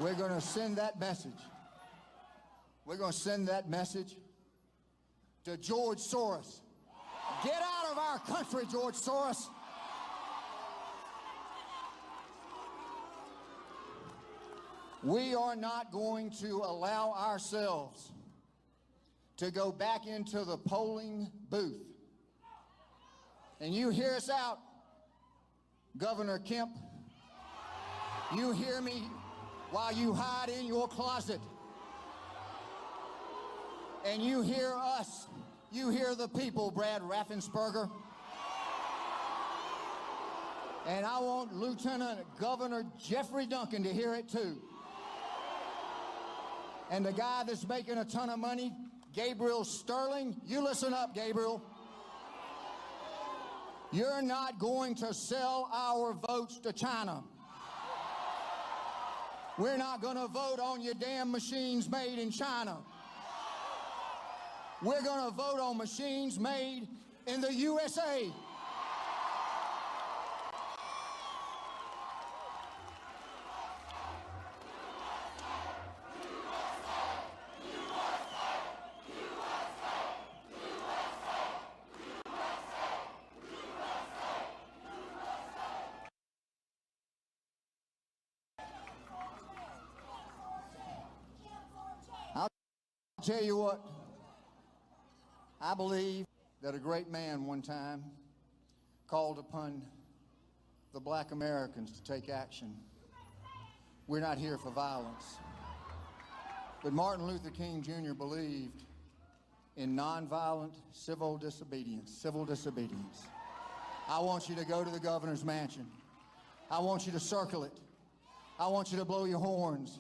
We're going to send that message. We're going to send that message to George Soros. Get out of our country, George Soros. We are not going to allow ourselves to go back into the polling booth. And you hear us out, Governor Kemp. You hear me while you hide in your closet. And you hear us. You hear the people, Brad Raffensperger. And I want Lieutenant Governor Jeffrey Duncan to hear it too. And the guy that's making a ton of money, Gabriel Sterling, you listen up, Gabriel. You're not going to sell our votes to China. We're not going to vote on your damn machines made in China. We're going to vote on machines made in the USA. I'll tell you what, I believe that a great man one time called upon the black Americans to take action. We're not here for violence. But Martin Luther King Jr. believed in nonviolent civil disobedience. I want you to go to the governor's mansion. I want you to circle it. I want you to blow your horns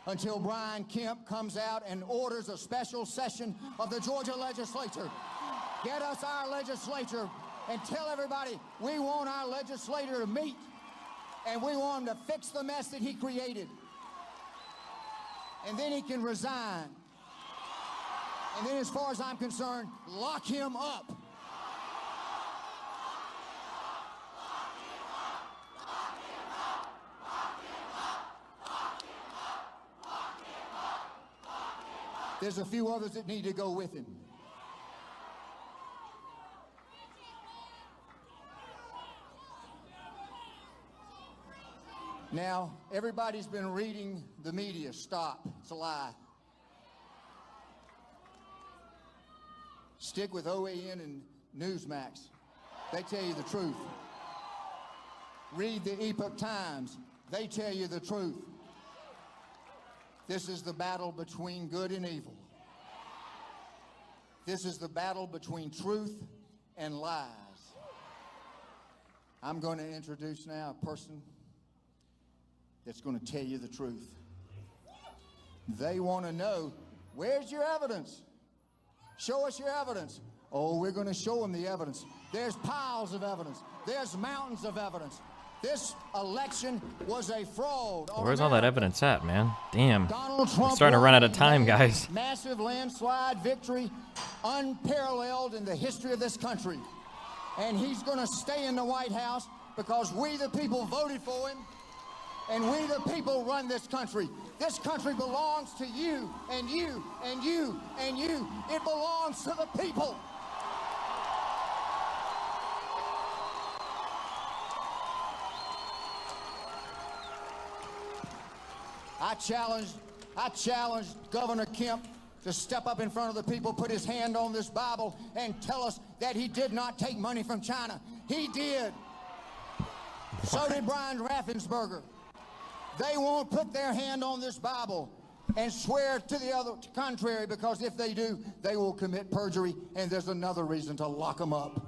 until Brian Kemp comes out and orders a special session of the Georgia legislature. Get us our legislature and tell everybody we want our legislator to meet and we want him to fix the mess that he created. And then he can resign. And then as far as I'm concerned, lock him up. There's a few others that need to go with him. Now, everybody's been reading the media. Stop. It's a lie. Stick with OAN and Newsmax. They tell you the truth. Read the Epoch Times. They tell you the truth. This is the battle between good and evil. This is the battle between truth and lies. I'm going to introduce now a person that's going to tell you the truth. They want to know, where's your evidence? Show us your evidence. Oh, we're going to show them the evidence. There's piles of evidence. There's mountains of evidence. This election was a fraud. Where's all that evidence at, man? Damn. I'm starting to run out of time, guys. Massive landslide victory, unparalleled in the history of this country. And he's going to stay in the White House because we the people voted for him, and we the people run this country. This country belongs to you, and you, and you, and you. It belongs to the people. I challenged Governor Kemp to step up in front of the people, put his hand on this Bible, and tell us that he did not take money from China. He did. So did Brian Raffensperger. They won't put their hand on this Bible and swear to the contrary, because if they do, they will commit perjury, and there's another reason to lock them up.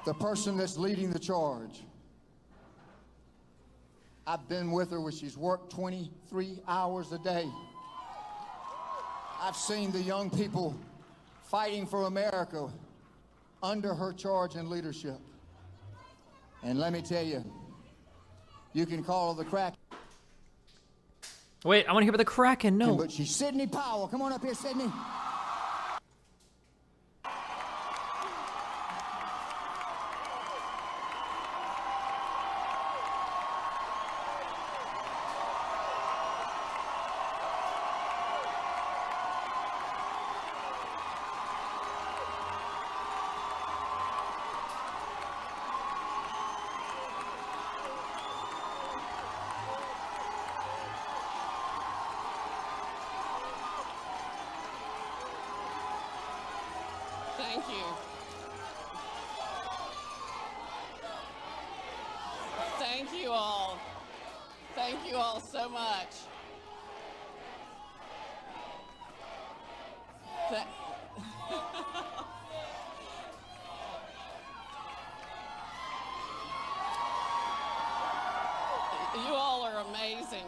The person that's leading the charge, I've been with her when she's worked 23 hours a day. I've seen the young people fighting for America under her charge and leadership. And let me tell you, you can call her the Kraken. Wait, I want to hear about the Kraken. No. But she's Sidney Powell. Come on up here, Sidney. Thank you. Thank you all. Thank you all so much. You all are amazing.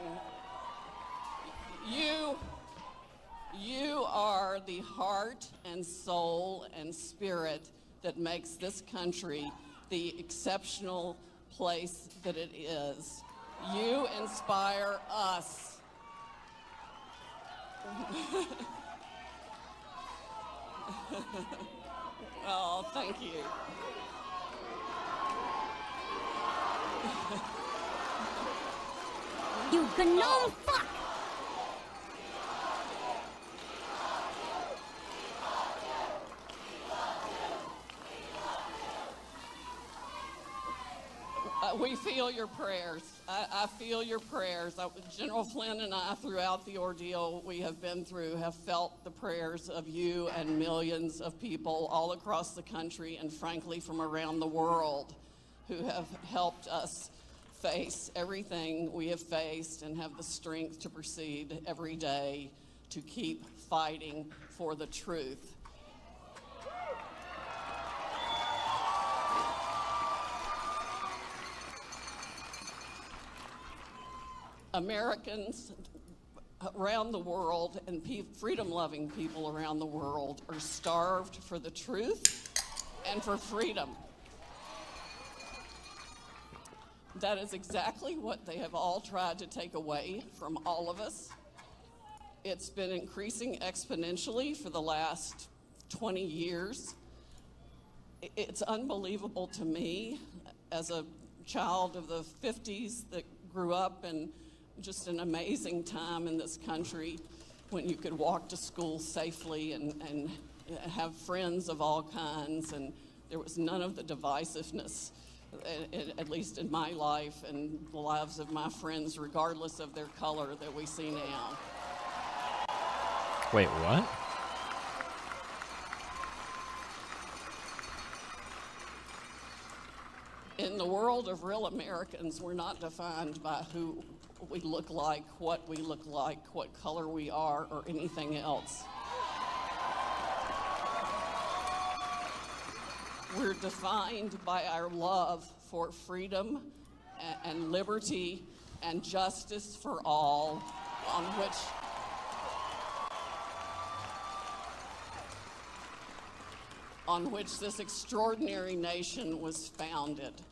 You are the heart and soul and spirit that makes this country the exceptional place that it is. You inspire us. Oh, thank you. You gnome fuck! We feel your prayers. I feel your prayers. General Flynn and I, throughout the ordeal we have been through, have felt the prayers of you and millions of people all across the country and frankly from around the world who have helped us face everything we have faced and have the strength to proceed every day to keep fighting for the truth. Americans around the world and freedom-loving people around the world are starved for the truth and for freedom. That is exactly what they have all tried to take away from all of us. It's been increasing exponentially for the last 20 years. It's unbelievable to me as a child of the 50s that grew up in just an amazing time in this country when you could walk to school safely and have friends of all kinds, and there was none of the divisiveness, at least in my life and the lives of my friends, regardless of their color, that we see now. Wait, what? In the world of real Americans, we're not defined by who we look like, what we look like, what color we are, or anything else. We're defined by our love for freedom and liberty and justice for all, on which this extraordinary nation was founded.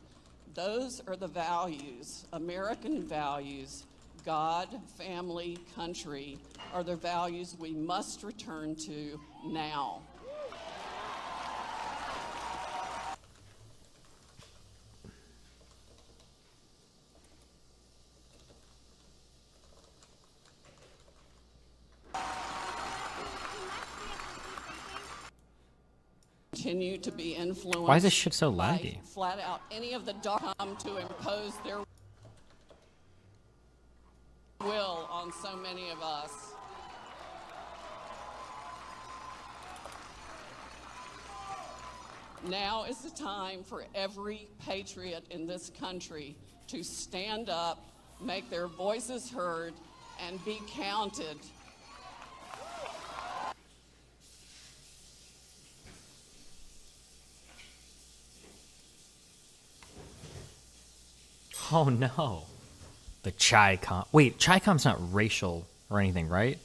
Those are the values, American values. God, family, country are the values we must return to now. Continue to be influenced. Why is this shit so laggy? Flat out, any of the dark come to impose their will on so many of us. Now is the time for every patriot in this country to stand up, make their voices heard, and be counted. Oh no. The Chi-Com. Wait, Chi-Com's not racial or anything, right?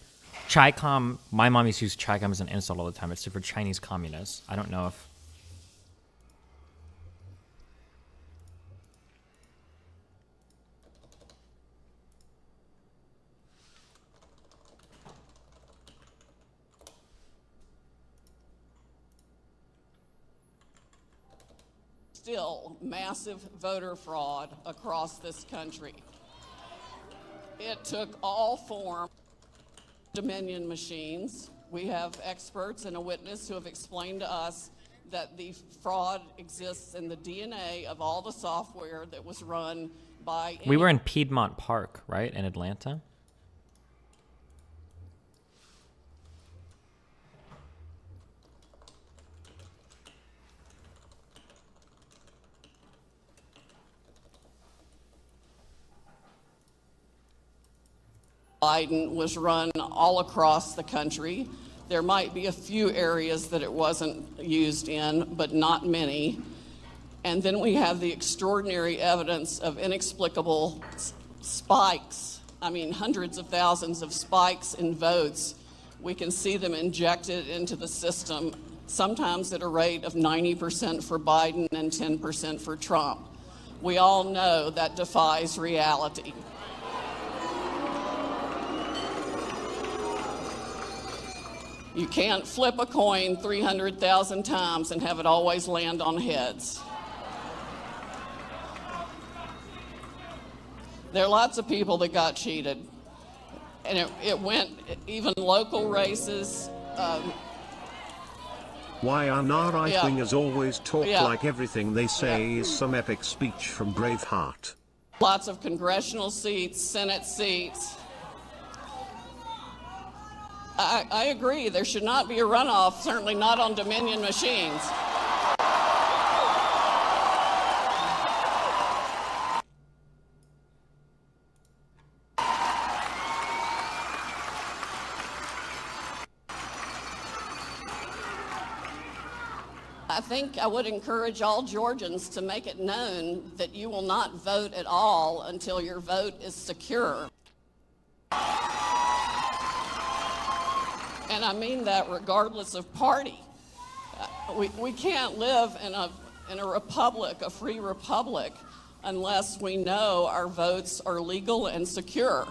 Chi-Com, my mom used to use Chi-Com as an insult all the time. It's for Chinese communists. I don't know if... Still massive voter fraud across this country. It took all forms of Dominion machines. We have experts and a witness who have explained to us that the fraud exists in the DNA of all the software that was run by... We were in Piedmont Park, right, in Atlanta? Biden was run all across the country. There might be a few areas that it wasn't used in, but not many. And then we have the extraordinary evidence of inexplicable spikes. I mean, hundreds of thousands of spikes in votes. We can see them injected into the system, sometimes at a rate of 90% for Biden and 10% for Trump. We all know that defies reality. You can't flip a coin 300,000 times and have it always land on heads. There are lots of people that got cheated. And it went, even local races. Why are our right-wingers always talk Yeah. like everything they say is some epic speech from Braveheart? Lots of congressional seats, Senate seats. I agree, there should not be a runoff, certainly not on Dominion machines. I think I would encourage all Georgians to make it known that you will not vote at all until your vote is secure. And I mean that regardless of party. We can't live in a republic, a free republic, unless we know our votes are legal and secure.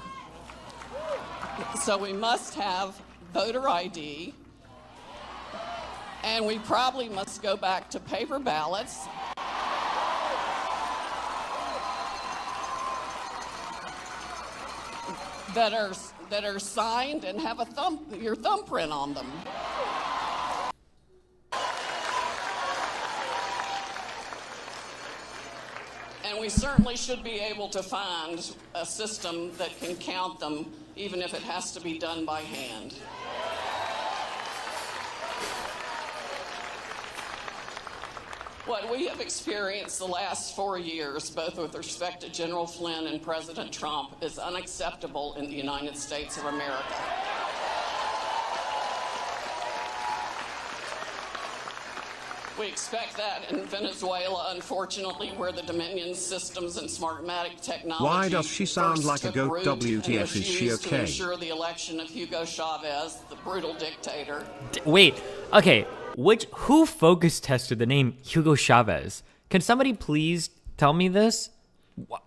So we must have voter ID, and we probably must go back to paper ballots. That are signed and have your thumbprint on them. And we certainly should be able to find a system that can count them, even if it has to be done by hand. What we have experienced the last 4 years, both with respect to General Flynn and President Trump, is unacceptable in the United States of America. We expect that in Venezuela, unfortunately, where the Dominion systems and Smartmatic technology. Why does she sound first like a took goat? root WTF, and is she refused okay? to ensure the election of Hugo Chavez, the brutal dictator. Wait, okay. Who focus tested the name Hugo Chavez? Can somebody please tell me this?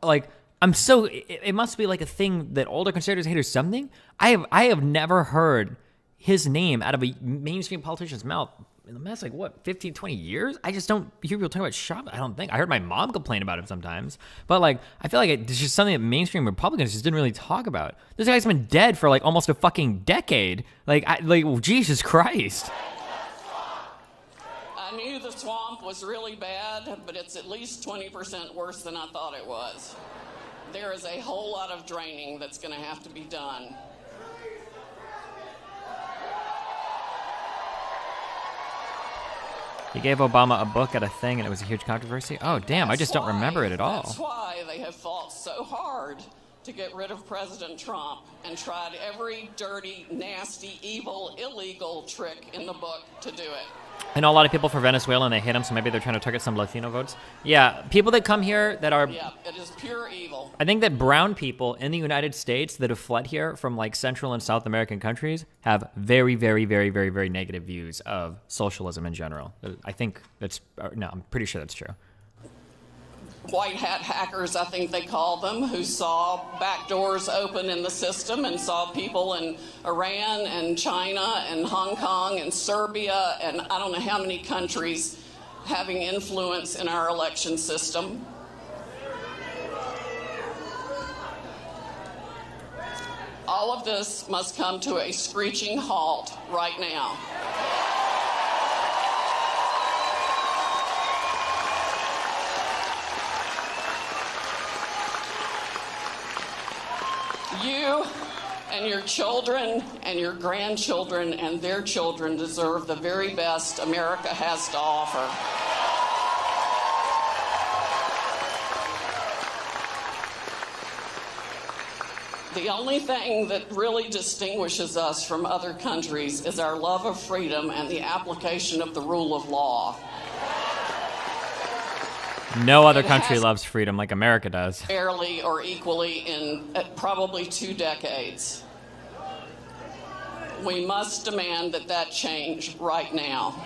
Like, it must be like a thing that older conservatives hate or something. I have never heard his name out of a mainstream politician's mouth in the last, 15, 20 years? I just don't hear people talking about Chavez. I don't think. I heard my mom complain about him sometimes. But, I feel like it's just something that mainstream Republicans just didn't really talk about. This guy's been dead for, almost a fucking decade. Jesus Christ. I knew the swamp was really bad, but it's at least 20% worse than I thought it was. There is a whole lot of draining that's going to have to be done. He gave Obama a book at a thing, and it was a huge controversy. Oh, damn, I just don't remember it at all. That's why they have fought so hard to get rid of President Trump and tried every dirty, nasty, evil, illegal trick in the book to do it. I know a lot of people from Venezuela, and they hate him, so maybe they're trying to target some Latino votes. Yeah, people that come here that are... Yeah, it is pure evil. I think that brown people in the United States that have fled here from, Central and South American countries have very, very, very, very, very negative views of socialism in general. I think that's... No, I'm pretty sure that's true. White hat hackers, I think they call them, who saw back doors open in the system and saw people in Iran and China and Hong Kong and Serbia and I don't know how many countries having influence in our election system. All of this must come to a screeching halt right now. You and your children and your grandchildren and their children deserve the very best America has to offer. The only thing that really distinguishes us from other countries is our love of freedom and the application of the rule of law. No other country loves freedom like America does. Fairly or equally in probably 2 decades. We must demand that change right now.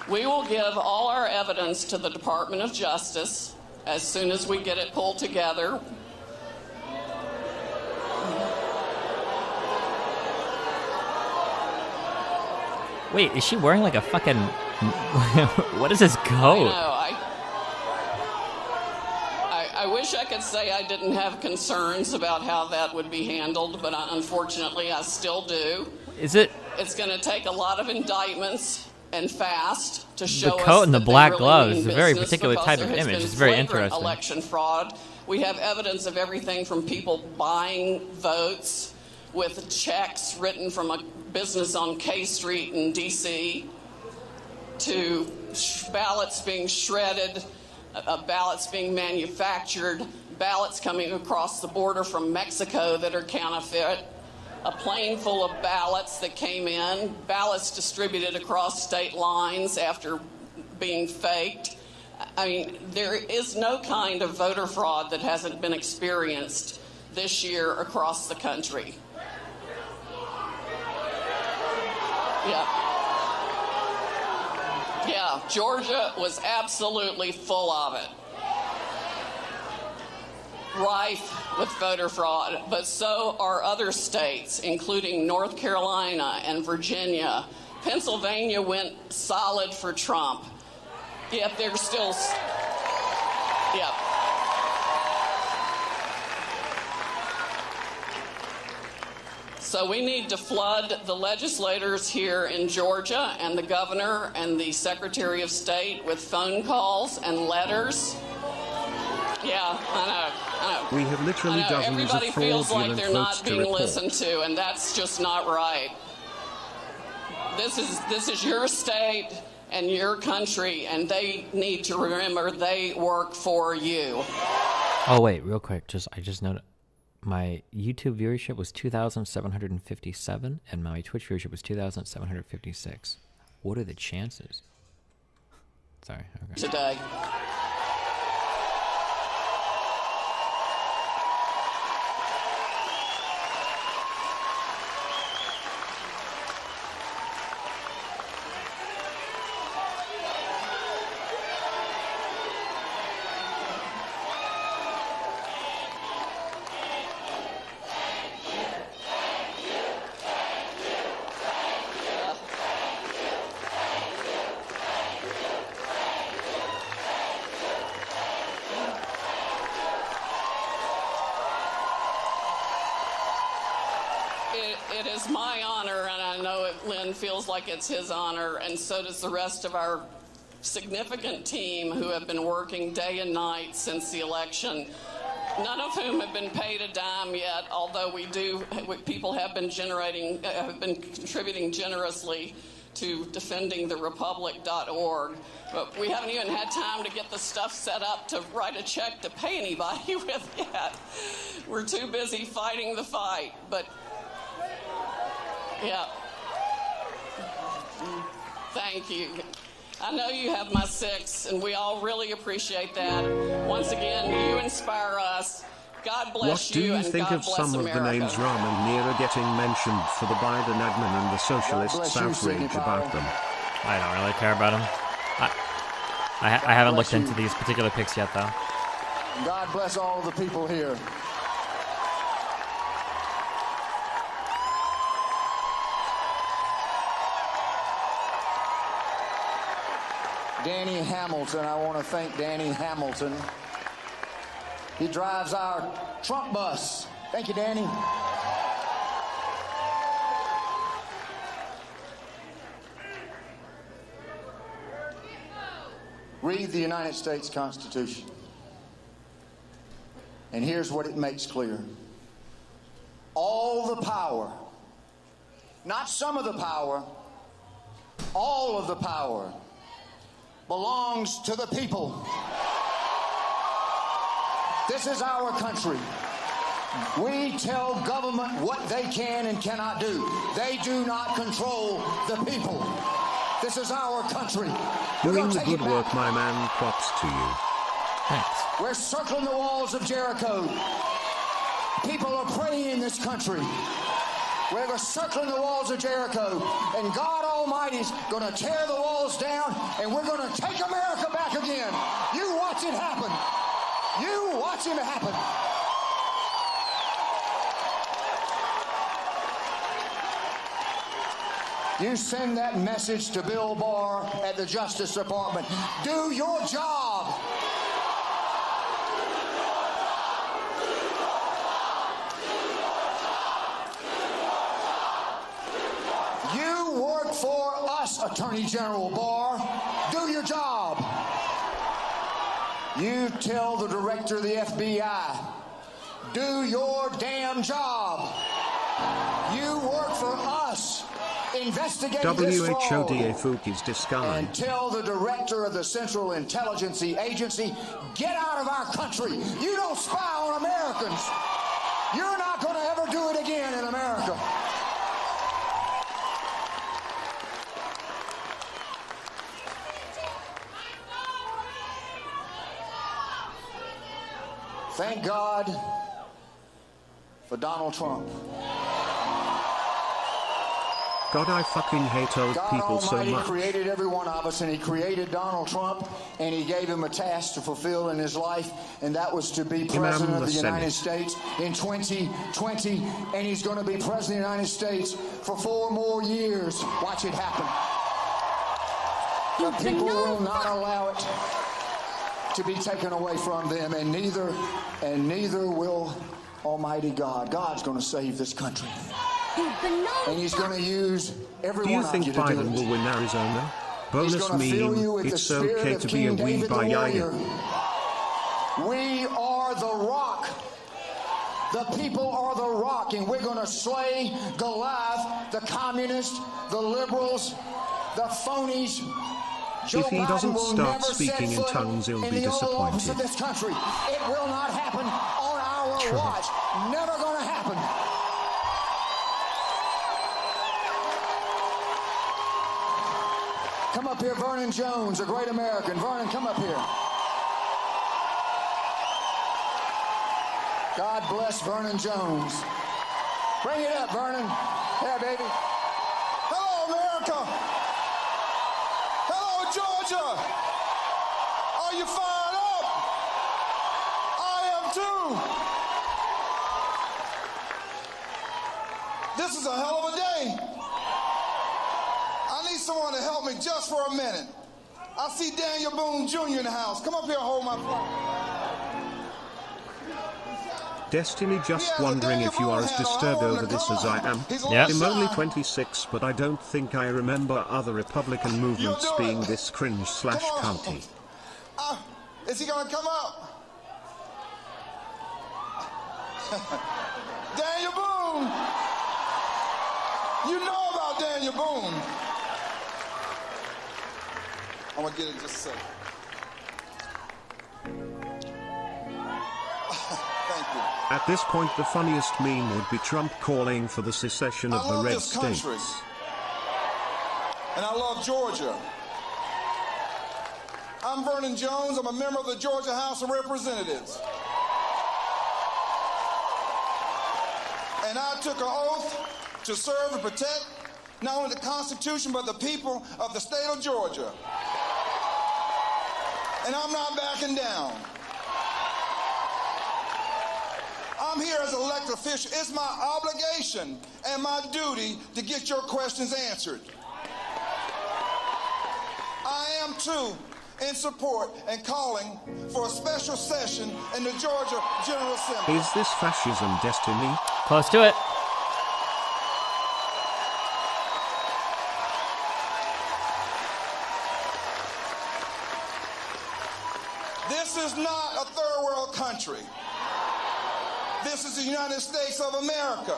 We will give all our evidence to the Department of Justice as soon as we get it pulled together. Wait, is she wearing like a fucking... What is this coat? I wish I could say I didn't have concerns about how that would be handled, but unfortunately I still do. Is it? It's going to take a lot of indictments and fast to show us the coat and the that black really gloves mean is a very business, particular because type there of has image. been It's very flagrant interesting. Election fraud. We have evidence of everything from people buying votes with checks written from a business on K Street in D.C. to ballots being shredded, ballots being manufactured, ballots coming across the border from Mexico that are counterfeit, a plane full of ballots that came in, ballots distributed across state lines after being faked. I mean, there is no kind of voter fraud that hasn't been experienced this year across the country. Yeah, Georgia was absolutely full of it. Rife with voter fraud, but so are other states, including North Carolina and Virginia. Pennsylvania went solid for Trump, yet they're still, yeah. So we need to flood the legislators here in Georgia and the governor and the Secretary of State with phone calls and letters. Yeah, I know. We have literally dozens Everybody of feels like fraudulent they're not votes to being report. listened to, and that's just not right. This is your state and your country, and they need to remember they work for you. Oh wait, real quick, I just noted my YouTube viewership was 2,757 and my Twitch viewership was 2,756. What are the chances? Sorry. Okay. Today. It is my honor, and I know Lynn feels like it's his honor, and so does the rest of our significant team who have been working day and night since the election, none of whom have been paid a dime yet, although people have been contributing generously to defendingtherepublic.org. But we haven't even had time to get the stuff set up to write a check to pay anybody with yet. We're too busy fighting the fight, but yeah. Thank you. I know you have my 6, and we all really appreciate that. Once again, you inspire us. God bless you, and God bless America. What do you think of some of the names Ram and Nira getting mentioned for the Biden admin and the socialists' outrage about them? I don't really care about them. I haven't looked into these particular pics yet, though. God bless all the people here. Danny Hamilton, I want to thank Danny Hamilton. He drives our Trump bus. Thank you, Danny. Read the United States Constitution. And here's what it makes clear. All the power, not some of the power, all of the power belongs to the people. This is our country. We tell government what they can and cannot do. They do not control the people. This is our country. Doing the good work, my man. Props to you. Thanks. We're circling the walls of Jericho. People are praying in this country. We're circling the walls of Jericho, and God Almighty's going to tear the walls down, and we're going to take America back again. You watch it happen. You watch it happen. You send that message to Bill Barr at the Justice Department. Do your job. You work for us, Attorney General Barr. Do your job. You tell the director of the FBI, do your damn job. You work for us. Investigate this fraud. WHODA Disguise. And tell the director of the Central Intelligence Agency, get out of our country. You don't spy on Americans. You're not going to ever do it again in America. Thank God for Donald Trump. God, I fucking hate those people so much. God Almighty created every one of us, and He created Donald Trump, and He gave him a task to fulfill in his life, and that was to be President of the United States in 2020, and He's going to be President of the United States for 4 more years. Watch it happen. The people will not allow it to be taken away from them, and neither will Almighty God. God's going to save this country. And He's going to use every one of you to do it. Do you think Biden will win Arizona? Bonus meme, it's okay to be a wee by Yaga. We are the rock. The people are the rock, and we're going to slay Goliath, the communists, the liberals, the phonies. If he doesn't start speaking in tongues, he'll be disappointed. Of this country. It will not happen on our watch. Never going to happen. Come up here, Vernon Jones, a great American. Vernon, come up here. God bless Vernon Jones. Bring it up, Vernon. Yeah, baby. Hello, America. Hello, Georgia. Are you fired up? I am too. This is a hell of a day. I need someone to help me just for a minute. I see Daniel Boone Jr. in the house. Come up here and hold my phone. Destiny, just wondering if you are as disturbed over this as I am. Yeah. I'm only 26, but I don't think I remember other Republican movements being this cringe/culty. Is he gonna come up? Daniel Boone! You know about Daniel Boone. I'm gonna get it in just a second. Thank you. At this point, the funniest meme would be Trump calling for the secession of the red states. Country. And I love Georgia. I'm Vernon Jones. I'm a member of the Georgia House of Representatives. And I took an oath to serve and protect not only the Constitution, but the people of the state of Georgia. And I'm not backing down. I'm here as an elected official. It's my obligation and my duty to get your questions answered. I am, too, in support and calling for a special session in the Georgia General Assembly. Is this fascism, Destiny? Close to it. This is not a third world country. This is the United States of America.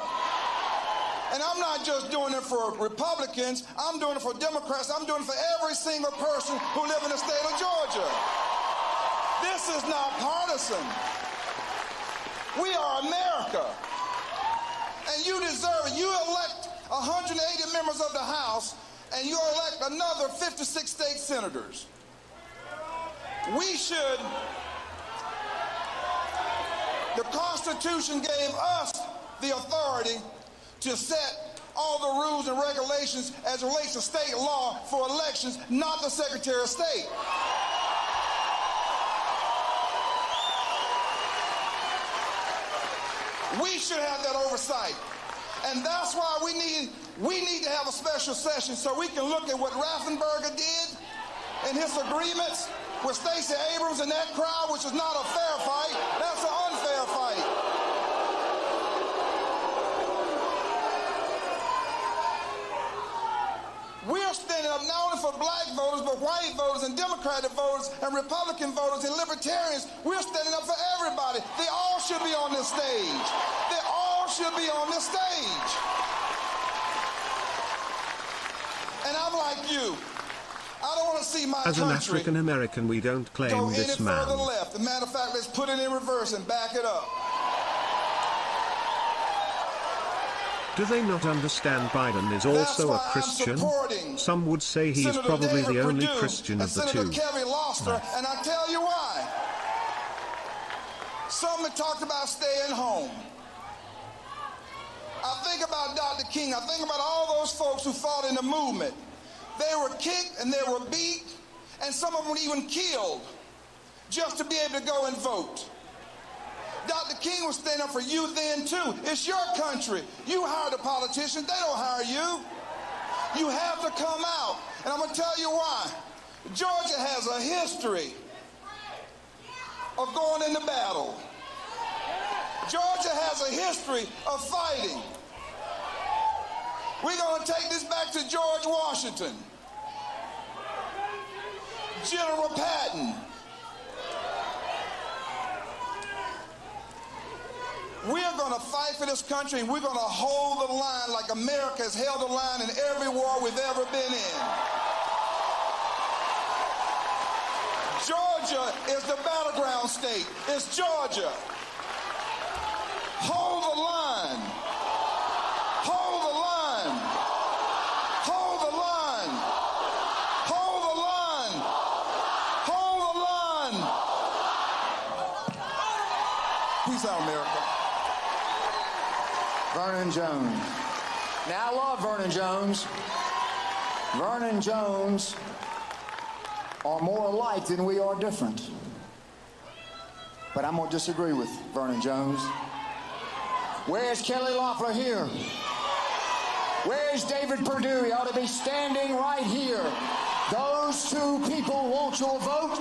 And I'm not just doing it for Republicans, I'm doing it for Democrats, I'm doing it for every single person who lives in the state of Georgia. This is not partisan. We are America. And you deserve it. You elect 180 members of the House, and you elect another 56 state senators. The Constitution gave us the authority to set all the rules and regulations as it relates to state law for elections, not the Secretary of State. We should have that oversight. And that's why we need to have a special session so we can look at what Raffensperger did in his agreements with Stacey Abrams and that crowd, which is not a fair fight. That's an unfair fight. We're standing up not only for black voters, but white voters and Democratic voters and Republican voters and libertarians. We're standing up for everybody. They all should be on this stage. They all should be on this stage. And I'm like you. I don't want to see my As an country African American, we don't claim go any this man. further left. As a matter of fact, let's put it in reverse and back it up. Do they not understand Biden is also a Christian? Some would say he is Senator probably David the only Perdue Christian of the Senator two. Kevin Loster, and I tell you why. Some have talked about staying home. I think about Dr. King. I think about all those folks who fought in the movement. They were kicked and they were beat, and some of them were even killed just to be able to go and vote. Dr. King was standing up for you then too. It's your country. You hire the politicians, they don't hire you. You have to come out. And I'm going to tell you why. Georgia has a history of going into battle. Georgia has a history of fighting. We're going to take this back to George Washington, General Patton. We're going to fight for this country, and we're going to hold the line like America has held the line in every war we've ever been in. Georgia is the battleground state. It's Georgia. Hold the line. Hold the line. Hold the line. Hold the line. Hold the line. Peace out, America. Vernon Jones. Now, I love Vernon Jones. Vernon Jones are more alike than we are different. But I'm going to disagree with Vernon Jones. Where's Kelly Loeffler here? Where's David Perdue? He ought to be standing right here. Those two people want your vote,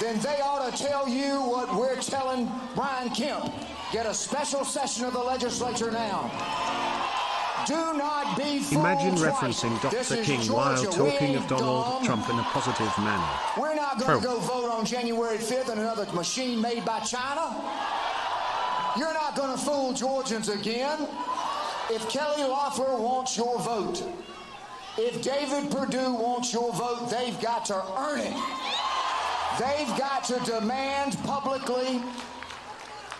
then they ought to tell you what we're telling Brian Kemp. Get a special session of the legislature now. Do not be fooled Imagine twice. referencing This Dr. is King while Georgia. talking We of Donald dumb. Trump in a positive manner. We're not going to go vote on January 5th in another machine made by China. You're not going to fool Georgians again. If Kelly Loeffler wants your vote, if David Perdue wants your vote, they've got to earn it. They've got to demand publicly,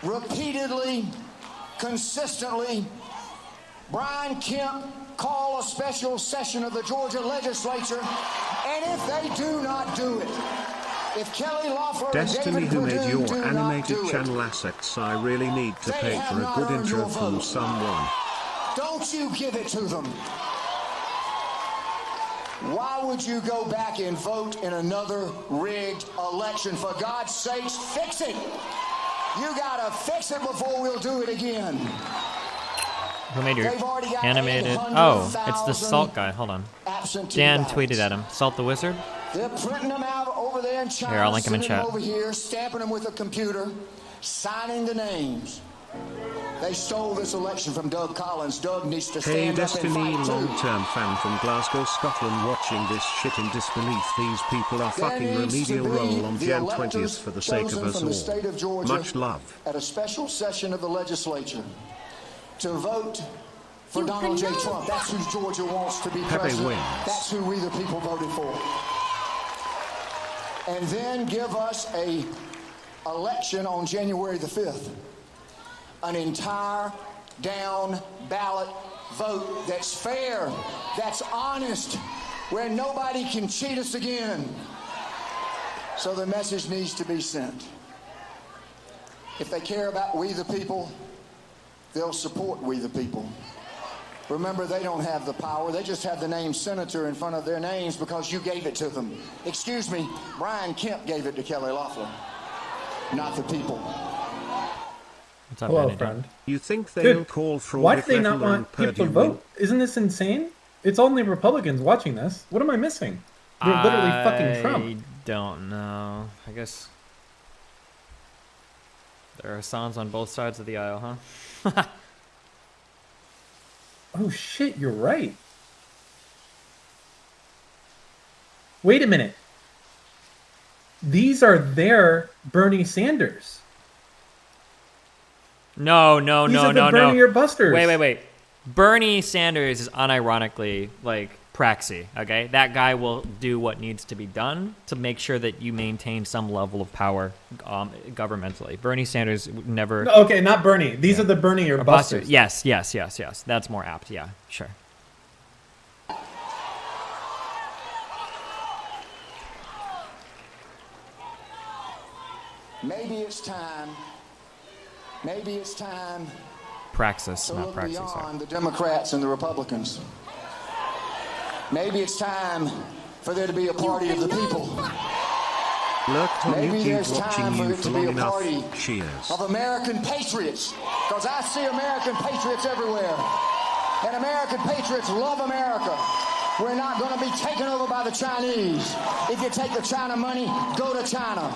repeatedly, consistently, Brian Kemp call a special session of the Georgia legislature, and if they do not do it, if Kelly Loeffler Destiny, and David who made Perdue your do animated not do channel it, assets, I really need to they pay have for a not good earned intro your from vote. someone. Don't you give it to them. Why would you go back and vote in another rigged election? For God's sakes, fix it. You gotta fix it before we'll do it again. Who made your They've already got animated? 800,000 Oh, it's the Salt guy. Hold on. absentee Dan ballots. tweeted at him. Salt the Wizard? They're printing them out over there in China, Here, I'll link 'em in sending them chat. over here, stamping them with a computer, signing the names. They stole this election from Doug Collins. Doug needs to Hey stand up Destiny, and fight too. long-term fan from Glasgow, Scotland, watching this shit in disbelief. These people are There fucking needs to remedial be roll on the Jan electors 20th for the sake of chosen us from the state of all. Georgia Much love. at a special session of the legislature to vote for Donald J. Trump. That's who Georgia wants to be president. wins. That's who we the people voted for. And then give us a election on January the 5th. An entire down ballot vote that's fair, that's honest, where nobody can cheat us again. So the message needs to be sent. If they care about we the people, they'll support we the people. Remember, they don't have the power. They just have the name senator in front of their names because you gave it to them. Excuse me, Brian Kemp gave it to Kelly Loeffler, not the people. What's up, Hello, Benedict? friend. You think they'll call for Why audit do they not Loeffler and want people to Purdue vote? Isn't this insane? It's only Republicans watching this. What am I missing? They're literally fucking Trump. I don't know. I guess there are songs on both sides of the aisle, huh? Oh shit, you're right. Wait a minute. These are their Bernie Sanders. No. These are the Bernie or Busters. Wait. Bernie Sanders is unironically like praxy, okay? That guy will do what needs to be done to make sure that you maintain some level of power governmentally. Bernie Sanders never... No, okay, not Bernie. These are the Bernie or Busters. Yes. That's more apt, yeah, sure. Maybe it's time Praxis, to not look praxis. beyond the Democrats and the Republicans. Maybe it's time for there to be a party of the people. Lurked on Maybe YouTube there's watching time for you it for to be long a enough. party Cheers. of American patriots, because I see American patriots everywhere. And American patriots love America. We're not going to be taken over by the Chinese. If you take the China money, go to China.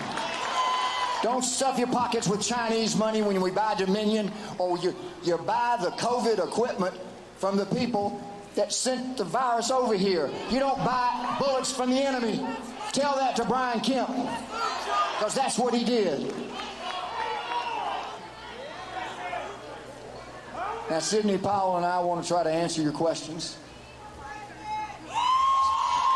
Don't stuff your pockets with Chinese money when we buy Dominion, or you buy the COVID equipment from the people that sent the virus over here. You don't buy bullets from the enemy. Tell that to Brian Kemp, because that's what he did. Now, Sidney Powell and I want to try to answer your questions.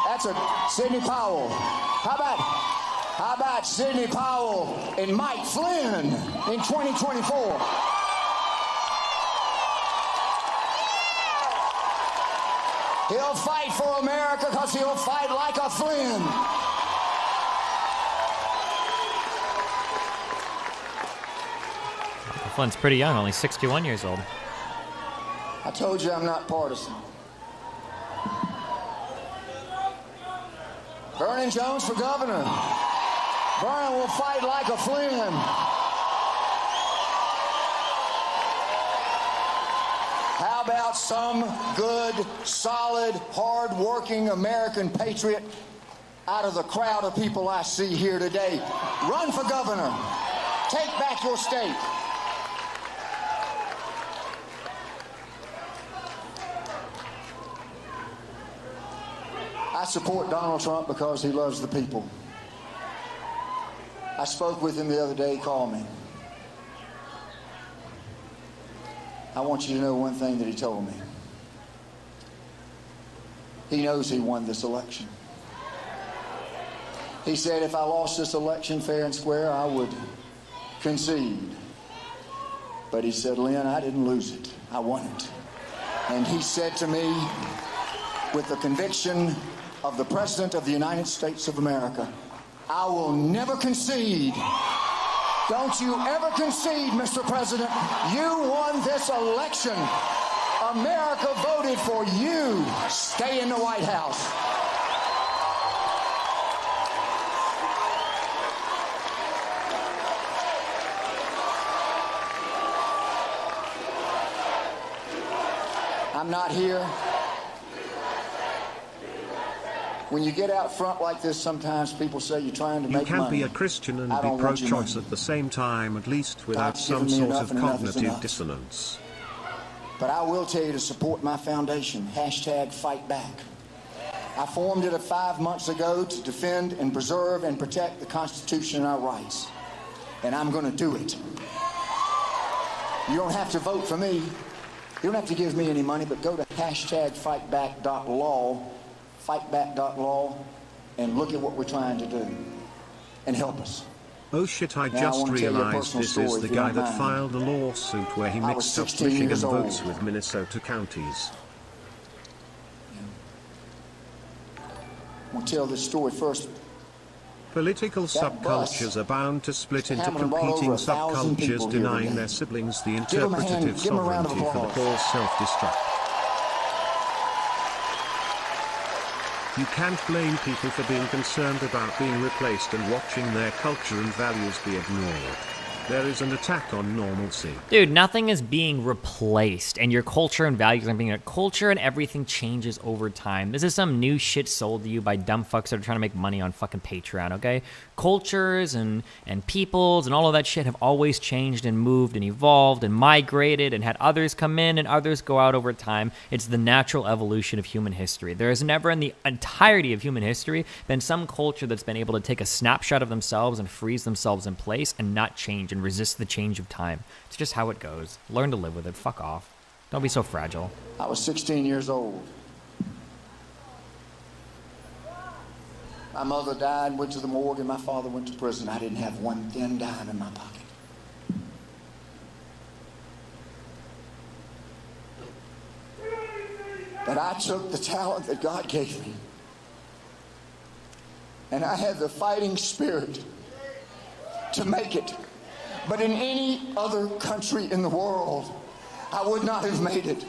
That's Sidney Powell. How about Sidney Powell and Mike Flynn in 2024? He'll fight for America because he'll fight like a Flynn. Flynn's pretty young, only 61 years old. I told you I'm not partisan. Vernon Jones for governor. Vernon will fight like a Flynn. How about some good, solid, hard-working American patriot out of the crowd of people I see here today? Run for governor. Take back your state. I support Donald Trump because he loves the people. I spoke with him the other day. He called me. I want you to know one thing that he told me. He knows he won this election. He said if I lost this election fair and square, I would concede. But he said, Lynn, I didn't lose it. I won it. And he said to me, with the conviction of the President of the United States of America, I will never concede. Don't you ever concede, Mr. President. You won this election. America voted for you. Stay in the White House. I'm not here. When you get out front like this, sometimes people say you're trying to You make money. can be a Christian and I be don't want your pro-choice money. at the same time, at least without God's some given me sort enough of and enough is cognitive enough. dissonance. But I will tell you to support my foundation, #FightBack. I formed it 5 months ago to defend and preserve and protect the Constitution and our rights. And I'm going to do it. You don't have to vote for me. You don't have to give me any money, but go to #fightback.law, fightback.law, and look at what we're trying to do and help us. Oh shit, I Now, I just wanna tell you a realized personal this story, is if the you guy don't that mind. filed a lawsuit where he I was mixed up 16 Michigan years old. votes with Minnesota counties. I'm going to tell this story first. Political That subcultures bus are bound to split into Hamilton brought competing over 1,000 subcultures, people here denying today. their siblings the Give 'em a hand, interpretative give 'em a round of sovereignty for the applause. cause self-destruct. You can't blame people for being concerned about being replaced and watching their culture and values be ignored. There is an attack on normalcy. Dude, nothing is being replaced, and your culture and values are being... Culture and everything changes over time. This is some new shit sold to you by dumb fucks that are trying to make money on fucking Patreon, okay? Cultures and peoples and all of that shit have always changed and moved and evolved and migrated and had others come in and others go out over time. It's the natural evolution of human history. There has never in the entirety of human history been some culture that's been able to take a snapshot of themselves and freeze themselves in place and not change and resist the change of time. It's just how it goes. Learn to live with it. Fuck off. Don't be so fragile. I was 16 years old. My mother died, went to the morgue, and my father went to prison. I didn't have one thin dime in my pocket. But I took the talent that God gave me, and I had the fighting spirit to make it. But in any other country in the world, I would not have made it.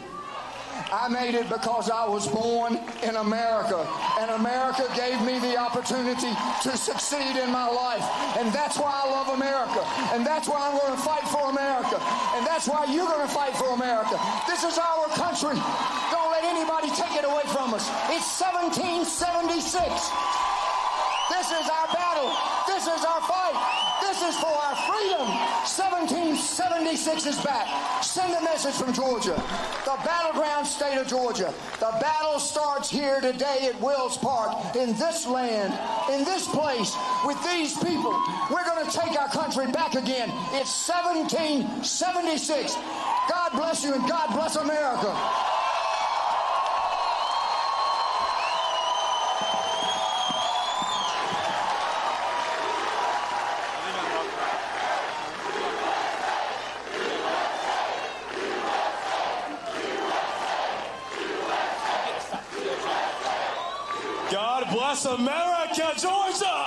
I made it because I was born in America, and America gave me the opportunity to succeed in my life. And that's why I love America, and that's why I'm going to fight for America, and that's why you're going to fight for America. This is our country. Don't let anybody take it away from us. It's 1776. This is our battle. This is our fight. This is for our freedom. 1776 is back. Send a message from Georgia, the battleground state of Georgia. The battle starts here today at Wills Park, in this land, in this place, with these people. We're going to take our country back again. It's 1776. God bless you, and God bless America. God bless America, Georgia!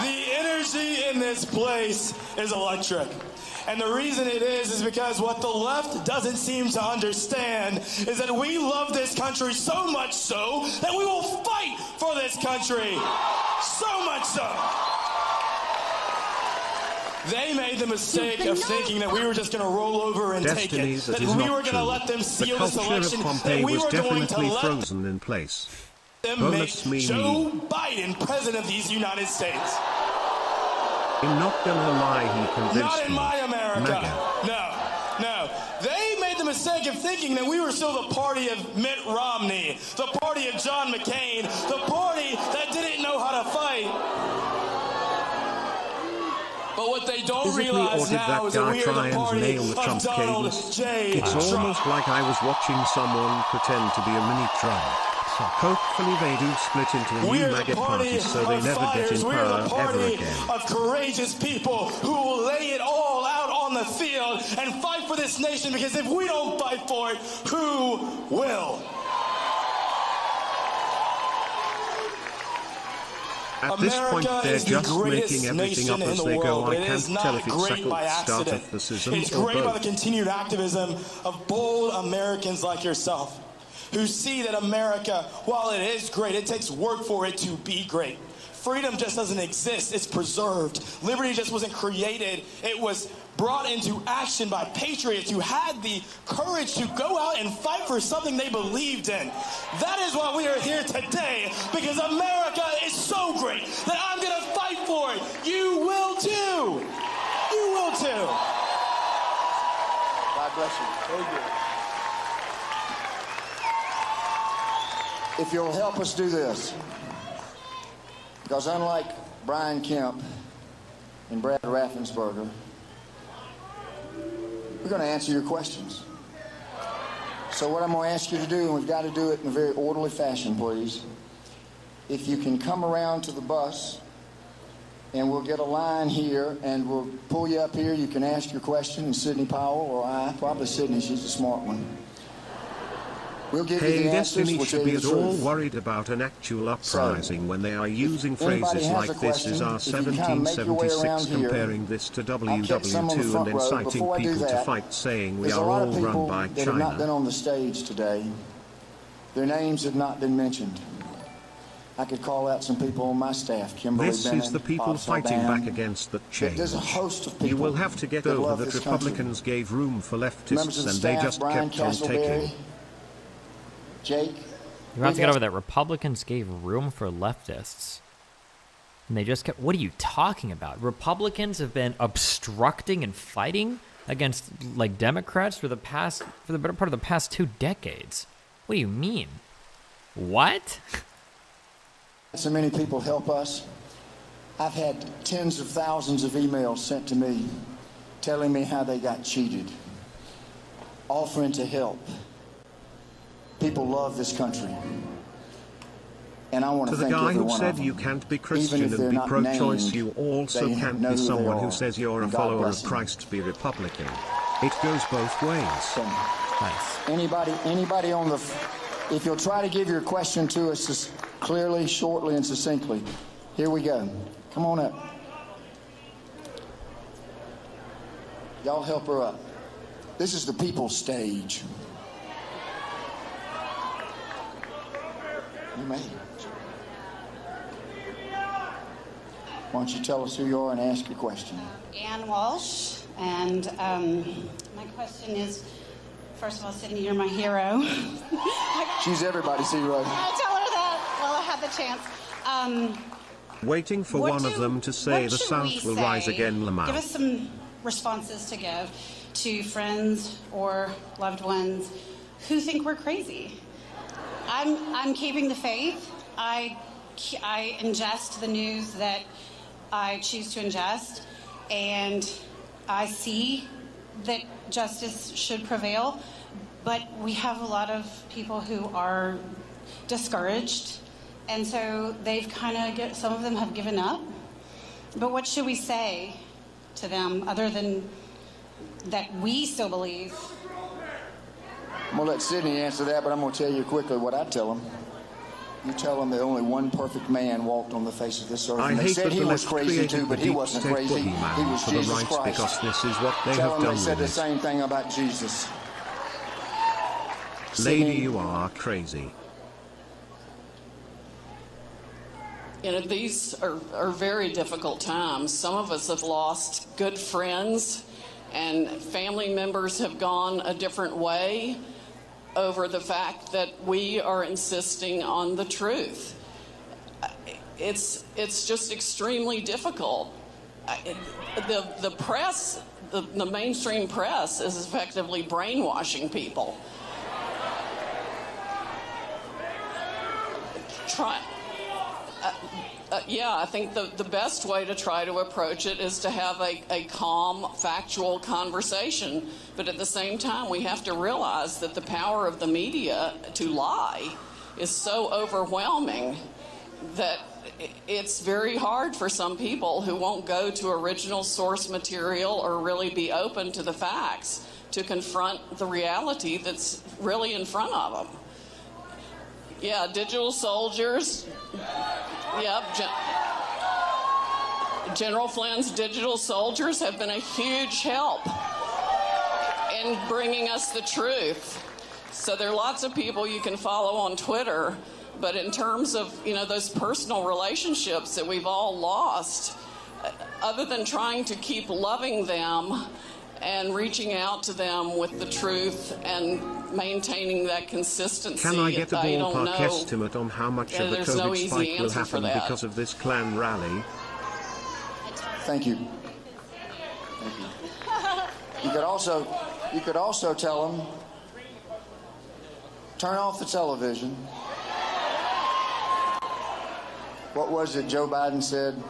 The energy in this place is electric. And the reason it is because what the left doesn't seem to understand is that we love this country so much so that we will fight for this country. So much so. They made the mistake of thinking that we were just going to roll over and take it. That we were going to let them seal this election. That we were going to let frozen in place. them make Joe Biden president of these United States. I'm not gonna lie, he convinced me. Not in my America. MAGA. No. They made the mistake of thinking that we were still the party of Mitt Romney, the party of John McCain, the party that didn't know how to fight. But what they don't realize now is that we are the party of Donald J. It's Trump. almost like I was watching someone pretend to be a mini Trump. Hopefully they do split into a We new are the MAGA party party so they of never get in fighters. We are power the party ever again. of courageous people who will lay it all out on the field and fight for this nation, because if we don't fight for it, who will? At this point, America they're is the just greatest making everything up nation as in the they go. world. I It is can't not tell if it's great by start accident. of the system It's or great by the both. continued activism of bold Americans like yourself, who see that America, while it is great, it takes work for it to be great. Freedom just doesn't exist, it's preserved. Liberty just wasn't created, it was brought into action by patriots who had the courage to go out and fight for something they believed in. That is why we are here today, because America is so great that I'm gonna fight for it. You will too. You will too. God bless you. Very good. If you'll help us do this, because unlike Brian Kemp and Brad Raffensperger, we're going to answer your questions. So what I'm going to ask you to do, and we've got to do it in a very orderly fashion, please. If you can come around to the bus, and we'll get a line here, and we'll pull you up here. You can ask your question, and Sidney Powell or I, probably Sidney, she's a smart one. We'll give you the answers. Destiny should be at all worried about an actual uprising when they are using phrases like "this is our 1776," comparing this to WW2 and inciting people to fight, saying we are all run by China. That have not been on the stage today. Their names have not been mentioned. I could call out some people on my staff. Kimberly This Bennett, is the people Bob fighting Saldan. back against that change. There's a host of people. You will have to get that over love that this Republicans country. gave room for Members leftists of the and they staff, just Brian kept on Castleberry, taking. Jake. You have to get over that Republicans gave room for leftists. And they just kept... What are you talking about? Republicans have been obstructing and fighting against, like, Democrats for the better part of the past 2 decades. What do you mean? What? So many people help us. I've had tens of thousands of emails sent to me telling me how they got cheated, offering to help. People love this country. And I want To to the thank guy every who one said of them. you can't be Even Christian if and they're be not pro-choice, named, you also they can't know be who they someone who are. says you're a And God follower bless of them. Christ be Republican. It goes both ways. So, Nice. anybody on the... If you'll try to give your question to us clearly, shortly, and succinctly. Here we go. Come on up. Y'all help her up. This is the people's stage. You may. Why don't you tell us who you are and ask your question? Ann Walsh, and my question is, first of all, Sydney, you're my hero. She's everybody's hero. I tell her that. Well, I had the chance. Waiting for one of them to say what the should South we will rise say? again, Lamar. Give us some responses to give to friends or loved ones who think we're crazy. I'm keeping the faith. I ingest the news that I choose to ingest, and I see that justice should prevail, but we have a lot of people who are discouraged, and so they've some of them have given up. But what should we say to them other than that we still believe? I'm going to let Sydney answer that, but I'm going to tell you quickly what I tell them. You tell them that only one perfect man walked on the face of this earth. I And they hate said that he the was left crazy created too, but the he deep wasn't state crazy. He boogeyman was for the Jesus rights Christ. because this is what they Tell have them done they said with the it. same thing about Jesus. Lady, Sydney. you are crazy. You know, these are very difficult times. Some of us have lost good friends, and family members have gone a different way over the fact that we are insisting on the truth. It's just extremely difficult. The press, the mainstream press, is effectively brainwashing people. Yeah, I think the best way to try to approach it is to have a calm, factual conversation. But at the same time, we have to realize that the power of the media to lie is so overwhelming that it's very hard for some people who won't go to original source material or really be open to the facts to confront the reality that's really in front of them. Yeah, digital soldiers. Yep. General Flynn's digital soldiers have been a huge help in bringing us the truth. So there are lots of people you can follow on Twitter, but in terms of, those personal relationships that we've all lost, other than trying to keep loving them and reaching out to them with the truth and maintaining that consistency. Can I get a I don't ballpark know. estimate on how much of the There's no COVID easy spike will answer for happen that. because of this Klan rally? Thank you. Thank you. You could also tell them, turn off the television. What was it Joe Biden said?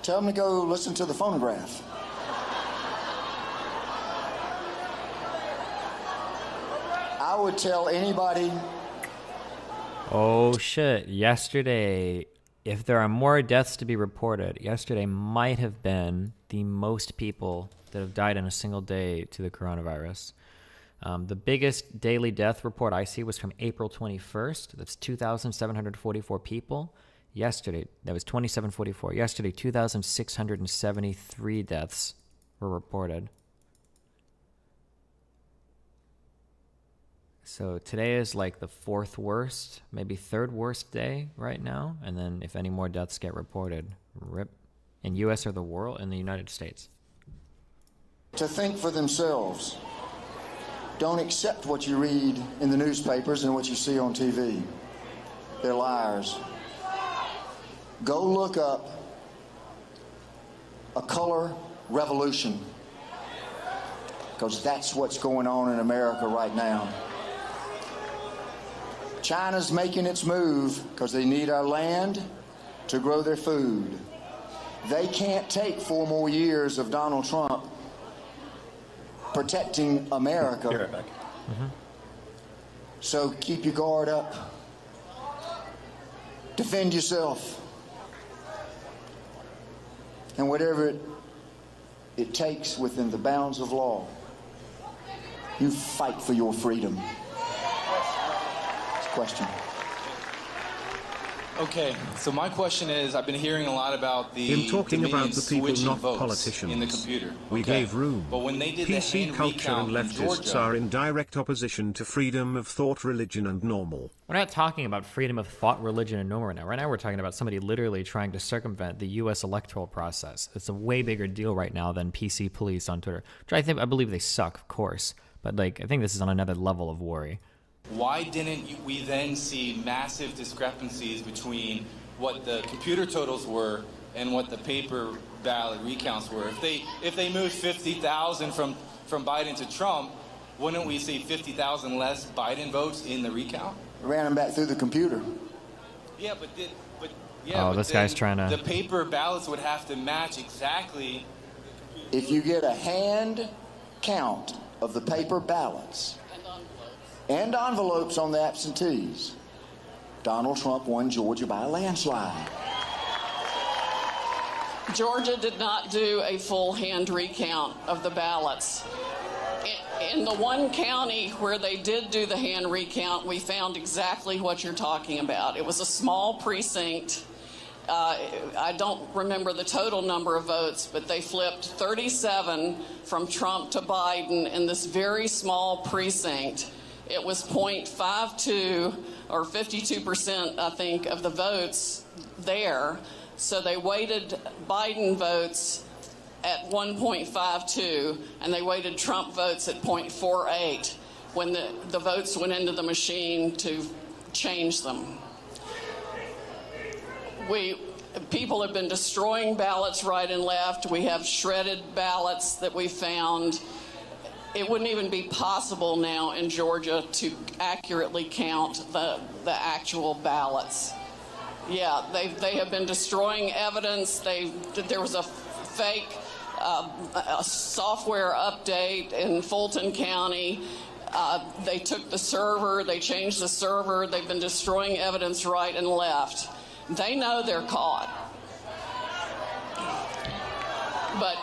Tell them to go listen to the phonograph. I would tell anybody. Oh shit, yesterday, if there are more deaths to be reported, yesterday might have been the most people that have died in a single day to the coronavirus. The biggest daily death report I see was from April 21st. That's 2,744 people. Yesterday, that was 2,744. Yesterday, 2,673 deaths were reported. So today is like the fourth worst, maybe third worst day right now. And then if any more deaths get reported, rip. In U.S. or the world, in the United States. To think for themselves. Don't accept what you read in the newspapers and what you see on TV. They're liars. Go look up a color revolution, because that's what's going on in America right now. China's making its move because they need our land to grow their food. They can't take 4 more years of Donald Trump protecting America. Be right back. So keep your guard up. Defend yourself. And whatever it takes within the bounds of law, you fight for your freedom. Question. Okay, so my question is, I've been hearing a lot about the Him talking about the people, not politicians in the computer. We gave room. But when they did PC the culture and leftists Georgia, are in direct opposition to freedom of thought, religion, and normal. We're not talking about freedom of thought, religion, and normal right now. Right now we're talking about somebody literally trying to circumvent the U.S. electoral process. It's a way bigger deal right now than PC police on Twitter, which I believe they suck, of course. But like, I think this is on another level of worry. why didn't we then see massive discrepancies between what the computer totals were and what the paper ballot recounts were? If they moved 50,000 from Biden to Trump, wouldn't we see 50,000 less Biden votes in the recount? Ran them back through the computer. Yeah, but this guy's trying to. The paper ballots would have to match exactly. If you get a hand count of the paper ballots and envelopes on the absentees, Donald Trump won Georgia by a landslide. Georgia did not do a full hand recount of the ballots. In the one county where they did do the hand recount, we found exactly what you're talking about. It was a small precinct. I don't remember the total number of votes, but they flipped 37 from Trump to Biden in this very small precinct. It was 0.52 or 52%, I think, of the votes there. So they weighted Biden votes at 1.52, and they weighted Trump votes at 0.48 when the votes went into the machine to change them. People have been destroying ballots right and left. We have shredded ballots that we found. It wouldn't even be possible now in Georgia to accurately count the actual ballots. Yeah, they have been destroying evidence. There was a fake a software update in Fulton County. They took the server, they changed the server. They've been destroying evidence right and left. They know they're caught. But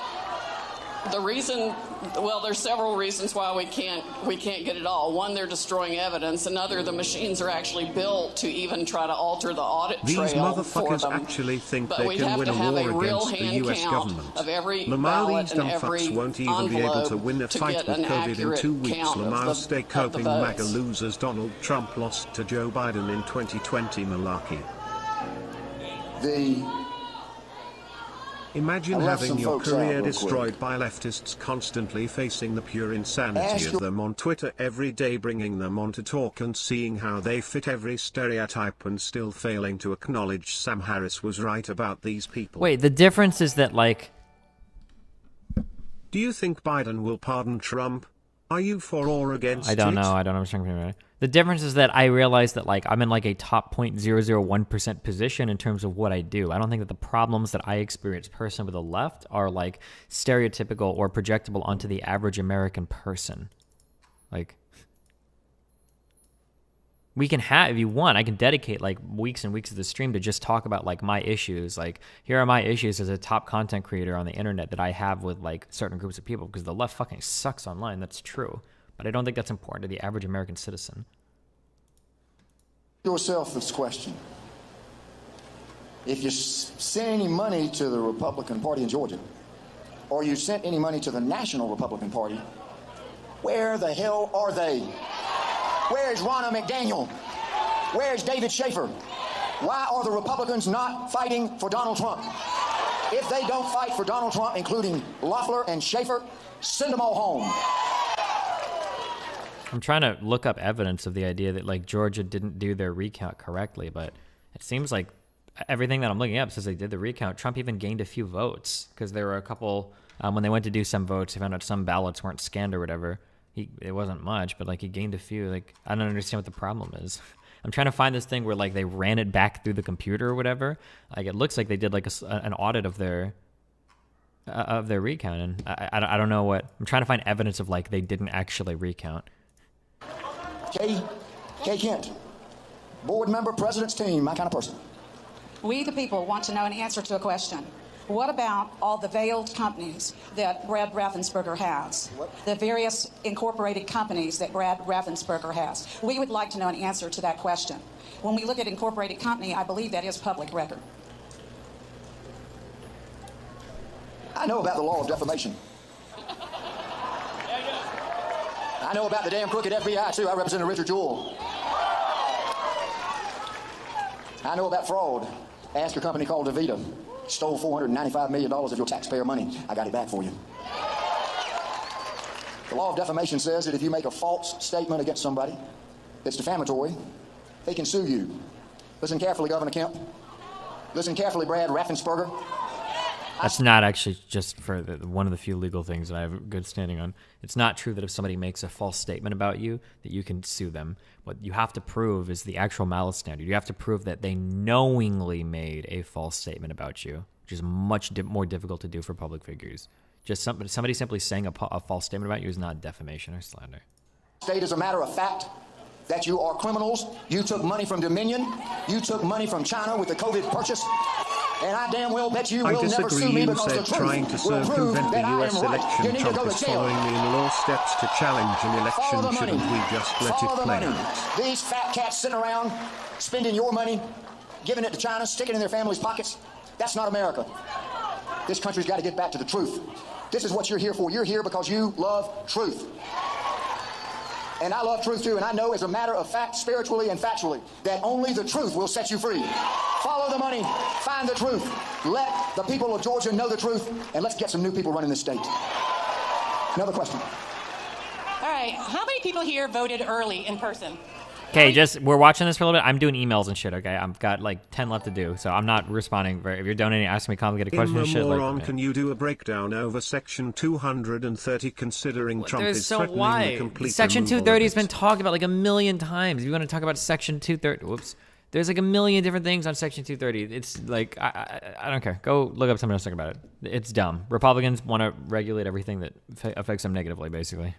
the reason, well, there's several reasons why we can't get it all. One, they're destroying evidence. Another, the machines are actually built to even try to alter the audit trail These motherfuckers for them. Actually think But they we'd can have win to a have war a real against the hand US count government. of every Lamar, ballot these and dumb every fucks won't even be able to win a to fight get with an COVID in accurate 2 weeks. count of Lamar, the- stay of the coping, MAGA votes. losers. Donald Trump lost to Joe Biden in 2020, malarkey. Imagine having your career destroyed by leftists constantly facing the pure insanity of them on Twitter every day, bringing them on to talk and seeing how they fit every stereotype and still failing to acknowledge Sam Harris was right about these people. Wait, the difference is that, like... Do you think Biden will pardon Trump? Are you for or against I don't it? know. I don't understand. The difference is that I realize that, like, I'm in like a top 0.001% position in terms of what I do. I don't think that the problems that I experience personally with the left are like stereotypical or projectable onto the average American person. Like, We can have, if you want, I can dedicate like weeks and weeks of the stream to just talk about like my issues. Like, here are my issues as a top content creator on the internet that I have with like certain groups of people, because the left fucking sucks online. That's true. But I don't think that's important to the average American citizen. Yourself this question. If you sent any money to the Republican Party in Georgia, or you sent any money to the National Republican Party, where the hell are they? Where's Ronna McDaniel? Where's David Schaefer? Why are the Republicans not fighting for Donald Trump? If they don't fight for Donald Trump, including Loeffler and Schaefer, send them all home. I'm trying to look up evidence of the idea that like Georgia didn't do their recount correctly, but it seems like everything that I'm looking up says they did the recount. Trump even gained a few votes because there were a couple, when they went to do some votes, they found out some ballots weren't scanned or whatever. It wasn't much, but like he gained a few. Like, I don't understand what the problem is. I'm trying to find this thing where like they ran it back through the computer or whatever. Like, it looks like they did like an audit of their recount, and I don't know what. I'm trying to find evidence of like they didn't actually recount. Kay Kent, board member, president's team, my kind of person. We, the people, want to know an answer to a question. What about all the veiled companies that Brad Raffensperger has? The various incorporated companies that Brad Raffensperger has? We would like to know an answer to that question. When we look at incorporated company, I believe that is public record. I know about the law of defamation. I know about the damn crooked FBI, too. I represent Richard Jewell. I know about fraud. Ask a company called DeVita. Stole $495 million of your taxpayer money. I got it back for you. The law of defamation says that if you make a false statement against somebody that's defamatory, they can sue you. Listen carefully, Governor Kemp. Listen carefully, Brad Raffensperger. That's not actually just for one of the few legal things that I have a good standing on. It's not true that if somebody makes a false statement about you, that you can sue them. What you have to prove is the actual malice standard. You have to prove that they knowingly made a false statement about you, which is much more difficult to do for public figures. Just somebody simply saying a false statement about you is not defamation or slander. State as a matter of fact that you are criminals. You took money from Dominion. You took money from China with the COVID purchase. And I damn well bet you will never sue me because the trying to will prove circumvent the that I US am right. You election. need to go Trump to is jail. following the in-law steps to challenge an election. Shouldn't we just let it play out? These fat cats sitting around spending your money, giving it to China, sticking it in their families' pockets. That's not America. This country's got to get back to the truth. This is what you're here for. You're here because you love truth. And I love truth too, and I know as a matter of fact, spiritually and factually, that only the truth will set you free. Follow the money, find the truth, let the people of Georgia know the truth, and let's get some new people running this state. Another question. All right, how many people here voted early in person? Okay, we're watching this for a little bit. I'm doing emails and shit, okay? I've got like 10 left to do, so I'm not responding. If you're donating, ask me complicated questions and shit. Moron, can you do a breakdown over Section 230 considering Trump is threatening the complete Section 230 has been talked about like a million times. If you want to talk about Section 230, there's like a million different things on Section 230. It's like, I don't care. Go look up something else to talk about it. It's dumb. Republicans want to regulate everything that affects them negatively, basically.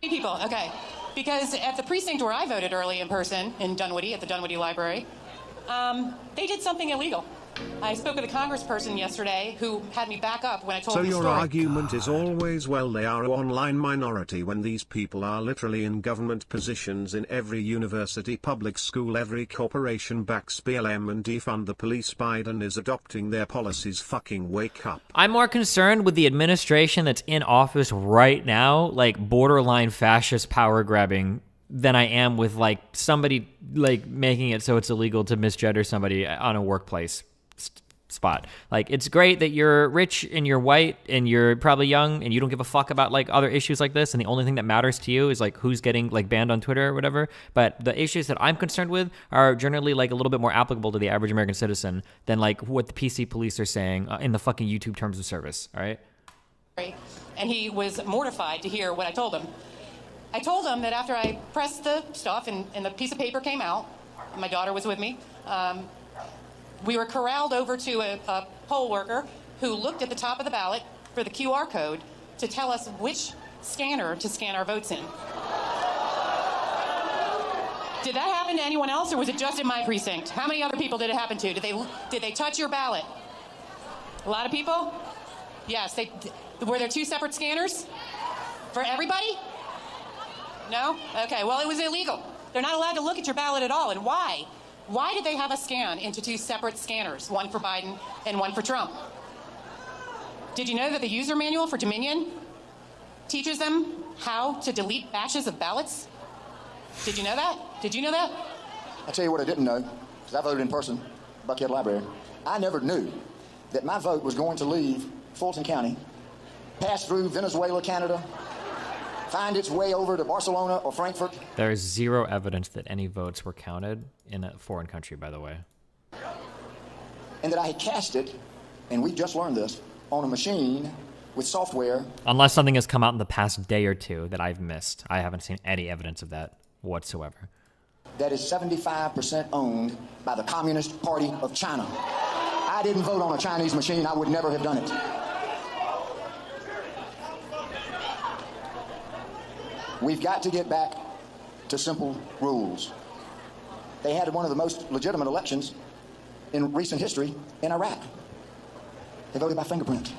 People, okay. Because at the precinct where I voted early in person in Dunwoody, at the Dunwoody Library, they did something illegal. I spoke with a congressperson yesterday who had me back up when I told him the story. So your argument is always, well, they are an online minority, when these people are literally in government positions in every university, public school, every corporation backs BLM and defund the police. Biden is adopting their policies. Fucking wake up. I'm more concerned with the administration that's in office right now, like borderline fascist power grabbing, than I am with like somebody like making it so it's illegal to misgender somebody on a workplace spot. Like, it's great that you're rich and you're white and you're probably young and you don't give a fuck about like other issues like this, and the only thing that matters to you is like who's getting like banned on Twitter or whatever. But the issues that I'm concerned with are generally like a little bit more applicable to the average American citizen than like what the PC police are saying in the fucking YouTube terms of service. All right. And he was mortified to hear what I told him. I told him that after I pressed the stuff and the piece of paper came out, my daughter was with me, we were corralled over to a poll worker who looked at the top of the ballot for the QR code to tell us which scanner to scan our votes in. Did that happen to anyone else, or was it just in my precinct? How many other people did it happen to? Did they touch your ballot? A lot of people? Yes. Were there 2 separate scanners for everybody? No? Okay. Well, it was illegal. They're not allowed to look at your ballot at all. And why? Why did they have us scan into 2 separate scanners, one for Biden and one for Trump? Did you know that the user manual for Dominion teaches them how to delete batches of ballots? Did you know that? Did you know that? I'll tell you what I didn't know, because I voted in person, Buckhead Library. I never knew that my vote was going to leave Fulton County, pass through Venezuela, Canada, find its way over to Barcelona or Frankfurt. There is zero evidence that any votes were counted in a foreign country, by the way. And that I had cast it, and we just learned this, on a machine with software. Unless something has come out in the past day or two that I've missed. I haven't seen any evidence of that whatsoever. That is 75% owned by the Communist Party of China. I didn't vote on a Chinese machine. I would never have done it. We've got to get back to simple rules. They had one of the most legitimate elections in recent history in Iraq. They voted by fingerprint.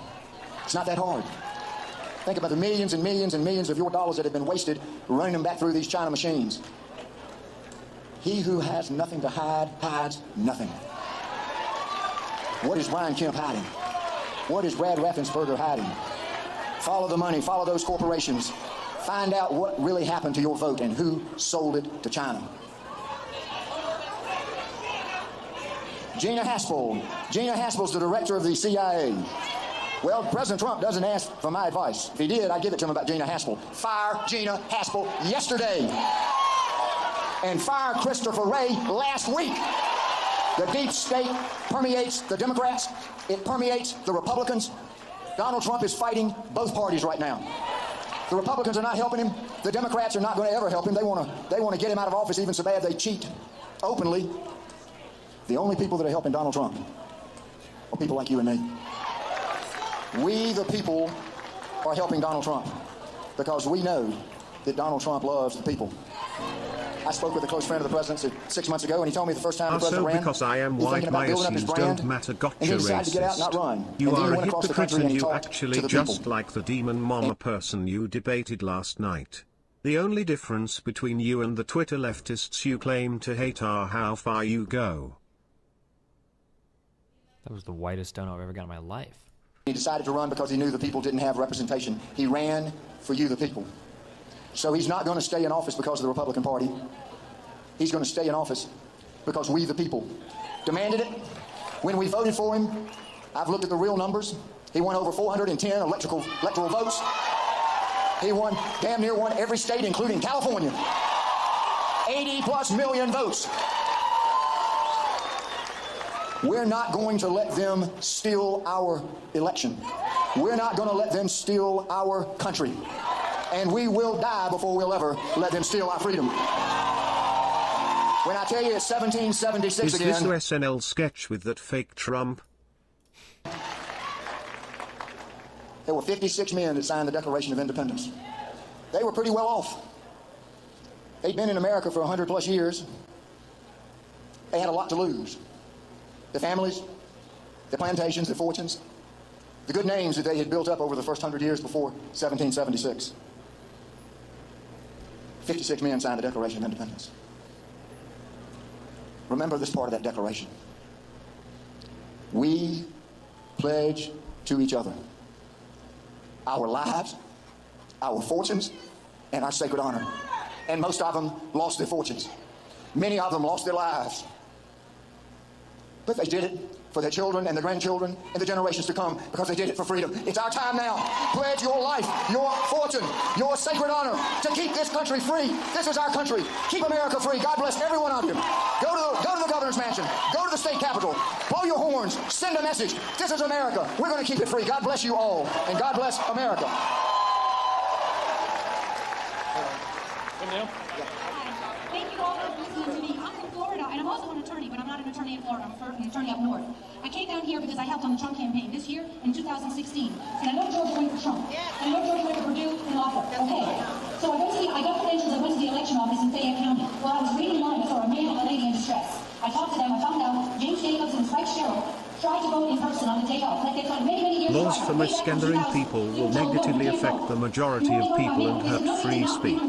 It's not that hard. Think about the millions and millions and millions of your dollars that have been wasted running them back through these China machines. He who has nothing to hide, hides nothing. What is Brian Kemp hiding? What is Brad Raffensperger hiding? Follow the money, follow those corporations. Find out what really happened to your vote and who sold it to China. Gina Haspel. Gina Haspel's the director of the CIA. Well, President Trump doesn't ask for my advice. If he did, I'd give it to him about Gina Haspel. Fire Gina Haspel yesterday. And fire Christopher Wray last week. The deep state permeates the Democrats. It permeates the Republicans. Donald Trump is fighting both parties right now. The Republicans are not helping him. The Democrats are not going to ever help him. They want to get him out of office even so bad they cheat openly. The only people that are helping Donald Trump are people like you and me. We, the people, are helping Donald Trump because we know that Donald Trump loves the people. I spoke with a close friend of the president's 6 months ago, and he told me the first time the president ran, because I am he's white, thinking about my building up his issues brand, don't matter, gotcha, and he decided to get out and not run. You and are he a went across the hypocrite country and and he you talked actually to the just people. like the demon mama person you debated last night. The only difference between you and the Twitter leftists you claim to hate are how far you go. That was the whitest donut I've ever got in my life. He decided to run because he knew the people didn't have representation. He ran for you, the people. So he's not going to stay in office because of the Republican Party. He's going to stay in office because we, the people, demanded it. When we voted for him, I've looked at the real numbers. He won over 410 electoral votes. He damn near won every state, including California. 80+ million votes. We're not going to let them steal our election. We're not going to let them steal our country. And we will die before we'll ever let them steal our freedom. When I tell you it's 1776 again... Is this the SNL sketch with that fake Trump? There were 56 men that signed the Declaration of Independence. They were pretty well off. They'd been in America for 100+ years. They had a lot to lose. The families, the plantations, the fortunes, the good names that they had built up over the first 100 years before 1776. 56 men signed the Declaration of Independence. Remember this part of that declaration. We pledge to each other our lives, our fortunes, and our sacred honor. And most of them lost their fortunes. Many of them lost their lives. But they did it for their children and their grandchildren and the generations to come because they did it for freedom. It's our time now. Pledge your life, your fortune, your sacred honor to keep this country free. This is our country. Keep America free. God bless every one of you. Go to the governor's mansion. Go to the state capitol. Blow your horns. Send a message. This is America. We're going to keep it free. God bless you all. And God bless America. Thank you all for listening to me. I'm from Florida, and I'm also an attorney, but I'm not an attorney in Florida. I'm an attorney up north. I came down here because I helped on the Trump campaign this year in 2016. And I know George went for Trump. And I know George went for Purdue and Lawford. Okay. So I got credentials, I went to the election office in Fayette County. While I was reading lines for a man and a lady in distress. I talked to them, I found out James Jacobs and Spike Sherrill tried to vote in person on the day off, like they've done many, many years prior. Laws for misgendering people will negatively affect the majority of people and hurt free speech.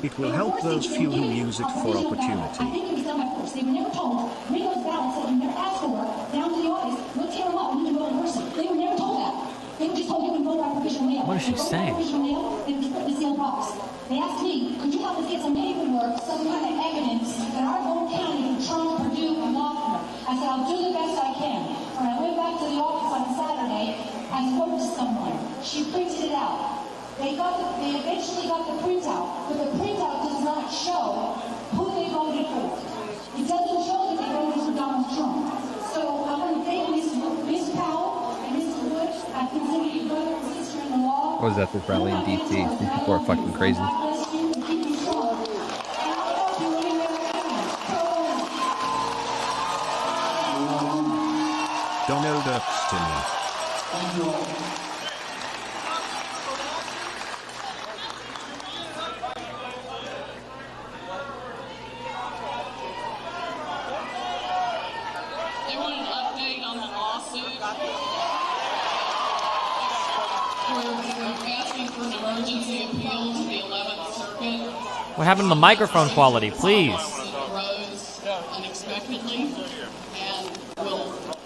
It will help those few who use it for opportunity. I think it was done by force. They were never told, bring those ballots that you never asked for down to the office, we'll tear them up and you can vote in person. They were never told that. They were just told you can vote by provisional mail. What is she saying? Provisional mail, they would just put in the sealed box. They asked me, could you help us get some paperwork, some kind of evidence that our own county from Trump, Purdue, and Lochner? I said, I'll do the best I can. When I went back to the office on Saturday, I spoke to someone. She printed it out. They eventually got the printout, but the printout does not show who they voted for. It doesn't show that they voted for Donald Trump. So I want to thank Ms. Powell and Mr. Wood. I consider you brother and sister in the law. What was that, this rally in D.C.? These people are fucking crazy. Donald Epstein. They want an update on the lawsuit. We're asking for an emergency appeal to the 11th Circuit. What happened to the microphone quality, please? It arose unexpectedly, and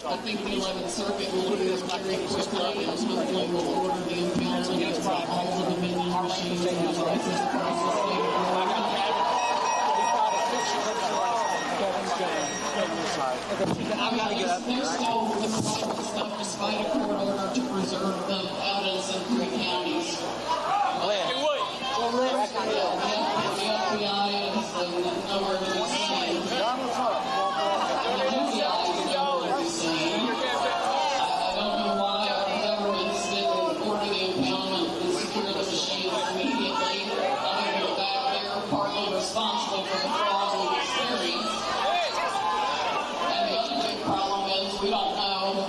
I think the 11th Circuit will do this very quickly, and hopefully will order the impeachment of all the Dominion machines and the license processing. There's still the private stuff despite a court order to preserve the evidence in 3 counties. The FBI is nowhere to be seen. The FBI is nowhere to be seen. I don't know why our governments didn't order the impoundment and secure the machines immediately. I know that they're partly responsible for the fraud we've experienced. And the other big problem is we don't know.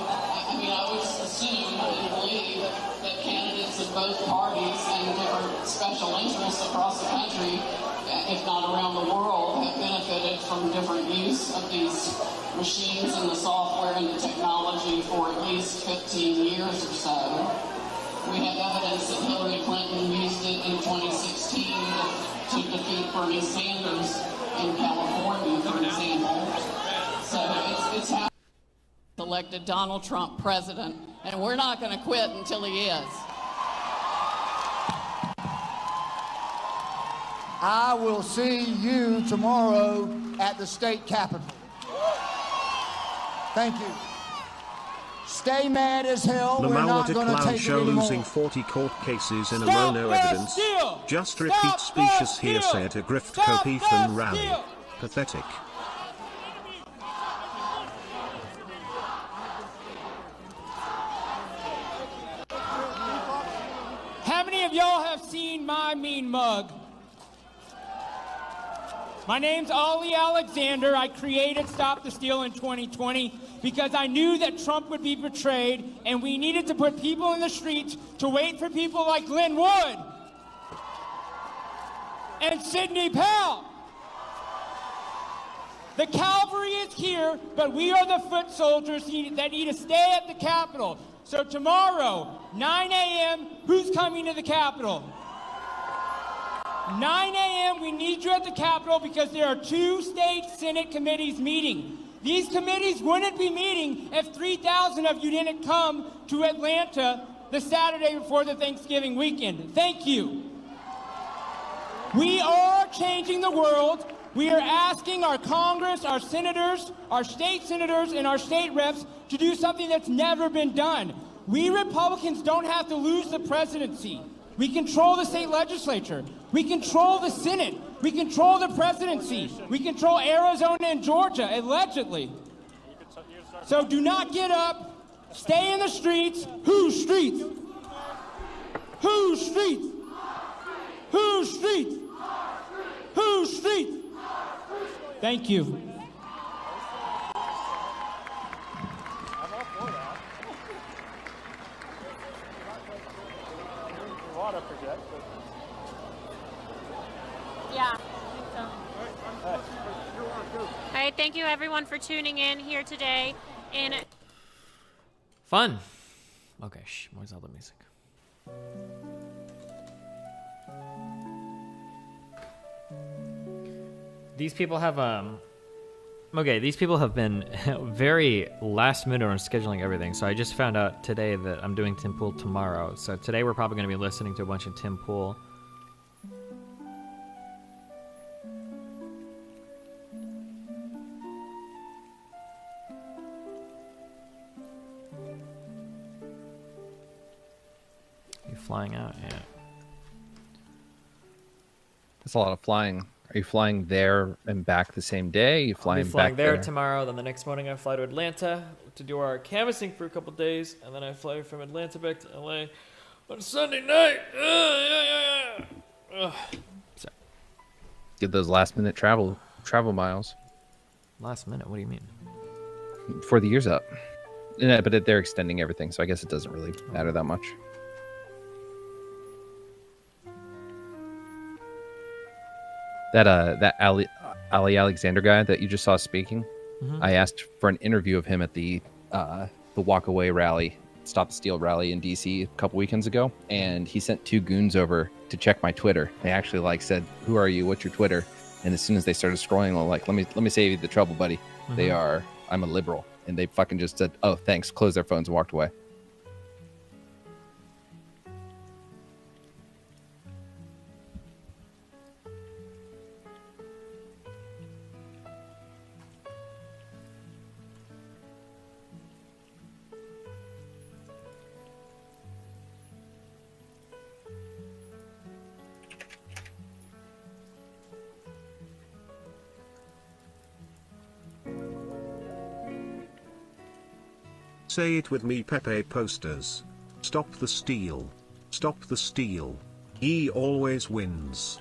I mean, I would assume and believe that candidates of both parties and different special interests across the country, if not around the world, have benefited from different use of these machines and the software and the technology for at least 15 years or so. We have evidence that Hillary Clinton used it in 2016 to defeat Bernie Sanders in California, for example. So it's happened. Elected Donald Trump president, and we're not going to quit until he is. I will see you tomorrow at the state capitol. Thank you. Stay mad as hell. The We're not going to Clown take Show it anymore. losing 40 court cases in a row, no evidence. Just repeat specious hearsay at a grift Copethan rally. Pathetic. How many of y'all have seen my mean mug? My name's Ollie Alexander. I created Stop the Steal in 2020 because I knew that Trump would be betrayed and we needed to put people in the streets to wait for people like Glenn Wood and Sidney Powell. The cavalry is here, but we are the foot soldiers that need to stay at the Capitol. So tomorrow, 9 a.m., who's coming to the Capitol? 9 a.m., we need you at the Capitol because there are 2 state Senate committees meeting. These committees wouldn't be meeting if 3,000 of you didn't come to Atlanta the Saturday before the Thanksgiving weekend. Thank you. We are changing the world. We are asking our Congress, our senators, our state senators, and our state reps to do something that's never been done. We Republicans don't have to lose the presidency. We control the state legislature. We control the Senate. We control the presidency. We control Arizona and Georgia, allegedly. So do not get up. Stay in the streets. Whose streets? Whose streets? Whose streets? Whose streets? Thank you. Yeah, I think so. All right, thank you everyone for tuning in here today. Fun. Okay, shh, more Zelda music. These people have okay, these people have been very last minute on scheduling everything. So I just found out today that I'm doing Tim Pool tomorrow. So today we're probably going to be listening to a bunch of Tim Pool. You flying out? Yeah. That's a lot of flying. Are you flying there and back the same day? You flying, I'll be flying back there tomorrow. Then the next morning I fly to Atlanta to do our canvassing for a couple days, and then I fly from Atlanta back to LA on Sunday night. Sorry. Get those last minute travel miles. Last minute? What do you mean? Before the year's up. Yeah, but they're extending everything, so I guess it doesn't really matter that much. That Ali Alexander guy that you just saw speaking, I asked for an interview of him at the Walk Away rally, Stop the Steal rally in DC a couple weekends ago, and he sent 2 goons over to check my Twitter. They actually said, "Who are you? What's your Twitter?" And as soon as they started scrolling, I'm like, "Let me save you the trouble, buddy. I'm a liberal," and they fucking just said, "Oh, thanks," closed their phones and walked away. Say it with me, Pepe posters. Stop the steal. Stop the steal. He always wins.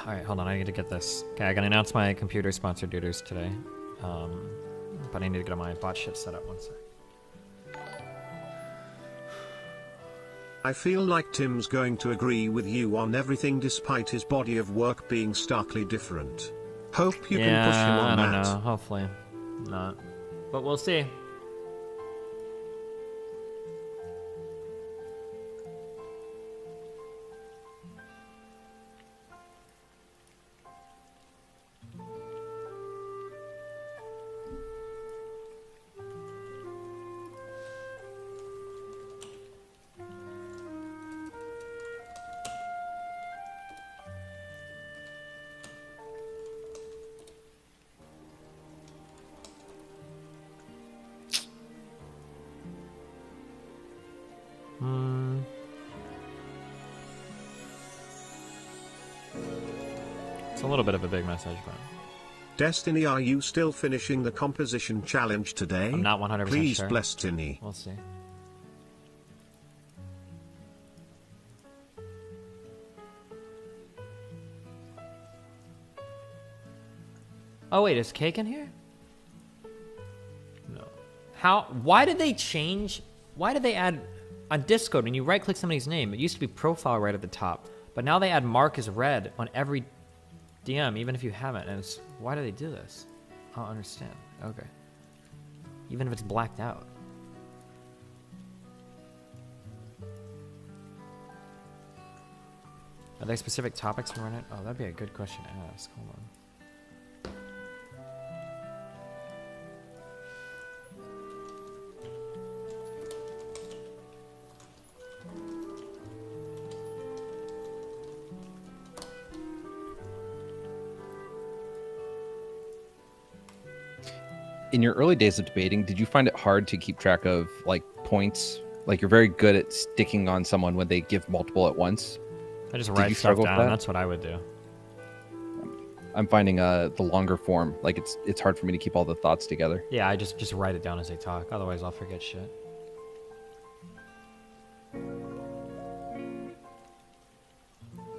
All right, hold on. I need to get this. Okay, I gotta announce my computer sponsored duders today. But I need to get my bot shit set up one sec. I feel like Tim's going to agree with you on everything despite his body of work being starkly different. Hope you can push him on I don't that. know. Hopefully not. But we'll see. It's a little bit of a big message, but Destiny, are you still finishing the composition challenge today? I'm not 100% Please sure. bless Tini. We'll see. Oh wait, is Cake in here? No. How? Why did they change? Why did they add on Discord when you right-click somebody's name? It used to be profile right at the top, but now they add mark as read on every DM, even if you haven't. And it's, why do they do this? I don't understand. Okay. Even if it's blacked out. Are there specific topics for Reddit? Oh, that'd be a good question to ask. Hold on. In your early days of debating, did you find it hard to keep track of like points? Like you're very good at sticking on someone when they give multiple at once. I just Did write you stuff struggle with down. that? That's what I would do. I'm finding the longer form, like it's hard for me to keep all the thoughts together. Yeah, I just write it down as they talk. Otherwise, I'll forget shit.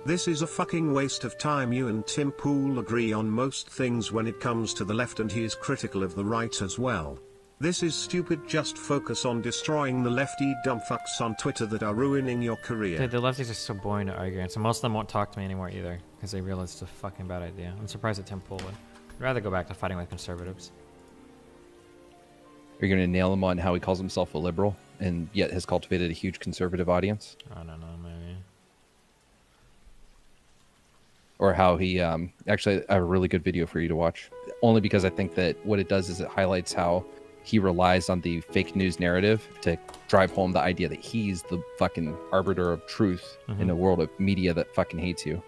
This is a fucking waste of time. You and Tim Pool agree on most things when it comes to the left, and he is critical of the right as well. This is stupid. Just focus on destroying the lefty dumb fucks on Twitter that are ruining your career. Dude, the lefties are so boring to argue against, and most of them won't talk to me anymore either, because they realize it's a fucking bad idea. I'm surprised that Tim Pool would. I'd rather go back to fighting with conservatives. Are you going to nail him on how he calls himself a liberal, and yet has cultivated a huge conservative audience? I don't know, maybe. Or how he, actually, I have a really good video for you to watch. Only because I think that what it does is it highlights how he relies on the fake news narrative to drive home the idea that he's the fucking arbiter of truth in a world of media that fucking hates you.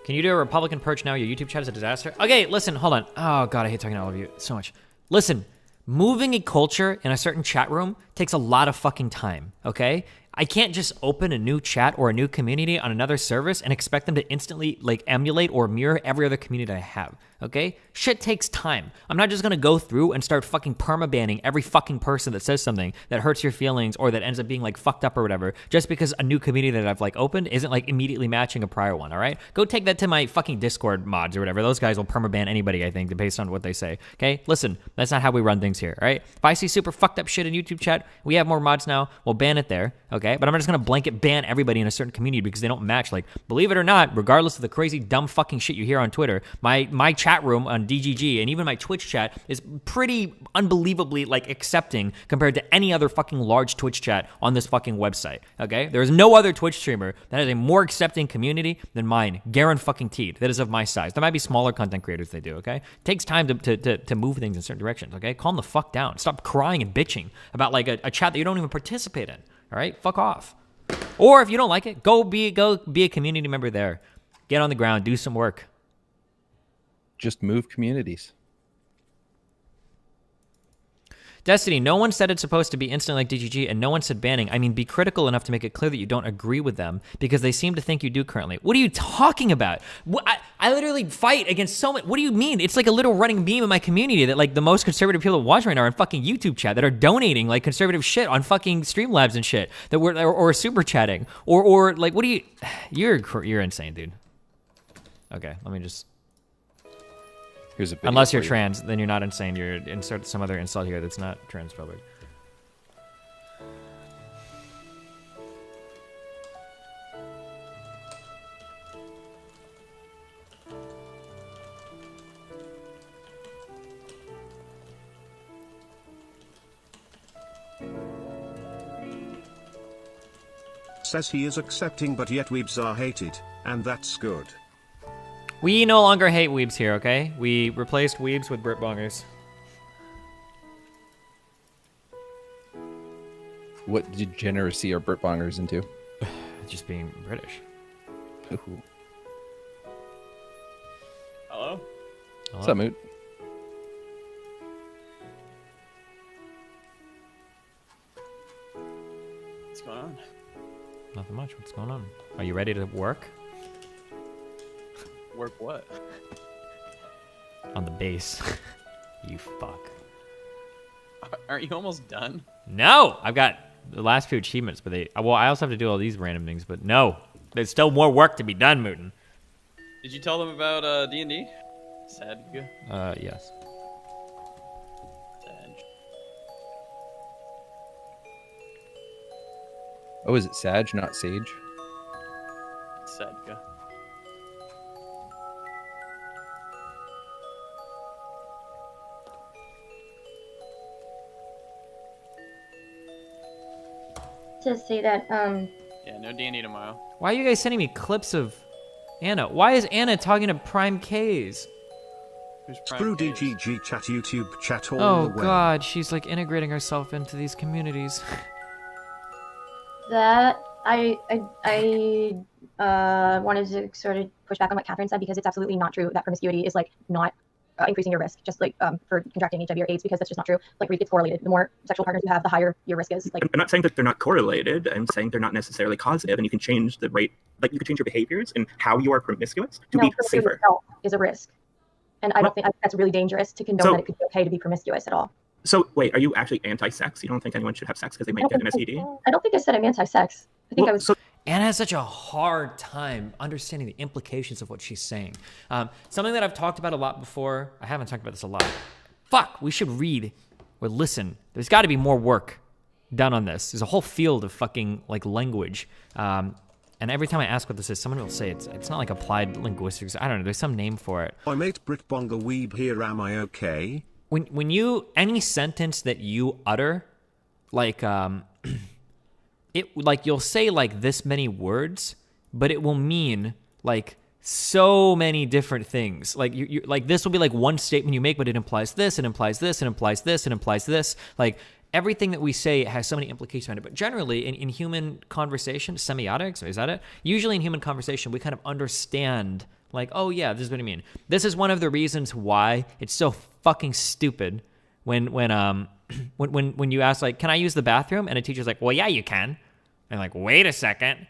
Can you do a Republican perch now? Your YouTube chat is a disaster. Okay, listen, hold on. Oh, God, I hate talking to all of you so much. Listen, moving a culture in a certain chat room takes a lot of fucking time, okay? I can't just open a new chat or a new community on another service and expect them to instantly, like, emulate or mirror every other community I have, okay? Shit takes time. I'm not just gonna go through and start fucking perma-banning every fucking person that says something that hurts your feelings or that ends up being, like, fucked up or whatever, just because a new community that I've, like, opened isn't, like, immediately matching a prior one, all right? Go take that to my fucking Discord mods or whatever. Those guys will perma-ban anybody, I think, based on what they say, okay? Listen, that's not how we run things here, all right? If I see super fucked up shit in YouTube chat, we have more mods now, we'll ban it there, okay? But I'm not just gonna blanket ban everybody in a certain community because they don't match. Like, believe it or not, regardless of the crazy dumb fucking shit you hear on Twitter, my chat room on DGG and even my Twitch chat is pretty unbelievably, like, accepting compared to any other fucking large Twitch chat on this fucking website, okay? There is no other Twitch streamer that has a more accepting community than mine, guaranteed, that is of my size. There might be smaller content creators they do, okay? It takes time to move things in certain directions, okay? Calm the fuck down. Stop crying and bitching about, like, a chat that you don't even participate in, all right? Fuck off. Or if you don't like it, go be a community member there. Get on the ground, do some work. Just move communities. Destiny, no one said it's supposed to be instant like DGG, and no one said banning. I mean, be critical enough to make it clear that you don't agree with them, because they seem to think you do currently. What are you talking about? I literally fight against so much. What do you mean? It's like a little running meme in my community that, like, the most conservative people that watch right now are in fucking YouTube chat that are donating, like, conservative shit on fucking Streamlabs and shit, that we're, or super chatting. Or like, what do you... You're insane, dude. Okay, let me just... Here's a video Unless you're for you. trans, then you're not insane. You're insert some other insult here that's not transphobic. Says he is accepting, but yet weebs are hated, and that's good. We no longer hate weebs here, okay? We replaced weebs with Britbongers. What degeneracy are Britbongers into? Just being British. Ooh. Hello? What's up, Moot? What's going on? Nothing much. What's going on? Are you ready to work? Work what? On the base. You fuck. Aren't you almost done? No! I've got the last few achievements, but well, I also have to do all these random things, but no. There's still more work to be done, Mooten. Did you tell them about D&D? Sad. Yes. Sad. Oh, is it Sag, not Sage? Sad. To say that, Yeah, no D&D tomorrow. Why are you guys sending me clips of Anna? Why is Anna talking to Prime Ks? Screw DGG chat, YouTube chat all Oh the way. god, she's like integrating herself into these communities. that I wanted to sort of push back on what Catherine said, because it's absolutely not true that promiscuity is, like, not increasing your risk, just like for contracting HIV or AIDS, because that's just not true. Like, it's correlated. The more sexual partners you have, the higher your risk is. Like, I'm not saying that they're not correlated. I'm saying they're not necessarily causative, and you can change the rate, like you can change your behaviors and how you are promiscuous to be promiscuity safer. itself is a risk, and I don't think that's really dangerous to condone that it could be okay to be promiscuous at all. So wait, are you actually anti-sex? You don't think anyone should have sex because they might get an STD? I don't think I said I'm anti-sex. I think I was. Anna has such a hard time understanding the implications of what she's saying. Something that I've talked about a lot before. I haven't talked about this a lot. Fuck, we should read or listen. There's got to be more work done on this. There's a whole field of fucking like language. And every time I ask what this is, someone will say it's not like applied linguistics. I don't know. There's some name for it. I mate Britbonga Weeb here. Am I okay? When you any sentence that you utter, like you'll say like this many words, but it will mean like so many different things. Like you like this will be like one statement you make, but it implies this, it implies this, it implies this, it implies this. Like everything that we say has so many implications on it. But generally in human conversation, semiotics, is that it? Usually in human conversation, we kind of understand like, oh yeah, this is what I mean. This is one of the reasons why it's so fucking stupid when you ask like, can I use the bathroom? And a teacher's like, well, yeah, you can. And like, wait a second.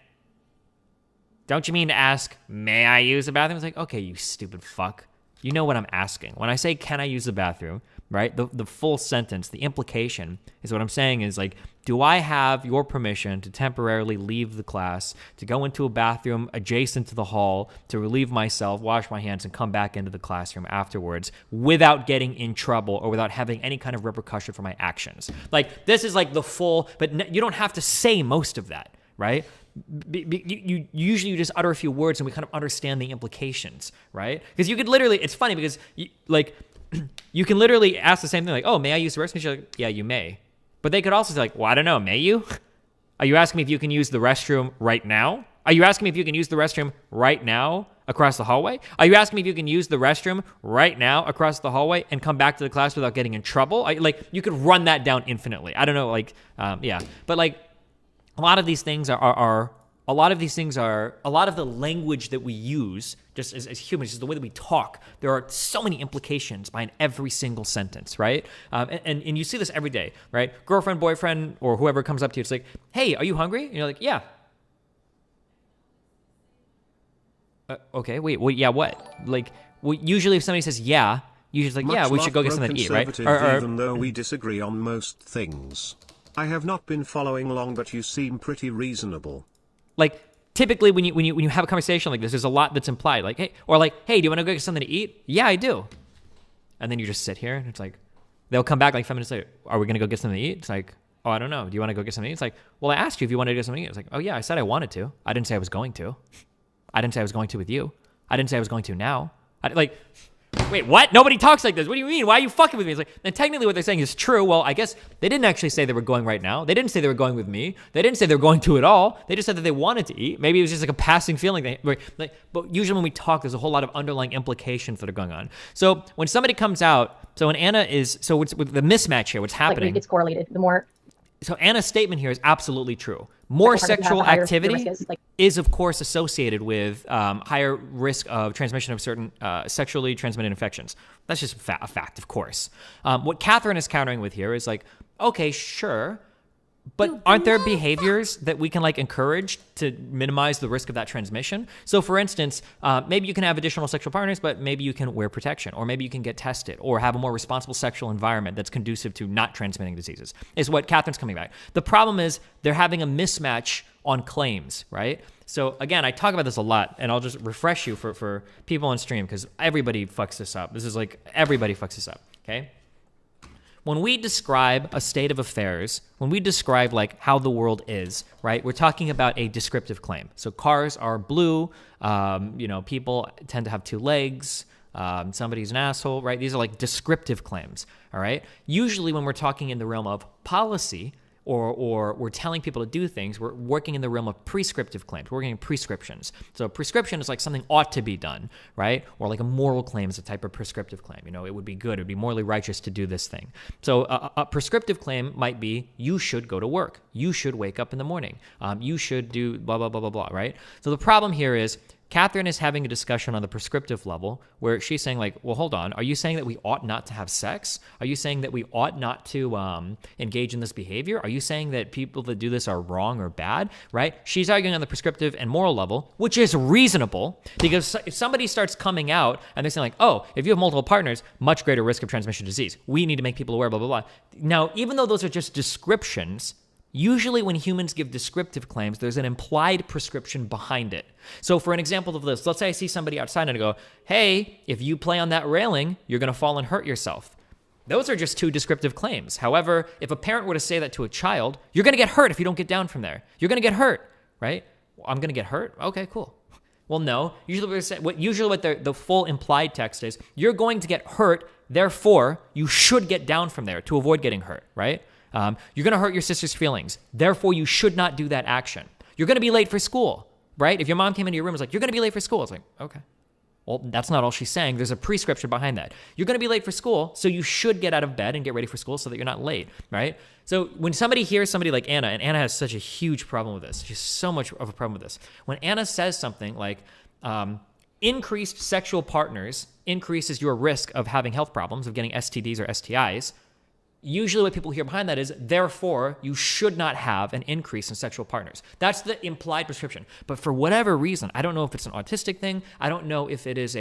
Don't you mean to ask, may I use the bathroom? It's like, okay, you stupid fuck. You know what I'm asking. When I say, can I use the bathroom, right? The full sentence, the implication is what I'm saying is like, do I have your permission to temporarily leave the class, to go into a bathroom adjacent to the hall, to relieve myself, wash my hands, and come back into the classroom afterwards without getting in trouble or without having any kind of repercussion for my actions? Like, this is like the full, but you don't have to say most of that, right? You usually just utter a few words and we kind of understand the implications, right? Because you could literally, it's funny because you can literally ask the same thing like, oh, may I use the restroom? You're like, yeah, you may. But they could also say like, well, I don't know, may you? Are you asking me if you can use the restroom right now? Are you asking me if you can use the restroom right now across the hallway? Are you asking me if you can use the restroom right now across the hallway and come back to the class without getting in trouble? You could run that down infinitely. I don't know, yeah. But like, a lot of these things are a lot of the language that we use just as humans, just the way that we talk, there are so many implications behind every single sentence, right? And you see this every day, right? Girlfriend, boyfriend, or whoever comes up to you, it's like, hey, are you hungry? And you're like, yeah. Okay, wait, well, yeah, what? Like, well, usually if somebody says yeah, usually it's like, yeah, we should go get something to eat, right? Even though we disagree on most things. I have not been following along, but you seem pretty reasonable. Like, typically when you have a conversation like this, there's a lot that's implied. Like, hey, or like, hey, do you want to go get something to eat? Yeah, I do. And then you just sit here and it's like, they'll come back like 5 minutes later. Are we going to go get something to eat? It's like, oh, I don't know. Do you want to go get something to eat? It's like, well, I asked you if you wanted to get something to eat. It's like, oh yeah, I said I wanted to. I didn't say I was going to. I didn't say I was going to with you. I didn't say I was going to now. Wait, what? Nobody talks like this. What do you mean? Why are you fucking with me? It's like, and technically what they're saying is true. Well, I guess they didn't actually say they were going right now. They didn't say they were going with me. They didn't say they were going to at all. They just said that they wanted to eat. Maybe it was just like a passing feeling. But usually when we talk, there's a whole lot of underlying implications that are going on. So when somebody comes out, so when Anna is, so with the mismatch here, what's happening? Like it's correlated. The more. So Anna's statement here is absolutely true. More sexual activity is, of course, associated with higher risk of transmission of certain sexually transmitted infections. That's just a fact, of course. What Catherine is countering with here is like, okay, sure, but aren't there behaviors that we can like encourage to minimize the risk of that transmission? So for instance, maybe you can have additional sexual partners, but maybe you can wear protection, or maybe you can get tested, or have a more responsible sexual environment that's conducive to not transmitting diseases, is what Catherine's coming back. The problem is they're having a mismatch on claims, right? So again, I talk about this a lot, and I'll just refresh you for people on stream, because everybody fucks this up. This is like, everybody fucks this up, okay? When we describe a state of affairs, when we describe like how the world is, right, we're talking about a descriptive claim. So cars are blue, people tend to have 2 legs, somebody's an asshole, right? These are like descriptive claims, all right? Usually when we're talking in the realm of policy, or we're telling people to do things, we're working in the realm of prescriptive claims. We're working in prescriptions. So a prescription is like something ought to be done, right? Or like a moral claim is a type of prescriptive claim. It would be good, it would be morally righteous to do this thing. So a prescriptive claim might be, you should go to work. You should wake up in the morning. You should do blah, blah, blah, blah, blah, right? So the problem here is Catherine is having a discussion on the prescriptive level where she's saying like, well, hold on. Are you saying that we ought not to have sex? Are you saying that we ought not to engage in this behavior? Are you saying that people that do this are wrong or bad, right? She's arguing on the prescriptive and moral level, which is reasonable, because if somebody starts coming out and they're saying like, oh, if you have multiple partners, much greater risk of transmission of disease. We need to make people aware, blah, blah, blah. Now, even though those are just descriptions, usually when humans give descriptive claims, there's an implied prescription behind it. So for an example of this, let's say I see somebody outside and I go, hey, if you play on that railing, you're going to fall and hurt yourself. Those are just two descriptive claims. However, if a parent were to say that to a child, you're going to get hurt if you don't get down from there. You're going to get hurt, right? Well, I'm going to get hurt? Okay, cool. Well, no. Usually what the full implied text is, you're going to get hurt, therefore you should get down from there to avoid getting hurt, right? You're going to hurt your sister's feelings. Therefore, you should not do that action. You're going to be late for school, right? If your mom came into your room and was like, you're going to be late for school. It's like, okay. Well, that's not all she's saying. There's a prescription behind that. You're going to be late for school, so you should get out of bed and get ready for school so that you're not late, right? So when somebody hears somebody like Anna, and Anna has such a huge problem with this. She has so much of a problem with this. When Anna says something like, increased sexual partners increases your risk of having health problems, of getting STDs or STIs, usually what people hear behind that is, therefore, you should not have an increase in sexual partners. That's the implied prescription. But for whatever reason, I don't know if it's an autistic thing. I don't know if it is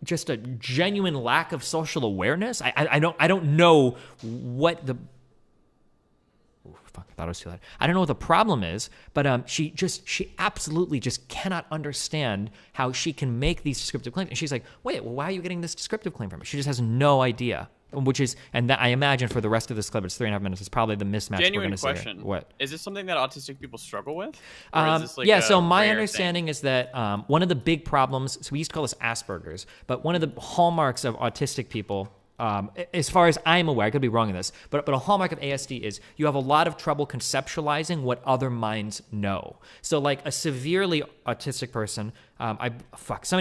just a genuine lack of social awareness. I don't know what the... Oh, fuck, I thought it was too loud. I don't know what the problem is, but she absolutely just cannot understand how she can make these descriptive claims. And she's like, wait, well, why are you getting this descriptive claim from me? She just has no idea. Which is, and that I imagine for the rest of this clip, it's 3.5 minutes. It's probably the mismatch we're going to see. Genuine question. What? Is this something that autistic people struggle with? Or is this like yeah, so my understanding is that one of the big problems, so we used to call this Asperger's, but one of the hallmarks of autistic people, as far as I'm aware, I could be wrong in this, but a hallmark of ASD is you have a lot of trouble conceptualizing what other minds know. So like a severely autistic person, somebody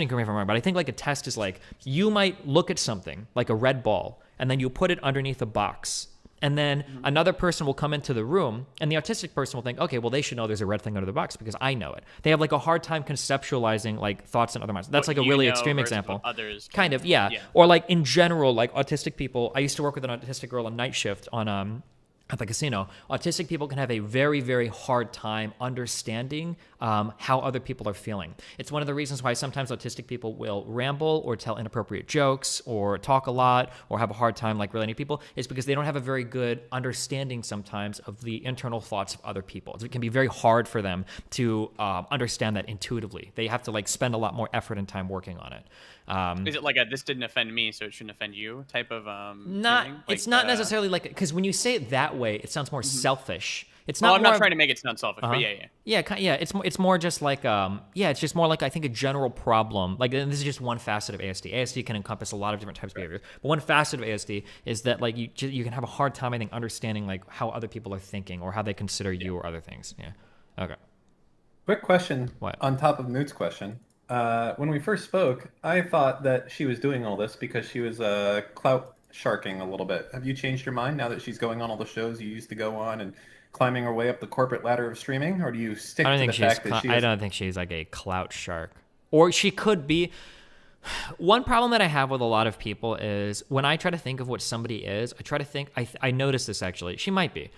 can correct me if I'm wrong, but I think like a test is like, you might look at something, like a red ball, and then you put it underneath a box. And then another person will come into the room, and the autistic person will think, okay, well, they should know there's a red thing under the box because I know it. They have like a hard time conceptualizing like thoughts in other minds. That's like a really extreme example. Others kind of, yeah. Or like in general, like autistic people, I used to work with an autistic girl on night shift on at the casino. Autistic people can have a very, very hard time understanding how other people are feeling. It's one of the reasons why sometimes autistic people will ramble or tell inappropriate jokes or talk a lot or have a hard time like relating to people, is because they don't have a very good understanding sometimes of the internal thoughts of other people. It can be very hard for them to understand that intuitively. They have to like spend a lot more effort and time working on it. Is it like a this didn't offend me, so it shouldn't offend you type of it's not necessarily like, because when you say it that way, it sounds more selfish. It's not. Well, I'm not trying to make it sound selfish, but yeah. It's more just like it's just more like I think a general problem. Like, and this is just one facet of ASD. ASD can encompass a lot of different types of behaviors, but one facet of ASD is that like you can have a hard time, I think, understanding like how other people are thinking or how they consider you or other things. Yeah. Okay. Quick question. What? On top of Moot's question. When we first spoke, I thought that she was doing all this because she was clout sharking a little bit. Have you changed your mind now that she's going on all the shows you used to go on and climbing her way up the corporate ladder of streaming? Or do you stick to the fact that she is... I don't think she's like a clout shark. Or she could be. One problem that I have with a lot of people is when I try to think of what somebody is, I try to think, I notice this actually, she might be.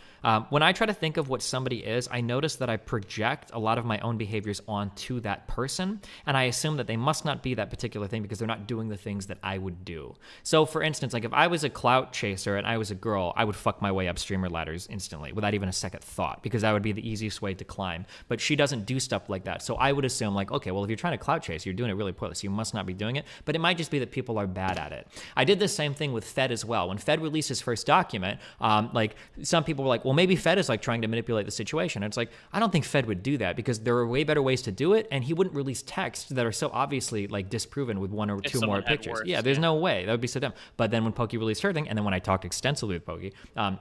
When I try to think of what somebody is, I notice that I project a lot of my own behaviors onto that person, and I assume that they must not be that particular thing because they're not doing the things that I would do. So for instance, like if I was a clout chaser and I was a girl, I would fuck my way up streamer ladders instantly without even a second thought because that would be the easiest way to climb. But she doesn't do stuff like that. So I would assume like, okay, well, if you're trying to clout chase, you're doing it really poorly, so you must not be doing it. But it might just be that people are bad at it. I did the same thing with Fed as well. When Fed released his first document, like some people were like, well, maybe Fed is like trying to manipulate the situation. And it's like, I don't think Fed would do that because there are way better ways to do it. And he wouldn't release texts that are so obviously like disproven with one or two more pictures. Yeah, there's no way. That would be so dumb. But then when Pokey released her thing, and then when I talked extensively with Pokey,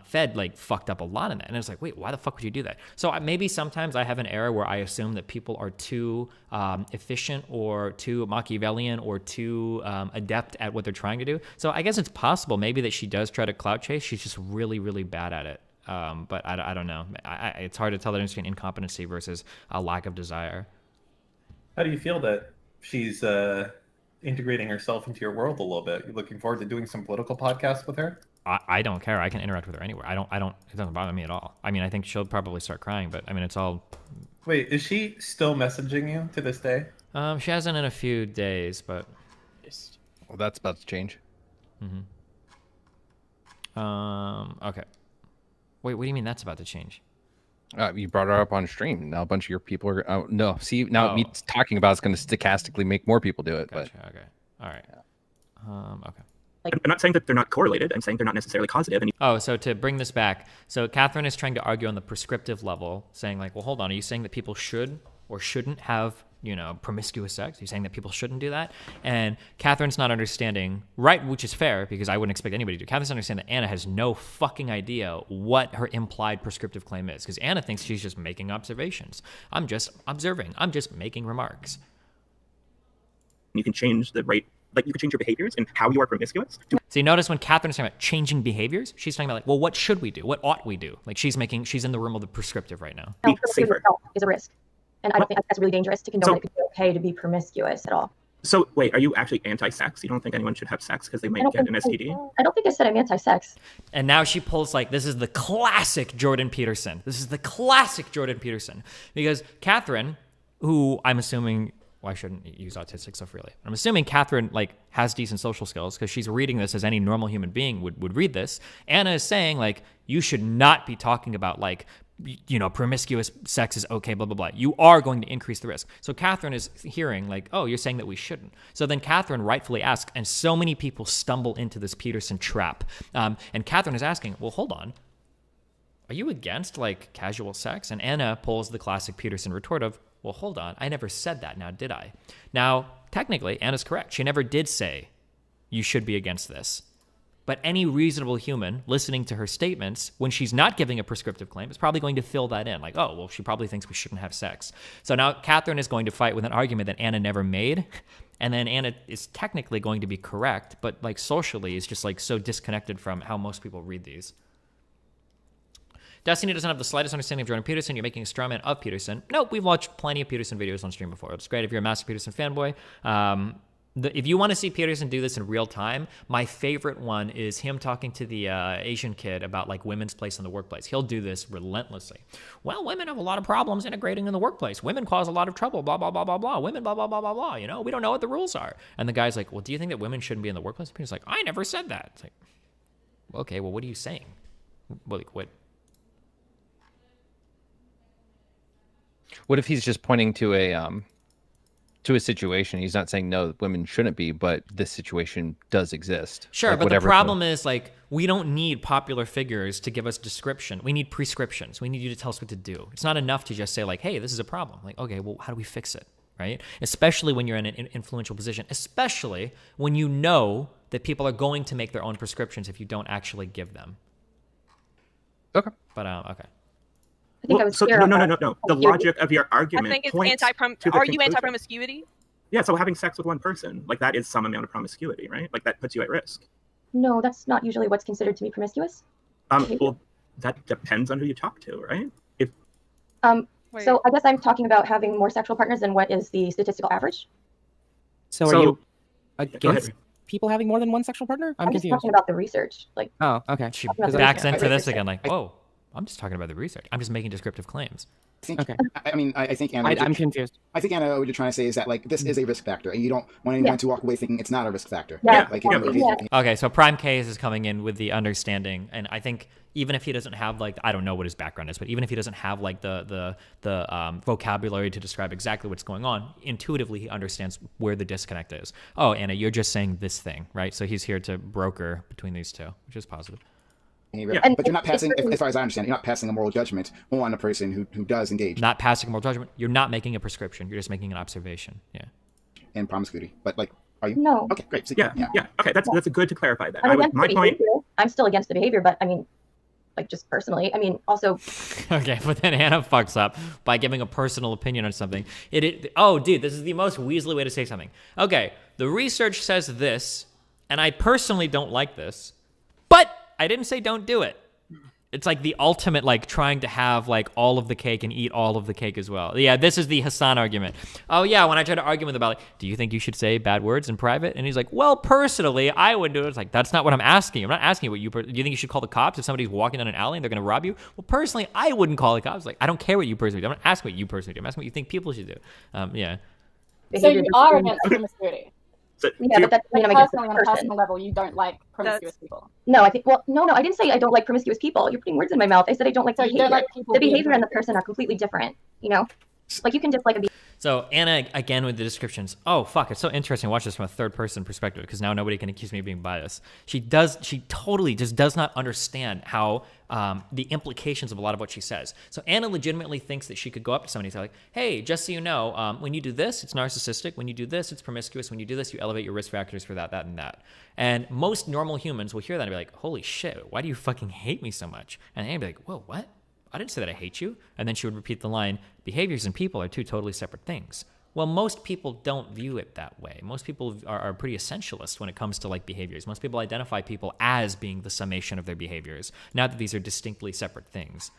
Fed like fucked up a lot in that. And it's like, wait, why the fuck would you do that? So maybe sometimes I have an error where I assume that people are too efficient or too Machiavellian or too adept at what they're trying to do. So I guess it's possible maybe that she does try to clout chase. She's just really, really bad at it. But I don't know. It's hard to tell the difference between incompetency versus a lack of desire. How do you feel that she's integrating herself into your world a little bit. You looking forward to doing some political podcasts with her? I don't care. I can interact with her anywhere. I don't. It doesn't bother me at all. I mean, I think she'll probably start crying, but I mean, it's all. Wait, is she still messaging you to this day? She hasn't in a few days, but. Well, that's about to change. Okay. Wait, what do you mean that's about to change? You brought her up on stream. Now a bunch of your people are. No, see, now me talking about it's going to stochastically make more people do it. Gotcha, But okay. All right. Okay. I'm not saying that they're not correlated. I'm saying they're not necessarily causative. And Oh, so to bring this back, so Catherine is trying to argue on the prescriptive level, saying like, well, hold on, are you saying that people should or shouldn't have, promiscuous sex? Are you saying that people shouldn't do that? And Catherine's not understanding, right, which is fair, because I wouldn't expect anybody to do. Catherine's not understanding that Anna has no fucking idea what her implied prescriptive claim is, because Anna thinks she's just making observations. I'm just observing. I'm just making remarks. you can change the rate, like you can change your behaviors and how you are promiscuous. So you notice when Catherine's talking about changing behaviors, she's talking about like, well, what should we do? What ought we do? Like she's in the room of the prescriptive right now. Safer is a risk. And I don't think that's really dangerous to condone it could be okay to be promiscuous at all. So wait, are you actually anti-sex? You don't think anyone should have sex because they might get an STD? I don't think I said I'm anti-sex. And now she pulls like, this is the classic Jordan Peterson. This is the classic Jordan Peterson. Because Catherine, who I'm assuming, well, I shouldn't use autistic so freely. I'm assuming Catherine like has decent social skills because she's reading this as any normal human being would read this. Anna is saying like, you should not be talking about like, promiscuous sex is okay, blah, blah, blah. You are going to increase the risk. So Catherine is hearing like, oh, you're saying that we shouldn't. So then Catherine rightfully asks, and so many people stumble into this Peterson trap. And Catherine is asking, well, hold on. Are you against like casual sex? And Anna pulls the classic Peterson retort of, well, hold on. I never said that now, did I? Now, technically, Anna's correct. She never did say you should be against this. But any reasonable human listening to her statements, when she's not giving a prescriptive claim, is probably going to fill that in. Like, oh, well, she probably thinks we shouldn't have sex. So now Catherine is going to fight with an argument that Anna never made. And then Anna is technically going to be correct, but like socially is just like so disconnected from how most people read these. Destiny doesn't have the slightest understanding of Jordan Peterson. You're making a straw man of Peterson. Nope, we've watched plenty of Peterson videos on stream before. It's great if you're a massive Peterson fanboy. If you want to see Peterson do this in real time, my favorite one is him talking to the Asian kid about like women's place in the workplace. He'll do this relentlessly. Well, women have a lot of problems integrating in the workplace. Women cause a lot of trouble, blah, blah, blah, blah, blah. Women, blah, blah, blah, blah, blah. We don't know what the rules are. And the guy's like, well, do you think that women shouldn't be in the workplace? Peter's like, I never said that. It's like, okay, well, what are you saying? What? What if he's just pointing to a situation? He's not saying no, women shouldn't be, but this situation does exist. Sure, like, but the problem is like we don't need popular figures to give us description. We need prescriptions. We need you to tell us what to do. It's not enough to just say like, hey, this is a problem. Like, okay, well, how do we fix it? Right? Especially when you're in an influential position, especially when you know that people are going to make their own prescriptions if you don't actually give them. Okay. But okay. I think I was clear no. on The logic of your argument. I think it's points to the Are you conclusion. anti-promiscuity? Yeah, so having sex with one person, like that is some amount of promiscuity, right? Like that puts you at risk. No, that's not usually what's considered to be promiscuous. Well, that depends on who you talk to, right? If So I guess I'm talking about having more sexual partners than what is the statistical average. So are you against people having more than one sexual partner? I'm just confused. talking about the research. Like, oh, okay. She backs into this again, like, whoa, I'm just talking about the research. I'm just making descriptive claims. Okay. I think Anna. I'm confused. I think Anna, what you're trying to say is that like this is a risk factor, and you don't want anyone to walk away thinking it's not a risk factor. Okay, so Prime Case is coming in with the understanding, and I think even if he doesn't have like, I don't know what his background is, but even if he doesn't have like the vocabulary to describe exactly what's going on, intuitively he understands where the disconnect is. Oh, Anna, you're just saying this thing, right? So he's here to broker between these two, which is positive. But you're not passing, as far as I understand, you're not passing a moral judgment on a person who does engage. Not passing a moral judgment. You're not making a prescription. You're just making an observation. Yeah. And promiscuity. But like, are you? No. Okay, great. So, yeah. Okay, that's good to clarify that. My point. I'm still against the behavior, but I mean, like just personally. I mean, also. Okay, but then Anna fucks up by giving a personal opinion on something. Oh, dude, this is the most weaselly way to say something. Okay, the research says this, and I personally don't like this, but I didn't say don't do it. it's like the ultimate, like, trying to have, like, all of the cake and eat all of the cake as well. Yeah, this is the Hassan argument. Oh, yeah, when I try to argue with him about, like, do you think you should say bad words in private? And he's like, well, personally, I would do it. It's like, that's not what I'm asking. I'm not asking you what do you think you should call the cops if somebody's walking down an alley and they're going to rob you? Well, personally, I wouldn't call the cops. Like, I don't care what you personally do. I'm not asking what you personally do. I'm asking what you think people should do. Yeah. So you are against promiscuity. Yeah, but that's Like I'm against personally, on a person. personal level, you don't like promiscuous people. No, I think. Well, no, I didn't say I don't like promiscuous people. You're putting words in my mouth. I said I don't like So you behavior. don't like people The being behavior and the person are completely different. You know, like you can dislike a. So Anna, again with the descriptions. Oh, fuck, it's so interesting to watch this from a third person perspective because now nobody can accuse me of being biased. She totally just does not understand how the implications of a lot of what she says. So Anna legitimately thinks that she could go up to somebody and say, like, hey, just so you know, when you do this, it's narcissistic. When you do this, it's promiscuous. When you do this, you elevate your risk factors for that, and that. And most normal humans will hear that and be like, holy shit, why do you fucking hate me so much? And Anna would be like, whoa, what? I didn't say that I hate you. And then she would repeat the line, behaviors and people are two totally separate things. Well, most people don't view it that way. Most people are pretty essentialist when it comes to like behaviors. Most people identify people as being the summation of their behaviors, not that these are distinctly separate things.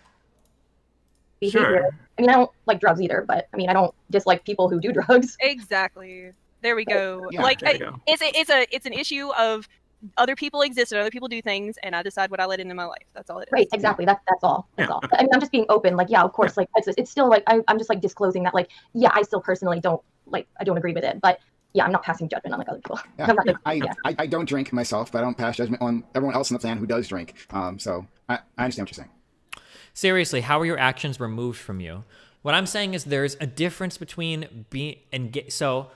Behavior. Sure. I mean, I don't like drugs either, but I mean, I don't dislike people who do drugs. Exactly. There we go. Yeah, like, there we go. It's an issue of other people exist and other people do things, and I decide what I let into my life. That's all it is. Right, exactly. That's all. That's all. I mean, I'm just being open. Like, yeah, of course. Like, it's still like I'm just like disclosing that. Like, yeah, I still personally don't like. I don't agree with it, but yeah, I'm not passing judgment on like other people. Yeah. I'm not gonna- I don't drink myself, but I don't pass judgment on everyone else in the plan who does drink. So I understand what you're saying. Seriously, how are your actions removed from you? What I'm saying is there's a difference between being and get. So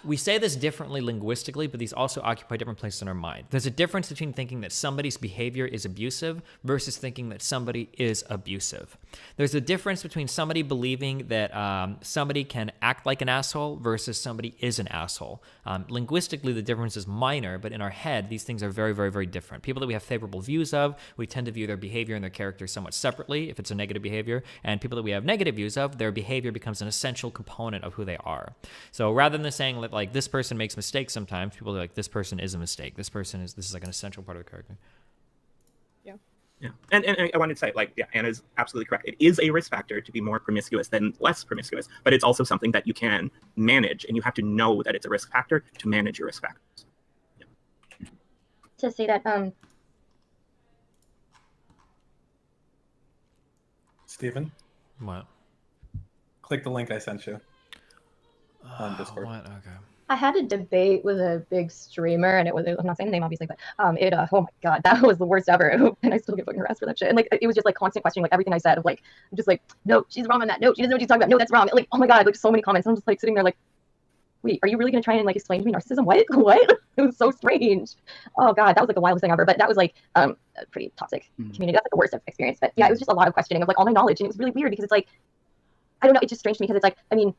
we say this differently linguistically, but these also occupy different places in our mind. There's a difference between thinking that somebody's behavior is abusive versus thinking that somebody is abusive. There's a difference between somebody believing that somebody can act like an asshole versus somebody is an asshole. Linguistically, the difference is minor, but in our head, these things are very, very, very different. People that we have favorable views of, we tend to view their behavior and their character somewhat separately if it's a negative behavior, and people that we have negative views of, their behavior becomes an essential component of who they are. So rather than saying that like this person makes mistakes sometimes, people are like, this person is a mistake. This is like an essential part of the character. Yeah, and I wanted to say, like, yeah, Anna's absolutely correct. It is a risk factor to be more promiscuous than less promiscuous, but it's also something that you can manage, and you have to know that it's a risk factor to manage your risk factors. Yeah. To say that Stephen? What? Click the link I sent you on Discord. What? Okay. I had a debate with a big streamer, and it was, I'm not saying the name obviously, but oh my god, that was the worst ever. And I still get fucking harassed for that shit. And like, it was just like constant questioning, like everything I said, of like, I'm just like, no, she's wrong on that. No, she doesn't know what she's talking about. No, that's wrong. Like, oh my god, like so many comments. I'm just like sitting there like, wait, are you really gonna try and like explain to me narcissism? What? It was so strange. Oh god, that was like the wildest thing ever. But that was like a pretty toxic community. That's like the worst I've experienced. But yeah, it was just a lot of questioning of like all my knowledge, and it was really weird because it's like, I don't know, it's just strange to me because it's like, I mean,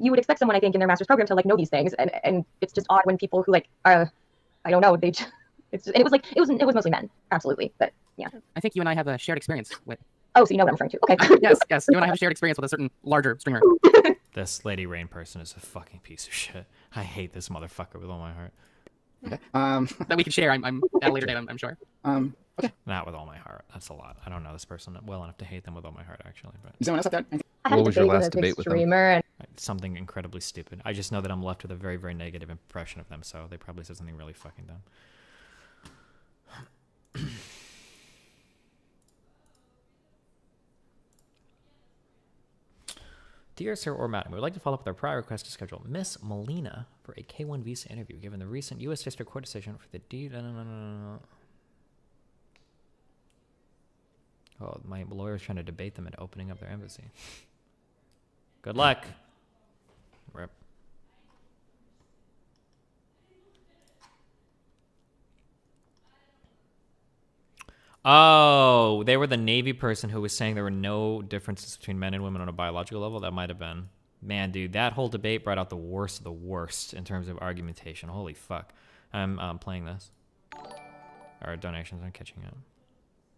you would expect someone, I think, in their master's program to like know these things, and it's just odd when people who like I don't know, they just, and it was mostly men, absolutely, but yeah. I think you and I have a shared experience with. Oh, so you know what I'm referring to? Okay. yes. You and I have a shared experience with a certain larger streamer. This Lady Rain person is a fucking piece of shit. I hate this motherfucker with all my heart. Okay. That we can share. I'm at a later date. I'm sure. Okay. Not with all my heart. That's a lot. I don't know this person well enough to hate them with all my heart, actually. But is anyone else out there? What was your last debate with them? Something incredibly stupid. I just know that I'm left with a very, very negative impression of them, so they probably said something really fucking dumb. Dear Sir or Madam, we would like to follow up with our prior request to schedule Miss Molina for a K-1 visa interview, given the recent U.S. District Court decision for the Oh, my lawyer's trying to debate them into opening up their embassy. Good luck. Rip. Oh, they were the Navy person who was saying there were no differences between men and women on a biological level. That might have been. Man, dude, that whole debate brought out the worst of the worst in terms of argumentation. Holy fuck. I'm playing this. Our donations are catching up.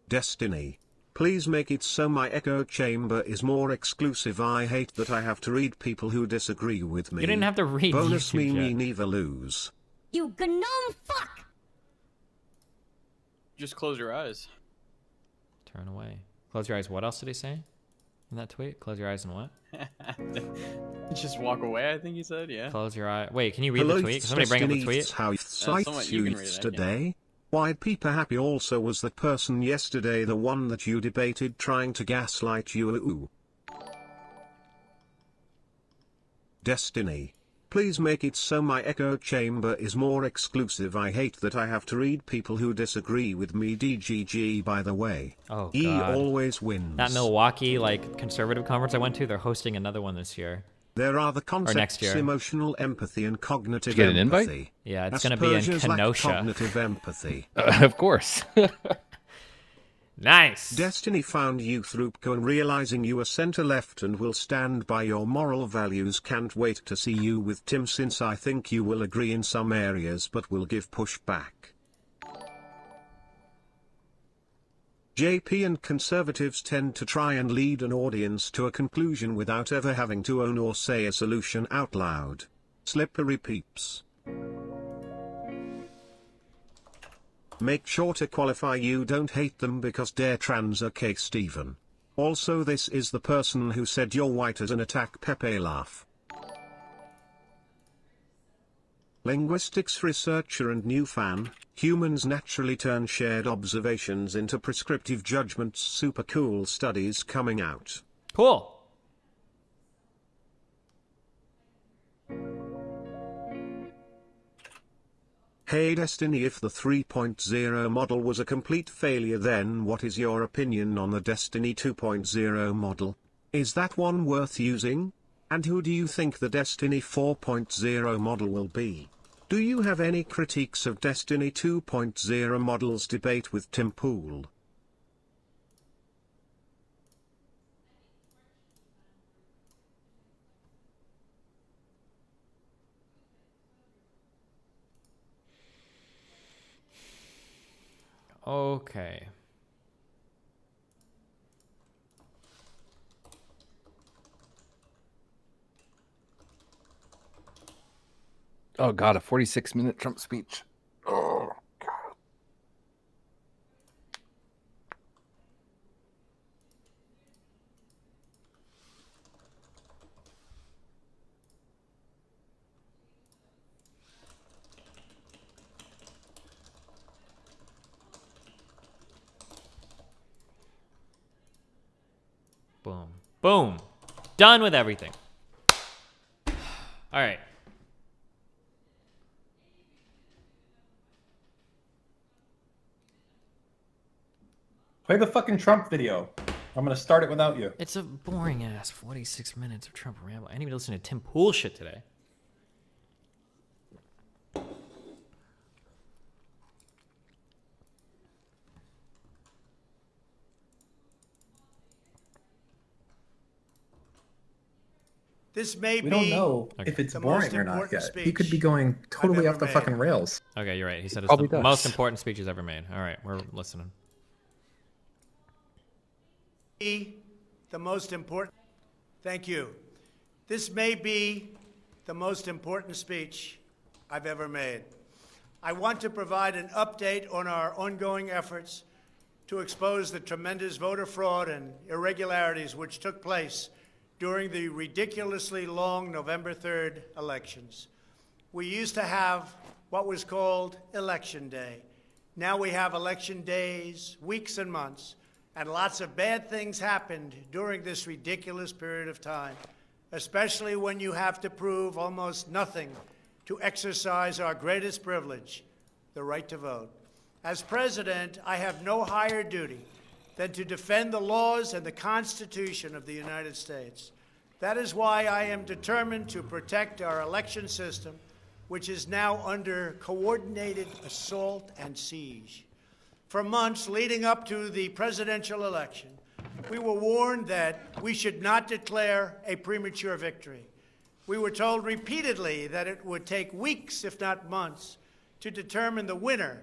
Destiny. Please make it so my echo chamber is more exclusive. I hate that I have to read people who disagree with me. You didn't have to read Bonus YouTube me yet. neither lose. You gnome fuck! Just close your eyes. Turn away. Close your eyes. What else did he say in that tweet? Close your eyes and what? Just walk away, I think he said, yeah. Close your eye. Wait, can you read the tweet? Can somebody bring up the tweet? How sights you yesterday? Why Peeper Happy also was that person yesterday, the one that you debated trying to gaslight you. Ooh. Destiny. Please make it so my echo chamber is more exclusive. I hate that I have to read people who disagree with me. DGG, by the way. Oh, he God. always wins. That Milwaukee, conservative conference I went to, they're hosting another one this year. There are the Or next concepts year. emotional empathy and cognitive Did you get an invite? empathy. Yeah, it's going to be in Asperger's lack Kenosha. cognitive empathy. Of course. Nice. Destiny found you through PCO and realizing you are center left and will stand by your moral values. Can't wait to see you with Tim, since I think you will agree in some areas but will give pushback. JP and conservatives tend to try and lead an audience to a conclusion without ever having to own or say a solution out loud. Slippery peeps. Make sure to qualify you don't hate them because they're trans. Okay, Stephen. Also, this is the person who said you're white as an attack. Pepe laugh. Linguistics researcher and new fan. Humans naturally turn shared observations into prescriptive judgments. Super cool studies coming out. Cool. Hey Destiny, if the 3.0 model was a complete failure, then what is your opinion on the Destiny 2.0 model? Is that one worth using? And who do you think the Destiny 4.0 model will be? Do you have any critiques of Destiny 2.0 models? Debate with Tim Pool. Okay. Oh God, a 46-minute Trump speech. Oh God. Boom. Boom. Done with everything. All right. Play the fucking Trump video. I'm gonna start it without you. It's a boring ass 46 minutes of Trump ramble. I didn't even listen to Tim Pool shit today. This may We be don't know if it's boring or not yet. He could be going totally off the fucking rails. Okay, you're right. He said it's Probably the does. most important speech he's ever made. All right, we're listening. The most important. Thank you. This may be the most important speech I've ever made. I want to provide an update on our ongoing efforts to expose the tremendous voter fraud and irregularities which took place during the ridiculously long November 3rd elections. We used to have what was called Election Day. Now we have election days, weeks and months, and lots of bad things happened during this ridiculous period of time, especially when you have to prove almost nothing to exercise our greatest privilege, the right to vote. As president, I have no higher duty than to defend the laws and the Constitution of the United States. That is why I am determined to protect our election system, which is now under coordinated assault and siege. For months leading up to the presidential election, we were warned that we should not declare a premature victory. We were told repeatedly that it would take weeks, if not months, to determine the winner,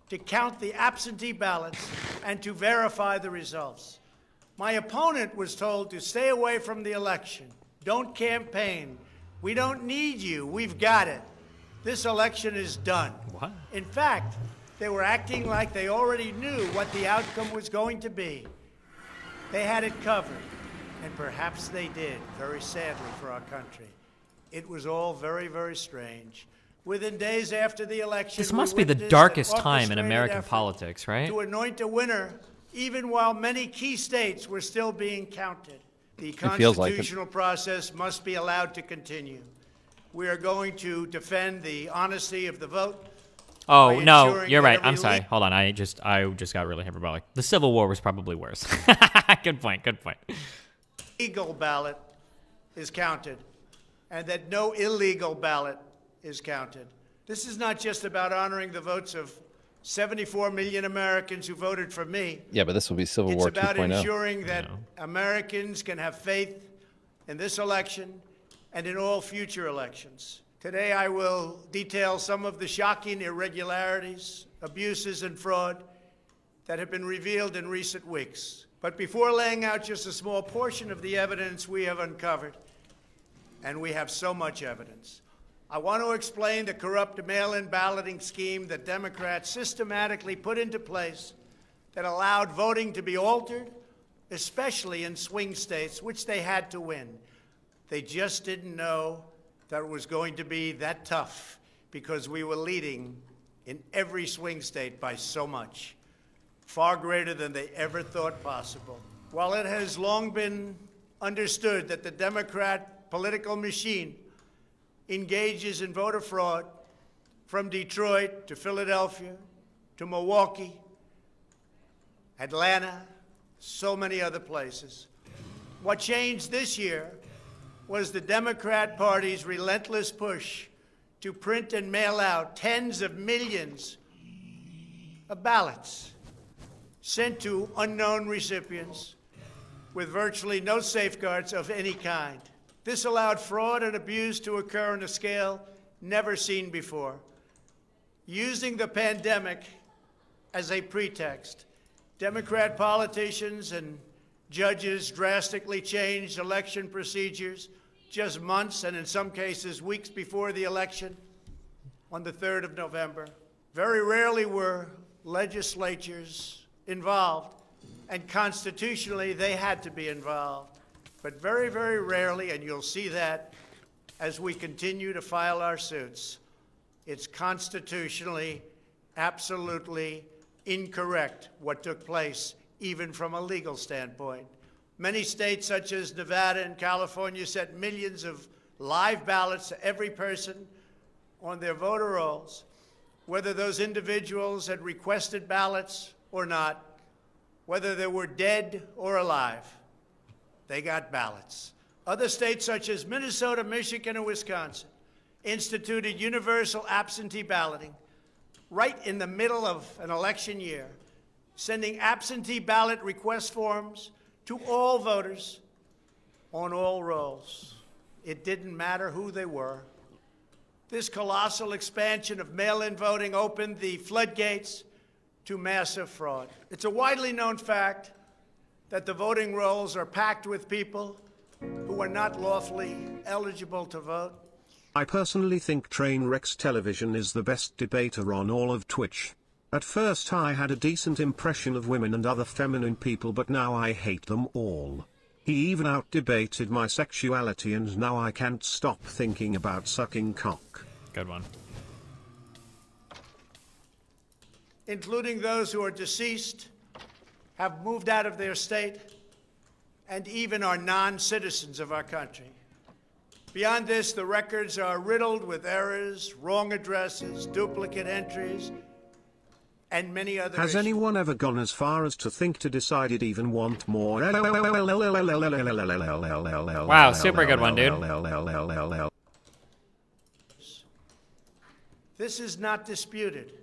to count the absentee ballots, and to verify the results. My opponent was told to stay away from the election. Don't campaign. We don't need you. We've got it. This election is done. What? In fact, they were acting like they already knew what the outcome was going to be. They had it covered, and perhaps they did, very sadly for our country. It was all very, very strange. Within days after the election, This must be the darkest time in American politics, right? to anoint a winner, even while many key states were still being counted. The feels like it. constitutional process must be allowed to continue. We are going to defend the honesty of the vote. Oh, by no, ensuring you're that right. every I'm sorry. leak- Hold on. I just got really hyperbolic. The Civil War was probably worse. Good point. Good point. Legal ballot is counted, and that no illegal ballot is counted. This is not just about honoring the votes of 74 million Americans who voted for me. Yeah, but this will be Civil It's War about 2.0. ensuring that Americans can have faith in this election and in all future elections. Today, I will detail some of the shocking irregularities, abuses, and fraud that have been revealed in recent weeks. But before laying out just a small portion of the evidence we have uncovered, and we have so much evidence, I want to explain the corrupt mail-in balloting scheme that Democrats systematically put into place that allowed voting to be altered, especially in swing states, which they had to win. They just didn't know that it was going to be that tough because we were leading in every swing state by so much, far greater than they ever thought possible. While it has long been understood that the Democrat political machine engages in voter fraud from Detroit to Philadelphia to Milwaukee, Atlanta, so many other places. What changed this year was the Democrat Party's relentless push to print and mail out tens of millions of ballots sent to unknown recipients with virtually no safeguards of any kind. This allowed fraud and abuse to occur on a scale never seen before. Using the pandemic as a pretext, Democrat politicians and judges drastically changed election procedures just months and in some cases weeks before the election on the 3rd of November. Very rarely were legislatures involved, and constitutionally they had to be involved. But very, very rarely, and you'll see that as we continue to file our suits, it's constitutionally absolutely incorrect what took place, even from a legal standpoint. Many states, such as Nevada and California, sent millions of live ballots to every person on their voter rolls, whether those individuals had requested ballots or not, whether they were dead or alive. They got ballots. Other states, such as Minnesota, Michigan, and Wisconsin, instituted universal absentee balloting right in the middle of an election year, sending absentee ballot request forms to all voters on all rolls. It didn't matter who they were. This colossal expansion of mail-in voting opened the floodgates to massive fraud. It's a widely known fact that the voting rolls are packed with people who are not lawfully eligible to vote. I personally think Trainwreck's television is the best debater on all of Twitch. At first I had a decent impression of women and other feminine people, but now I hate them all. He even out-debated my sexuality, and now I can't stop thinking about sucking cock. Good one. Including those who are deceased, have moved out of their state, and even are non-citizens of our country. Beyond this, the records are riddled with errors, wrong addresses, duplicate entries, and many other Has issues. anyone ever gone as far as to think to decide it even want more? Wow, super good one, dude. This is not disputed.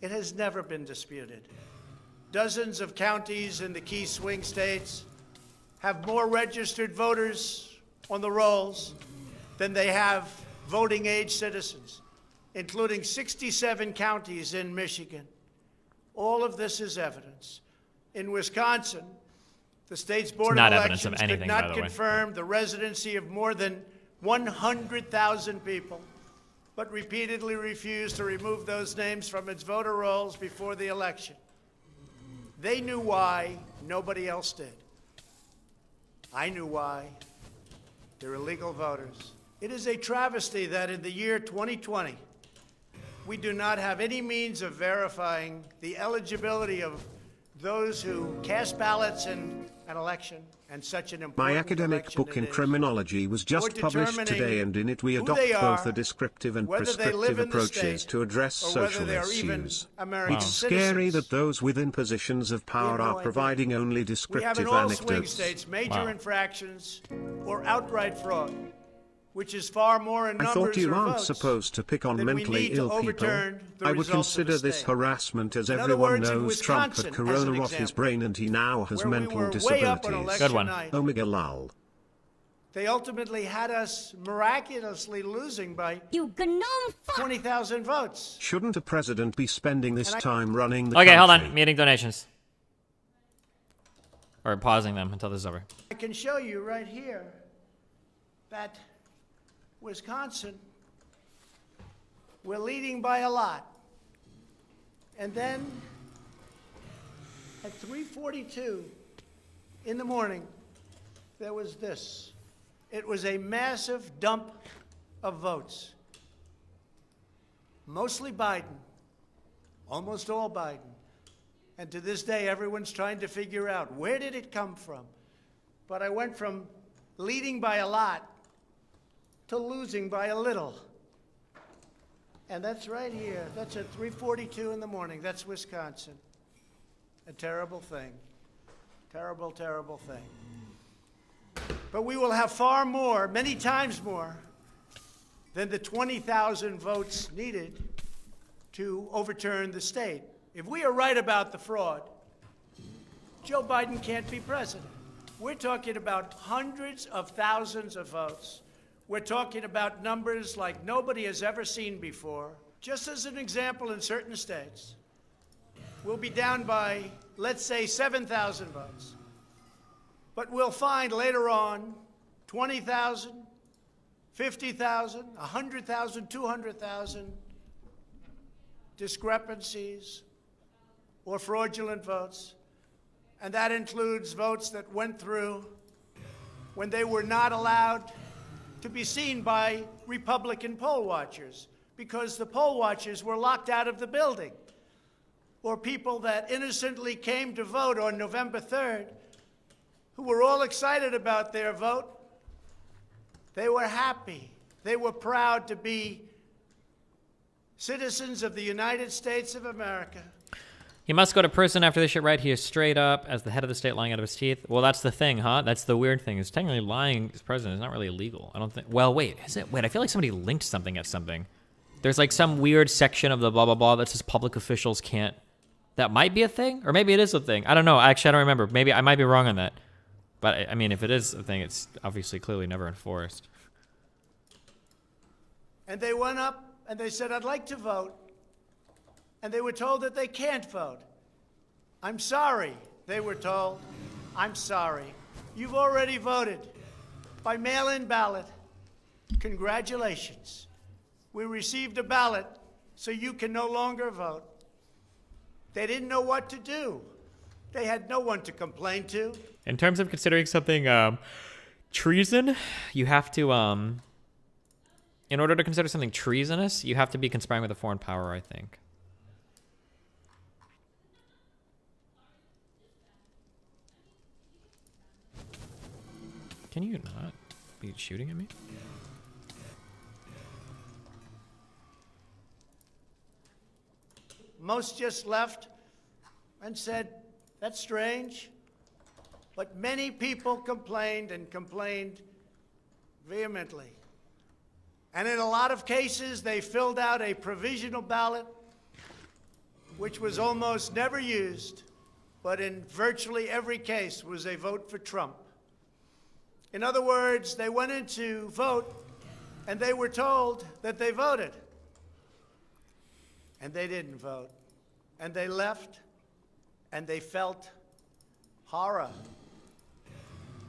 It has never been disputed. Dozens of counties in the key swing states have more registered voters on the rolls than they have voting-age citizens, including 67 counties in Michigan. All of this is evidence. In Wisconsin, the state's Board of Elections could not confirm the residency of more than 100,000 people, but repeatedly refused to remove those names from its voter rolls before the election. They knew why, nobody else did. I knew why. They're illegal voters. It is a travesty that in the year 2020, we do not have any means of verifying the eligibility of those who cast ballots in an election, and such an important My academic book in criminology was just published today, and in it we adopt both a descriptive and prescriptive approaches to address social issues. It's scary that those within positions of power are providing only We have descriptive in all swing anecdotes. states major infractions or outright fraud, which is far more in I numbers thought you or aren't votes supposed to pick on than we mentally need to ill people. overturn the I would results of consider a this state. harassment, as In other everyone words, in knows Trump Wisconsin, had as an corona off example, his brain and he now has where we mental were way up on disabilities. election Good one. Night. Omega lol. They ultimately had us miraculously losing by 20,000 votes. Shouldn't a president be spending this time running the Okay, country? hold on. Meeting donations. Or pausing them until this is over. I can show you right here that Wisconsin, we're leading by a lot. And then at 3:42 in the morning, there was this. It was a massive dump of votes. Mostly Biden, almost all Biden. And to this day, everyone's trying to figure out, where did it come from? But I went from leading by a lot to losing by a little. And that's right here. That's at 3:42 in the morning. That's Wisconsin. A terrible thing. Terrible, terrible thing. But we will have far more, many times more, than the 20,000 votes needed to overturn the state. If we are right about the fraud, Joe Biden can't be president. We're talking about hundreds of thousands of votes. We're talking about numbers like nobody has ever seen before. Just as an example, in certain states, we'll be down by, let's say, 7,000 votes. But we'll find later on 20,000, 50,000, 100,000, 200,000 discrepancies or fraudulent votes. And that includes votes that went through when they were not allowed to be seen by Republican poll watchers because the poll watchers were locked out of the building. Or people that innocently came to vote on November 3rd, who were all excited about their vote. They were happy. They were proud to be citizens of the United States of America. He must go to prison after this shit, right? He is straight up as the head of the state lying out of his teeth. Well, that's the thing, huh? That's the weird thing. Is technically lying as president is not really illegal. I don't think. Well, wait, is it? Wait, I feel like somebody linked something at something. There's like some weird section of the blah blah blah that says public officials can't. That might be a thing, or maybe it is a thing. I don't know. Actually, I don't remember. Maybe I might be wrong on that. But I mean, if it is a thing, it's obviously clearly never enforced. And they went up and they said, I'd like to vote. And they were told that they can't vote. I'm sorry, they were told. I'm sorry. You've already voted by mail-in ballot. Congratulations. We received a ballot, so you can no longer vote. They didn't know what to do. They had no one to complain to. In terms of considering something treason, you have to, in order to consider something treasonous, you have to be conspiring with a foreign power, I think. Can you not be shooting at me? Most just left and said, that's strange. But many people complained and complained vehemently. And in a lot of cases, they filled out a provisional ballot, which was almost never used, but in virtually every case was a vote for Trump. In other words, they went in to vote, and they were told that they voted. And they didn't vote. And they left, and they felt horror.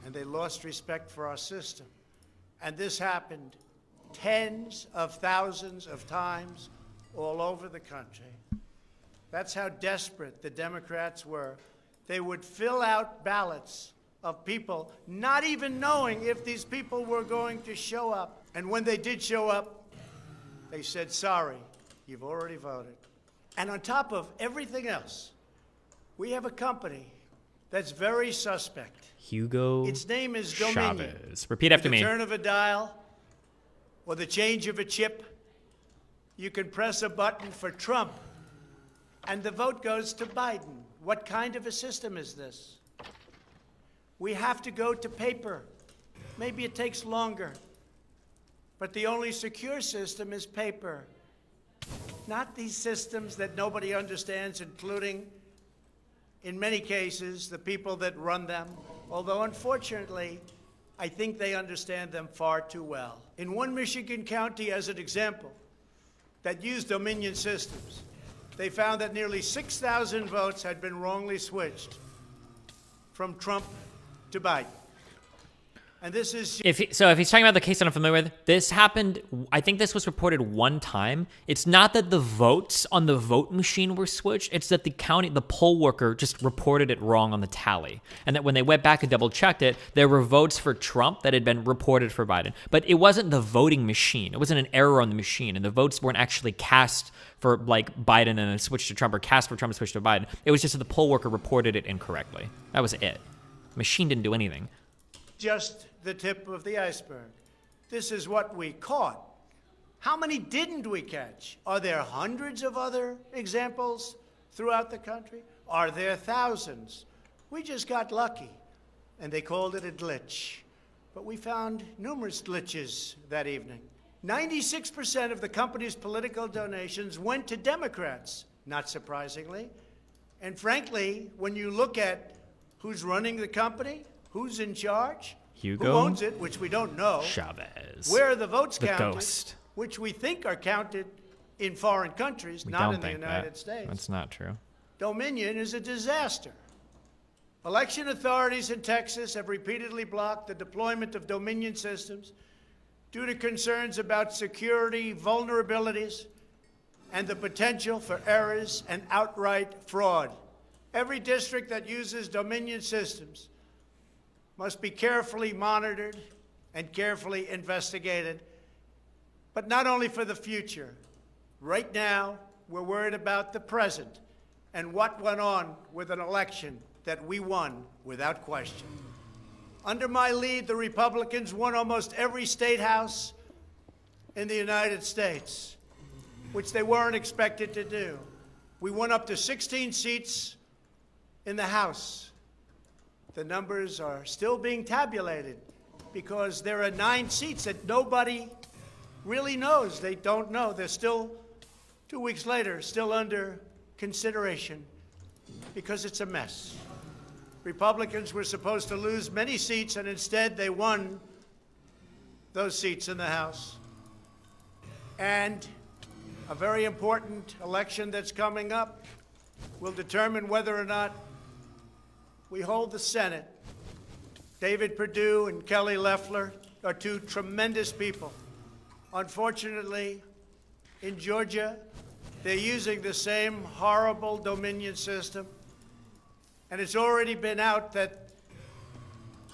And they lost respect for our system. And this happened tens of thousands of times all over the country. That's how desperate the Democrats were. They would fill out ballots of people not even knowing if these people were going to show up. And when they did show up, they said, sorry, you've already voted. And on top of everything else, we have a company that's very suspect. Hugo Its name is Dominion. Chavez. Repeat after me. The turn of a dial or the change of a chip, you can press a button for Trump and the vote goes to Biden. What kind of a system is this? We have to go to paper. Maybe it takes longer. But the only secure system is paper. Not these systems that nobody understands, including, in many cases, the people that run them. Although, unfortunately, I think they understand them far too well. In one Michigan county, as an example, that used Dominion systems, they found that nearly 6,000 votes had been wrongly switched from Trump to Biden. And this is... If he's talking about the case that I'm familiar with, this happened, I think this was reported one time. It's not that the votes on the vote machine were switched. It's that the poll worker just reported it wrong on the tally. And that when they went back and double checked it, there were votes for Trump that had been reported for Biden. But it wasn't the voting machine. It wasn't an error on the machine. And the votes weren't actually cast for like Biden and then switched to Trump, or cast for Trump and switched to Biden. It was just that the poll worker reported it incorrectly. That was it. The machine didn't do anything. Just the tip of the iceberg. This is what we caught. How many didn't we catch? Are there hundreds of other examples throughout the country? Are there thousands? We just got lucky, and they called it a glitch. But we found numerous glitches that evening. 96% of the company's political donations went to Democrats, not surprisingly. And frankly, when you look at who's running the company, who's in charge, Hugo who owns it, which we don't know, Chavez, where are the votes the counted, ghost, which we think are counted in foreign countries, not in the United States. That's not true. Dominion is a disaster. Election authorities in Texas have repeatedly blocked the deployment of Dominion systems due to concerns about security vulnerabilities and the potential for errors and outright fraud. Every district that uses Dominion systems must be carefully monitored and carefully investigated, but not only for the future. Right now, we're worried about the present and what went on with an election that we won without question. Under my lead, the Republicans won almost every state house in the United States, which they weren't expected to do. We won up to 16 seats in the House. The numbers are still being tabulated because there are 9 seats that nobody really knows. They don't know. They're still, 2 weeks later, still under consideration because it's a mess. Republicans were supposed to lose many seats, and instead they won those seats in the House. And a very important election that's coming up will determine whether or not we hold the Senate. David Perdue and Kelly Loeffler are 2 tremendous people. Unfortunately, in Georgia, they're using the same horrible Dominion system. And it's already been out that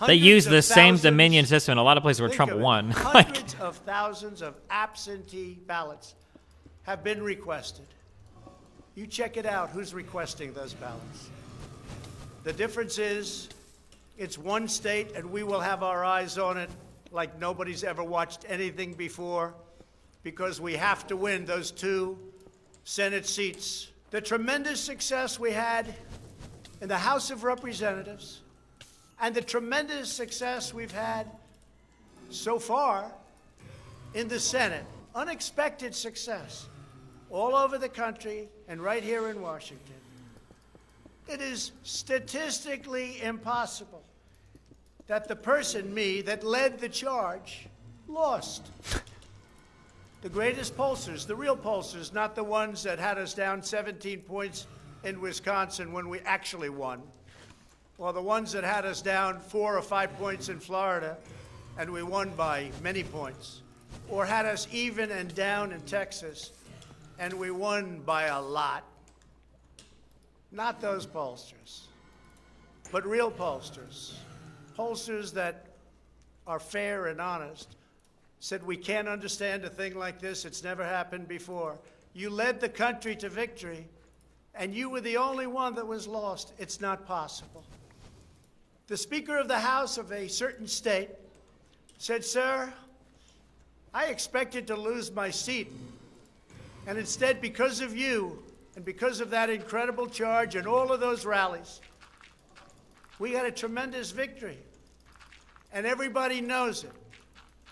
they use the same Dominion system in a lot of places where Trump won. Hundreds of thousands of absentee ballots have been requested. You check it out, who's requesting those ballots. The difference is it's one state, and we will have our eyes on it like nobody's ever watched anything before, because we have to win those 2 Senate seats. The tremendous success we had in the House of Representatives and the tremendous success we've had so far in the Senate, unexpected success all over the country and right here in Washington. It is statistically impossible that the person, me, that led the charge, lost. The greatest pollsters, the real pollsters, not the ones that had us down 17 points in Wisconsin when we actually won, or the ones that had us down 4 or 5 points in Florida and we won by many points, or had us even and down in Texas and we won by a lot. Not those pollsters, but real pollsters pollsters that are fair and honest said we can't understand a thing like this. It's never happened before. You led the country to victory, and you were the only one that was lost. It's not possible. The Speaker of the House of a certain state said, "Sir, I expected to lose my seat, and instead, because of you and because of that incredible charge and all of those rallies, we had a tremendous victory, and everybody knows it.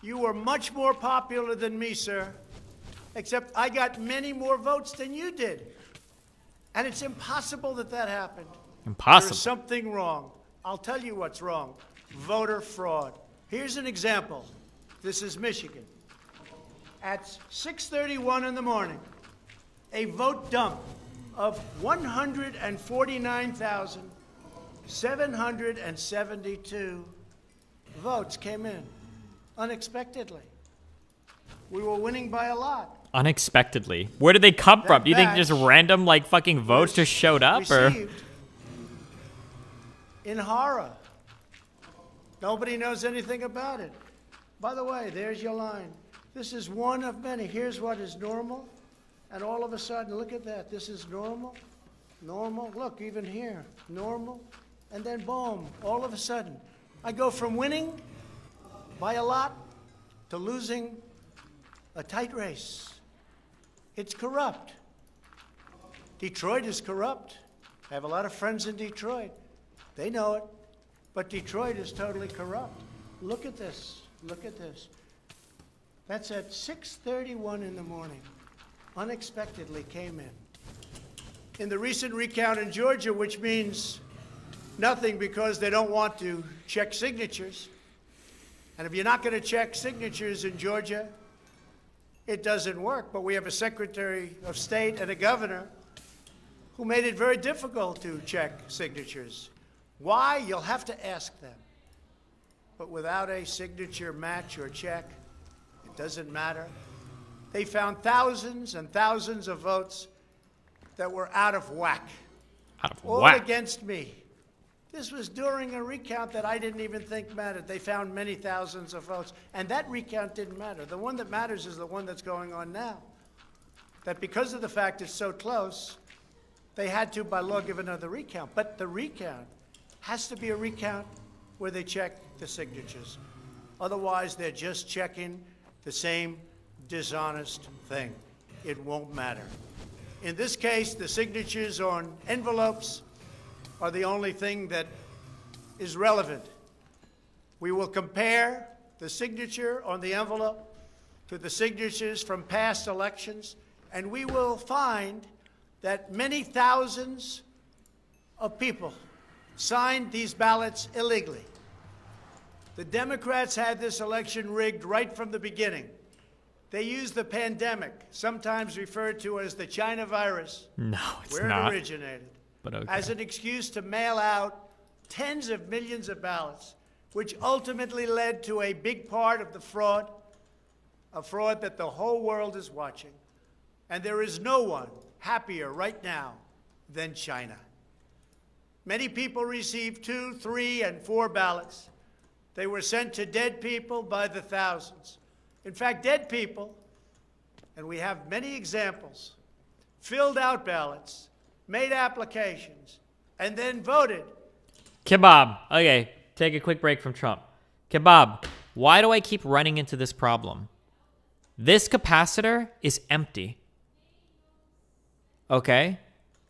You were much more popular than me, sir, except I got many more votes than you did, and it's impossible that that happened. Impossible. There's something wrong. I'll tell you what's wrong. Voter fraud. Here's an example. This is Michigan. At 6:31 in the morning, a vote dump of 149,772 votes came in unexpectedly. We were winning by a lot. Unexpectedly. Where did they come from? Do you think batch just random like fucking votes just showed up, or? Received in horror. Nobody knows anything about it. By the way, there's your line. This is one of many. Here's what is normal. And all of a sudden, look at that. This is normal. Normal. Look, even here. Normal. And then boom. All of a sudden, I go from winning by a lot to losing a tight race. It's corrupt. Detroit is corrupt. I have a lot of friends in Detroit. They know it. But Detroit is totally corrupt. Look at this. Look at this. That's at 6:31 in the morning. Unexpectedly came in. In the recent recount in Georgia, which means nothing because they don't want to check signatures. And if you're not going to check signatures in Georgia, it doesn't work. But we have a Secretary of State and a governor who made it very difficult to check signatures. Why? You'll have to ask them. But without a signature match or check, it doesn't matter. They found thousands and thousands of votes that were out of whack. Out of all whack. Against me. This was during a recount that I didn't even think mattered. They found many thousands of votes, and that recount didn't matter. The one that matters is the one that's going on now. That because of the fact it's so close, they had to, by law, give another recount. But the recount has to be a recount where they check the signatures. Otherwise, they're just checking the same dishonest thing. It won't matter. In this case, the signatures on envelopes are the only thing that is relevant. We will compare the signature on the envelope to the signatures from past elections, and we will find that many thousands of people signed these ballots illegally. The Democrats had this election rigged right from the beginning. They used the pandemic, sometimes referred to as the China virus, No, it's where not. it originated, But okay. as an excuse to mail out tens of millions of ballots, which ultimately led to a big part of the fraud, a fraud that the whole world is watching. And there is no one happier right now than China. Many people received 2, 3, and 4 ballots. They were sent to dead people by the thousands. In fact, dead people, and we have many examples, filled out ballots, made applications, and then voted. Kebab. Okay, take a quick break from Trump. Kebab, why do I keep running into this problem? This capacitor is empty. Okay?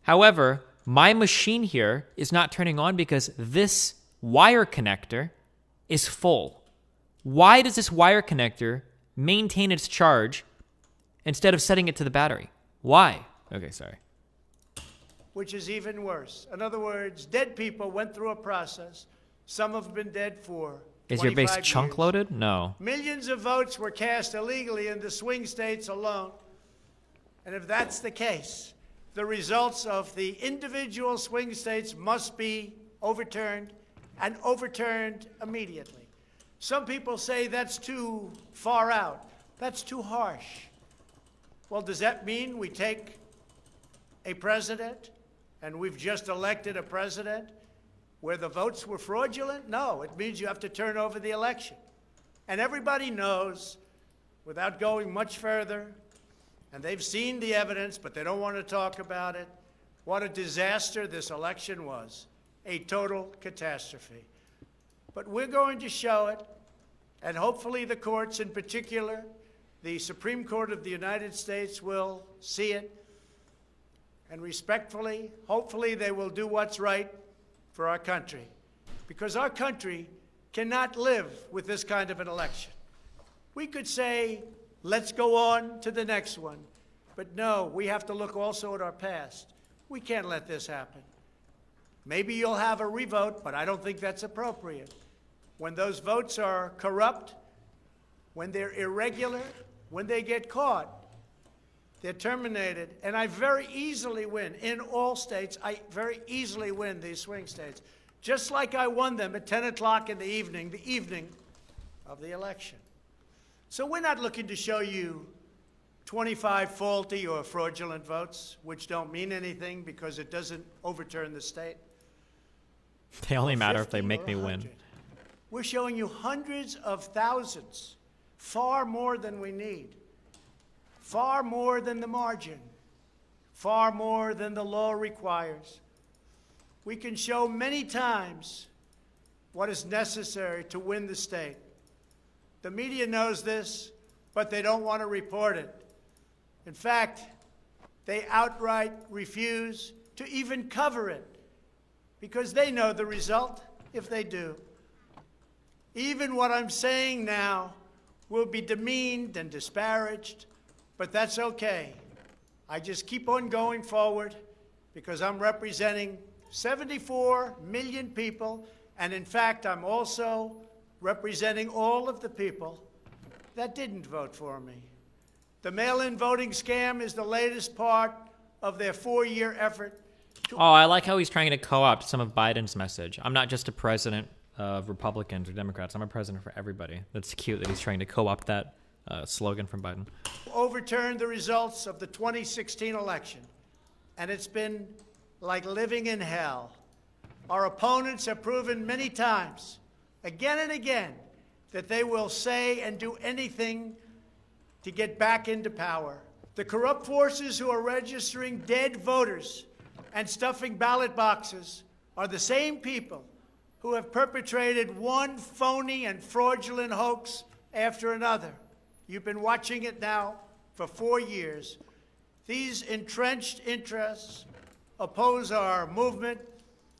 However, my machine here is not turning on because this wire connector is full. Why does this wire connector maintain its charge instead of setting it to the battery? Why? Okay, sorry. Which is even worse. In other words, dead people went through a process. Some have been dead for Is your base 25 chunk years. loaded? No. Millions of votes were cast illegally in the swing states alone. And if that's the case, the results of the individual swing states must be overturned and overturned immediately. Some people say that's too far out. That's too harsh. Well, does that mean we take a president, and we've just elected a president, where the votes were fraudulent? No, it means you have to turn over the election. And everybody knows, without going much further, and they've seen the evidence, but they don't want to talk about it, what a disaster this election was. A total catastrophe. But we're going to show it, and hopefully the courts, in particular, the Supreme Court of the United States, will see it. And respectfully, hopefully they will do what's right for our country. Because our country cannot live with this kind of an election. We could say, let's go on to the next one. But no, we have to look also at our past. We can't let this happen. Maybe you'll have a revote, but I don't think that's appropriate. When those votes are corrupt, when they're irregular, when they get caught, they're terminated. And I very easily win. In all states, I very easily win these swing states. Just like I won them at 10 o'clock in the evening of the election. So we're not looking to show you 25 faulty or fraudulent votes, which don't mean anything because it doesn't overturn the state. They only matter if they make me win. We're showing you hundreds of thousands, far more than we need, far more than the margin, far more than the law requires. We can show many times what is necessary to win the state. The media knows this, but they don't want to report it. In fact, they outright refuse to even cover it because they know the result if they do. Even what I'm saying now will be demeaned and disparaged, but that's okay. I just keep on going forward because I'm representing 74 million people, and in fact, I'm also representing all of the people that didn't vote for me. The mail-in voting scam is the latest part of their 4-year effort. Oh, I like how he's trying to co-opt some of Biden's message. I'm not just a president of Republicans or Democrats. I'm a president for everybody. That's cute that he's trying to co-opt that slogan from Biden. Overturned the results of the 2016 election, and it's been like living in hell. Our opponents have proven many times, again and again, that they will say and do anything to get back into power. The corrupt forces who are registering dead voters and stuffing ballot boxes are the same people who have perpetrated one phony and fraudulent hoax after another. You've been watching it now for 4 years. These entrenched interests oppose our movement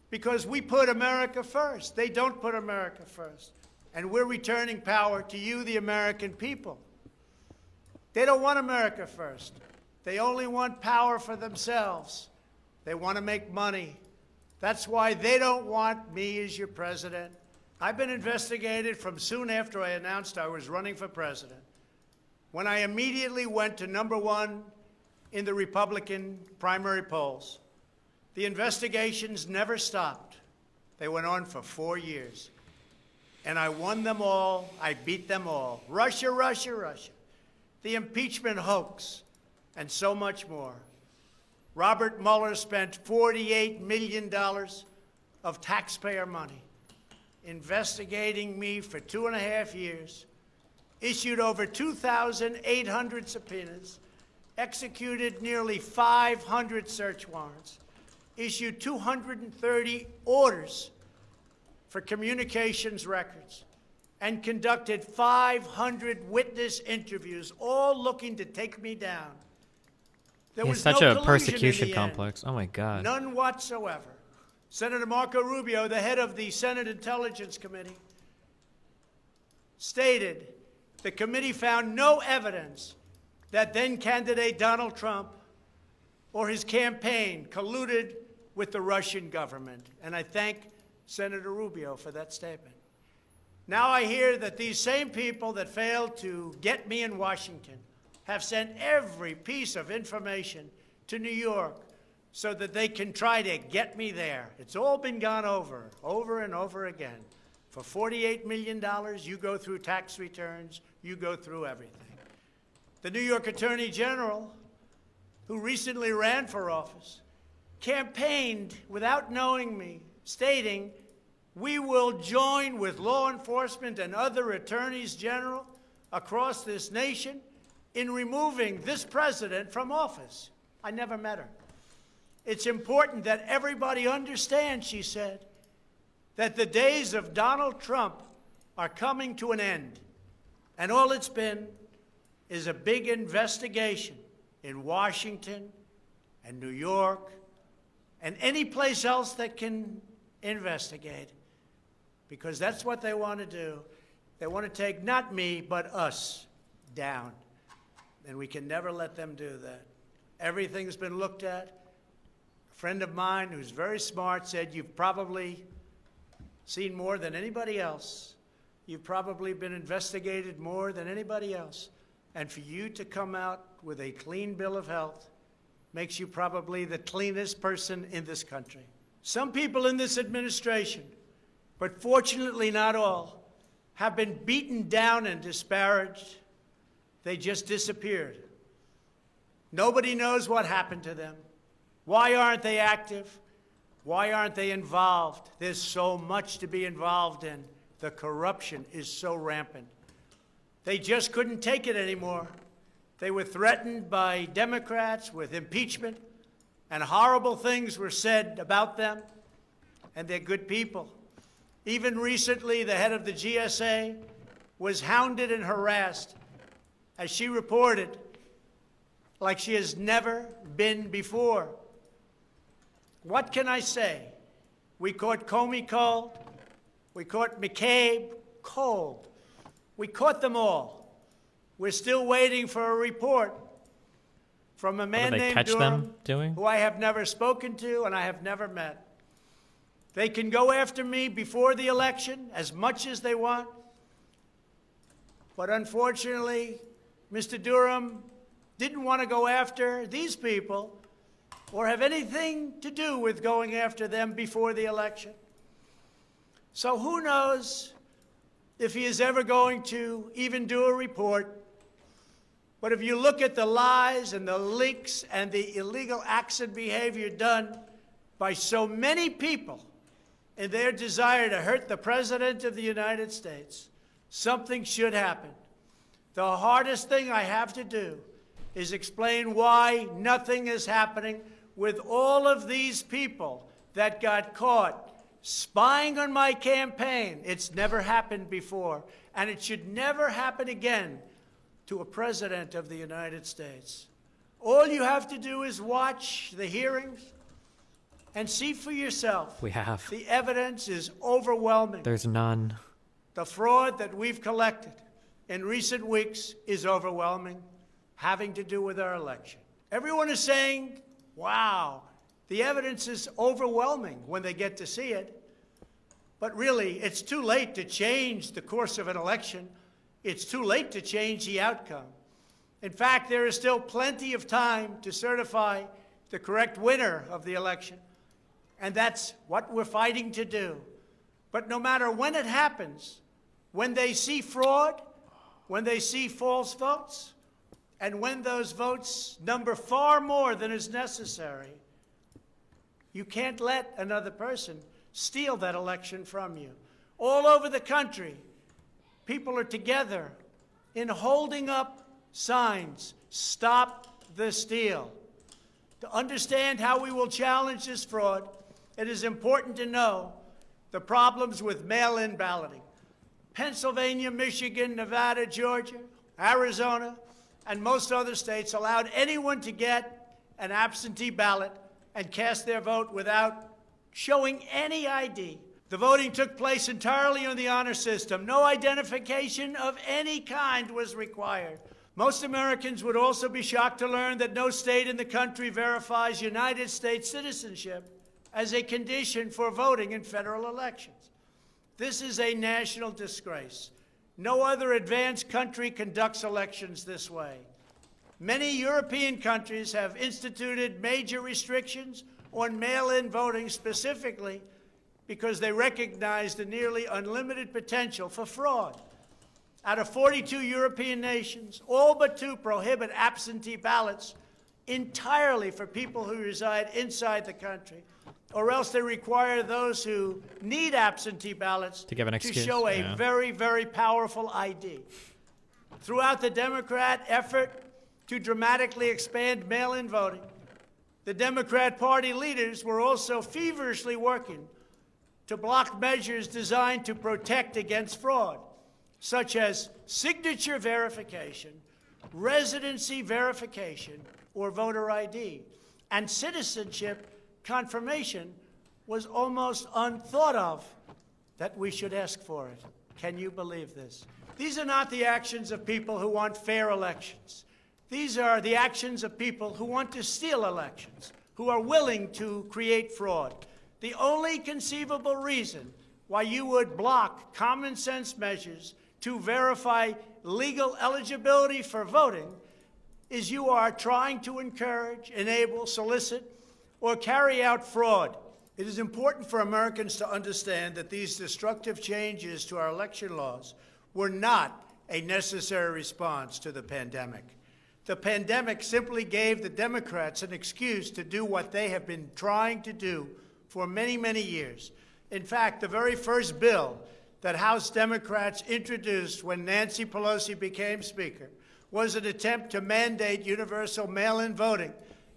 because we put America first. They don't put America first. And we're returning power to you, the American people. They don't want America first. They only want power for themselves. They want to make money. That's why they don't want me as your president. I've been investigated from soon after I announced I was running for president, when I immediately went to #1 in the Republican primary polls. The investigations never stopped. They went on for 4 years. And I won them all. I beat them all. Russia, Russia, Russia. The impeachment hoax, and so much more. Robert Mueller spent $48 million of taxpayer money investigating me for 2.5 years, issued over 2,800 subpoenas, executed nearly 500 search warrants, issued 230 orders for communications records, and conducted 500 witness interviews, all looking to take me down. There was such no a collusion persecution in the end. complex. Oh my God. None whatsoever. Senator Marco Rubio, the head of the Senate Intelligence Committee, stated the committee found no evidence that then-candidate Donald Trump or his campaign colluded with the Russian government. And I thank Senator Rubio for that statement. Now I hear that these same people that failed to get me in Washington have sent every piece of information to New York so that they can try to get me there. It's all been gone over and over again. For $48 million, you go through tax returns, you go through everything. The New York Attorney General, who recently ran for office, campaigned without knowing me, stating we will join with law enforcement and other attorneys general across this nation in removing this president from office. I never met her. It's important that everybody understands, she said, that the days of Donald Trump are coming to an end. And all it's been is a big investigation in Washington and New York and any place else that can investigate, because that's what they want to do. They want to take not me, but us down. And we can never let them do that. Everything's been looked at. A friend of mine who's very smart said, you've probably seen more than anybody else. You've probably been investigated more than anybody else. And for you to come out with a clean bill of health makes you probably the cleanest person in this country. Some people in this administration, but fortunately not all, have been beaten down and disparaged. They just disappeared. Nobody knows what happened to them. Why aren't they active? Why aren't they involved? There's so much to be involved in. The corruption is so rampant. They just couldn't take it anymore. They were threatened by Democrats with impeachment, and horrible things were said about them, and they're good people. Even recently, the head of the GSA was hounded and harassed, as she reported, like she has never been before. What can I say? We caught Comey cold. We caught McCabe cold. We caught them all. We're still waiting for a report from a man named Durham, who I have never spoken to and I have never met. They can go after me before the election as much as they want, but unfortunately, Mr. Durham didn't want to go after these people or have anything to do with going after them before the election. So who knows if he is ever going to even do a report. But if you look at the lies and the leaks and the illegal acts and behavior done by so many people in their desire to hurt the President of the United States, something should happen. The hardest thing I have to do is explain why nothing is happening with all of these people that got caught spying on my campaign. It's never happened before, and it should never happen again to a president of the United States. All you have to do is watch the hearings and see for yourself. We have. The evidence is overwhelming. There's none. The fraud that we've collected in recent weeks is overwhelming, having to do with our election. Everyone is saying, wow, the evidence is overwhelming when they get to see it. But really, it's too late to change the course of an election. It's too late to change the outcome. In fact, there is still plenty of time to certify the correct winner of the election. And that's what we're fighting to do. But no matter when it happens, when they see fraud, when they see false votes, and when those votes number far more than is necessary, you can't let another person steal that election from you. All over the country, people are together in holding up signs, "Stop the Steal." To understand how we will challenge this fraud, it is important to know the problems with mail-in balloting. Pennsylvania, Michigan, Nevada, Georgia, Arizona, and most other states allowed anyone to get an absentee ballot and cast their vote without showing any ID. The voting took place entirely on the honor system. No identification of any kind was required. Most Americans would also be shocked to learn that no state in the country verifies United States citizenship as a condition for voting in federal elections. This is a national disgrace. No other advanced country conducts elections this way. Many European countries have instituted major restrictions on mail-in voting specifically because they recognize the nearly unlimited potential for fraud. Out of 42 European nations, all but 2 prohibit absentee ballots entirely for people who reside inside the country, or else they require those who need absentee ballots to give an excuse, show a very, very powerful ID. Throughout the Democrat effort to dramatically expand mail-in voting, the Democrat Party leaders were also feverishly working to block measures designed to protect against fraud, such as signature verification, residency verification, or voter ID. And citizenship confirmation was almost unthought of that we should ask for it. Can you believe this? These are not the actions of people who want fair elections. These are the actions of people who want to steal elections, who are willing to create fraud. The only conceivable reason why you would block common sense measures to verify legal eligibility for voting is you are trying to encourage, enable, solicit, or carry out fraud. It is important for Americans to understand that these destructive changes to our election laws were not a necessary response to the pandemic. The pandemic simply gave the Democrats an excuse to do what they have been trying to do for many, many years. In fact, the very first bill that House Democrats introduced when Nancy Pelosi became Speaker was an attempt to mandate universal mail-in voting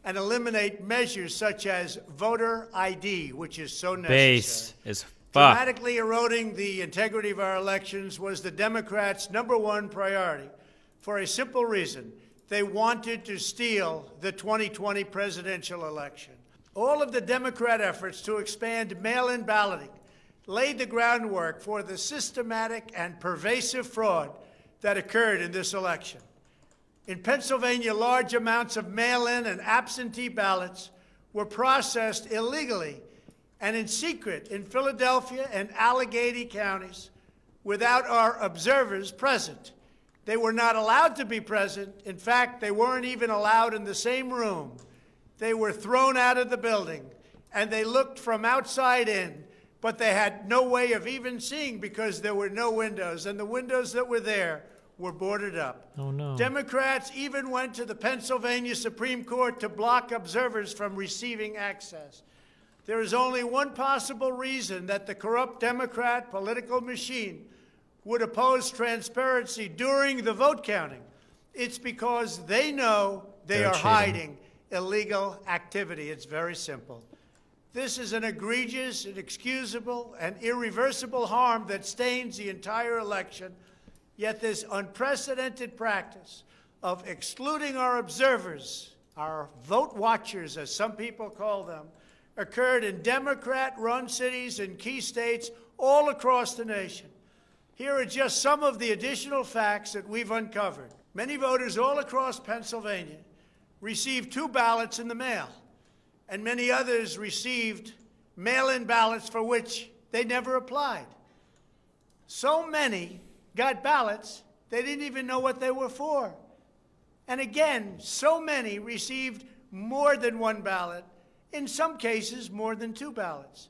and eliminate measures such as voter ID, which is so necessary. Based as fuck. Dramatically eroding the integrity of our elections was the Democrats' #1 priority for a simple reason. They wanted to steal the 2020 presidential election. All of the Democrat efforts to expand mail-in balloting laid the groundwork for the systematic and pervasive fraud that occurred in this election. In Pennsylvania, large amounts of mail-in and absentee ballots were processed illegally and in secret in Philadelphia and Allegheny counties without our observers present. They were not allowed to be present. In fact, they weren't even allowed in the same room. They were thrown out of the building, and they looked from outside in, but they had no way of even seeing because there were no windows, and the windows that were there were boarded up. Oh, no. Democrats even went to the Pennsylvania Supreme Court to block observers from receiving access. There is only one possible reason that the corrupt Democrat political machine would oppose transparency during the vote counting. It's because they know they are hiding illegal activity. It's very simple. This is an egregious, inexcusable, and irreversible harm that stains the entire election. Yet this unprecedented practice of excluding our observers, our vote watchers, as some people call them, occurred in Democrat-run cities and key states all across the nation. Here are just some of the additional facts that we've uncovered. Many voters all across Pennsylvania received 2 ballots in the mail, and many others received mail-in ballots for which they never applied. So many got ballots, they didn't even know what they were for. And again, so many received more than 1 ballot, in some cases more than 2 ballots.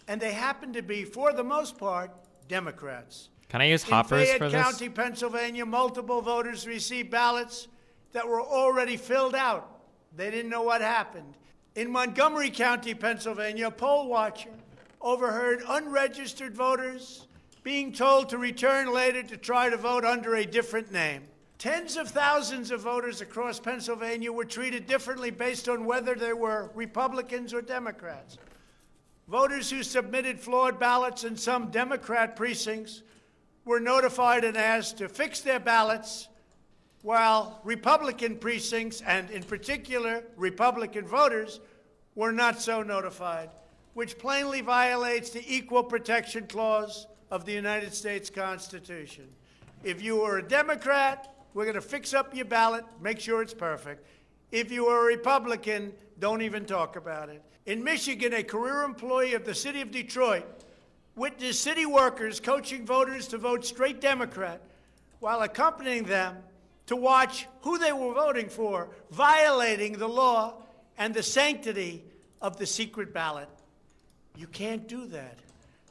And they happened to be, for the most part, Democrats. Can I use hoppers for this? In Fayette County, Pennsylvania, multiple voters received ballots that were already filled out. They didn't know what happened. In Montgomery County, Pennsylvania, a poll watcher overheard unregistered voters being told to return later to try to vote under a different name. Tens of thousands of voters across Pennsylvania were treated differently based on whether they were Republicans or Democrats. Voters who submitted flawed ballots in some Democrat precincts were notified and asked to fix their ballots, while Republican precincts, and in particular Republican voters, were not so notified, which plainly violates the Equal Protection Clause of the United States Constitution. If you were a Democrat, we're going to fix up your ballot, make sure it's perfect. If you were a Republican, don't even talk about it. In Michigan, a career employee of the city of Detroit witnessed city workers coaching voters to vote straight Democrat while accompanying them to watch who they were voting for, violating the law and the sanctity of the secret ballot. You can't do that.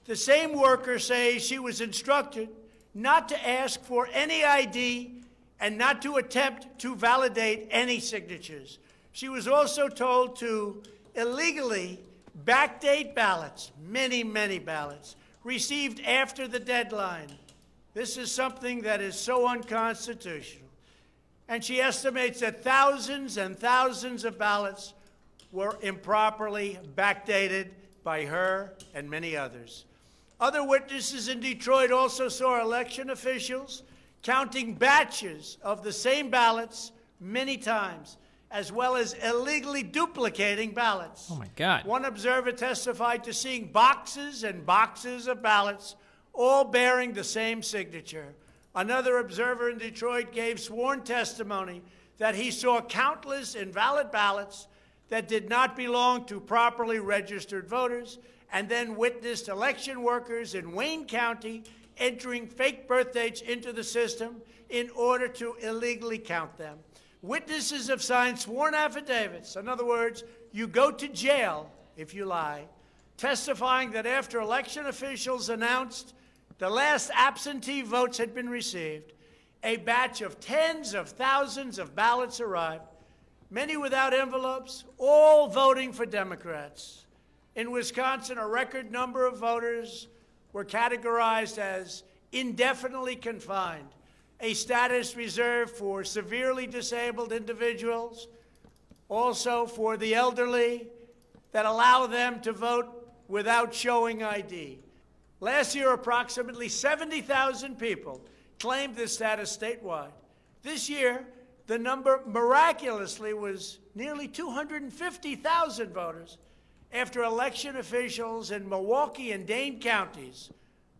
The same worker says she was instructed not to ask for any ID and not to attempt to validate any signatures. She was also told to illegally backdate ballots, many, many ballots, received after the deadline. This is something that is so unconstitutional. And she estimates that thousands and thousands of ballots were improperly backdated by her and many others. Other witnesses in Detroit also saw election officials counting batches of the same ballots many times, as well as illegally duplicating ballots. Oh my God. One observer testified to seeing boxes and boxes of ballots, all bearing the same signature. Another observer in Detroit gave sworn testimony that he saw countless invalid ballots that did not belong to properly registered voters, and then witnessed election workers in Wayne County entering fake birth dates into the system in order to illegally count them. Witnesses have signed sworn affidavits. In other words, you go to jail if you lie, testifying that after election officials announced the last absentee votes had been received, a batch of tens of thousands of ballots arrived, many without envelopes, all voting for Democrats. In Wisconsin, a record number of voters were categorized as indefinitely confined, a status reserved for severely disabled individuals, also for the elderly, that allow them to vote without showing ID. Last year, approximately 70,000 people claimed this status statewide. This year, the number miraculously was nearly 250,000 voters after election officials in Milwaukee and Dane counties,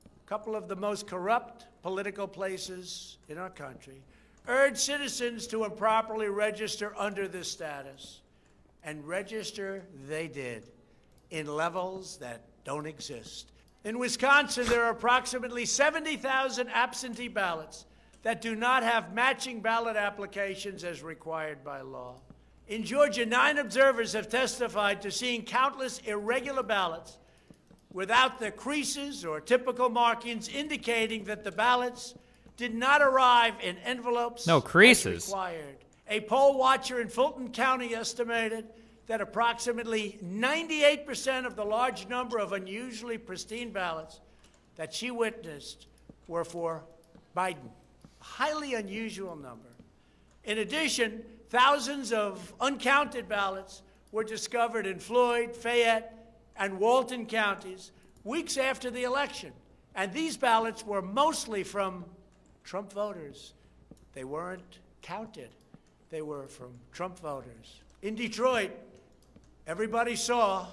a couple of the most corrupt political places in our country, urged citizens to improperly register under this status. And register they did in levels that don't exist. In Wisconsin, there are approximately 70,000 absentee ballots that do not have matching ballot applications as required by law. In Georgia, 9 observers have testified to seeing countless irregular ballots without the creases or typical markings indicating that the ballots did not arrive in envelopes No creases. as required. A poll watcher in Fulton County estimated that approximately 98% of the large number of unusually pristine ballots that she witnessed were for Biden. A highly unusual number. In addition, thousands of uncounted ballots were discovered in Floyd, Fayette, and Walton counties weeks after the election. And these ballots were mostly from Trump voters. They weren't counted. They were from Trump voters. In Detroit, everybody saw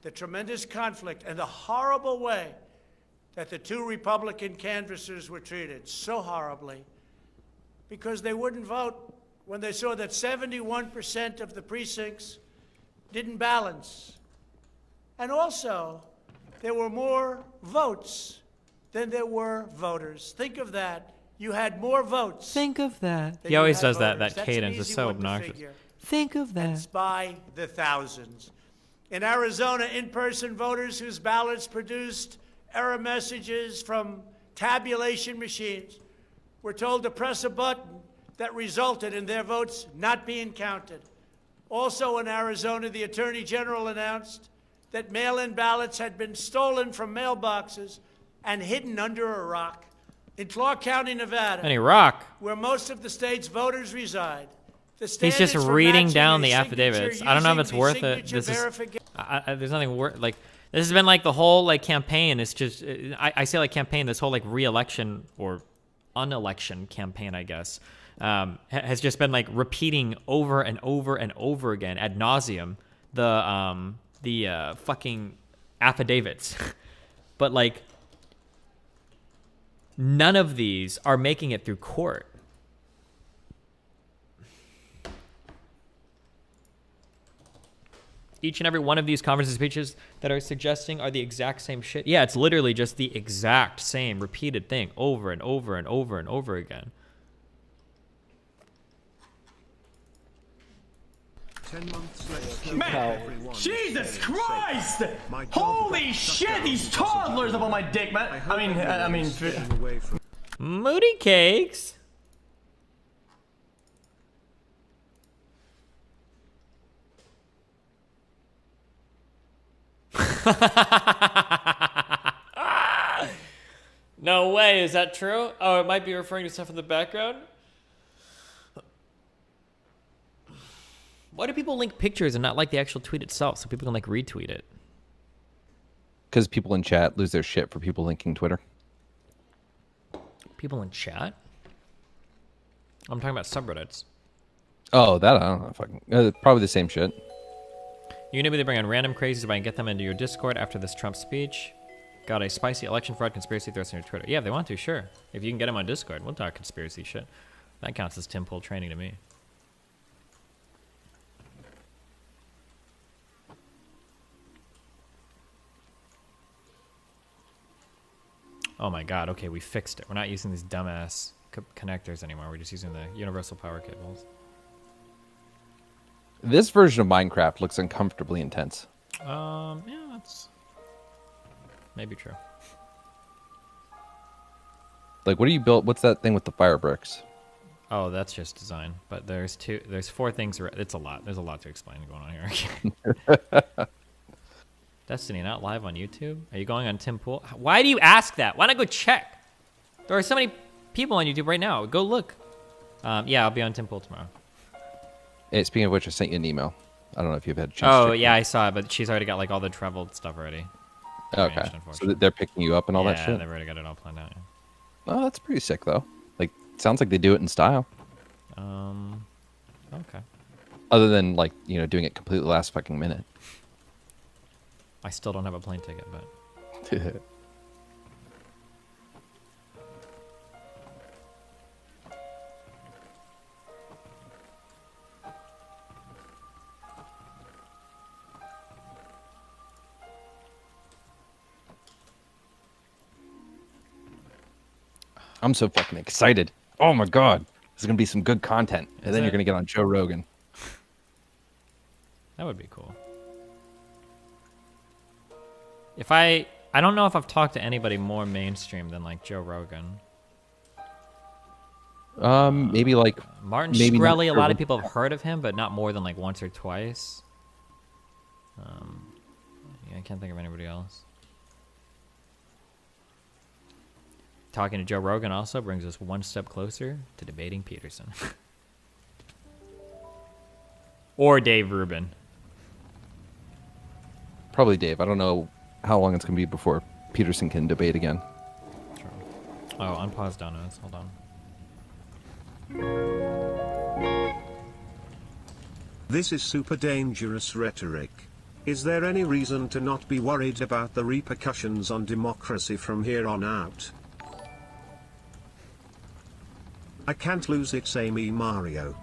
the tremendous conflict and the horrible way that the 2 Republican canvassers were treated, so horribly, because they wouldn't vote when they saw that 71% of the precincts didn't balance. And also, there were more votes than there were voters. Think of that. You had more votes. Think of that. He always does that. That cadence is so obnoxious. Figure. Think of that. It's by the thousands. In Arizona, in-person voters whose ballots produced error messages from tabulation machines were told to press a button that resulted in their votes not being counted. Also in Arizona, the Attorney General announced that mail-in ballots had been stolen from mailboxes and hidden under a rock. In Clark County, Nevada, Any rock? where most of the state's voters reside, the He's just standards for reading matching down a the signature affidavits. I don't know if it's using the worth it. signature This is verification- there's nothing worth like this has been like the whole like campaign. It's just I say like campaign. This whole like re-election or unelection campaign, I guess, has just been like repeating over and over and over again ad nauseum the fucking affidavits, but like none of these are making it through court. Each and every one of these conference speeches that are suggesting are the exact same shit. Yeah, it's literally just the exact same repeated thing over and over and over and over again. 10 months left. Man, Jesus Christ! Holy shit, these toddlers up on my dick, man. I mean, Moody Cakes. No way, is that true? Oh, it might be referring to stuff in the background. Why do people link pictures and not like the actual tweet itself so people can like retweet it? Because people in chat lose their shit for people linking Twitter. People in chat? I'm talking about subreddits. Oh, that I don't know. Fucking, probably the same shit. You know, they bring on random crazies if I can get them into your Discord after this Trump speech. Got a spicy election fraud conspiracy threats on your Twitter. Yeah, if they want to, sure. If you can get them on Discord, we'll talk conspiracy shit. That counts as Tim Pool training to me. Oh my god, okay, we fixed it. We're not using these dumbass connectors anymore. We're just using the universal power cables. This version of Minecraft looks uncomfortably intense. Yeah, that's maybe true. Like, what do you build? What's that thing with the fire bricks? Oh, that's just design. But there's 4 things. It's a lot. There's a lot to explain going on here. Destiny, not live on YouTube? Are you going on Tim Pool? Why do you ask that? Why not go check? There are so many people on YouTube right now. Go look. Yeah, I'll be on Tim Pool tomorrow. Hey, speaking of which, I sent you an email. I don't know if you've had a chance Oh, to check yeah, I saw it, but she's already got like all the traveled stuff already. Okay. So they're picking you up and all that shit? Yeah, they've already got it all planned out. Yeah. Oh, that's pretty sick, though. Like, sounds like they do it in style. Okay. Other than, like, you know, doing it completely last fucking minute. I still don't have a plane ticket, but... I'm so fucking excited. Oh my god. There's going to be some good content. And then you're going to get on Joe Rogan. That would be cool. If I don't know if I've talked to anybody more mainstream than like Joe Rogan. Maybe like Martin Shkreli. A lot of people have heard of him, but not more than like once or twice. Yeah, I can't think of anybody else. Talking to Joe Rogan also brings us one step closer to debating Peterson. Or Dave Rubin. Probably Dave. I don't know how long it's going to be before Peterson can debate again. True. Oh, unpause donuts. Hold on. This is super dangerous rhetoric. Is there any reason to not be worried about the repercussions on democracy from here on out? I can't lose it, say me Mario.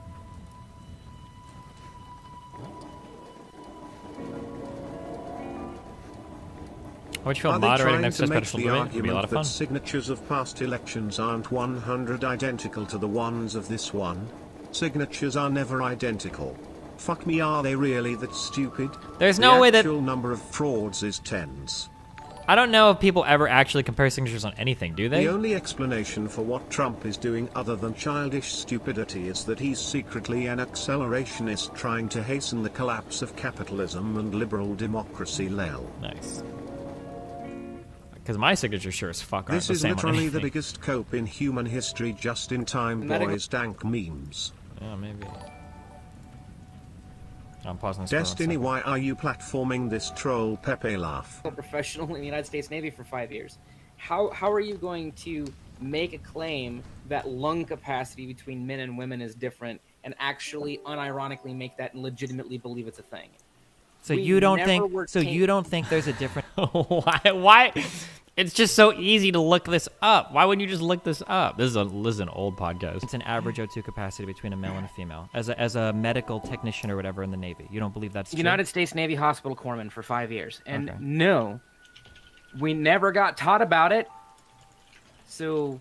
How would you feel moderating next to a special debate? It'd be a lot of fun. That signatures of past elections aren't 100 identical to the ones of this one? Signatures are never identical. Fuck me, are they really that stupid? There's no way that... The actual number of frauds is tens. I don't know if people ever actually compare signatures on anything, do they? The only explanation for what Trump is doing other than childish stupidity is that he's secretly an accelerationist trying to hasten the collapse of capitalism and liberal democracy, lel. Nice. Because my signature sure as fuck aren't This the is same on literally the anything. biggest cope in human history, just in time boys dank memes. Yeah, maybe. I'm pausing this. Destiny, why are you platforming this troll Pepe laugh? Professional in the United States Navy for 5 years. How are you going to make a claim that lung capacity between men and women is different and actually unironically make that and legitimately believe it's a thing? So you don't think? So you don't think there's a different? Why? It's just so easy to look this up. Why wouldn't you just look this up? This is an old podcast. It's an average O2 capacity between a male and a female. As a medical technician or whatever in the Navy, you don't believe that's true? United States Navy hospital corpsman for 5 years, and no, we never got taught about it. So,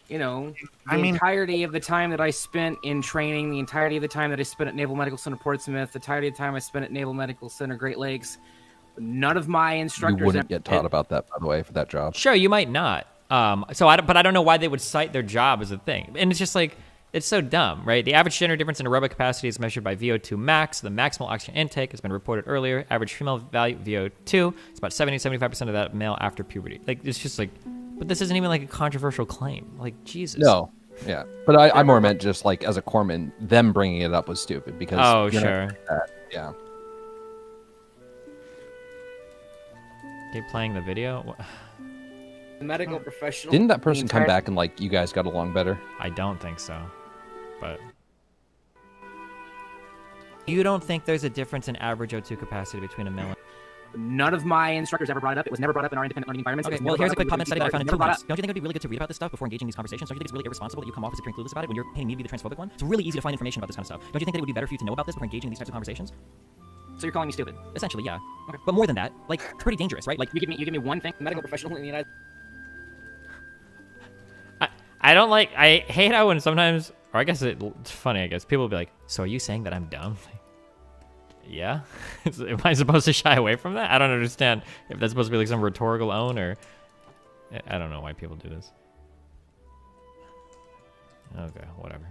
you know, the entirety of the time that I spent in training, the entirety of the time that I spent at Naval Medical Center Portsmouth, the entirety of the time I spent at Naval Medical Center Great Lakes, none of my instructors... You wouldn't get taught about that, by the way, for that job. Sure, you might not. But I don't know why they would cite their job as a thing. And it's just like, it's so dumb, right? The average gender difference in aerobic capacity is measured by VO2 max. The maximal oxygen intake has been reported earlier. Average female value VO2 is about 70-75% of that male after puberty. Like, it's just like, but this isn't even like a controversial claim. Like, Jesus. No. Yeah. But I more meant just like as a corpsman, them bringing it up was stupid because. Oh, sure. Yeah. Keep playing the video. The medical professional. Didn't that person come back and like you guys got along better? I don't think so, but you don't think there's a difference in average O2 capacity between a male and... None of my instructors ever brought it up. It was never brought up in our independent learning environments. Okay, well, here's a quick pop-in study that I found in 2 weeks. Don't you think it would be really good to read about this stuff before engaging these conversations? Don't you think it's really irresponsible that you come off as if you're clueless about it when you're paying me to be the transphobic one? It's really easy to find information about this kind of stuff. Don't you think that it would be better for you to know about this before engaging in these types of conversations? So you're calling me stupid? Essentially, yeah. Okay. But more than that, like, it's pretty dangerous, right? Like, you give me one thing, medical professional in the United. I don't like. I hate how when sometimes, or I guess it's funny. I guess people will be like, "So are you saying that I'm dumb?" Like, yeah. Am I supposed to shy away from that? I don't understand if that's supposed to be like some rhetorical own or. I don't know why people do this. Okay, whatever.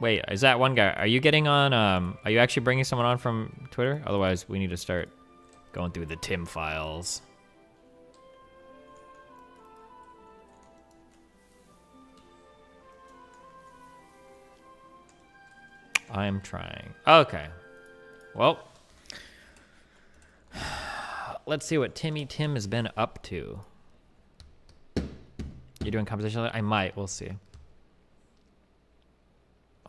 Wait, is that one guy? Are you getting on? Are you actually bringing someone on from Twitter? Otherwise, we need to start going through the Tim files. I am trying. Okay. Well, let's see what Timmy Tim has been up to. You doing composition? I might. We'll see.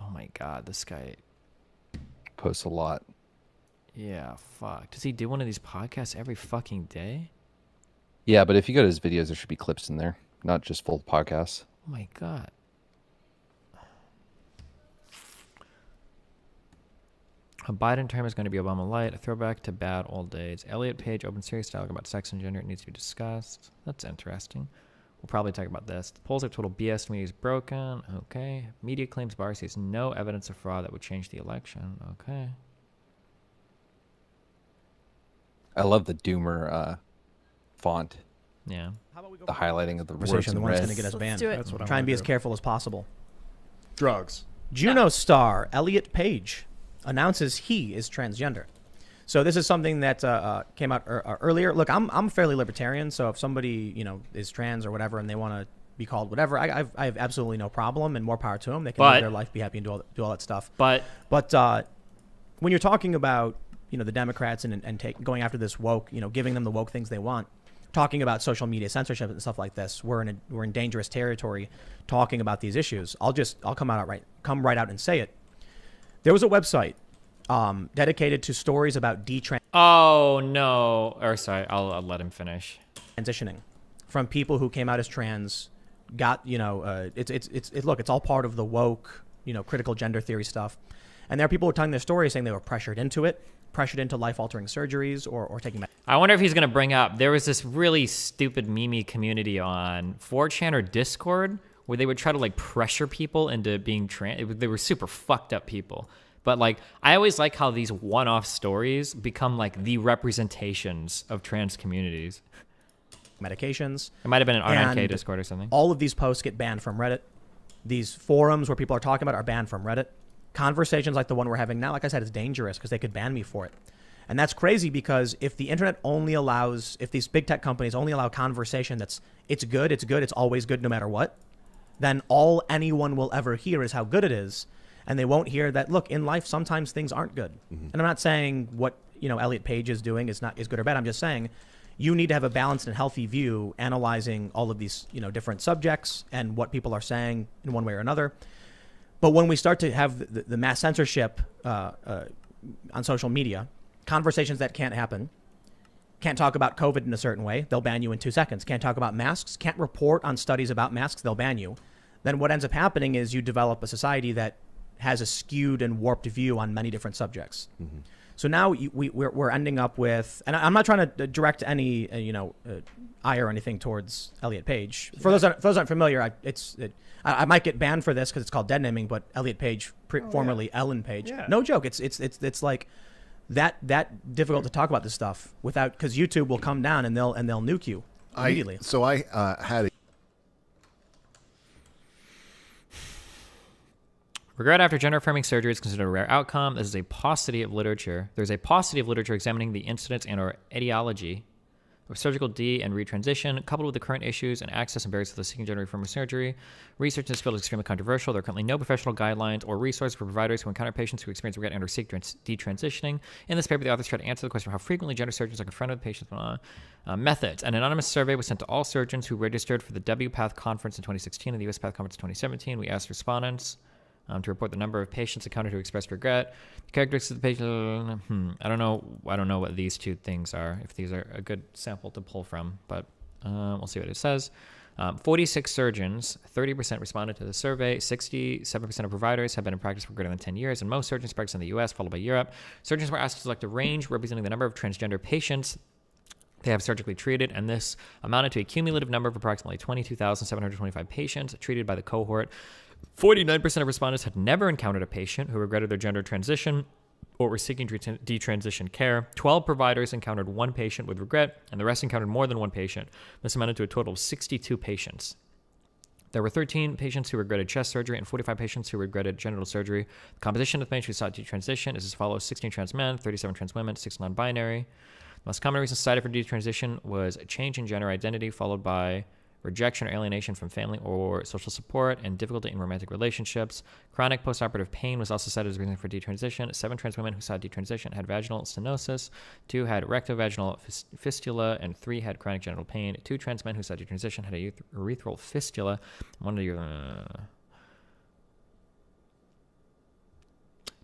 Oh my God, this guy posts a lot. Yeah, fuck. Does he do one of these podcasts every fucking day? Yeah, but if you go to his videos, there should be clips in there, not just full podcasts. Oh my God. A Biden term is going to be Obama light, a throwback to bad old days. Elliot Page, open serious dialogue about sex and gender. It needs to be discussed. That's interesting. We'll probably talk about this. The polls are total BS. Media is broken. Okay. Media claims Barr sees no evidence of fraud that would change the election. Okay. I love the Doomer font. Yeah. The highlighting of the words Conversation, in the one's red. going to get us banned. That's what Try and be as careful as possible. Drugs. Juno star Elliot Page announces he is transgender. So this is something that came out earlier. Look, I'm fairly libertarian, so if somebody is trans or whatever and they want to be called whatever, I have absolutely no problem, and more power to them. They can live their life, be happy, and do all that stuff. But when you're talking about the Democrats and going after this woke, giving them the woke things they want, talking about social media censorship and stuff like this, we're in dangerous territory talking about these issues. I'll come right out and say it. There was a website dedicated to stories about Oh no! Or sorry, I'll let him finish. Transitioning from people who came out as trans, look, it's all part of the woke, critical gender theory stuff, and there are people who are telling their stories saying they were pressured into life-altering surgeries or taking. I wonder if he's gonna bring up there was this really stupid meme community on 4chan or Discord where they would try to like pressure people into being trans. They were super fucked up people. But like, I always like how these one-off stories become like the representations of trans communities. Medications. It might have been an R9K Discord or something. All of these posts get banned from Reddit. These forums where people are talking about are banned from Reddit. Conversations like the one we're having now, like I said, is dangerous because they could ban me for it. And that's crazy because if the internet if these big tech companies only allow conversation it's good, it's always good no matter what, then all anyone will ever hear is how good it is. And they won't hear that, look, in life, sometimes things aren't good. Mm-hmm. And I'm not saying what, Elliot Page is doing is good or bad. I'm just saying you need to have a balanced and healthy view analyzing all of these, different subjects and what people are saying in one way or another. But when we start to have the mass censorship on social media, conversations that can't happen, can't talk about COVID in a certain way, they'll ban you in 2 seconds. Can't talk about masks, can't report on studies about masks, they'll ban you. Then what ends up happening is you develop a society that has a skewed and warped view on many different subjects. Mm-hmm. So now we're ending up with, and I'm not trying to direct any ire or anything towards Elliot Page. For those aren't familiar, I might get banned for this because it's called dead naming, but Elliot Page, formerly Ellen Page. Yeah. No joke. It's like that difficult to talk about this stuff without, because YouTube will come down and they'll nuke you immediately. I had a Regret after gender-affirming surgery is considered a rare outcome. This is a paucity of literature. There's a paucity of literature examining the incidence and/or etiology of surgical de- and retransition, coupled with the current issues and access and barriers to the seeking gender-affirming surgery. Research in this field is extremely controversial. There are currently no professional guidelines or resources for providers who encounter patients who experience regret and/or seek detransitioning. In this paper, the authors try to answer the question of how frequently gender surgeons are confronted with patients' methods. An anonymous survey was sent to all surgeons who registered for the WPATH conference in 2016 and the US PATH conference in 2017. We asked respondents to report the number of patients encountered who expressed regret. The characteristics of the patient. I don't know what these two things are. If these are a good sample to pull from, but we'll see what it says. 46 surgeons, 30% responded to the survey. 67% of providers have been in practice for greater than 10 years, and most surgeons practice in the U.S., followed by Europe. Surgeons were asked to select a range representing the number of transgender patients they have surgically treated, and this amounted to a cumulative number of approximately 22,725 patients treated by the cohort. 49% of respondents had never encountered a patient who regretted their gender transition or were seeking detransition care. 12 providers encountered one patient with regret, and the rest encountered more than one patient. This amounted to a total of 62 patients. There were 13 patients who regretted chest surgery and 45 patients who regretted genital surgery. The composition of the patients who sought detransition is as follows: 16 trans men, 37 trans women, 6 non-binary. The most common reason cited for detransition was a change in gender identity, followed by rejection or alienation from family or social support, and difficulty in romantic relationships. Chronic postoperative pain was also cited as a reason for detransition. 7 trans women who sought detransition had vaginal stenosis, 2 had rectovaginal fistula, and 3 had chronic genital pain. 2 trans men who sought detransition had a urethral fistula.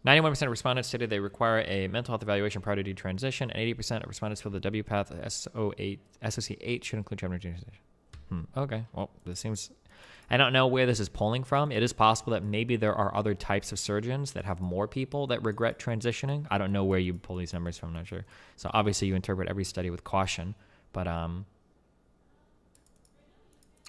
91% of respondents stated they require a mental health evaluation prior to detransition, and 80% of respondents feel the WPATH SOC8 should include gender detransition. Okay, well, this seems... I don't know where this is pulling from. It is possible that maybe there are other types of surgeons that have more people that regret transitioning. I don't know where you pull these numbers from, I'm not sure. So obviously you interpret every study with caution, but...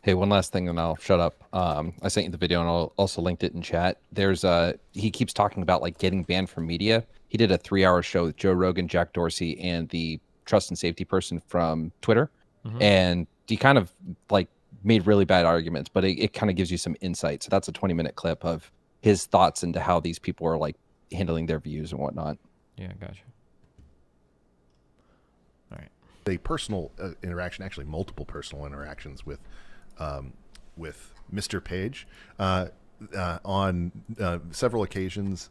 Hey, one last thing and I'll shut up. I sent you the video and I'll also linked it in chat. There's he keeps talking about like getting banned from media. He did a 3-hour show with Joe Rogan, Jack Dorsey, and the trust and safety person from Twitter. And he kind of like made really bad arguments, but it kind of gives you some insight. So that's a 20-minute clip of his thoughts into how these people are like handling their views and whatnot. Yeah, gotcha. All right. A personal interaction, actually multiple personal interactions with Mr. Page on several occasions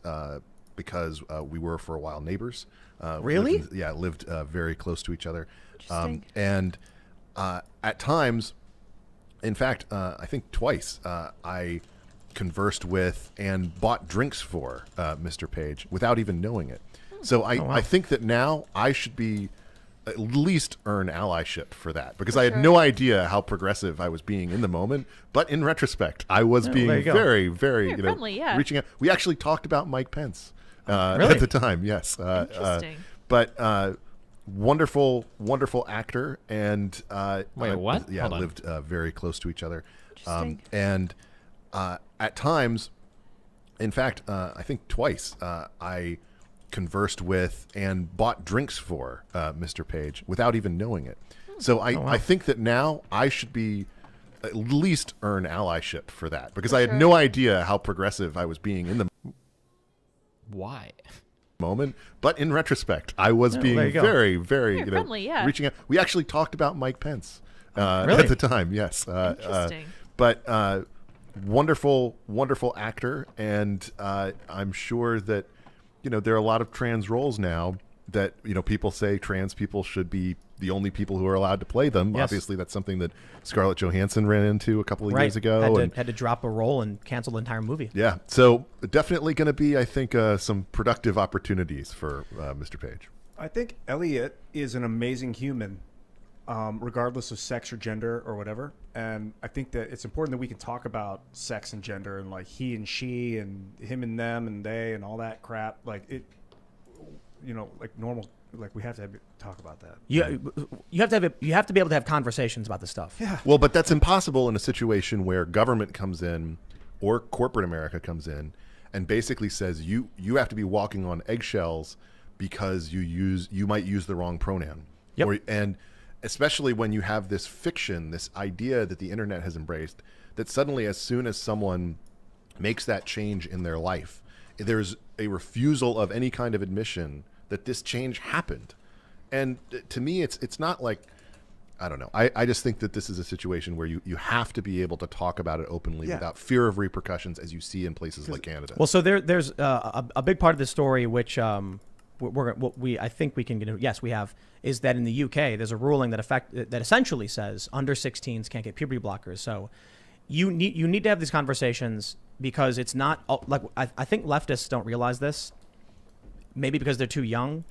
because we were for a while neighbors. Really? Lived very close to each other. And at times, in fact, I think twice, I conversed with and bought drinks for Mr. Page without even knowing it. So I think that now I should be at least earn allyship for that, because I had no idea how progressive I was being in the moment. But in retrospect, I was being very, very friendly, reaching out. We actually talked about Mike Pence Really? at the time. Yes. Interesting. But wonderful, wonderful actor, and Wait, what? Yeah, Hold on. lived very close to each other, Interesting. and at times, in fact, I think twice, I conversed with and bought drinks for Mr. Page without even knowing it. So I think that now I should be at least earn allyship for that, because I had no idea how progressive I was being in the Why? moment. But in retrospect, I was being very, very friendly, reaching out. We actually talked about Mike Pence Really? at the time. Yes. Interesting. But wonderful, wonderful actor, and I'm sure that there are a lot of trans roles now that people say trans people should be the only people who are allowed to play them. Yes. Obviously, that's something that Scarlett Johansson ran into a couple of years ago. Had to drop a role and cancel the entire movie. Yeah, so definitely going to be, I think, some productive opportunities for Mr. Page. I think Elliot is an amazing human, regardless of sex or gender or whatever. And I think that it's important that we can talk about sex and gender and like he and she and him and them and they and all that crap. Like it, like normal. Like we have to talk about that. You have to be able to have conversations about this stuff. Yeah. Well, but that's impossible in a situation where government comes in or corporate America comes in and basically says you have to be walking on eggshells because you might use the wrong pronoun. Yep. And especially when you have this fiction, this idea that the internet has embraced, that suddenly as soon as someone makes that change in their life, there's a refusal of any kind of admission that this change happened. And to me, it's not like, I don't know. I just think that this is a situation where you have to be able to talk about it openly without fear of repercussions, as you see in places like Canada. Well, so there's a big part of the story which I think we can get into. Yes, we have, is that in the UK there's a ruling that essentially says under 16s can't get puberty blockers. So you need to have these conversations, because it's not like, I think leftists don't realize this, maybe because they're too young.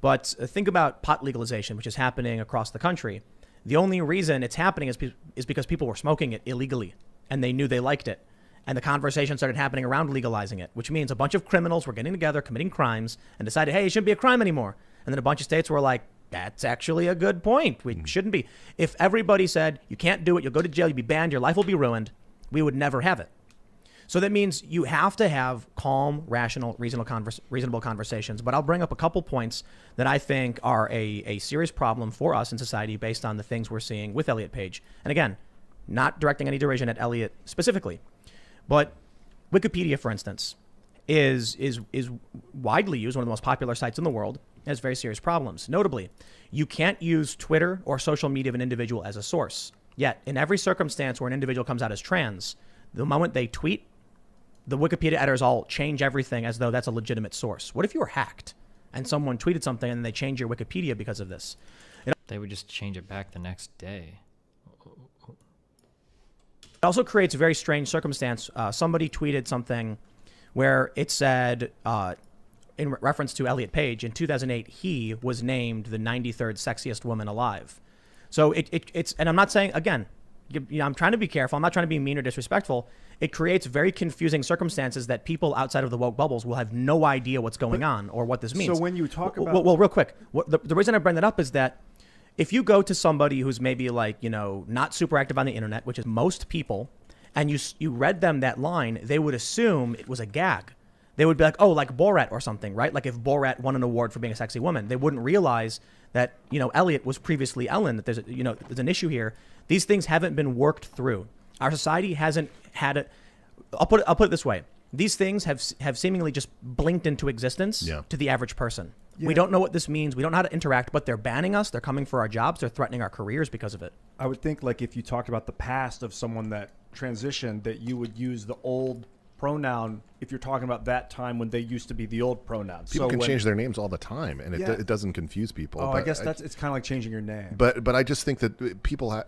But think about pot legalization, which is happening across the country. The only reason it's happening is because people were smoking it illegally, and they knew they liked it. And the conversation started happening around legalizing it, which means a bunch of criminals were getting together, committing crimes, and decided, hey, it shouldn't be a crime anymore. And then a bunch of states were like, that's actually a good point. We shouldn't be. If everybody said, you can't do it, you'll go to jail, you'll be banned, your life will be ruined, we would never have it. So that means you have to have calm, rational, reasonable conversations. But I'll bring up a couple points that I think are a serious problem for us in society based on the things we're seeing with Elliot Page. And again, not directing any derision at Elliot specifically, but Wikipedia, for instance, is widely used, one of the most popular sites in the world, has very serious problems. Notably, you can't use Twitter or social media of an individual as a source. Yet, in every circumstance where an individual comes out as trans, the moment they tweet, the Wikipedia editors all change everything as though that's a legitimate source. What if you were hacked and someone tweeted something and they change your Wikipedia because of this? They would just change it back the next day. It also creates a very strange circumstance. Somebody tweeted something where it said, in reference to Elliot Page, in 2008, he was named the 93rd sexiest woman alive. So it's, and I'm not saying, again, I'm trying to be careful. I'm not trying to be mean or disrespectful. It creates very confusing circumstances that people outside of the woke bubbles will have no idea what's going on or what this means. So when you talk about... Well, real quick, the reason I bring that up is that if you go to somebody who's maybe like, not super active on the internet, which is most people, and you read them that line, they would assume it was a gag. They would be like, oh, like Borat or something, right? Like if Borat won an award for being a sexy woman, they wouldn't realize that, Elliot was previously Ellen, that there's an issue here. These things haven't been worked through. Our society hasn't had it. I'll put it this way. These things have seemingly just blinked into existence to the average person. Yeah. We don't know what this means. We don't know how to interact, but they're banning us. They're coming for our jobs. They're threatening our careers because of it. I would think, like, if you talked about the past of someone that transitioned, that you would use the old pronoun if you're talking about that time when they used to be the old pronoun. People can change their names all the time, and it doesn't confuse people. Oh, I guess it's kind of like changing your name. But I just think that people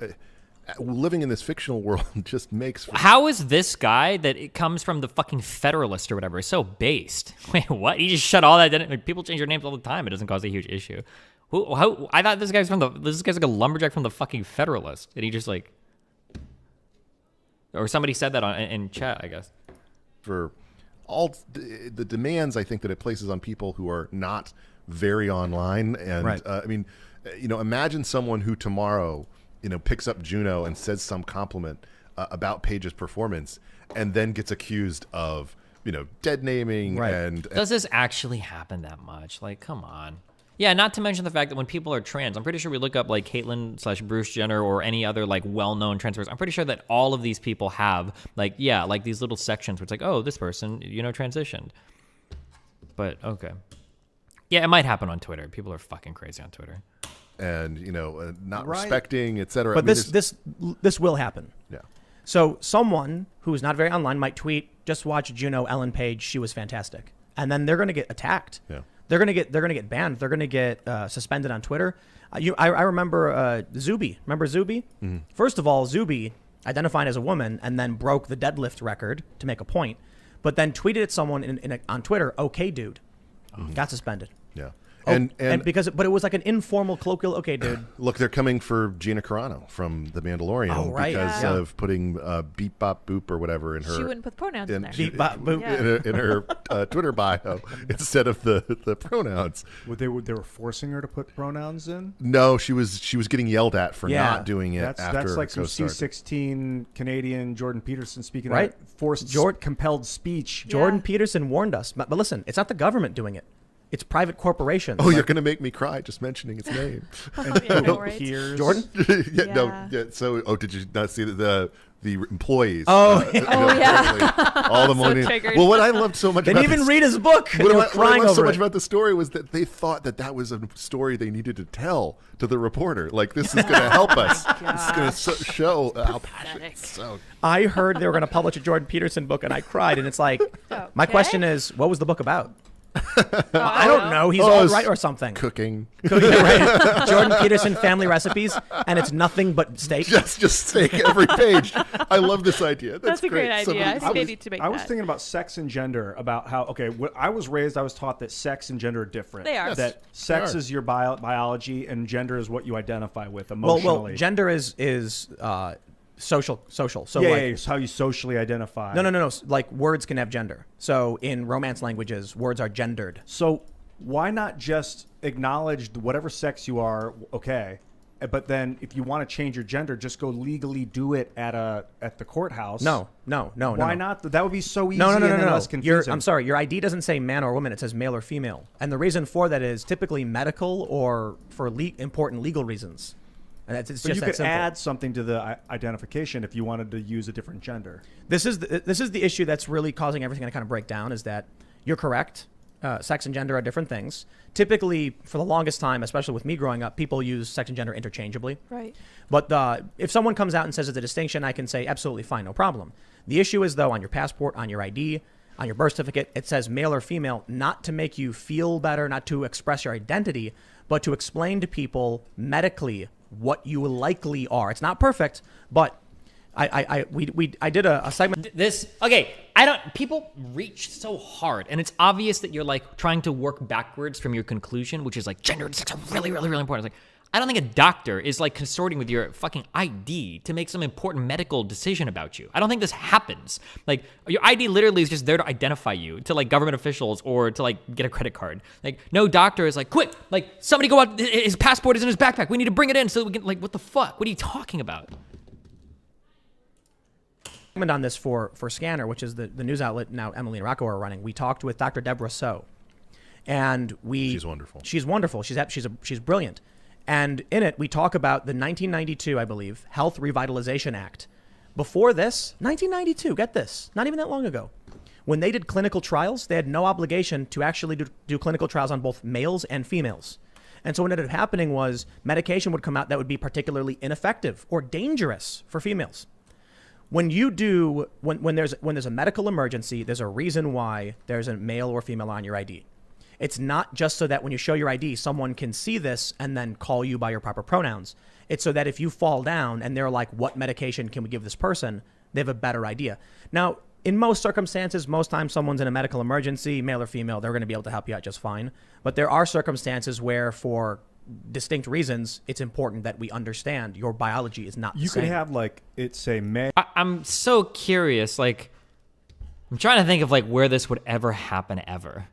living in this fictional world just makes... How is this guy that it comes from the fucking Federalist or whatever so based? Wait, what? He just shut all that down? Like, people change their names all the time. It doesn't cause a huge issue. I thought this guy's like a lumberjack from the fucking Federalist, and he just like... Or somebody said that in chat, I guess. For all the demands, I think, that it places on people who are not very online. And right. I mean, imagine someone who tomorrow, picks up Juno and says some compliment about Paige's performance, and then gets accused of, dead naming. Right. And does this actually happen that much? Like, come on. Yeah, not to mention the fact that when people are trans, I'm pretty sure we look up like Caitlyn/Bruce Jenner or any other like well-known trans person. I'm pretty sure that all of these people have like these little sections where it's like, oh, this person, transitioned. But okay. Yeah, it might happen on Twitter. People are fucking crazy on Twitter. And, not respecting, etc. But this will happen. Yeah. So someone who's not very online might tweet, just watch Juno, Ellen Page, she was fantastic. And then they're going to get attacked. Yeah. They're gonna get banned. They're gonna get suspended on Twitter. I remember Zuby. Remember Zuby? Mm-hmm. First of all, Zuby identified as a woman and then broke the deadlift record to make a point, but then tweeted at someone on Twitter, "Okay, dude," got suspended. Yeah. And but it was like an informal, colloquial, okay, dude. Look, they're coming for Gina Carano from The Mandalorian because of putting beep bop boop or whatever in her. She wouldn't put pronouns in there. Beep bop boop in her Twitter bio instead of the pronouns. They were forcing her to put pronouns in. No, she was getting yelled at for not doing it. That's like some C16 Canadian Jordan Peterson speaking. Right, compelled speech. Jordan Peterson warned us, but listen, it's not the government doing it. It's private corporations. Oh, you're gonna make me cry just mentioning its name. Jordan? No. So, did you not see the employees? Oh, all the money. Well, what I loved so much They didn't even read his book. They were What I crying loved so over much it. about the story was that they thought that was a story they needed to tell to the reporter. Like, this is going to help us. This is going to show how passionate. So I heard they were going to publish a Jordan Peterson book, and I cried. And it's like, my question is, what was the book about? I don't know. He's all right or something. Cooking. Right. Jordan Peterson family recipes, and it's nothing but steak. Just steak every page. I love this idea. That's a great idea. I think they need to make I was that. thinking about sex and gender, about how, when I was raised, I was taught that sex and gender are different. They are. Yes, that sex they are. is your biology, and gender is what you identify with emotionally. Well, gender is social. So yeah, like, it's how you socially identify. No. Like, words can have gender. So in Romance languages, words are gendered. So why not just acknowledge whatever sex you are, okay? But then if you want to change your gender, just go legally do it at the courthouse. No. Why not? That would be so easy No. and then less confusing. I'm sorry. Your ID doesn't say man or woman. It says male or female. And the reason for that is typically medical or for important legal reasons. And it's But just you that could simple. add something to the identification if you wanted to use a different gender. This is the issue that's really causing everything to kind of break down, is that you're correct. Sex and gender are different things. Typically, for the longest time, especially with me growing up, people use sex and gender interchangeably. Right. But if someone comes out and says it's a distinction, I can say absolutely fine, no problem. The issue is, though, on your passport, on your ID, on your birth certificate, it says male or female, not to make you feel better, not to express your identity, but to explain to people medically what you likely are. It's not perfect, but I did a segment. People reach so hard, and it's obvious that you're like trying to work backwards from your conclusion, which is like gender and sex are really, really, really important. It's like, I don't think a doctor is like consorting with your fucking ID to make some important medical decision about you. I don't think this happens. Like, your ID literally is just there to identify you to like government officials or to like get a credit card. Like, no doctor is like, quick, like somebody go out, his passport is in his backpack. We need to bring it in so that we can, like, what the fuck? What are you talking about? On this for Scanner, which is the news outlet now Emily and Rocco are running. We talked with Dr. Deborah So, and she's wonderful. She's wonderful. She's brilliant. And in it, we talk about the 1992, I believe, Health Revitalization Act. Before this, 1992, get this, not even that long ago, when they did clinical trials, they had no obligation to actually do clinical trials on both males and females. And so what ended up happening was medication would come out that would be particularly ineffective or dangerous for females. When there's a medical emergency, there's a reason why there's a male or female on your ID. It's not just so that when you show your ID, someone can see this and then call you by your proper pronouns. It's so that if you fall down and they're like, what medication can we give this person? They have a better idea. Now, in most circumstances, most times someone's in a medical emergency, male or female, they're going to be able to help you out just fine. But there are circumstances where, for distinct reasons, it's important that we understand your biology is not the same. You could have, like, it say male. I'm so curious. Like, I'm trying to think of like where this would ever happen ever.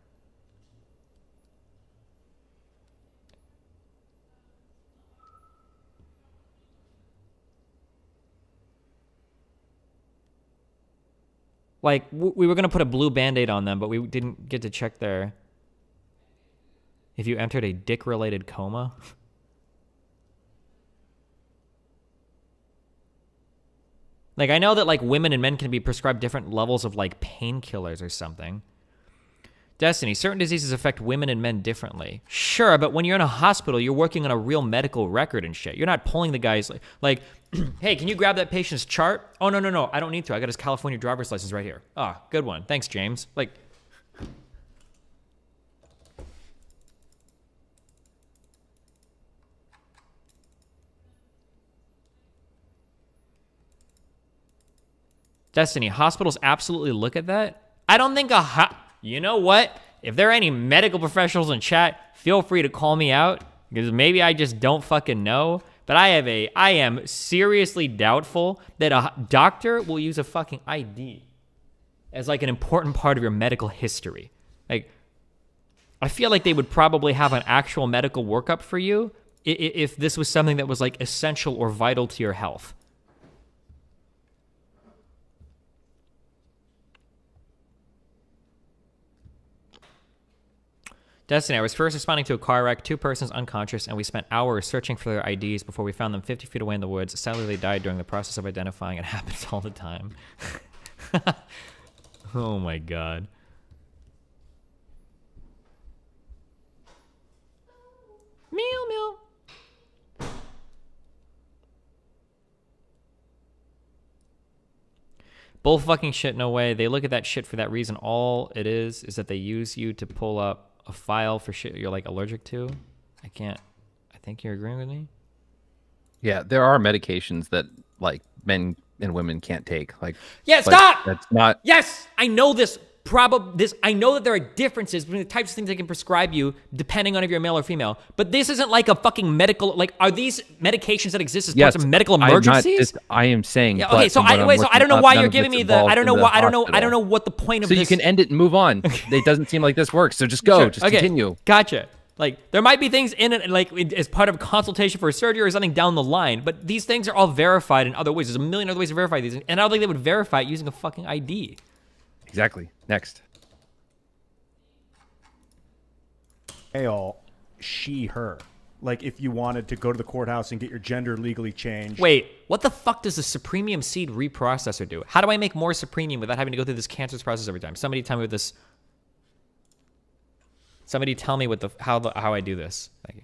Like, we were going to put a blue Band-Aid on them, but we didn't get to check their... If you entered a dick-related coma. Like, I know that, like, women and men can be prescribed different levels of, like, painkillers or something. Destiny, certain diseases affect women and men differently. Sure, but when you're in a hospital, you're working on a real medical record and shit. You're not pulling the guys like hey, can you grab that patient's chart? Oh, no, I don't need to. I got his California driver's license right here. Ah, good one. Thanks, James. Like, Destiny, hospitals absolutely look at that. I don't think you know what? If there are any medical professionals in chat, feel free to call me out, because maybe I just don't fucking know. But I am seriously doubtful that a doctor will use a fucking ID as like an important part of your medical history. Like, I feel like they would probably have an actual medical workup for you if this was something that was like essential or vital to your health. Destiny, I was first responding to a car wreck, 2 persons unconscious, and we spent hours searching for their IDs before we found them 50 feet away in the woods. Sadly, they died during the process of identifying. It happens all the time. Oh my god. Meow meow. Bull fucking shit, no way. They look at that shit for that reason. All it is that they use you to pull up a file for shit you're like allergic to. I think you're agreeing with me? Yeah, there are medications that like men and women can't take. Like, yeah, stop. That's not. Yes, I know this. I know that there are differences between the types of things they can prescribe you depending on if you're male or female. But this isn't like a fucking medical. Like, are these medications that exist as parts of medical emergencies? I am saying. Yeah, okay, so I don't know why you're giving me the. I don't know what the point of so this. So you can end it and move on. It doesn't seem like this works. So just go. Sure. Just okay. continue. Gotcha. Like, there might be things in it, like, as part of a consultation for surgery or something down the line, but these things are all verified in other ways. There's a million other ways to verify these, and I don't think they would verify it using a fucking ID. Exactly. Next. Male, she, her. Like, if you wanted to go to the courthouse and get your gender legally changed. Wait, what the fuck does the Supremium seed reprocessor do? How do I make more Supremium without having to go through this cancerous process every time? Somebody tell me what this... Somebody tell me what how I do this. Thank you.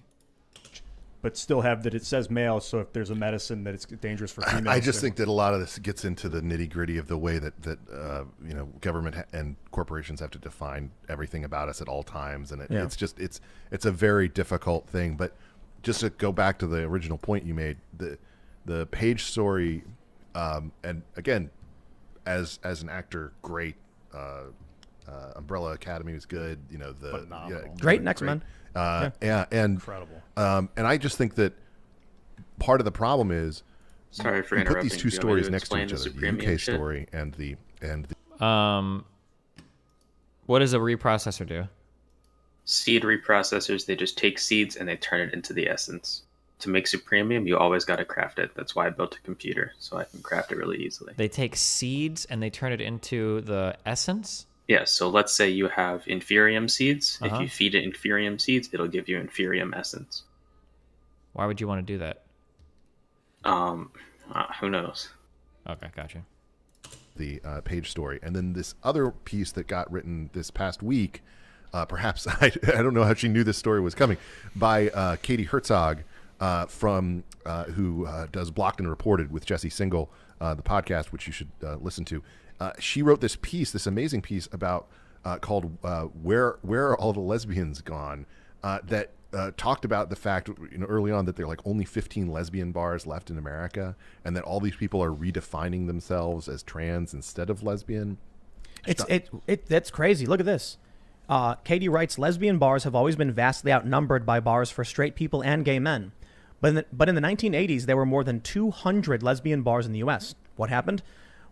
But still have that it says male, so if there's a medicine that it's dangerous for females. I just think that a lot of this gets into the nitty gritty of the way that government and corporations have to define everything about us at all times, and it's a very difficult thing. But just to go back to the original point you made, the Page story, and again, as an actor, great. Umbrella Academy was good. Great next man. And incredible. And I just think that part of the problem is, sorry for you put interrupting. these two stories next to each other, the UK story and the what does a reprocessor do? Seed reprocessors, they just take seeds and they turn it into the essence. To make Supremium, you always got to craft it. That's why I built a computer, so I can craft it really easily. They take seeds and they turn it into the essence? Yeah, so let's say you have Inferium seeds. If you feed it Inferium seeds, it'll give you Inferium essence. Why would you want to do that? Who knows? Okay, gotcha. The Page story. And then this other piece that got written this past week, perhaps, I don't know how she knew this story was coming, by Katie Herzog, who does Blocked and Reported with Jesse Singal, the podcast, which you should listen to. She wrote this amazing piece about called "Where Are All the Lesbians Gone?" That talked about the fact, early on, that there are like only 15 lesbian bars left in America, and that all these people are redefining themselves as trans instead of lesbian. That's crazy. Look at this. Katie writes, lesbian bars have always been vastly outnumbered by bars for straight people and gay men. But in the 1980s, there were more than 200 lesbian bars in the U.S. What happened?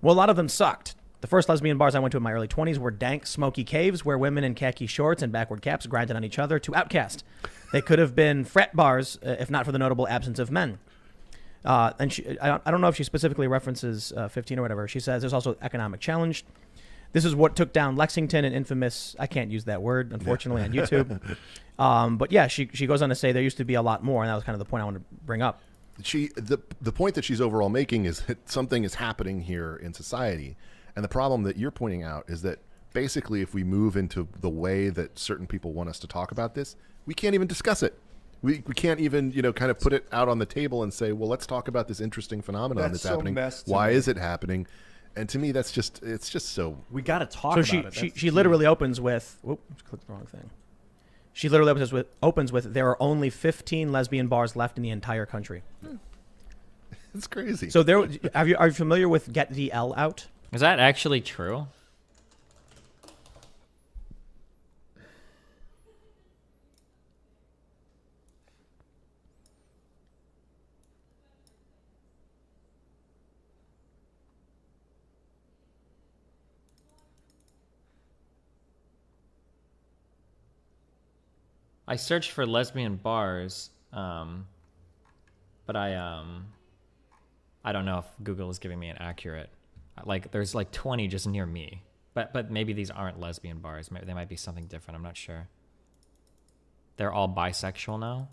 Well, a lot of them sucked. The first lesbian bars I went to in my early 20s were dank, smoky caves where women in khaki shorts and backward caps grinded on each other to outcast. They could have been frat bars, if not for the notable absence of men. And I don't know if she specifically references 15 or whatever. She says there's also economic challenge. This is what took down Lexington and infamous, I can't use that word, unfortunately, on YouTube. But yeah, she goes on to say there used to be a lot more, and that was kind of the point I wanted to bring up. The point that she's overall making is that something is happening here in society. And the problem that you're pointing out is that basically if we move into the way that certain people want us to talk about this, we can't even discuss it. We can't even, kind of put it out on the table and say, well, let's talk about this interesting phenomenon that's happening. Why is it happening? And to me, it's just so... We got to talk about it. She literally opens with... Whoop, clicked the wrong thing. She literally opens with there are only 15 lesbian bars left in the entire country. It's crazy. So are you familiar with Get the L Out? Is that actually true? I searched for lesbian bars, but I don't know if Google is giving me an accurate. Like, there's like 20 just near me, but maybe these aren't lesbian bars. Maybe they might be something different. I'm not sure. They're all bisexual now.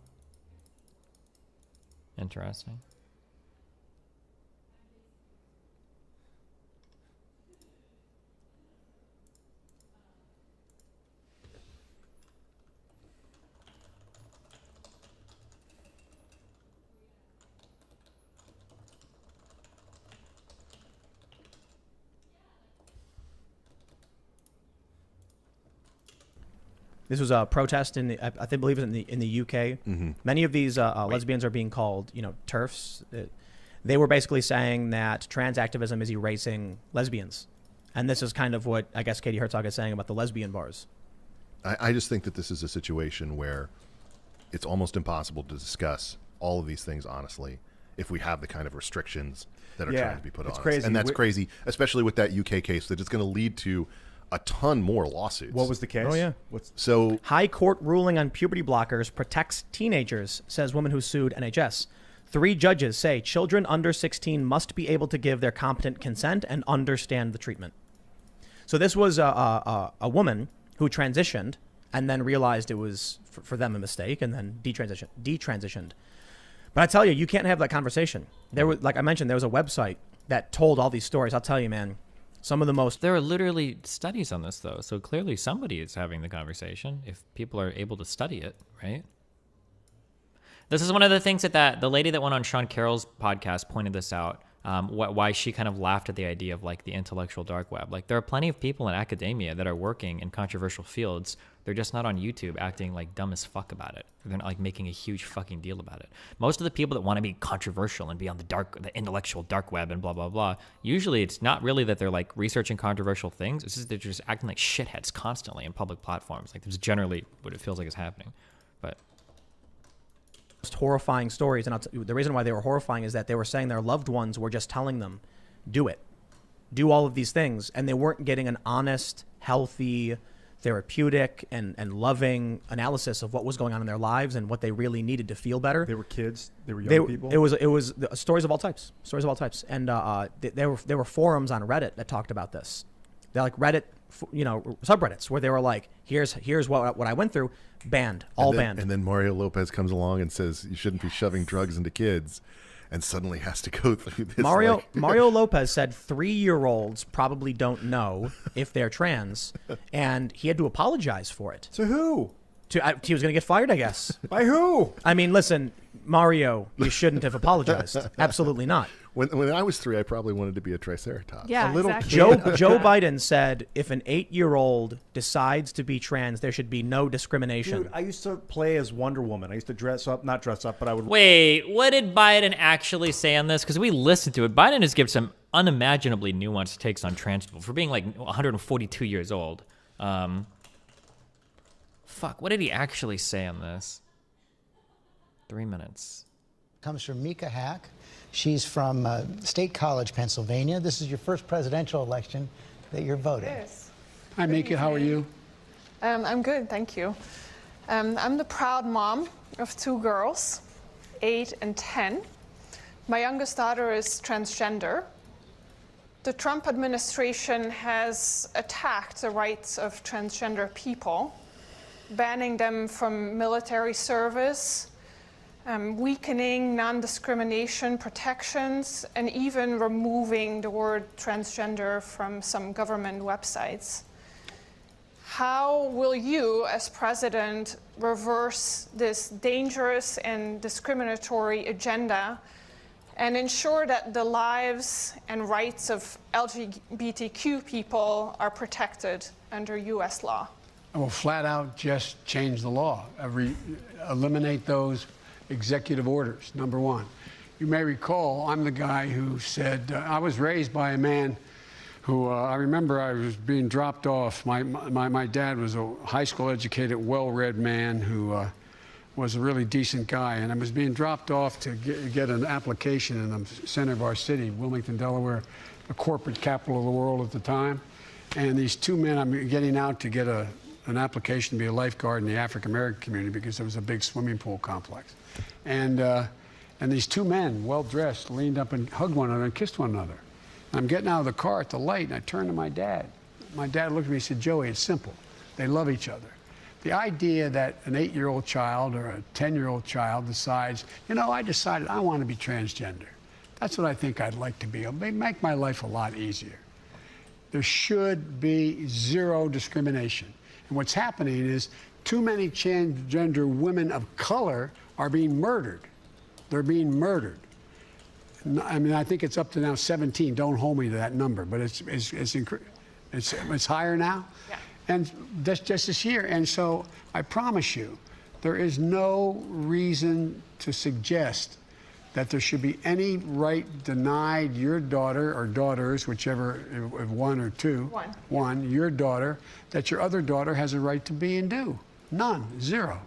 Interesting. This was a protest in the, I believe it was in the UK. Mm-hmm. Many of these lesbians are being called, TERFs. They were basically saying that trans activism is erasing lesbians. And this is kind of what I guess Katie Herzog is saying about the lesbian bars. I just think that this is a situation where it's almost impossible to discuss all of these things honestly if we have the kind of restrictions that are trying to be put on crazy. us. And that's crazy, especially with that UK case, that it's going to lead to a ton more lawsuits. What was the case? Oh, yeah. So High court ruling on puberty blockers protects teenagers, says woman who sued NHS. 3 judges say children under 16 must be able to give their competent consent and understand the treatment. So this was a woman who transitioned and then realized it was, for them, a mistake, and then detransitioned. But I tell you, you can't have that conversation. There was, like I mentioned, there was a website that told all these stories. I'll tell you, man. Some of the most... There are literally studies on this, though. So clearly somebody is having the conversation if people are able to study it, right? This is one of the things that the lady that went on Sean Carroll's podcast pointed this out, why she kind of laughed at the idea of like the intellectual dark web. Like there are plenty of people in academia that are working in controversial fields. They're just not on YouTube acting like dumb as fuck about it. They're not like making a huge fucking deal about it. Most of the people that want to be controversial and be on the intellectual dark web and blah, blah, blah, usually it's not really that they're like researching controversial things. It's just they're just acting like shitheads constantly in public platforms. Like that's generally what it feels like is happening. But most horrifying stories, and the reason why they were horrifying is that they were saying their loved ones were just telling them, do it. Do all of these things. And they weren't getting an honest, healthy, therapeutic and loving analysis of what was going on in their lives and what they really needed to feel better. They were kids. They were young people. It was stories of all types. And there were forums on Reddit that talked about this. They're like Reddit, subreddits where they were like, here's what I went through, banned, banned. And then Mario Lopez comes along and says you shouldn't be shoving drugs into kids, and suddenly has to go through this. Mario Lopez said 3-year-olds probably don't know if they're trans, and he had to apologize for it. To who? He was going to get fired, I guess. By who? I mean, listen, Mario, you shouldn't have apologized. Absolutely not. When I was 3, I probably wanted to be a triceratops. Yeah, a little exactly. Joe Biden said if an 8-year-old decides to be trans, there should be no discrimination. Dude, I used to play as Wonder Woman. I used to not dress up, but I would... Wait, what did Biden actually say on this? Because we listened to it. Biden has given some unimaginably nuanced takes on trans people for being like 142 years old. Fuck, what did he actually say on this? 3 minutes. Comes from Mika Hack. She's from State College, Pennsylvania. This is your first presidential election that you're voting. Yes. Hi, Mika. How are you? I'm good, thank you. I'm the proud mom of 2 girls, 8 and 10. My youngest daughter is transgender. The Trump administration has attacked the rights of transgender people, banning them from military service, weakening non-discrimination protections, and even removing the word transgender from some government websites. How will you, as president, reverse this dangerous and discriminatory agenda and ensure that the lives and rights of LGBTQ people are protected under U.S. law? I will flat out just change the law, eliminate those executive orders, number one. You may recall, I'm the guy who said, I was raised by a man who, I remember I was being dropped off. My dad was a high school educated, well-read man who was a really decent guy, and I was being dropped off to get an application in the center of our city, Wilmington, Delaware, the corporate capital of the world at the time. And these 2 men, I'm getting out to get an application to be a lifeguard in the African-American community because there was a big swimming pool complex. And these 2 men, well-dressed, leaned up and hugged one another and kissed one another. I'm getting out of the car at the light, and I turned to my dad. My dad looked at me and said, Joey, it's simple. They love each other. The idea that an 8-year-old child or a 10-year-old child decides, you know, I decided I want to be transgender. That's what I think I'd like to be. It'll make my life a lot easier. There should be zero discrimination. And what's happening is too many transgender women of color are being murdered. They're being murdered. I mean, I think it's up to now 17. Don't hold me to that number, but it's higher now. Yeah. And that's just this year. And so I promise you, there is no reason to suggest that there should be any right denied your daughter or daughters, whichever, one or two, your daughter, that your other daughter has a right to be and do. None, zero.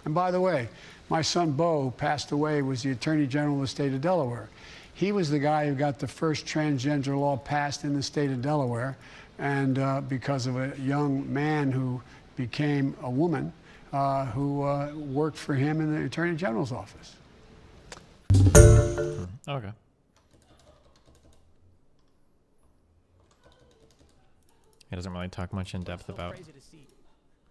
And by the way, my son Bo passed away, was the Attorney General of the state of Delaware. He was the guy who got the first transgender law passed in the state of Delaware, and because of a young man who became a woman who worked for him in the Attorney General's office. Okay. He doesn't really talk much in depth about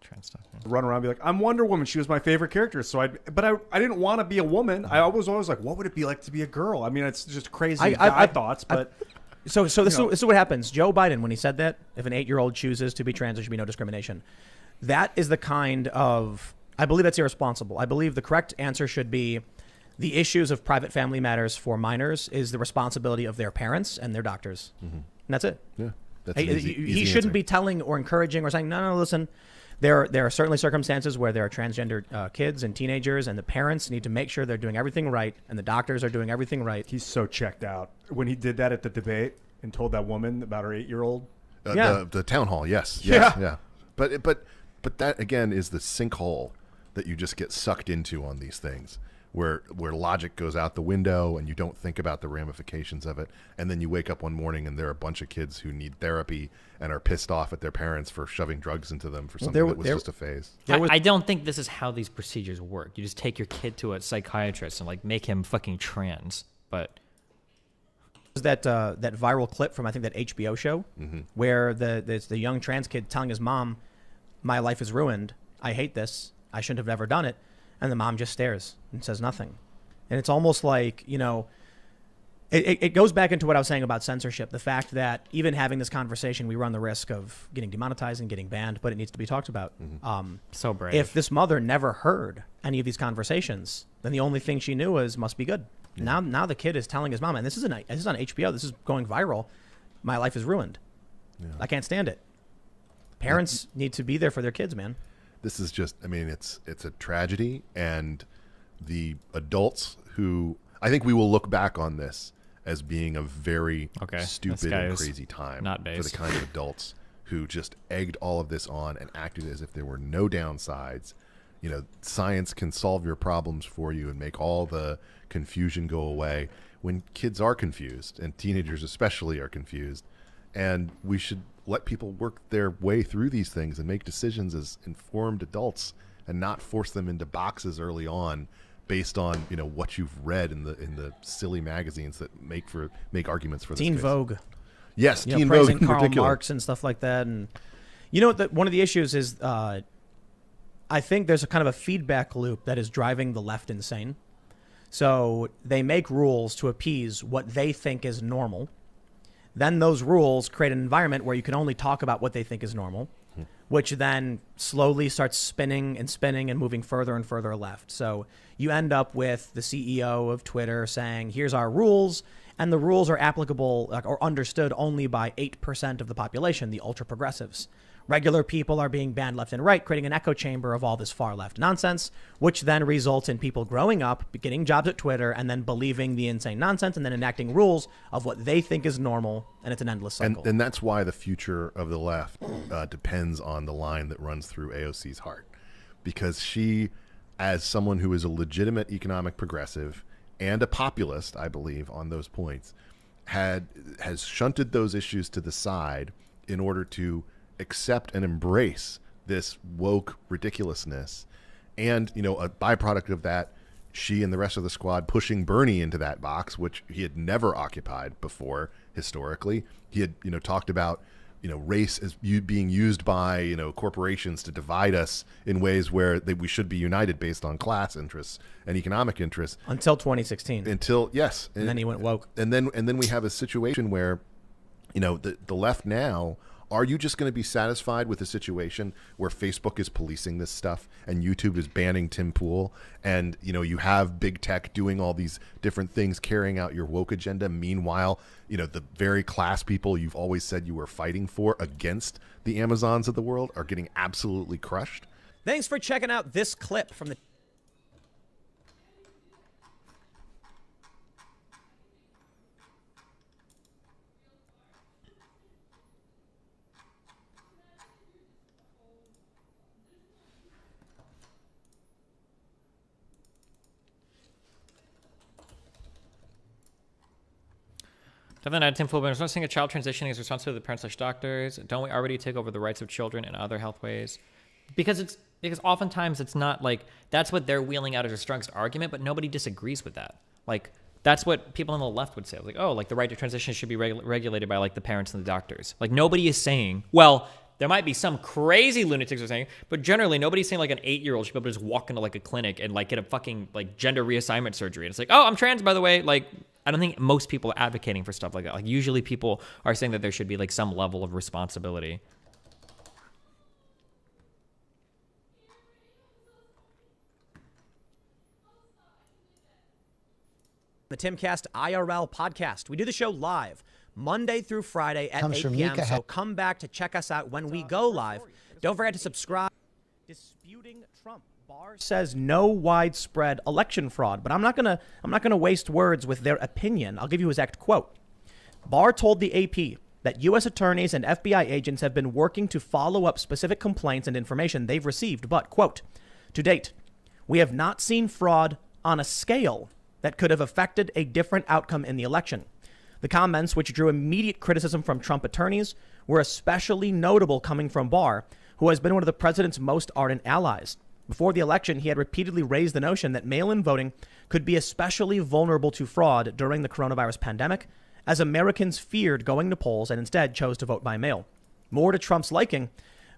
trans stuff. Yeah. Run around and be like, I'm Wonder Woman. She was my favorite character. So I didn't want to be a woman. I was always like, what would it be like to be a girl? I mean, it's just crazy thoughts, but. So this is what happens. Joe Biden, when he said that, if an 8-year-old chooses to be trans, there should be no discrimination. That is the kind of, I believe that's irresponsible. I believe the correct answer should be the issues of private family matters for minors is the responsibility of their parents and their doctors. Mm-hmm. And that's it. Yeah. That's he shouldn't be telling or encouraging or saying, no, listen. There are certainly circumstances where there are transgender kids and teenagers, and the parents need to make sure they're doing everything right, and the doctors are doing everything right. He's so checked out. When he did that at the debate and told that woman about her 8-year-old. The town hall, yes. Yeah. But that, again, is the sinkhole that you just get sucked into on these things, where logic goes out the window and you don't think about the ramifications of it. And then you wake up one morning and there are a bunch of kids who need therapy and are pissed off at their parents for shoving drugs into them for something that was just a phase. I don't think this is how these procedures work. You just take your kid to a psychiatrist and like make him fucking trans. But that viral clip from I think that HBO show where the young trans kid telling his mom, "My life is ruined. I hate this. I shouldn't have ever done it," and the mom just stares and says nothing. And it's almost like, you know, it goes back into what I was saying about censorship. The fact that even having this conversation, we run the risk of getting demonetized and getting banned, but it needs to be talked about. So brave. If this mother never heard any of these conversations, then the only thing she knew was must be good. Yeah. Now the kid is telling his mom, and this is on HBO. This is going viral. My life is ruined. Yeah. I can't stand it. Parents need to be there for their kids, man. This is just, I mean, it's a tragedy, and the adults who, I think we will look back on this as being a very stupid and crazy time for the kind of adults who just egged all of this on and acted as if there were no downsides. You know, science can solve your problems for you and make all the confusion go away when kids are confused, and teenagers especially are confused. And we should let people work their way through these things and make decisions as informed adults and not force them into boxes early on based on, you know, what you've read in the silly magazines that make arguments for this Teen case. Vogue. Yes, you Teen know, Vogue praising in Karl particular. Marx and stuff like that. And you know what? One of the issues is I think there's a kind of a feedback loop that is driving the left insane. So they make rules to appease what they think is normal. Then those rules create an environment where you can only talk about what they think is normal, which then slowly starts spinning and moving further and further left. So you end up with the CEO of Twitter saying, here's our rules, and the rules are applicable or understood only by 8% of the population, the ultra progressives. Regular people are being banned left and right, creating an echo chamber of all this far left nonsense, which then results in people growing up, getting jobs at Twitter, and then believing the insane nonsense and then enacting rules of what they think is normal, and it's an endless cycle. And that's why the future of the left depends on the line that runs through AOC's heart. Because she, as someone who is a legitimate economic progressive and a populist, I believe, on those points, has shunted those issues to the side in order to accept and embrace this woke ridiculousness. And, you know, a byproduct of that, she and the rest of the squad pushing Bernie into that box, which he had never occupied before historically. He had, you know, talked about race is being used by corporations to divide us in ways where we should be united based on class interests and economic interests. Until 2016. Yes, and then he went woke. And then we have a situation where, the left now. Are you just going to be satisfied with a situation where Facebook is policing this stuff and YouTube is banning Tim Pool and, you have big tech doing all these different things, carrying out your woke agenda? Meanwhile, the very class people you've always said you were fighting for against the Amazons of the world are getting absolutely crushed? Thanks for checking out this clip from the... Definitely not Tim Pool, but I'm not saying a child transitioning is responsible to the parents / doctors. Don't we already take over the rights of children in other health ways? Because oftentimes it's not like that's what they're wheeling out as a strongest argument, but nobody disagrees with that. Like that's what people on the left would say. Like, oh, like the right to transition should be regulated by like the parents and the doctors. Like nobody is saying, well, there might be some crazy lunatics who are saying, but generally nobody's saying like an 8-year-old should be able to just walk into like a clinic and like get a fucking like gender reassignment surgery. And it's like, oh, I'm trans, by the way. Like, I don't think most people are advocating for stuff like that. Like usually people are saying that there should be like some level of responsibility. The Timcast IRL podcast. We do the show live Monday through Friday at 8 p.m. So come back to check us out when we go live. Don't forget to subscribe. Disputing Trump. Barr says no widespread election fraud, but I'm not gonna waste words with their opinion. I'll give you his exact quote. Barr told the AP that U.S. attorneys and FBI agents have been working to follow up specific complaints and information they've received, but, quote, to date, we have not seen fraud on a scale that could have affected a different outcome in the election. The comments, which drew immediate criticism from Trump attorneys, were especially notable coming from Barr, who has been one of the president's most ardent allies. Before the election, he had repeatedly raised the notion that mail-in voting could be especially vulnerable to fraud during the coronavirus pandemic, as Americans feared going to polls and instead chose to vote by mail. More to Trump's liking,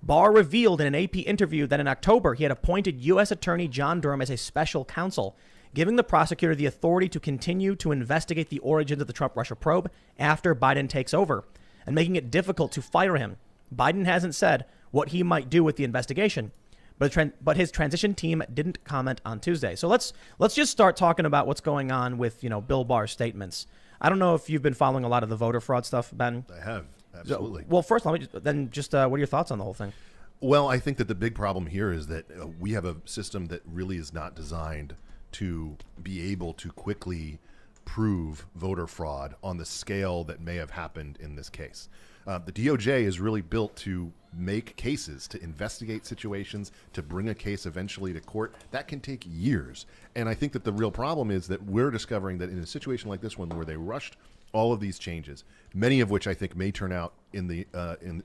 Barr revealed in an AP interview that in October he had appointed U.S. Attorney John Durham as a special counsel, giving the prosecutor the authority to continue to investigate the origins of the Trump-Russia probe after Biden takes over, and making it difficult to fire him. Biden hasn't said what he might do with the investigation, but his transition team didn't comment on Tuesday. So let's just start talking about what's going on with Bill Barr's statements. I don't know if you've been following a lot of the voter fraud stuff, Ben. I have, absolutely. Well, first, what are your thoughts on the whole thing? Well, I think that the big problem here is that we have a system that really is not designed to be able to quickly prove voter fraud on the scale that may have happened in this case. The DOJ is really built to make cases, to investigate situations, to bring a case eventually to court. That can take years. And I think that the real problem is that we're discovering that in a situation like this one, where they rushed all of these changes, many of which I think may turn out in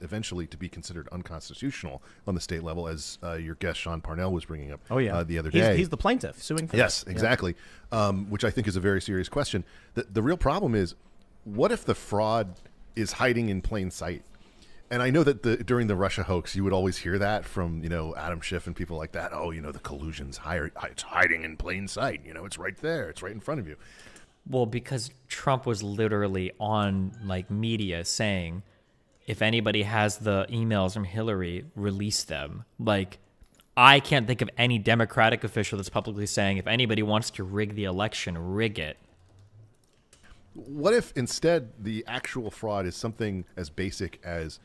eventually to be considered unconstitutional on the state level, as your guest Sean Parnell was bringing up the other day. He's the plaintiff suing for Yes, this. exactly, which I think is a very serious question. The real problem is, what if the fraud is hiding in plain sight? And I know that during the Russia hoax, you would always hear that from, Adam Schiff and people like that. Oh, the collusion's it's hiding in plain sight. It's right there. It's right in front of you. Well, because Trump was literally on media saying, if anybody has the emails from Hillary, release them. I can't think of any Democratic official that's publicly saying, if anybody wants to rig the election, rig it. What if instead the actual fraud is something as basic as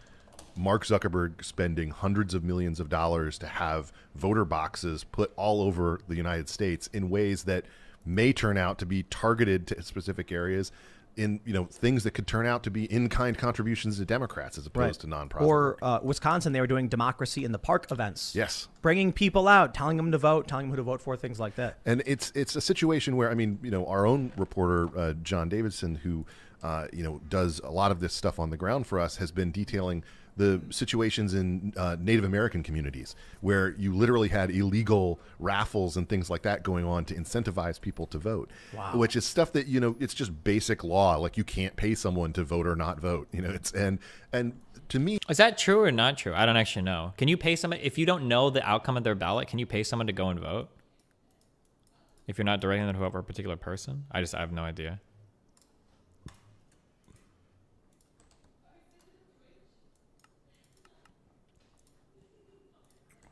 Mark Zuckerberg spending hundreds of millions of dollars to have voter boxes put all over the United States in ways that may turn out to be targeted to specific areas, in things that could turn out to be in-kind contributions to Democrats as opposed to nonprofit. Or Wisconsin, they were doing democracy in the park events. Yes, bringing people out, telling them to vote, telling them who to vote for, things like that. And it's a situation where our own reporter John Davidson, who does a lot of this stuff on the ground for us, has been detailing the situations in Native American communities where you literally had illegal raffles and things like that going on to incentivize people to vote. Wow. Which is stuff that, you know, it's just basic law. Like you can't pay someone to vote or not vote. You know, it's and to me, is that true or not true? I don't actually know. Can you pay someone if you don't know the outcome of their ballot? Can you pay someone to go and vote if you're not directing them to vote for a particular person? I have no idea.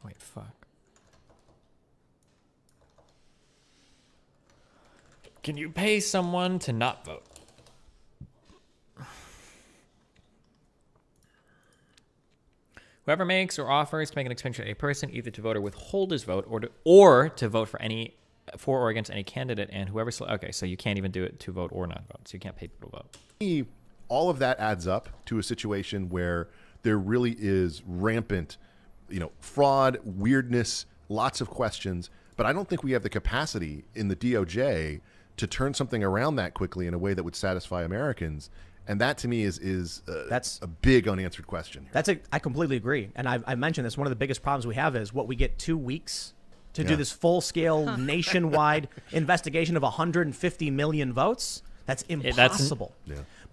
Wait, fuck. Can you pay someone to not vote? Whoever makes or offers to make an expenditure to a person, either to vote or withhold his vote, or to vote for or against any candidate, and whoever. Okay, so you can't even do it to vote or not vote. So you can't pay people to vote. All of that adds up to a situation where there really is rampant, you know, fraud, weirdness, lots of questions. But I don't think we have the capacity in the DOJ to turn something around that quickly in a way that would satisfy Americans. And that to me is that's a big unanswered question. I completely agree. And I mentioned this. One of the biggest problems we have is what we get 2 weeks to do this full scale nationwide investigation of 150 million votes. That's impossible.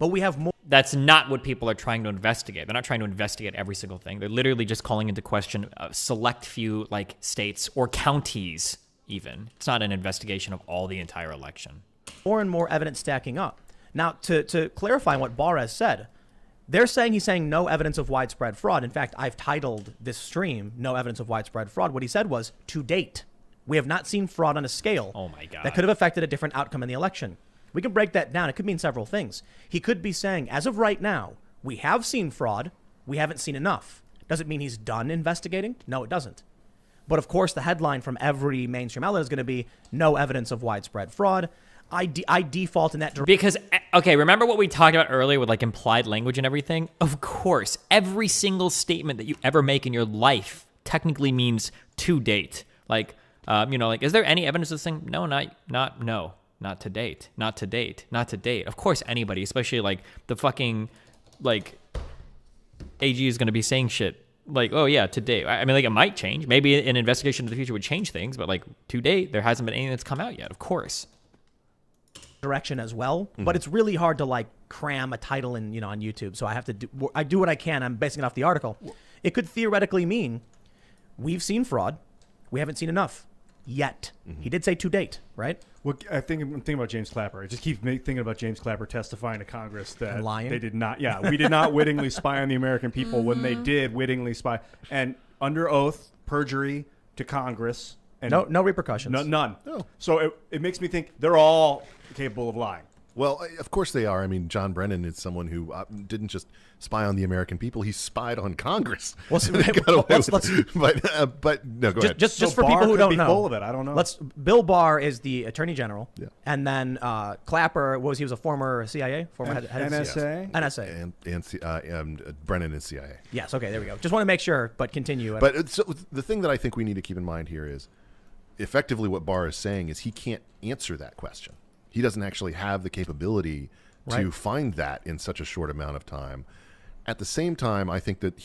But we have more. That's not what people are trying to investigate. They're not trying to investigate every single thing. They're literally just calling into question a select few like states or counties even. It's not an investigation of all the entire election. More and more evidence stacking up. Now, to clarify what Barr has said, he's saying no evidence of widespread fraud. In fact, I've titled this stream, No Evidence of Widespread Fraud. What he said was, to date, we have not seen fraud on a scale that could have affected a different outcome in the election. We can break that down. It could mean several things. He could be saying, as of right now, we have seen fraud. We haven't seen enough. Does it mean he's done investigating? No, it doesn't. But of course, the headline from every mainstream outlet is going to be no evidence of widespread fraud. I default in that direction. Because, okay, remember what we talked about earlier with like implied language and everything? Of course, every single statement that you ever make in your life technically means to date. Like, you know, like, is there any evidence of this thing? No, not to date. Not to date. Not to date. Of course, anybody, especially like the fucking, like, AG is going to be saying shit like, oh yeah, to date. I mean, like, it might change. Maybe an investigation in the future would change things, but like to date, there hasn't been anything that's come out yet, of course. Direction as well, but it's really hard to like cram a title in, you know, on YouTube. So I do what I can. I'm basing it off the article. It could theoretically mean we've seen fraud. We haven't seen enough yet. He did say to date, right? Well, I'm thinking about James Clapper. I just keep thinking about James Clapper testifying to Congress that they did not. Yeah, we did not wittingly spy on the American people when they did wittingly spy, and under oath, perjury to Congress. And no repercussions. None. No. So it makes me think they're all capable of lying. Well, of course they are. I mean, John Brennan is someone who didn't just spy on the American people; he spied on Congress. But no, go ahead. Just for people who don't know, full of it. I don't know. Bill Barr is the Attorney General, and then Clapper he was a former CIA, head NSA, NSA, and Brennan is CIA. Yes. Okay. There we go. Just want to make sure, but continue. But the thing that I think we need to keep in mind here is, effectively, what Barr is saying is he can't answer that question. He doesn't actually have the capability to find that in such a short amount of time. At the same time, I think that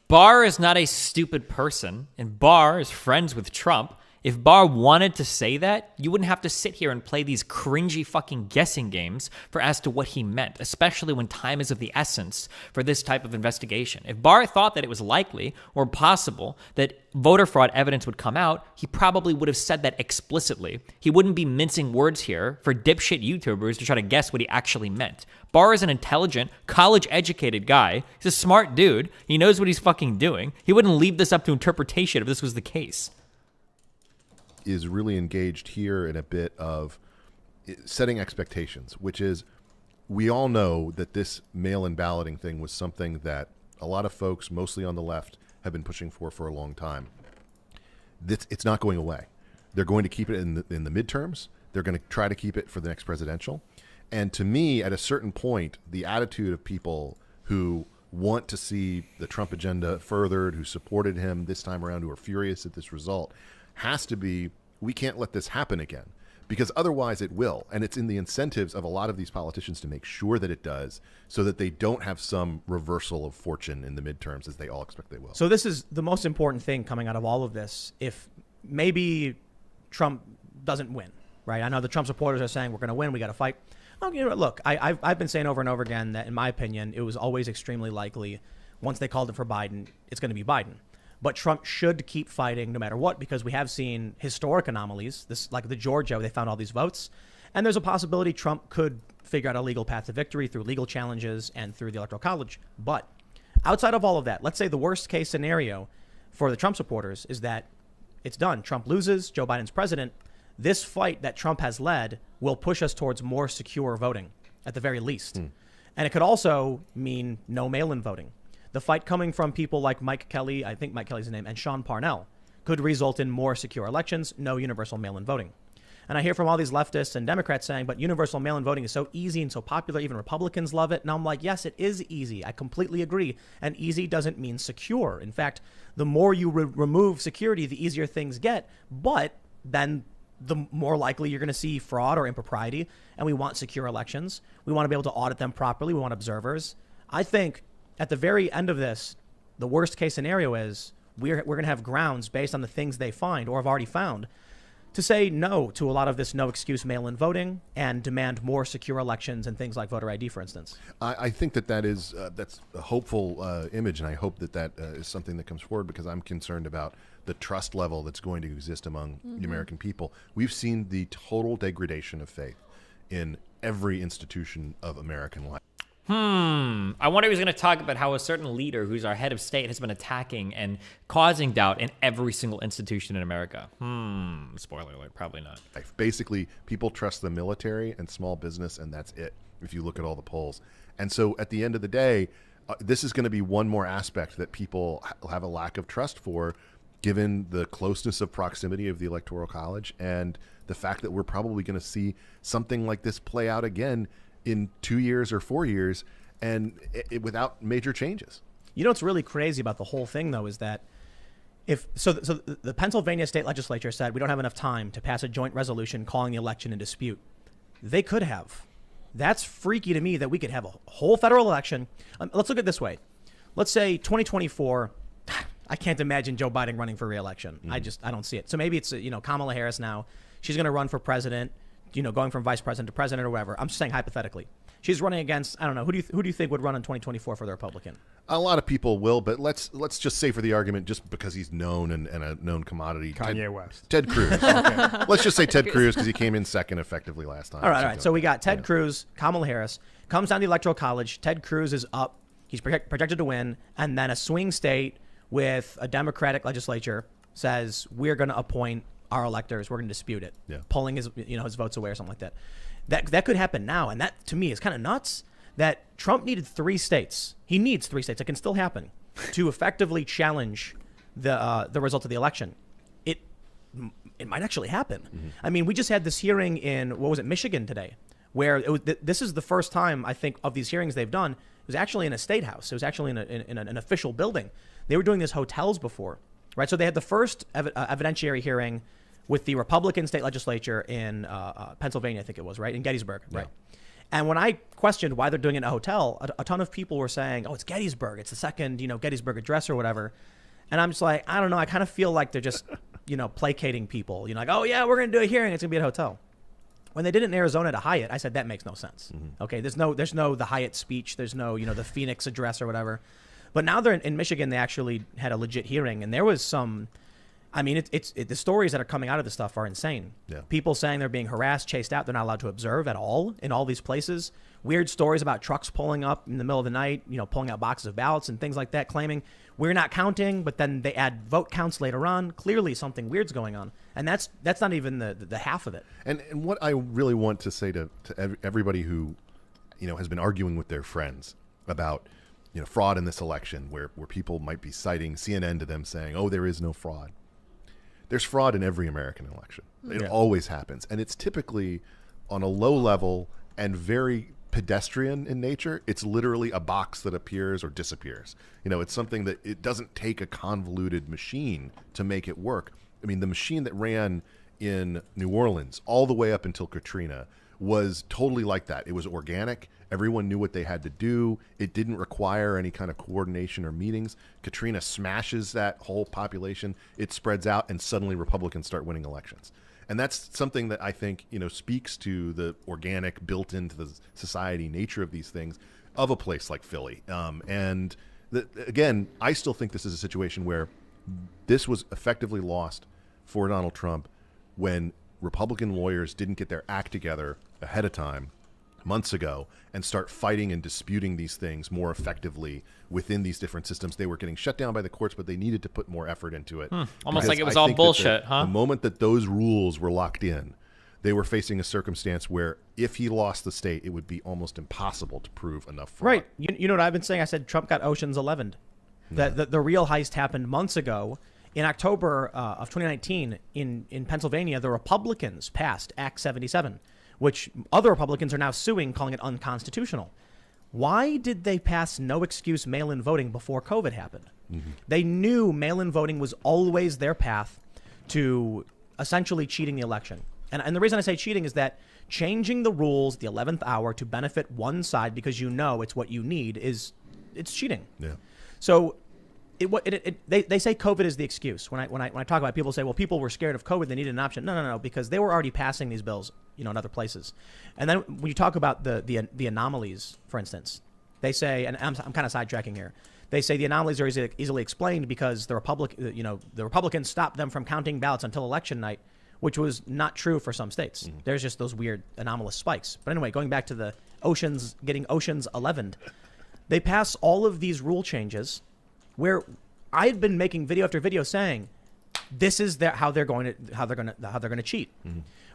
Barr is not a stupid person, and Barr is friends with Trump. If Barr wanted to say that, you wouldn't have to sit here and play these cringy fucking guessing games as to what he meant, especially when time is of the essence for this type of investigation. If Barr thought that it was likely or possible that voter fraud evidence would come out, he probably would have said that explicitly. He wouldn't be mincing words here for dipshit YouTubers to try to guess what he actually meant. Barr is an intelligent, college-educated guy. He's a smart dude. He knows what he's fucking doing. He wouldn't leave this up to interpretation if this was the case. Is really engaged here in a bit of setting expectations, which is, we all know that this mail-in balloting thing was something that a lot of folks, mostly on the left, have been pushing for a long time. It's not going away. They're going to keep it in the midterms. They're going to try to keep it for the next presidential. And to me, at a certain point, the attitude of people who want to see the Trump agenda furthered, who supported him this time around, who are furious at this result, has to be, we can't let this happen again. because otherwise it will. And it's in the incentives of a lot of these politicians to make sure that it does, so that they don't have some reversal of fortune in the midterms as they all expect they will. So this is the most important thing coming out of all of this. If maybe Trump doesn't win, right? I know the Trump supporters are saying we're going to win, we got to fight. Oh, you know, look, I've been saying over and over again that in my opinion, it was always extremely likely once they called it for Biden, it's going to be Biden. But Trump should keep fighting no matter what, because we have seen historic anomalies, this like the Georgia, where they found all these votes. And there's a possibility Trump could figure out a legal path to victory through legal challenges and through the Electoral College. But outside of all of that, let's say the worst case scenario for the Trump supporters is that it's done. Trump loses, Joe Biden's president. This fight that Trump has led will push us towards more secure voting, at the very least. And it could also mean no mail-in voting. The fight coming from people like Mike Kelly, I think Mike Kelly's name, and Sean Parnell could result in more secure elections, no universal mail-in voting. And I hear from all these leftists and Democrats saying, but universal mail-in voting is so easy and so popular, even Republicans love it. And I'm like, yes, it is easy. I completely agree. And easy doesn't mean secure. In fact, the more you remove security, the easier things get. But then the more likely you're going to see fraud or impropriety. And we want secure elections. We want to be able to audit them properly. We want observers. I think at the very end of this, the worst case scenario is we're going to have grounds based on the things they find or have already found to say no to a lot of this no excuse mail-in voting and demand more secure elections and things like voter ID, for instance. I think that is that's a hopeful image, and I hope that is something that comes forward, because I'm concerned about the trust level that's going to exist among the American people. We've seen the total degradation of faith in every institution of American life. I wonder if he's going to talk about how a certain leader who's our head of state has been attacking and causing doubt in every single institution in America. Spoiler alert, probably not. Basically, people trust the military and small business, and that's it, if you look at all the polls. And so at the end of the day, this is going to be one more aspect that people have a lack of trust for, given the closeness of proximity of the Electoral College and the fact that we're probably going to see something like this play out again in 2 years or 4 years, and without major changes. You know what's really crazy about the whole thing, though, is that so the Pennsylvania state legislature said we don't have enough time to pass a joint resolution calling the election in dispute. They could have. That's freaky to me that we could have a whole federal election. Let's look at it this way. Let's say 2024. I can't imagine Joe Biden running for re-election. I don't see it. So maybe it's Kamala Harris now. She's going to run for president. Going from vice president to president or whatever. I'm just saying hypothetically. She's running against, I don't know, who do you think would run in 2024 for the Republican? A lot of people will, but let's just say for the argument, just because he's known and a known commodity. Kanye West. Ted Cruz. Okay. Let's just say Ted Cruz, because he came in second effectively last time. All right. So we got Ted Cruz, Kamala Harris, comes down the Electoral College. Ted Cruz is up. He's projected to win. And then a swing state with a Democratic legislature says, we're going to appoint our electors, we're going to dispute it, pulling his votes away or something like that. That could happen now, and that to me is kind of nuts. That Trump needed 3 states. He needs 3 states. It can still happen to effectively challenge the result of the election. It might actually happen. I mean, we just had this hearing in Michigan today, where this is the first time I think of these hearings they've done. It was actually in a state house. It was actually in an official building. They were doing this hotels before. Right, so they had the first evidentiary hearing with the Republican state legislature in Pennsylvania, I think it was, right, in Gettysburg, right? And when I questioned why they're doing it in a hotel, a ton of people were saying, "Oh, it's Gettysburg. It's the second, Gettysburg Address or whatever." And I'm just like, I don't know. I kind of feel like they're just, placating people. Like, oh yeah, we're going to do a hearing. It's going to be at a hotel. When they did it in Arizona at a Hyatt, I said that makes no sense. Okay, there's no the Hyatt speech. There's no the Phoenix Address or whatever. But now they're in Michigan. They actually had a legit hearing, and there was some. I mean, the stories that are coming out of this stuff are insane. Yeah. People saying they're being harassed, chased out. They're not allowed to observe at all in all these places. Weird stories about trucks pulling up in the middle of the night, pulling out boxes of ballots and things like that, claiming we're not counting. But then they add vote counts later on. Clearly, something weird's going on, and that's not even the half of it. And what I really want to say to everybody who, has been arguing with their friends about fraud in this election, where people might be citing CNN to them saying, oh, there is no fraud. There's fraud in every American election. It always happens. And it's typically on a low level and very pedestrian in nature. It's literally a box that appears or disappears. It's something that it doesn't take a convoluted machine to make it work. I mean, the machine that ran in New Orleans all the way up until Katrina was totally like that. It was organic. Everyone knew what they had to do. It didn't require any kind of coordination or meetings. Katrina smashes that whole population. It spreads out, and suddenly Republicans start winning elections. And that's something that I think, speaks to the organic, built into the society nature of these things of a place like Philly. Again, I still think this is a situation where this was effectively lost for Donald Trump when Republican lawyers didn't get their act together ahead of time months ago and start fighting and disputing these things more effectively within these different systems. They were getting shut down by the courts, but they needed to put more effort into it. Almost like it was all bullshit, The moment that those rules were locked in, they were facing a circumstance where if he lost the state, it would be almost impossible to prove enough fraud. Right. You know what I've been saying? I said Trump got Ocean's 11. The real heist happened months ago. In October of 2019, in Pennsylvania, the Republicans passed Act 77, which other Republicans are now suing, calling it unconstitutional. Why did they pass no excuse mail-in voting before COVID happened? They knew mail-in voting was always their path to essentially cheating the election. And the reason I say cheating is that changing the rules at the 11th hour to benefit one side because you know it's what you need it's cheating. Yeah. So they say COVID is the excuse. When I talk about it, people say, well, people were scared of COVID, they needed an option. No, because they were already passing these bills, in other places. And then when you talk about the anomalies, for instance, they say, and I'm kind of sidetracking here. They say the anomalies are easily explained because the Republicans stopped them from counting ballots until election night, which was not true for some states. There's just those weird anomalous spikes. But anyway, going back to the getting Ocean's 11, they pass all of these rule changes where I had been making video after video saying this is how they're going to cheat.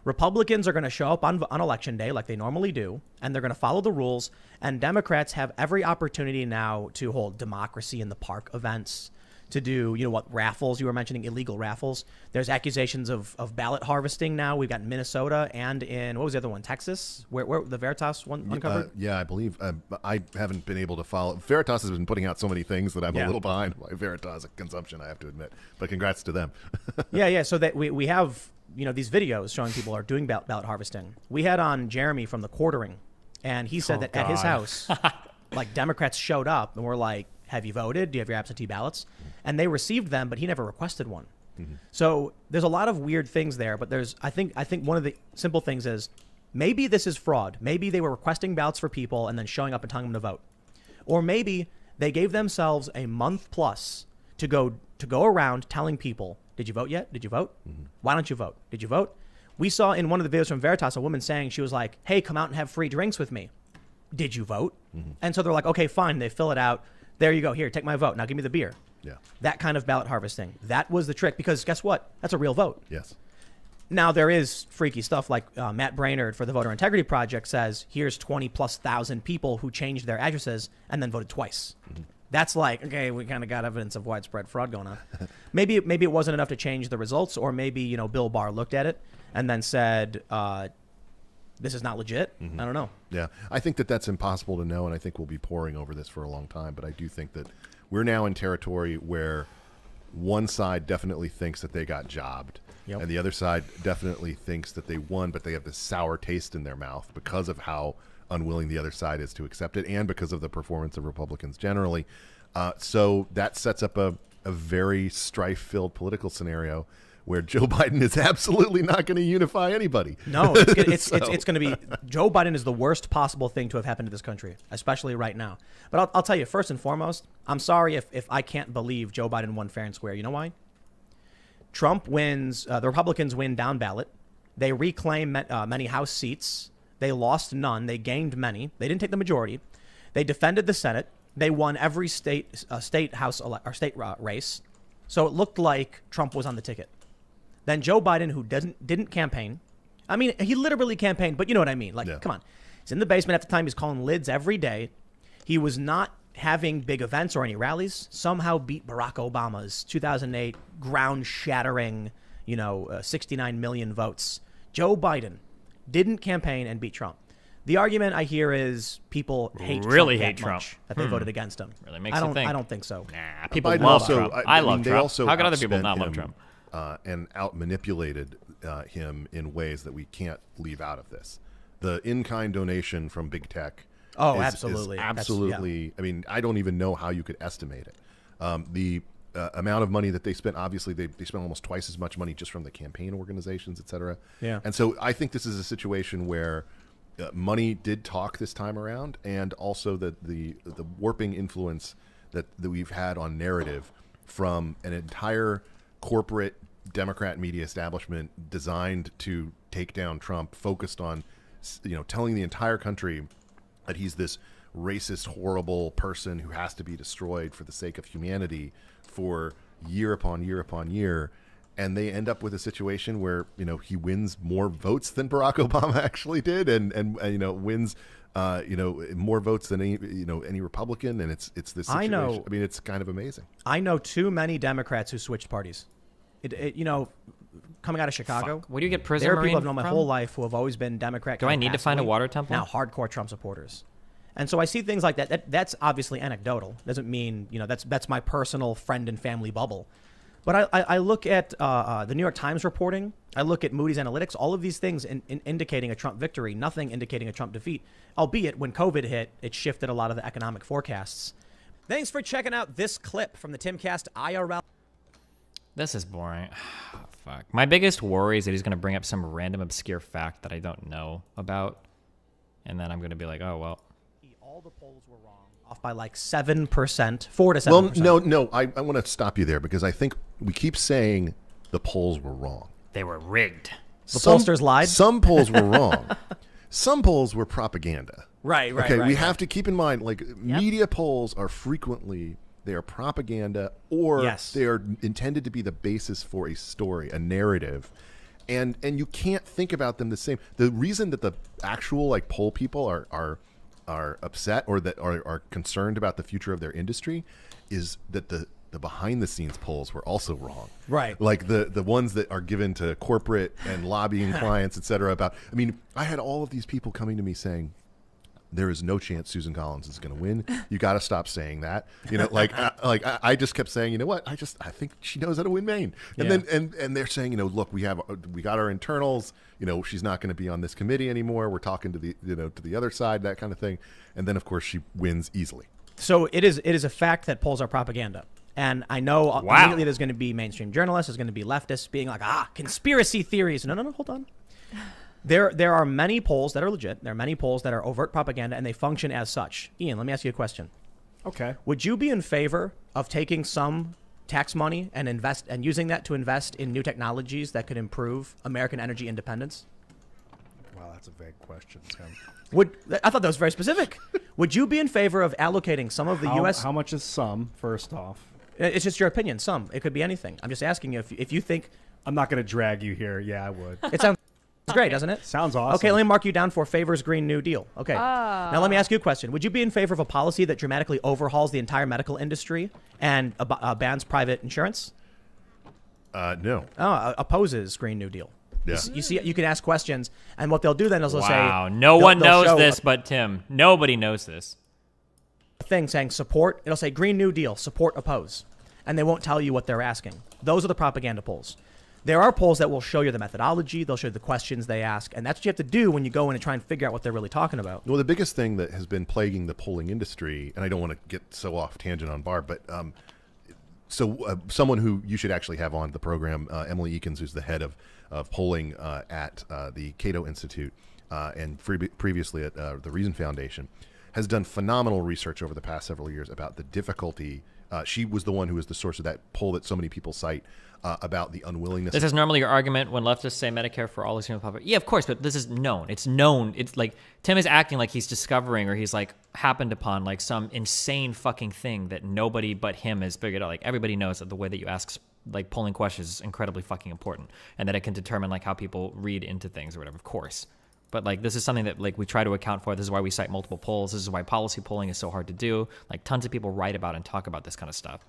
Republicans are going to show up on election day like they normally do, and they're going to follow the rules. And Democrats have every opportunity now to hold democracy in the park events, to do, raffles. You were mentioning illegal raffles. There's accusations of ballot harvesting now. We've got Minnesota and in, what was the other one, Texas, where the Veritas one uncovered? Yeah, I believe. I haven't been able to follow. Veritas has been putting out so many things that I'm a little behind my Veritas consumption, I have to admit. But congrats to them. Yeah. So that we have, these videos showing people are doing ballot harvesting. We had on Jeremy from The Quartering, and he said at his house, like Democrats showed up and were like, have you voted? Do you have your absentee ballots? And they received them, but he never requested one. So there's a lot of weird things there, but I think one of the simple things is maybe this is fraud. Maybe they were requesting ballots for people and then showing up and telling them to vote. Or maybe they gave themselves a month plus to go around telling people, did you vote yet? Did you vote? Why don't you vote? Did you vote? We saw in one of the videos from Veritas a woman saying, she was like, hey, come out and have free drinks with me. Did you vote? And so they're like, okay, fine. They fill it out. There you go. Here, take my vote. Now give me the beer. Yeah. That kind of ballot harvesting. That was the trick because guess what? That's a real vote. Yes. Now there is freaky stuff like Matt Brainerd for the Voter Integrity Project says, here's 20,000+ people who changed their addresses and then voted twice. That's like, okay, we kind of got evidence of widespread fraud going on. Maybe it wasn't enough to change the results, or maybe, Bill Barr looked at it and then said, this is not legit. I don't know. Yeah, I think that's impossible to know, and I think we'll be poring over this for a long time. But I do think that we're now in territory where one side definitely thinks that they got jobbed, and the other side definitely thinks that they won, but they have this sour taste in their mouth because of how unwilling the other side is to accept it, and because of the performance of Republicans generally. So that sets up a very strife-filled political scenario where Joe Biden is absolutely not going to unify anybody. No, it's going to be Joe Biden is the worst possible thing to have happened to this country, especially right now. But I'll tell you, first and foremost, I'm sorry if I can't believe Joe Biden won fair and square. You know why? Trump wins. The Republicans win down ballot. They reclaim many House seats. They lost none. They gained many. They didn't take the majority. They defended the Senate. They won every state house or state race. So it looked like Trump was on the ticket. Then Joe Biden, who didn't campaign. I mean, he literally campaigned, but you know what I mean. Like, come on. He's in the basement at the time. He's calling lids every day. He was not having big events or any rallies. Somehow beat Barack Obama's 2008 ground-shattering, 69 million votes. Joe Biden didn't campaign and beat Trump. The argument I hear is people hate Trump that they voted against him. Really makes you think. I don't think so. People love Trump. I love Trump. How could other people not love Trump? And out-manipulated him in ways that we can't leave out of this. The in-kind donation from big tech. Oh, is absolutely. Absolutely. I mean, I don't even know how you could estimate it. The amount of money that they spent, obviously, they spent almost twice as much money just from the campaign organizations, et cetera. Yeah. And so I think this is a situation where money did talk this time around, and also that the warping influence that we've had on narrative from an entire corporate Democrat media establishment designed to take down Trump, focused on, telling the entire country that he's this racist, horrible person who has to be destroyed for the sake of humanity for year upon year upon year. And they end up with a situation where, he wins more votes than Barack Obama actually did, and wins, more votes than any Republican. And it's this situation. I mean, it's kind of amazing. I know too many Democrats who switched parties. Coming out of Chicago. Where do you get prison There are Marine people I've known my from? whole life who have always been Democrat. Do I need to find a water temple? Now hardcore Trump supporters. And so I see things like that. That's obviously anecdotal. Doesn't mean, that's my personal friend and family bubble. But I look at the New York Times reporting. I look at Moody's Analytics. All of these things indicating a Trump victory. Nothing indicating a Trump defeat. Albeit when COVID hit, it shifted a lot of the economic forecasts. Thanks for checking out this clip from the Timcast IRL. This is boring. Fuck. My biggest worry is that he's going to bring up some random obscure fact that I don't know about. And then I'm going to be like, oh, well. All the polls were wrong. Off by like 7%, 4 to 7%. Well, no. I want to stop you there because I think we keep saying the polls were wrong. They were rigged. The pollsters lied? Some polls were wrong. Some polls were propaganda. Right. Okay, we have to keep in mind, media polls are frequently, they are propaganda, or they are intended to be the basis for a story, a narrative. And you can't think about them the same. The reason that the actual poll people are upset or that are concerned about the future of their industry is that the behind the scenes polls were also wrong. Right. Like the ones that are given to corporate and lobbying clients, et cetera, I had all of these people coming to me saying, there is no chance Susan Collins is going to win. You got to stop saying that. I just kept saying, you know what? I think she knows how to win Maine. And then and they're saying, look, we got our internals. She's not going to be on this committee anymore. We're talking to the other side, that kind of thing. And then of course she wins easily. So it is a fact that polls are propaganda. And I know immediately there's going to be mainstream journalists, there's going to be leftists being like, conspiracy theories. No, hold on. There are many polls that are legit. There are many polls that are overt propaganda, and they function as such. Ian, let me ask you a question. Okay. Would you be in favor of taking some tax money and using that to invest in new technologies that could improve American energy independence? Wow, that's a vague question, Tim. I thought that was very specific. Would you be in favor of allocating some of the U.S. How much is some, first off? It's just your opinion. Some. It could be anything. I'm just asking you if you think. I'm not going to drag you here. Yeah, I would. It sounds great, doesn't it? Sounds awesome. Okay, let me mark you down for favors Green New Deal. Okay. Now let me ask you a question. Would you be in favor of a policy that dramatically overhauls the entire medical industry and bans private insurance? No. Opposes Green New Deal. Yeah. You see, you can ask questions, and what they'll do then is they'll say, "Wow, no one knows this but Tim. Nobody knows this." Thing saying support. It'll say Green New Deal, support, oppose, and they won't tell you what they're asking. Those are the propaganda polls. There are polls that will show you the methodology. They'll show you the questions they ask, and that's what you have to do when you go in and try and figure out what they're really talking about. Well, the biggest thing that has been plaguing the polling industry, and I don't want to get so off tangent on Barb, but someone who you should actually have on the program, Emily Eakins, who's the head of polling at the Cato Institute and previously at the Reason Foundation, has done phenomenal research over the past several years about the difficulty. She was the one who was the source of that poll that so many people cite about the unwillingness. This is normally your argument when leftists say Medicare for all is human public. Yeah, of course, but this is known. It's known. It's like Tim is acting like he's discovering or he's like happened upon like some insane fucking thing that nobody but him has figured out. Like everybody knows that the way that you ask like polling questions is incredibly fucking important and that it can determine like how people read into things or whatever, of course. But like this is something that like we try to account for. This is why we cite multiple polls. This is why policy polling is so hard to do. Like tons of people write about and talk about this kind of stuff.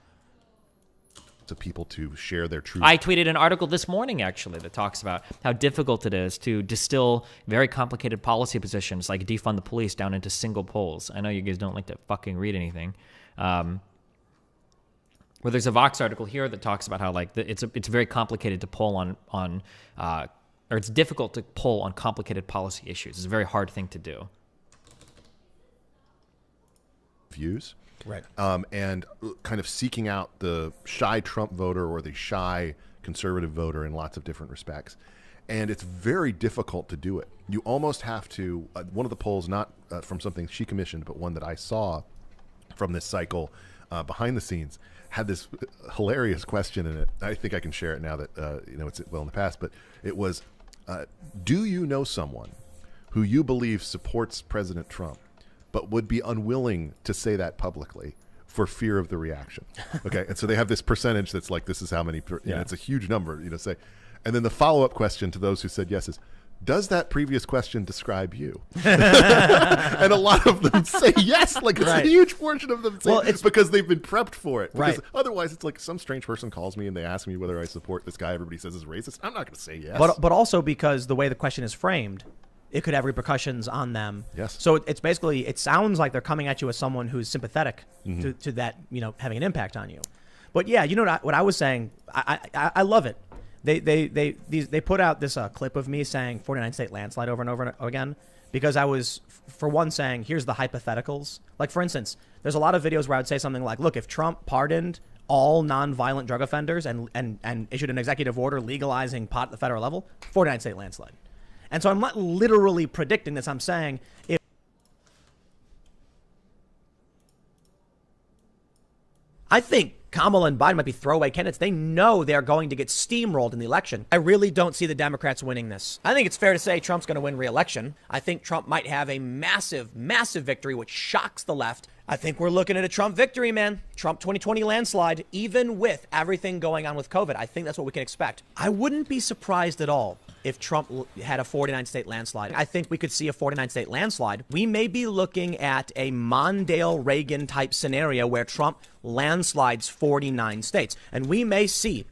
To people to share their truth. I tweeted an article this morning actually that talks about how difficult it is to distill very complicated policy positions like defund the police down into single polls. I know you guys don't like to fucking read anything. Well, there's a Vox article here that talks about how like it's very complicated to poll on or it's difficult to poll on complicated policy issues. It's a very hard thing to do. Views. Right. And kind of seeking out the shy Trump voter or the shy conservative voter in lots of different respects. And it's very difficult to do it. You almost have to, one of the polls, not from something she commissioned, but one that I saw from this cycle behind the scenes, had this hilarious question in it. I think I can share it now that, it's well in the past, but it was, do you know someone who you believe supports President Trump, but would be unwilling to say that publicly for fear of the reaction? Okay, and so they have this percentage that's like, this is how many, it's a huge number, say. And then the follow-up question to those who said yes is, does that previous question describe you? And a lot of them say yes. Like, it's a huge portion of them say it's because they've been prepped for it. Because otherwise, it's like some strange person calls me and they ask me whether I support this guy everybody says is racist. I'm not going to say yes. But also because the way the question is framed, it could have repercussions on them. Yes. So it's basically, it sounds like they're coming at you as someone who's sympathetic to that, having an impact on you. But yeah, what I was saying, I love it. They put out this clip of me saying 49 state landslide over and over again because I was, for one, saying here's the hypotheticals. Like, for instance, there's a lot of videos where I would say something like, look, if Trump pardoned all nonviolent drug offenders and issued an executive order legalizing pot at the federal level, 49 state landslide. And so I'm not literally predicting this. I'm saying if I think Kamala and Biden might be throwaway candidates. They know they're going to get steamrolled in the election. I really don't see the Democrats winning this. I think it's fair to say Trump's going to win re-election. I think Trump might have a massive, massive victory, which shocks the left. I think we're looking at a Trump victory, man. Trump 2020 landslide, even with everything going on with COVID. I think that's what we can expect. I wouldn't be surprised at all if Trump had a 49-state landslide. I think we could see a 49-state landslide. We may be looking at a Mondale-Reagan-type scenario where Trump landslides 49 states. And we may see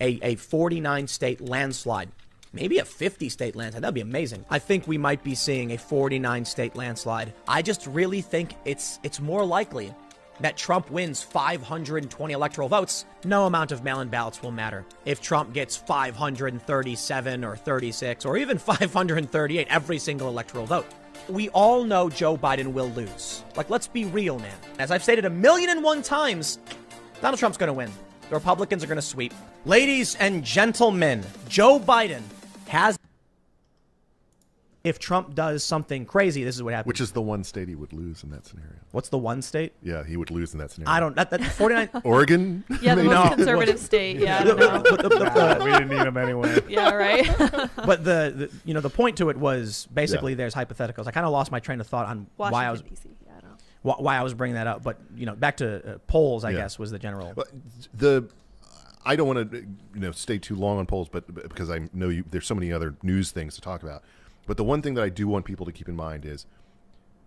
a 49-state landslide. Maybe a 50-state landslide. That'd be amazing. I think we might be seeing a 49-state landslide. I just really think it's more likely that Trump wins 520 electoral votes. No amount of mail-in ballots will matter. If Trump gets 537 or 36 or even 538 every single electoral vote, we all know Joe Biden will lose. Like, let's be real, man. As I've stated 1,000,001 times, Donald Trump's going to win. The Republicans are going to sweep. Ladies and gentlemen, Joe Biden has... If Trump does something crazy, this is what happens. Which is the one state he would lose in that scenario. What's the one state? Yeah, he would lose in that scenario. I don't... That 49... Oregon? Yeah, the most conservative state. Yeah, I don't know. We didn't need him anyway. Yeah, right. But the point to it was basically there's hypotheticals. I kind of lost my train of thought on why I was... DC. Yeah, I don't know. Why I was bringing that up. But, back to polls, I guess, was the general... I don't want to stay too long on polls, but because I know there's so many other news things to talk about. But the one thing that I do want people to keep in mind is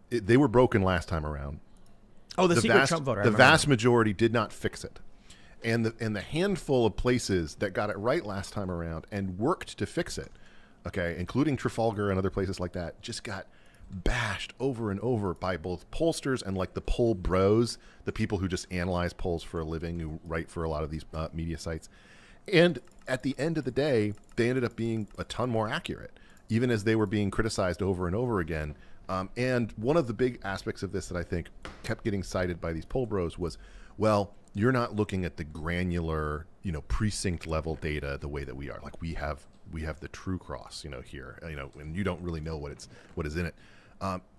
they were broken last time around. Oh, the secret Trump voter. The vast majority did not fix it. And the handful of places that got it right last time around and worked to fix it, okay, including Trafalgar and other places like that, just got bashed over and over by both pollsters and like the poll bros, the people who just analyze polls for a living, who write for a lot of these media sites. And at the end of the day, they ended up being a ton more accurate, even as they were being criticized over and over again. And one of the big aspects of this that I think kept getting cited by these poll bros was, well, you're not looking at the granular, precinct level data the way that we are. Like we have the true cross, here, and you don't really know what is in it.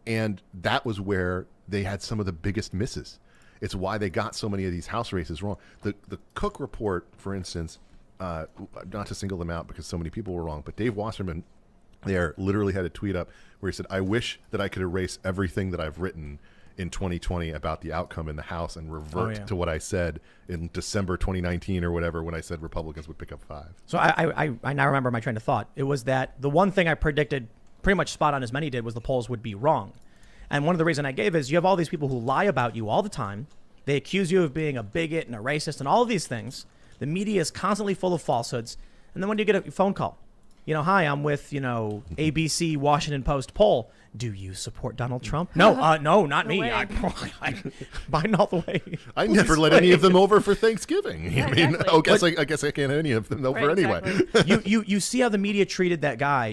And that was where they had some of the biggest misses. It's why they got so many of these House races wrong. The Cook report, for instance, not to single them out because so many people were wrong, but Dave Wasserman there literally had a tweet up where he said, I wish that I could erase everything that I've written in 2020 about the outcome in the House and revert to what I said in December 2019 or whatever when I said Republicans would pick up 5. So I now remember my train of thought. It was that the one thing I predicted pretty much spot on as many did was the polls would be wrong. And one of the reasons I gave is you have all these people who lie about you all the time. They accuse you of being a bigot and a racist and all of these things. The media is constantly full of falsehoods. And then when do you get a phone call? hi, I'm with, ABC Washington Post poll. Do you support Donald Trump? No, no, not me. I Biden all the way. I never let any of them over for Thanksgiving. Yeah, I mean, exactly. I guess I can't have any of them over anyway. you see how the media treated that guy.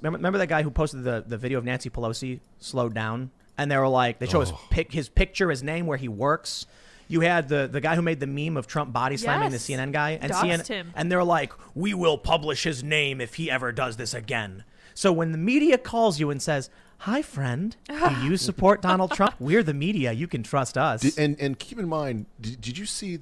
Remember that guy who posted the video of Nancy Pelosi slowed down, and they were like, they show his picture, his name, where he works. You had the guy who made the meme of Trump body slamming the CNN guy, and Doxed him. and they're like, we will publish his name if he ever does this again. So when the media calls you and says, hi, friend, do you support Donald Trump? We're the media. You can trust us. And keep in mind, did you see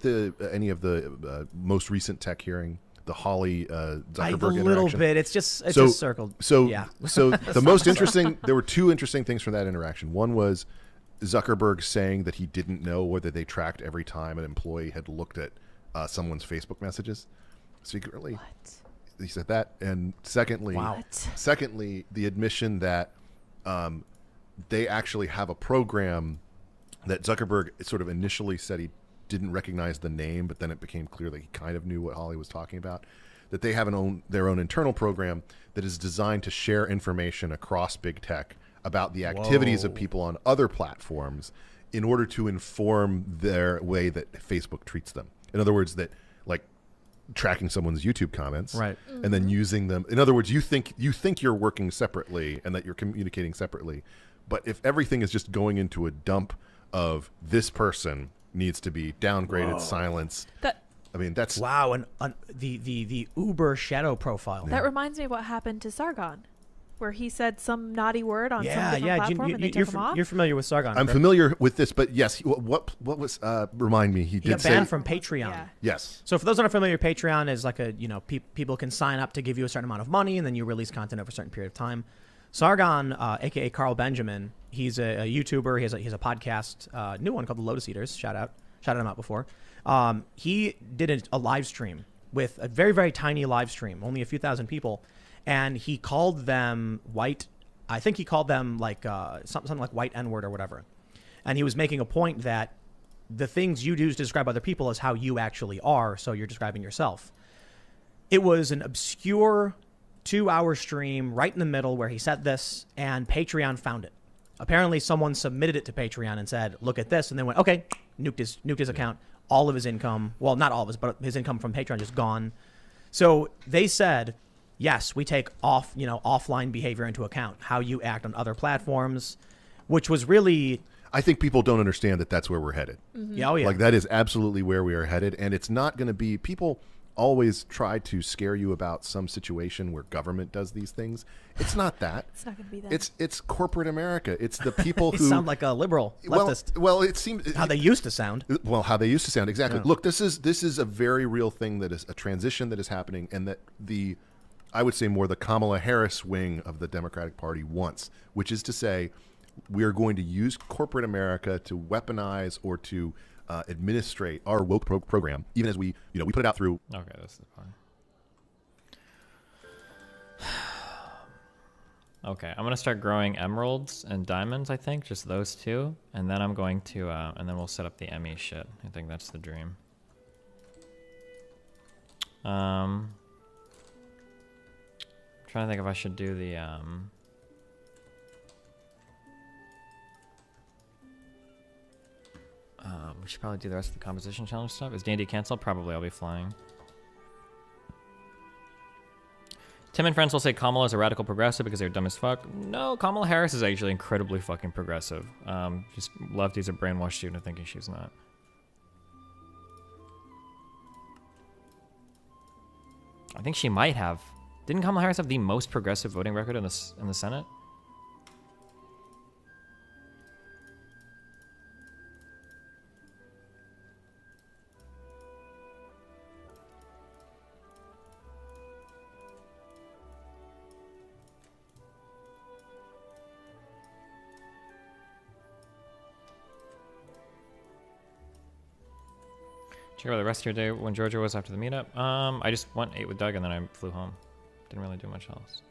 any of the most recent tech hearing? The Holly Zuckerberg a little interaction? bit. It's just circled. So yeah. So the most interesting. There were two interesting things from that interaction. One was Zuckerberg saying that he didn't know whether they tracked every time an employee had looked at someone's Facebook messages secretly. What? He said that, and secondly, the admission that they actually have a program that Zuckerberg sort of initially said he didn't recognize the name, but then it became clear that he kind of knew what Holly was talking about. That they have their own internal program that is designed to share information across big tech about the activities of people on other platforms in order to inform their way that Facebook treats them. In other words, that like tracking someone's YouTube comments, right, and then using them. In other words, you think you're working separately and that you're communicating separately, but if everything is just going into a dump of this person needs to be downgraded, silenced. I mean, that's and the Uber shadow profile. That reminds me of what happened to Sargon, where he said some naughty word on some different platform and they took him off. You're familiar with Sargon? I'm familiar with this, but yes, what was remind me? He got banned from Patreon. Yeah. Yes. So for those that aren't familiar, Patreon is like a people can sign up to give you a certain amount of money, and then you release content over a certain period of time. Sargon, aka Carl Benjamin, he's a YouTuber. He has a podcast, new one called The Lotus Eaters. Shouted him out before. He did a live stream with a very, very tiny live stream, only a few thousand people, and he called them white. I think he called them like something like white N-word or whatever. And he was making a point that the things you do to describe other people is how you actually are, so you're describing yourself. It was an obscure 2-hour stream right in the middle where he said this, and Patreon found it. Apparently someone submitted it to Patreon and said, look at this, and then went, okay, nuked his account. All of his income, well, not all of his, but his income from Patreon just gone. So they said, yes, we take offline behavior into account, how you act on other platforms, which was really... I think people don't understand that that's where we're headed. Mm-hmm. Yeah, oh yeah. Like that is absolutely where we are headed, and it's not going to be... People always try to scare you about some situation where government does these things. It's not that. It's not going to be that. It's corporate America. It's the people who sound like a liberal leftist. Well, it seems how they used to sound. Well, how they used to sound, exactly. Yeah. Look, this is a very real thing, that is a transition that is happening, and that I would say more the Kamala Harris wing of the Democratic Party wants, which is to say, we are going to use corporate America to weaponize or to administrate our woke program, even as we put it out through. Okay, this is fine. Okay, I'm gonna start growing emeralds and diamonds. I think just those two, and then I'm going to, and then we'll set up the Emmy shit. I think that's the dream. Trying to think if I should do the we should probably do the rest of the composition challenge stuff. Is D&D canceled? Probably. I'll be flying. Tim and friends will say Kamala is a radical progressive because they're dumb as fuck. No, Kamala Harris is actually incredibly fucking progressive. Just lefties have brainwashed you into thinking she's not. I think she might have. Didn't Kamala Harris have the most progressive voting record in the Senate? Check out the rest of your day when Georgia was after the meetup. I just ate with Doug and then I flew home. Didn't really do much else.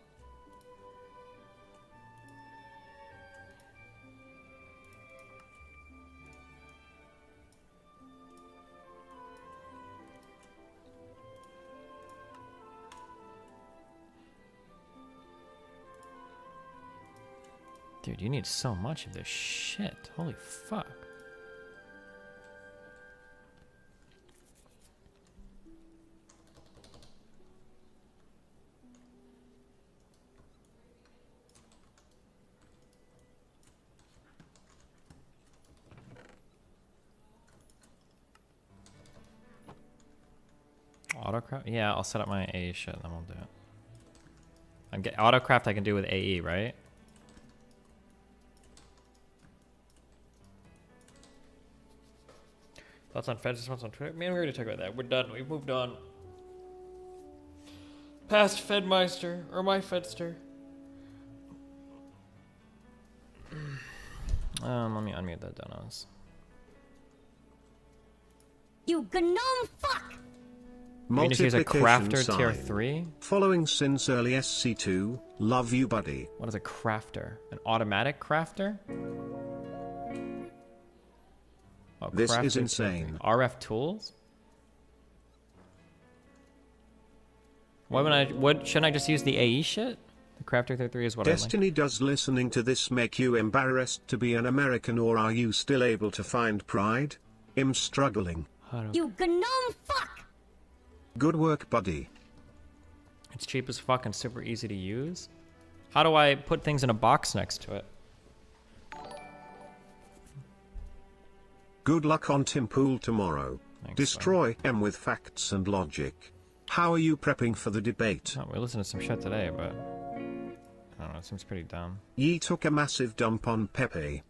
Dude, you need so much of this shit. Holy fuck. Autocraft? Yeah, I'll set up my AE shit, then we'll do it. Autocraft I can do with AE, right? Thoughts on Feds, response on Twitter? Man, we already talked about that. We're done. We've moved on. Past Fedmeister, or my Fedster. Let me unmute the donos. You gnome fuck! Use a crafter sign. tier 3? Following sincerely SC2, love you buddy. What is a crafter? An automatic crafter? Oh, This crafter is tier insane. 3. RF tools? Shouldn't I just use the AE shit? The crafter tier 3 is what Destiny, does listening to this make you embarrassed to be an American, or are you still able to find pride? I'm struggling. You gnome fuck! Good work, buddy. It's cheap as fuck and super easy to use. How do I put things in a box next to it? Good luck on Timpool tomorrow. Thanks, Destroy M with facts and logic. How are you prepping for the debate? Oh, we listened to some shit today, but I don't know, it seems pretty dumb. Ye took a massive dump on Pepe.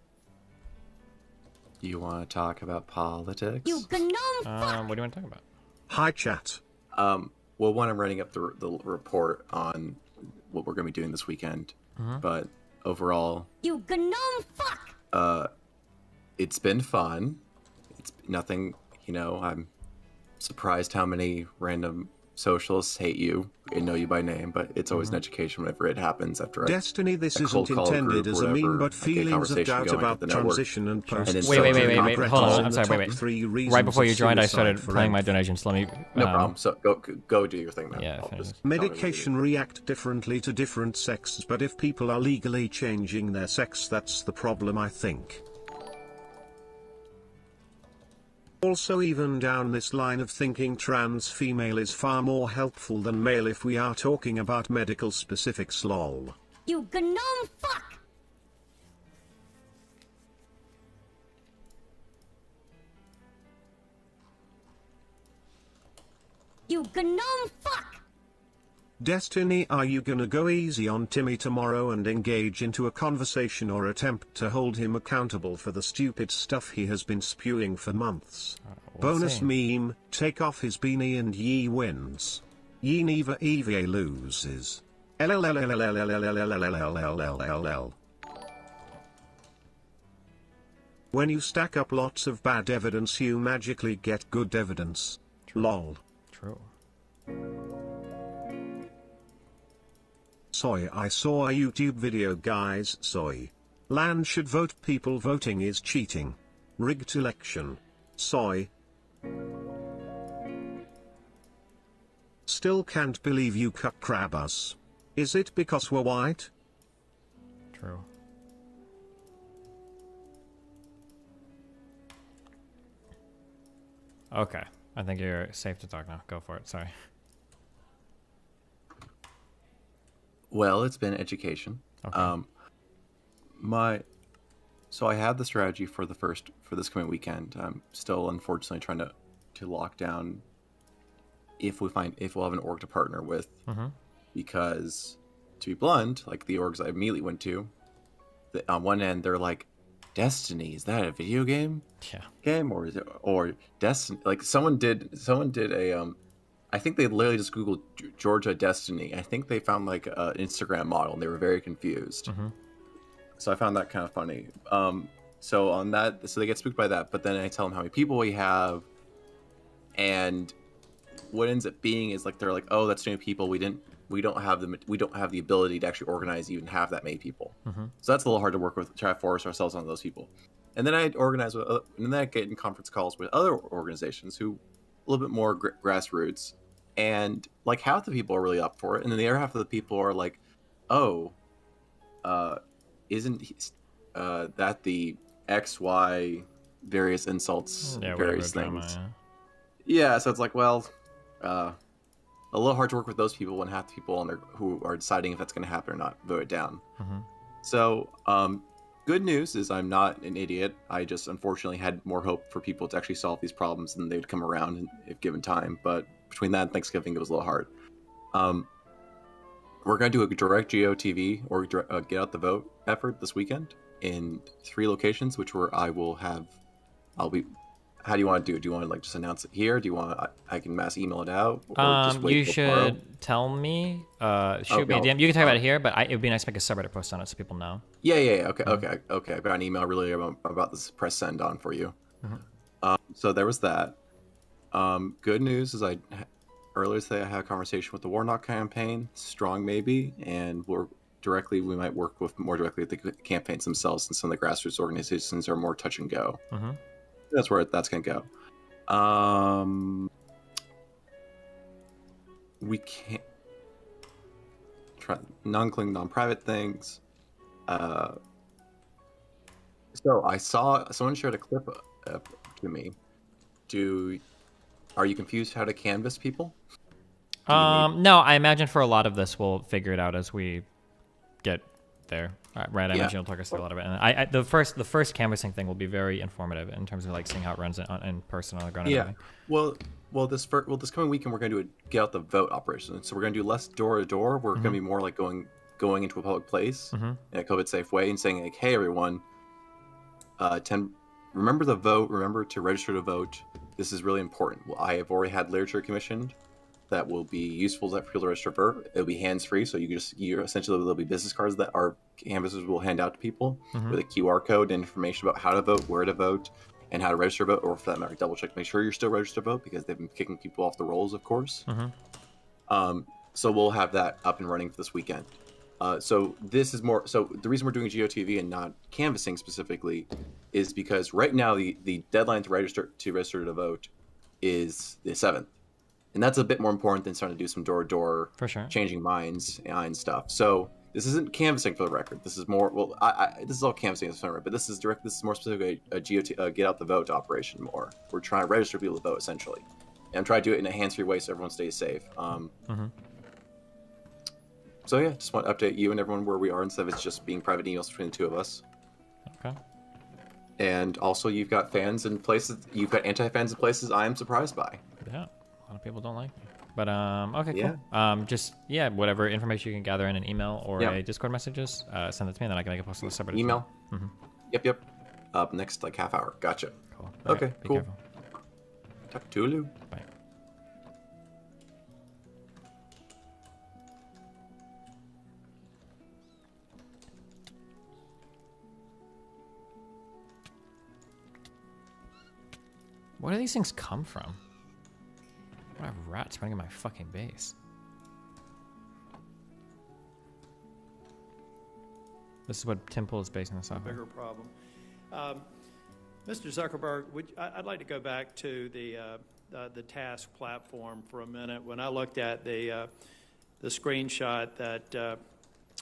You want to talk about politics? You gnome fuck! What do you want to talk about? Hi, chat. Well, one, I'm writing up the report on what we're going to be doing this weekend. But overall, You gnome fuck! It's been fun. It's nothing, I'm surprised how many random socialists hate you and know you by name, but it's always an education whenever it happens after Destiny, this a isn't cold call intended group or as a meme, whatever, but like a feelings of conversation doubt going about at the network. transition and post. Wait. Hold on. I'm sorry. Wait. Right before you joined, I started playing my donations. Let me. No problem. So go do your thing, man. Yeah. Medication react differently to different sexes, but if people are legally changing their sex, that's the problem, I think. Also, even down this line of thinking, trans female is far more helpful than male if we are talking about medical specifics, lol. You gnome fuck! You gnome fuck! Destiny, are you gonna go easy on Timmy tomorrow and engage into a conversation or attempt to hold him accountable for the stupid stuff he has been spewing for months? Bonus meme, take off his beanie and Ye wins. Ye neither EVA loses. When you stack up lots of bad evidence, you magically get good evidence. Lol. True. Soy, I saw a YouTube video, guys. Soy. Land should vote. People voting is cheating. Rigged election. Soy. Still can't believe you cuck crab us. Is it because we're white? True. Okay. I think you're safe to talk now. Go for it. Sorry. Well, it's been education. Okay. So I had the strategy for this coming weekend. I'm still unfortunately trying to lock down if we'll have an org to partner with, because to be blunt, like the orgs I immediately went to, on one end they're like, Destiny, is that a video game? Yeah. Or Destiny? Like someone did a I think they literally just Googled Georgia Destiny. I think they found like an Instagram model and they were very confused. So I found that kind of funny. So they get spooked by that, but then I tell them how many people we have, and what ends up being is like they're like, oh, that's too many people. We don't have the ability to actually organize even half that many people. So that's a little hard to work with. Try to force ourselves on those people, and then I organize with, and then I get in conference calls with other organizations who a little bit more grassroots, and like half the people are really up for it, and then the other half of the people are like, oh, isn't that the XY various insults, various things? Yeah, so it's like, well, a little hard to work with those people when half the people on there who are deciding if that's going to happen or not vote it down. So, good news is I'm not an idiot. I just unfortunately had more hope for people to actually solve these problems than they'd come around if given time. But between that and Thanksgiving, it was a little hard. We're going to do a direct GOTV or get out the vote effort this weekend in 3 locations, which where I'll be. How do you want to do it? Do you want to just announce it here? Do you want I can mass email it out? Or just wait you should tomorrow? tell me. Shoot me a DM. You can talk about it here, but it would be nice to make a subreddit post on it so people know. Yeah. Okay. I got an email really about this. Press send on for you. So there was that. Good news is earlier today I had a conversation with the Warnock campaign, strong maybe, and we might work more directly with the campaigns themselves, and some of the grassroots organizations are more touch and go. That's where that's gonna go. We can't try non-private things. So I saw someone shared a clip to me. Are you confused how to canvas people? No, I imagine for a lot of this, we'll figure it out as we get there. Right, I imagine you'll talk us through a lot of it. And the first canvassing thing will be very informative in terms of like seeing how it runs in person on the ground. Yeah. Well, this coming weekend we're going to get out the vote operation. So we're going to do less door to door. We're going to be more like going into a public place in a COVID safe way and saying like, hey everyone, remember the vote. Remember to register to vote. This is really important. I have already had literature commissioned that will be useful for people to register for. It'll be hands-free, so you essentially there'll be business cards that our canvassers will hand out to people with a QR code and information about how to vote, where to vote, and how to register to vote, or for that matter, double check, make sure you're still registered to vote because they've been kicking people off the rolls, of course. So we'll have that up and running for this weekend. So this is more. So the reason we're doing GeoTV and not canvassing specifically is because right now the deadline to register to vote is the 7th. And that's a bit more important than starting to do some door-to-door changing minds and stuff. So this isn't canvassing for the record. This is more, this is all canvassing, but this is more specifically a get out the vote operation more. We're trying to register people to vote, essentially. And I'm trying to do it in a hands-free way so everyone stays safe. So yeah, just want to update you and everyone where we are instead of it's just being private emails between the two of us. Okay. And also you've got fans in places, you've got anti-fans in places I am surprised by. Yeah. A lot of people don't like me. But okay, cool. Just whatever information you can gather in an email or a Discord messages, send it to me, and then I can make a post on the subreddit. Email. Yep. Up next like half hour. Gotcha. Cool. Okay, right, cool. Careful. Talk to you. Bye. Where do these things come from? I have rats running in my fucking base. This is what Tim Pool is basing this off of. Bigger problem. Mr. Zuckerberg, I'd like to go back to the task platform for a minute. When I looked at the screenshot that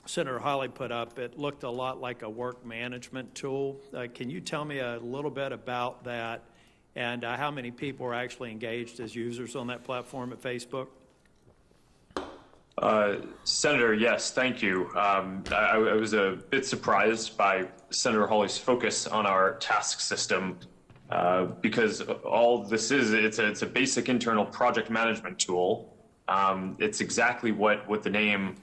Senator Hawley put up, it looked a lot like a work management tool. Can you tell me a little bit about that? And how many people are actually engaged as users on that platform at Facebook? Senator, yes, thank you. I was a bit surprised by Senator Hawley's focus on our task system because all this is, it's a basic internal project management tool. It's exactly what the name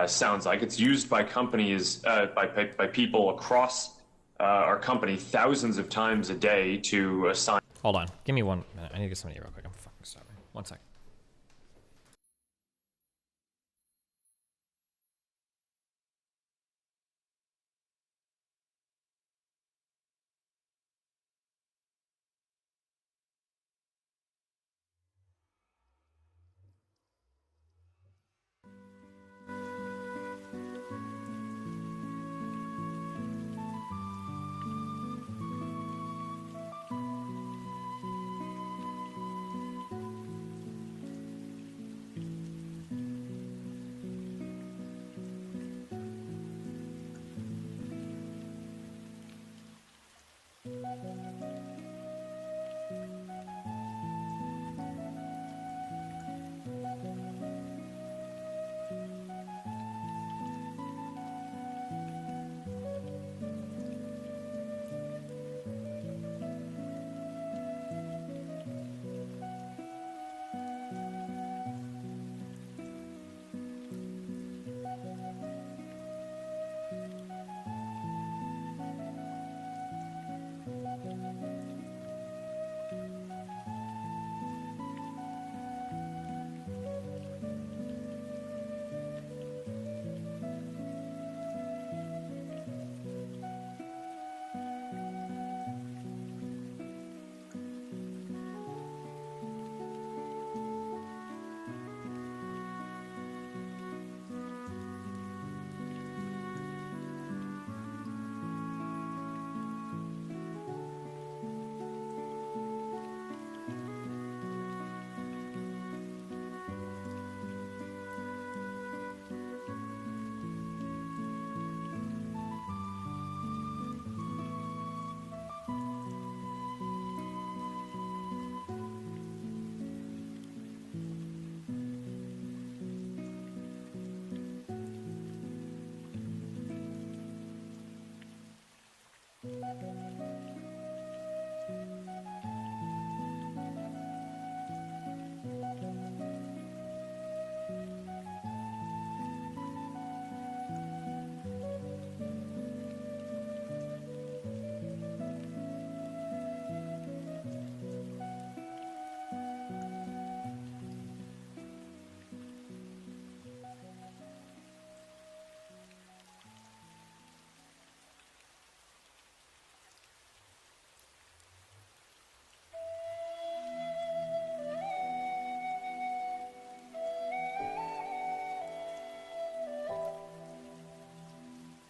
sounds like. It's used by companies, by people across our company thousands of times a day to assign. Hold on. Give me 1 minute. I need to get somebody real quick. I'm fucking sorry. 1 second.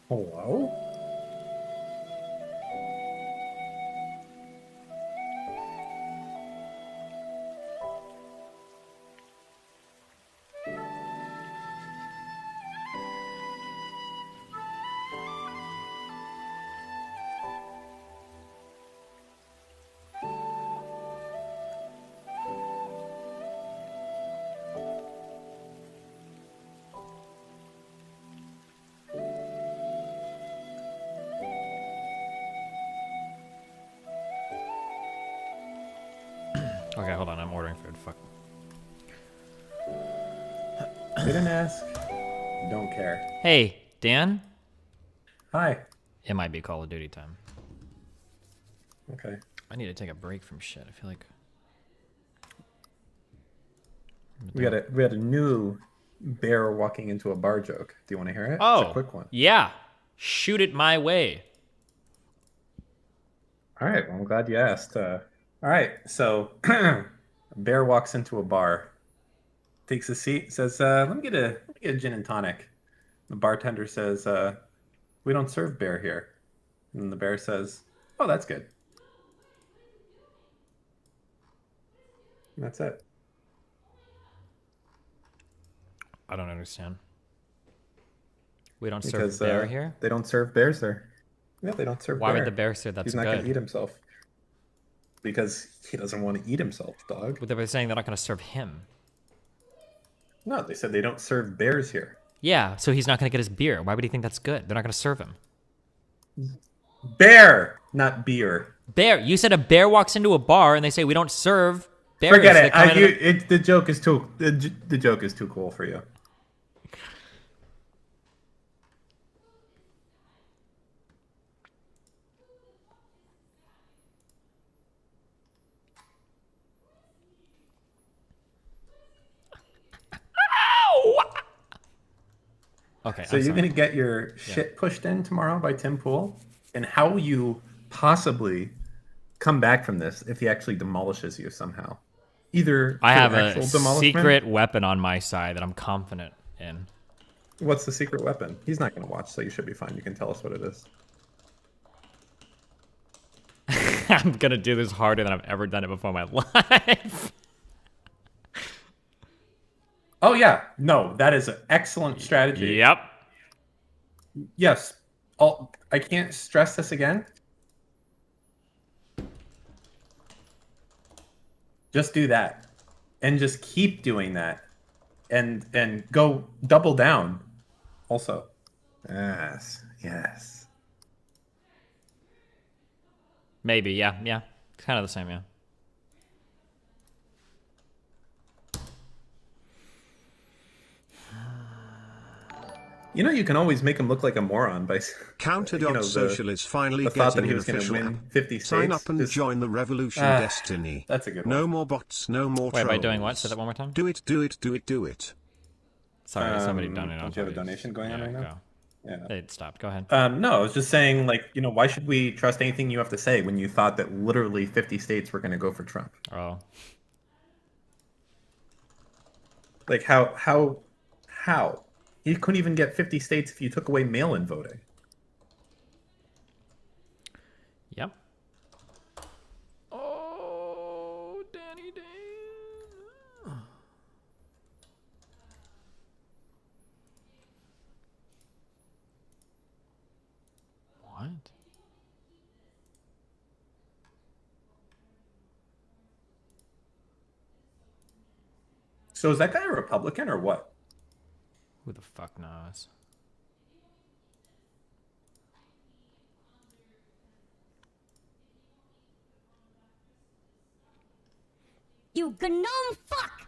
Hello? Okay, hold on. I'm ordering food. Fuck. Didn't ask. Don't care. Hey, Dan? Hi. It might be Call of Duty time. Okay. I need to take a break from shit. I feel like... We had a new bear walking into a bar joke. Do you want to hear it? Oh, it's a quick one. Yeah. Shoot it my way. All right. Well, I'm glad you asked. All right. So, a bear walks into a bar, takes a seat, says, let me get a gin and tonic. The bartender says, we don't serve bear here. And the bear says, oh, that's good. And that's it. I don't understand. We don't Because, serve bear here? They don't serve bears there. Yeah, they don't serve Why bear. would the bear say that's He's not good? going to eat himself. Because he doesn't want to eat himself, dog. But they were saying they're not going to serve him. No, they said they don't serve bears here. Yeah, so he's not going to get his beer. Why would he think that's good? They're not going to serve him. Bear, not beer. Bear. You said a bear walks into a bar and they say we don't serve bears. Forget it. The joke is too. The joke is too cool for you. Okay. So you're gonna get your shit pushed in tomorrow by Tim Pool, and how will you possibly come back from this if he actually demolishes you somehow? Either I have actual a demolishment- secret weapon on my side that I'm confident in. What's the secret weapon? He's not gonna watch, so you should be fine. You can tell us what it is. I'm gonna do this harder than I've ever done it before in my life. Oh yeah, no, that is an excellent strategy. Yep. Yes. I can't stress this again. Just do that, and just keep doing that, and go double down. Also, yes. Maybe, yeah. Kind of the same, yeah. You know, you can always make him look like a moron by Counter.social is finally the thought that getting he an was going to official win app. 50 states. Sign up and join the revolution, Destiny. That's a good one. No more bots, no more Wait, trolls. by doing what? Say that one more time? Do it, do it, do it, do it. Sorry, somebody donated. Don't you have a donation going on right now? Yeah. It stopped. Go ahead. No, I was just saying, why should we trust anything you have to say when you thought that literally 50 states were going to go for Trump? Oh. Like, how? You couldn't even get 50 states if you took away mail-in voting. Yep. Oh, Danny Dan. What? So is that guy a Republican or what? Who the fuck knows? You gnome fuck!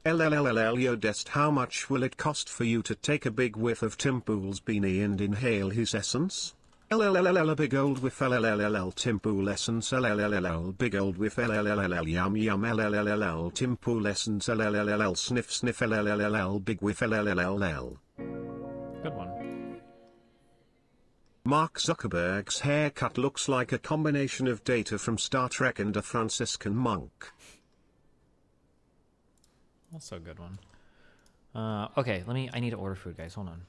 LLLLL Dest, how much will it cost for you to take a big whiff of Tim Pool's beanie and inhale his essence? LLLLL big old whiff LLLLL Tim Pool essence LLLLL big old whiff LLLLL yum yum LLLLL Tim Pool essence LLLLL sniff sniff LLLLL big whiff LLLLL. Good one. Mark Zuckerberg's haircut looks like a combination of Data from Star Trek and a Franciscan monk. Also a good one. Okay, I need to order food, guys. Hold on.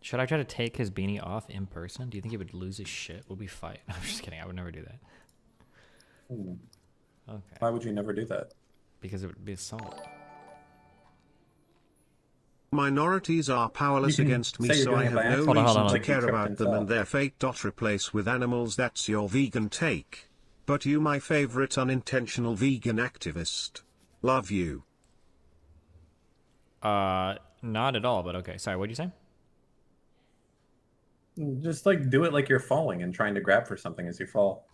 Should I try to take his beanie off in person? Do you think he would lose his shit? Would we fight? I'm just kidding. I would never do that. Ooh. Okay. Why would you never do that? Because it would be assault. Minorities are powerless against me, so I have no reason to care about them and their fate. Replace with animals. That's your vegan take. But you, my favorite unintentional vegan activist. Love you. Not at all, but okay. Sorry, what did you say? Just like do it like you're falling and trying to grab for something as you fall.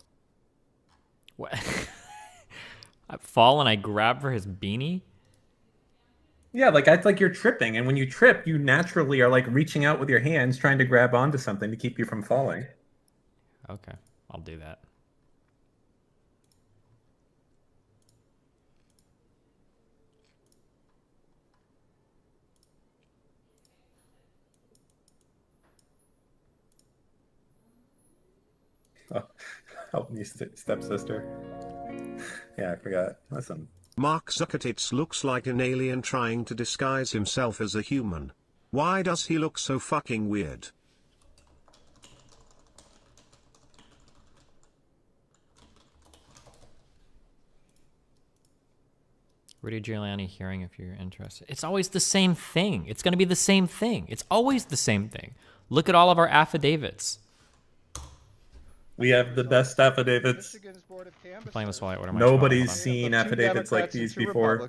What? I fall and I grab for his beanie? Yeah, like it's like you're tripping, and when you trip, you naturally are like reaching out with your hands trying to grab onto something to keep you from falling. Okay, I'll do that. Oh, help me, stepsister. Yeah, I forgot. Listen. Mark Zuckertits looks like an alien trying to disguise himself as a human. Why does he look so fucking weird? Rudy Giuliani hearing if you're interested. It's always the same thing. It's going to be the same thing. It's always the same thing. Look at all of our affidavits. We have the best affidavits. I'm playing this while I order my Nobody's seen affidavits like these before.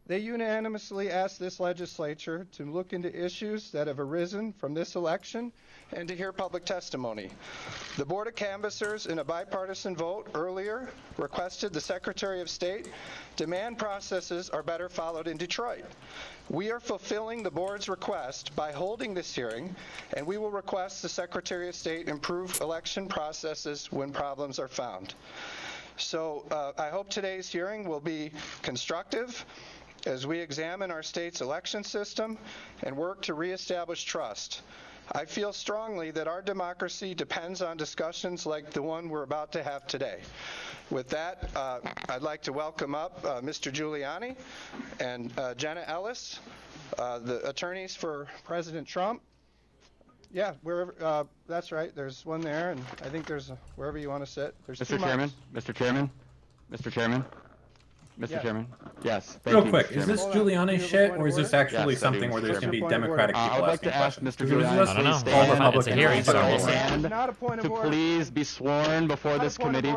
They unanimously asked this legislature to look into issues that have arisen from this election and to hear public testimony. The Board of Canvassers, in a bipartisan vote earlier, requested the Secretary of State demand processes are better followed in Detroit. We are fulfilling the board's request by holding this hearing, and we will request the Secretary of State improve election processes when problems are found. So I hope today's hearing will be constructive as we examine our state's election system and work to reestablish trust. I feel strongly that our democracy depends on discussions like the one we're about to have today. With that, I'd like to welcome up Mr. Giuliani and Jenna Ellis, the attorneys for President Trump. Yeah, wherever. That's right. There's one there, and I think there's wherever you want to sit. There's Mr. Chairman. Mr. Chairman. Mr. Chairman. Mr. Chairman. Yes. Real quick, is this Giuliani shit, or is this actually something where there's going to be Democratic people I would like to ask Mr. Giuliani I don't know. It's a hearing, so we'll see. Not a point of order. Please be sworn before this committee.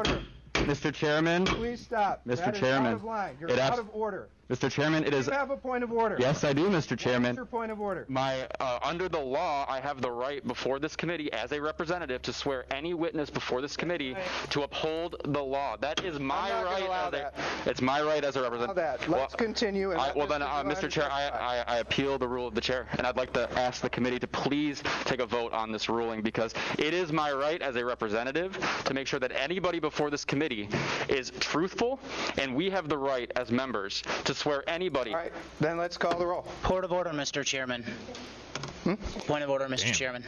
Mr. Chairman. Please stop. Mr. That Chairman. is out of line. You're out of order. Mr. Chairman, it is. You have a point of order. Yes, I do, Mr. Chairman. What's your point of order? My under the law, I have the right before this committee, as a representative, to swear any witness before this committee to uphold the law. That is my right. It's my right as a representative. Let's continue. Well, then, Mr. Chair, I appeal the rule of the chair, and I'd like to ask the committee to please take a vote on this ruling, because it is my right as a representative to make sure that anybody before this committee is truthful, and we have the right as members to swear anybody. All right, then let's call the roll. Point of order, Mr. Chairman. Point of order, Mr. Chairman.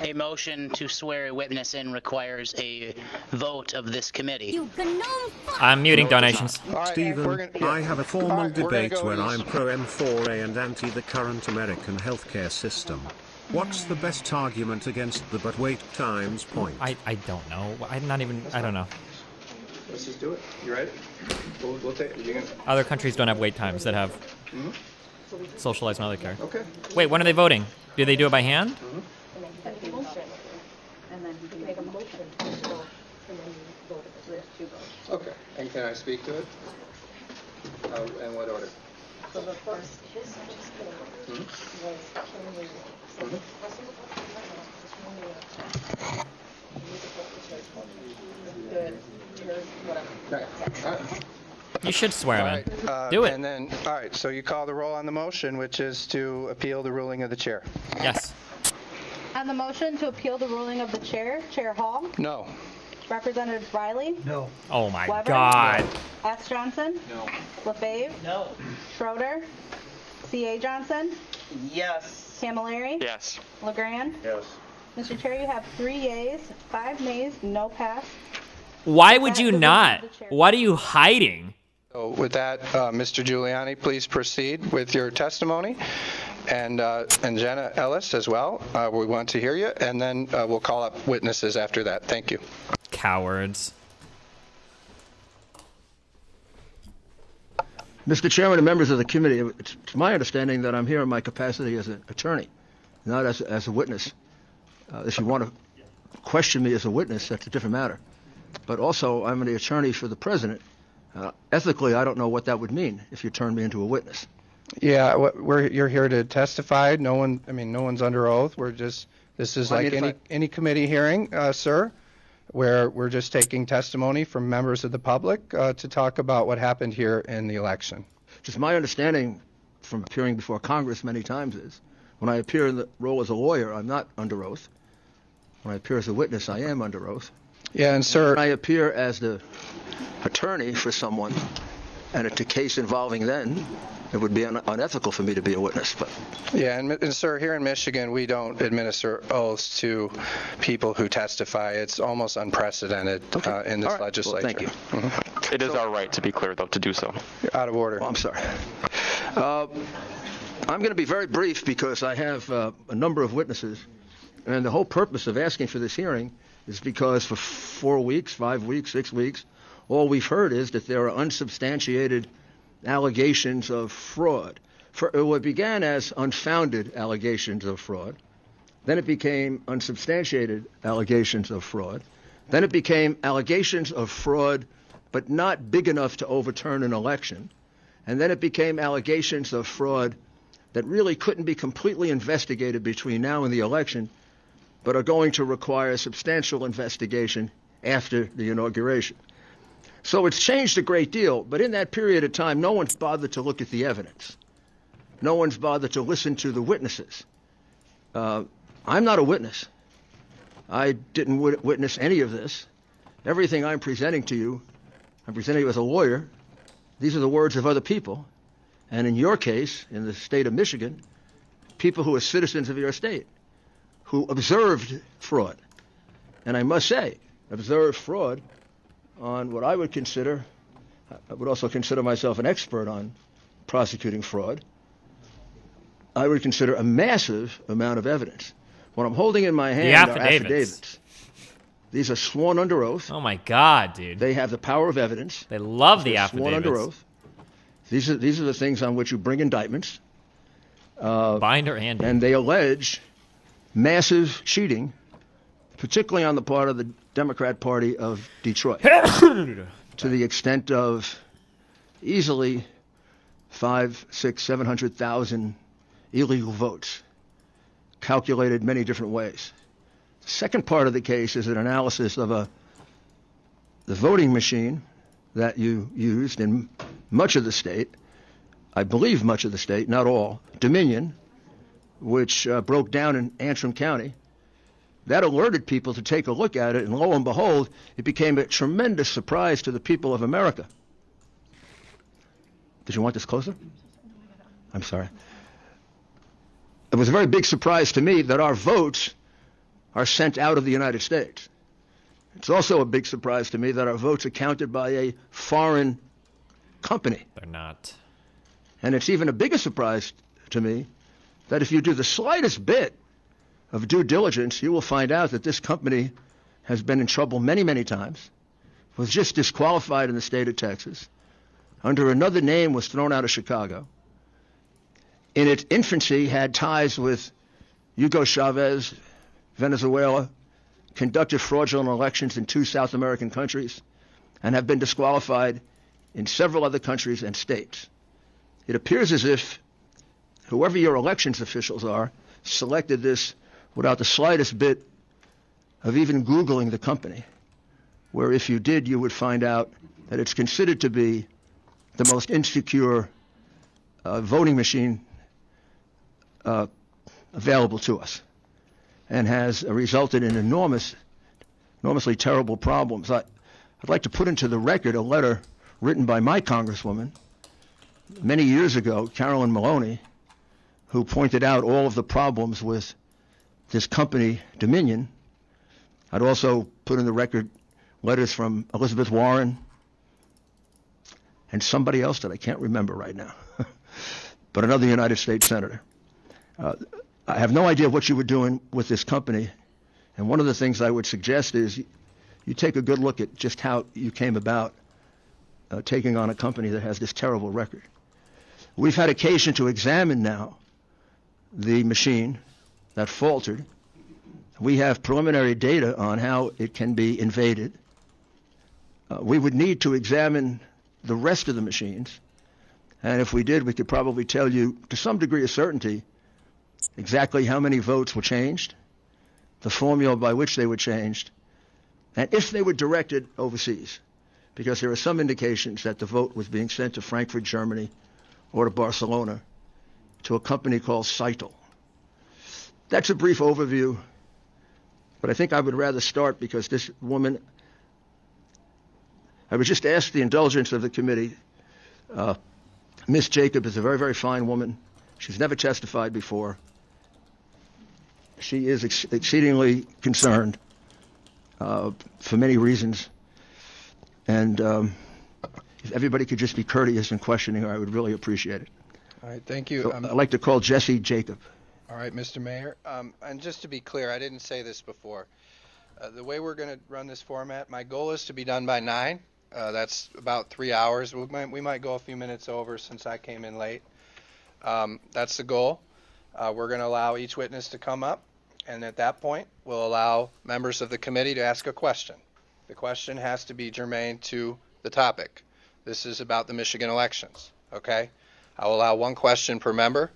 A motion to swear a witness in requires a vote of this committee. I'm muting donations. Stephen, I have a formal debate where I'm pro M4A and anti the current American healthcare system. What's the best argument against the but wait times point? I don't know. I don't know. Let's just do it. You ready? We'll take it. Other countries don't have wait times that have socialized Medicare. Okay. Wait, when are they voting? Do they do it by hand? Can I speak to it? In what order? So the first was You should swear him in. Right, Do it. And then, all right, so you call the roll on the motion, which is to appeal the ruling of the chair. Yes. On the motion to appeal the ruling of the chair, Chair Hall, No. Representative Riley, No. Oh my Weber? God. S. Johnson, No. LaFave, No. Schroeder, C.A. Johnson, Yes. Camilleri, Yes. LeGrand. Yes. Mr. Chair, you have 3 yeas, 5 nays, no pass. Why would you not? What are you hiding? So with that, Mr. Giuliani, please proceed with your testimony. And Jenna Ellis as well. We want to hear you. And then we'll call up witnesses after that. Thank you. Cowards. Mr. Chairman and members of the committee, it's my understanding that I'm here in my capacity as an attorney, not as a witness. If you want to question me as a witness, that's a different matter. But also, I'm the attorney for the president. Ethically, I don't know what that would mean if you turned me into a witness. Yeah, you're here to testify. No one's under oath. This is like any committee hearing, sir, where we're just taking testimony from members of the public to talk about what happened here in the election. Just my understanding from appearing before Congress many times is when I appear in the role as a lawyer, I'm not under oath. When I appear as a witness, I am under oath. Yeah, and sir, when I appear as the attorney for someone, and it's a case involving then, it would be unethical for me to be a witness. But yeah, and sir, here in Michigan, we don't administer oaths to people who testify. It's almost unprecedented in this legislature. Well, thank you. Mm-hmm. It is our right, to be clear, though, to do so. You're out of order. Oh, I'm sorry. I'm going to be very brief because I have a number of witnesses, and the whole purpose of asking for this hearing is because for 4 weeks, 5 weeks, 6 weeks, all we've heard is that there are unsubstantiated allegations of fraud. It began as unfounded allegations of fraud. Then it became unsubstantiated allegations of fraud. Then it became allegations of fraud, but not big enough to overturn an election. And then it became allegations of fraud that really couldn't be completely investigated between now and the election, but are going to require substantial investigation after the inauguration. So it's changed a great deal, but in that period of time, no one's bothered to look at the evidence. No one's bothered to listen to the witnesses. I'm not a witness. I didn't witness any of this. Everything I'm presenting to you, I'm presenting you as a lawyer. These are the words of other people. And in your case, in the state of Michigan, people who are citizens of your state, who observed fraud. And I must say, observed fraud on what I would consider, I would also consider myself an expert on prosecuting fraud. I would consider a massive amount of evidence. What I'm holding in my hand are affidavits. These are sworn under oath. Oh my God, dude. They have the power of evidence. They love the affidavits. Sworn under oath. These are the things on which you bring indictments. Binder and they allege massive cheating, particularly on the part of the Democrat Party of Detroit, to the extent of easily 500,000, 600,000, 700,000 illegal votes, calculated many different ways. The second part of the case is an analysis of the voting machine that you used in much of the state, I believe much of the state, not all, Dominion, which broke down in Antrim County. That alerted people to take a look at it, and lo and behold, it became a tremendous surprise to the people of America. Did you want this closer? I'm sorry. It was a very big surprise to me that our votes are sent out of the United States. It's also a big surprise to me that our votes are counted by a foreign company. They're not. And it's even a bigger surprise to me that if you do the slightest bit of due diligence, you will find out that this company has been in trouble many, many times, was just disqualified in the state of Texas, under another name was thrown out of Chicago, in its infancy had ties with Hugo Chavez, Venezuela, conducted fraudulent elections in 2 South American countries, and have been disqualified in several other countries and states. It appears as if whoever your elections officials are selected this without the slightest bit of even Googling the company, where if you did, you would find out that it's considered to be the most insecure voting machine available to us, and has resulted in enormously terrible problems. I'd like to put into the record a letter written by my congresswoman many years ago, Carolyn Maloney, who pointed out all of the problems with this company, Dominion. I'd also put in the record letters from Elizabeth Warren and somebody else that I can't remember right now, but another United States senator. I have no idea what you were doing with this company, and one of the things I would suggest is you take a good look at just how you came about taking on a company that has this terrible record. We've had occasion to examine now the machine that faltered. We have preliminary data on how it can be invaded. We would need to examine the rest of the machines, and if we did, we could probably tell you to some degree of certainty exactly how many votes were changed, the formula by which they were changed, and if they were directed overseas, because there are some indications that the vote was being sent to Frankfurt, Germany, or to Barcelona, to a company called Seitel. That's a brief overview, but I think I would rather start because this woman, I would just ask the indulgence of the committee. Ms. Jacob is a very, very fine woman. She's never testified before. She is exceedingly concerned for many reasons. And if everybody could just be courteous in questioning her, I would really appreciate it. All right, thank you. So I'd like to call Jesse Jacob. All right, Mr. Mayor. And just to be clear, I didn't say this before. The way we're going to run this format, my goal is to be done by 9. That's about 3 hours. We might go a few minutes over since I came in late. That's the goal. We're going to allow each witness to come up, and at that point, we'll allow members of the committee to ask a question. The question has to be germane to the topic. This is about the Michigan elections, okay? I will allow one question per member,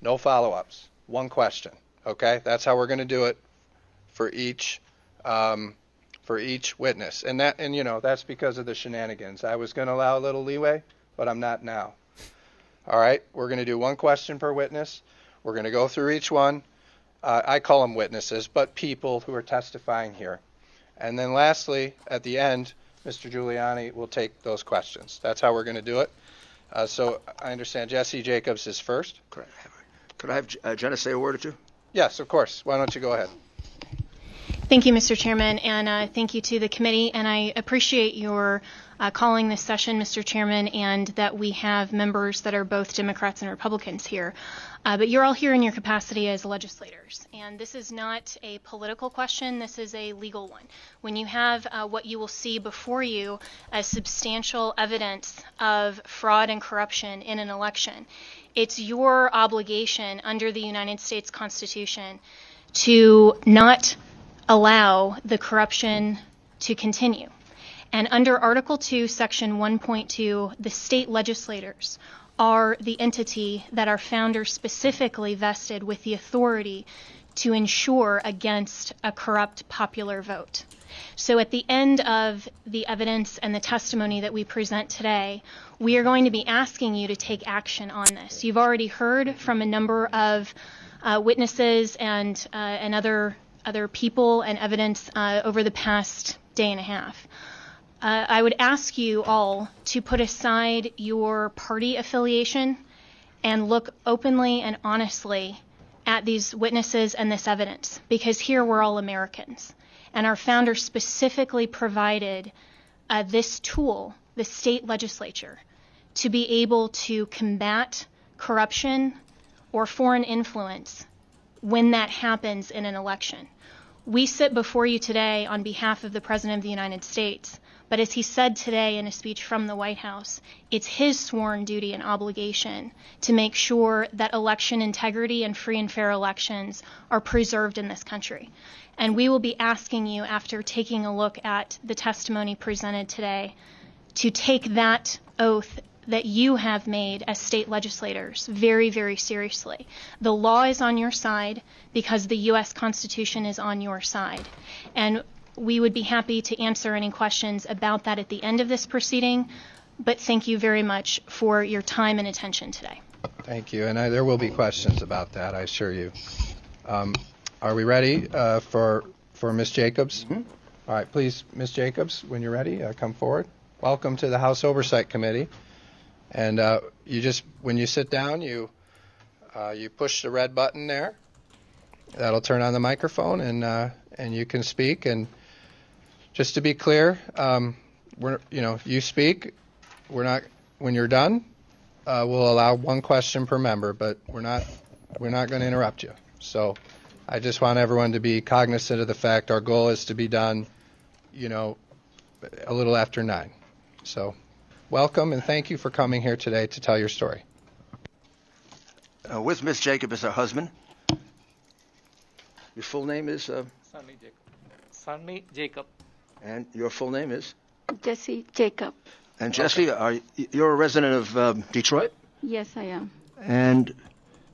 no follow-ups, one question, okay? That's how we're going to do it for each witness. And you know, that's because of the shenanigans. I was going to allow a little leeway, but I'm not now. All right, we're going to do one question per witness. We're going to go through each one. I call them witnesses, but people who are testifying here. And then lastly, at the end, Mr. Giuliani will take those questions. That's how we're going to do it. So I understand Jesse Jacobs is first. Could I have Jenna say a word or two? Yes, of course. Why don't you go ahead? Thank you, Mr. Chairman, and thank you to the committee. And I appreciate your calling this session, Mr. Chairman, and that we have members that are both Democrats and Republicans here. But you're all here in your capacity as legislators. And this is not a political question. This is a legal one. When you have what you will see before you as substantial evidence of fraud and corruption in an election, it's your obligation under the United States Constitution to not allow the corruption to continue. And under Article 2, Section 1.2, the state legislators are the entity that our founders specifically vested with the authority to ensure against a corrupt popular vote. So at the end of the evidence and the testimony that we present today, we are going to be asking you to take action on this. You've already heard from a number of witnesses and other people and evidence over the past day and a half. I would ask you all to put aside your party affiliation and look openly and honestly at these witnesses and this evidence, because here we're all Americans. And our founders specifically provided this tool, the state legislature, to be able to combat corruption or foreign influence when that happens in an election. We sit before you today on behalf of the President of the United States, But as he said today in a speech from the White House, it's his sworn duty and obligation to make sure that election integrity and free and fair elections are preserved in this country. And we will be asking you, after taking a look at the testimony presented today, to take that oath that you have made as state legislators very, very seriously. The law is on your side because the U.S. Constitution is on your side. And we would be happy to answer any questions about that at the end of this proceeding, but thank you very much for your time and attention today. Thank you, and there will be questions about that, I assure you. Are we ready for Ms. Jacobs? Mm-hmm. All right, please, Ms. Jacobs, when you're ready, come forward. Welcome to the House Oversight Committee. And when you sit down, you push the red button there. That'll turn on the microphone, and you can speak. And just to be clear, you speak. When you're done, we'll allow one question per member, but we're not going to interrupt you. So I just want everyone to be cognizant of the fact our goal is to be done, a little after 9. So welcome, and thank you for coming here today to tell your story. With Miss Jacob is her husband. Your full name is? Sunny Jacob. And your full name is? Jesse Jacob. And Jesse, you're a resident of Detroit? Yes, I am. And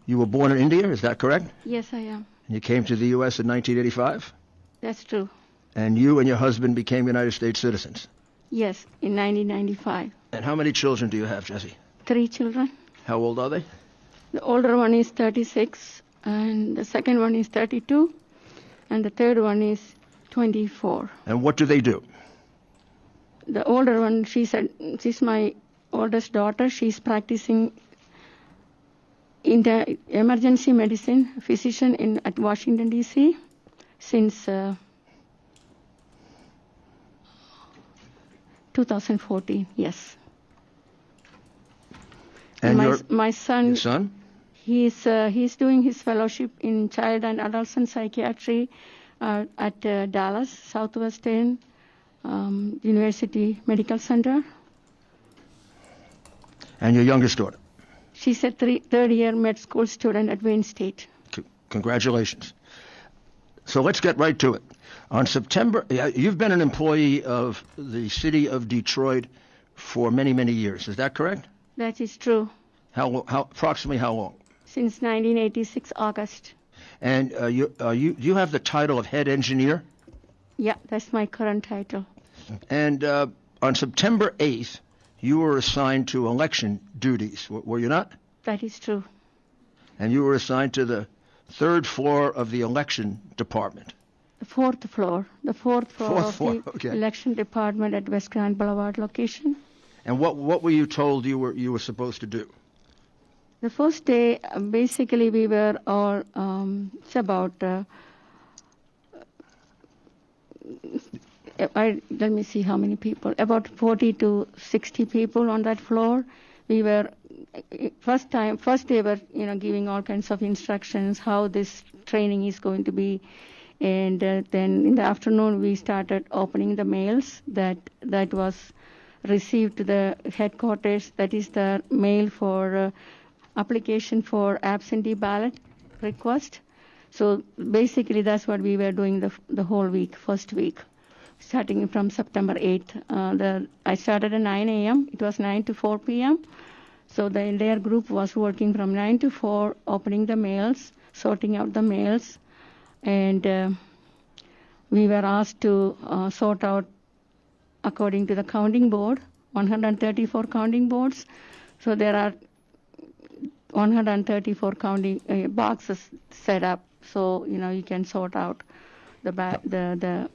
you were born in India, is that correct? Yes, I am. And you came to the U.S. in 1985? That's true. And you and your husband became United States citizens? Yes, in 1995. And how many children do you have, Jesse? 3 children. How old are they? The older one is 36, and the second one is 32, and the third one is 24. And what do they do? The older one, she's my oldest daughter. She's practicing in the emergency medicine physician at Washington, D.C. since 2014, yes. And my son, your son? He's doing his fellowship in child and adolescent psychiatry at Dallas Southwestern University Medical Center. And your youngest daughter? She's a third-year med school student at Wayne State. Congratulations. So let's get right to it. On September, you've been an employee of the city of Detroit for many, many years. Is that correct? That is true. Approximately how long? Since 1986 August. And you have the title of head engineer? Yeah, that's my current title. And on September 8th, you were assigned to election duties, were you not? That is true. And you were assigned to the 3rd floor of the election department. The 4th floor. The 4th floor of the okay. election department at West Grand Boulevard location. And what were you told you were supposed to do? The first day, basically, we were all, it's about, let me see how many people, about 40 to 60 people on that floor. We were, first they were, giving all kinds of instructions, how this training is going to be. And then in the afternoon, we started opening the mails that was received to the headquarters. That is the mail for application for absentee ballot request. So basically, that's what we were doing the whole week, first week, starting from September 8th. I started at 9 a.m. It was 9 to 4 p.m. So the entire group was working from 9 to 4, opening the mails, sorting out the mails, and we were asked to sort out according to the counting board, 134 counting boards. So there are 134 counting boxes set up, so you can sort out the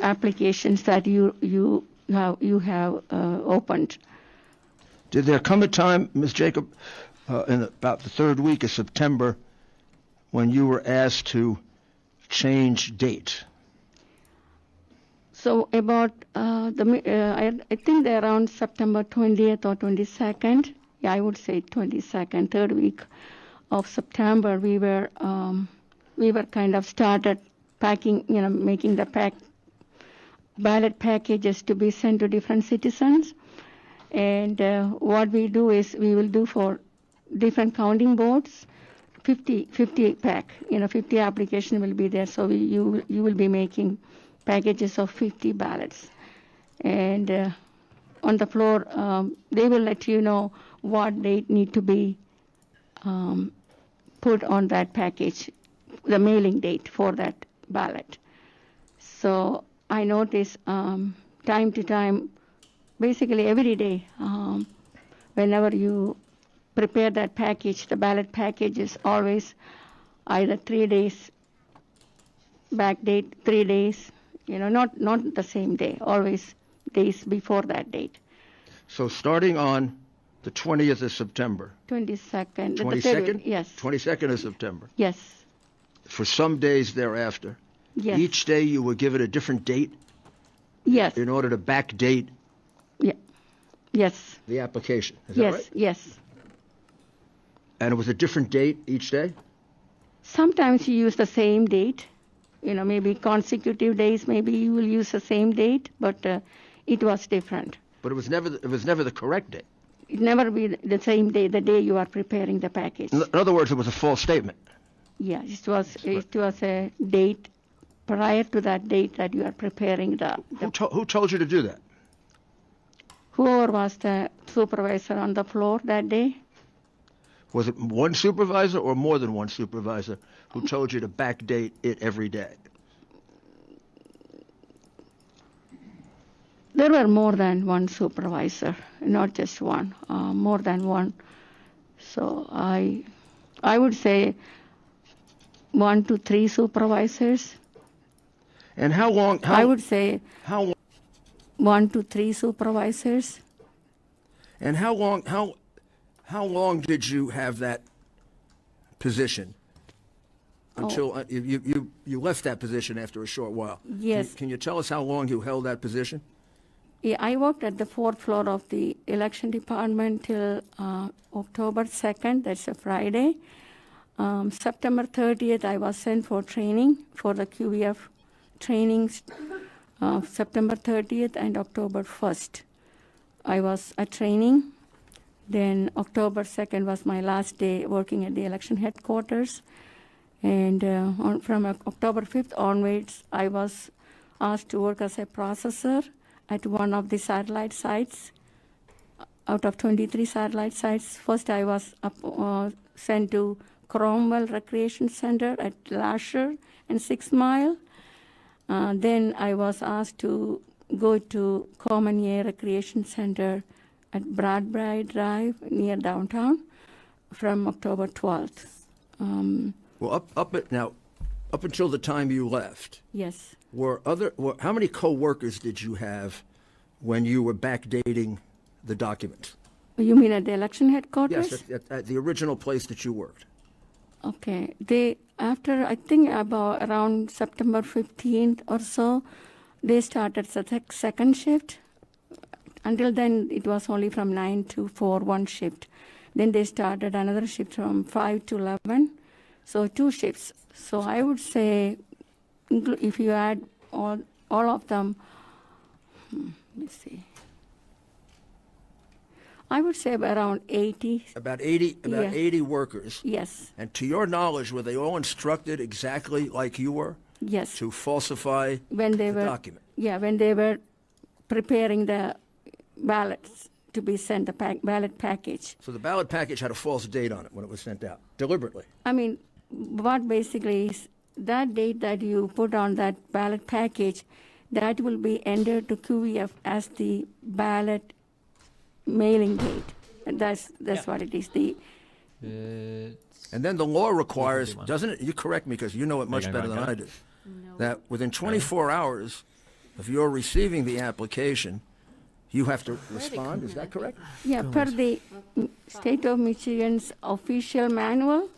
applications that you have opened. Did there come a time, Ms. Jacob, in about the 3rd week of September, when you were asked to change date? So about I think they're around September 20th or 22nd. Yeah, I would say 22nd, 3rd week of September. We were kind of started packing, making the pack ballot packages to be sent to different citizens. And what we do is we will do for different counting boards, 50 pack, 50 application will be there. So you will be making packages of 50 ballots. And on the floor, they will let you know what date need to be put on that package, the mailing date for that ballot. So I notice time to time, basically every day, whenever you prepare that package, the ballot package is always either 3 days, back date, 3 days, not the same day, always days before that date. So starting on the 20th of September. 22nd. 22nd? Yes. 22nd of September. Yes. For some days thereafter. Yes. Each day you would give it a different date? Yes. In order to backdate? Yeah. Yes. The application. Is that yes. right? Yes. And it was a different date each day? Sometimes you use the same date. Maybe consecutive days, maybe you will use the same date, but it was different. But it was never the correct date. It never be the same day, the day you are preparing the package. In other words, it was a false statement. Yes, it was a date prior to that date that you are preparing the. Who told you to do that? Whoever was the supervisor on the floor that day. Was it one supervisor or more than one supervisor who told you to backdate it every day? There were more than one supervisor, not just one, more than one. So I would say 1 to 3 supervisors. And how long? I would say how 1 to 3 supervisors. And how long did you have that position? Until you left that position after a short while. Yes. Can you tell us how long you held that position? Yeah, I worked at the 4th floor of the election department till October 2nd, that's a Friday. September 30th, I was sent for training for the QVF trainings. September 30th and October 1st, I was at training. Then October 2nd was my last day working at the election headquarters. And from October 5th onwards, I was asked to work as a processor at one of the satellite sites. Out of 23 satellite sites, first I was sent to Cromwell Recreation Center at Lasher and 6 Mile. Then I was asked to go to Common Air Recreation Center at Bradbury Drive near downtown from October 12th. Well, up until the time you left. Yes. How many co-workers did you have when you were backdating the documents? You mean at the election headquarters? Yes, at the original place that you worked. Okay. After I think about around September 15th or so, they started the second shift. Until then, it was only from 9 to 4, one shift. Then they started another shift from 5 to 11. So 2 shifts. So I would say, if you add all of them, let's see. I would say around 80. About 80 workers. Yes. And to your knowledge, were they all instructed exactly like you were? Yes. To falsify the document? Yeah, when they were preparing the ballots to be sent, the ballot package. So the ballot package had a false date on it when it was sent out, deliberately? I mean, what basically is that date that you put on that ballot package, that will be entered to QVF as the ballot mailing date. And that's what it is. And then the law requires, doesn't it? You correct me because you know it much better than I do. No. That within 24 hours of your receiving the application, you have to respond. Is that correct? Yeah, per the State of Michigan's official manual,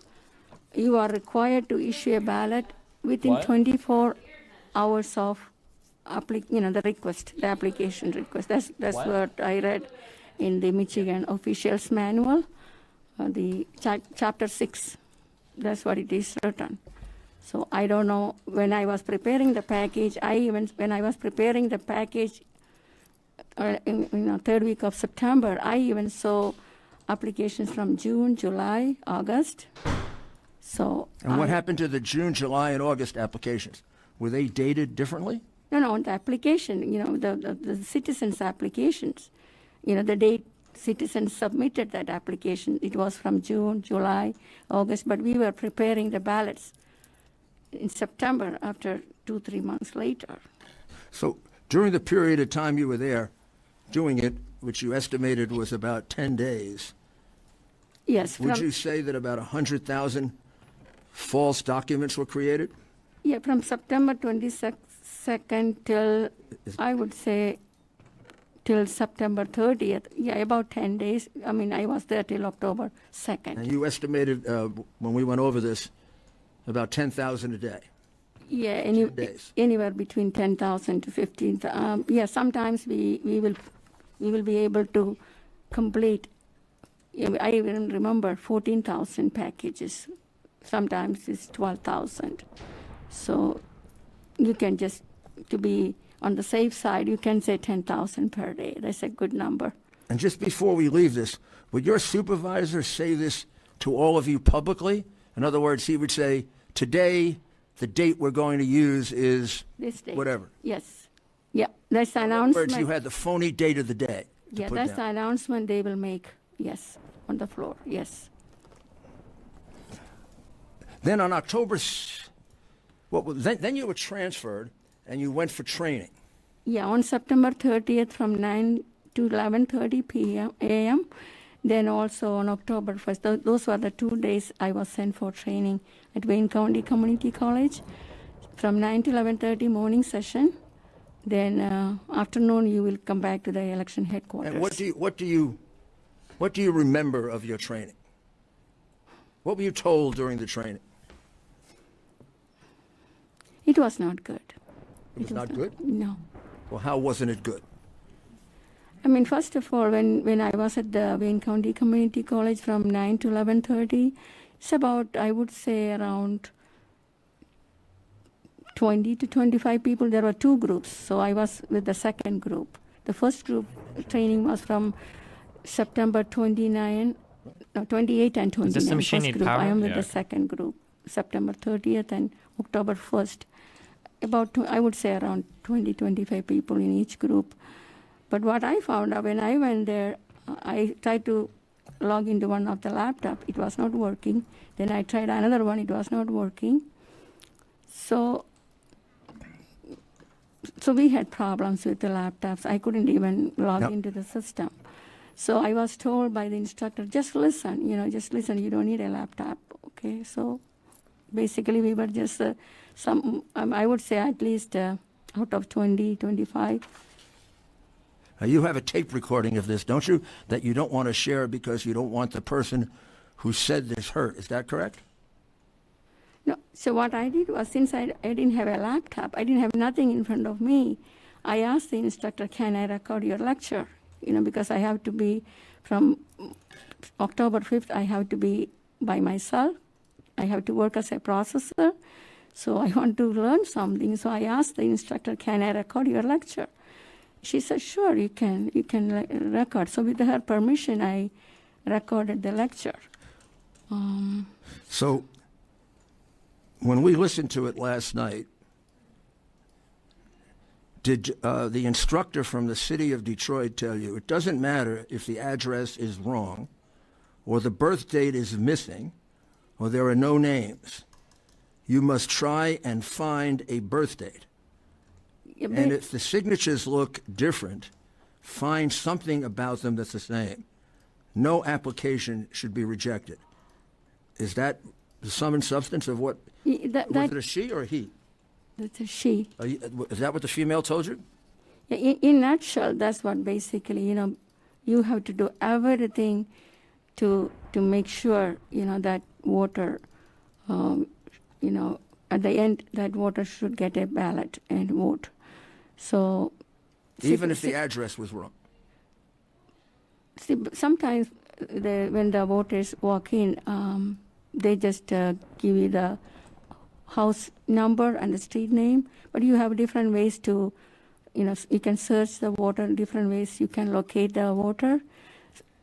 you are required to issue a ballot within 24 hours of the request, the application request. That's what I read in the Michigan officials manual, the chapter 6. That's what it is written. So I don't know, when I was preparing the package, when I was preparing the package in third week of September, I even saw applications from June, July, August. So. And what happened to the June, July, and August applications? Were they dated differently? No, the application, the citizens' applications, the date citizens submitted that application, it was from June, July, August, but we were preparing the ballots in September after 2-3 months later. So during the period of time you were there doing it, which you estimated was about 10 days, yes. Would you say that about 100,000 false documents were created? Yeah, from September 22nd till, I would say, till September 30th. Yeah, about 10 days. I mean, I was there till October 2nd. And you estimated, when we went over this, about 10,000 a day. Yeah, anywhere between 10,000 to 15,000. Yeah, sometimes we will be able to complete. I even remember 14,000 packages. Sometimes it's 12,000. So you can just, to be on the safe side, you can say 10,000 per day. That's a good number. And just before we leave this, would your supervisor say this to all of you publicly? In other words, he would say, today, the date we're going to use is this date. Whatever. Yes. Yeah, that's the announcement. In other words, you had the phony date of the day. Yeah, that's the announcement they will make, yes, on the floor, yes. Then on October, then you were transferred and you went for training. Yeah, on September 30th from 9 to 11:30 a.m. Then also on October 1st, those were the 2 days I was sent for training at Wayne County Community College. From 9 to 11:30 morning session. Then afternoon you will come back to the election headquarters. And what do you remember of your training? What were you told during the training? It was not good. It was not good? No. Well, how wasn't it good? I mean, first of all, when I was at the Wayne County Community College from 9 to 11:30, it's about, I would say, around 20 to 25 people. There were 2 groups, so I was with the second group. The first group training was from September 28 and 29. Is this the machine First need group. power? I am with Yeah. the second group, September 30th and October 1st. About, I would say, around 20, 25 people in each group. But what I found out when I went there, I tried to log into one of the laptop. It was not working. Then I tried another one. It was not working. So we had problems with the laptops. I couldn't even log into the system. So I was told by the instructor, just listen, just listen. You don't need a laptop, okay? So basically we were just I would say at least out of 20, 25. You have a tape recording of this, don't you? That you don't want to share because you don't want the person who said this hurt. Is that correct? No. So what I did was, since I didn't have a laptop, I didn't have nothing in front of me, I asked the instructor, can I record your lecture? Because I have to be, from October 5th, I have to be by myself. I have to work as a processor. So I want to learn something. So I asked the instructor, can I record your lecture? She said, sure, you can record. So with her permission, I recorded the lecture. So when we listened to it last night, did the instructor from the city of Detroit tell you it doesn't matter if the address is wrong or the birth date is missing or there are no names? You must try and find a birth date. Yeah, and if the signatures look different, find something about them that's the same. No application should be rejected. Is that the sum and substance of what? Was it a she or a he? That's a she. Is that what the female told you? Yeah, in a nutshell, that's what basically, you have to do everything to make sure, that voter, at the end, that voter should get a ballot and vote. So, even if the address was wrong. See, sometimes when the voters walk in, they just give you the house number and the street name, but you have different ways to, you can search the voter, different ways you can locate the voter.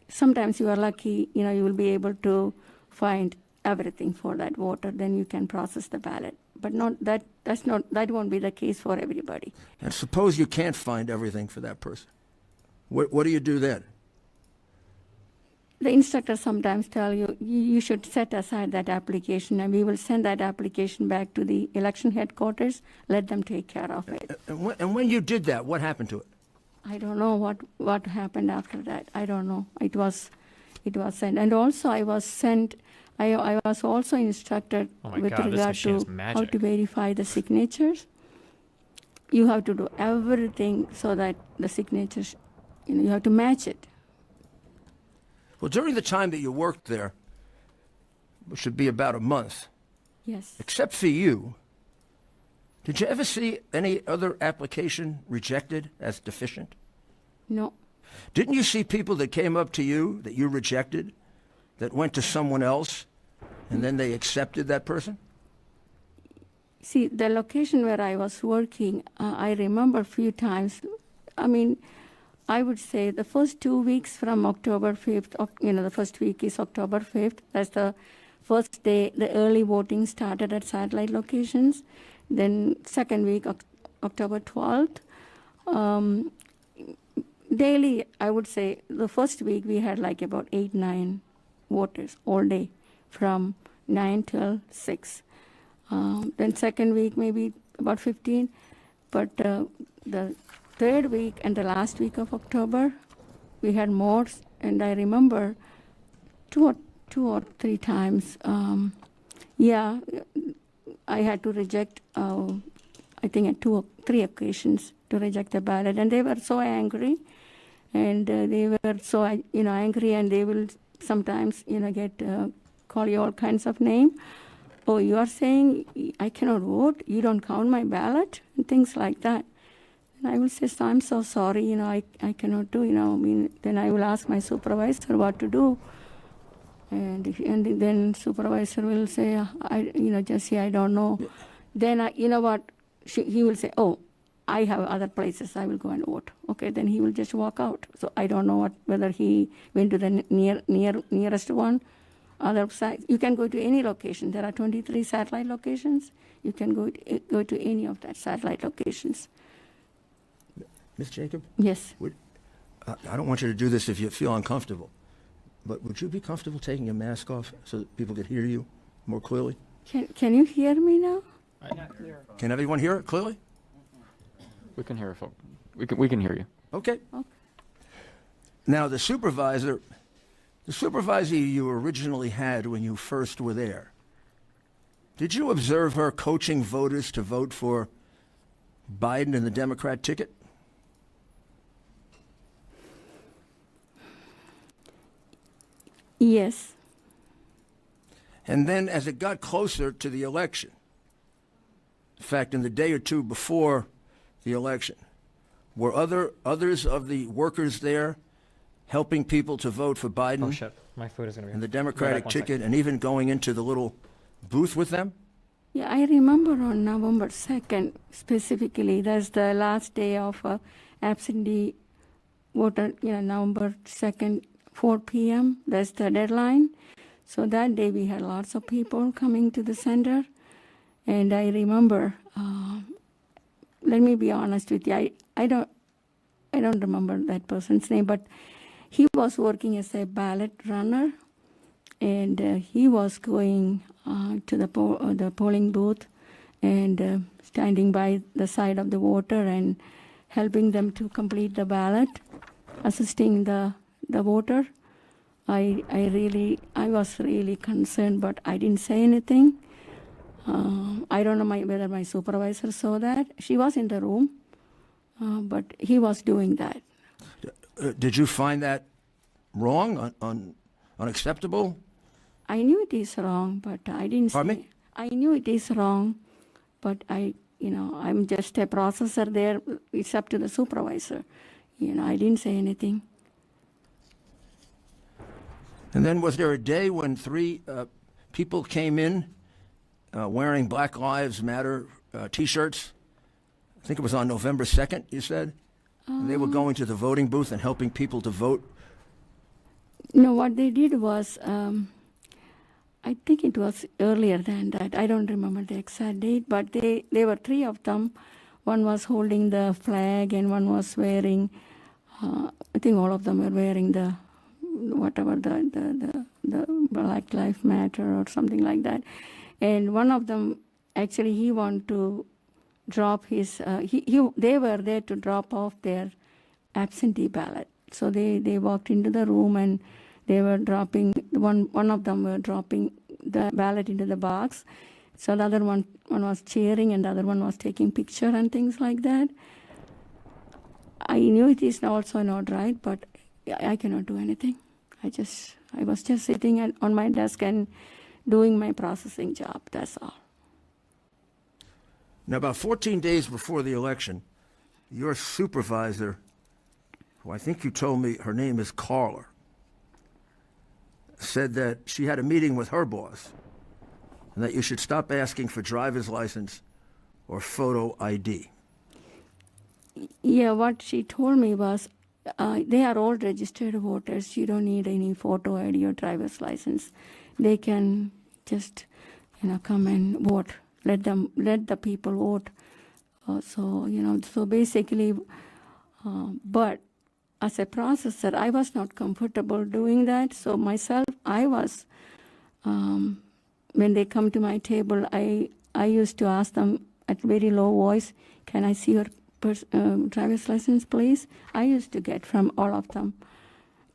Sometimes you are lucky, you will be able to find everything for that voter, then you can process the ballot. But that won't be the case for everybody. And suppose you can't find everything for that person. What do you do then? The instructors sometimes tell you, you should set aside that application, and we will send that application back to the election headquarters, let them take care of it. And when you did that, what happened to it? I don't know what happened after that. I don't know. It was sent. And also I was sent, I was also instructed with regard to how to verify the signatures. You have to do everything so that the signatures, you have to match it. Well, during the time that you worked there, which should be about a month, yes, except for you, did you ever see any other application rejected as deficient? No. Didn't you see people that came up to you that you rejected that went to someone else and then they accepted that person? See, the location where I was working, I remember a few times. I mean, I would say the first 2 weeks from October 5th, the first week is October 5th. That's the first day the early voting started at satellite locations. Then second week, October 12th. Daily, I would say the first week we had like about 8-9 voters all day from 9 till 6. Then second week maybe about 15. But the third week and the last week of October, we had more. And I remember two or three times, I had to reject, I think at 2 or 3 occasions to reject the ballot. And they were so angry. And they were so, angry, and they will sometimes, call you all kinds of names. Oh, you are saying I cannot vote? You don't count my ballot? And things like that. And I will say, so I'm so sorry, I cannot do, then I will ask my supervisor what to do. And then supervisor will say, Jesse, I don't know. Then, he will say, oh, I have other places, I will go and vote. Okay, then he will just walk out. So I don't know whether he went to the nearest one, other side. You can go to any location. There are 23 satellite locations. You can go to any of that satellite locations. Ms. Jacob? Yes. I don't want you to do this if you feel uncomfortable, but would you be comfortable taking your mask off so that people could hear you more clearly? Can you hear me now? Not clear. Can everyone hear it clearly? We can hear it, folks. We can hear you. Okay. Now, the supervisor you originally had when you first were there, did you observe her coaching voters to vote for Biden and the Democrat ticket? Yes. And then as it got closer to the election, in fact, in the day or two before the election, were others of the workers there helping people to vote for Biden? Oh shit, my food is going to be. And the Democratic ticket, and even going into the little booth with them? Yeah, I remember on November 2nd, specifically, that's the last day of absentee voter, November 2nd, 4 p.m., that's the deadline. So that day we had lots of people coming to the center. And I remember, let me be honest with you, I don't remember that person's name, but he was working as a ballot runner, and he was going to the polling booth and standing by the side of the voter and helping them to complete the ballot, assisting the voter. I was really concerned, but I didn't say anything. I don't know whether my supervisor saw that. She was in the room, but he was doing that. Did you find that wrong, unacceptable? I knew it is wrong, but I didn't say. Pardon me? I knew it is wrong, but I'm just a processor there. It's up to the supervisor. I didn't say anything. And then was there a day when 3 people came in wearing Black Lives Matter T-shirts. I think it was on November 2nd, you said? And they were going to the voting booth and helping people to vote? No, what they did was, I think it was earlier than that. I don't remember the exact date, but there were three of them. One was holding the flag and one was wearing, I think all of them were wearing the Black Lives Matter or something like that. And one of them, actually, he wanted to drop his, they were there to drop off their absentee ballot. So they walked into the room and they were dropping, one of them were dropping the ballot into the box. So the other one was cheering and the other one was taking picture and things like that. I knew it is also not right, but I cannot do anything. I was just sitting on my desk and doing my processing job, that's all. Now, about 14 days before the election, your supervisor, who I think you told me her name is Carla, said that she had a meeting with her boss and that you should stop asking for driver's license or photo ID. Yeah, what she told me was they are all registered voters. You don't need any photo ID or driver's license. They can just, come and vote. Let the people vote. So basically, but as a processor, I was not comfortable doing that. So myself, I was, when they come to my table, I used to ask them at very low voice, can I see your driver's license, please? I used to get from all of them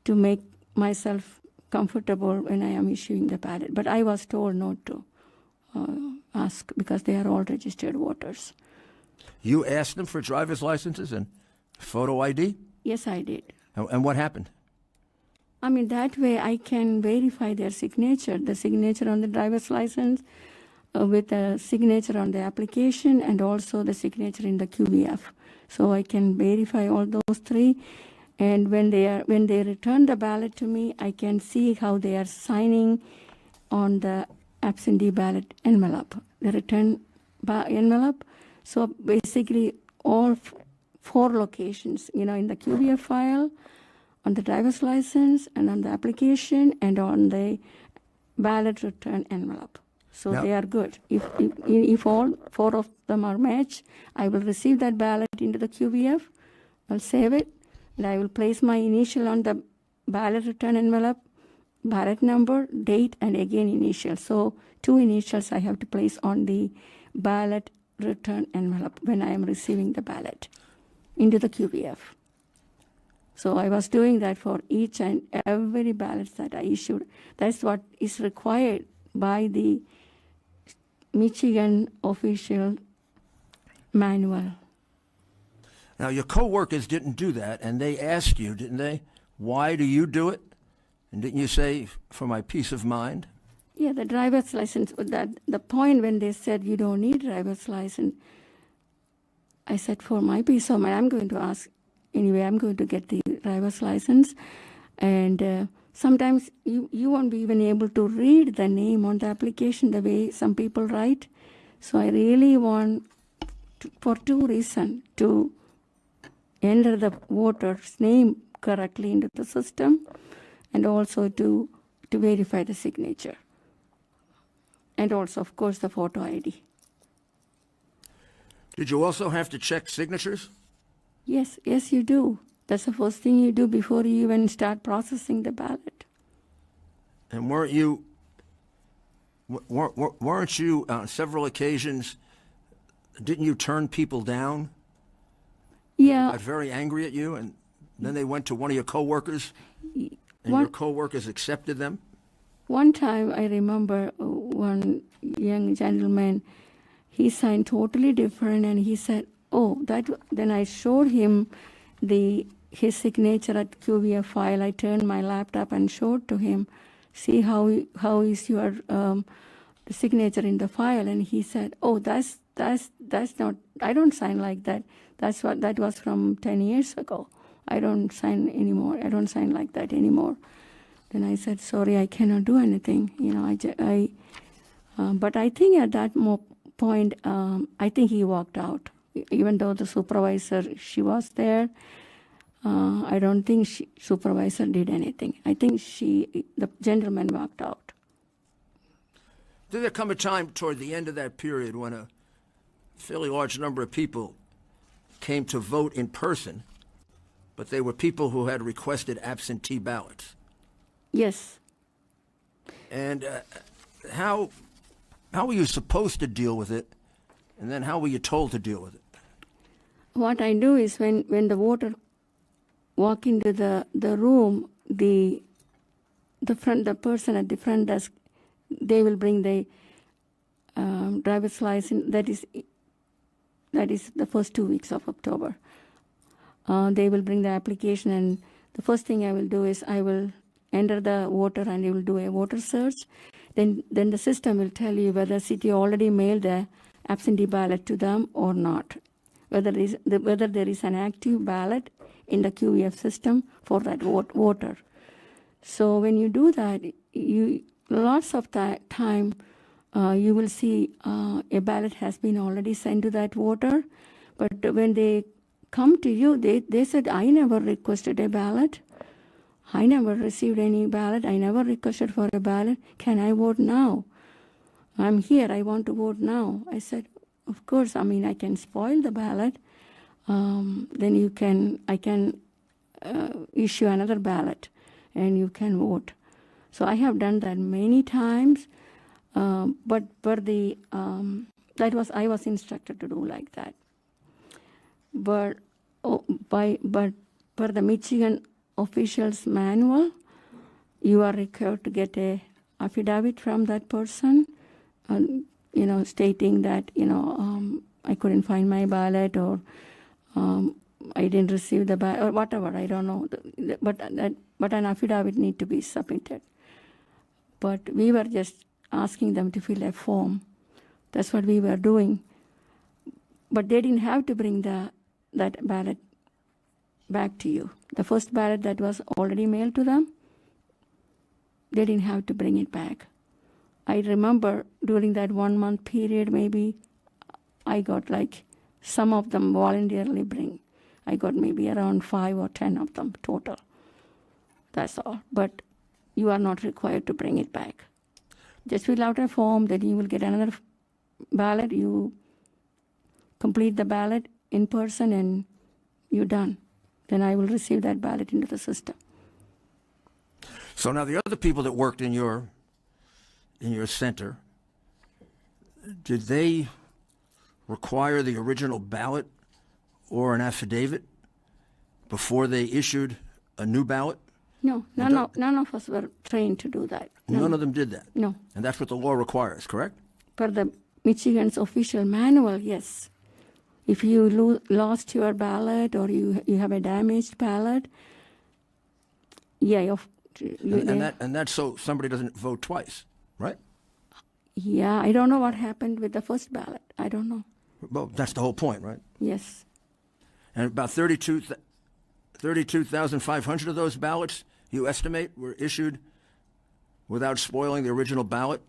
to make myself comfortable when I am issuing the ballot. But I was told not to ask because they are all registered voters. You asked them for driver's licenses and photo ID? Yes, I did. And what happened? I mean, that way I can verify their signature, the signature on the driver's license with the signature on the application and also the signature in the QVF. So I can verify all those three. And when they return the ballot to me, I can see how they are signing on the absentee ballot envelope, the return envelope. So basically all four locations, in the QVF file, on the driver's license, and on the application, and on the ballot return envelope. So they are good. If all four of them are matched, I will receive that ballot into the QVF, I'll save it, and I will place my initial on the ballot return envelope, ballot number, date, and again initial. So 2 initials I have to place on the ballot return envelope when I am receiving the ballot into the QVF. So I was doing that for each and every ballot that I issued. That's what is required by the Michigan official manual. Now, your co-workers didn't do that, and they asked you, didn't they? Why do you do it? And didn't you say, for my peace of mind? Yeah, the driver's license, the point when they said you don't need driver's license, I said, for my peace of mind, I'm going to ask, anyway, I'm going to get the driver's license. And sometimes you won't be even able to read the name on the application the way some people write. So I really want, for 2 reasons, to enter the voter's name correctly into the system and also to verify the signature. And also, of course, the photo ID. Did you also have to check signatures? Yes, you do. That's the first thing you do before you even start processing the ballot. And weren't you on several occasions, didn't you turn people down? Yeah. Got very angry at you, and then they went to one of your coworkers, and your coworkers accepted them? One time I remember one young gentleman, he signed totally different, and he said, oh, then I showed him his signature at QVF file. I turned my laptop and showed to him, see how is your signature in the file, and he said, oh, that's not, I don't sign like that. That was from 10 years ago. I don't sign anymore. I don't sign like that anymore. Then I said, sorry, I cannot do anything. But I think at that point, I think he walked out. Even though the supervisor, she was there, I don't think supervisor did anything. I think the gentleman walked out. Did there come a time toward the end of that period when a fairly large number of people came to vote in person, but they were people who had requested absentee ballots? Yes. And how were you supposed to deal with it, and then how were you told to deal with it? What I do is when the voter walk into the room, the person at the front desk, they will bring the driver's license. That is the first 2 weeks of October. They will bring the application, and the first thing I will do is I will enter the voter, and you will do a voter search. Then the system will tell you whether city already mailed the absentee ballot to them or not. Whether there is an active ballot in the QVF system for that voter. So when you do that, lots of time you will see a ballot has been already sent to that voter. But when they come to you, they said, I never requested a ballot. I never received any ballot. I never requested for a ballot. Can I vote now? I'm here. I want to vote now. I said, of course. I mean, I can spoil the ballot. Then I can issue another ballot, and you can vote. So I have done that many times, but I was instructed to do like that. But per the Michigan officials manual, you are required to get a affidavit from that person, stating that I couldn't find my ballot, or I didn't receive the ballot, or whatever. I don't know, but an affidavit need to be submitted. But we were just asking them to fill a form. That's what we were doing. But they didn't have to bring that ballot back to you. The first ballot that was already mailed to them, they didn't have to bring it back. I remember during that 1 month period, maybe I got some of them voluntarily bring. I got maybe around 5 or 10 of them total. That's all. But you are not required to bring it back. Just fill out a form, then you will get another ballot. You complete the ballot in person, and you're done. Then I will receive that ballot into the system. So now the other people that worked in your center, did they require the original ballot or an affidavit before they issued a new ballot? No, none of us were trained to do that. No. None of them did that? No. And that's what the law requires, correct? Per the Michigan's official manual, yes. If you lost your ballot or you have a damaged ballot, yeah. And that's so somebody doesn't vote twice, right? Yeah, I don't know what happened with the first ballot. I don't know. Well, that's the whole point, right? Yes. And about 32,500 of those ballots, you estimate, were issued without spoiling the original ballot?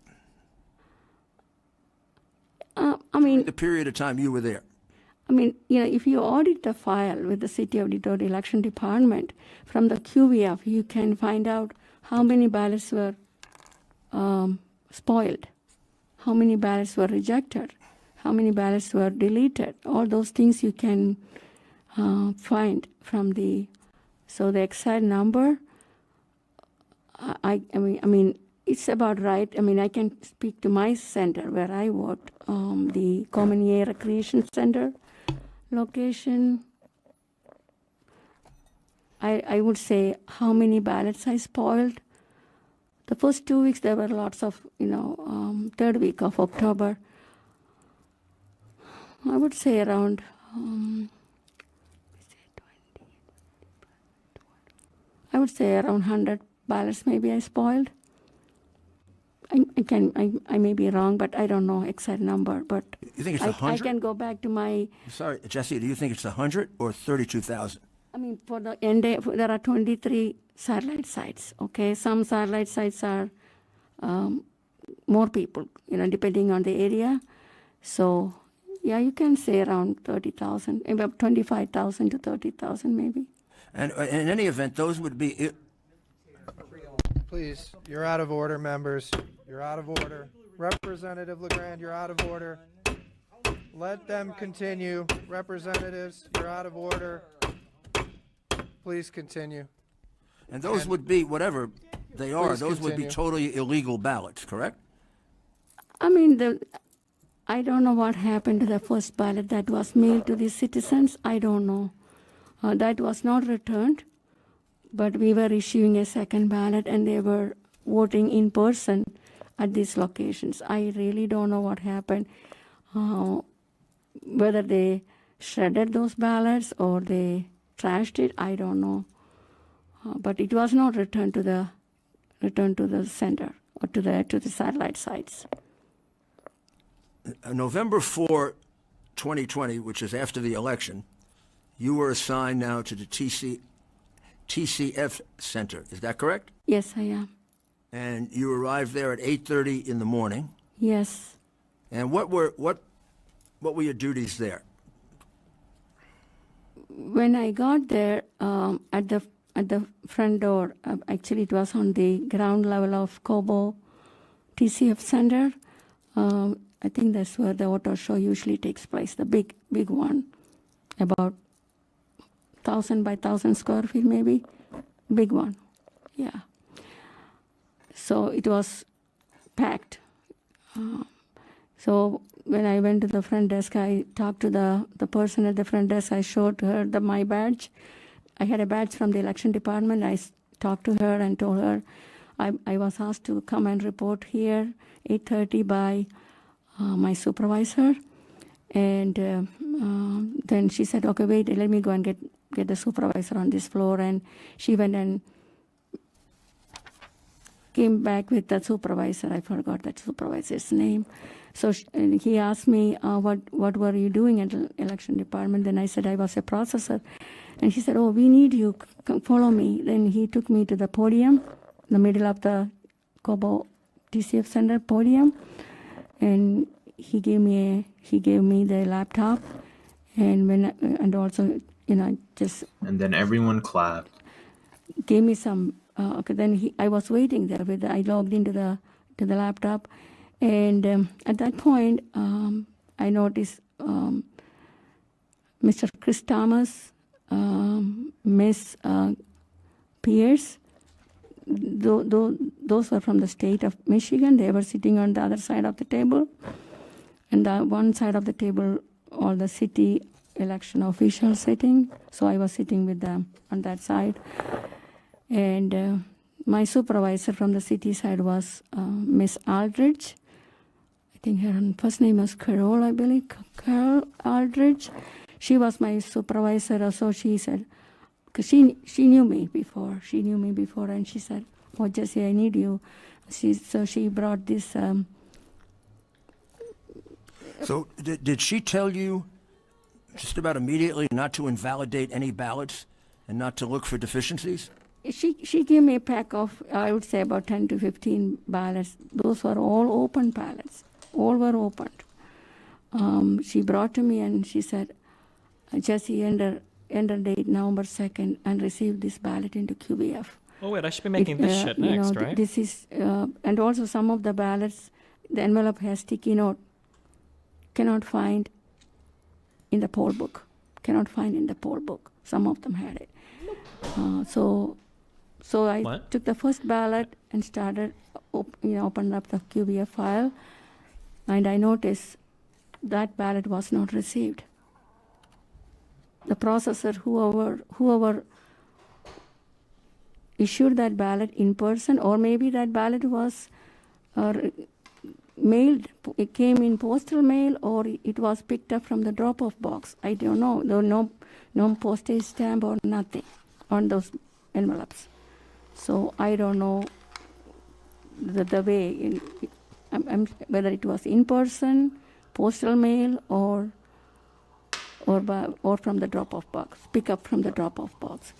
The period of time you were there. I mean, if you audit the file with the City of Detroit Election Department from the QVF, you can find out how many ballots were spoiled, how many ballots were rejected, how many ballots were deleted. All those things you can find from so the exact number. I mean, it's about right. I mean, I can speak to my center where I worked, the Common Air Recreation Center location. I would say how many ballots I spoiled. The first 2 weeks there were lots of, third week of October. I would say around, I would say around 100 ballots maybe I spoiled. I may be wrong, but I don't know exact number. But you think it's 100? I can go back to my. Sorry, Jesse. Do you think it's 100 or 32,000? I mean, for the end, there are 23 satellite sites. Okay, some satellite sites are more people, depending on the area. So, yeah, you can say around 30,000, about 25,000 to 30,000 maybe. And in any event, those would be... Please, you're out of order, members. You're out of order. Representative LeGrand, you're out of order. Let them continue. Representatives, you're out of order. Please continue. And those would be, whatever they are, Please those would be continue. totally illegal ballots, correct? I mean, I don't know what happened to the first ballot that was mailed to the citizens. I don't know. That was not returned, but we were issuing a second ballot and they were voting in person at these locations. I really don't know what happened. Whether they shredded those ballots or they trashed it, I don't know. But it was not returned to the center or to the satellite sites. November 4, 2020, which is after the election, you were assigned now to the TCF Center. Is that correct? Yes, I am. And you arrived there at 8:30 in the morning. Yes. And what were your duties there? When I got there, at the front door, actually it was on the ground level of Qhwo TCF Center. I think that's where the auto show usually takes place, the big one, about 1,000 by 1,000 square feet maybe, big one, yeah. So it was packed. So when I went to the front desk, I talked to the person at the front desk. I showed her my badge. I had a badge from the election department. I talked to her and told her I was asked to come and report here 8:30 by my supervisor. And then she said, okay, wait, let me go and get the supervisor on this floor. And she went and came back with the supervisor. I forgot that supervisor's name. So he asked me, what were you doing at the election department? Then I said I was a processor. And she said, oh, we need you. Come follow me. Then he took me to the podium, the middle of the Qhwo TCF Center podium. And he gave me the laptop. And also, just... And then everyone clapped. Gave me some... okay, then I was waiting there. I logged into the laptop. And at that point, I noticed Mr. Chris Thomas, Miss Pierce. Those were from the state of Michigan. They were sitting on the other side of the table. And the one side of the table, all the city election officials sitting. So I was sitting with them on that side. And my supervisor from the city side was Miss Aldridge. I think her first name was Carol, I believe. Carol Aldridge. She was my supervisor, so she said, because she knew me before. She knew me before, and she said, oh, Jesse, I need you. So she brought this. So did she tell you just about immediately not to invalidate any ballots and not to look for deficiencies? She gave me a pack of, I would say, about 10 to 15 ballots. Those were all open ballots. All were opened. She brought to me and she said, Jesse, enter date November 2nd and receive this ballot into QBF. Oh, wait, I should be making this shit next, right? This is, and also some of the ballots, the envelope has sticky note. Cannot find in the poll book. Cannot find in the poll book. Some of them had it. So I took the first ballot and started, opened up the QBF file, and I noticed that ballot was not received. The processor, whoever issued that ballot in person, or maybe that ballot was mailed, it came in postal mail, or it was picked up from the drop-off box. I don't know. There was no postage stamp or nothing on those envelopes. So I don't know the way, whether it was in person, postal mail, or from the drop-off box, pick up from the drop-off box.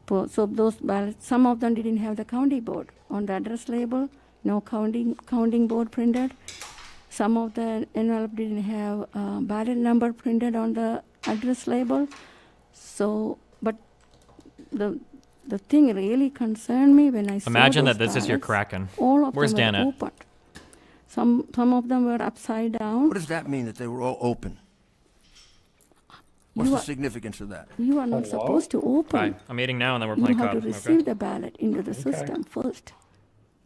So those ballots, some of them didn't have the county board on the address label. no counting board printed. Some of the envelope didn't have ballot number printed on the address label. So, but the thing really concerned me when I saw Imagine those that this is your ballots. Kraken. All of Where's them Dan were at? opened. Some of them were upside down. What does that mean, that they were all open? What's the significance of that? You are not supposed to open. Hi, I'm eating now, and then we're You playing have COD. to receive the ballot into the system first.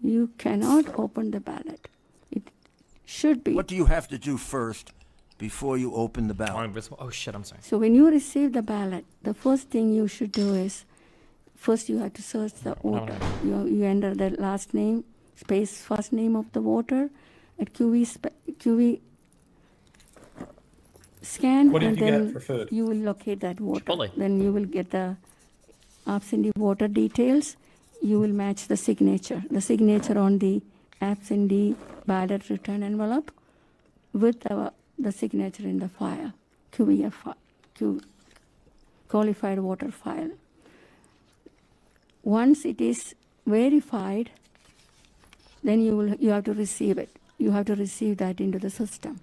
You cannot open the ballot. It should be. What do you have to do first before you open the ballot? Oh shit, I'm sorry. So when you receive the ballot, the first thing you should do is, first you have to search the voter. You enter the last name, space first name of the voter, at QV scan, What did and you then get for food? you will locate that voter. Chipotle. Then you will get the absentee voter details. You will match the signature on the absentee ballot return envelope with the signature in the file, qualified voter file. Once it is verified, then you have to receive it. You have to receive that into the system.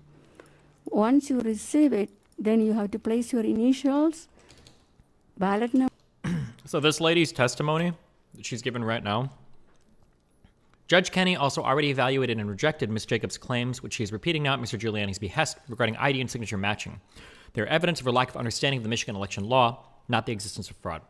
Once you receive it, then you have to place your initials, ballot number. So this lady's testimony that she's given right now, Judge Kenney also already evaluated and rejected Ms. Jacobs' claims, which she is repeating now at Mr. Giuliani's behest, regarding ID and signature matching. They are evidence of her lack of understanding of the Michigan election law, not the existence of fraud.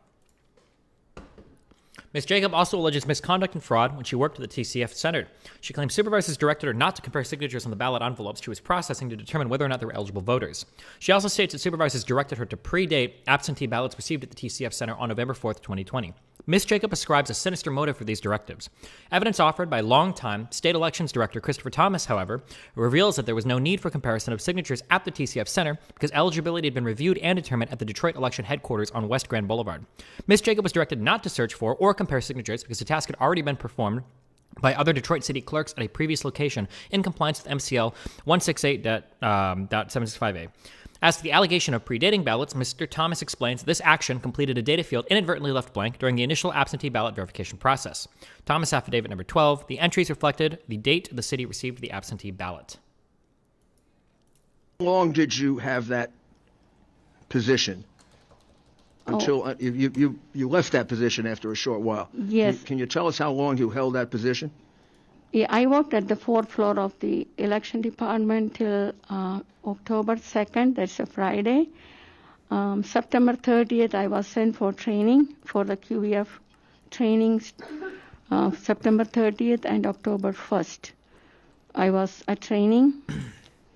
Ms. Jacob also alleges misconduct and fraud when she worked at the TCF Center. She claims supervisors directed her not to compare signatures on the ballot envelopes she was processing to determine whether or not they were eligible voters. She also states that supervisors directed her to predate absentee ballots received at the TCF Center on November 4th, 2020. Ms. Jacob ascribes a sinister motive for these directives. Evidence offered by longtime state elections director Christopher Thomas, however, reveals that there was no need for comparison of signatures at the TCF Center because eligibility had been reviewed and determined at the Detroit election headquarters on West Grand Boulevard. Ms. Jacob was directed not to search for or compare signatures because the task had already been performed by other Detroit city clerks at a previous location in compliance with MCL 168.765A. As to the allegation of predating ballots, Mr. Thomas explains that this action completed a data field inadvertently left blank during the initial absentee ballot verification process. Thomas Affidavit Number 12, the entries reflected the date the city received the absentee ballot. How long did you have that position? Until you left that position after a short while. Yes. Can you tell us how long you held that position? Yeah, I worked at the fourth floor of the election department till October 2nd, that's a Friday. September 30th, I was sent for training for the QVF trainings. September 30th and October 1st, I was at training.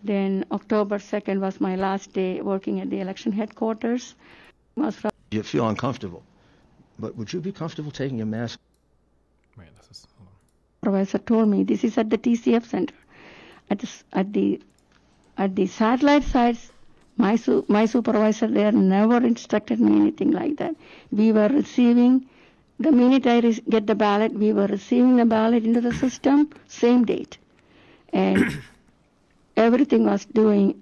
Then October 2nd was my last day working at the election headquarters. You feel uncomfortable, but would you be comfortable taking your mask? Wait, this is... Supervisor told me this is at the TCF Center. At the satellite sites, my supervisor there never instructed me anything like that. We were receiving, the minute I get the ballot, we were receiving the ballot into the system, same date. And everything was doing.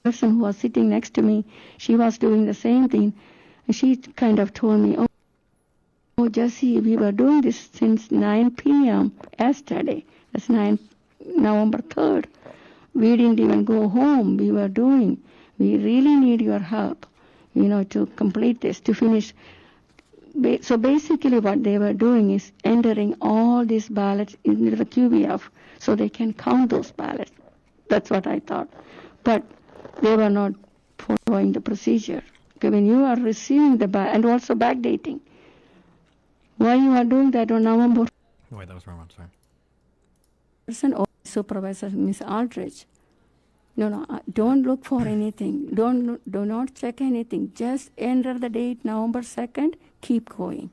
Person who was sitting next to me, she was doing the same thing, and she kind of told me, oh Jesse, we were doing this since 9 p.m. yesterday. That's November 3rd. We didn't even go home. We really need your help, to complete this, to finish. So basically what they were doing is entering all these ballots into the QVF so they can count those ballots. That's what I thought. But they were not following the procedure. Okay, when you are receiving the ballot, and also backdating, why you are doing that on November? Wait, that was wrong. I'm sorry. Person or supervisor, Miss Aldridge. No, don't look for anything. Do not check anything. Just enter the date, November 2nd. Keep going.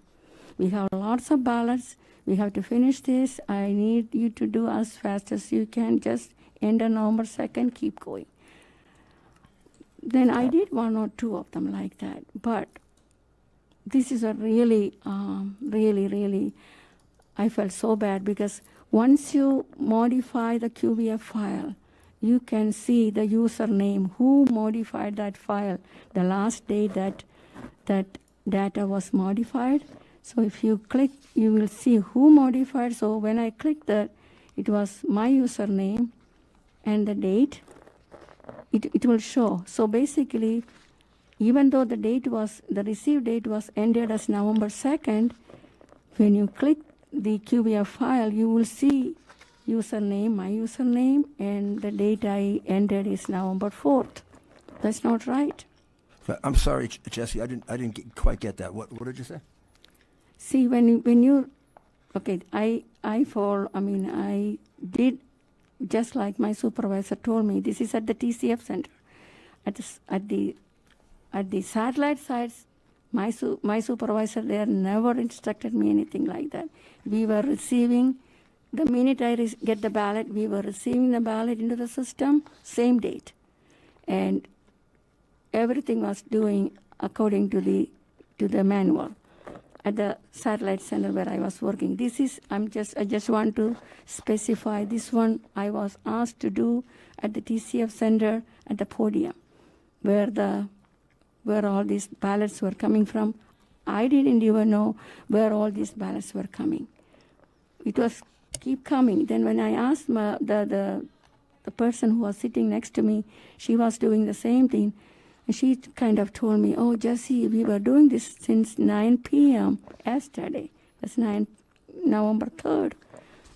We have lots of ballots. We have to finish this. I need you to do as fast as you can. Just enter November 2nd. Keep going. Then I did one or two of them like that. But this is a really, I felt so bad because once you modify the QVF file, you can see the username, who modified that file, the last day that that data was modified. So if you click, you will see who modified. So when I click that, it was my username and the date. It will show. So basically, even though the received date was ended as November 2nd, when you click the QBF file, you will see username, my username, and the date I entered is November 4th. That's not right. I'm sorry, Jesse. I didn't quite get that. What did you say? See, when you, okay, I did just like my supervisor told me. This is at the TCF center, at the satellite sites. My supervisor there never instructed me anything like that. We were receiving, the minute I get the ballot, we were receiving the ballot into the system, same date. And everything was doing according to the manual at the satellite center where I was working. I just want to specify this one I was asked to do at the TCF center at the podium where all these ballots were coming from. I didn't even know where all these ballots were coming. It was keep coming. Then when I asked the person who was sitting next to me, she was doing the same thing. And she kind of told me, oh, Jesse, we were doing this since 9 p.m. yesterday. That's November 3rd.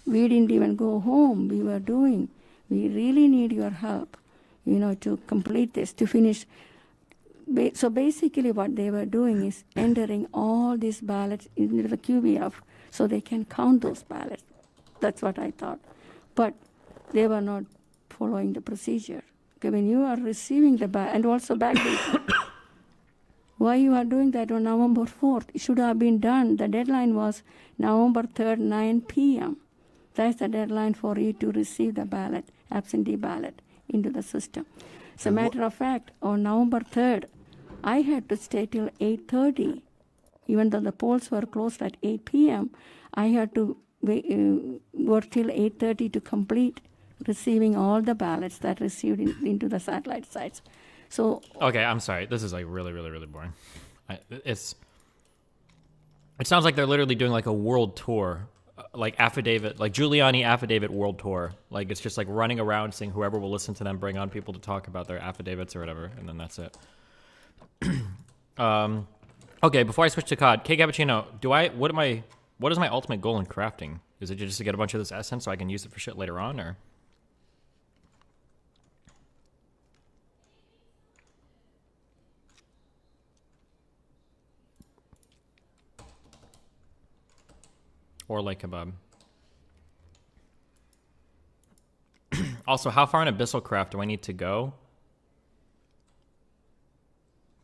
We didn't even go home. We were doing. We really need your help, to complete this, to finish. So basically what they were doing is entering all these ballots into the QBF so they can count those ballots. That's what I thought. But they were not following the procedure. Okay, when you are receiving the ballot, and also back data, why you are doing that on November 4th? It should have been done. The deadline was November 3rd, 9 p.m. That's the deadline for you to receive the ballot, absentee ballot, into the system. As a matter of fact, on November 3rd, I had to stay till 8:30. Even though the polls were closed at 8 p.m., I had to work till 8:30 to complete receiving all the ballots that received into the satellite sites. So okay, I'm sorry. This is like really, really, really boring. It sounds like they're literally doing like a world tour, like Giuliani affidavit world tour. Like it's just like running around saying whoever will listen to them bring on people to talk about their affidavits or whatever, and then that's it. Okay, before I switch to COD, K Cappuccino, what is my ultimate goal in crafting? Is it just to get a bunch of this essence so I can use it for shit later on, or? Or like kebab. Also, how far in Abyssal Craft do I need to go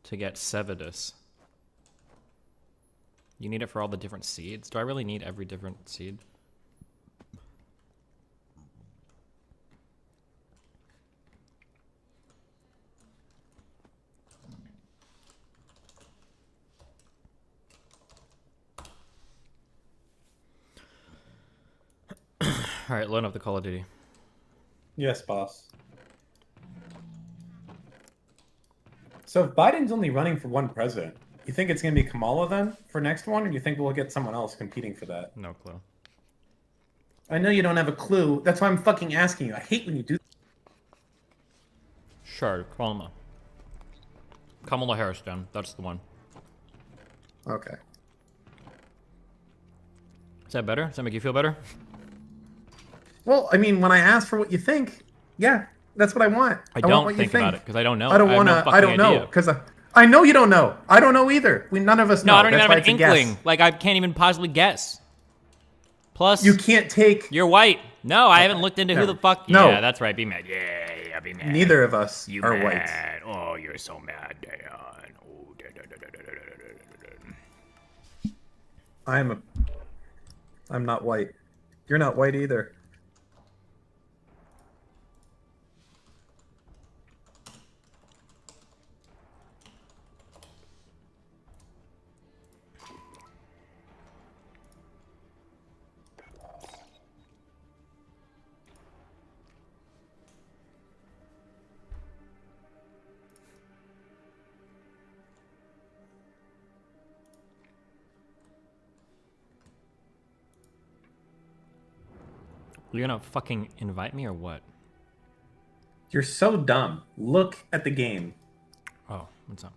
to get Sevidus? You need it for all the different seeds? Do I really need every different seed? All right, load up the Call of Duty. Yes, boss. So if Biden's only running for one president, you think it's going to be Kamala then for next one, or do you think we'll get someone else competing for that? No clue. I know you don't have a clue. That's why I'm fucking asking you. I hate when you do. Sure, Kamala Harris, then. That's the one. Okay. Is that better? Does that make you feel better? Well, I mean, when I ask for what you think, yeah, that's what I want. I don't think about it because I don't know. I don't want to. I don't know because I know you don't know. I don't know either. None of us know. No, I don't even have an inkling. Like I can't even possibly guess. Plus, you can't take. You're white. No, I haven't looked into who the fuck. No. Yeah, that's right. Be mad. Yeah, be mad. Neither of us you are mad. white. Oh, you're so mad, Dan. Oh, I'm not white. You're not white either. You're gonna fucking invite me or what? You're so dumb. Look at the game. Oh, what's up?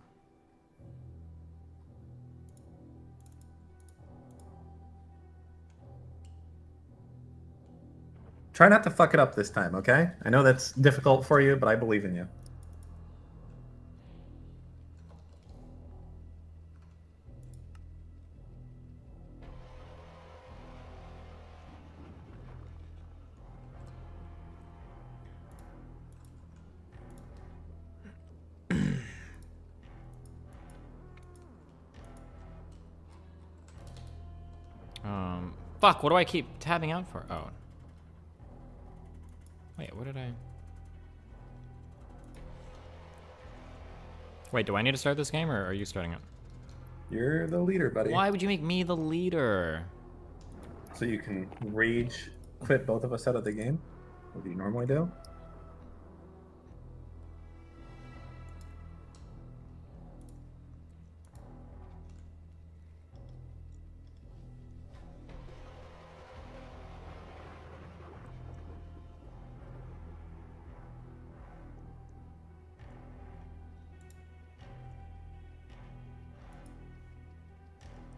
Try not to fuck it up this time, okay? I know that's difficult for you, but I believe in you. Fuck, what do I keep tabbing out for? Oh. Wait, what did I... Wait, do I need to start this game, or are you starting it? You're the leader, buddy. Why would you make me the leader? So you can rage quit both of us out of the game? What do you normally do?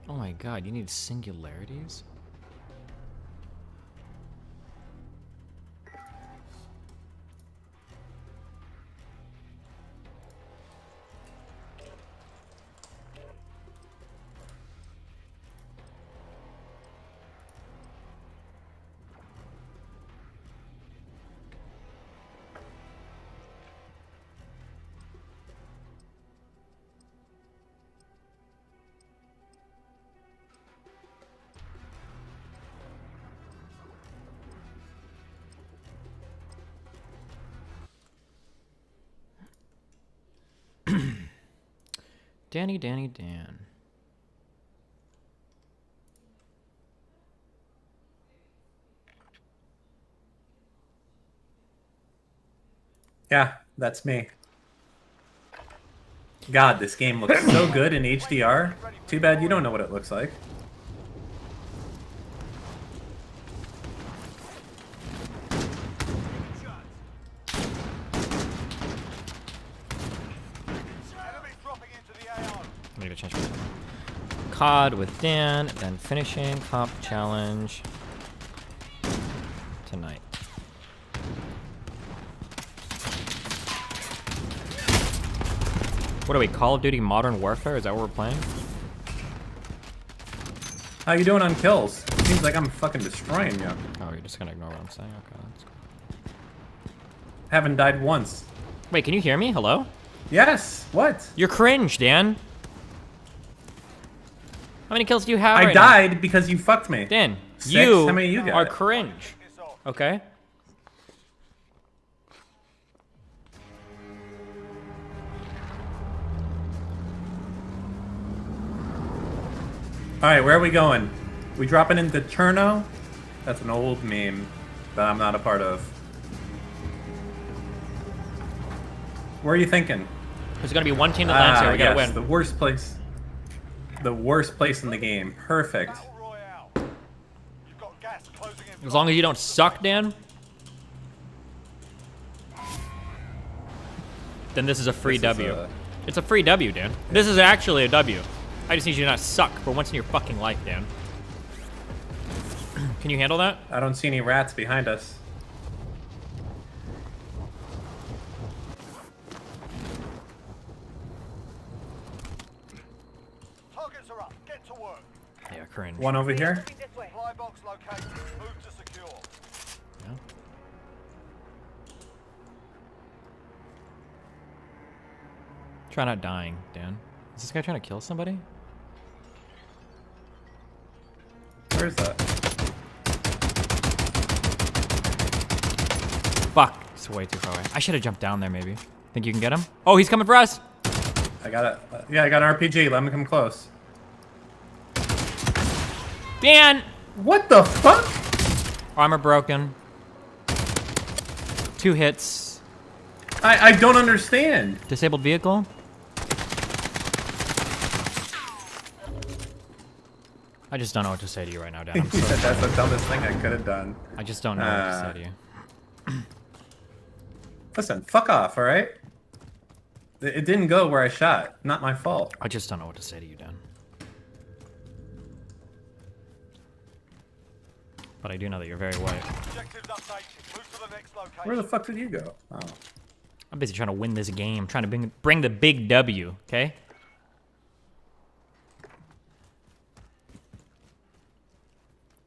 Oh my god, you need singularities? Danny, Dan. Yeah, that's me. God, this game looks so good in HDR. Too bad you don't know what it looks like. I need to change my COD with Dan, then finishing cop challenge tonight. What are we, Call of Duty Modern Warfare? Is that what we're playing? How you doing on kills? Seems like I'm fucking destroying you. Oh, you're just gonna ignore what I'm saying? Okay, that's cool. Haven't died once. Wait, can you hear me? Hello? Yes, what? You're cringe, Dan. How many kills do you have I right died now? because you fucked me. Dan, 6? you How many you got? are cringe. Okay? Alright, where are we going? We dropping into Cherno? That's an old meme that I'm not a part of. Where are you thinking? There's gonna be one team that lands here. We gotta win. The worst place. The worst place in the game. Perfect. As long as you don't suck, Dan, then this is a free W. It's a free W, Dan. This is actually a W. I just need you to not suck for once in your fucking life, Dan. Can you handle that? I don't see any rats behind us. Targets are up. Get to work. Yeah, cringe. One over here. Supply box located. Move to secure. Yeah. Try not dying, Dan. Is this guy trying to kill somebody? Where is that? Fuck. It's way too far away. I should have jumped down there, maybe. Think you can get him? Oh, he's coming for us! I got it. Yeah, I got an RPG. Let me come close. Dan! What the fuck? Armor broken. 2 hits. I don't understand. Disabled vehicle. I just don't know what to say to you right now, Dan. I'm so That's the dumbest thing I could have done. I just don't know what to say to you. Listen, fuck off, all right? It didn't go where I shot. Not my fault. I just don't know what to say to you, Dan. But I do know that you're very white. Where the fuck did you go? Oh. I'm busy trying to win this game. Trying to bring the big W, okay?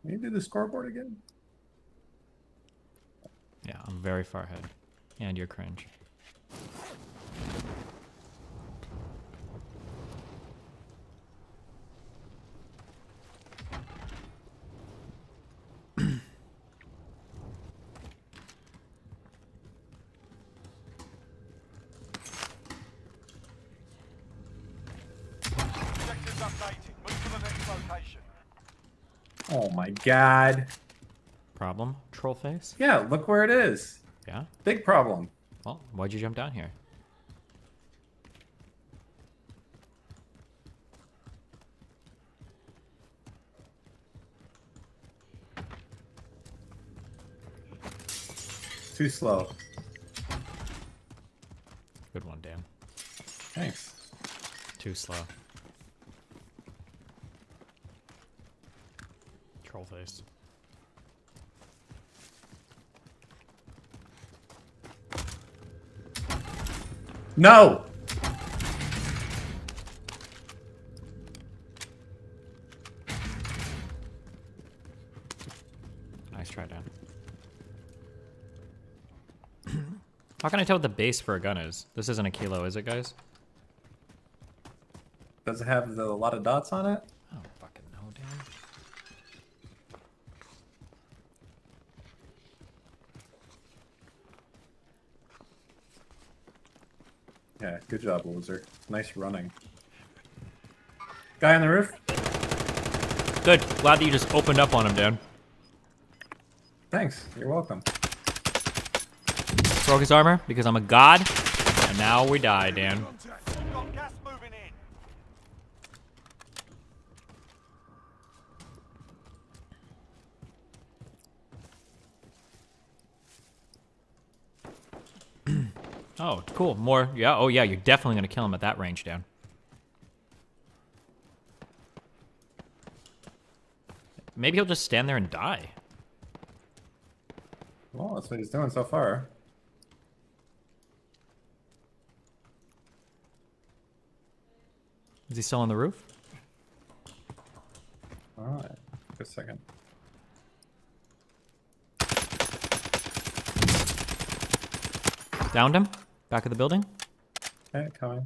Can you do the scoreboard again? Yeah, I'm very far ahead. And you're cringe. Oh my god. Problem? Troll face? Yeah, look where it is. Yeah? Big problem. Well, why'd you jump down here? Too slow. Good one, Dan. Thanks. Too slow. Troll face. No! Nice try, Dan. How can I tell what the base for a gun is? This isn't a kilo, is it, guys? Does it have a lot of dots on it? I don't fucking know, Dan. Yeah, good job, loser. Nice running. Guy on the roof? Good. Glad that you just opened up on him, Dan. Thanks. You're welcome. Broke his armor because I'm a god, and now we die, Dan. Oh, cool. More. Yeah. Oh, yeah. You're definitely going to kill him at that range, Dan. Maybe he'll just stand there and die. Well, that's what he's doing so far. Is he still on the roof? Alright. Just a second. Downed him? Back of the building? Okay, coming.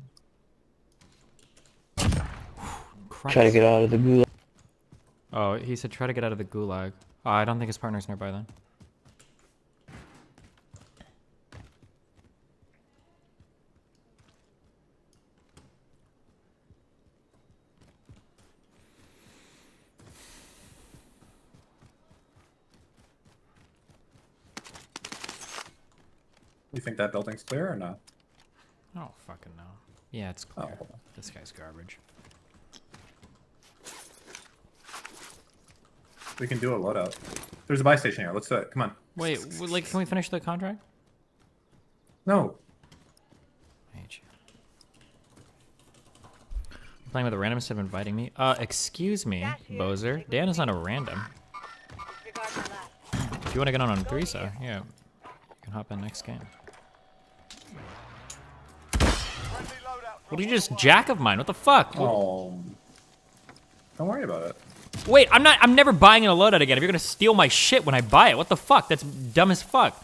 Try to get out of the gulag. Oh, he said try to get out of the gulag. Oh, I don't think his partner's nearby then. You think that building's clear or not? Oh, fucking no. Yeah, it's clear. Oh. This guy's garbage. We can do a loadout. There's a buy station here. Let's do it. Come on. Wait, like, can we finish the contract? No. I hate you. I'm playing with a random instead of inviting me. Excuse me, Bozer. Dan is on a random. If you want to get on 3-so, yeah, you can hop in next game. What did you just jack of mine? What the fuck? Oh. Don't worry about it. Wait, I'm never buying in a loadout again. If you're gonna steal my shit when I buy it, what the fuck? That's dumb as fuck.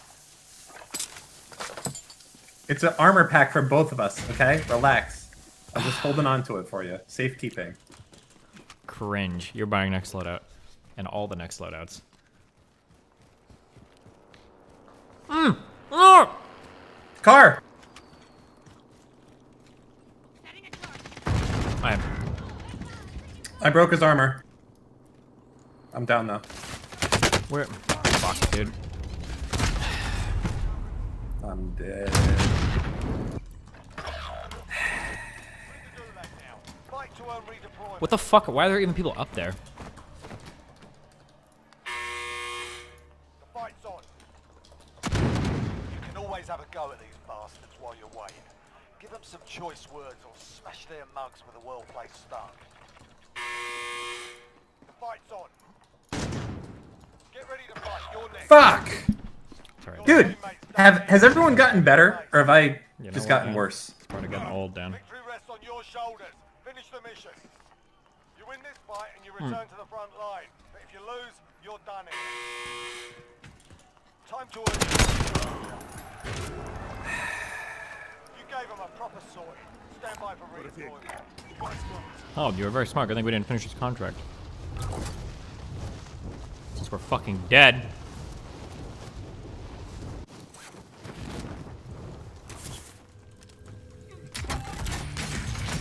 It's an armor pack for both of us, okay? Relax. I'm just holding on to it for you. Safekeeping. Cringe. You're buying next loadout. And all the next loadouts. Car! I broke his armor. I'm down though. Where? Fuck, dude. I'm dead. What the fuck? Why are there even people up there? Please have a go at these bastards while you're waiting. Give them some choice words or smash their mugs with a well-placed stun. The fight's on. Get ready to fight. You're next. Fuck! Sorry. Dude, has everyone gotten better, or have I just gotten worse? It's probably getting old, Dan. Victory rests on your shoulders. Finish the mission. You win this fight and you return to the front line. But if you lose, you're done in. Time to earn. You gave him a proper sorting. Stand by for redeployment. Oh, you were very smart. I think we didn't finish this contract. Since we're fucking dead.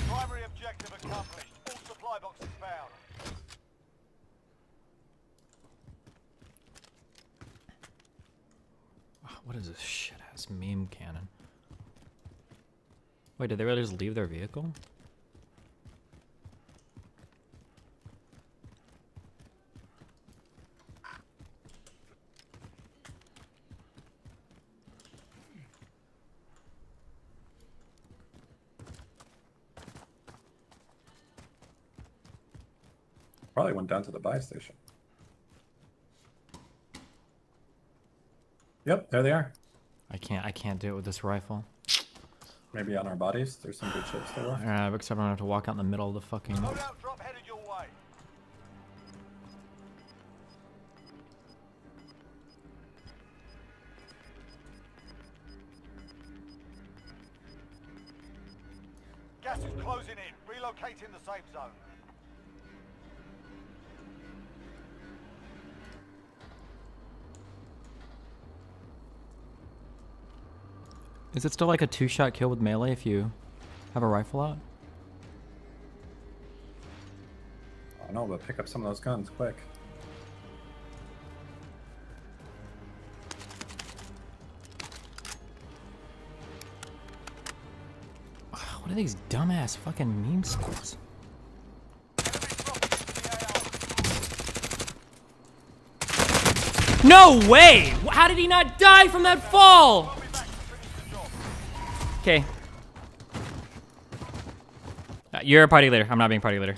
Primary objective accomplished. All supply boxes found. What is this shit-ass meme cannon? Wait, did they really just leave their vehicle? Probably went down to the buy station. Yep, there they are. I can't do it with this rifle. Maybe on our bodies. There's some good shit still left. Except I'm gonna have to walk out in the middle of the fucking. Loadout drop headed your way. Gas is closing in. Relocating the safe zone. Is it still like a 2-shot kill with melee if you have a rifle out? I don't know, but pick up some of those guns quick. What are these dumbass fucking meme skills? No way! How did he not die from that fall? Okay. You're a party leader. I'm not being party leader.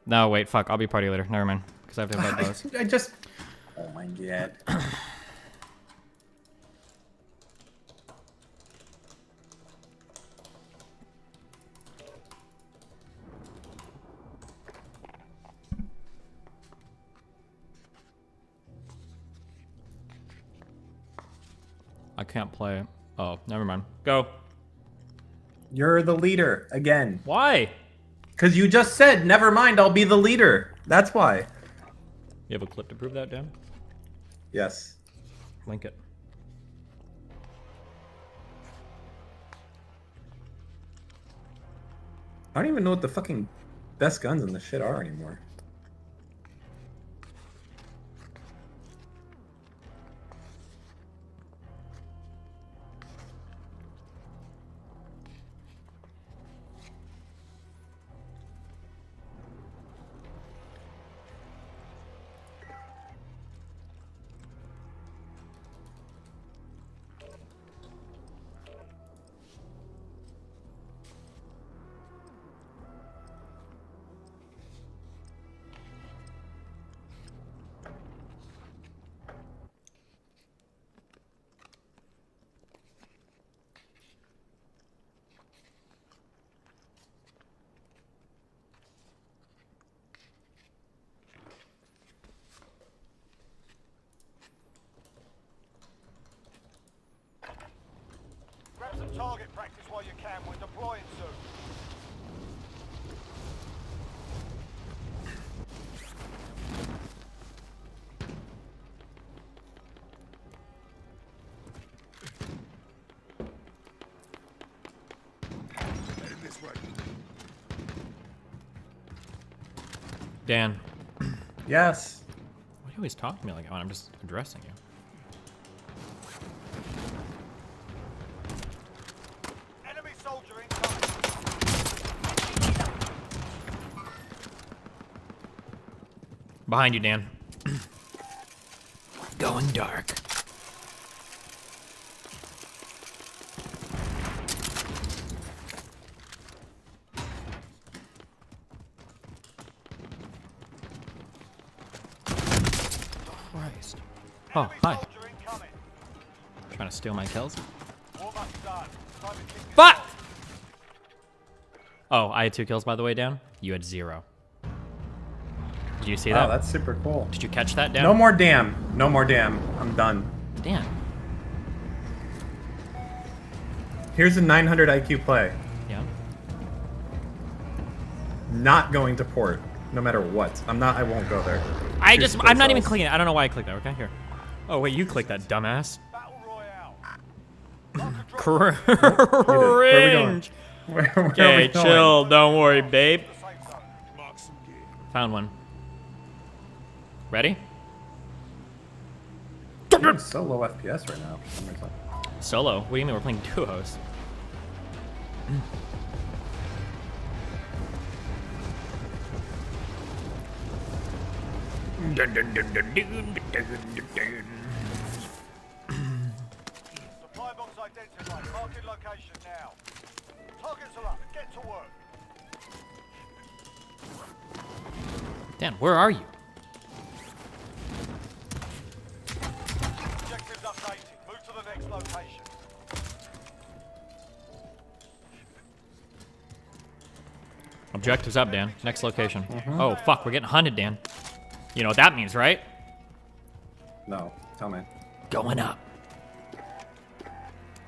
No, wait, fuck. I'll be party leader. Never mind. Because I have to have bows. I just... Oh my god. I can't play. Oh, never mind. Go. You're the leader again. Why? Because you just said, never mind, I'll be the leader. That's why. You have a clip to prove that, Dan? Yes. Link it. I don't even know what the fucking best guns in this shit are anymore. Grab some target practice while you can. We're deploying soon. Dan. Yes. Why do you always talk to me like that when I'm just addressing you? Enemy soldier inside. Behind you, Dan. going dark. Christ. Oh, hi. Trying to steal my kills. Fuck! Oh, I had 2 kills by the way, Dan. You had 0. Did you see that? Oh, that's super cool. Did you catch that, Dan? No more dam. No more dam. I'm done. Dan. Here's a 900 IQ play. Yeah. Not going to port, no matter what. I won't go there. I'm not even clicking it. I don't know why I clicked that. Okay, here. Oh, wait, you clicked that, dumbass. Cringe. Okay, chill. Don't worry, babe. Found one. Ready? It's so low FPS right now for some reason. Solo? What do you mean? We're playing duos. Supply box identified. Marking location now. Targets are up. Get to work. Dan, where are you? Objectives updated. Move to the next location. Objectives up, Dan. Next location. Oh, fuck. We're getting hunted, Dan. You know what that means, right? No. Tell me. Going up.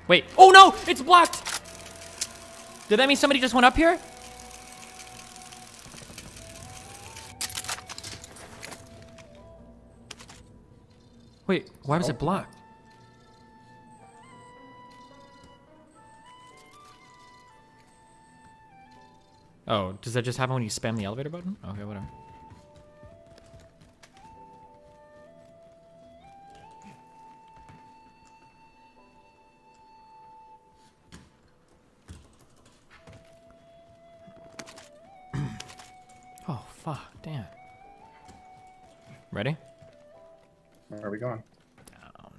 Wait. Oh, no! It's blocked! Did that mean somebody just went up here? Wait, why was it blocked? Oh, does that just happen when you spam the elevator button? Okay, whatever. Oh, fuck, damn. Ready? Where are we going? Down.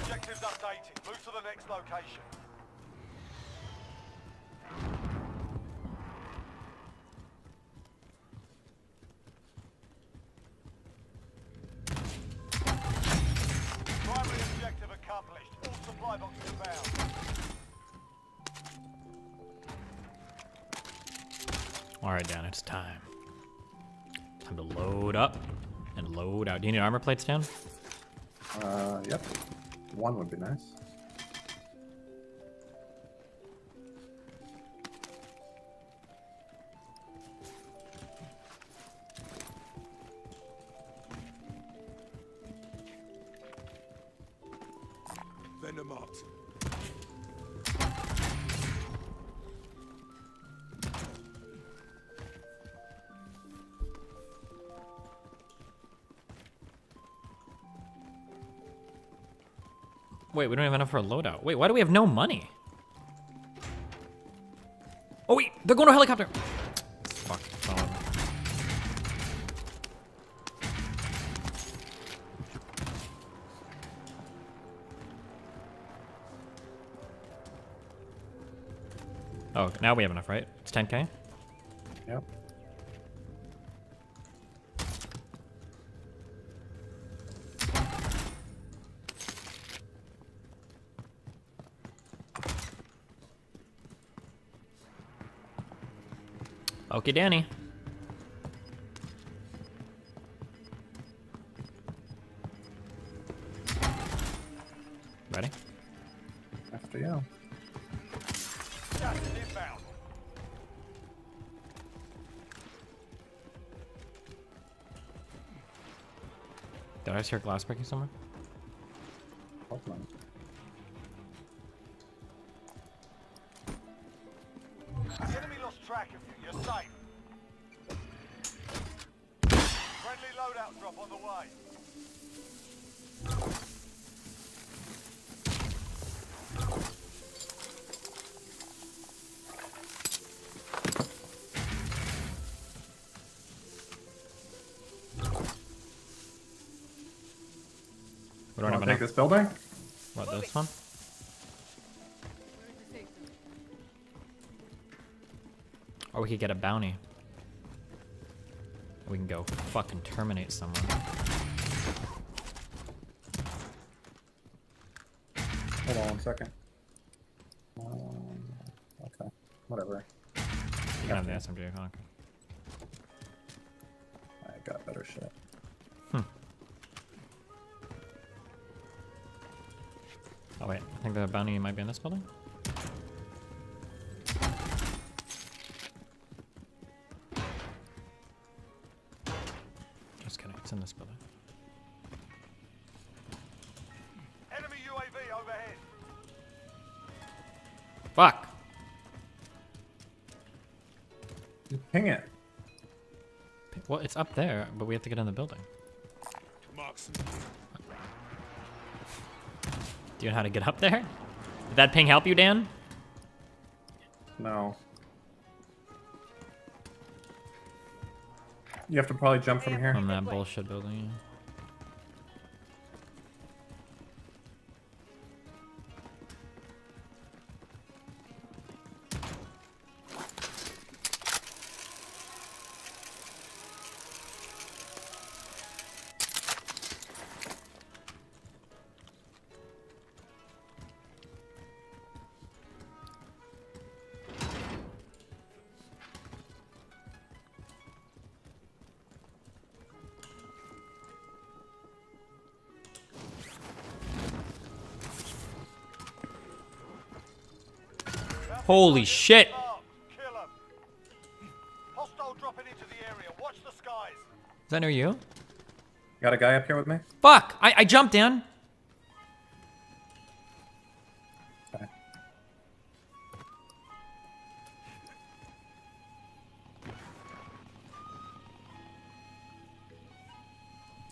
Objectives updated. Move to the next location. Primary objective accomplished. All supply boxes found. Alright, Dan, it's time. Time to load up and load out. Do you need armor plates, Dan? Yep. One would be nice. Venom out. Wait, we don't have enough for a loadout. Wait, why do we have no money? Oh wait, they're going to a helicopter. Fuck. Oh, now we have enough, right? It's 10K? Yep. Okay, Danny. Ready? After you. Gas is inbound. Did I just hear glass breaking somewhere? Hope not. Enemy lost track of you. You're safe. Friendly loadout drop on the way. Take this building? What, this one? Or we could get a bounty. Or we can go fucking terminate someone. Hold on 1 second. Okay, whatever. You can have the SMG, okay. I got better shit. Oh wait, I think the bounty might be in this building. Just kidding, it's in this building. Enemy UAV overhead. Fuck! Ping it. Well, it's up there, but we have to get in the building. Do you know how to get up there? Did that ping help you, Dan? No. You have to probably jump from here. From that bullshit building, yeah. Holy shit! Hostile dropping into the area. Watch the skies. Is that near you? Got a guy up here with me? Fuck! I jumped in! Okay.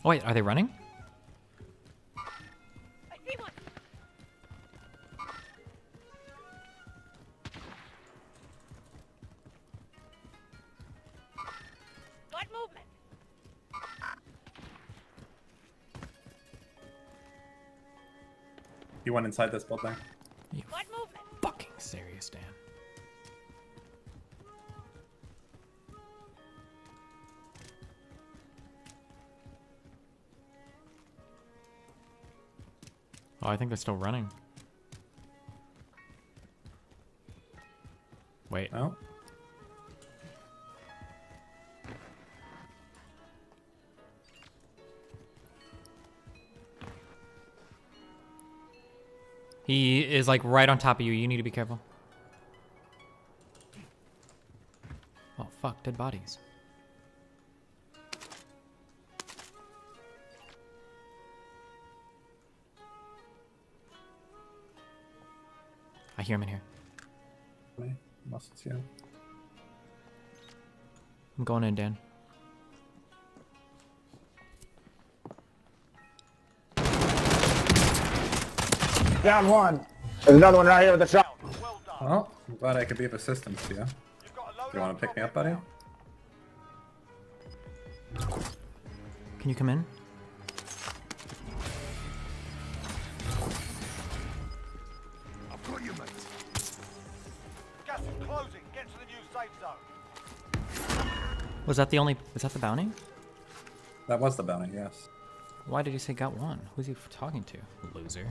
Oh wait, are they running? He went inside this building. You fucking serious, Dan? Oh, I think they're still running. Wait. Oh. He is like right on top of you. You need to be careful. Oh fuck, dead bodies. I hear him in here. Must see him. I'm going in, Dan. Down one. There's another one right here with the truck. Well, I'm glad I could be of assistance to you. Do you want to pick me up, buddy? Can you come in? I've got you, mate. Gas is closing. Get to the new safe zone. Was that the only? Was that the bounty? That was the bounty, yes. Why did he say got one? Who's he talking to? Loser.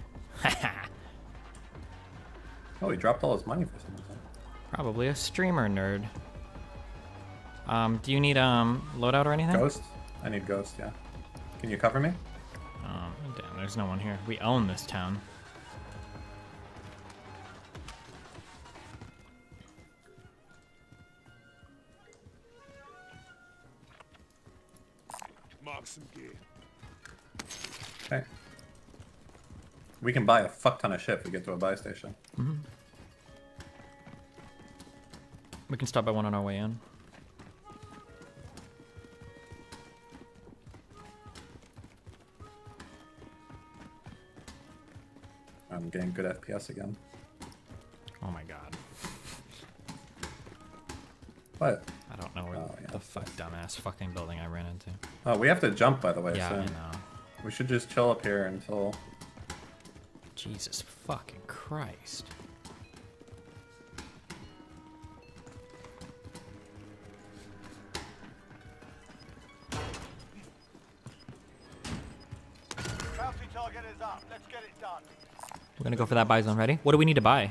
Oh, he dropped all his money for some reason. Probably a streamer nerd. Do you need loadout or anything? Ghost? I need ghost, yeah. Can you cover me? Damn, there's no one here. We own this town. Mark some gear. Okay. We can buy a fuck ton of shit if we get to a buy station. Mm-hmm. We can stop by one on our way in. I'm getting good FPS again. Oh my god. What? I don't know where the fuck dumbass fucking building I ran into. Oh, we have to jump, by the way. Yeah, so I know. we should just chill up here until Jesus fucking Christ. Bounty target is up. Let's get it done. We're gonna go for that buy zone. Ready? What do we need to buy?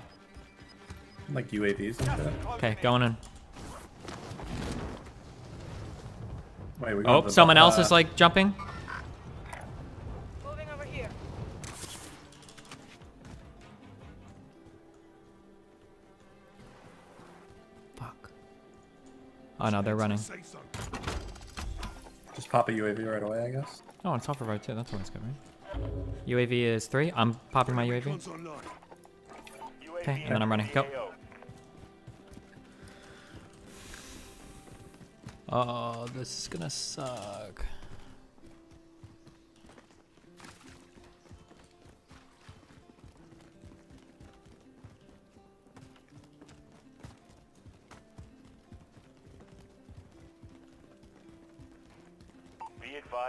Like UAVs and shit. Okay, going in. Wait, we Oh, someone else is like jumping. Moving over here. Fuck. Oh no, they're running. Just pop a UAV right away, I guess. Oh, it's off for right too. That's always good, right? UAV is 3. I'm popping my UAV. Okay, and then I'm running. Go. Oh, this is gonna suck.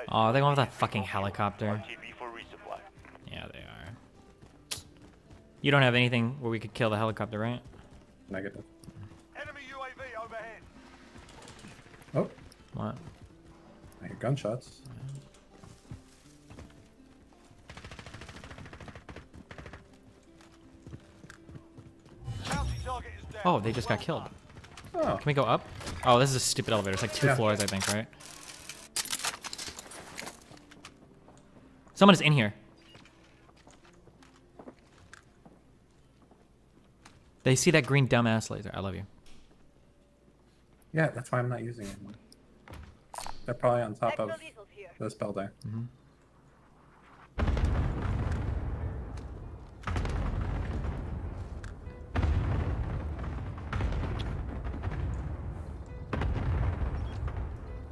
Oh, they're going with that fucking helicopter. Yeah, they are. You don't have anything where we could kill the helicopter, right? Negative. Enemy UAV overhead. Oh. What? I hear gunshots. Bounty target is down. Oh, they just got killed. Oh. Can we go up? Oh, this is a stupid elevator. It's like 2 floors, I think, right? Someone is in here. They see that green dumbass laser. I love you. Yeah, that's why I'm not using it. They're probably on top of this building.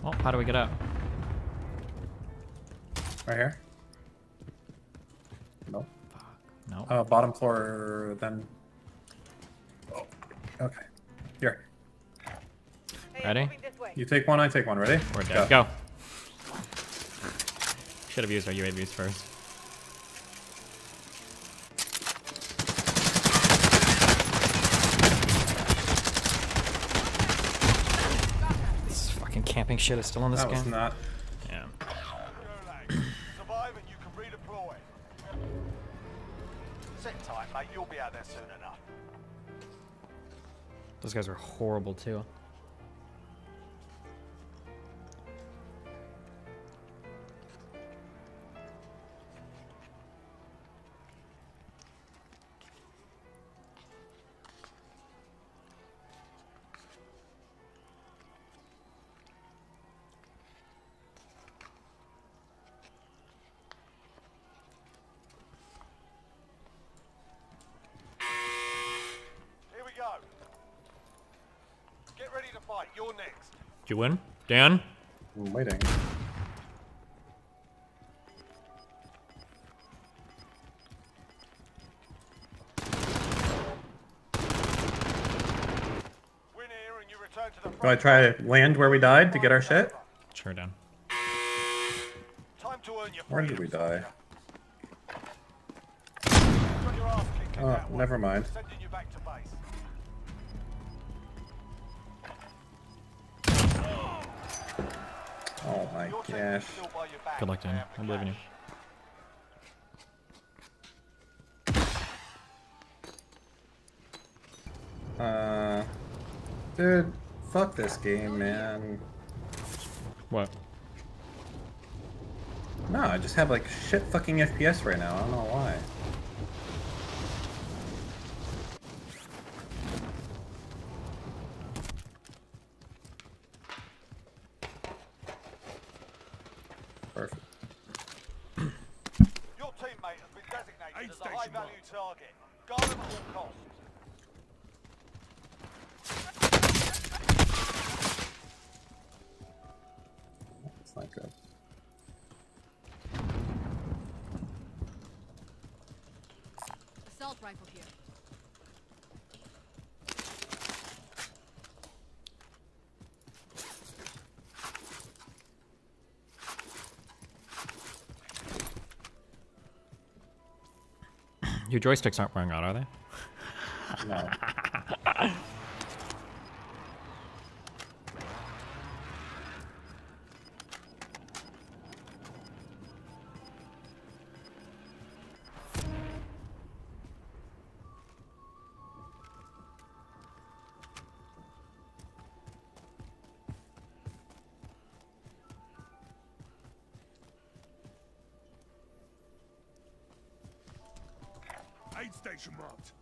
Oh, how do we get up? Right here? No. No. Bottom floor, then. Oh. Okay. Here. Ready? You take one, I take one. Ready? We're dead. Go. Should have used our UAVs first. This fucking camping shit is still in this game. That was not. Yeah. Survive and you can redeploy. Sit tight, mate. You'll be out there soon enough. Those guys are horrible too. Here we go. Get ready to fight. You're next. Did you win? Dan? I'm waiting. Win here and you return to the Do I try to land where we died to get our shit? Sure, Dan. Time to earn your Where did we die? Got your ass kicked in Oh, that one. never mind. Sending you back to base. Oh my gosh. Good luck, Dan. I believe in you. Dude, fuck this game, man. What? No, I just have like shit fucking FPS right now. I don't know why. Perfect. Your teammate has been designated as a high-value target. Guard them at all costs. That's not good. Assault rifle here. Your joysticks aren't wearing out, are they? No. Aid station marked.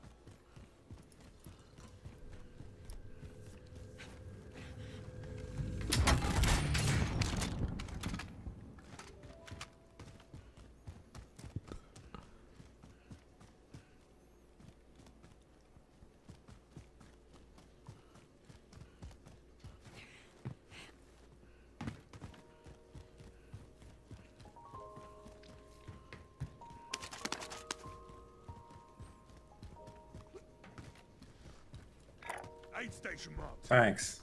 Aid station marked. Thanks.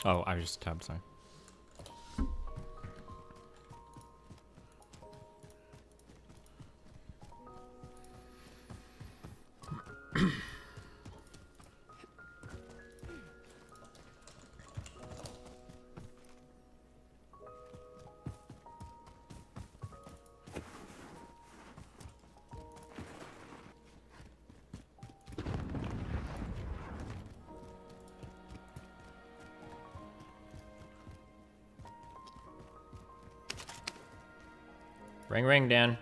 Oh, I just tabbed, sorry. Ring, ring, Dan.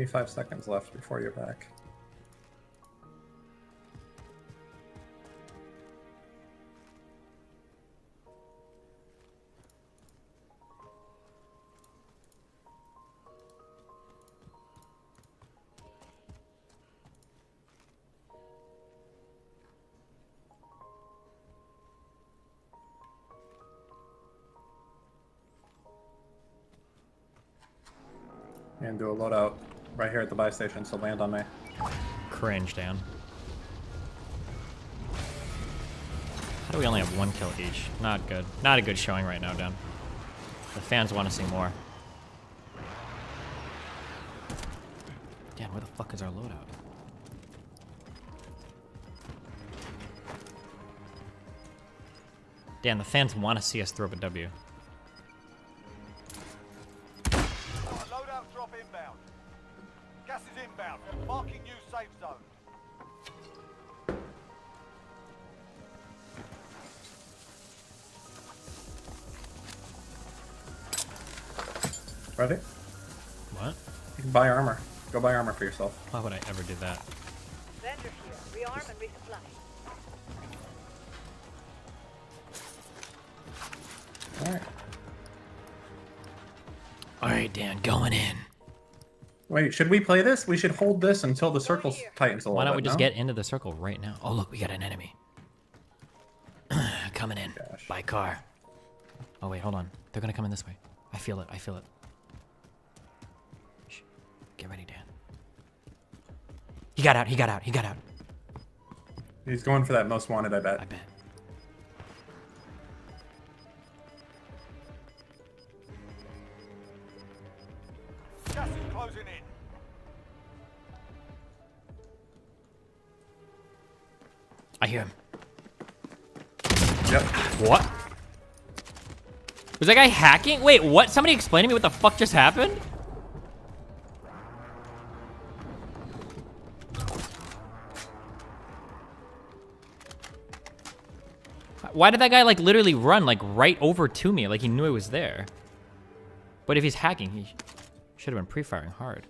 Five seconds left before you're back. And do a loadout right here at the buy station, so land on me. Cringe, Dan. How do we only have 1 kill each? Not good. Not a good showing right now, Dan. The fans want to see more. Dan, where the fuck is our loadout? Dan, the fans want to see us throw up a W. Loadout drop inbound. Gas is inbound. Marking new safe zone. Ready? What? You can buy armor. Go buy armor for yourself. Why would I ever do that? Vendor here. Rearm and resupply. Alright. Alright, Dan, going in. Wait, should we play this? We should hold this until the circle tightens a little bit. Why don't we just no? get into the circle right now? Oh, look, we got an enemy. Coming in. Gosh. By car. Oh, wait, hold on. They're gonna come in this way. I feel it, I feel it. Shh. Get ready, Dan. He got out, he got out, he got out. He's going for that most wanted, I bet. I bet. Gas is closing in. I hear him. Yep. What? Was that guy hacking? Wait, what? Somebody explain to me what the fuck just happened? Why did that guy like literally run like right over to me like he knew I was there? But if he's hacking, he should have been pre-firing hard.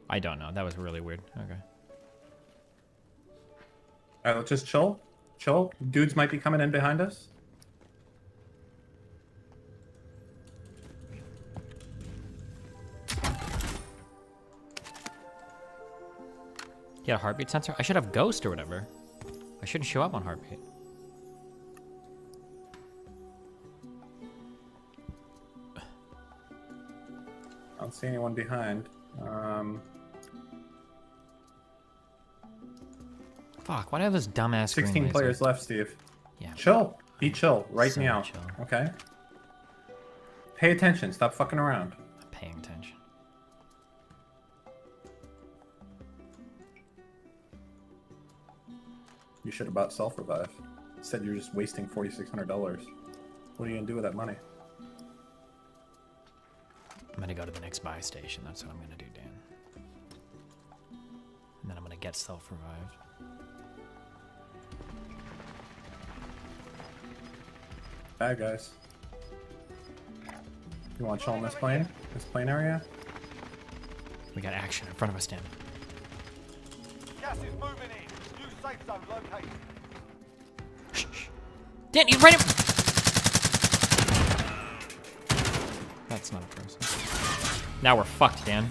I don't know. That was really weird. Okay. Alright, let's just chill. Chill. Dudes might be coming in behind us. He had a heartbeat sensor? I should have ghost or whatever. I shouldn't show up on heartbeat. don't see anyone behind. Fuck, why do I have this dumbass 16 players left, Steve. Yeah. Chill. Be chill. Write So me out. chill. Okay? Pay attention. Stop fucking around. I'm paying attention. You should have bought self-revive. Instead, you're just wasting $4,600. What are you gonna do with that money? I'm gonna go to the next buy station. That's what I'm gonna do, Dan. And then I'm gonna get self-revived. Bad guys. You want to chill on this plane? This plane area? We got action in front of us, Dan. Gas is moving in. New safe zone located. Shh. Dan, you right in. That's not a person. Now we're fucked, Dan.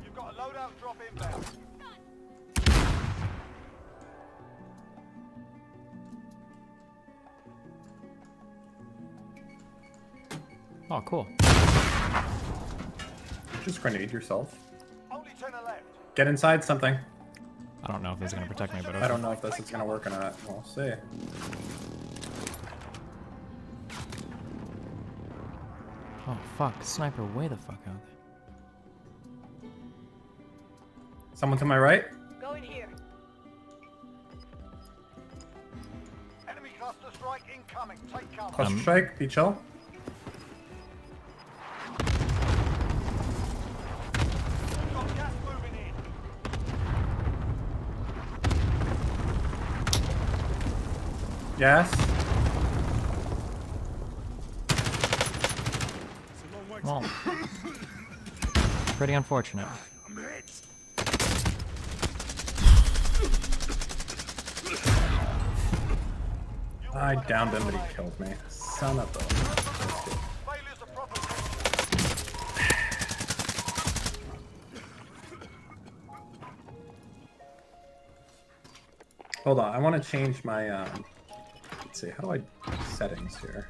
You've got a loadout drop inbound. Oh, cool. Just grenade yourself. Only 10 are left. Get inside something. I don't know if this is gonna protect me, but I don't know if this is gonna work or not. We'll see. Oh fuck, sniper, way the fuck out there. Someone to my right? Go in here. Enemy cluster strike incoming. Take cover. Cluster strike, be chill. Got gas moving in. Yes. Well, pretty unfortunate. I downed him, but he killed me. Son of a... Hold on, I want to change my, let's see, how do I settings here?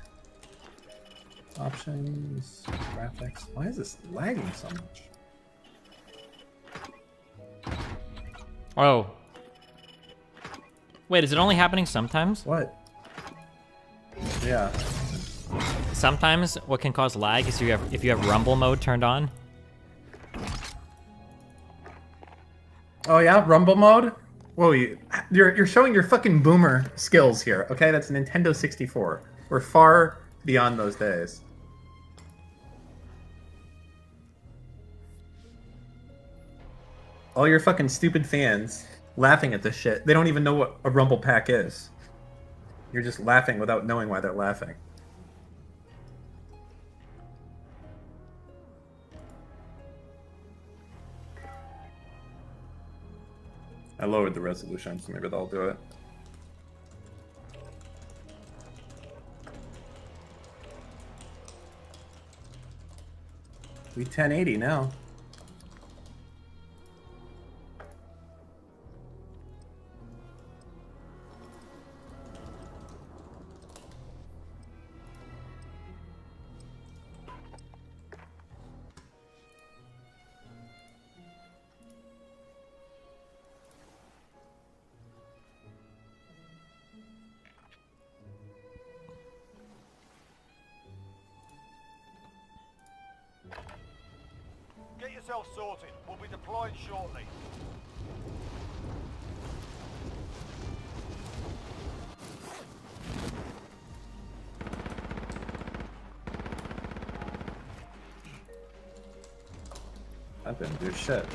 Options, graphics. Why is this lagging so much? Oh. Wait, is it only happening sometimes? What? Yeah. Sometimes what can cause lag is if you have rumble mode turned on. Oh yeah, rumble mode? Whoa, you're showing your fucking boomer skills here, okay? That's a Nintendo 64. We're far beyond those days. All your fucking stupid fans laughing at this shit. They don't even know what a rumble pack is. You're just laughing without knowing why they're laughing. I lowered the resolution, so maybe that'll do it. We 1080 now. Get yourself sorted. We'll be deployed shortly. That didn't do shit.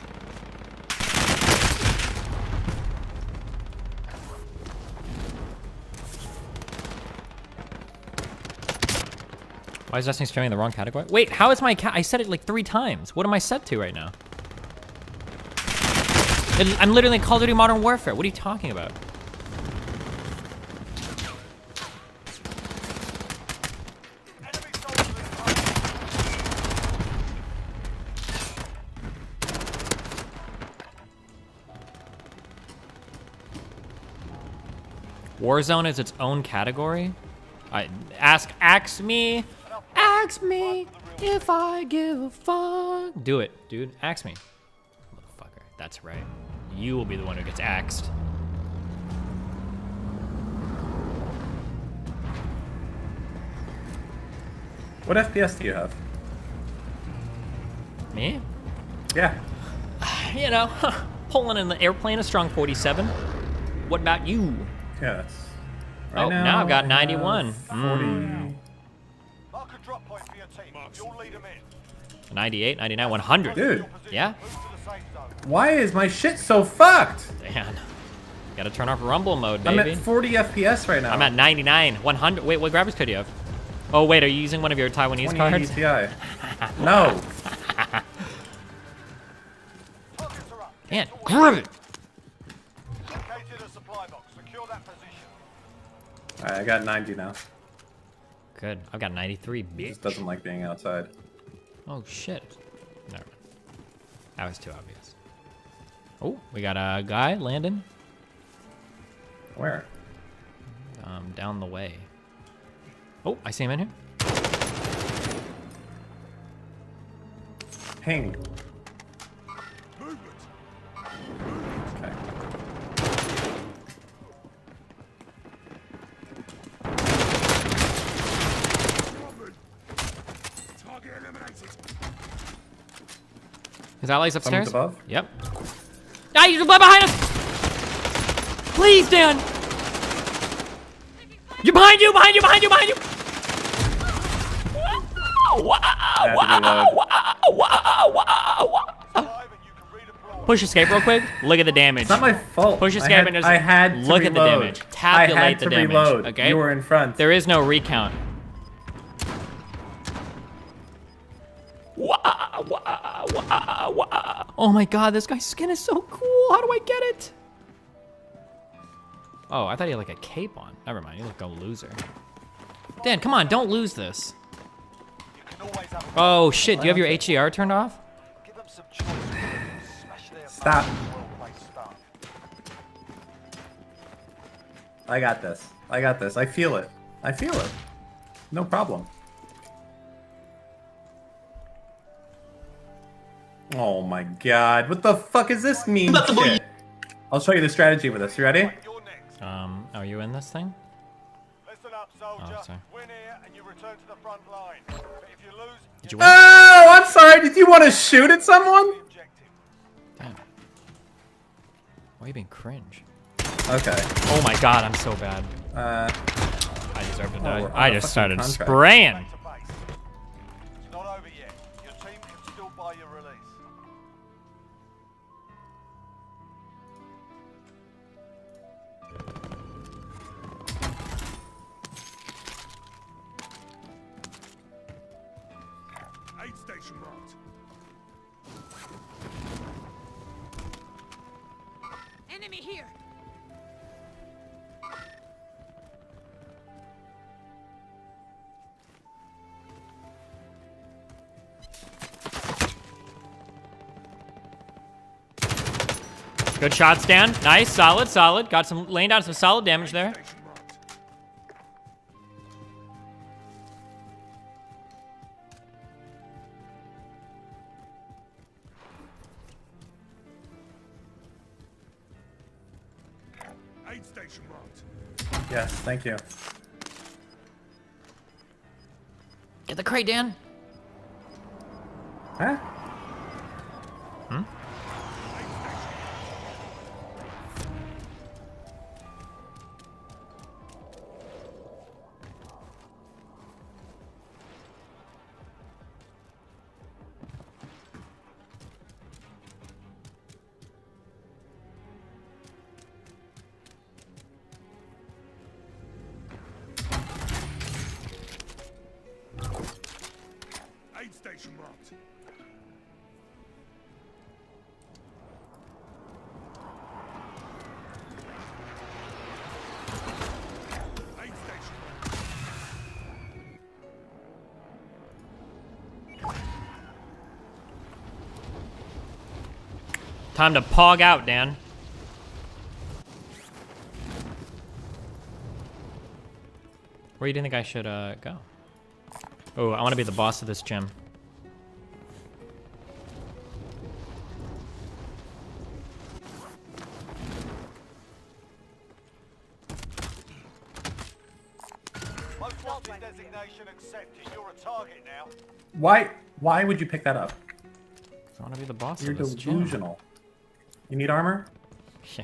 Why is Destiny streaming the wrong category? Wait, how is my I said it like 3 times. What am I set to right now? I'm literally in Call of Duty Modern Warfare. What are you talking about? Warzone is its own category? Ask me. Ask me if I give a fuck. Do it, dude. Ask me. Motherfucker. That's right. You will be the one who gets axed. What FPS do you have? Me? Yeah. You know, pulling in the airplane, a strong 47. What about you? Yes. Right now I've got 91. 40. 98, 99, 100. Dude. Yeah? Why is my shit so fucked? Damn. Gotta turn off rumble mode, baby. I'm at 40 FPS right now. I'm at 99, 100. Wait, what graphics card do you have? Oh, wait, are you using one of your Taiwanese cards? Ti. No. Man, grab it. Alright, I got 90 now. Good. I've got 93, bitch. He just doesn't like being outside. Oh, shit. Never mind. That was too obvious. Oh, we got a guy landing. Where? Down the way. Oh, I see him in here. Ping. Is Alex upstairs? Someone's above? Yep. Ah, he's behind us! Please, Dan! You're behind you, behind you, behind you, behind you! Push escape real quick. Look at the damage. It's not my fault. Push escape and just I had to look at the reload. damage. Tabulate I had the to damage. reload. Okay. You were in front. There is no recount. Oh my god, this guy's skin is so cool. How do I get it? Oh, I thought he had like a cape on. Never mind, you look a loser. Dan, come on, don't lose this. Oh shit, do you have your HDR turned off? Stop. I got this. I got this. I feel it. I feel it. No problem. Oh my god. What the fuck is this mean shit? I'll show you the strategy for this. You ready? Are you in this thing? Listen up, soldier. Oh, sorry. Win here and you return to the front line. But if you lose, did you win? Oh, I'm sorry. Did you want to shoot at someone? Damn. Why are you being cringe? Okay. Oh my god, I'm so bad. I deserve to die. I just started spraying. it's not over yet. Your team can still buy your release. Aid station marked. Enemy here. Good shots, Dan. Nice, solid, solid. Got some, laying down some solid damage there. Aid station marked. Yes, thank you. Get the crate, Dan. Huh? Hmm? Aid station marked. Aid station Time to pog out, Dan. Where do you think I should go? Oh, I want to be the boss of this gym. Most wanted designation accepted. You're a target now. Why would you pick that up? I want to be the boss You're of this gym. delusional. You need armor?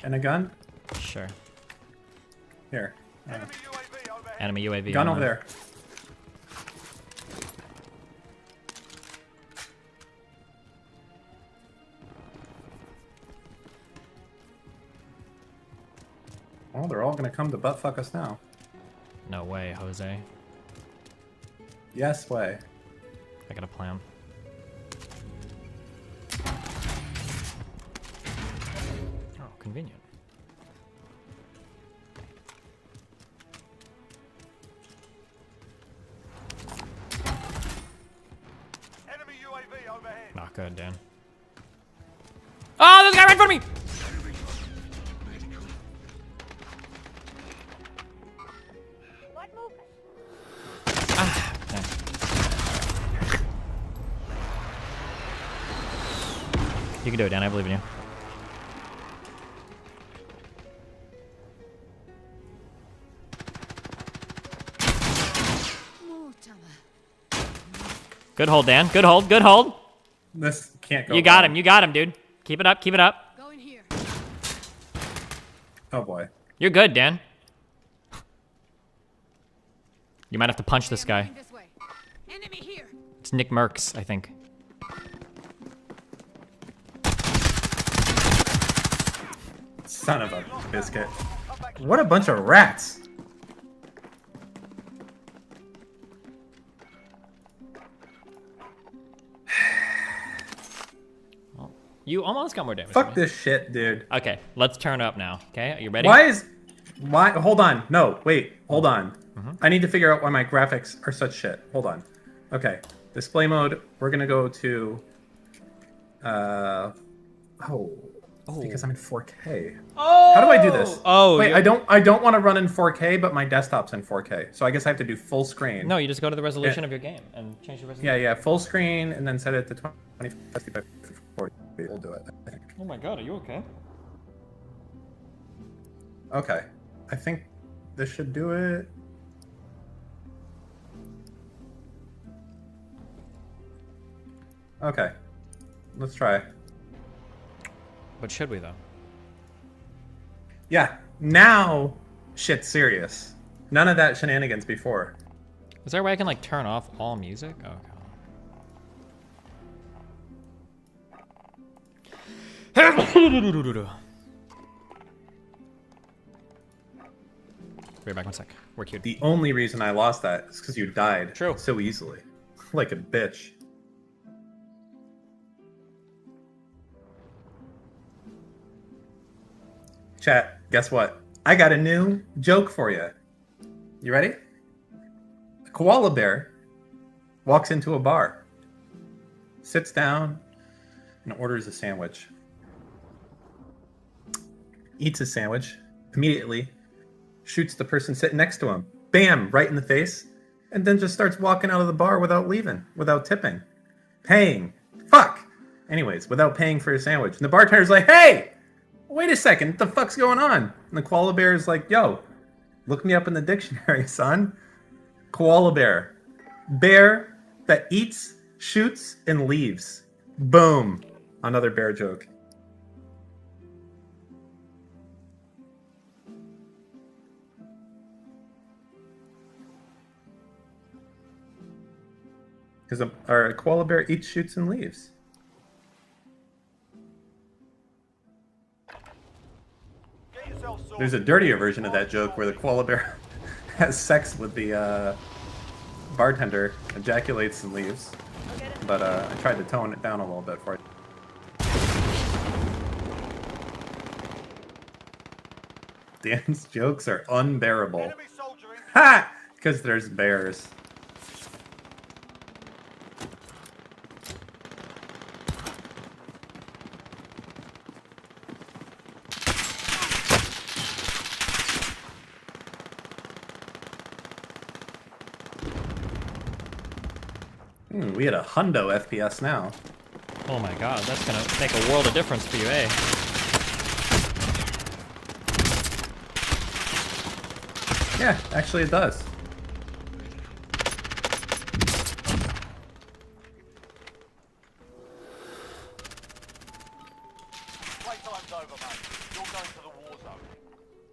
And a gun? Sure. Here. Enemy UAV. Gun over there. Well, they're all gonna come to butt fuck us now. No way, Jose. Yes way. I got a plan. Oh, convenient. Enemy UAV overhead. Not good, Dan. Oh, there's a guy right in front of me! Ah, damn. You can do it, Dan. I believe in you. Good hold, Dan. Good hold. Good hold. This can't go. You got him. You got him, dude. Keep it up. Keep it up. Go in here. Oh boy. You're good, Dan. You might have to punch this guy. This way. Enemy here. It's Nick Merckx, I think. Son of a biscuit. What a bunch of rats. You almost got more damage. Fuck this shit, dude. Okay, let's turn up now. Okay, are you ready? Why? Hold on. No, wait. Hold on. I need to figure out why my graphics are such shit. Hold on. Okay. Display mode. We're gonna go to. Because I'm in 4K. Oh. How do I do this? Oh. Wait, I don't want to run in 4K, but my desktop's in 4K, so I guess I have to do full screen. No, you just go to the resolution of your game and change the resolution. Yeah, full screen, and then set it to 2050 by 40. We'll do it. I think. Oh my god, are you okay? Okay, I think this should do it. Okay, let's try. But should we though? Yeah, now shit's serious. None of that shenanigans before. Is there a way I can like turn off all music? Oh god. Be back 1 sec. We're cute. The only reason I lost that is because you died True. so easily. Like a bitch. Chat, guess what? I got a new joke for you. You ready? A koala bear walks into a bar, sits down, and orders a sandwich. Eats a sandwich, immediately shoots the person sitting next to him. Bam! Right in the face. And then just starts walking out of the bar without leaving, without tipping. Paying. Fuck! Anyways, without paying for his sandwich. And the bartender's like, hey! Wait a second, what the fuck's going on? And the koala bear is like, yo, look me up in the dictionary, son. Koala bear. Bear that eats, shoots, and leaves. Boom. Another bear joke. Because a koala bear eats, shoots, and leaves. There's a dirtier version of that joke where the koala bear has sex with the bartender, ejaculates and leaves. But I tried to tone it down a little bit for you. Dan's jokes are unbearable. Ha! Because there's bears. We had a hundo FPS now. Oh my god, that's gonna make a world of difference for you, eh? Yeah, actually it does.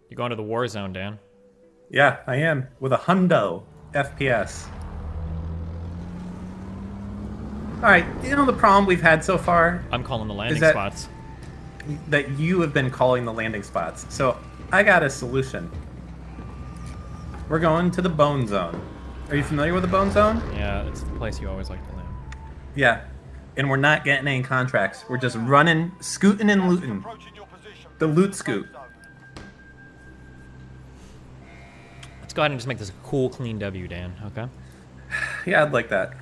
You're going to the war zone, Dan. Yeah, I am. With a hundo FPS. Alright, you know the problem we've had so far? I'm calling the landing that, spots. That you have been calling the landing spots. So, I got a solution. We're going to the Bone Zone. Are you familiar with the Bone Zone? Yeah, it's the place you always like to land. Yeah. And we're not getting any contracts. We're just running, scooting and looting. The loot scoot. Let's go ahead and just make this a cool, clean W, Dan, okay? Yeah, I'd like that.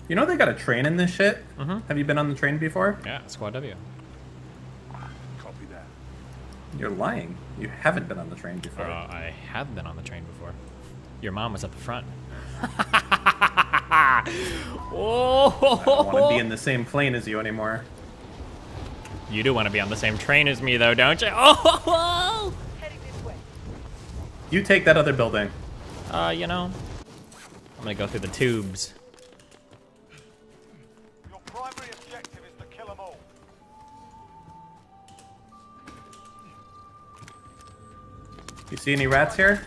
You know they got a train in this shit? Mm-hmm. Have you been on the train before? Yeah, Squad W. Copy that. You're lying. You haven't been on the train before. I have been on the train before. Your mom was at the front. Oh! I don't want to be in the same plane as you anymore. You do want to be on the same train as me, though, don't you? Oh! Heading this way. You take that other building. You know, I'm gonna go through the tubes. Your primary objective is to kill them all. You see any rats here?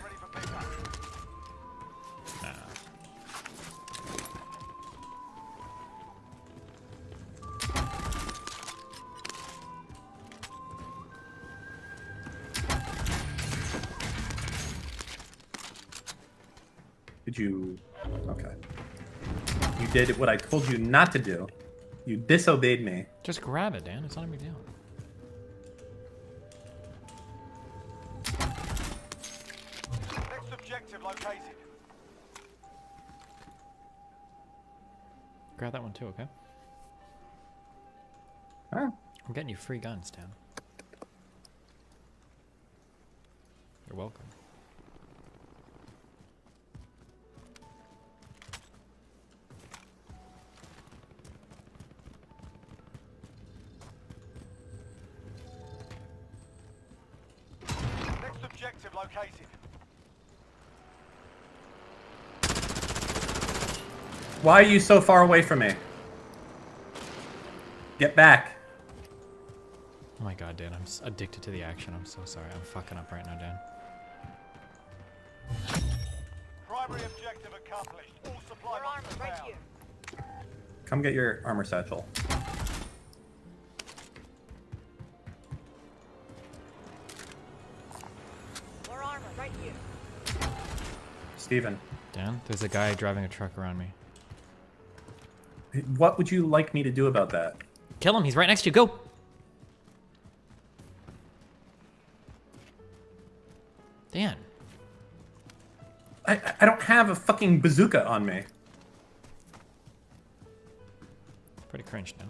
Did you... Okay. You did what I told you not to do. You disobeyed me. Just grab it, Dan. It's not a big deal. Next objective located. Grab that one too, okay? Huh? I'm getting you free guns, Dan. You're welcome. Next objective located. Why are you so far away from me? Get back. Oh my god, Dan, I'm addicted to the action. I'm so sorry. I'm fucking up right now, Dan. Primary objective accomplished. All supply boxes Right down. here. Come get your armor satchel. More armor right here. Steven. Dan, there's a guy driving a truck around me. What would you like me to do about that? Kill him. He's right next to you. Go. Dan. I don't have a fucking bazooka on me. Pretty cringe now.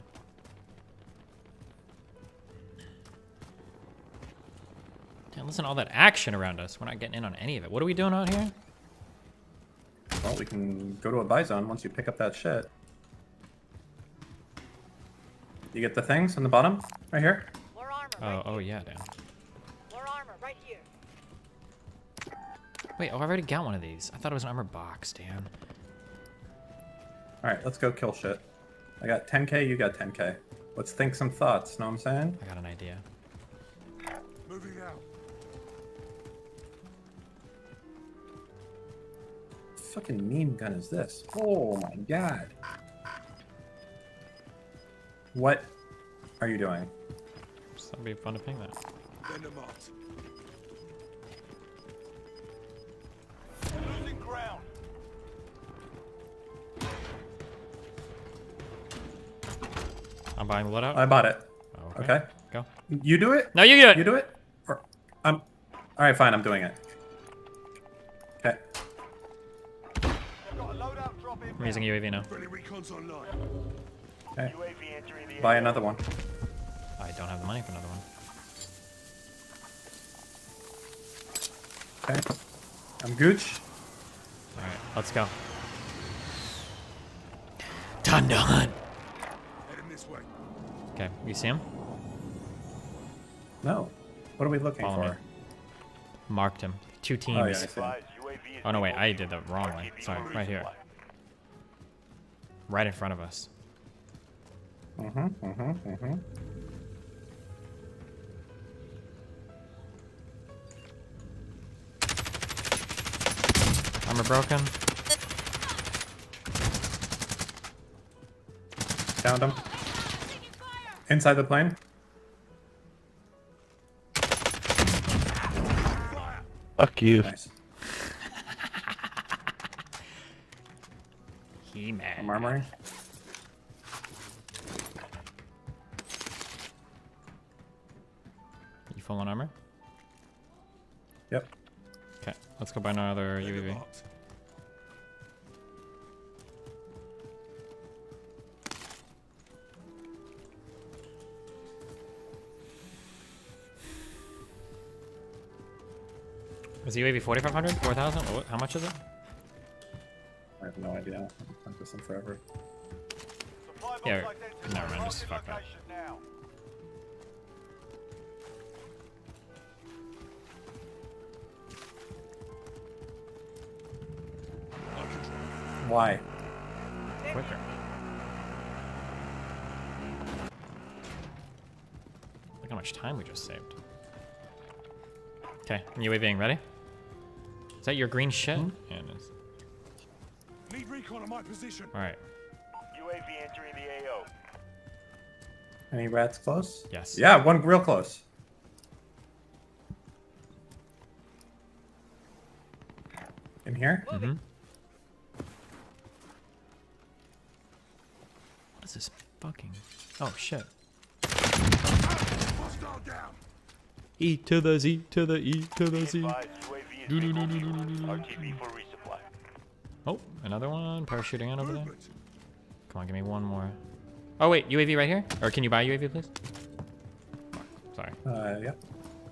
Dan, listen to all that action around us. We're not getting in on any of it. What are we doing out here? Well, we can go to a buy zone once you pick up that shit. You get the things on the bottom? Right here? More armor. Oh yeah, Dan. More armor right here. Wait, oh, I already got one of these. I thought it was an armor box, Dan. Alright, let's go kill shit. I got 10k, you got 10k. Let's think some thoughts, know what I'm saying? I got an idea. Moving out. What fucking meme gun is this? Oh my god. What are you doing? Just thought it'd be fun to ping that. Venom out. We're losing ground. I'm buying the loadout. I bought it. Oh, Okay. Go. You do it? No, you do it. You do it? Or I'm... Alright, fine, I'm doing it. Okay. They've got a loadout drop in. I'm using UAV now. Friendly recon's online. Okay. UAV entering the Buy area. another one. I don't have the money for another one. Okay. I'm gooch. Alright, let's go. Time to hunt. Heading this way. Okay, you see him? No. What are we looking Follow for? me. Marked him. 2 teams. Oh, yeah, I see. Oh, no, wait. I did that wrong way. Sorry. Right here. Right in front of us. Armor broken. Found him. Inside the plane. Fuck you. Nice. He-Man. I'm armoring. You full on armor? Yep. Okay, let's go buy another UAV. Is UAV 4,500? 4,000? How much is it? I have no idea. I've played this one forever. Yeah, never mind, just fuck that. Why? Quicker. Look how much time we just saved. Okay, UAVing, ready? Is that your green shit? Yeah, it is. Need recon on my position. Alright. UAV entering the AO. Any rats close? Yes. Yeah, one real close. In here? Mm-hmm. What is this fucking... Oh, shit. Hostile down. E to the Z to the E to the Z. Oh, another one. Parachuting in over there. Come on, give me one more. Oh, wait. UAV right here? Or can you buy UAV, please? Sorry. Yeah.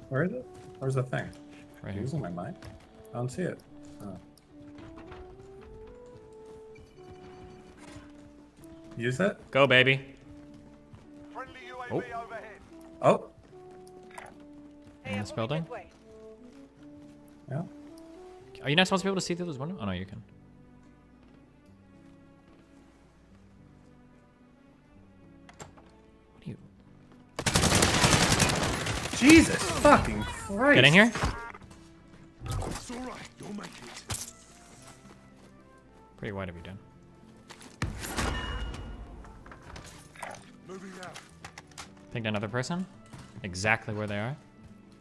Where is it? Where's the thing? Right here. Losing my mind? I don't see it. Oh. Use it? Go, baby. Oh. Oh. In this building? Yeah. Are you not supposed to be able to see through this window? Oh, no, you can. What are you... Jesus fucking Christ. Get in here. It's all right. You'll make it. Pretty wide have you done? Moving out. Picked another person? Exactly where they are?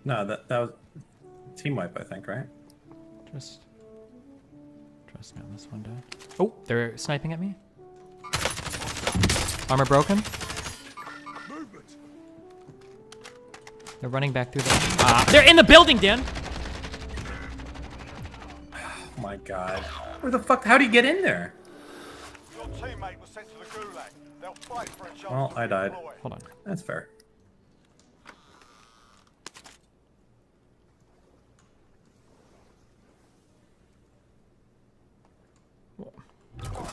No, that was team wipe, I think, right? Just me on this one down. Oh, they're sniping at me. Armor broken. Movement. They're running back through the... they're in the building, Dan! Oh my god. Where the fuck? How do you get in there? Your teammate was sent to the gulag. They'll fight for a chance. Well, I died. Hold on. That's fair.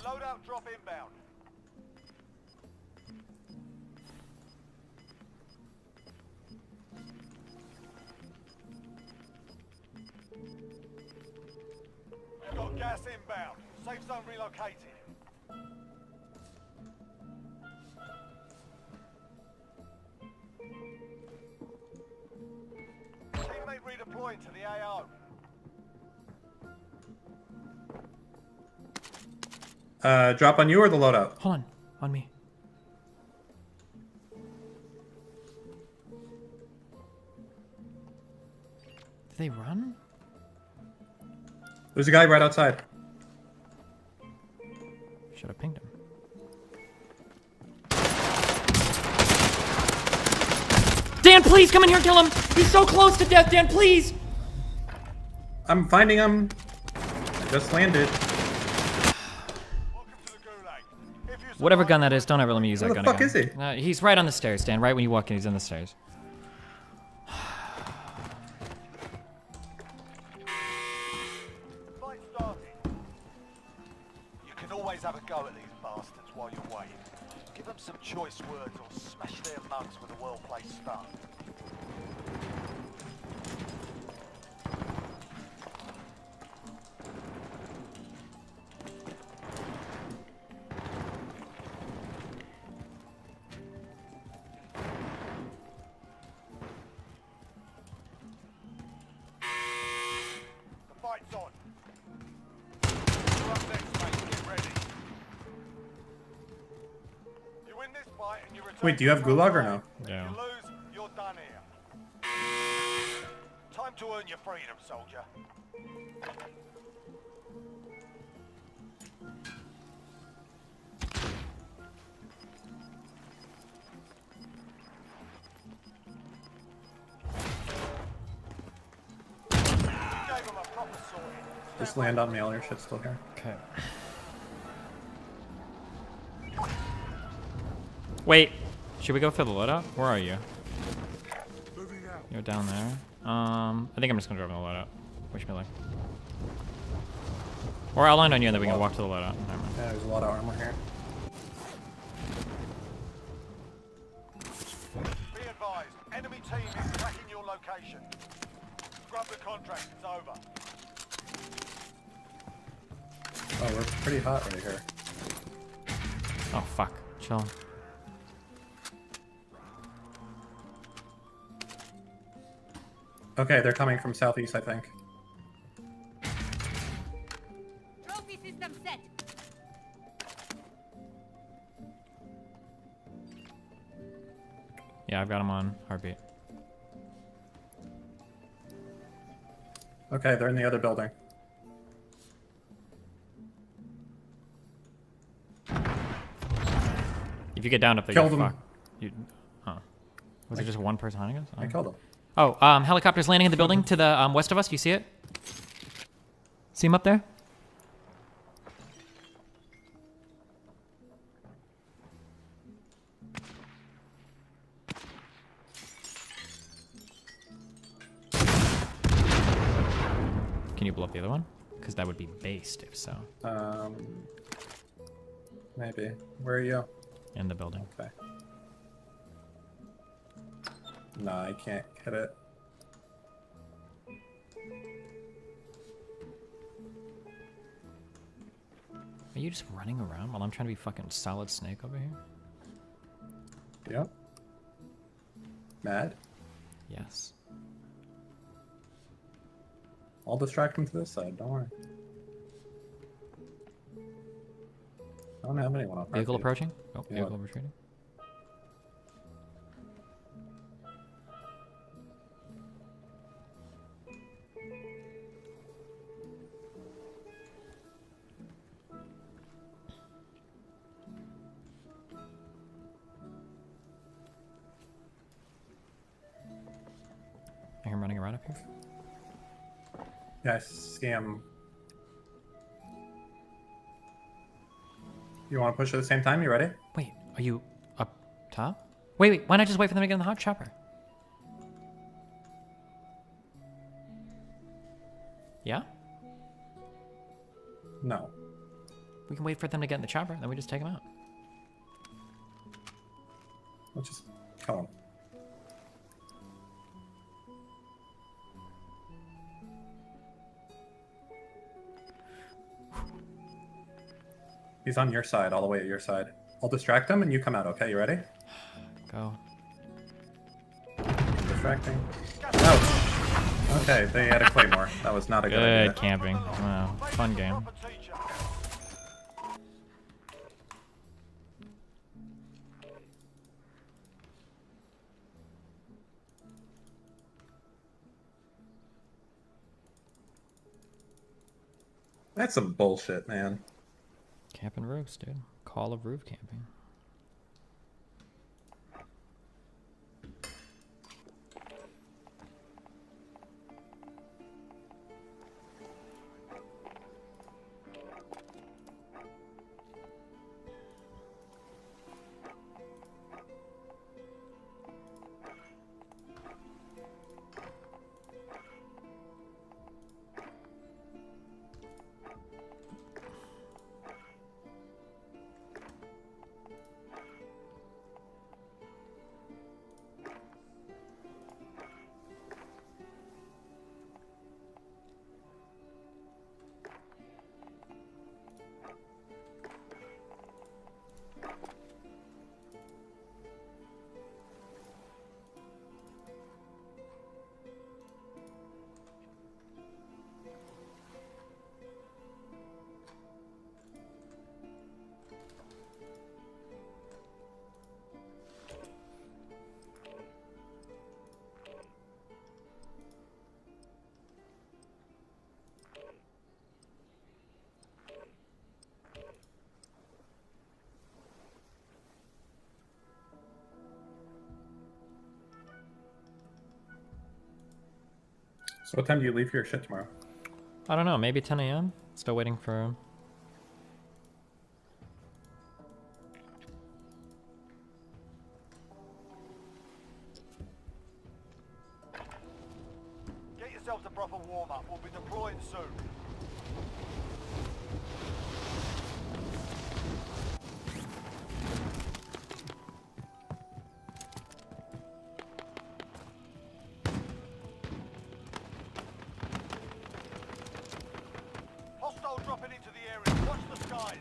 Loadout drop inbound. Got gas inbound. Safe zone relocated. Teammate redeploying to the AO. Drop on you or the loadout? Hold on me. Did they run? There's a guy right outside. Should have pinged him. Dan, please come in here and kill him! He's so close to death, Dan, please! I'm finding him. I just landed. Whatever gun that is, don't ever let me use that gun Where the fuck again. is he? He's right on the stairs, Dan. Right when you walk in, he's on the stairs. always have a go at these bastards while you're waiting. Give them some choice words or smash their mugs with a well-placed stun. The fight's on. You're up next, mate. Get ready. You win this fight and you return. Wait, do you have gulag or no? Yeah. If you lose, you're done here. Time to earn your freedom, soldier. You gave him a proper sorting. Just land on me, all your shit's still here. Okay. Wait, should we go for the loadout? Where are you? You're down there. I think I'm just gonna go for the loadout. Wish me luck. Or I'll land on you and then we can walk to the loadout. Never mind. Yeah, there's a lot of armor here. Be advised, enemy team is tracking your location. Grab the contract, it's over. Oh, we're pretty hot right here. Oh fuck, chill. Okay, they're coming from southeast, I think. Trophy system set. Yeah, I've got him on heartbeat. Okay, they're in the other building. If you get down up there, Killed you're him. fucked. You, huh. Was it just one person hunting us? I killed him. Oh, helicopter's landing in the building to the west of us. Do you see it? See him up there? Can you blow up the other one? Because that would be based if so. Maybe. Where are you? In the building. Okay. No, I can't hit it. Are you just running around while I'm trying to be fucking Solid Snake over here? Yep. Mad? Yes. I'll distract him to this side, don't worry. I don't have anyone on Vehicle heartbeat. approaching? Oh, Yeah. vehicle retreating. I hear him running around up here. Yeah, I see him. You want to push at the same time? You ready? Wait, are you up top? Wait, why not just wait for them to get in the hot chopper? Yeah? No. We can wait for them to get in the chopper, then we just take them out. Let's just kill him. He's on your side, all the way at your side. I'll distract him and you come out, okay? You ready? Go. I'm distracting. Ouch. Okay, they had a claymore. That was not a good idea. Good camping. Wow, fun game. That's some bullshit, man. Camping roofs, dude. Call of roof camping. So what time do you leave for your shit tomorrow? I don't know, maybe 10 a.m.? Still waiting for... Get yourselves a proper warm-up. We'll be deploying soon. Hostile dropping into the area. Watch the skies.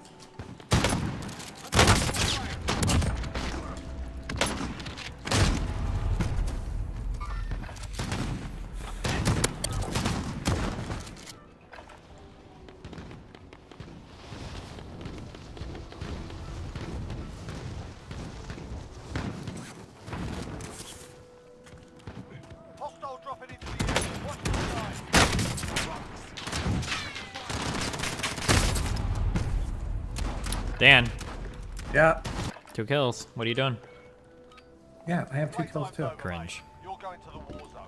Hostile dropping into the area. Watch the skies. Dan. Yeah. 2 kills. What are you doing? Yeah, I have 2 kills too. Cringe. You're going to the war zone.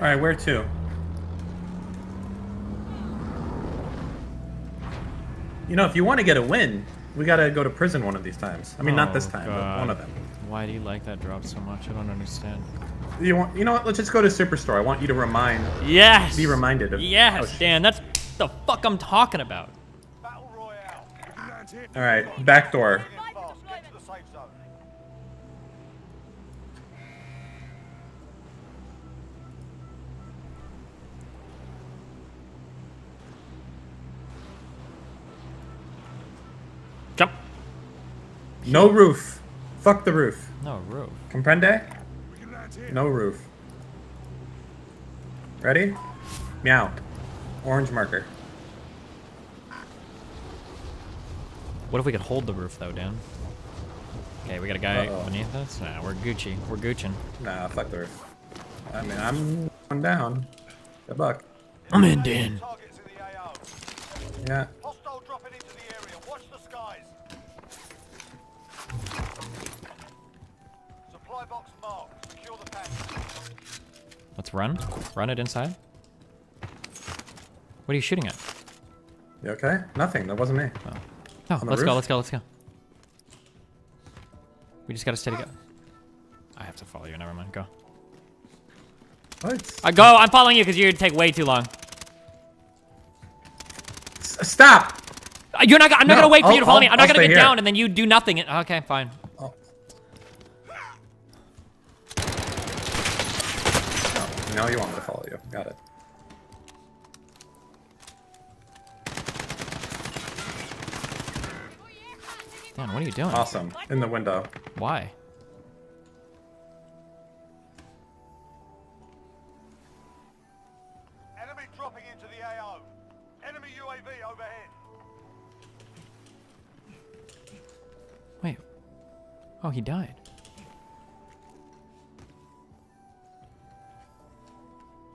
Alright, where to? You know, if you want to get a win, we gotta go to prison one of these times. I mean, not this time, but one of them. Why do you like that drop so much? I don't understand. You know what? Let's just go to Superstore. I want you to remind. Yes. Be reminded of. Yes, Dan. That's the fuck I'm talking about. All right, back door. Get to the safe zone. Jump. No roof. Fuck the roof. No roof. Comprende? No roof. Ready? Meow. Orange marker. What if we could hold the roof though, Dan? Okay, we got a guy beneath us. Nah, we're Gucci. We're Gucciing. Nah, fuck the roof. I mean, I'm going down. Good luck. I'm in, Dan. Yeah. Hostile dropping into the area. Watch the skies. Supply box marked. Secure the package. Let's run. Run it inside. What are you shooting at? You okay? Nothing. That wasn't me. Oh. No, let's go, let's go, let's go. We just gotta stay together. I have to follow you, never mind, go. What? I'm following you because you take way too long. Stop! I'm not gonna wait for you to follow me. I'm not gonna get here. down and then you do nothing. Okay, fine. Oh. No, you want me to follow you. Got it. Dan, what are you doing? Awesome. In the window. Why? Enemy dropping into the AO. Enemy UAV overhead. Wait. Oh, he died.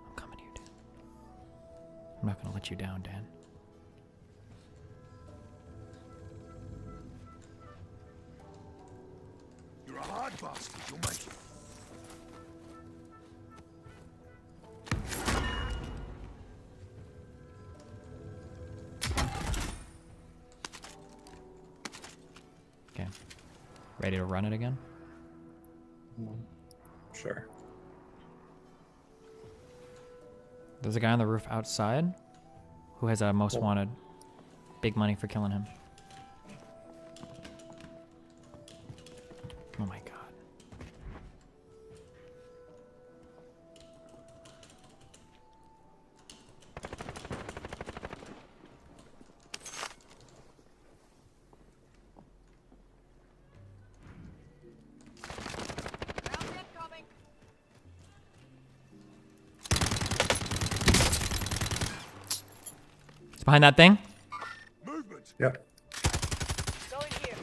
I'm coming to you, Dan. I'm not gonna let you down, Dan. You're a hard bastard. You'll make it. Okay. Ready to run it again? Sure. There's a guy on the roof outside who has a most wanted. Big money for killing him. Oh my god. It's behind that thing? Movement. Yep. Going here.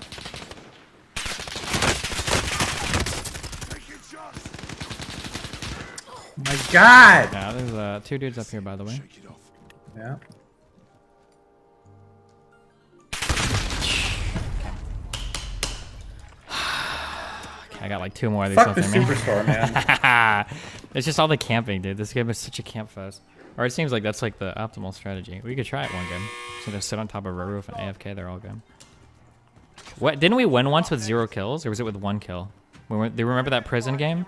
Taking shots. Oh my god! Yeah, there's 2 dudes up here, by the way. Shake it off. Yeah. Okay. I got like 2 more of these. Fuck the Superstore, man. It's just all the camping, dude. This game is such a camp fest. Or it seems like that's like the optimal strategy. We could try it one game. So just sit on top of a roof and AFK. They're all good. What? Didn't we win once with 0 kills, or was it with 1 kill? Do you remember that prison game?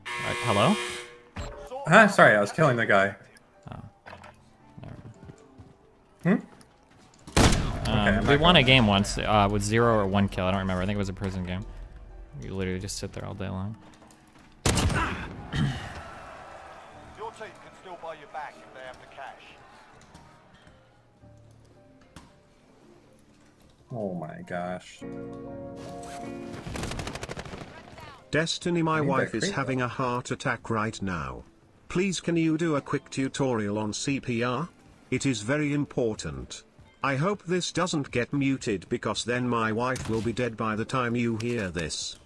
Alright, hello? Sorry, I was killing the guy. We won a game once with 0 or 1 kill. I don't remember. I think it was a prison game. You literally just sit there all day long. Your team can still buy you back if they have the cash. Oh my gosh. Destiny, my wife is having a heart attack right now. Please can you do a quick tutorial on CPR? It is very important. I hope this doesn't get muted because then my wife will be dead by the time you hear this.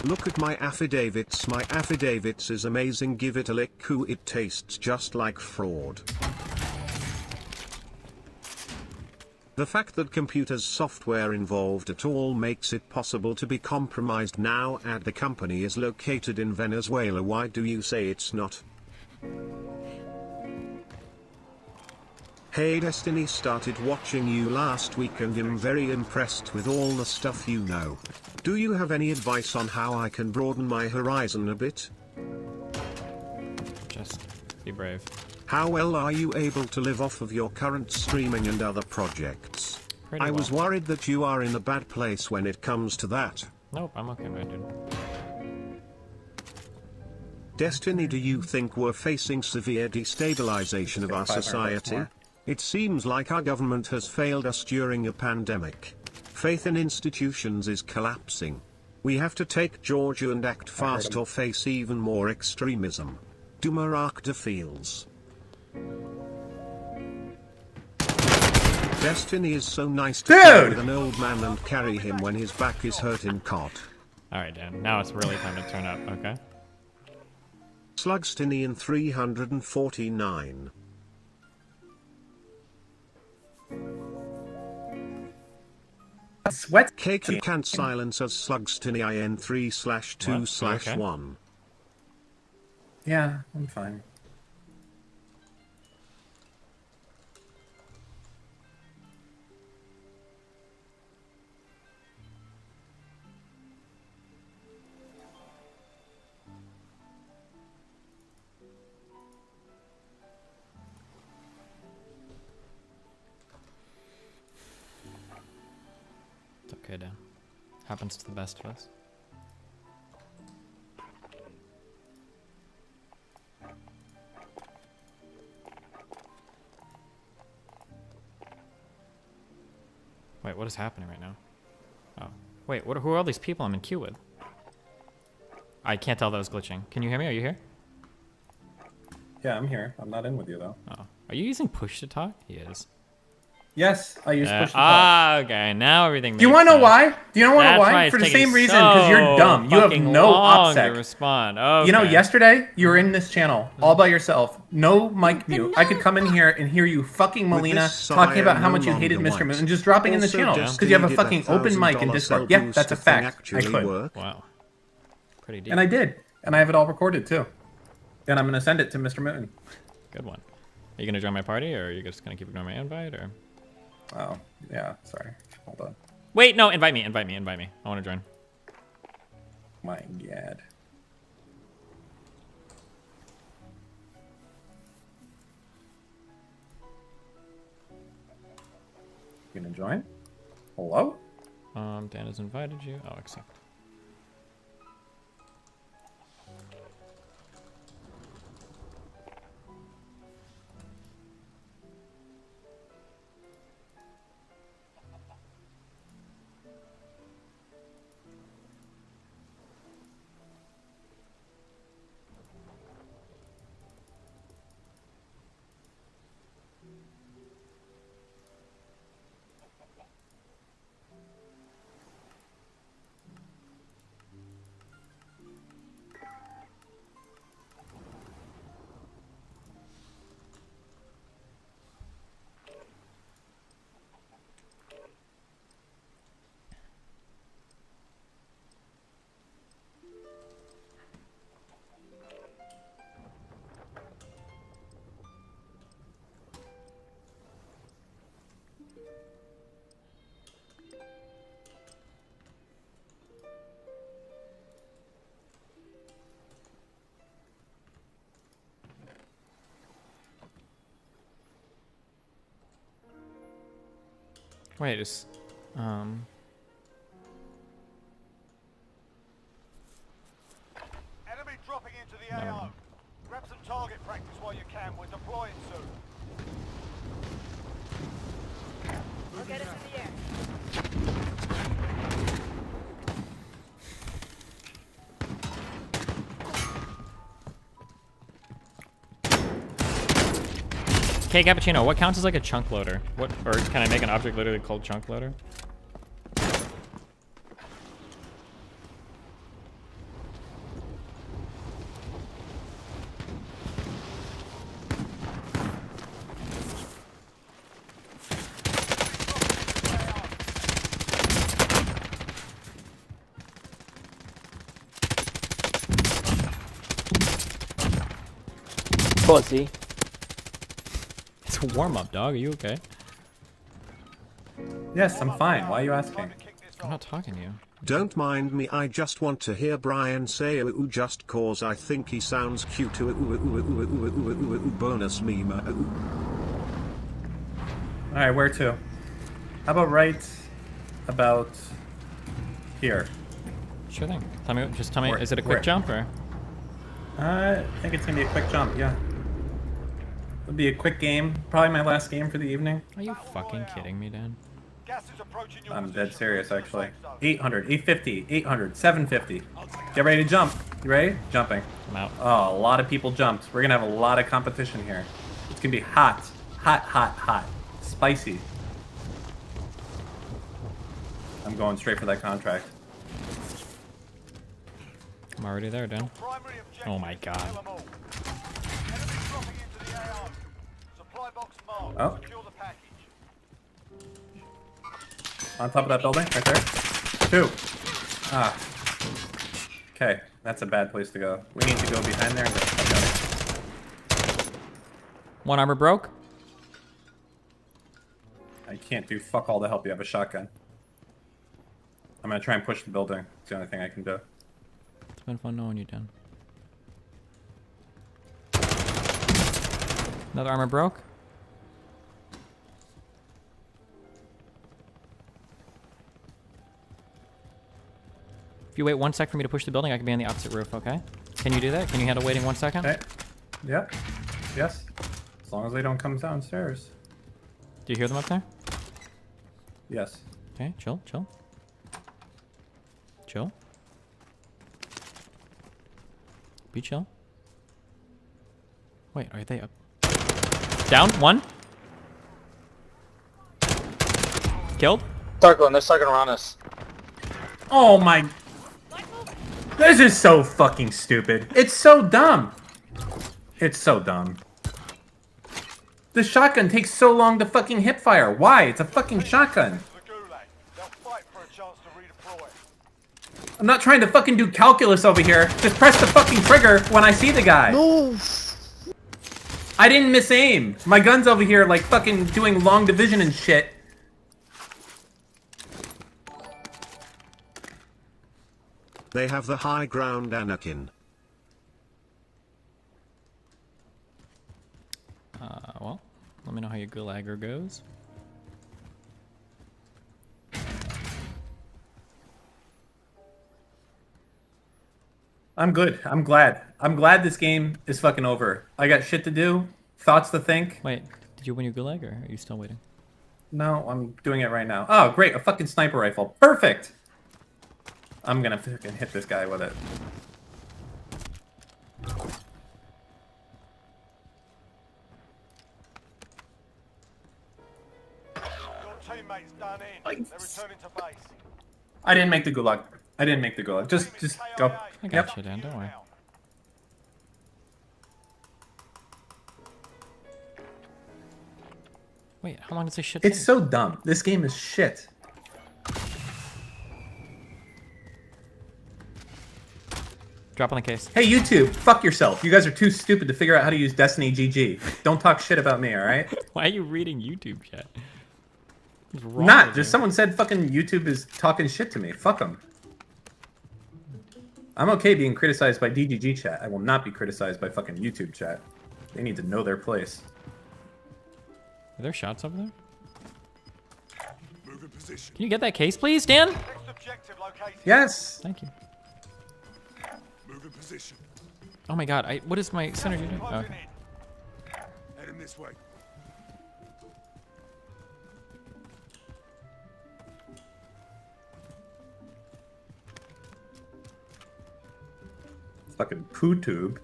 Look at my affidavits. My affidavits is amazing. Give it a lick. Who it tastes just like fraud. The fact that computers software involved at all makes it possible to be compromised now, and the company is located in Venezuela. Why do you say it's not? Hey Destiny, started watching you last week and am very impressed with all the stuff you know. Do you have any advice on how I can broaden my horizon a bit? Just be brave. How well are you able to live off of your current streaming and other projects? I was worried that you are in a bad place when it comes to that. Nope, I'm okay, man, dude. Destiny, do you think we're facing severe destabilization of our society? It seems like our government has failed us during a pandemic. Faith in institutions is collapsing. We have to take Georgia and act fast or face even more extremism. Do Marakda feels. Destiny is so nice to play with an old man and carry him when his back is hurt in cot. Alright, Dan. Now it's really time to turn up, okay? Slugstiny in 349. Sweat Cake you can't silence as Slugstiny IN 3/2/1. Yeah, I'm fine. It's okay, Dan. Happens to the best of us. Wait, what is happening right now? Oh. Wait, who are all these people I'm in queue with? I can't tell that was glitching. Can you hear me? Are you here? Yeah, I'm here. I'm not in with you, though. Oh. Are you using push to talk? He is. Yes, I use push to talk. Ah, okay. Now everything makes Do you want to know sense. why? Do you know That's why? For the same reason, because you're dumb. You have no OPSEC. To respond. Okay. You know, yesterday, you were in this channel all by yourself. No mic mute. I could come in here and hear you fucking Melina talking about how much you hated Mr. Moon and just dropping in the channel because you have a fucking open mic in Discord. Yeah, that's a fact. I could. Wow. Pretty deep. And I did. And I have it all recorded, too. And I'm going to send it to Mr. Moon. Good one. Are you going to join my party, or are you just going to keep ignoring my invite, or...? Oh, yeah, sorry. Hold on. Wait, no, invite me. I want to join. My God. You gonna join? Hello? Dan has invited you. Oh, accept. Wait, it's Enemy dropping into the Never AO. mind. Grab some target practice while you can. We're deploying soon. We'll get us in the air. Okay, Cappuccino, what counts as like a chunk loader? What, or can I make an object literally called chunk loader? Pussy. It's a warm-up, dog. Are you okay? Yes, I'm fine. Why are you asking? I'm not talking to you. Don't mind me, I just want to hear Brian say ooh just cause I think he sounds cute. Ooh, bonus meme. Alright, where to? How about right about here? Sure thing. Tell me, just tell me, is it a quick where? jump or? I think it's gonna be a quick jump, yeah. It'll be a quick game. Probably my last game for the evening. Are you fucking kidding me, Dan? I'm dead serious, actually. 800, 850, 800, 750. Get ready to jump. You ready? Jumping. I'm out. Oh, a lot of people jumped. We're gonna have a lot of competition here. It's gonna be hot. Hot, hot, hot. Spicy. I'm going straight for that contract. I'm already there, Dan. Oh my god. Oh. On top of that building, right there. 2. Ah. Okay, that's a bad place to go. We need to go behind there and get the fuck out of here. One armor broke. I can't do fuck all to help you. I have a shotgun. I'm gonna try and push the building. It's the only thing I can do. It's been fun knowing you, Dan. Another armor broke. If you wait 1 sec for me to push the building, I can be on the opposite roof, okay? Can you do that? Can you handle waiting 1 second? Okay. Yep. Yes. As long as they don't come downstairs. Do you hear them up there? Yes. Okay, chill, chill. Chill. Be chill. Wait, are they up? Down, 1. Killed. Circling, they're circling around us. Oh my... This is so fucking stupid. It's so dumb. It's so dumb. The shotgun takes so long to fucking hip fire. Why? It's a fucking shotgun. I'm not trying to fucking do calculus over here. Just press the fucking trigger when I see the guy. No. I didn't miss aim. My gun's over here like fucking doing long division and shit. They have the high ground, Anakin. Well, let me know how your gulagger goes. I'm good. I'm glad. I'm glad this game is fucking over. I got shit to do, thoughts to think. Wait, did you win your gulag or are you still waiting? No, I'm doing it right now. Oh, great. A fucking sniper rifle. Perfect. I'm gonna fucking hit this guy with it. Your teammates done in. They're returning to base. I didn't make the gulag. I didn't make the gulag. Just go. I got you, Dan. Don't worry. Wait, how long does this shit take? It's so dumb. This game is shit. Drop on the case. Hey, YouTube, fuck yourself. You guys are too stupid to figure out how to use Destiny GG. Don't talk shit about me, alright? Why are you reading YouTube chat? What's wrong Not. with Just you? someone said fucking YouTube is talking shit to me. Fuck them. I'm okay being criticized by DGG chat. I will not be criticized by fucking YouTube chat. They need to know their place. Are there shots over there? Can you get that case, please, Dan? Yes. Thank you. Move in position. Oh my God! What is my synergy doing? Oh, okay. Head him this way. Fucking poo tube.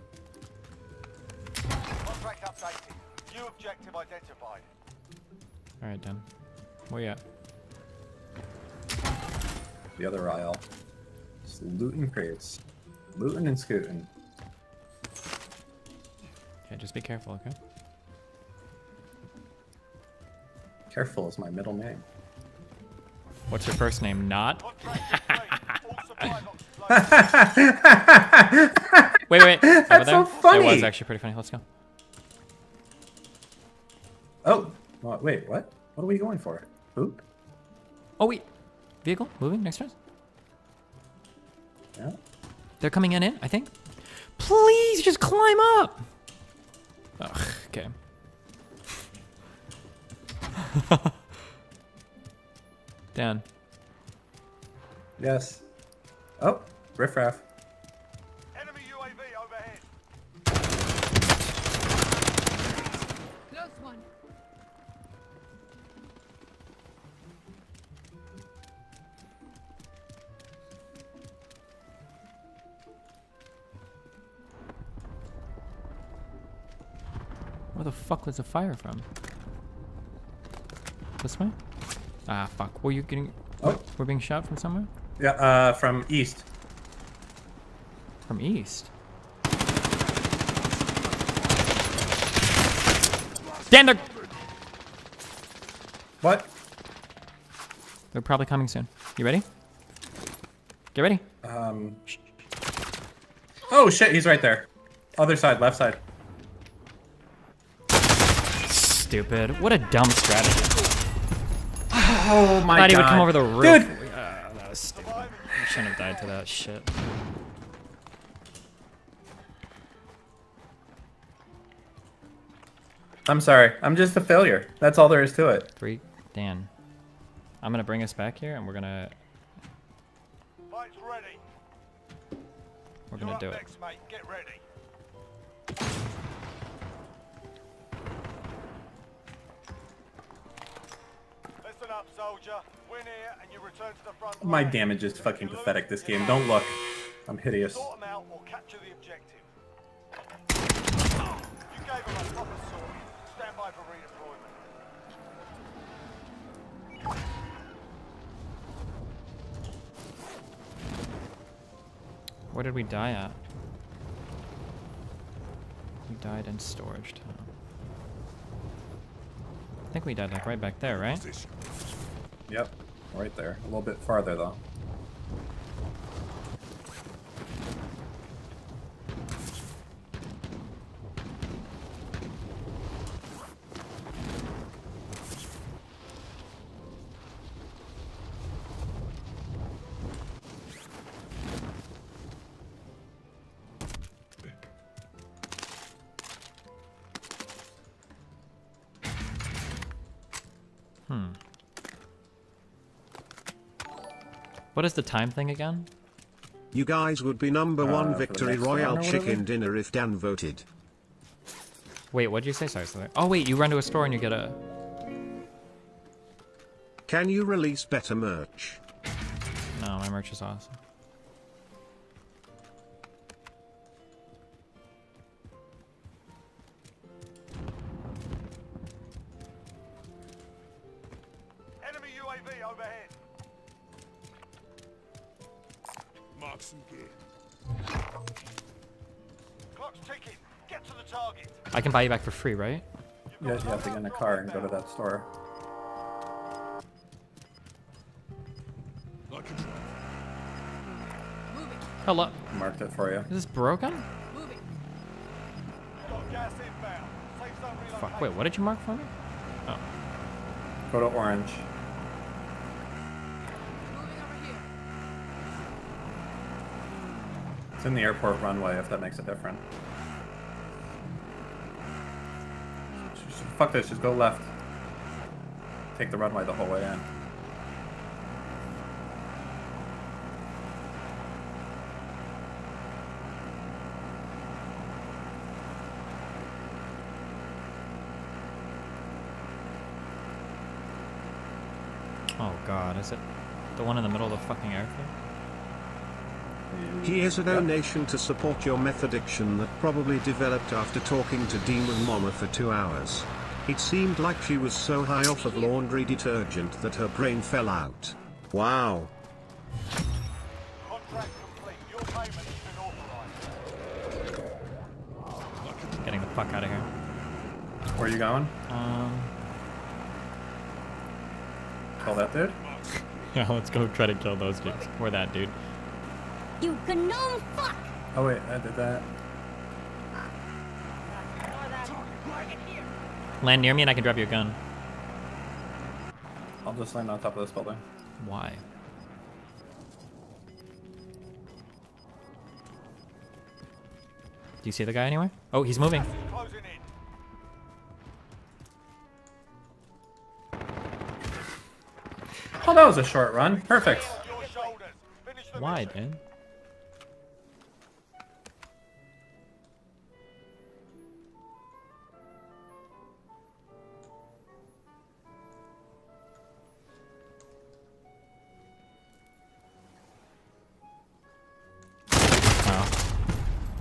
Contract updated. New objective identified. All right, Dan. Where you at? The other aisle. Just looting crates. Looting and scooting. Okay, just be careful, okay? Careful is my middle name. What's your first name? Not? Wait. That's over there? so funny. It was actually pretty funny. Let's go. Oh, well, wait, what? What are we going for? Poop? Oh, wait. Vehicle moving next to us? Yeah. They're coming in, I think. Please, just climb up. Ugh, okay. Dan. Yes. Oh, riffraff. Enemy UAV overhead. Close one. Where the fuck was the fire from? This way? Ah, fuck. Were you getting... Oh. We're being shot from somewhere? Yeah, from east. From east? Dan, they're... What? They're probably coming soon. You ready? Get ready. Oh shit, he's right there. Other side, left side. Stupid. What a dumb strategy. Oh my god. Thought he would come over the roof. Dude! That was stupid. I shouldn't have died to that shit. I'm sorry. I'm just a failure. That's all there is to it. Dan. I'm gonna bring us back here and we're gonna... Fight's ready. We're gonna do it. Next, mate. Get ready. Listen up, soldier. Win here and you return to the front line. My damage is fucking pathetic this game. Don't look. I'm hideous. Sort them out or capture the objective. You gave them a proper sort. Stand by for redeployment. Where did we die at? We died in storage town. I think we died like right back there, right? Yep, right there. A little bit farther though. What is the time thing again? You guys would be number one for the victory next royale round or chicken whatever? dinner if Dan voted. Wait, what did you say? Sorry. Oh wait, you run to a store and you get a... Can you release better merch? No, my merch is awesome. Enemy UAV overhead. Mark some gear. Clock's ticking. Get to the target. I can buy you back for free, right? You guys have to get in a car and go to that store. I can try. Hello. Marked it for you. Is this broken? Got gas inbound. Safe zone relocated. Fuck, wait, what did you mark for me? Oh. Go to orange. It's in the airport runway if that makes a difference. Fuck this, just go left. Take the runway the whole way in. Oh god, is it the one in the middle of the fucking airfield? Here's a donation to support your meth addiction that probably developed after talking to Demon Mama for 2 hours. It seemed like she was so high off of laundry detergent that her brain fell out. Wow. Contract complete. Your payment has been authorized. Getting the fuck out of here. Where are you going? Kill that dude? Yeah, let's go try to kill those dudes. Or that dude. You gnome fuck! Oh wait, I did that. Land near me and I can drop you a gun. I'll just land on top of this building. Why? Do you see the guy anywhere? Oh, he's moving. Oh, that was a short run. Perfect. Why, dude?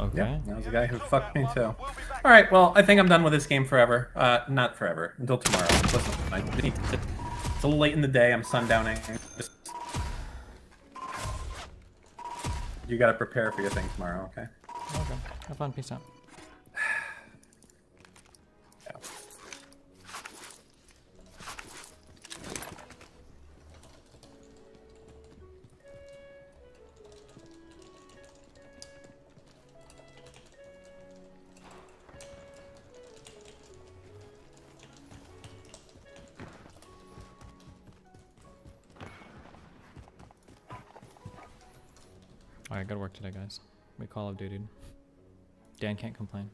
Okay. Yeah, that was the guy who fucked me too. Alright, well, I think I'm done with this game forever. Not forever. Until tomorrow. Listen, it's a little late in the day, I'm sundowning. You gotta prepare for your thing tomorrow, okay? Okay. Have fun, peace out. Alright, good work today, guys. We Call of Duty. Dan can't complain.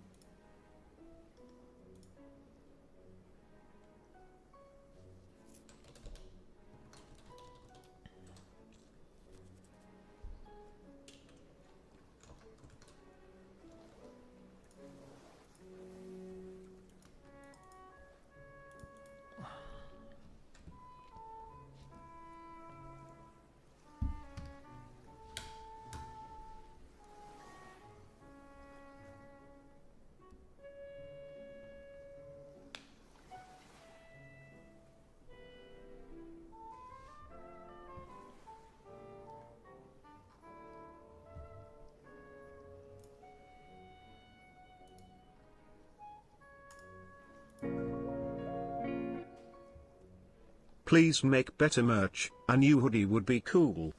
Please make better merch. A new hoodie would be cool.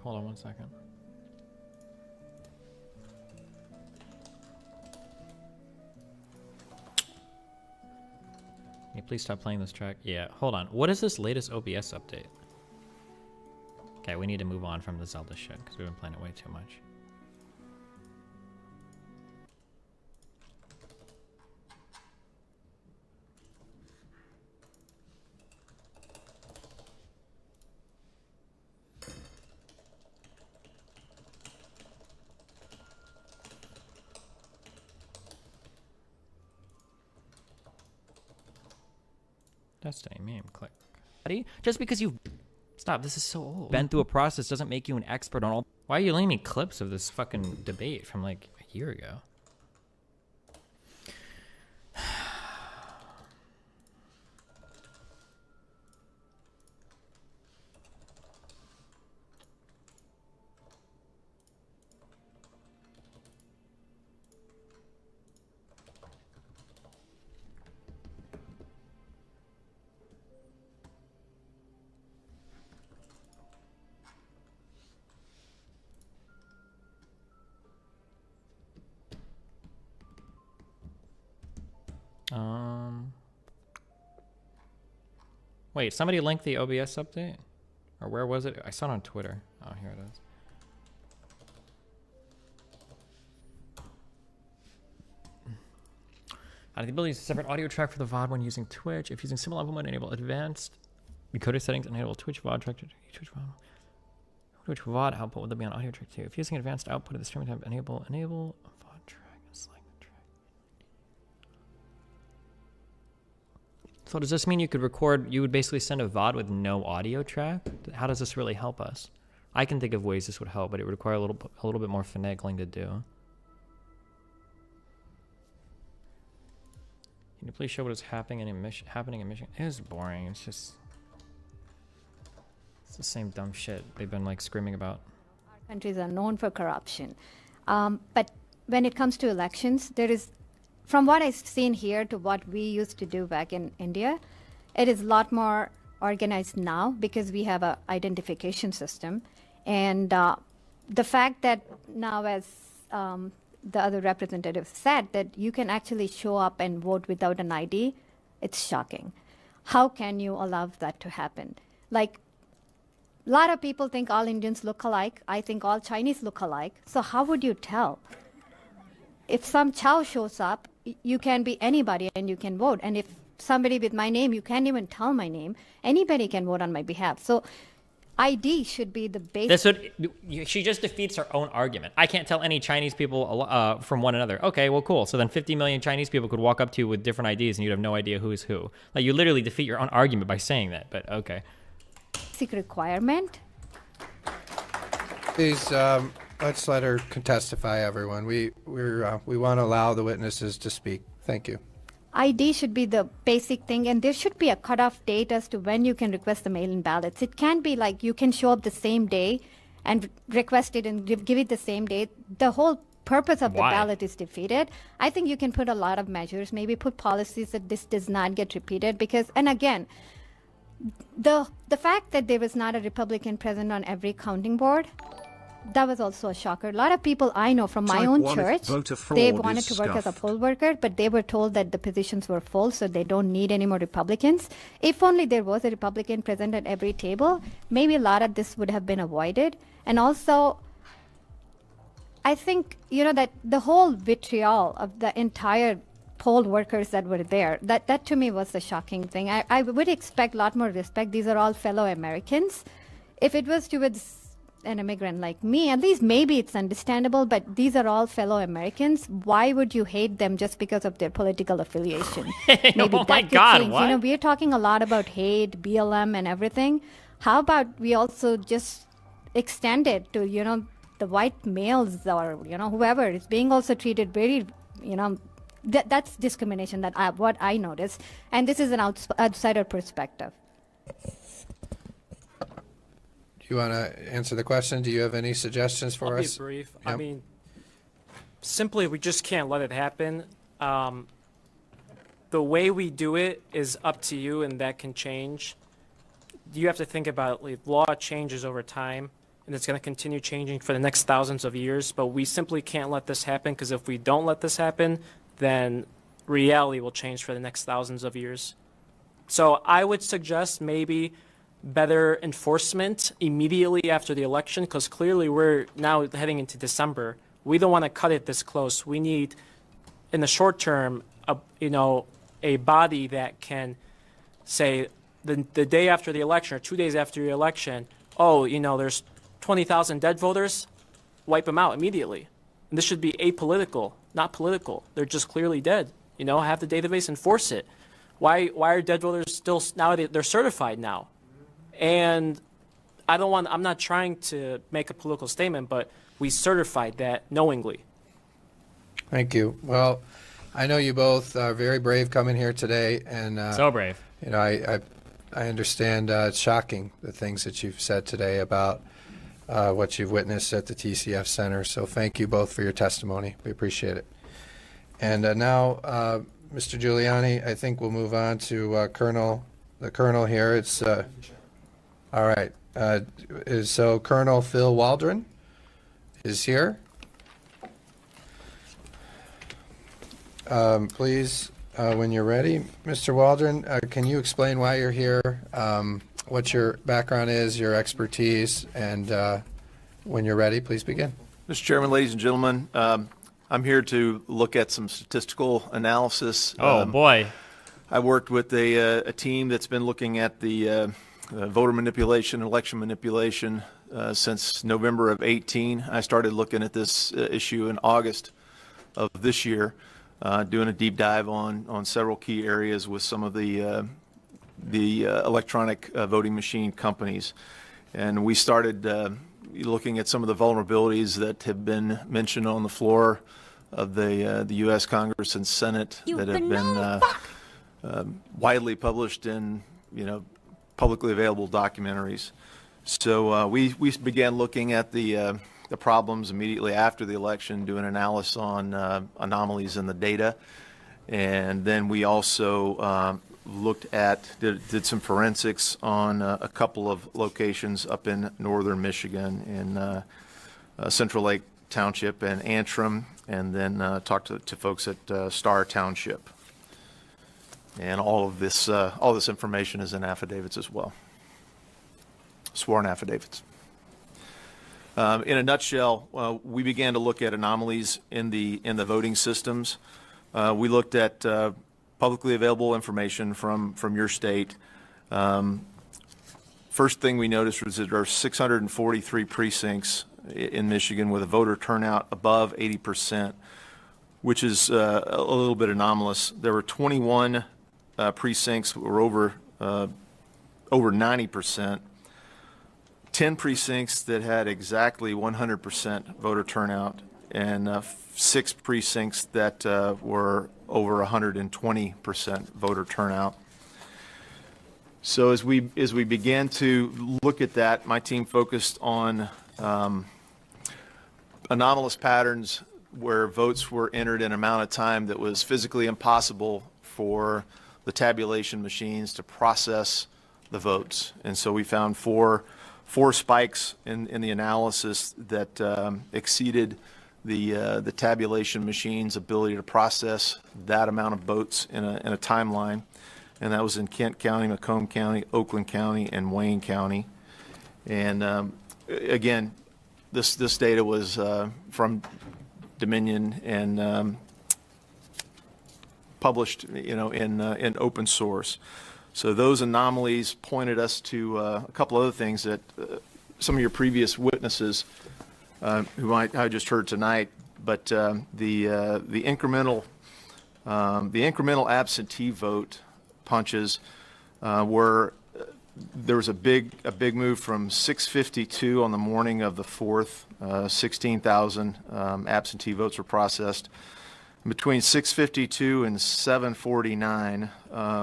Hold on 1 second. Can you please stop playing this track? Yeah, hold on. What is this latest OBS update? Okay, we need to move on from the Zelda shit because we've been playing it way too much. Destiny, meme, click. Just because you've... Stop, this is so old. Been through a process doesn't make you an expert on all... Why are you letting me clips of this fucking debate from like a year ago? Wait, somebody linked the OBS update? Or where was it? I saw it on Twitter. Oh, here it is. The ability to separate audio track for the VOD when using Twitch. If using similar mode, enable advanced encoder settings, enable Twitch VOD track to Twitch VOD output. Would that be on audio track too? If using advanced output of the streaming tab, enable VOD track and select the track. So does this mean you could record? You would basically send a VOD with no audio track? How does this really help us? I can think of ways this would help, but it would require a little bit more finagling to do. Can you please show what is happening in Michigan? It is boring. It's just... It's the same dumb shit they've been like screaming about. Our countries are known for corruption. But when it comes to elections, there is, from what I've seen here to what we used to do back in India, it is a lot more organized now because we have an identification system. And the fact that now, as the other representative said, that you can actually show up and vote without an ID, it's shocking. How can you allow that to happen? Like, a lot of people think all Indians look alike. I think all Chinese look alike. So how would you tell? If some Chow shows up, you can be anybody and you can vote. And if somebody with my name, you can't even tell my name, anybody can vote on my behalf. So ID should be the basic. She just defeats her own argument. I can't tell any Chinese people from one another. Okay, well, cool. So then 50 million Chinese people could walk up to you with different IDs and you'd have no idea who is who. Like, you literally defeat your own argument by saying that, but okay. Basic requirement. Please, let's let her testify, everyone. We want to allow the witnesses to speak. Thank you. ID should be the basic thing, and there should be a cutoff date as to when you can request the mail-in ballots. It can't be like you can show up the same day and request it and give it the same day. The whole purpose of the ballot is defeated. I think you can put a lot of measures, maybe put policies that this does not get repeated, because, and again, the fact that there was not a Republican present on every counting board, that was also a shocker. A lot of people I know from my own church, they wanted to work as a poll worker, but they were told that the positions were full, so they don't need any more Republicans. If only there was a Republican present at every table, maybe a lot of this would have been avoided. And also, I think, you know, that the whole vitriol of the entire poll workers that were there, that to me was the shocking thing. I would expect a lot more respect. These are all fellow Americans. If it was towards an immigrant like me, at least maybe it's understandable, but these are all fellow Americans. Why would you hate them just because of their political affiliation? Maybe oh my God, what? You know, we're talking a lot about hate, BLM and everything. How about we also just extend it to, you know, the white males or, you know, whoever is being also treated very, you know, that's discrimination that what I noticed. And this is an outsider perspective. You want to answer the question? Do you have any suggestions for us? I'll be brief. Yep. I mean, simply, we just can't let it happen. The way we do it is up to you, and that can change. You have to think about it. Law changes over time, and it's going to continue changing for the next thousands of years, but we simply can't let this happen, because if we don't let this happen, then reality will change for the next thousands of years. So I would suggest maybe better enforcement immediately after the election, because clearly we're now heading into December. We don't want to cut it this close. We need, in the short term, a body that can say the day after the election or 2 days after the election, oh, you know, there's 20,000 dead voters, wipe them out immediately. And this should be apolitical, not political. They're just clearly dead. You know, have the database enforce it. Why are dead voters still, now they're certified now? And I'm not trying to make a political statement, but we certified that knowingly. Thank you. Well, I know you both are very brave coming here today, and so brave. You know, I understand it's shocking, the things that you've said today about what you've witnessed at the TCF Center. So thank you both for your testimony. We appreciate it. And now, Mr. Giuliani, I think we'll move on to the Colonel here. It's all right. So Colonel Phil Waldron is here. Please when you're ready. Mr. Waldron, can you explain why you're here, what your background is, your expertise, and when you're ready, please begin. Mr. Chairman, ladies and gentlemen, I'm here to look at some statistical analysis. Oh, boy. I worked with a team that's been looking at the voter manipulation, election manipulation since November of 18. I started looking at this issue in August of this year, doing a deep dive on several key areas with some of the electronic voting machine companies. And we started looking at some of the vulnerabilities that have been mentioned on the floor of the U.S. Congress and Senate that have been widely published in, publicly available documentaries. So we began looking at the problems immediately after the election, doing analysis on anomalies in the data, and then we also looked at did some forensics on a couple of locations up in northern Michigan in Central Lake Township and Antrim, and then talked to folks at Star Township. And all this information is in affidavits as well, sworn affidavits. In a nutshell, we began to look at anomalies in the voting systems. We looked at publicly available information from your state. First thing we noticed was that there are 643 precincts in Michigan with a voter turnout above 80%, which is a little bit anomalous. There were 21 precincts that were over 90%, 10 precincts that had exactly 100% voter turnout, and 6 precincts that were over 120% voter turnout. So as we began to look at that, my team focused on anomalous patterns where votes were entered in an amount of time that was physically impossible for the tabulation machines to process the votes. And so we found four spikes in the analysis that exceeded the tabulation machine's ability to process that amount of votes in a timeline. And that was in Kent County, Macomb County, Oakland County, and Wayne County. And again, this data was from Dominion and published, in open source. So those anomalies pointed us to a couple other things that some of your previous witnesses, who I just heard tonight, but the incremental absentee vote punches there was a big move from 652 on the morning of the 4th. 16,000 absentee votes were processed. Between 6:52 and 7:49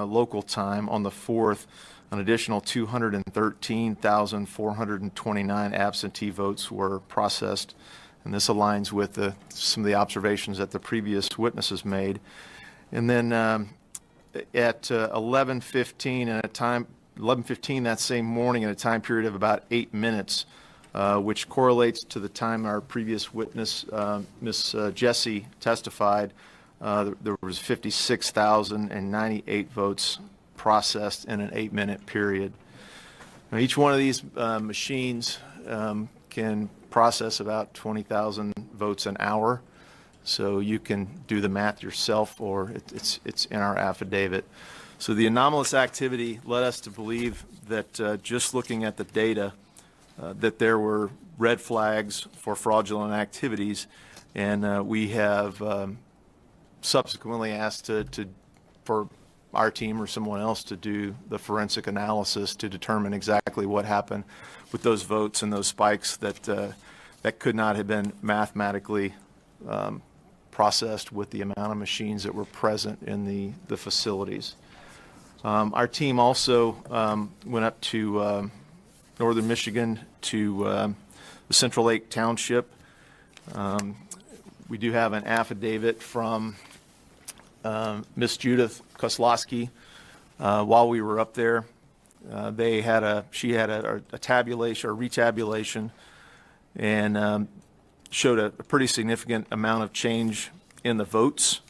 local time on the 4th, an additional 213,429 absentee votes were processed, and this aligns with some of the observations that the previous witnesses made. And then at 11:15 and 11:15 that same morning, in a time period of about 8 minutes, which correlates to the time our previous witness, Ms. Jessie, testified. There was 56,098 votes processed in an 8-minute period. Now, each one of these machines can process about 20,000 votes an hour, so you can do the math yourself, or it's in our affidavit. So the anomalous activity led us to believe that just looking at the data, that there were red flags for fraudulent activities, and we have subsequently asked for our team or someone else to do the forensic analysis to determine exactly what happened with those votes and those spikes that could not have been mathematically processed with the amount of machines that were present in the facilities. Our team also went up to northern Michigan to the Central Lake Township. We do have an affidavit from Miss Judith Koslowski. While we were up there, she had a tabulation or retabulation, and showed a pretty significant amount of change in the votes.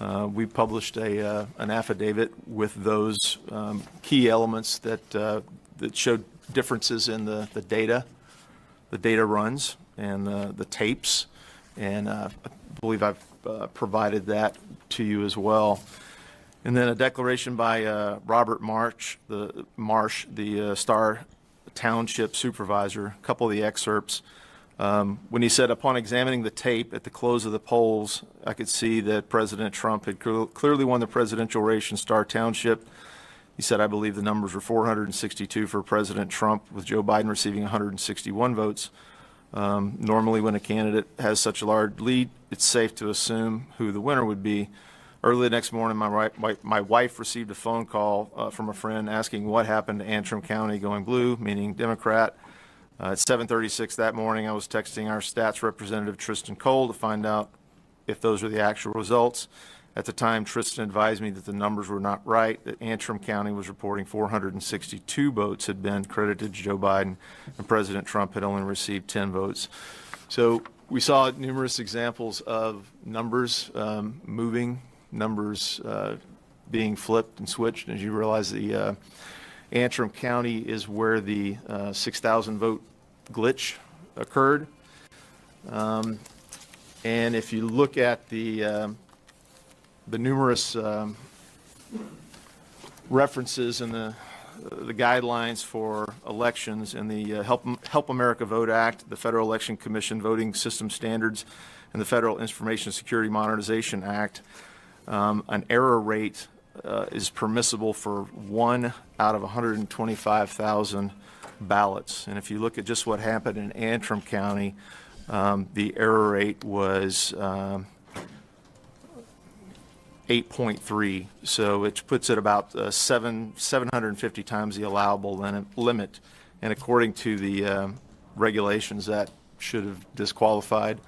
We published an affidavit with those key elements that showed differences in the data runs, and the tapes, and I believe I've provided that to you as well. And then a declaration by Robert Marsh, the Star Township supervisor, a couple of the excerpts. When he said, upon examining the tape at the close of the polls, I could see that President Trump had clearly won the presidential race in Star Township. He said, I believe the numbers were 462 for President Trump, with Joe Biden receiving 161 votes. Normally, when a candidate has such a large lead, it's safe to assume who the winner would be. Early the next morning, my wife received a phone call from a friend asking what happened to Antrim County going blue, meaning Democrat. At 7:36 that morning, I was texting our stats representative, Tristan Cole, to find out if those were the actual results. At the time, Tristan advised me that the numbers were not right, that Antrim County was reporting 462 votes had been credited to Joe Biden, and President Trump had only received 10 votes. So we saw numerous examples of numbers moving, numbers being flipped and switched. As you realize, the Antrim County is where the 6,000 vote glitch occurred. And if you look at the numerous references in the guidelines for elections in the Help America Vote Act, the Federal Election Commission Voting System Standards, and the Federal Information Security Modernization Act, an error rate is permissible for 1 out of 125,000 ballots. And if you look at just what happened in Antrim County, the error rate was 8.3, so it puts it about 750 times the allowable limit. And according to the regulations, that should have disqualified.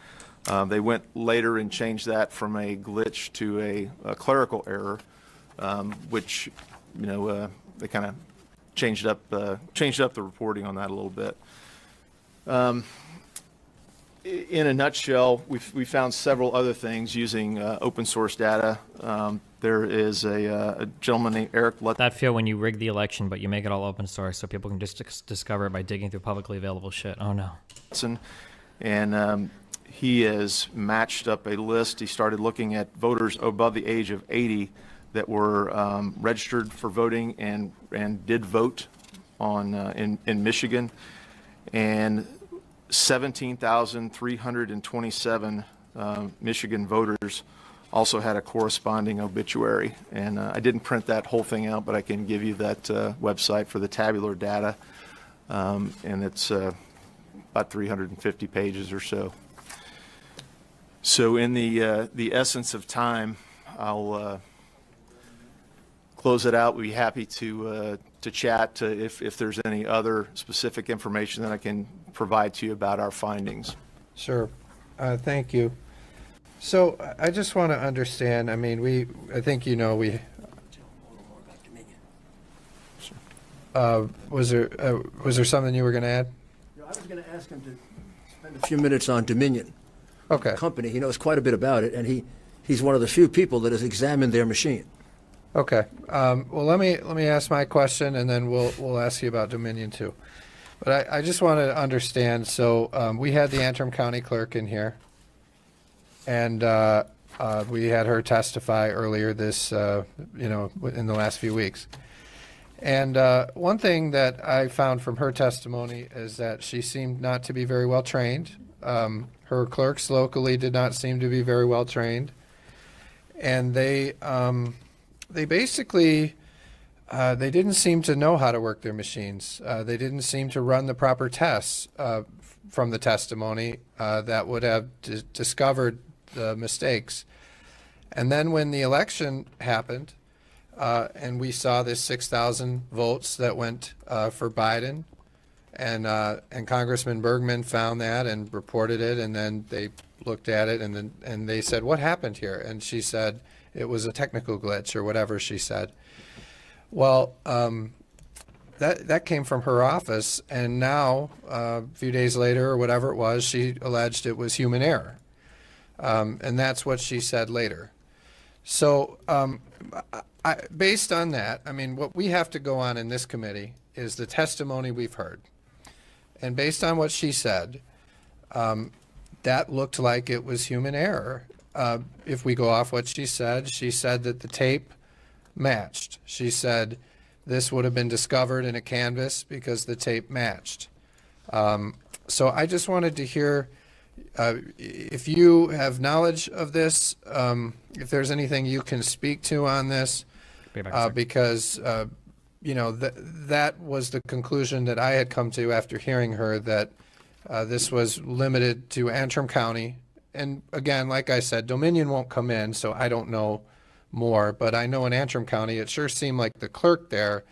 They went later and changed that from a glitch to a clerical error, which, you know, they kind of changed up the reporting on that a little bit. In a nutshell, we found several other things using open source data. There is a gentleman named Eric Lutz. That feel when you rig the election, but you make it all open source so people can just discover it by digging through publicly available shit. Oh no. And he has matched up a list. He started looking at voters above the age of 80 that were registered for voting and did vote on in Michigan, and 17,327 Michigan voters also had a corresponding obituary. And I didn't print that whole thing out, but I can give you that website for the tabular data, and it's about 350 pages or so. So in the essence of time, I'll close it out. We'd be happy to chat if there's any other specific information that I can provide to you about our findings. Sure. Thank you. So I just want to understand, I mean, I think, you know, was there something you were going to add? I was going to ask him to spend a few minutes on Dominion. Okay. Company. He knows quite a bit about it, and he's one of the few people that has examined their machine. Okay. Well, let me ask my question, and then we'll ask you about Dominion too. But I just want to understand. So we had the Antrim County Clerk in here, and we had her testify earlier this, in the last few weeks. And one thing that I found from her testimony is that she seemed not to be very well trained. Her clerks locally did not seem to be very well trained, and they basically they didn't seem to know how to work their machines. They didn't seem to run the proper tests from the testimony that would have discovered the mistakes. And then when the election happened, and we saw this 6,000 votes that went for Biden, and Congressman Bergman found that and reported it, and then they looked at it, and they said, "What happened here?" And she said it was a technical glitch or whatever she said. Well, that came from her office, and now a few days later or whatever it was, she alleged it was human error, and that's what she said later. So, based on that, I mean, what we have to go on in this committee is the testimony we've heard. And based on what she said, that looked like it was human error. If we go off what she said that the tape matched. She said this would have been discovered in a canvas because the tape matched. So I just wanted to hear if you have knowledge of this, if there's anything you can speak to on this, because you know, that was the conclusion that I had come to after hearing her, that this was limited to Antrim County. And again, like I said, Dominion won't come in, so I don't know more. But I know in Antrim County, it sure seemed like the clerk there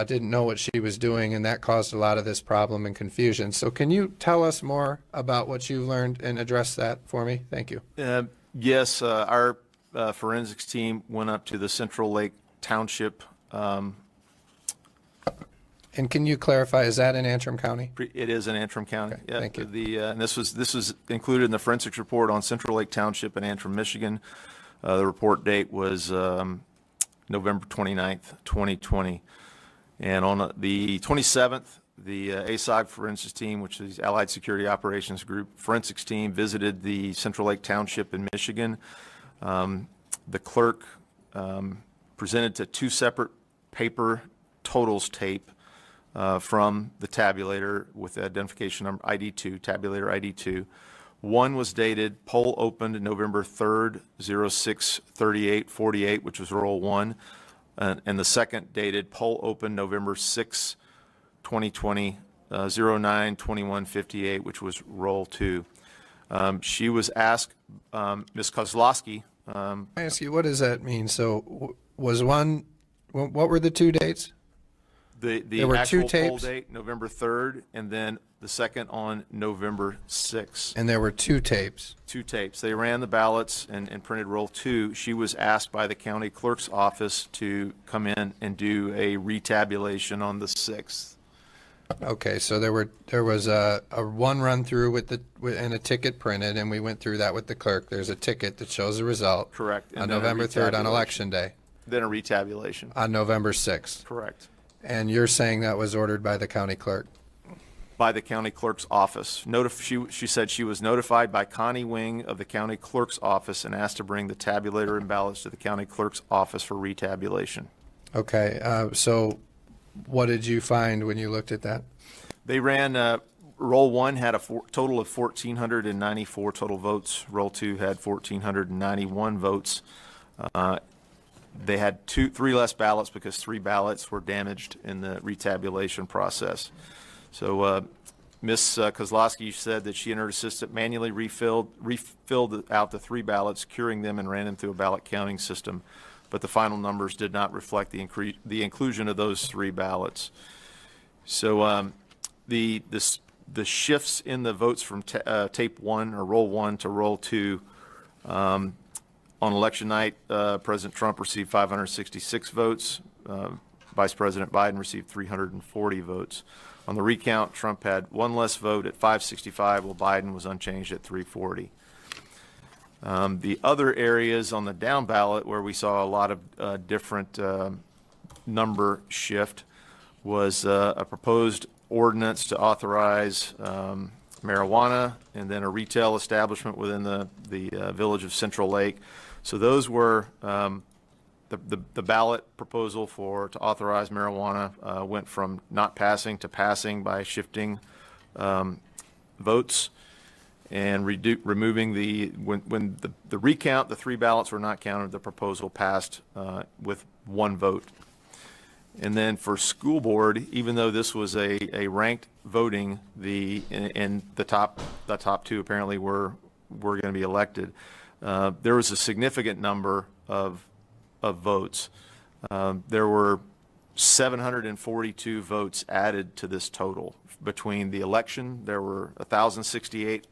didn't know what she was doing, and that caused a lot of this problem and confusion. So can you tell us more about what you learned and address that for me? Thank you. Yes, our forensics team went up to the Central Lake Township. And can you clarify, is that in Antrim County? It is in Antrim County. Okay, Yeah, thank you. And this was included in the forensics report on Central Lake Township in Antrim, Michigan. The report date was November 29th, 2020. And on the 27th, the ASOG forensics team, which is Allied Security Operations Group forensics team, visited the Central Lake Township in Michigan. The clerk presented to two separate paper totals tape from the tabulator with the identification number ID2, tabulator ID2. One was dated poll opened November 3rd, 06/38/48, which was roll 1. And the second dated poll open November 6, 2020, 09/21/58, which was roll 2. She was asked, Ms. Kozlowski. I ask you, what does that mean? So was one, what were the two dates? The actual poll date, November 3rd, and then the second on November 6th. And there were two tapes. Two tapes. They ran the ballots and printed roll 2. She was asked by the county clerk's office to come in and do a retabulation on the 6th. Okay, so there was a one run through and a ticket printed, and we went through that with the clerk. There's a ticket that shows the result. Correct. On November 3rd on Election Day. Then a retabulation. On November 6th. Correct. And you're saying that was ordered by the county clerk? By the county clerk's office. She said she was notified by Connie Wing of the county clerk's office and asked to bring the tabulator and ballots to the county clerk's office for retabulation. Okay, so what did you find when you looked at that? They ran, roll 1 had a total of 1,494 total votes. Roll 2 had 1,491 votes. They had three less ballots because 3 ballots were damaged in the retabulation process. So Ms. Kozlowski said that she and her assistant manually refilled out the 3 ballots, curing them and ran them through a ballot counting system. But the final numbers did not reflect the inclusion of those 3 ballots. So the shifts in the votes from tape 1 or roll 1 to roll 2, on election night, President Trump received 566 votes. Vice President Biden received 340 votes. On the recount, Trump had 1 less vote at 565, while Biden was unchanged at 340. The other areas on the down ballot where we saw a lot of different number shift was a proposed ordinance to authorize marijuana and then a retail establishment within the village of Central Lake. So those were the ballot proposal to authorize marijuana went from not passing to passing by shifting votes and removing when the recount, the 3 ballots were not counted, the proposal passed with 1 vote. And then for school board, even though this was a ranked voting, and the top 2 apparently were going to be elected, there was a significant number of votes. There were 742 votes added to this total. Between the election, there were 1,068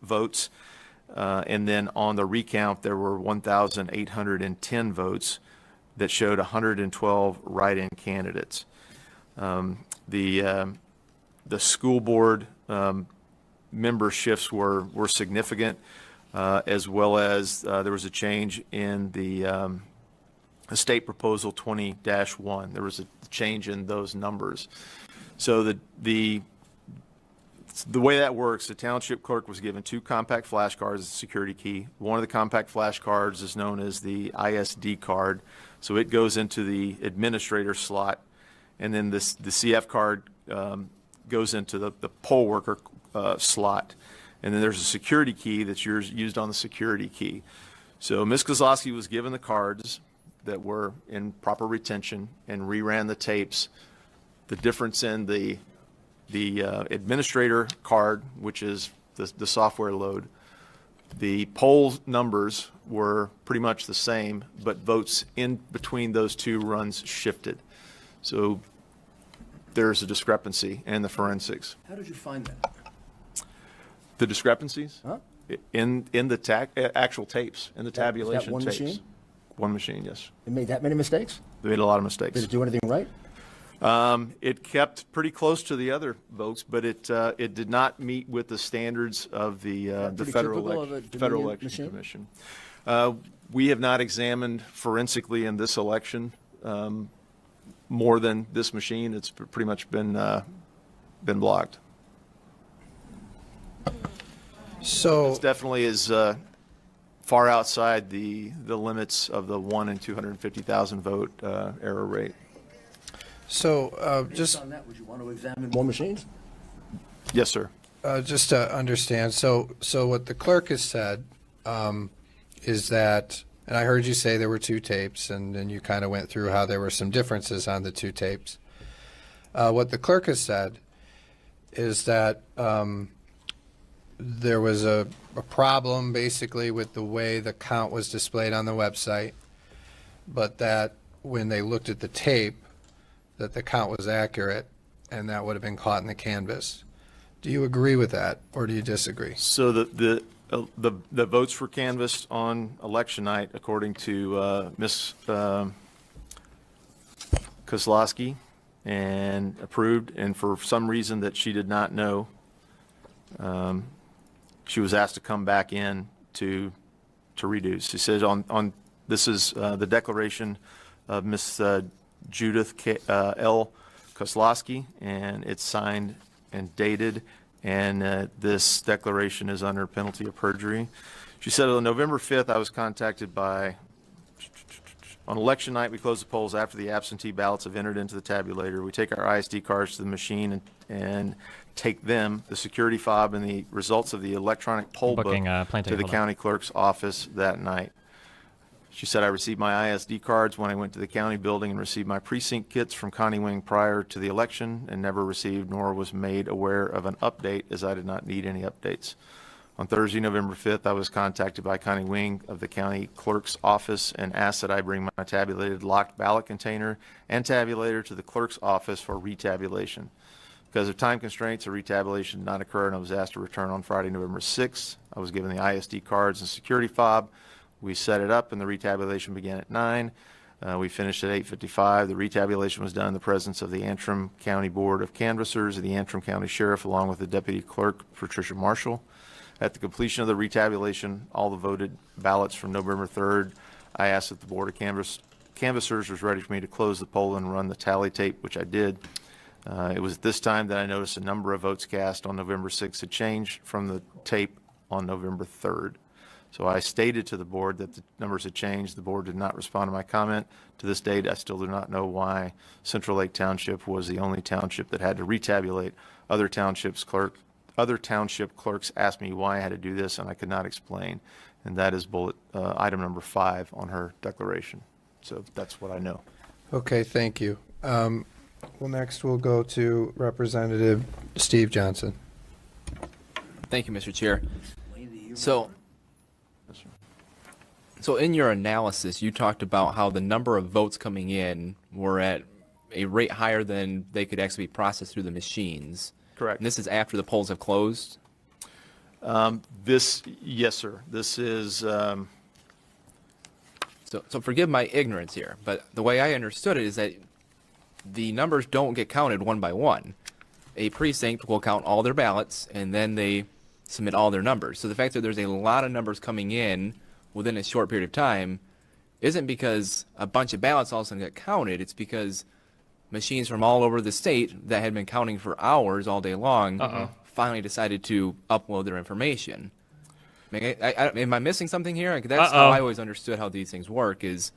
votes, and then on the recount, there were 1,810 votes that showed 112 write-in candidates. The school board member shifts were significant. as well as there was a change in the State Proposal 20-1. There was a change in those numbers. So the way that works, the township clerk was given 2 compact flashcards as a security key. One of the compact flashcards is known as the ISD card, so it goes into the administrator slot, and then the CF card goes into the poll worker slot, and then there's a security key that's used on the security key. So Ms. Kozlowski was given the cards that were in proper retention and reran the tapes. The difference in the administrator card, which is the software load, the poll numbers were pretty much the same, but votes in between those 2 runs shifted. So there's a discrepancy in the forensics. How did you find that? The discrepancies? Huh? In the actual tapes, in the tabulation Is that one tapes. machine? One machine, yes. It made that many mistakes? They made a lot of mistakes. Did it do anything right? It kept pretty close to the other votes, but it did not meet with the standards of the Federal Election Commission. We have not examined forensically in this election more than this machine. It's pretty much been blocked. So it definitely is far outside the limits of the 1 in 250,000 vote error rate. So just on that, would you want to examine more machines? Yes, sir. Just to understand, so what the clerk has said is that, and I heard you say there were 2 tapes, and then you kind of went through how there were some differences on the 2 tapes. What the clerk has said is that there was a problem basically with the way the count was displayed on the website, but that when they looked at the tape, that the count was accurate, and that would have been caught in the canvas. Do you agree with that, or do you disagree? So the votes were canvassed on election night, according to Ms. Kozlowski, and approved. And for some reason that she did not know, she was asked to come back in to redo. She says on this is the declaration of Ms. Judith L. Kozlowski, and it's signed and dated, and this declaration is under penalty of perjury. She said on November 5th, I was contacted by, on election night, we close the polls after the absentee ballots have entered into the tabulator. We take our ISD cards to the machine and take them, the security fob, and the results of the electronic poll book to the county clerk's office that night. She said, I received my ISD cards when I went to the county building and received my precinct kits from Connie Wing prior to the election, and never received nor was made aware of an update, as I did not need any updates. On Thursday, November 5th, I was contacted by Connie Wing of the county clerk's office and asked that I bring my tabulated locked ballot container and tabulator to the clerk's office for retabulation. Because of time constraints, a retabulation did not occur, and I was asked to return on Friday, November 6th. I was given the ISD cards and security fob. We set it up, and the retabulation began at 9. We finished at 8:55. The retabulation was done in the presence of the Antrim County Board of Canvassers and the Antrim County Sheriff, along with the Deputy Clerk, Patricia Marshall. At the completion of the retabulation, all the voted ballots from November 3rd, I asked that the Board of Canvassers was ready for me to close the poll and run the tally tape, which I did. It was at this time that I noticed a number of votes cast on November 6th had changed from the tape on November 3rd. So I stated to the board that the numbers had changed. The board did not respond to my comment. To this date, I still do not know why Central Lake Township was the only township that had to retabulate. Other township clerks asked me why I had to do this, and I could not explain. And that is item number 5 on her declaration. So that's what I know. Okay, thank you. Well, next we'll go to Representative Steve Johnson. Thank you, Mr. Chair. So in your analysis, you talked about how the number of votes coming in were at a rate higher than they could actually be processed through the machines. Correct. And this is after the polls have closed? Yes, sir. This is... So forgive my ignorance here, but the way I understood it is that the numbers don't get counted one by one. A precinct will count all their ballots, and then they submit all their numbers. So the fact that there's a lot of numbers coming in within a short period of time isn't because a bunch of ballots all of a sudden got counted. It's because machines from all over the state that had been counting for hours all day long finally decided to upload their information. I mean, am I missing something here? That's how I always understood how these things work is,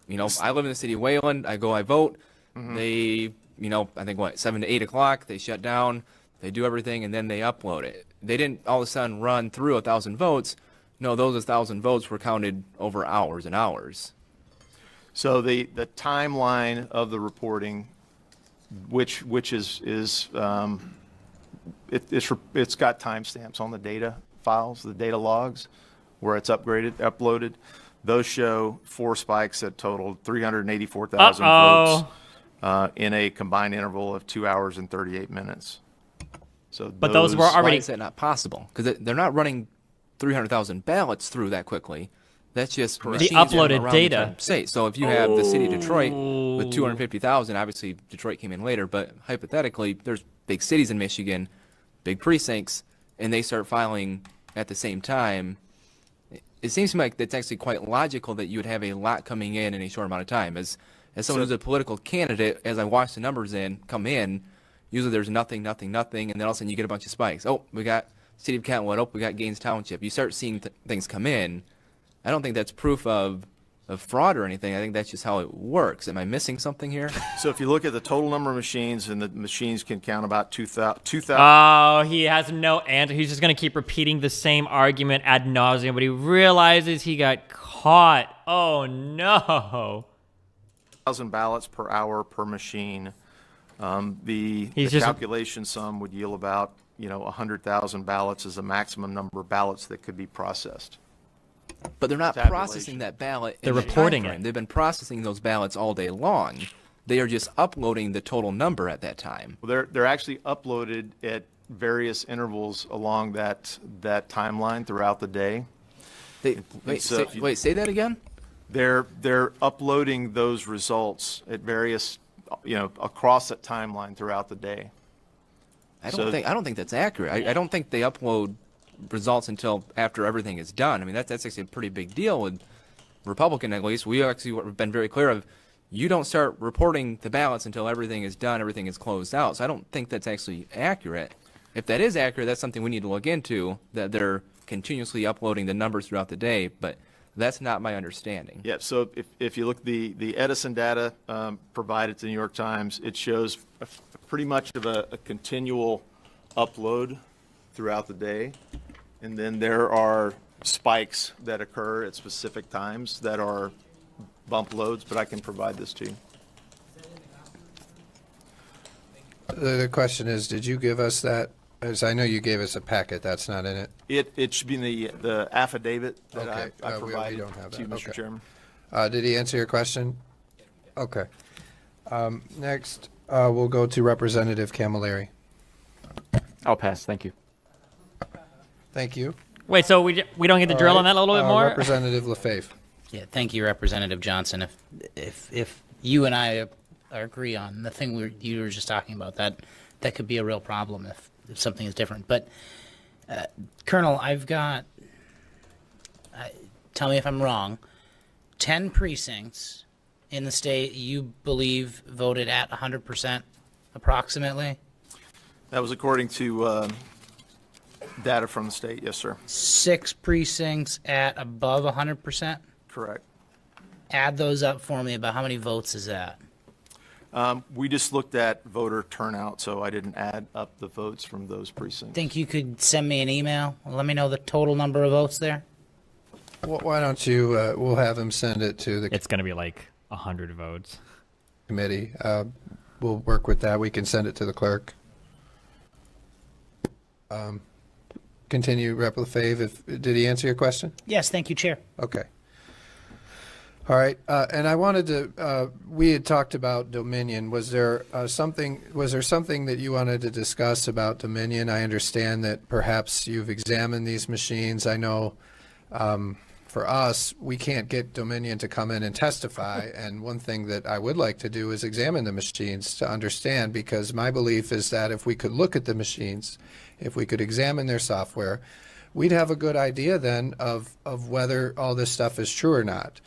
I live in the city of Wayland. I vote. They, I think 7 to 8 o'clock, they shut down. They do everything, and then they upload it. They didn't all of a sudden run through 1,000 votes. No, those 1,000 votes were counted over hours and hours. So the timeline of the reporting, which is it's got timestamps on the data files, the data logs, where it's uploaded. Those show 4 spikes that totaled 384,000 votes in a combined interval of 2 hours and 38 minutes. So, but those were already. Why is that not possible? Because they're not running 300,000 ballots through that quickly. That's just the uploaded data. So if you have the city of Detroit with 250,000, obviously Detroit came in later, but hypothetically, there's big cities in Michigan, big precincts, and they start filing at the same time. It seems to me like it's actually quite logical that you would have a lot coming in a short amount of time. As someone who's a political candidate, as I watch the numbers come in, usually there's nothing, and then all of a sudden you get a bunch of spikes. Oh, we got City of Kentwood. Oh, we got Gaines Township. You start seeing things come in. I don't think that's proof of fraud or anything. I think that's just how it works. Am I missing something here? So if you look at the total number of machines, and the machines can count about 2,000. Oh, he has no answer. He's just going to keep repeating the same argument ad nauseum, but he realizes he got caught. Oh, no. 1,000 ballots per hour per machine. The calculation sum would yield about 100,000 ballots is the maximum number of ballots that could be processed. But they're not processing that ballot. They're reporting it. They've been processing those ballots all day long. They are just uploading the total number at that time. Well, they're actually uploaded at various intervals along that timeline throughout the day. Wait, say that again? They're uploading those results at various across that timeline throughout the day. I don't think that's accurate. I don't think they upload results until after everything is done. I mean, that's actually a pretty big deal. With Republican, at least, we actually have been very clear of you don't start reporting the ballots until everything is done, everything is closed out. So I don't think that's actually accurate. If that is accurate, that's something we need to look into, that they're continuously uploading the numbers throughout the day, but that's not my understanding. Yeah, so if you look at the Edison data provided to the New York Times, it shows pretty much of a continual upload throughout the day. And then there are spikes that occur at specific times that are bump loads, but I can provide this to you. The question is, did you give us that? As I know you gave us a packet. That's not in it. It should be in the affidavit that I provided we don't have to you, Mr. Chairman. Did he answer your question? Okay. Next, we'll go to Representative Camilleri. I'll pass. Thank you. Thank you. Wait, so we don't get to drill on that a little bit more? Representative LaFave. Yeah, thank you, Representative Johnson. If you and I agree on the thing you were just talking about, that could be a real problem if something is different. But, Colonel, I've got, tell me if I'm wrong, 10 precincts in the state you believe voted at 100% approximately? That was according to data from the state, yes, sir. 6 precincts at above 100%? Correct. Add those up for me. About how many votes is that? We just looked at voter turnout, so I didn't add up the votes from those precincts. Think you could send me an email? Let me know the total number of votes there. Why don't you, we'll have him send it to the... It's going to be like 100 votes. Committee. We'll work with that. We can send it to the clerk. Continue, Rep. LaFave. Did he answer your question? Yes, thank you, Chair. Okay. All right, and I wanted to. We had talked about Dominion. Was there something that you wanted to discuss about Dominion? I understand that perhaps you've examined these machines. I know for us, we can't get Dominion to come in and testify. And one thing that I would like to do is examine the machines to understand, because my belief is that if we could look at the machines if we could examine their software, we'd have a good idea then of whether all this stuff is true or not.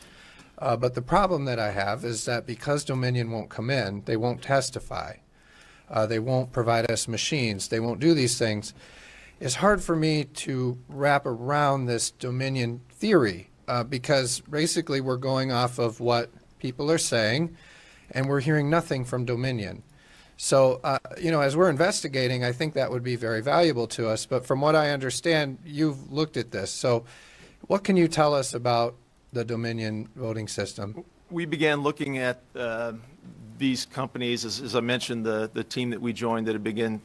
But the problem that I have is that because Dominion won't come in, they won't testify. They won't provide us machines. They won't do these things. It's hard for me to wrap around this Dominion theory because basically we're going off of what people are saying and we're hearing nothing from Dominion. So, as we're investigating, I think that would be very valuable to us. But from what I understand, you've looked at this. So what can you tell us about the Dominion voting system? We began looking at these companies, as I mentioned, the team that we joined that had begun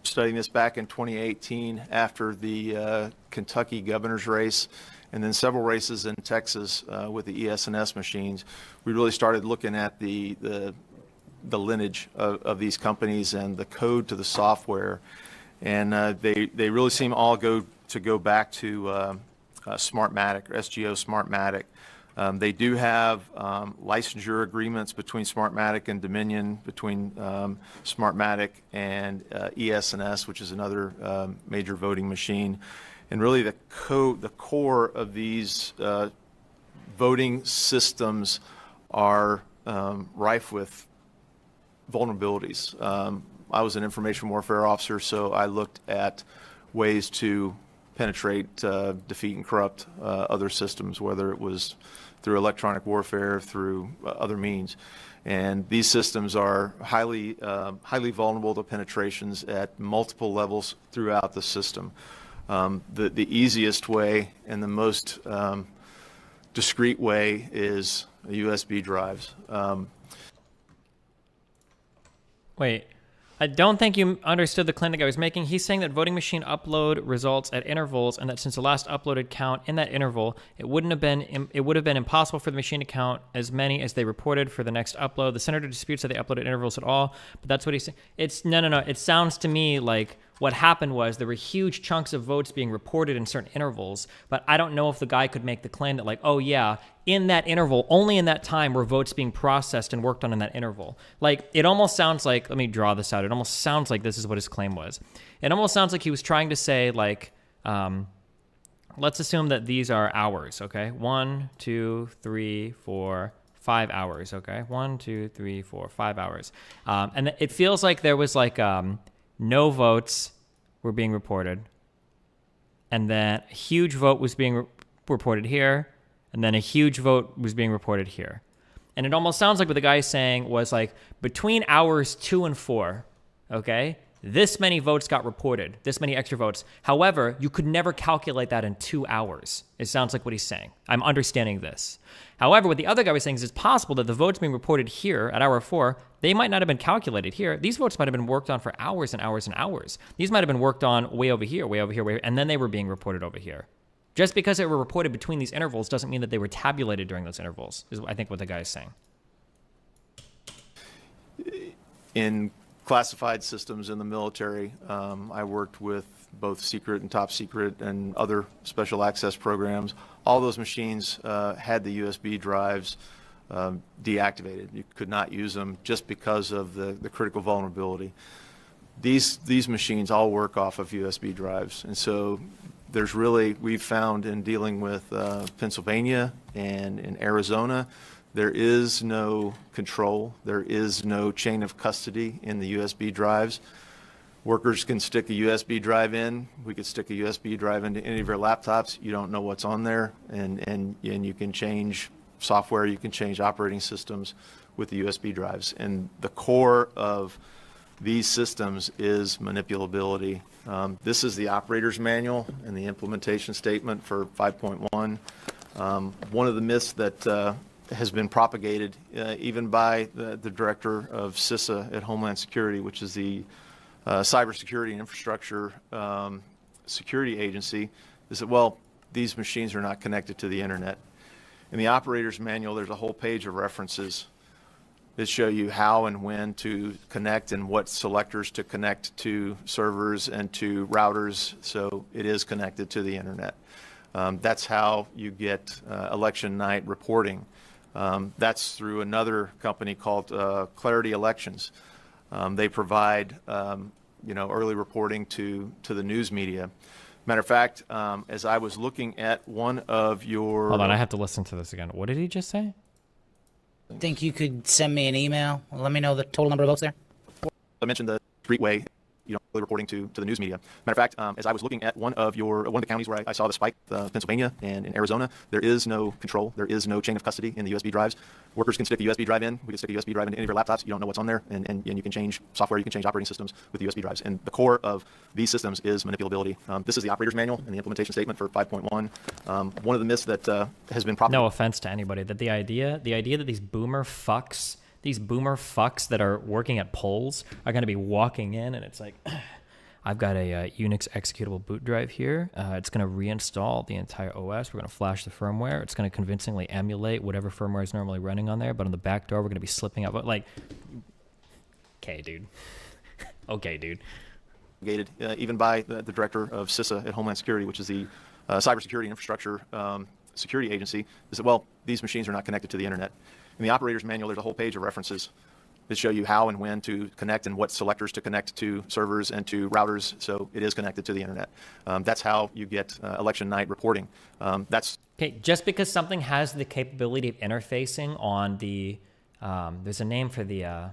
studying this back in 2018 after the Kentucky governor's race, and then several races in Texas with the ES&S machines. We really started looking at the lineage of these companies and the code to the software, and they really seem all go back to Smartmatic, or SGO Smartmatic. They do have licensure agreements between Smartmatic and Dominion, between Smartmatic and ES&S, which is another major voting machine. And really the core of these voting systems are rife with vulnerabilities. I was an information warfare officer, so I looked at ways to penetrate, defeat, and corrupt other systems, whether it was through electronic warfare, through other means. And these systems are highly vulnerable to penetrations at multiple levels throughout the system. The easiest way and the most discreet way is USB drives. Wait, I don't think you understood the claim the guy was making. He's saying that voting machine upload results at intervals, and that since the last uploaded count in that interval, it would have been impossible for the machine to count as many as they reported for the next upload. The senator disputes that they uploaded intervals at all, but that's what he's saying. It's no. It sounds to me like what happened was there were huge chunks of votes being reported in certain intervals, but I don't know if the guy could make the claim that, like, oh yeah, in that interval, only in that time were votes being processed and worked on in that interval. Like, it almost sounds like, let me draw this out, it almost sounds like this is what his claim was. It almost sounds like he was trying to say, like, let's assume that these are hours, okay? 1, 2, 3, 4, 5 hours, okay? 1, 2, 3, 4, 5 hours. And it feels like there was like, no votes were being reported, and then a huge vote was being reported here, and then a huge vote was being reported here. And it almost sounds like what the guy is saying was like between hours 2 and 4, okay, this many votes got reported, this many extra votes. However, you could never calculate that in 2 hours. It sounds like what he's saying. I'm understanding this. However, what the other guy was saying is it's possible that the votes being reported here at hour 4, they might not have been calculated here. These votes might have been worked on for hours and hours and hours. These might have been worked on way over here, way over here, way over, and then they were being reported over here. Just because they were reported between these intervals doesn't mean that they were tabulated during those intervals, is I think what the guy is saying. In classified systems in the military, I worked with both secret and top secret and other special access programs. All those machines had the USB drives deactivated. You could not use them just because of the critical vulnerability. These machines all work off of USB drives, and so there's really, we've found in dealing with Pennsylvania and in Arizona, there is no control, there is no chain of custody in the USB drives. Workers can stick a USB drive in. We could stick a USB drive into any of your laptops. You don't know what's on there, and you can change software, you can change operating systems with the USB drives. And the core of these systems is manipulability. This is the operator's manual and the implementation statement for 5.1. One of the myths that has been propagated even by the director of CISA at Homeland Security, which is the Cybersecurity and Infrastructure Security Agency, is that, well, these machines are not connected to the internet. In the operator's manual, there's a whole page of references that show you how and when to connect and what selectors to connect to servers and to routers, so it is connected to the internet. That's how you get election night reporting. That's through another company called Clarity Elections. They provide early reporting to the news media. Matter of fact, as I was looking at one of your... Hold on, I have to listen to this again. What did he just say? Think you could send me an email? Let me know the total number of votes there. I mentioned the streetway, early reporting to the news media. Matter of fact, as I was looking at one of the counties where I saw the spike, Pennsylvania and in Arizona, there is no control. There is no chain of custody in the USB drives. Workers can stick a USB drive in. We can stick a USB drive into any of your laptops. You don't know what's on there, and you can change software. You can change operating systems with the USB drives. And the core of these systems is manipulability. This is the operator's manual and the implementation statement for 5.1. One of the myths that has been no offense to anybody, that the idea that these boomer fucks that are working at polls are going to be walking in and it's like, I've got a Unix executable boot drive here. It's going to reinstall the entire OS. We're going to flash the firmware. It's going to convincingly emulate whatever firmware is normally running on there, but on the back door, we're going to be slipping out. Like, okay, dude. Okay, dude. Even by the director of CISA at Homeland Security, which is the Cybersecurity Infrastructure Security Agency, is that, well, these machines are not connected to the internet. In the operator's manual, there's a whole page of references that show you how and when to connect and what selectors to connect to servers and to routers, so it is connected to the internet. That's how you get election night reporting. Okay, just because something has the capability of interfacing on the, there's a name for the,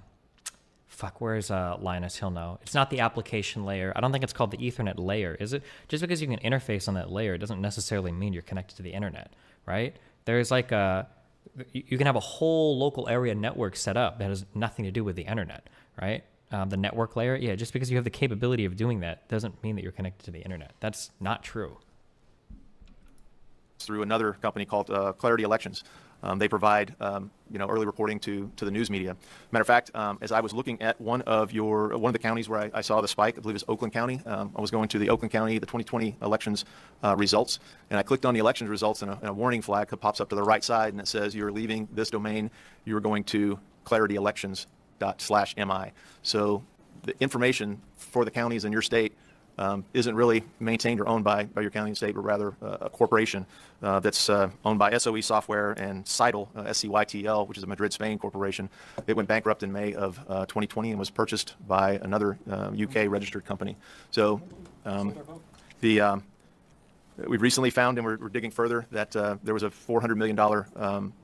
where's Linus? He'll know. It's not the application layer. I don't think it's called the Ethernet layer, is it? Just because you can interface on that layer doesn't necessarily mean you're connected to the internet, right? There's like you can have a whole local area network set up that has nothing to do with the internet, right? The network layer, yeah, just because you have the capability of doing that doesn't mean that you're connected to the internet. That's not true. Through another company called Clarity Elections. They provide, early reporting to the news media. Matter of fact, as I was looking at one of the counties where I saw the spike, I believe it's Oakland County. I was going to the Oakland County, the 2020 elections results, and I clicked on the elections results, and a warning flag pops up to the right side, and it says you're leaving this domain. You are going to clarityelections./mi. So the information for the counties in your state isn't really maintained or owned by your county and state, but rather a corporation that's owned by SOE Software and Cytl, SCYTL, which is a Madrid, Spain corporation. It went bankrupt in May of 2020 and was purchased by another UK registered company. So we've recently found, and we're digging further, that there was a $400 million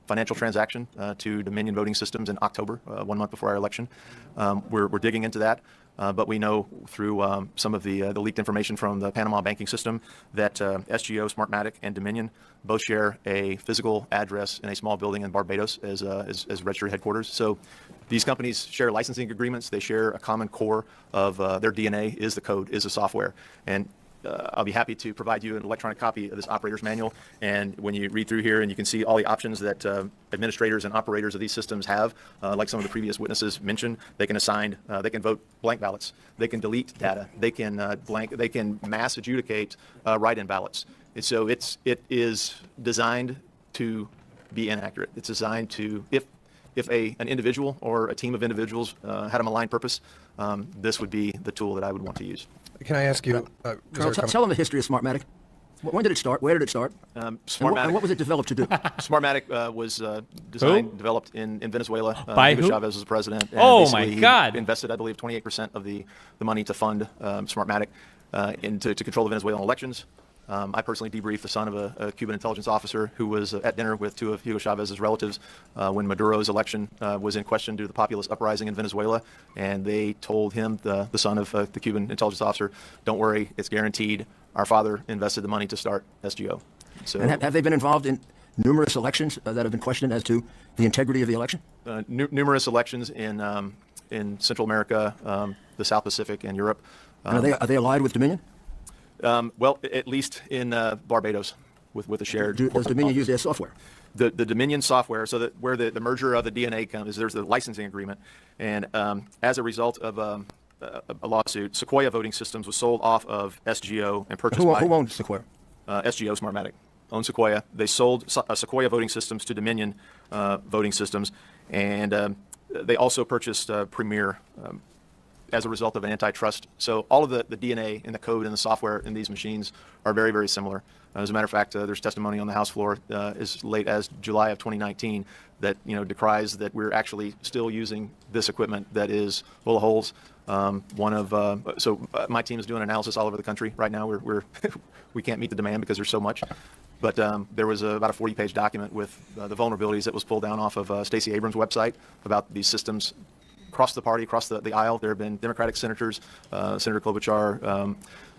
financial transaction to Dominion Voting Systems in October, 1 month before our election. We're digging into that. But we know through some of the leaked information from the Panama banking system that SGO, Smartmatic, and Dominion both share a physical address in a small building in Barbados as registered headquarters. So these companies share licensing agreements. They share a common core of their DNA is the code, is the software. And I'll be happy to provide you an electronic copy of this operator's manual. And when you read through here and you can see all the options that administrators and operators of these systems have, like some of the previous witnesses mentioned, they can assign, they can vote blank ballots, they can delete data, they can they can mass adjudicate write-in ballots. And so it is designed to be inaccurate. It's designed to, if an individual or a team of individuals had a malign purpose, this would be the tool that I would want to use. Can I ask you, Carl, tell them the history of Smartmatic. When did it start? Where did it start? Smartmatic. And what was it developed to do? Smartmatic was designed, developed in Venezuela. By Hugo who? Chavez was the president. And oh my God! He invested, I believe, 28% of the money to fund Smartmatic to control the Venezuelan elections. I personally debriefed the son of a Cuban intelligence officer who was at dinner with two of Hugo Chavez's relatives when Maduro's election was in question due to the populist uprising in Venezuela. And they told him, the son of the Cuban intelligence officer, don't worry, it's guaranteed. Our father invested the money to start SGO. So, and have they been involved in numerous elections that have been questioned as to the integrity of the election? Numerous elections in Central America, the South Pacific, and Europe. And are they allied with Dominion? Well, at least in Barbados, with a shared. Does Dominion use their software? The Dominion software, so that where the merger of the DNA comes, is there's the licensing agreement, and as a result of a lawsuit, Sequoia Voting Systems was sold off of SGO and purchased by. Who owns Sequoia? SGO Smartmatic owns Sequoia. They sold Sequoia Voting Systems to Dominion Voting Systems, and they also purchased Premier. as a result of an antitrust. So all of the DNA and the code and the software in these machines are very, very similar. As a matter of fact, there's testimony on the House floor as late as July of 2019 that decries that we're actually still using this equipment that is full of holes. My team is doing analysis all over the country right now. We can't meet the demand because there's so much. But there was about a 40-page document with the vulnerabilities that was pulled down off of Stacey Abrams' website about these systems across the party, across the aisle. There have been Democratic senators, Senator Klobuchar,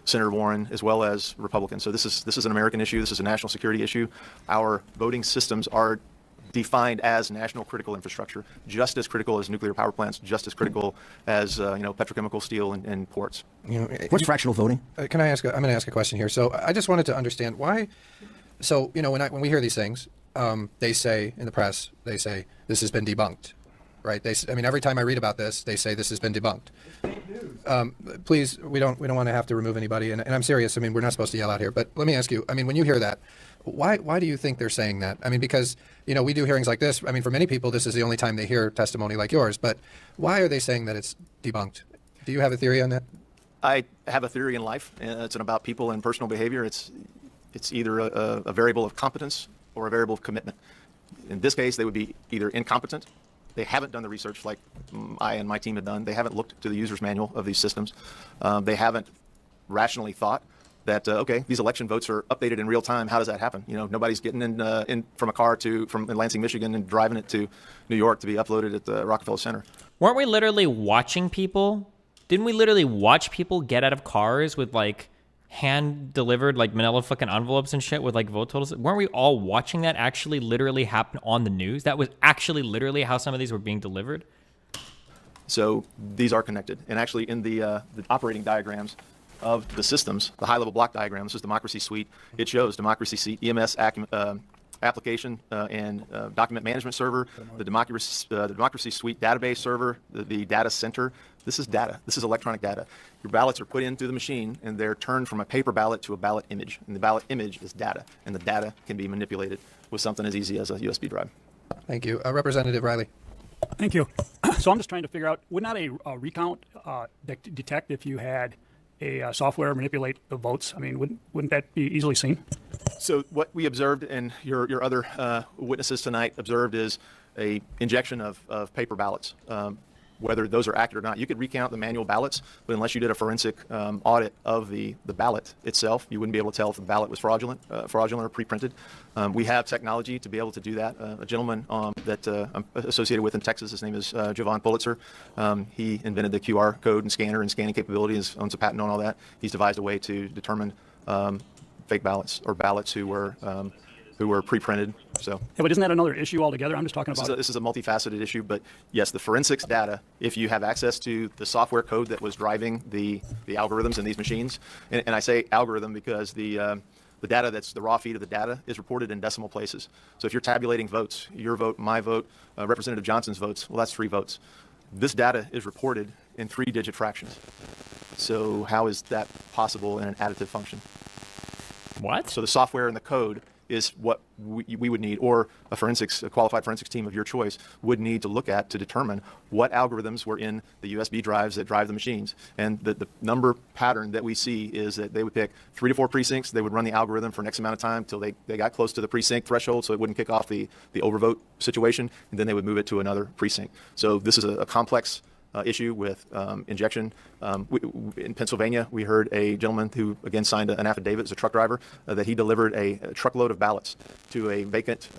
Senator Warren, as well as Republicans. So this is an American issue. This is a national security issue. Our voting systems are defined as national critical infrastructure, just as critical as nuclear power plants, just as critical as petrochemical, steel, and ports. What's fractional voting? Can I ask? I'm going to ask a question here. So I just wanted to understand why. So when we hear these things, they say in the press, they say this has been debunked, right? Every time I read about this, they say this has been debunked. Please, we don't want to have to remove anybody, and I'm serious. We're not supposed to yell out here, but let me ask you. When you hear that, why do you think they're saying that? Because we do hearings like this. For many people, this is the only time they hear testimony like yours. But why are they saying that it's debunked? Do you have a theory on that? I have a theory in life, and it's about people and personal behavior. It's either a variable of competence or a variable of commitment. In this case, they would be either incompetent. They haven't done the research like I and my team have done. They haven't looked to the user's manual of these systems. They haven't rationally thought that, okay, these election votes are updated in real time. How does that happen? Nobody's getting in from a car from Lansing, Michigan and driving it to New York to be uploaded at the Rockefeller Center. Weren't we literally watching people? Didn't we literally watch people get out of cars with hand-delivered manila fucking envelopes and shit with vote totals? Weren't we all watching that actually literally happen on the news? That was actually literally how some of these were being delivered? So these are connected. And actually in the operating diagrams of the systems, the high-level block diagram, this is Democracy Suite, it shows Democracy Suite, EMS application and document management server, the Democracy Suite database server, the data center. This is data. This is electronic data. Your ballots are put in through the machine, and they're turned from a paper ballot to a ballot image. And the ballot image is data, and the data can be manipulated with something as easy as a USB drive. Thank you. Representative Riley. Thank you. So I'm just trying to figure out, would not a recount detect if you had a software manipulate the votes? Wouldn't that be easily seen? So what we observed, and your other witnesses tonight observed, is a injection of paper ballots. Whether those are accurate or not, you could recount the manual ballots, but unless you did a forensic audit of the ballot itself, you wouldn't be able to tell if the ballot was fraudulent or pre-printed. We have technology to be able to do that. A gentleman that I'm associated with in Texas, his name is Javon Pulitzer. He invented the QR code and scanner and scanning capabilities, owns a patent on all that. He's devised a way to determine fake ballots or ballots who were pre-printed. So, yeah, but isn't that another issue altogether? I'm just talking about this is a multifaceted issue, but yes, the forensics data, if you have access to the software code that was driving the algorithms in these machines, and I say algorithm because the data that's the raw feed of the data is reported in decimal places. So if you're tabulating votes, your vote, my vote, Representative Johnson's votes, well, that's 3 votes. This data is reported in 3-digit fractions. So how is that possible in an additive function? What? So the software and the code is what we would need, or a qualified forensics team of your choice would need to look at to determine what algorithms were in the USB drives that drive the machines. And the number pattern that we see is that they would pick 3 to 4 precincts. They would run the algorithm for an X amount of time till they got close to the precinct threshold so it wouldn't kick off the overvote situation, and then they would move it to another precinct. So this is a complex issue with injection. In Pennsylvania, we heard a gentleman who, again, signed an affidavit as a truck driver that he delivered a truckload of ballots to a vacant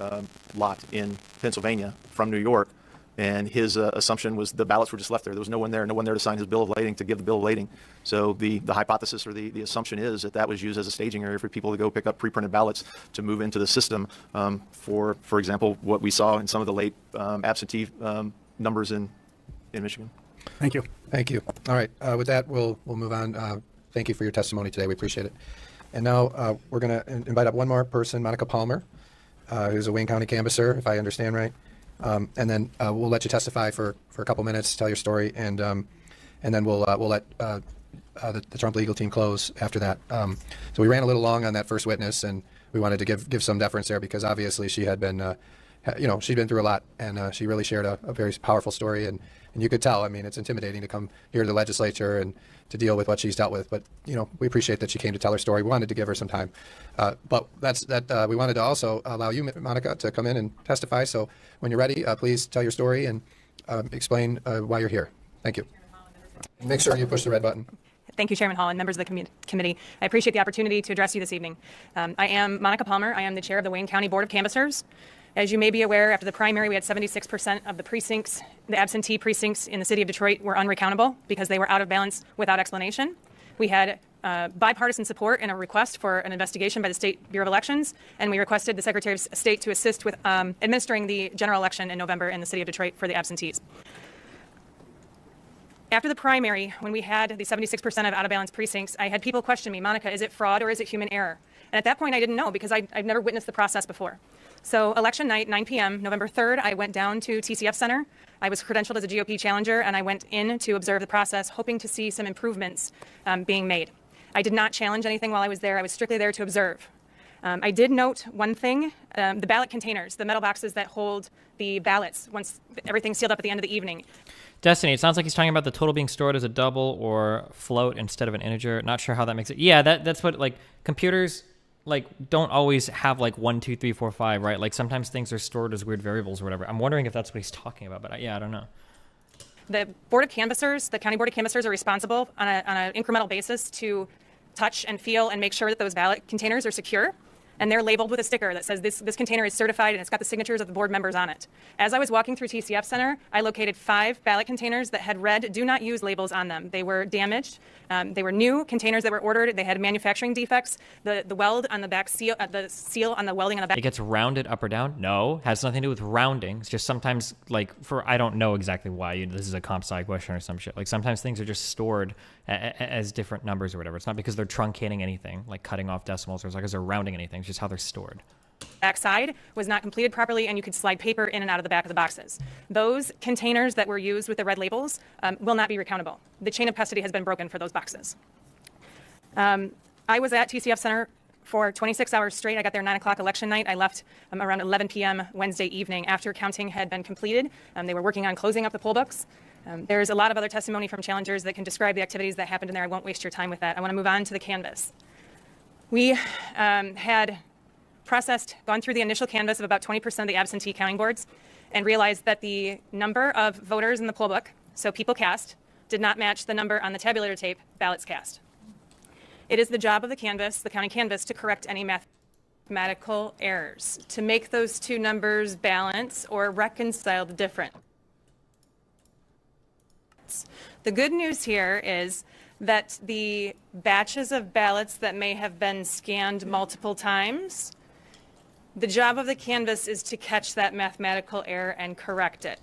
lot in Pennsylvania from New York, and his assumption was the ballots were just left there. There was no one there to sign his bill of lading, to give the bill of lading. So the hypothesis or the assumption is that was used as a staging area for people to go pick up pre-printed ballots to move into the system for example, what we saw in some of the late absentee numbers in Michigan. Thank you. Thank you. All right. With that, we'll move on. Thank you for your testimony today. We appreciate it. And now we're going to invite up one more person, Monica Palmer, who's a Wayne County canvasser, if I understand right. And then we'll let you testify for a couple minutes, tell your story, and then we'll let the Trump legal team close after that. So we ran a little long on that first witness, and we wanted to give some deference there because obviously she had been she'd been through a lot, and she really shared a very powerful story, and you could tell. I mean, it's intimidating to come here to the legislature and to deal with what she's dealt with, but we appreciate that she came to tell her story. We wanted to give her some time, but we wanted to also allow you, Monica, to come in and testify. So when you're ready, please tell your story and explain why you're here. Thank you. Make sure you push the red button. Thank you, Chairman Hall and members of the committee. I appreciate the opportunity to address you this evening. I am Monica Palmer. I am the chair of the Wayne County Board of Canvassers. As you may be aware, after the primary, we had 76% of the precincts, the absentee precincts in the city of Detroit were unrecountable because they were out of balance without explanation. We had bipartisan support in a request for an investigation by the State Bureau of Elections, and we requested the Secretary of State to assist with administering the general election in November in the city of Detroit for the absentees. After the primary, when we had the 76% of out-of-balance precincts, I had people question me, Monica, is it fraud or is it human error? And at that point, I didn't know because I've never witnessed the process before. So election night, 9 p.m., November 3rd, I went down to TCF Center. I was credentialed as a GOP challenger, and I went in to observe the process, hoping to see some improvements being made. I did not challenge anything while I was there. I was strictly there to observe. I did note one thing, the ballot containers, the metal boxes that hold the ballots once everything's sealed up at the end of the evening. Destiny, it sounds like he's talking about the total being stored as a double or float instead of an integer. Not sure how that makes it. Yeah, that's what, like, computers, like, don't always have, like, 1, 2, 3, 4, 5, right? Like, sometimes things are stored as weird variables or whatever. I'm wondering if that's what he's talking about, but yeah, I don't know. The Board of Canvassers, the County Board of Canvassers, are responsible on an incremental basis to touch and feel and make sure that those ballot containers are secure. And they're labeled with a sticker that says this container is certified and it's got the signatures of the board members on it. As I was walking through TCF Center, I located 5 ballot containers that had red "do not use" labels on them. They were damaged. They were new containers that were ordered. They had manufacturing defects. The weld on the back seal, the seal on the welding on the back. It gets rounded up or down? No, has nothing to do with rounding. It's just sometimes, like, I don't know exactly why this is a comp sci question or some shit. Like, sometimes things are just stored as different numbers or whatever. It's not because they're truncating anything, like cutting off decimals, or it's not because they're rounding anything. It's just how they're stored. Backside was not completed properly, and you could slide paper in and out of the back of the boxes. Those containers that were used with the red labels will not be recountable. The chain of custody has been broken for those boxes. I was at TCF Center for 26 hours straight. I got there 9 o'clock election night. I left around 11 p.m. Wednesday evening after counting had been completed. They were working on closing up the poll books. There's a lot of other testimony from challengers that can describe the activities that happened in there. I won't waste your time with that. I want to move on to the canvass. We had gone through the initial canvass of about 20% of the absentee counting boards and realized that the number of voters in the poll book, so people cast, did not match the number on the tabulator tape, ballots cast. It is the job of the canvass, the county canvass, to correct any mathematical errors, to make those two numbers balance or reconcile the difference. The good news here is that the batches of ballots that may have been scanned multiple times, the job of the canvass is to catch that mathematical error and correct it.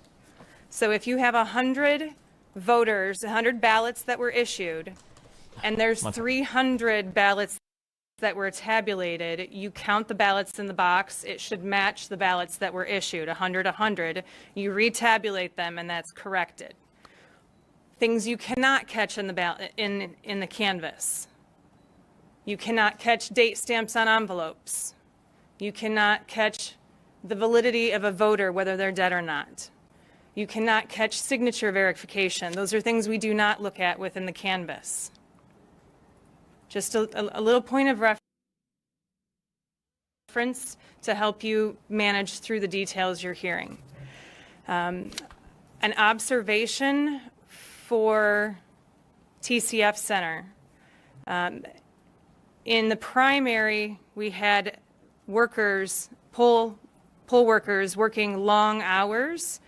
So if you have 100 voters, 100 ballots that were issued, and there's 300 ballots that were tabulated, you count the ballots in the box. It should match the ballots that were issued, 100, 100. You retabulate them, and that's corrected. Things you cannot catch in the in the canvass. You cannot catch date stamps on envelopes. You cannot catch the validity of a voter, whether they're dead or not. You cannot catch signature verification. Those are things we do not look at within the canvass. Just a little point of reference to help you manage through the details you're hearing. An observation for TCF Center. In the primary, we had workers, poll workers working long hours.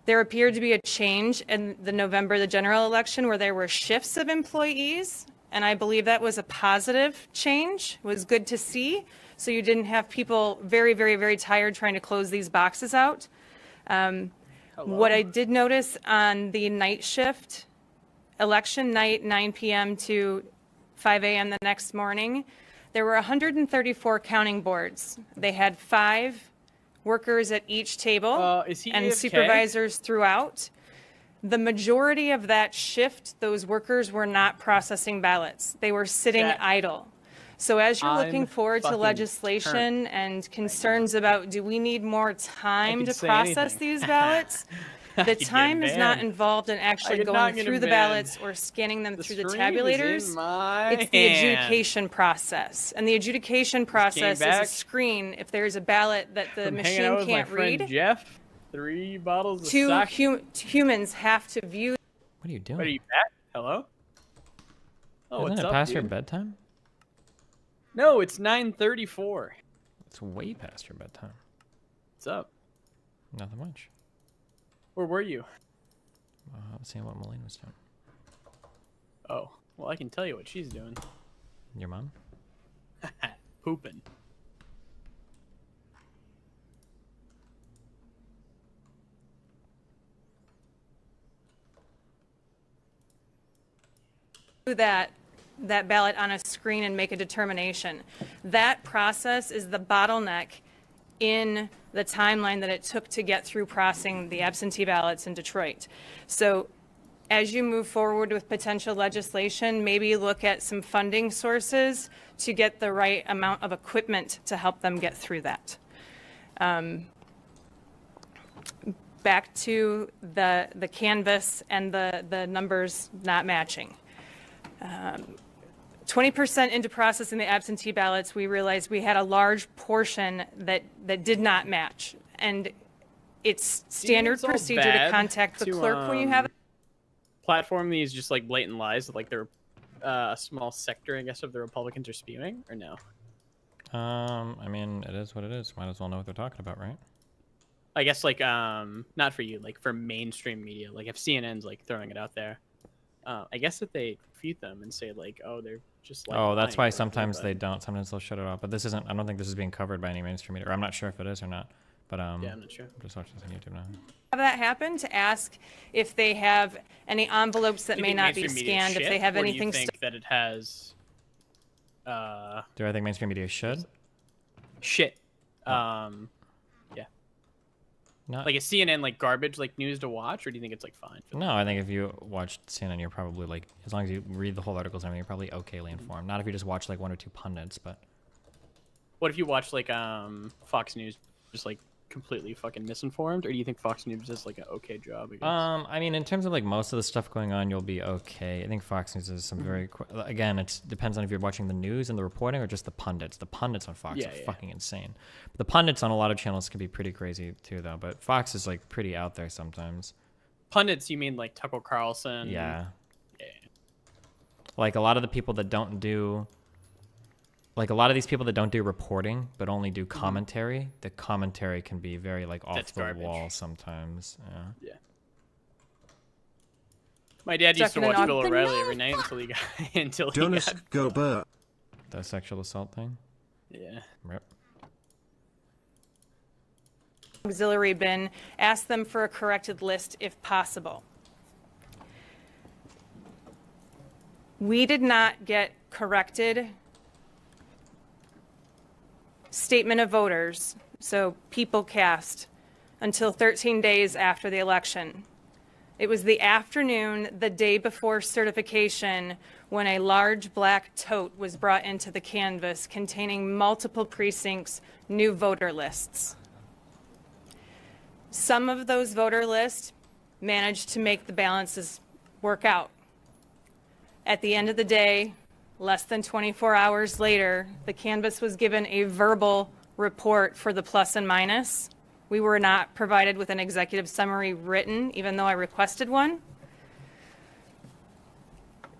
There appeared to be a change in the general election, where there were shifts of employees, and I believe that was a positive change. It was good to see. So you didn't have people very, very, very tired trying to close these boxes out. What I did notice on the night shift, election night, 9 p.m. to 5 a.m. the next morning, there were 134 counting boards. They had 5 workers at each table and AFK? Supervisors throughout. The majority of that shift, those workers were not processing ballots. They were sitting idle. So as you're looking I'm forward to fucking legislation turned. and concerns about do we need more time could to say process anything. these ballots, I the could get time is not banned. involved in I actually could not going get through the banned. ballots or scanning them through the screen is in tabulators. my It's the hand. adjudication process. And the adjudication process is a back screen if there's a ballot that the From hanging machine out with can't my friend read. Jeff, 3 bottles of Two sake. humans have to view. What are you doing? What are you back? Hello? Oh, Isn't what's it up, past your dude? bedtime? No, it's 9:34. It's way past your bedtime. What's up? Nothing much. Where were you? I was seeing what Malene was doing. Oh, well, I can tell you what she's doing. Your mom? Pooping. that ballot on a screen and make a determination. That process is the bottleneck in the timeline that it took to get through processing the absentee ballots in Detroit. So as you move forward with potential legislation, maybe look at some funding sources to get the right amount of equipment to help them get through that. Back to the canvas and the numbers not matching. 20% into processing the absentee ballots, we realized we had a large portion that did not match. And it's standard it's all procedure to bad contact the to, clerk when you have platform these just like blatant lies that like they're a small sector, I guess, of the Republicans are spewing, or no? I mean, it is what it is. Might as well know what they're talking about, right? I guess like not for you, like for mainstream media, like if CNN's like throwing it out there, I guess that they refute them and say like, oh, they're just like. Oh, that's why lying, sometimes but- they don't. Sometimes they'll shut it off. But this isn't. I don't think this is being covered by any mainstream media. Or I'm not sure if it is or not. But Yeah, I'm not sure. I'm just watching this on YouTube now. have that happen, to ask if they have any envelopes that Do you may think not be mainstream media scanned, if shit, they have or anything. Do you think that it has? Do I think mainstream media should? Shit. Yeah. Not. Like is CNN like garbage, like news to watch, or do you think it's like fine? No, I think if you watch CNN, you're probably like, as long as you read the whole articles and everything, you're probably okayly informed. Not if you just watch like one or two pundits, but. What if you watch like Fox News, just like completely fucking misinformed, or do you think Fox News does like an okay job? I guess? I mean, in terms of like most of the stuff going on, you'll be okay. I think Fox News is some very again, it depends on if you're watching the news and the reporting or just the pundits. The pundits on Fox are fucking insane. But the pundits on a lot of channels can be pretty crazy too, though. But Fox is like pretty out there sometimes. Pundits, you mean like Tucker Carlson? Yeah. Like a lot of the people that don't do. Like a lot of these people that don't do reporting but only do commentary, the commentary can be very like off the wall sometimes. Yeah. My dad used to watch Bill O'Reilly every night until he Jonas got Gober. The sexual assault thing? Yeah. Rip. Auxiliary bin, ask them for a corrected list if possible. We did not get corrected statement of voters, so people cast, until 13 days after the election. It was the afternoon, the day before certification, when a large black tote was brought into the canvas containing multiple precincts' new voter lists. Some of those voter lists managed to make the balances work out. At the end of the day, less than 24 hours later, the canvas was given a verbal report for the plus and minus. We were not provided with an executive summary written, even though I requested one.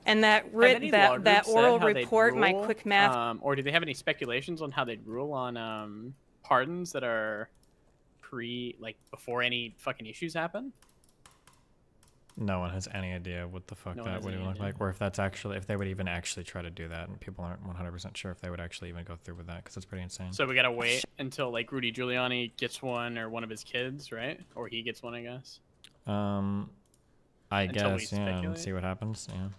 And that oral report, my quick math. Or do they have any speculations on how they'd rule on pardons that are before any fucking issues happen? No one has any idea what the fuck that would even look like, or if that's actually, if they would even actually try to do that, and people aren't 100% sure if they would actually even go through with that, because it's pretty insane. So we gotta wait until like Rudy Giuliani gets one, or one of his kids, right? Or he gets one, I guess. I guess, yeah, and see what happens, yeah.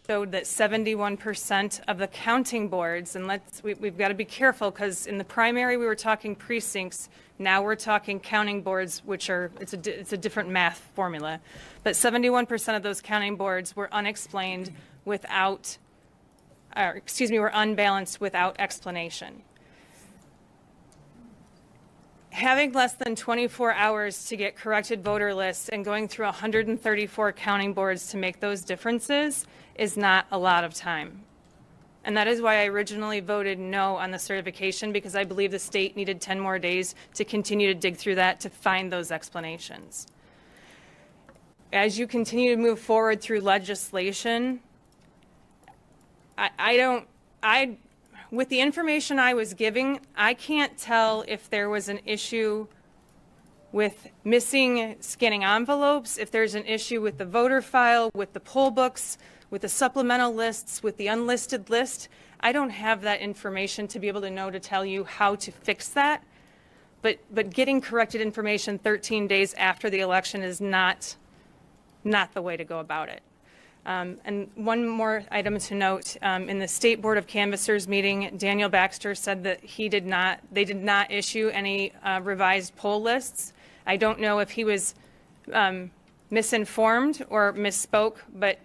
Showed that 71% of the counting boards, and we've got to be careful, because in the primary we were talking precincts, now we're talking counting boards, which are, it's a different math formula, but 71% of those counting boards were unexplained without were unbalanced without explanation. Having less than 24 hours to get corrected voter lists and going through 134 counting boards to make those differences is not a lot of time. And that is why I originally voted no on the certification, because I believe the state needed 10 more days to continue to dig through that to find those explanations. As you continue to move forward through legislation, with the information I was giving, I can't tell if there was an issue with missing scanning envelopes, if there's an issue with the voter file, with the poll books, with the supplemental lists, with the unlisted list. I don't have that information to be able to know to tell you how to fix that. But getting corrected information 13 days after the election is not the way to go about it. And one more item to note, in the State Board of Canvassers meeting, Daniel Baxter said that they did not issue any revised poll lists. I don't know if he was misinformed or misspoke, but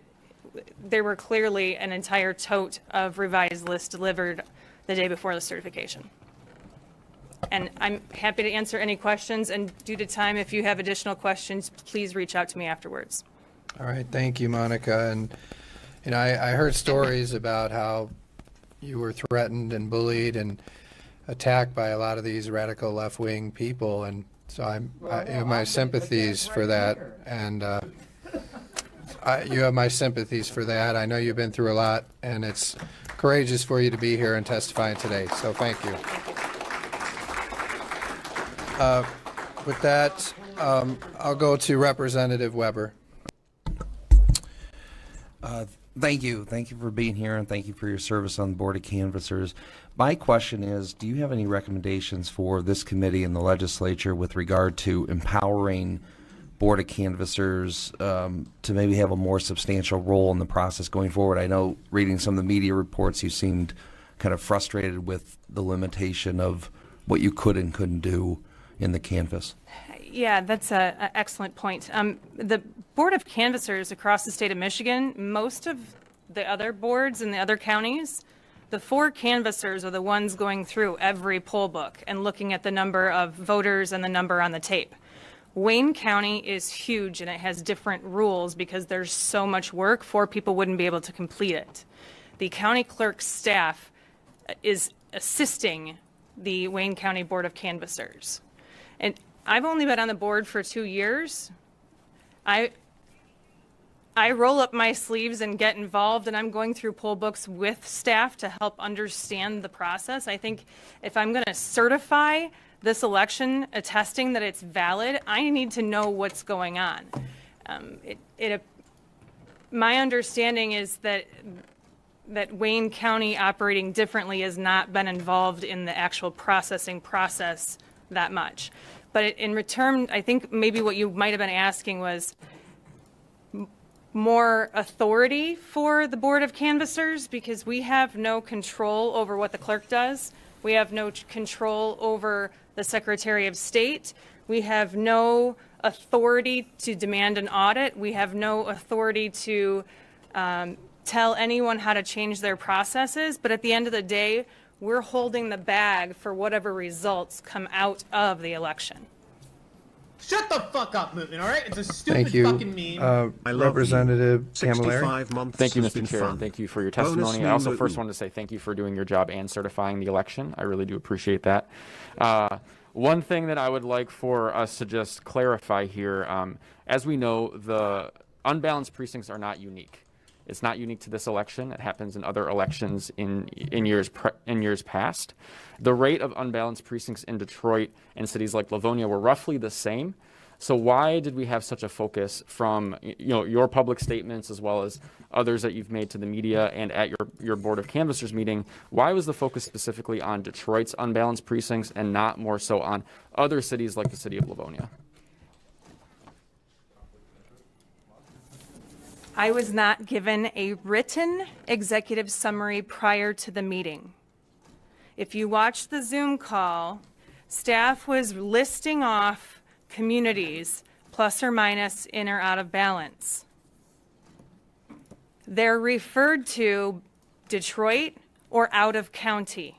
there were clearly an entire tote of revised lists delivered the day before the certification. And I'm happy to answer any questions, and due to time, if you have additional questions, please reach out to me afterwards. All right, thank you, Monica. And I heard stories about how you were threatened and bullied and attacked by a lot of these radical left-wing people, and so I have my sympathies for that. And you have my sympathies for that. I know you've been through a lot, and it's courageous for you to be here and testifying today. So thank you. With that, I'll go to Representative Weber. Thank you. Thank you for being here, and thank you for your service on the Board of Canvassers. My question is, do you have any recommendations for this committee and the legislature with regard to empowering Board of Canvassers to maybe have a more substantial role in the process going forward? I know, reading some of the media reports, you seemed kind of frustrated with the limitation of what you could and couldn't do in the canvass. Yeah, that's an excellent point. The Board of Canvassers across the state of Michigan, most of the other boards in the other counties, the 4 canvassers are the ones going through every poll book and looking at the number of voters and the number on the tape. Wayne County is huge, and it has different rules because there's so much work. 4 people wouldn't be able to complete it. The county clerk's staff is assisting the Wayne County Board of Canvassers. And I've only been on the board for 2 years. I roll up my sleeves and get involved, and I'm going through poll books with staff to help understand the process. I think if I'm going to certify this election, attesting that it's valid, I need to know what's going on. My understanding is that Wayne County operating differently has not been involved in the actual processing process that much. But in return, I think maybe what you might have been asking was more authority for the Board of Canvassers, because we have no control over what the clerk does. We have no control over the Secretary of State. We have no authority to demand an audit. We have no authority to tell anyone how to change their processes. But at the end of the day, we're holding the bag for whatever results come out of the election. Shut the fuck up, Mootin, all right? It's a stupid Thank you, fucking meme. Representative Camilleri. Thank you, Mr. Chair, and thank you for your testimony. I also first wanted to say thank you for doing your job and certifying the election. I really do appreciate that. One thing that I would like for us to just clarify here, as we know, the unbalanced precincts are not unique. It's not unique to this election. It happens in other elections in years past. The rate of unbalanced precincts in Detroit and cities like Livonia were roughly the same. So why did we have such a focus from your public statements as well as others that you've made to the media and at your Board of Canvassers meeting? Why was the focus specifically on Detroit's unbalanced precincts and not more so on other cities like the city of Livonia? I was not given a written executive summary prior to the meeting. If you watch the Zoom call, staff was listing off communities plus or minus in or out of balance. They're referred to Detroit or out of county.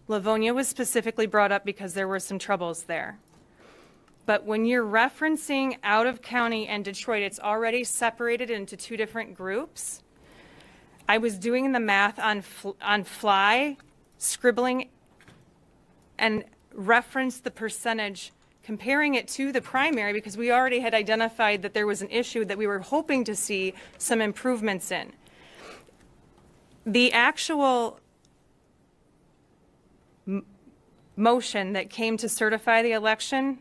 Livonia was specifically brought up because there were some troubles there. But when you're referencing out of county and Detroit, it's already separated into two different groups. I was doing the math on fly, scribbling, and referenced the percentage, comparing it to the primary because we already had identified that there was an issue that we were hoping to see some improvements in. The actual motion that came to certify the election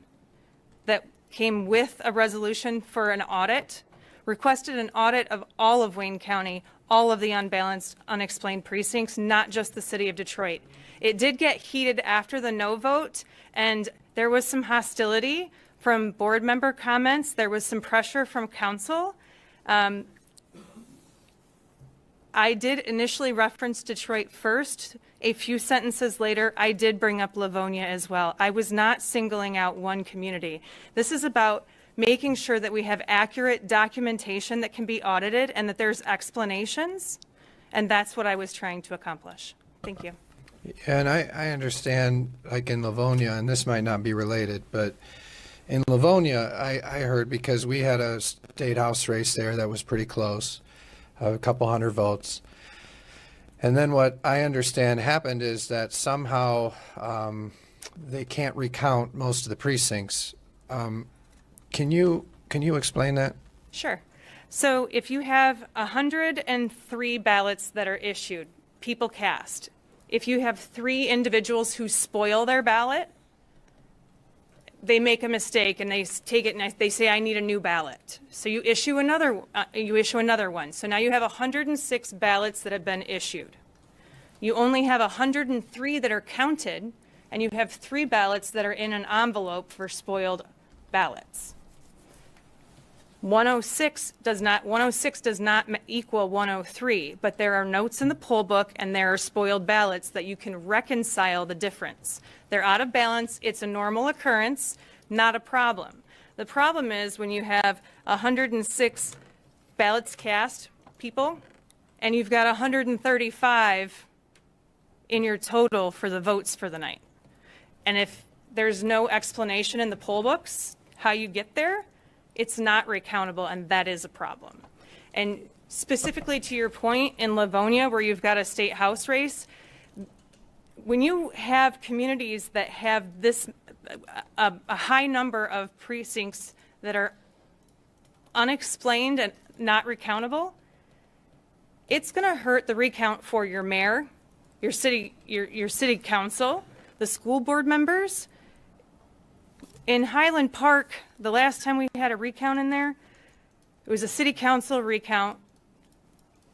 that came with a resolution for an audit requested an audit of all of Wayne County, all of the unbalanced, unexplained precincts, not just the city of Detroit. It did get heated after the no vote, and there was some hostility from board member comments. There was some pressure from council. I did initially reference Detroit first. A few sentences later, I did bring up Livonia as well. I was not singling out one community. This is about making sure that we have accurate documentation that can be audited and that there's explanations, and that's what I was trying to accomplish. Thank you. Yeah, and I understand, like in Livonia, and this might not be related, but in Livonia, I heard because we had a state house race there that was pretty close, a couple hundred votes. And then what I understand happened is that somehow they can't recount most of the precincts. Can you explain that? Sure. So if you have 103 ballots that are issued, people cast. If you have 3 individuals who spoil their ballot, they make a mistake and they take it and they say, I need a new ballot. So you issue another one. So now you have 106 ballots that have been issued. You only have 103 that are counted, and you have 3 ballots that are in an envelope for spoiled ballots. 106 does not equal 103, but there are notes in the poll book and there are spoiled ballots that you can reconcile the difference. They're out of balance. It's a normal occurrence, not a problem. The problem is when you have 106 ballots cast, people, and you've got 135 in your total for the votes for the night. And if there's no explanation in the poll books how you get there, it's not recountable, and that is a problem. And specifically to your point in Livonia, where you've got a state house race, when you have communities that have this a high number of precincts that are unexplained and not recountable, it's going to hurt the recount for your mayor, your city council, the school board members. In Highland Park, the last time we had a recount in there, it was a city council recount,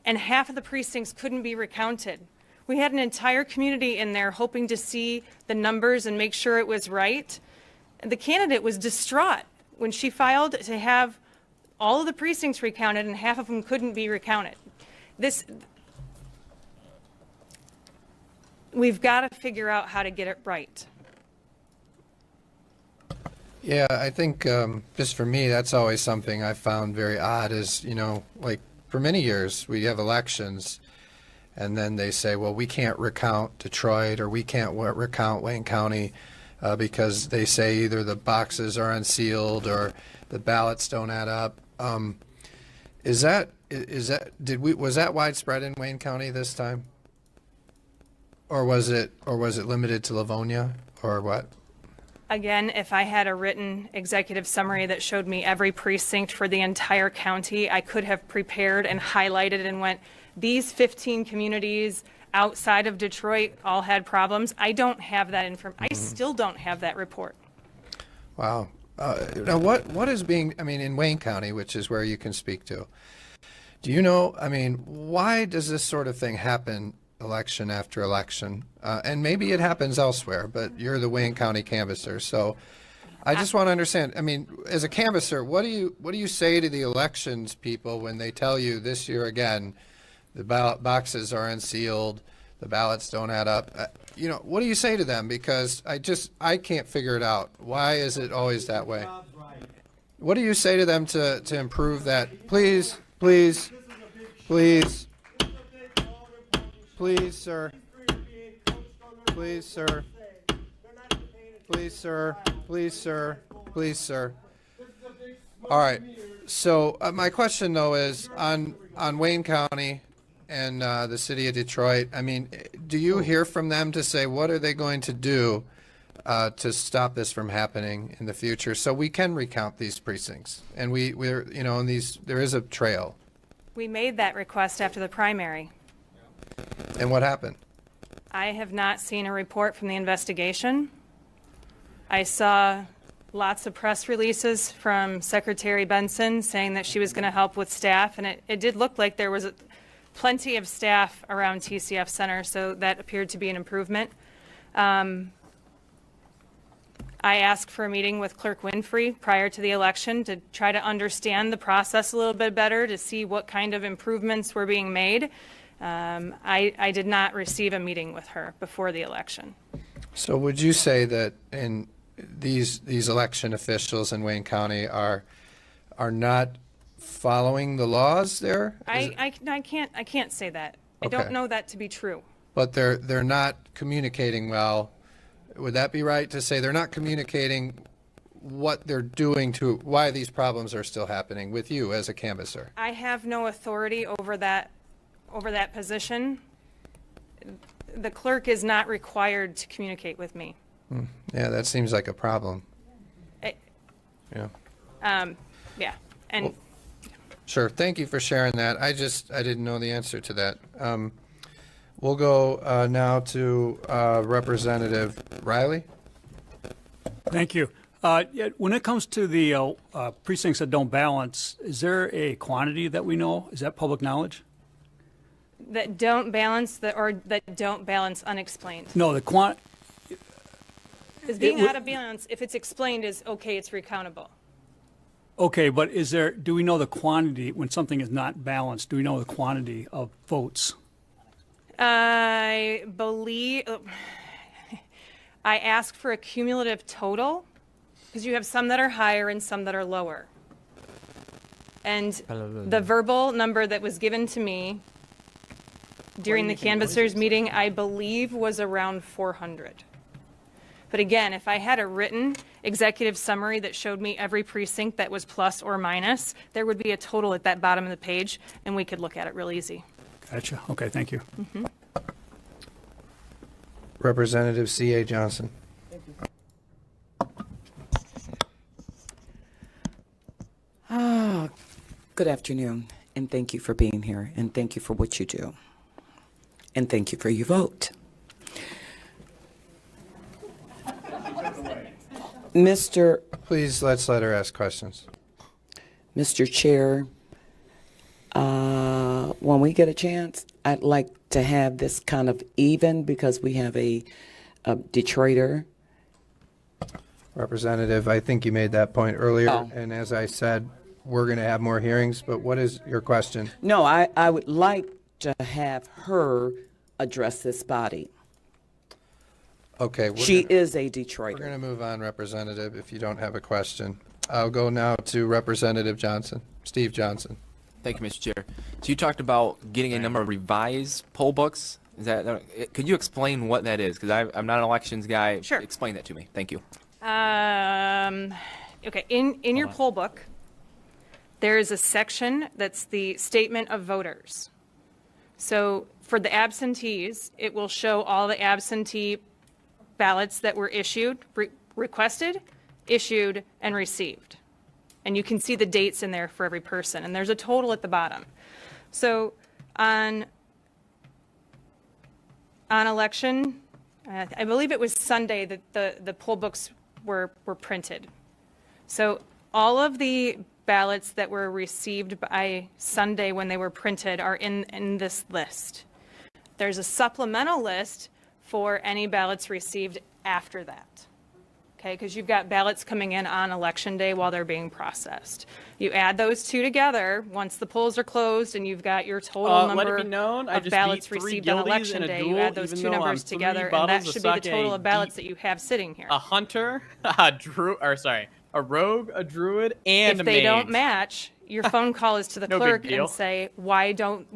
and half of the precincts couldn't be recounted. We had an entire community in there hoping to see the numbers and make sure it was right. The candidate was distraught when she filed to have all of the precincts recounted and half of them couldn't be recounted. We've got to figure out how to get it right. Yeah, I think just for me, that's always something I found very odd is, like for many years we have elections and then they say, well, we can't recount Detroit or we can't recount Wayne County because they say either the boxes are unsealed or the ballots don't add up. Was that widespread in Wayne County this time? Or was it limited to Livonia or what? Again, if I had a written executive summary that showed me every precinct for the entire county, I could have prepared and highlighted and went, these 15 communities outside of Detroit all had problems. I don't have that information. I still don't have that report. Wow. Now, what is being, in Wayne County, which is where you can speak to, do you know, why does this sort of thing happen election after election? And maybe it happens elsewhere, but you're the Wayne County canvasser. So I just want to understand, as a canvasser, what do you say to the elections people when they tell you this year again, the ballot boxes are unsealed, the ballots don't add up? What do you say to them? Because I can't figure it out. Why is it always that way? What do you say to them to improve that? Please, please, please. Please, sir. Please, sir. Please, sir. Please, sir. Please, sir. All right. So my question, though, is on Wayne County and the city of Detroit. I mean, do you hear from them to say what are they going to do to stop this from happening in the future, so we can recount these precincts and we're in these there is a trail. We made that request after the primary. And what happened? I have not seen a report from the investigation. I saw lots of press releases from Secretary Benson saying that she was going to help with staff, and it did look like there was plenty of staff around TCF Center, so that appeared to be an improvement. I asked for a meeting with Clerk Winfrey prior to the election to try to understand the process a little bit better, to see what kind of improvements were being made. I did not receive a meeting with her before the election. So would you say that in these election officials in Wayne County are not following the laws there? I can't say that. Okay. I don't know that to be true. But they're not communicating well. Would that be right to say they're not communicating what they're doing to why these problems are still happening with you as a canvasser? I have no authority over that position. The clerk is not required to communicate with me. Yeah, that seems like a problem. Yeah. Yeah. And well, sure. Thank you for sharing that. I didn't know the answer to that. We'll go now to Representative Riley. Thank you. When it comes to the precincts that don't balance, is there a quantity that we know? Is that public knowledge? that don't balance or that don't balance unexplained. No, the quant. Because being out of balance, if it's explained, is okay, it's recountable. Okay, but do we know the quantity when something is not balanced? Do we know the quantity of votes? I believe I ask for a cumulative total because you have some that are higher and some that are lower. And the verbal number that was given to me during the canvassers meeting, I believe, was around 400. But again, if I had a written executive summary that showed me every precinct that was plus or minus, there would be a total at that bottom of the page, and we could look at it real easy. Gotcha. Okay, thank you. Mm-hmm. Representative C.A. Johnson. Good afternoon, and thank you for being here, and thank you for what you do, and thank you for your vote. Please, let's let her ask questions. Mr. Chair, when we get a chance, I'd like to have this kind of even because we have a Detroiter. Representative, I think you made that point earlier, and as I said, we're going to have more hearings, but what is your question? No, I would like to have her address this body. Okay. She is a Detroiter. We're going to move on, Representative, if you don't have a question. I'll go now to Representative Johnson, Steve Johnson. Thank you, Mr. Chair. So you talked about getting a number of revised poll books. Is that? Could you explain what that is? Because I'm not an elections guy. Sure. Explain that to me. Thank you. Okay. In your poll book, there is a section that's the statement of voters. So for the absentees, it will show all the absentee ballots that were issued, requested, issued, and received. And you can see the dates in there for every person. And there's a total at the bottom. So on election, I believe it was Sunday that the poll books were printed. So all of the ballots that were received by Sunday when they were printed are in this list. There's a supplemental list for any ballots received after that. Okay, because you've got ballots coming in on election day while they're being processed. You add those two together once the polls are closed and you've got your total number of ballots received on election day. You add those two numbers together and that should be the total of ballots that you have sitting here. A hunter, a rogue, a druid, and a mage. If they don't match, your phone call is to the clerk and say, why don't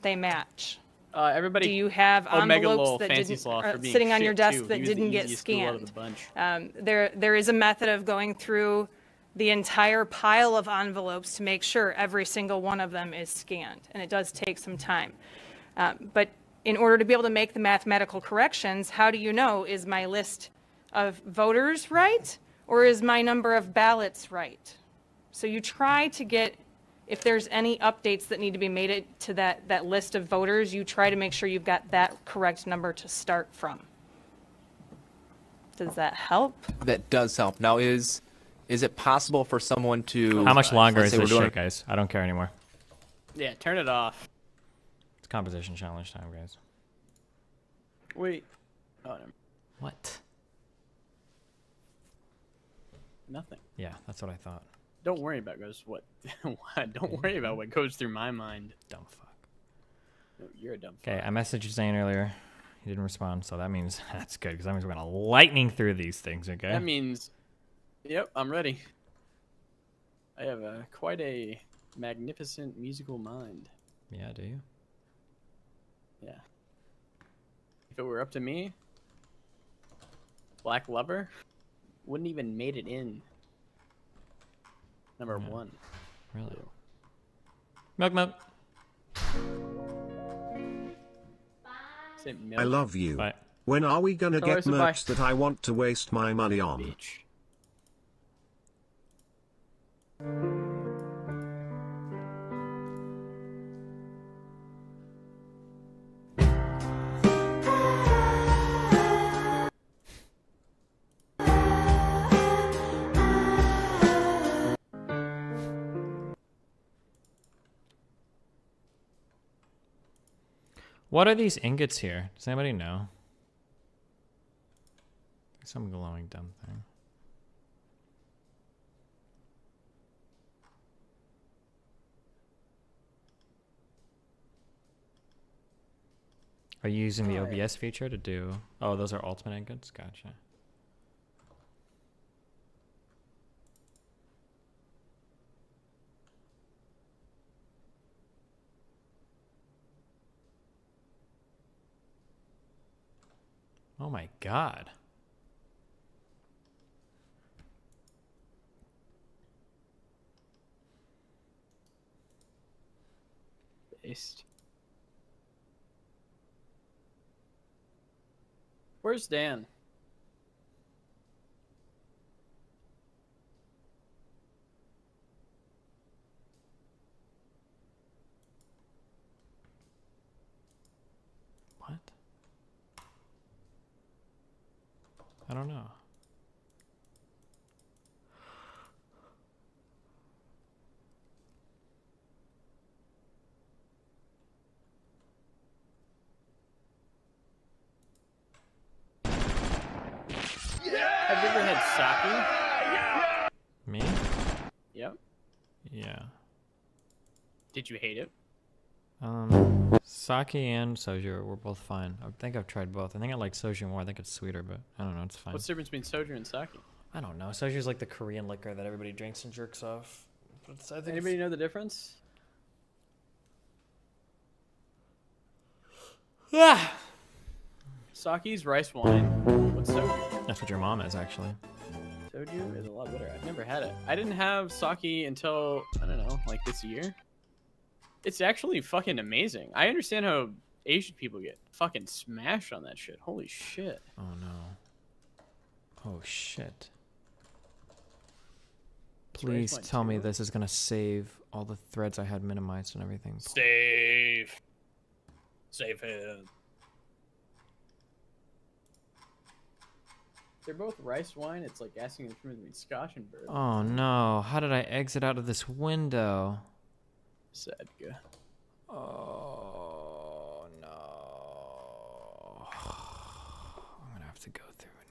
they match? Everybody. Do you have Omega envelopes Lowell, that Fancy didn't Slaw for being sitting on your shit, desk too. that He was the didn't get easiest tool out of the scanned? bunch. There is a method of going through the entire pile of envelopes to make sure every single one of them is scanned, and it does take some time. But in order to be able to make the mathematical corrections, how do you know, is my list of voters right, or is my number of ballots right? So you try to get, if there's any updates that need to be made to that list of voters, you try to make sure you've got that correct number to start from. Does that help? That does help. Now, is it possible for someone to... How much longer let's is say this we're doing shit, guys? I don't care anymore. Yeah, turn it off. It's composition challenge time, guys. Wait. Oh, no. What? Nothing. Yeah, that's what I thought. Don't worry about what. Don't worry about what goes through my mind. Dumb fuck. No, you're a dumb fuck. Okay, I messaged you saying earlier. He didn't respond, so that means that's good, because that means we're going to lightning through these things, okay? That means, yep, I'm ready. I have quite a magnificent musical mind. Yeah, do you? Yeah. If it were up to me, Black Lover wouldn't even made it in number one. Really? Milk, milk. Say milk. I love you. Bye. When are we gonna Oh, get so merch bye. that I want to waste my money on? Bitch. What are these ingots here? Does anybody know? Some glowing dumb thing. Are you using the OBS feature to do... Oh, those are ultimate ingots? Gotcha. Oh my god. Based. Where's Dan? What? I don't know. Have you ever had sake? Me? Yep. Yeah. Did you hate it? Sake and soju were both fine. I think I've tried both. I think I like soju more. I think it's sweeter, but I don't know. It's fine. What's the difference between soju and sake? I don't know. Soju is like the Korean liquor that everybody drinks and jerks off. I think Anybody know the difference? Yeah. Sake's rice wine. What's soju? That's what your mom is, actually. Soju is a lot better. I've never had it. I didn't have sake until, I don't know, like this year. It's actually fucking amazing. I understand how Asian people get fucking smashed on that shit. Holy shit. Oh no. Oh shit. Please tell me this is gonna save all the threads I had minimized and everything. Save. Save him. They're both rice wine. It's like asking the difference between scotch and bourbon. Oh no. How did I exit out of this window? Sad guy. Oh no. I'm gonna have to go through it.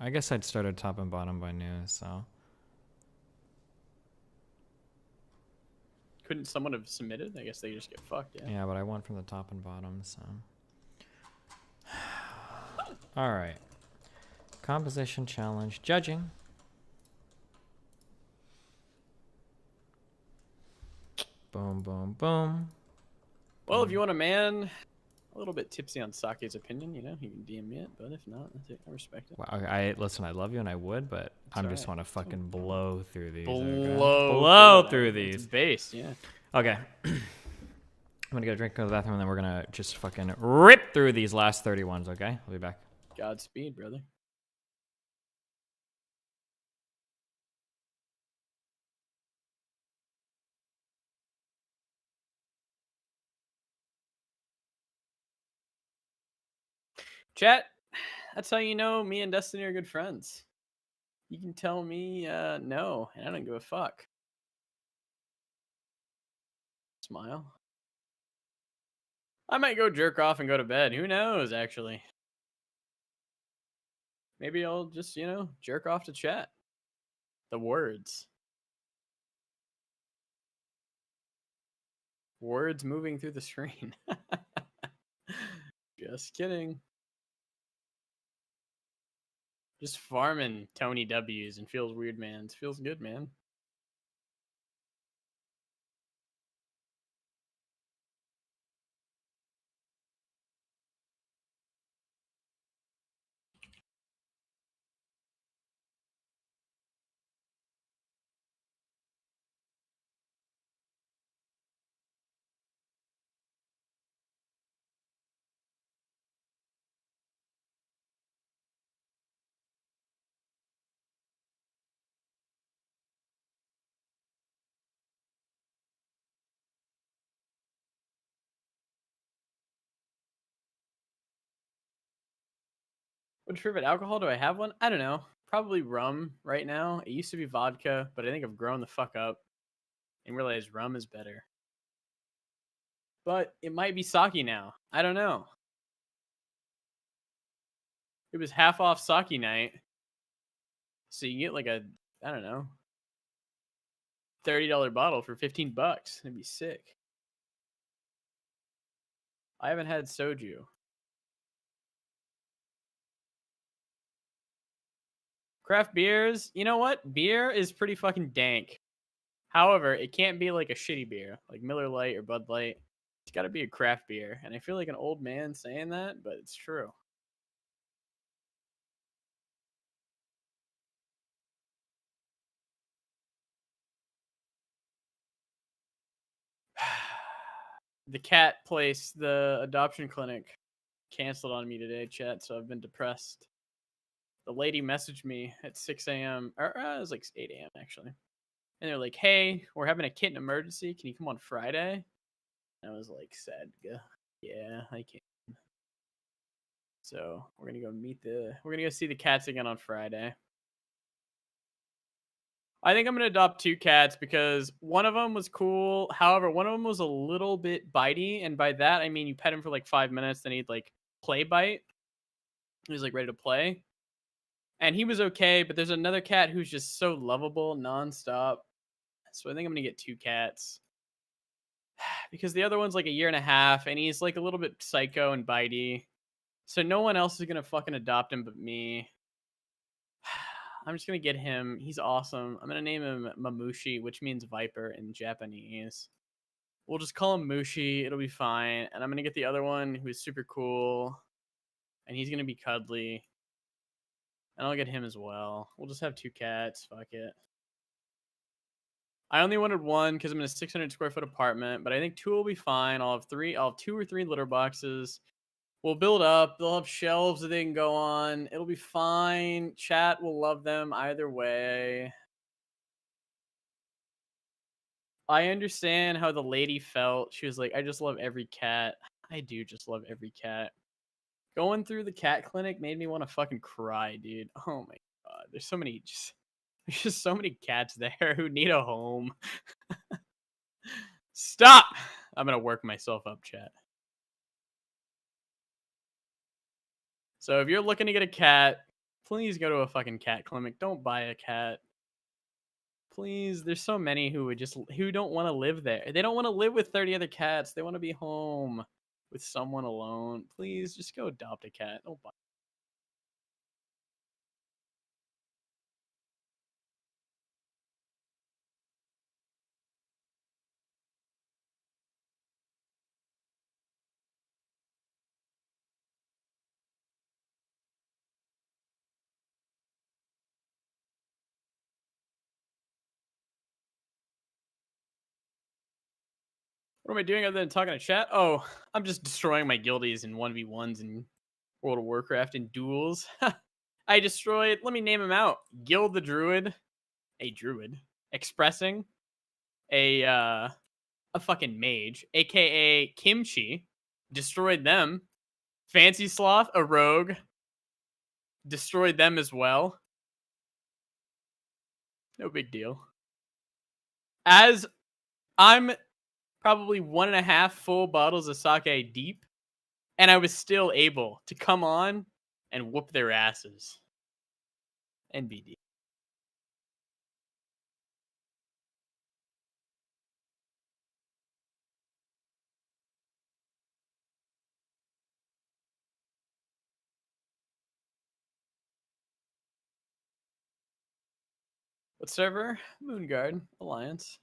I guess I'd started top and bottom by new, so. Couldn't someone have submitted? I guess they just get fucked, yeah. Yeah, but I went from the top and bottom, so. Alright. Composition challenge. Judging. Boom, boom, boom. Well, if you want a man a little bit tipsy on Sake's opinion, you know, you can DM me it. But if not, that's it. I respect it. Well, I listen. I love you, and I would, but I just want to fucking blow through these. Blow through these. these. Base, yeah. Okay. I'm gonna get a drink, go to the bathroom, and then we're gonna just fucking rip through these last 31s. Okay, I'll be back. Godspeed, brother. Chat, that's how you know me and Destiny are good friends. You can tell me no, and I don't give a fuck. Smile. I might go jerk off and go to bed. Who knows, actually? Maybe I'll just, you know, jerk off to chat. The words. Words moving through the screen. Just kidding. Just farming Tony W's and feels weird, man. It feels good, man. What favorite alcohol do I have one? I don't know. Probably rum right now. It used to be vodka, but I think I've grown the fuck up and realized rum is better. But it might be sake now. I don't know. It was half off sake night. So you get like a, I don't know, $30 bottle for $15. It'd be sick. I haven't had soju. Craft beers, you know what? Beer is pretty fucking dank. However, it can't be like a shitty beer, like Miller Lite or Bud Light. It's got to be a craft beer. And I feel like an old man saying that, but it's true. The cat place, the adoption clinic, canceled on me today, chat, so I've been depressed. The lady messaged me at 6 a.m. Or it was like 8 a.m. actually. And they're like, hey, we're having a kitten emergency. Can you come on Friday? And I was like, sad. Yeah, I can. So we're going to go see the cats again on Friday. I think I'm going to adopt 2 cats because one of them was cool. However, one of them was a little bit bitey. And by that, I mean, you pet him for like 5 minutes, then he'd like play bite. He was like ready to play. And he was okay, but there's another cat who's just so lovable nonstop. So I think I'm going to get 2 cats. Because the other one's like a year and a half, and he's like a little bit psycho and bitey. So no one else is going to fucking adopt him but me. I'm just going to get him. He's awesome. I'm going to name him Mamushi, which means viper in Japanese. We'll just call him Mushi. It'll be fine. And I'm going to get the other one who's super cool. And he's going to be cuddly. And I'll get him as well. We'll just have 2 cats. Fuck it. I only wanted 1 because I'm in a 600 square foot apartment, but I think 2 will be fine. I'll have 2 or 3 litter boxes. We'll build up. They'll have shelves that they can go on. It'll be fine. Chat will love them either way. I understand how the lady felt. She was like, I just love every cat. I do just love every cat. Going through the cat clinic made me want to fucking cry, dude. Oh my god. There's just so many cats there who need a home. Stop! I'm gonna work myself up, chat. So if you're looking to get a cat, please go to a fucking cat clinic. Don't buy a cat. Please, there's so many who don't want to live there. They don't want to live with 30 other cats. They want to be home with someone alone. Please, just go adopt a cat. Don't buy What am I doing other than talking to chat? Oh, I'm just destroying my guildies in 1v1s in World of Warcraft in duels. I destroyed, let me name them out. Guild the Druid, a druid, expressing, a fucking mage, aka Kimchi, destroyed them. Fancy Sloth, a rogue, destroyed them as well. No big deal. As I'm probably 1.5 full bottles of sake deep, and I was still able to come on and whoop their asses. NBD. What server? Moonguard Alliance.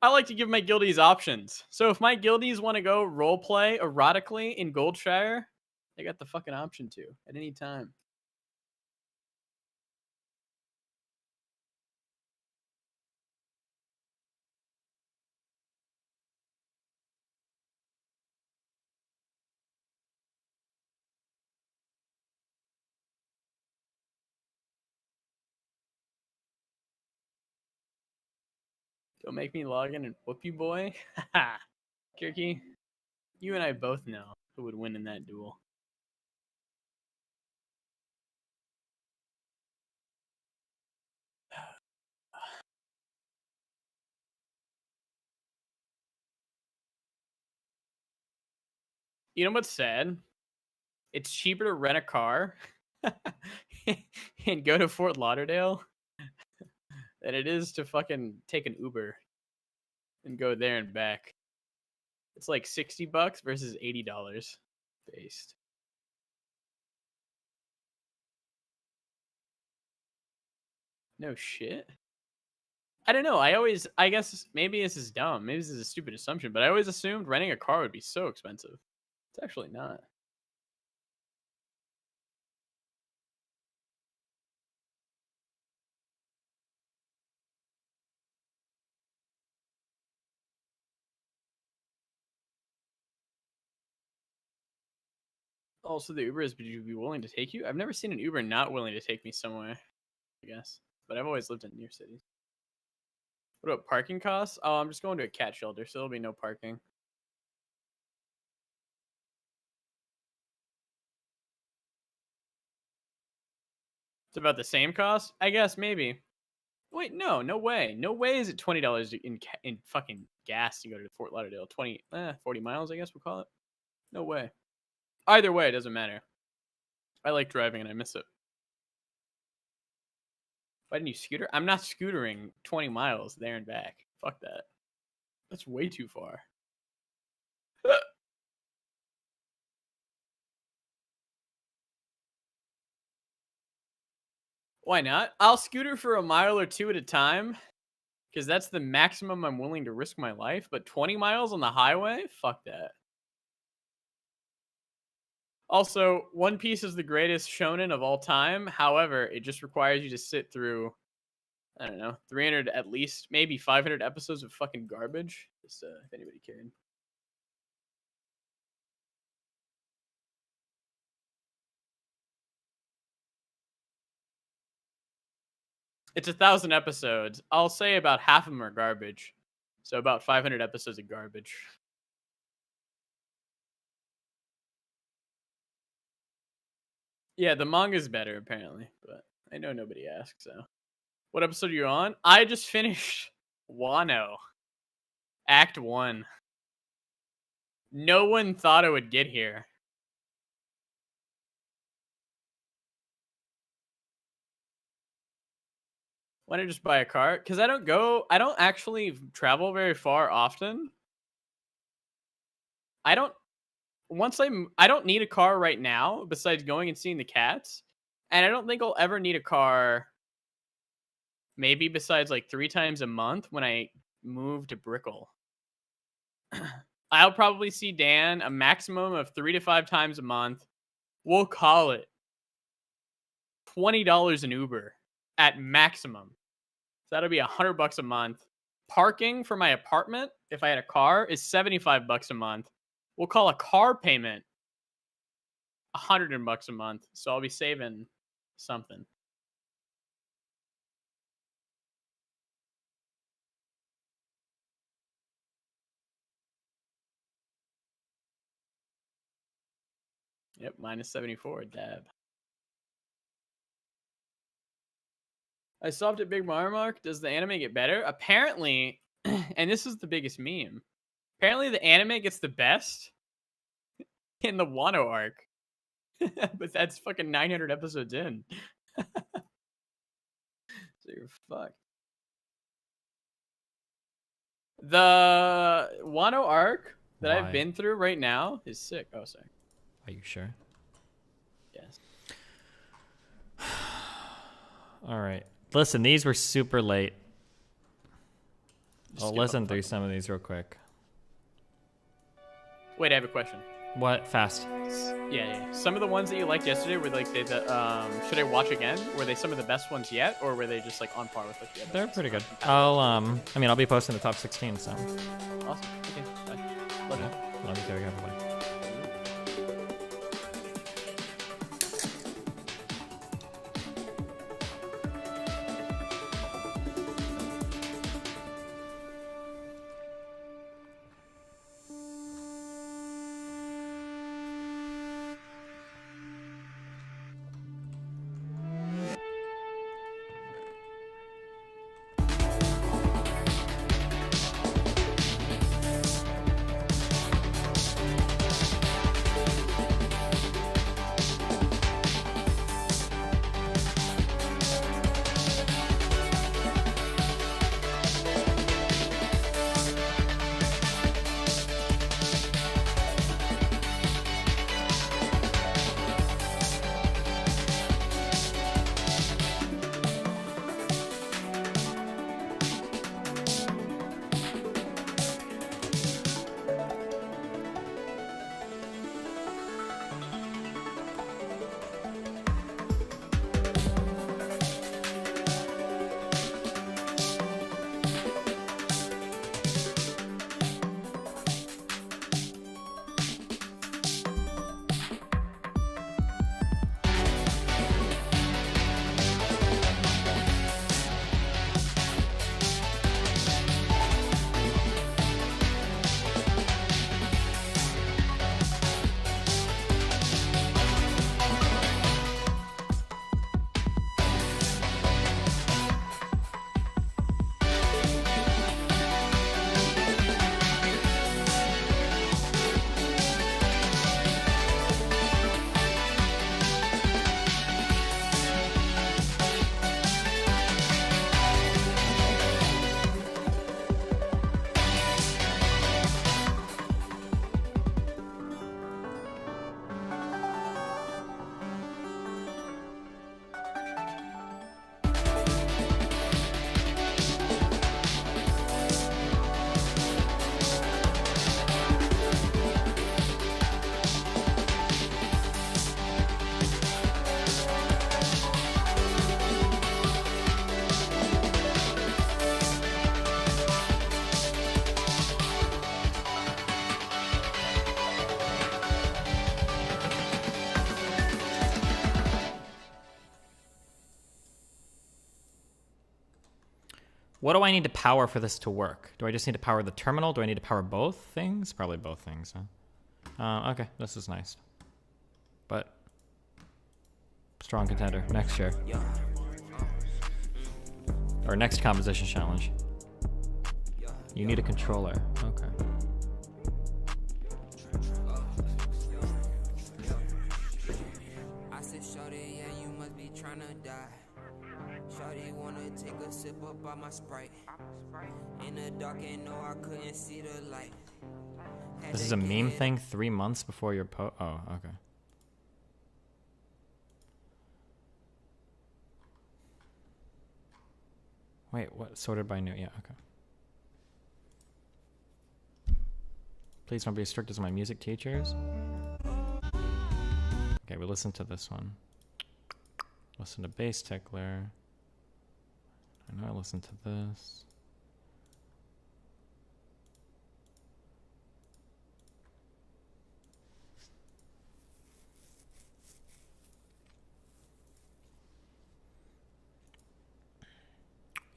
I like to give my guildies options. So if my guildies want to go roleplay erotically in Goldshire, they got the fucking option to at any time. Don't make me log in and whoop you, boy. Haha. Kirky, you and I both know who would win in that duel. You know what's sad? It's cheaper to rent a car and go to Fort Lauderdale than it is to fucking take an Uber and go there and back. It's like $60 versus $80 based. No shit. I don't know. I guess maybe this is dumb. Maybe this is a stupid assumption, but I always assumed renting a car would be so expensive. It's actually not. Also, the Uber is, would you be willing to take you? I've never seen an Uber not willing to take me somewhere, I guess. But I've always lived in near cities. What about parking costs? Oh, I'm just going to a cat shelter, so there'll be no parking. It's about the same cost? I guess, maybe. Wait, no way. No way is it $20 in fucking gas to go to Fort Lauderdale. 40 miles, I guess we'll call it. No way. Either way, it doesn't matter. I like driving and I miss it. Why didn't you scooter? I'm not scootering 20 miles there and back. Fuck that. That's way too far. Why not? I'll scooter for a mile or two at a time, because that's the maximum I'm willing to risk my life. But 20 miles on the highway? Fuck that. Also, One Piece is the greatest shonen of all time. However, it just requires you to sit through, I don't know, 300, at least, maybe 500 episodes of fucking garbage. Just if anybody cared. It's 1,000 episodes. I'll say about half of them are garbage. So about 500 episodes of garbage. Yeah, the manga's better, apparently. But I know nobody asked, so. What episode are you on? I just finished Wano. Act 1. No one thought I would get here. Why don't I just buy a car? Because I don't actually travel very far often. I don't need a car right now besides going and seeing the cats. And I don't think I'll ever need a car maybe besides like 3 times a month when I move to Brickell. I'll probably see Dan a maximum of 3 to 5 times a month. We'll call it $20 an Uber at maximum. So that'll be $100 a month parking for my apartment, if I had a car, is $75 a month. We'll call a car payment $100 a month. So I'll be saving something. Yep, minus 74, dab. I stopped at Big Mario Mark. Does the anime get better? Apparently, and this is the biggest meme. Apparently, the anime gets the best in the Wano arc. But that's fucking 900 episodes in. So you're fucked. The Wano arc that I've been through right now is sick. Oh, sorry. Are you sure? Yes. All right. Listen, these were super late. Just I'll skip up listen the through fucking- some of these real quick. Wait, I have a question. What? Fast. Yeah. Some of the ones that you liked yesterday were like should I watch again? Were they some of the best ones yet, or were they just like on par with like the other? They're pretty good. I'll be posting the top 16, so. Awesome. Okay. Bye. Love you. Love you too. Everybody. What do I need to power for this to work? Do I just need to power the terminal? Do I need to power both things? Probably both things, huh? Okay, this is nice. But strong contender. Next year. Or next composition challenge. You need a controller. Okay. I said, shawty, yeah, you must be trying to die. Shawty wanna take a sip up on my Sprite. In the dark, and no, I couldn't see the light. This is a meme thing 3 months before your oh, okay. Wait, what? Sorted by new? Yeah, okay. Please don't be as strict as my music teachers. Okay, we listen to this one. Listen to Bass Tickler. I know I listened to this.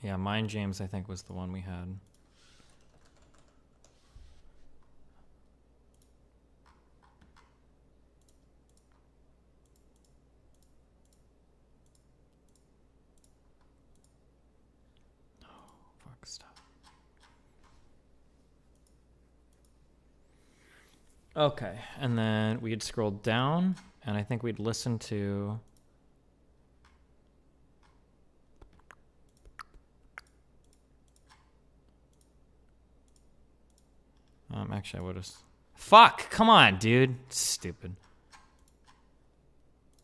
Yeah, Mind James, I think, was the one we had. Fuck, stop. Okay, and then we'd scroll down, and I think we'd listen to... Actually, I would have... Fuck! Come on, dude. Stupid.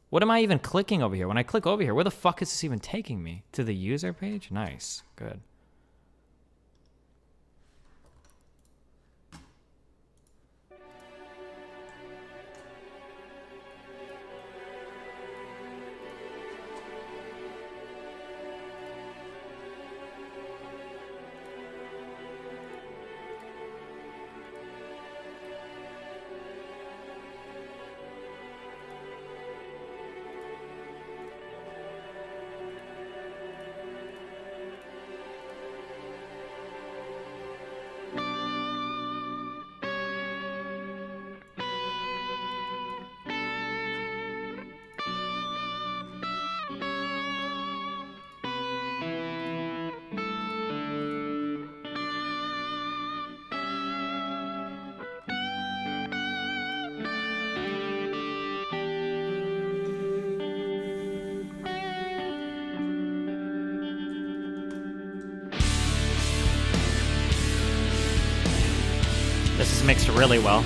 What am I even clicking over here? When I click over here, where the fuck is this even taking me? To the user page? Nice. Good. This is mixed really well.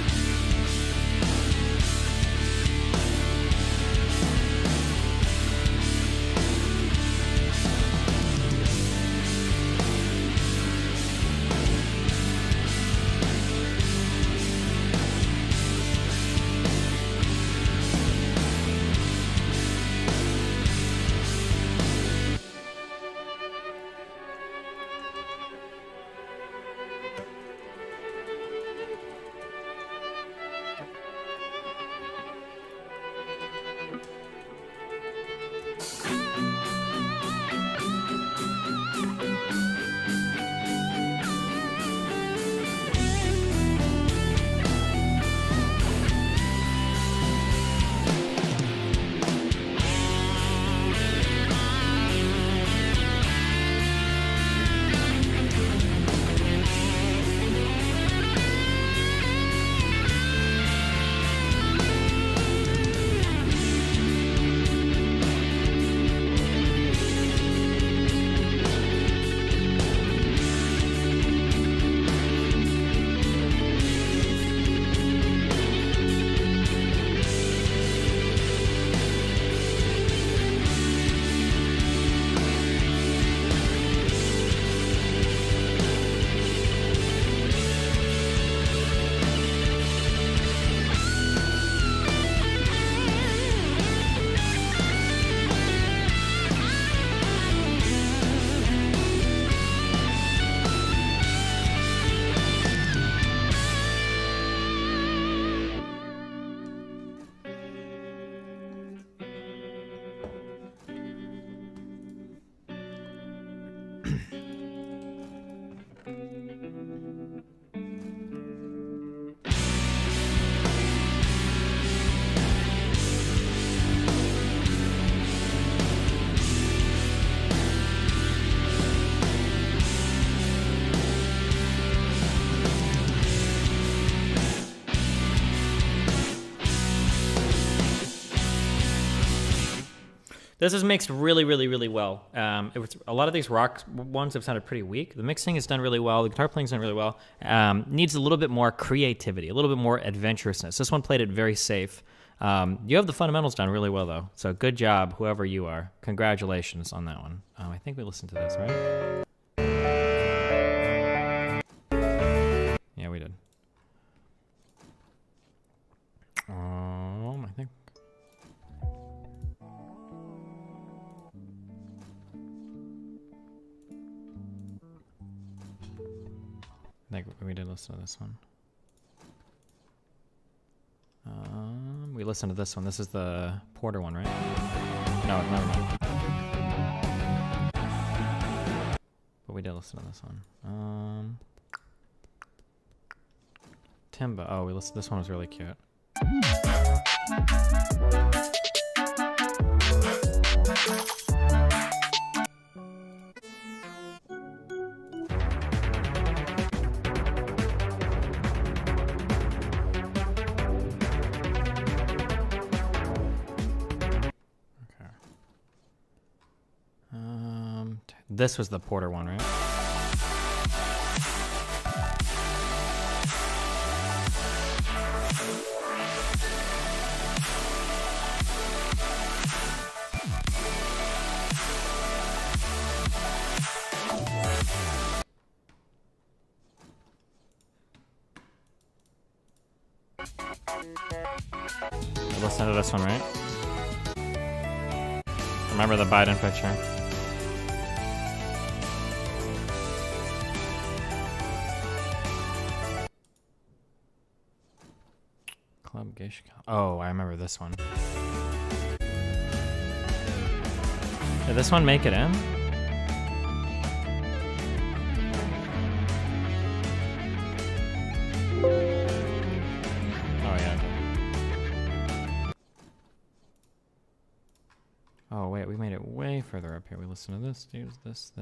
This is mixed really, really, really well. It was, a lot of these rock ones have sounded pretty weak. The mixing is done really well. The guitar playing is done really well. Needs a little bit more creativity, a little bit more adventurousness. This one played it very safe. You have the fundamentals done really well, though. So good job, whoever you are. Congratulations on that one. I think we listened to this, right? Yeah, we did. I think... I think we did listen to this one. We listened to this one. This is the Porter one, right? No, never mind. we did listen to this one. Timba. Oh, we listened. This one was really cute. This was the Porter one, right? Listen to this one, right? Remember the Biden picture. Club Gish. Oh, I remember this one. Did this one make it in? Oh, yeah. Oh, wait, we made it way further up here. We listen to this, dude. This.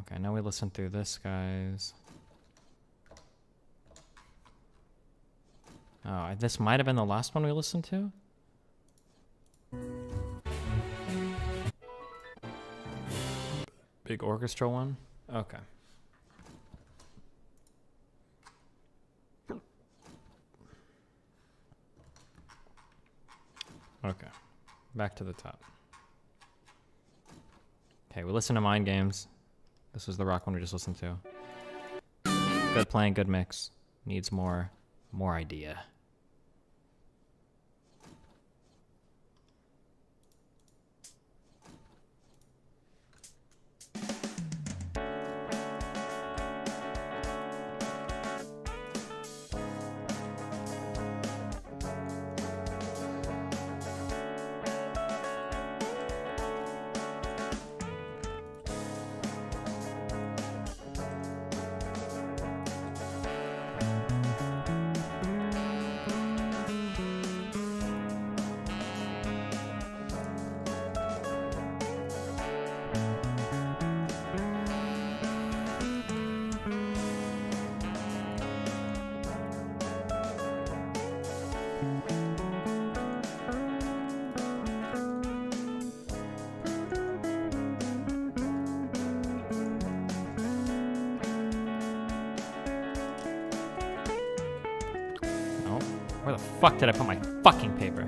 Okay, now we listen through this, guys. Oh, this might have been the last one we listened to? Big orchestra one? Okay. Okay, back to the top. Okay, we listen to Mind Games. This was the rock one we just listened to. Good playing, good mix. Needs more idea. Where the fuck did I put my fucking paper?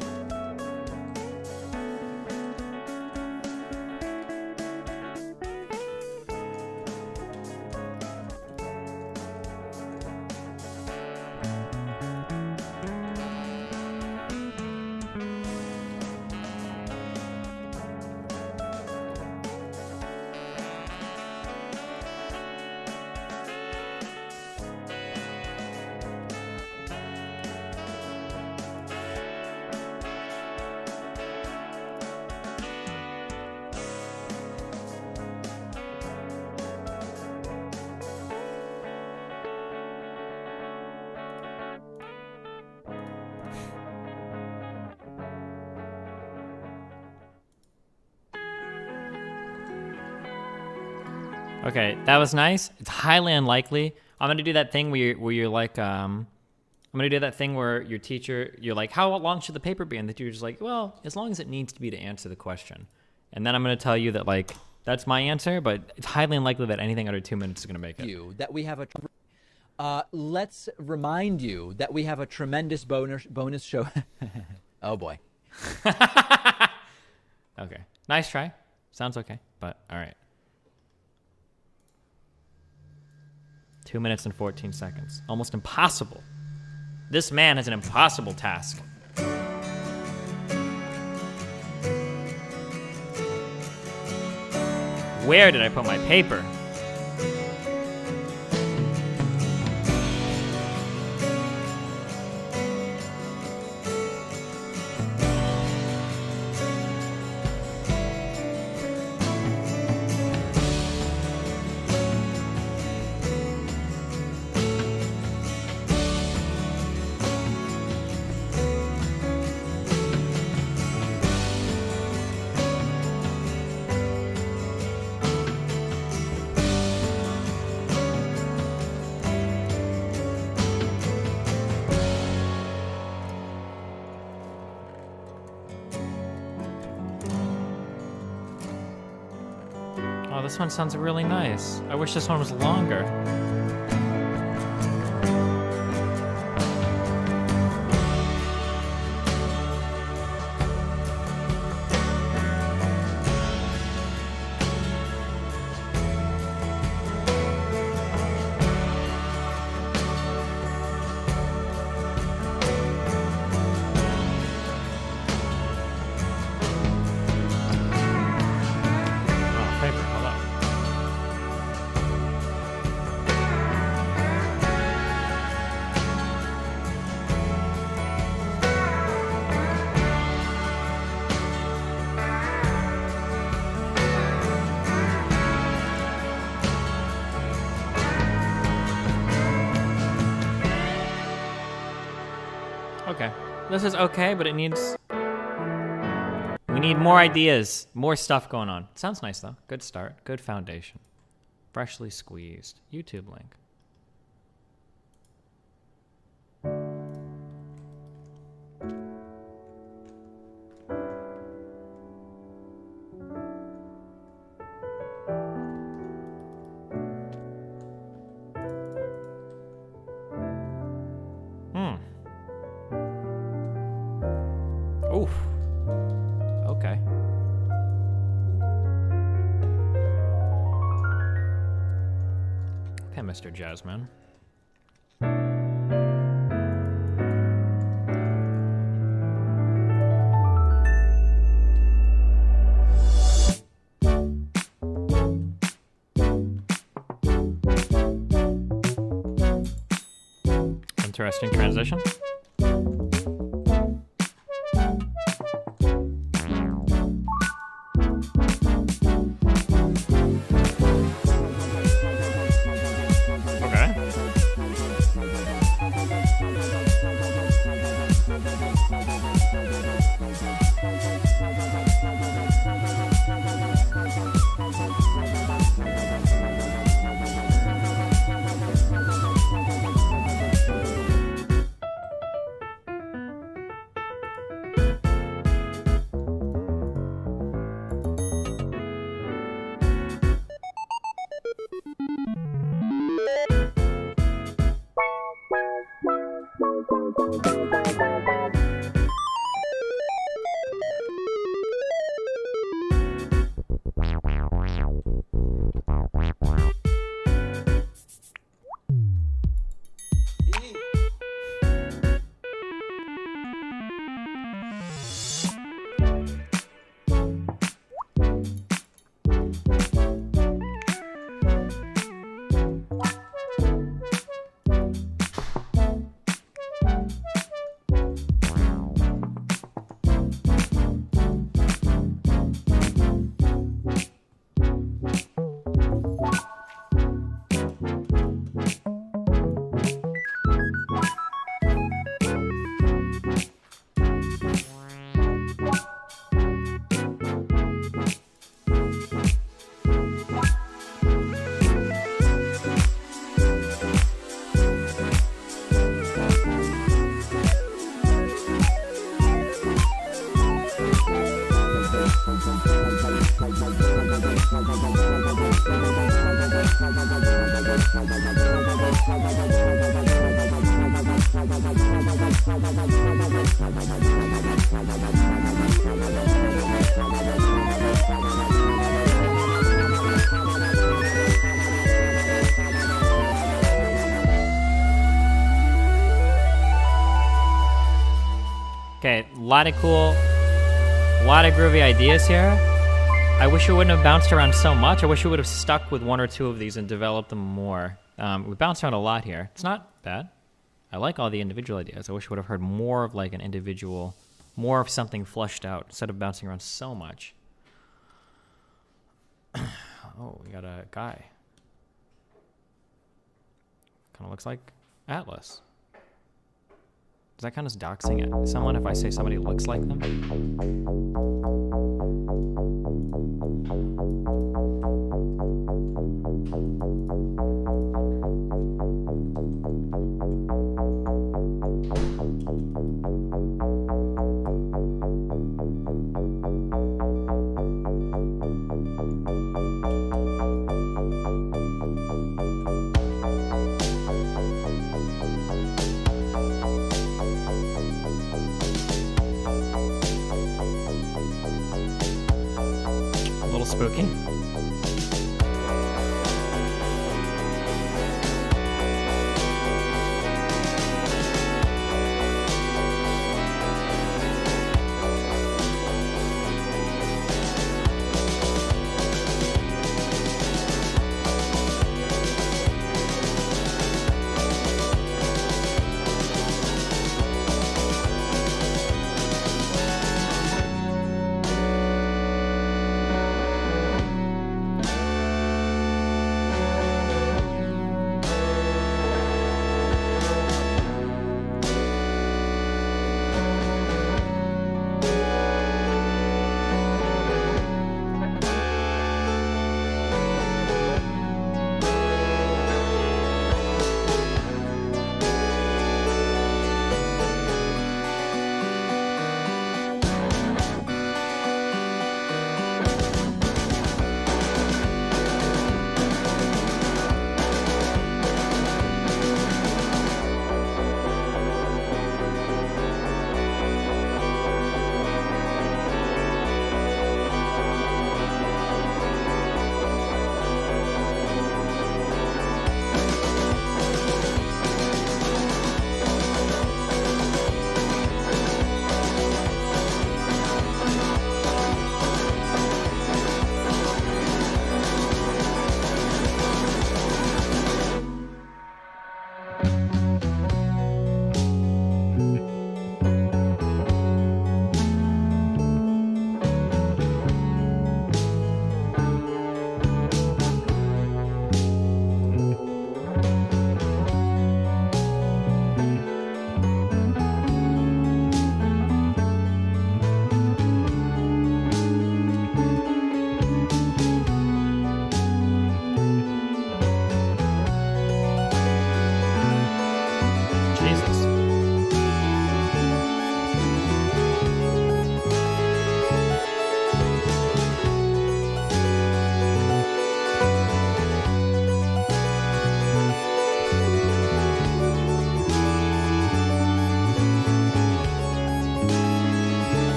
Okay, that was nice. It's highly unlikely. I'm gonna do that thing where you're like, I'm gonna do that thing where your teacher, you're like, how long should the paper be? And the teacher's like, well, as long as it needs to be to answer the question. And then I'm gonna tell you that like, that's my answer, but it's highly unlikely that anything under 2 minutes is gonna make it. That we have a, let's remind you that we have a tremendous bonus show. Oh boy. Okay, nice try. Sounds okay, but all right. 2 minutes and 14 seconds. Almost impossible. This man has an impossible task. Where did I put my paper? this one sounds really nice. I wish this one was longer. Okay. This is okay, but it needs... We need more ideas. More stuff going on. Sounds nice, though. Good start. Good foundation. Freshly squeezed. YouTube link. Oof. Okay. Okay, Mr. Jasmine. Interesting transition. Okay, a lot of cool, a lot of groovy ideas here. I wish it wouldn't have bounced around so much. I wish we would have stuck with one or two of these and developed them more. We bounced around a lot here. It's not bad. I like all the individual ideas. I wish we would have heard more of like an individual, more of something fleshed out instead of bouncing around so much. Oh, we got a guy. Kind of looks like Atlas. Does that count as doxing someone if I say somebody looks like them? spooky.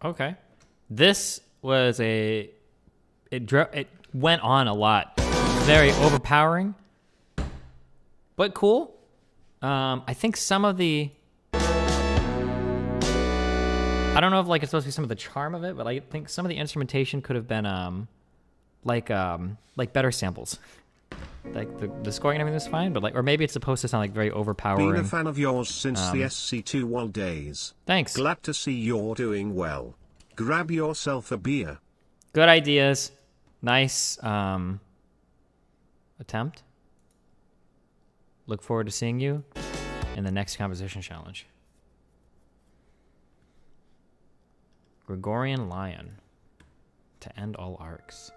Okay. This was it went on a lot. Very overpowering, but cool. I think some of the, I don't know if it's supposed to be some of the charm of it, but I think some of the instrumentation could have been like better samples. Like the scoring and everything was fine, but or maybe it's supposed to sound like very overpowering. Been a fan of yours since the SC2 days. Thanks. Glad to see you're doing well. Grab yourself a beer. Good ideas. Nice attempt. Look forward to seeing you in the next composition challenge. Gregorian Lion to end all arcs.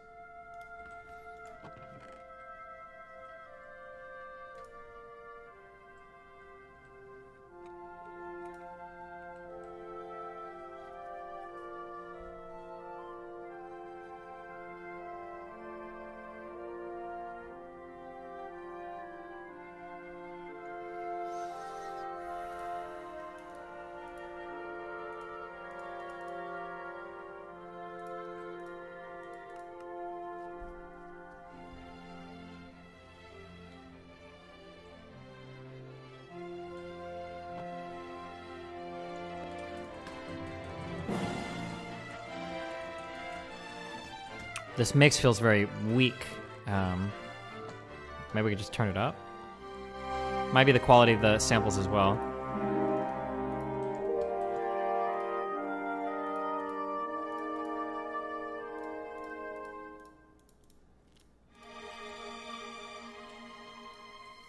This mix feels very weak. Maybe we could just turn it up. Might be the quality of the samples as well.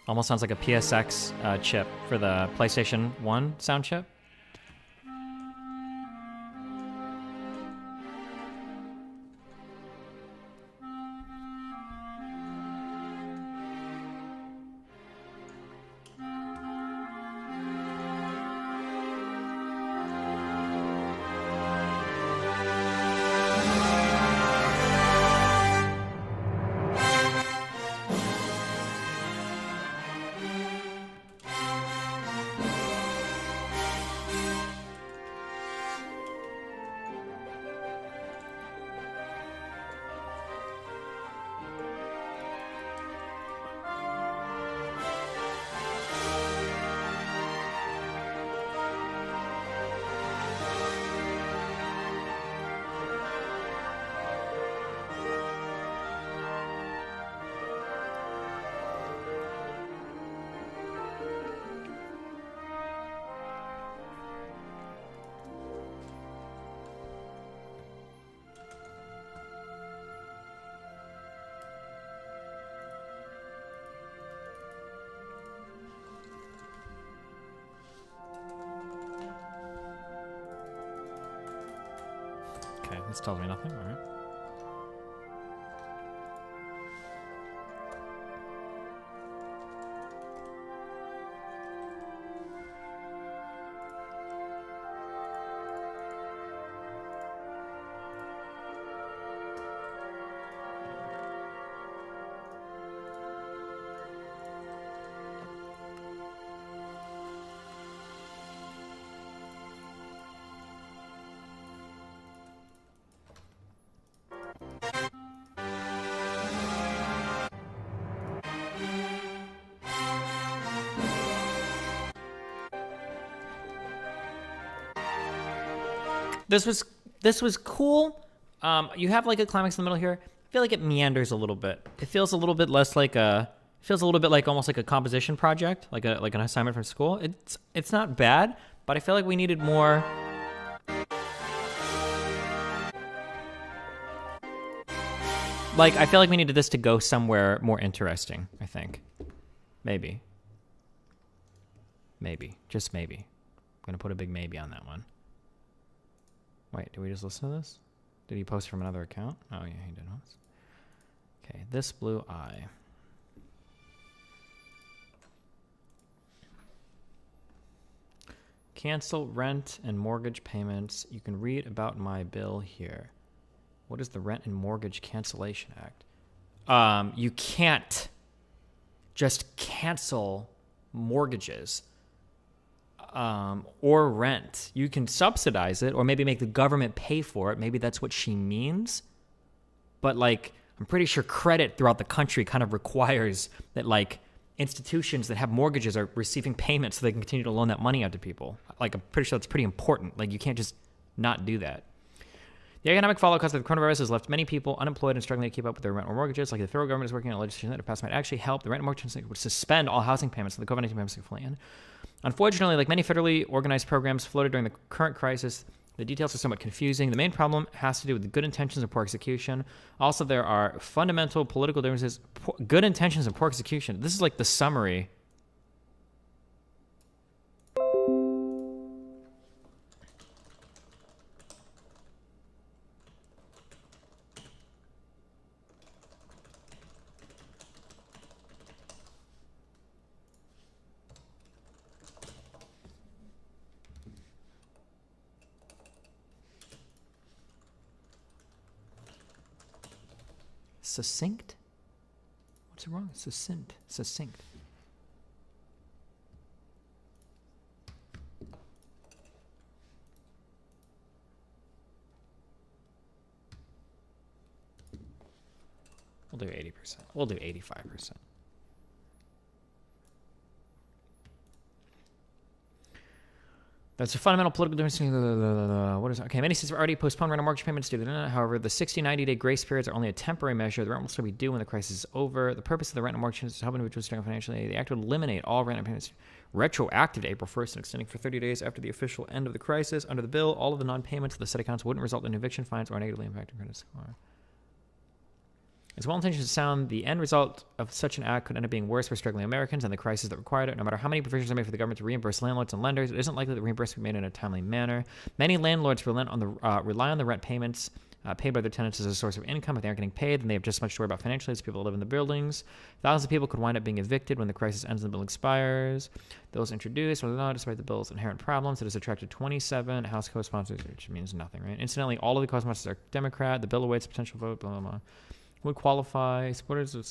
Almost sounds like a PSX chip for the PlayStation 1 sound chip. Okay, this tells me nothing. All right. This was cool. You have like a climax in the middle here. I feel like it meanders a little bit. It feels a little bit less like feels a little bit like almost like a composition project, like an assignment from school. It's not bad, but I feel like we needed more. Like I feel like we needed this to go somewhere more interesting. I think, maybe, just maybe. I'm gonna put a big maybe on that one. Wait, did we just listen to this? Did he post from another account? Oh, yeah, he did once. Okay, this blue eye. Cancel rent and mortgage payments. You can read about my bill here. What is the Rent and Mortgage Cancellation Act? You can't just cancel mortgages. Or rent. You can subsidize it or maybe make the government pay for it. Maybe that's what she means. But like, I'm pretty sure credit throughout the country kind of requires that like institutions that have mortgages are receiving payments so they can continue to loan that money out to people. Like, I'm pretty sure that's pretty important. Like, you can't just not do that. The economic fallout caused by the coronavirus has left many people unemployed and struggling to keep up with their rent or mortgages. Like the federal government is working on legislation that if passed might actually help. The rent and mortgage would suspend all housing payments so the COVID-19 payments can fully end. Unfortunately, like many federally organized programs floated during the current crisis, the details are somewhat confusing. The main problem has to do with the good intentions and poor execution. Also, there are fundamental political differences. Good intentions and poor execution. This is like the summary. Succinct? What's wrong? Succinct. Succinct. We'll do 80%. We'll do 85%. That's a fundamental political difference. What is it? Okay, many states have already postponed rent and mortgage payments due to that. However, the 60, 90-day grace periods are only a temporary measure. The rent will still be due when the crisis is over. The purpose of the rent and mortgage is to help individuals struggle financially. The act would eliminate all rent and payments retroactive to April 1st and extending for 30 days after the official end of the crisis. Under the bill, all of the non-payments of the said accounts wouldn't result in eviction fines or negatively impacting credit score. As well-intentioned as sound, the end result of such an act could end up being worse for struggling Americans and the crisis that required it. No matter how many provisions are made for the government to reimburse landlords and lenders, it isn't likely that reimbursement will be made in a timely manner. Many landlords rely on the rent payments paid by their tenants as a source of income. If they aren't getting paid, then they have just as much to worry about financially as people that live in the buildings. Thousands of people could wind up being evicted when the crisis ends and the bill expires. Bills introduced, despite the bill's inherent problems, it has attracted 27 House co-sponsors, which means nothing, right? Incidentally, all of the co-sponsors are Democrat. The bill awaits a potential vote, blah, blah, blah. Would qualify. Supporters of...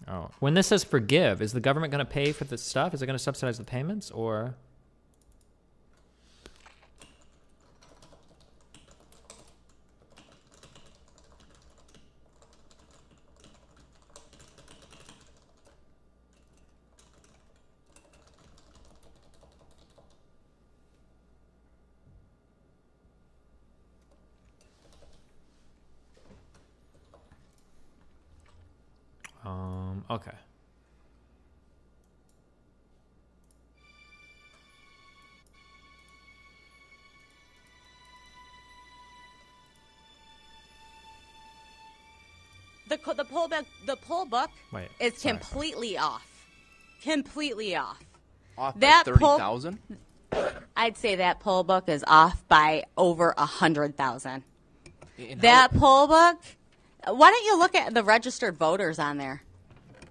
Oh. When this says forgive, is the government going to pay for this stuff? Is it going to subsidize the payments, or... Okay. The poll book Wait, is sorry. completely off. Completely off. Off by That 30,000? I'd say that poll book is off by over 100,000. And That poll book. Why don't you look at the registered voters on there?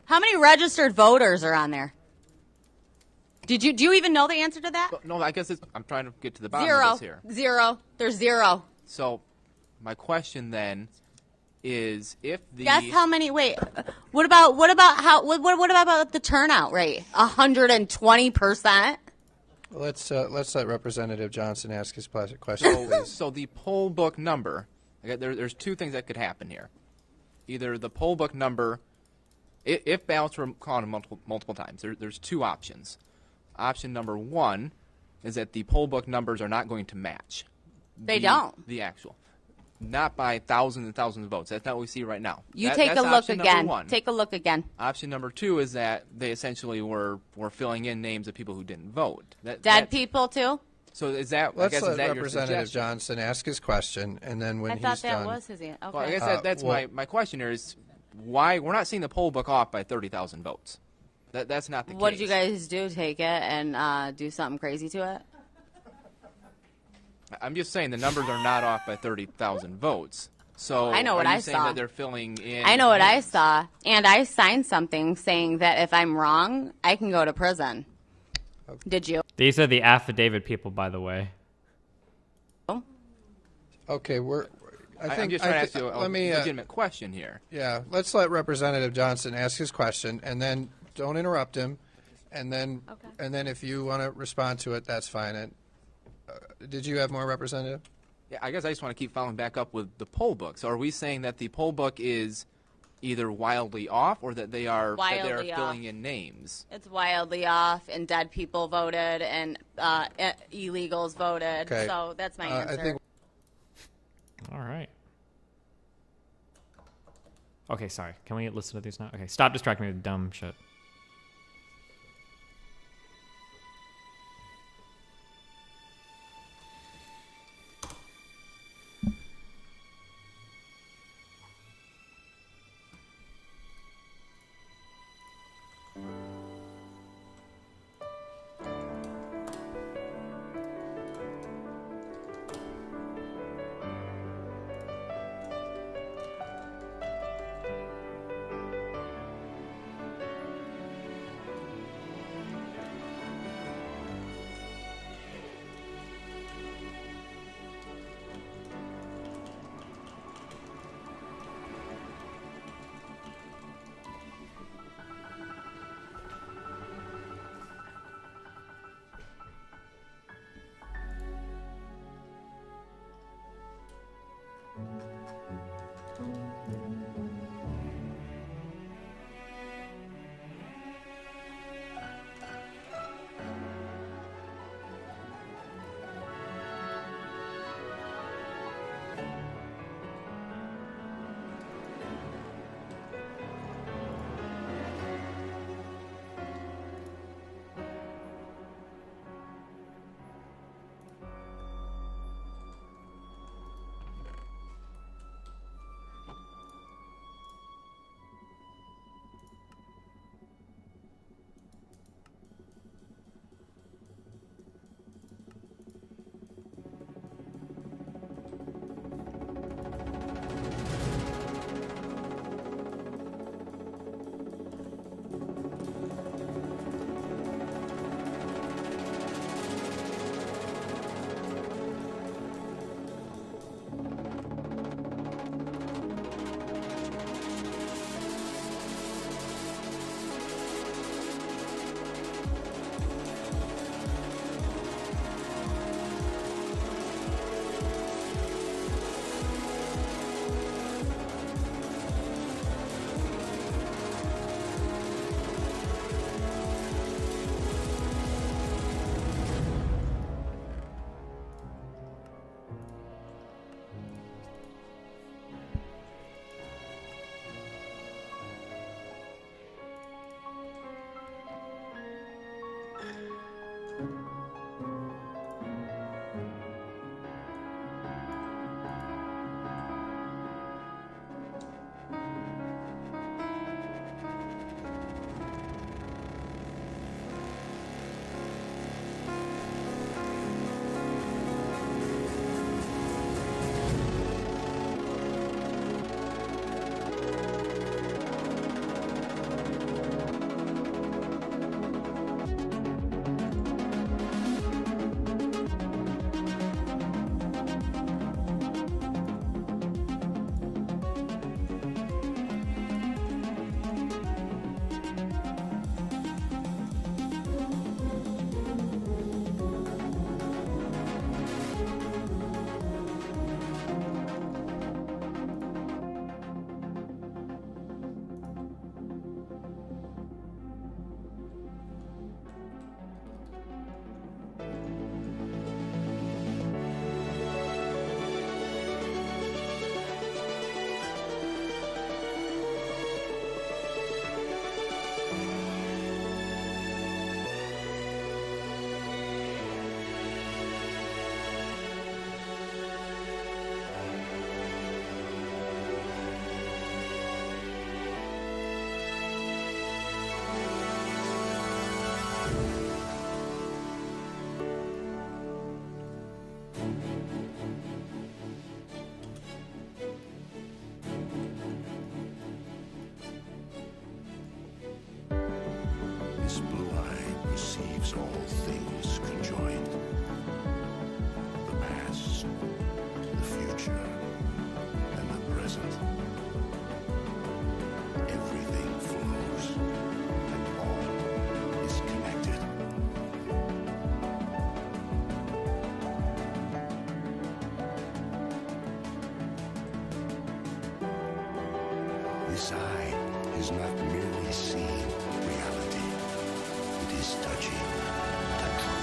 How many registered voters are on there? Do you even know the answer to that? No, I guess I'm trying to get to the bottom Zero. of this here. Zero. There's zero. So, my question then is if the Guess how many? Wait. What about the turnout rate? 120%. Let's let Representative Johnson ask his question, please. So the poll book number, there's two things that could happen here. Either the poll book number, if ballots were counted multiple times, there's two options. Option number one is that the poll book numbers are not going to match. They don't. The actual. Not by thousands and thousands of votes. That's not what we see right now. Take a look again. Take a look again. Option number two is that they essentially were filling in names of people who didn't vote. Dead people too? So is that? Let's I guess, let is that Representative your suggestion? Johnson ask his question, and then when I he's thought that done, was his answer. Okay. Well, I guess that's my question here is why we're not seeing the poll book off by 30,000 votes. That's not the case. What did you guys do? Take it and do something crazy to it? I'm just saying the numbers are not off by 30,000 votes. So I know what are you I saying saw. that they're filling in? I know what I names? saw, and I signed something saying that if I'm wrong, I can go to prison. Did you? These are the affidavit people, by the way. okay, I'm just trying to ask you a legitimate question here. Yeah, let's let Representative Johnson ask his question, and then don't interrupt him, and then if you want to respond to it, that's fine. And did you have more, Representative? Yeah, I guess I just want to keep following back up with the poll book. So are we saying that the poll book is either wildly off or that they are Wildly filling off. in names? It's wildly off, and dead people voted, and illegals voted. Okay. So that's my answer. I think. All right. Okay, sorry. Can we listen to these now? Okay, stop distracting me with dumb shit. inside is not merely seeing reality. It is touching the truth.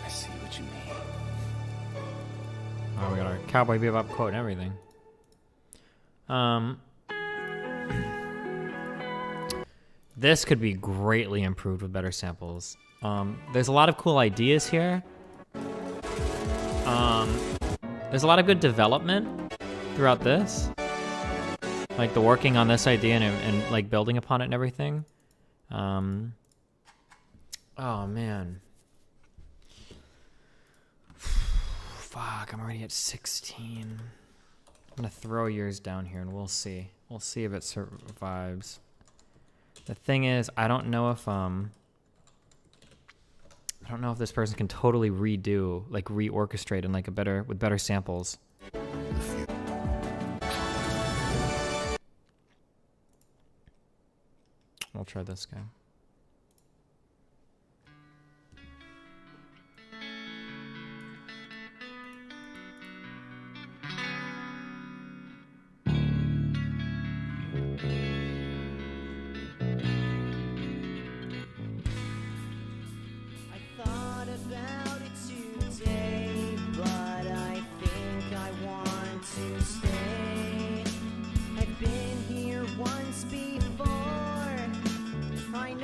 I see what you mean. Oh, we got our Cowboy Bebop quote and everything. This could be greatly improved with better samples. There's a lot of cool ideas here. There's a lot of good development throughout this. Like the working on this idea and like building upon it and everything. Oh man. Fuck, I'm already at 16. I'm gonna throw yours down here and we'll see. We'll see if it survives. The thing is, I don't know if this person can totally redo, like reorchestrate in like with better samples. We'll try this guy. I've been here once before. I know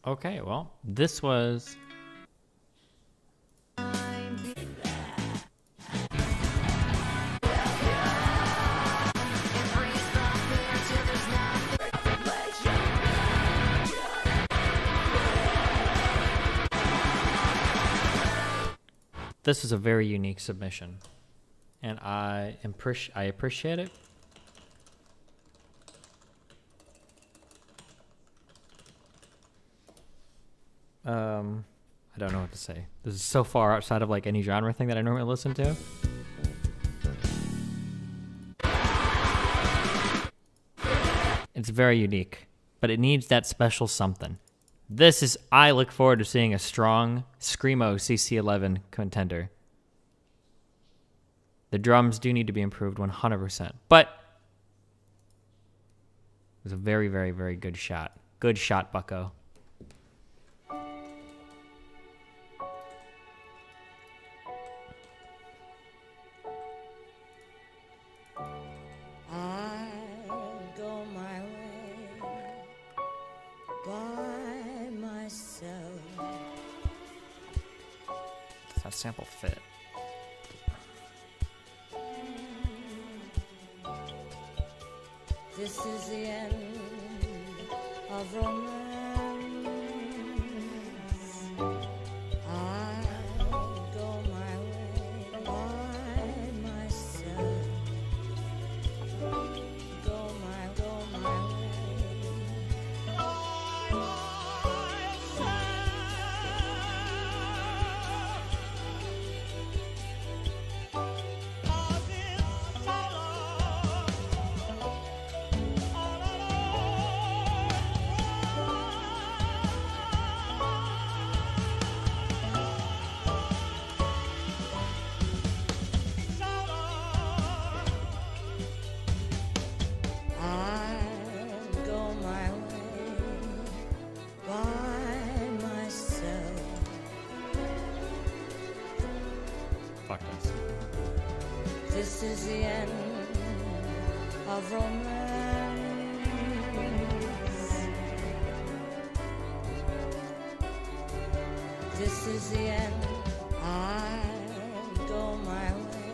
Okay, well, this was... This is a very unique submission, and I appreciate it. I don't know what to say. This is so far outside of like any genre thing that I normally listen to. It's very unique, but it needs that special something. This is, I look forward to seeing a strong Screamo CC11 contender. The drums do need to be improved 100%, but it was a very, very, very good shot. Good shot, bucko. That sample fit. This is the end of romance. I'll go my way by myself. Go my way. This is the end of romance. This is the end. I'll go my way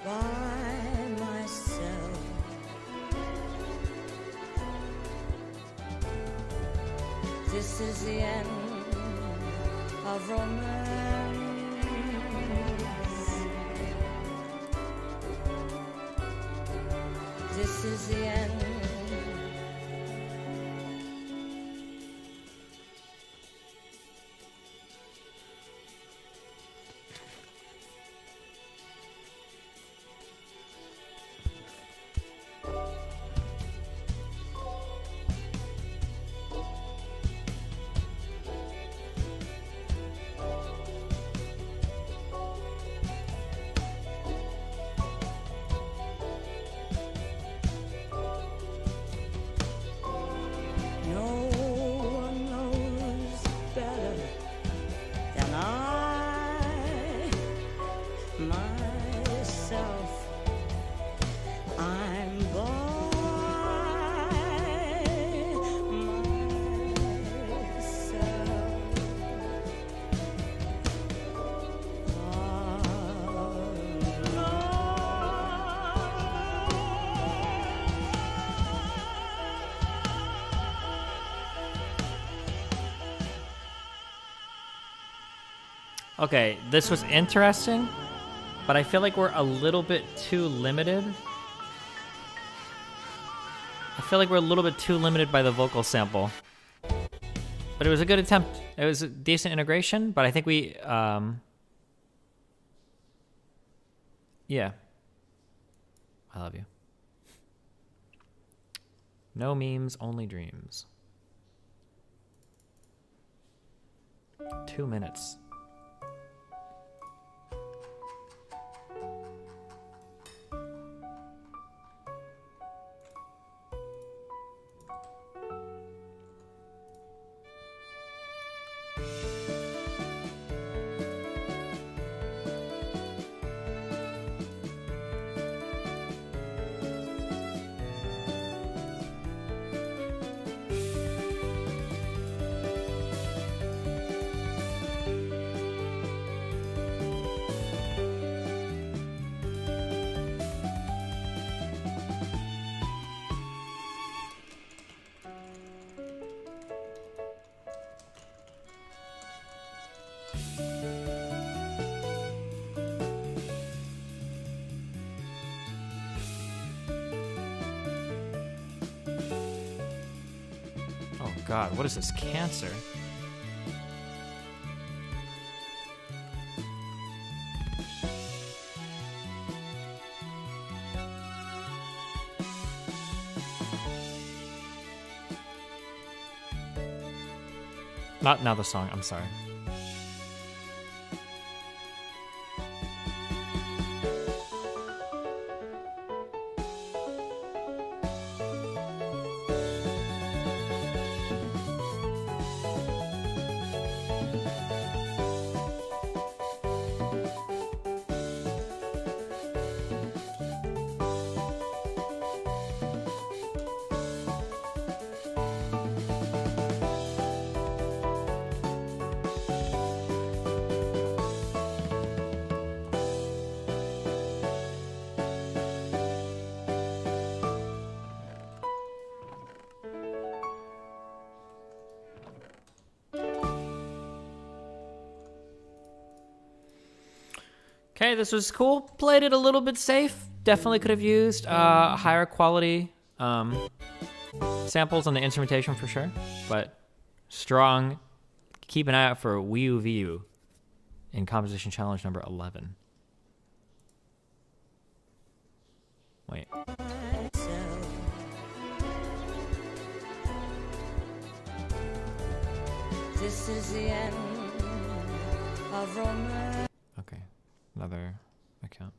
by myself. This is the end of romance. This is the end. Okay, this was interesting, but I feel like we're a little bit too limited. I feel like we're a little bit too limited by the vocal sample. But it was a good attempt. It was a decent integration, but I think we, yeah. I love you. No memes, only dreams. 2 minutes. God, what is this? Cancer? Not now the song, I'm sorry. Okay, this was cool. Played it a little bit safe. Definitely could have used higher quality samples on the instrumentation for sure. But strong. Keep an eye out for ZAKFVWlQhwo in composition challenge number 11. Wait. This is the end of romance. Okay, another account.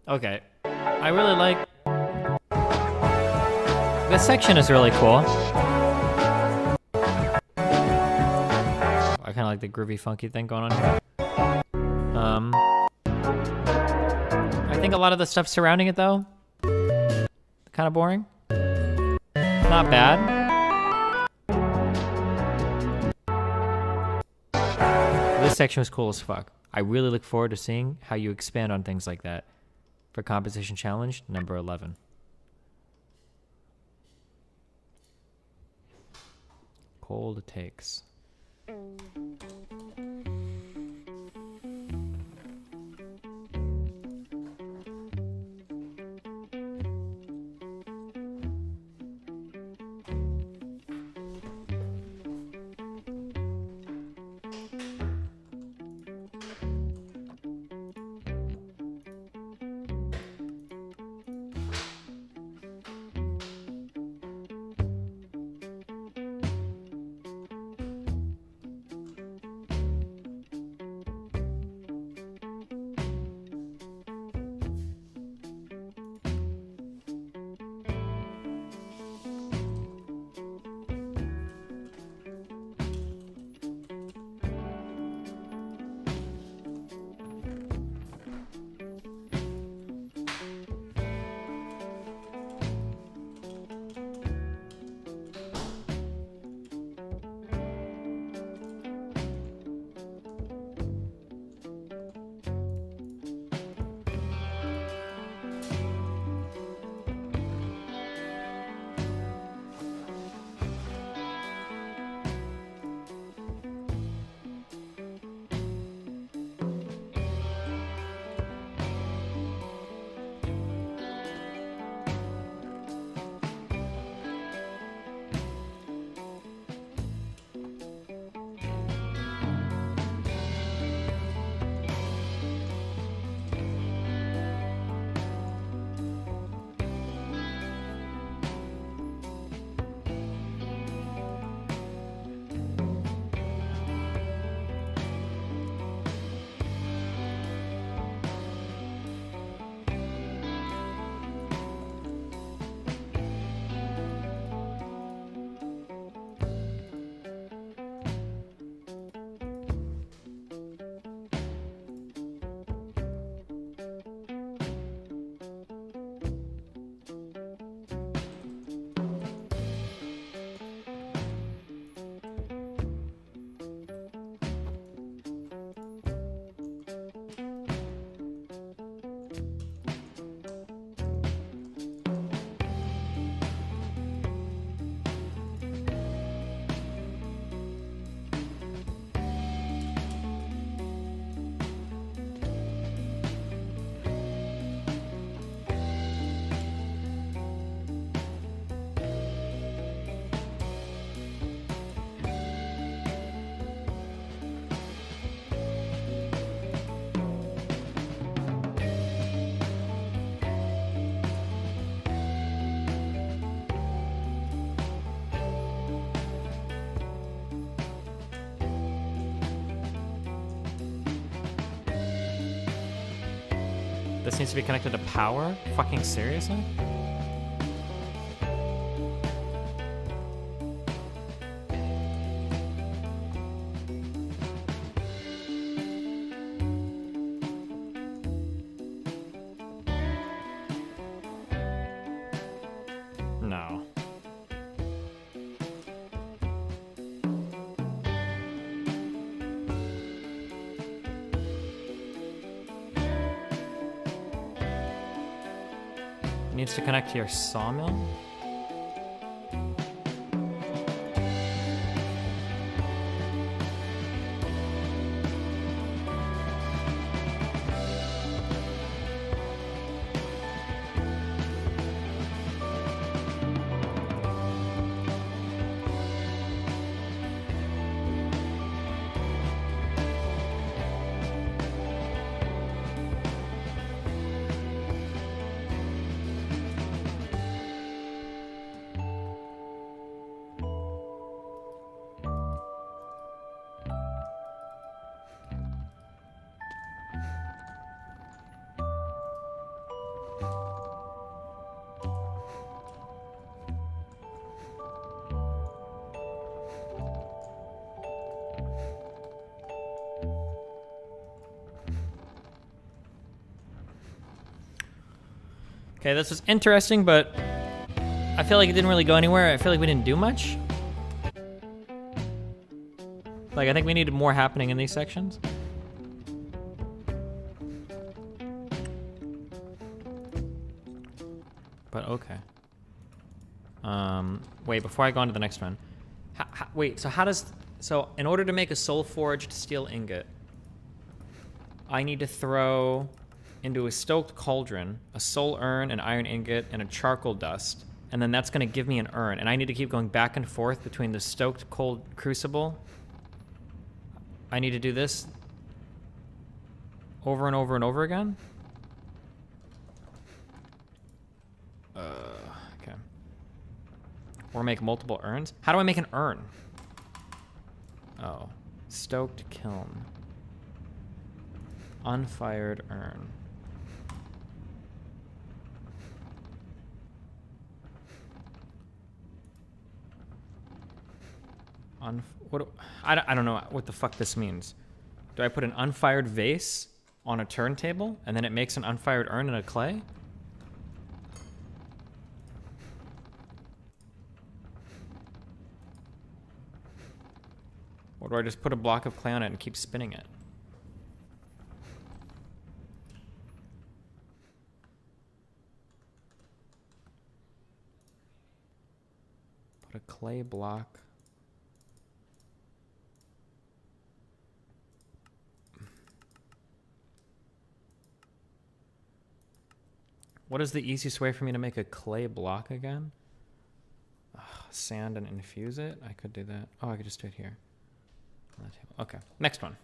Okay. I really like... This section is really cool. I kind of like the groovy, funky thing going on here. I think a lot of the stuff surrounding it, though, kind of boring. Not bad. This section was cool as fuck. I really look forward to seeing how you expand on things like that. For composition challenge number 11. Cold takes. This needs to be connected to power? Fucking seriously? No. Needs to connect to your sawmill? Okay, this was interesting, but I feel like it didn't really go anywhere. I feel like we didn't do much. Like, I think we needed more happening in these sections. But okay. Wait, before I go on to the next one. Wait, so how does... So, in order to make a soul-forged steel ingot, I need to throw into a stoked cauldron a soul urn, an iron ingot, and a charcoal dust. And then that's going to give me an urn. And I need to keep going back and forth between the stoked cold crucible. I need to do this over and over and over again. Okay. Or make multiple urns. How do I make an urn? Oh. Stoked kiln. Unfired urn. I don't know what the fuck this means. Do I put an unfired vase on a turntable and then it makes an unfired urn in a clay? Or do I just put a block of clay on it and keep spinning it? Put a clay block. What is the easiest way for me to make a clay block again? Sand and infuse it? I could do that. Oh, I could just do it here. On the table. Okay, next one.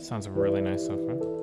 Sounds really nice so far.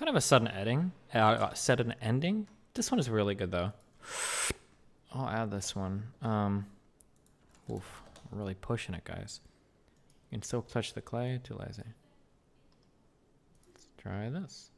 kind of a sudden ending. This one is really good though. I'll add this one. Oof, we're really pushing it, guys. You can still touch the clay. Too lazy. Let's try this.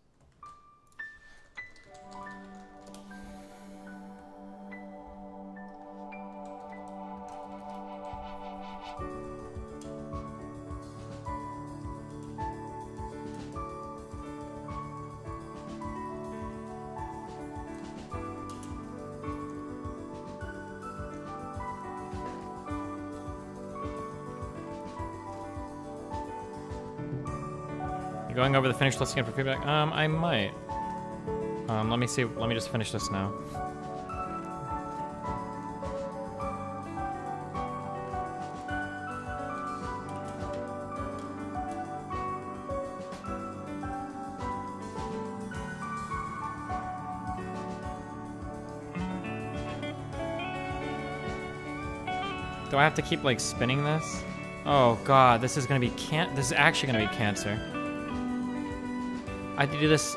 Going over the finished list again for feedback? I might. Let me see. Let me just finish this now. Do I have to keep like spinning this? Oh god, this is gonna be this is actually gonna be cancer. I have to do this.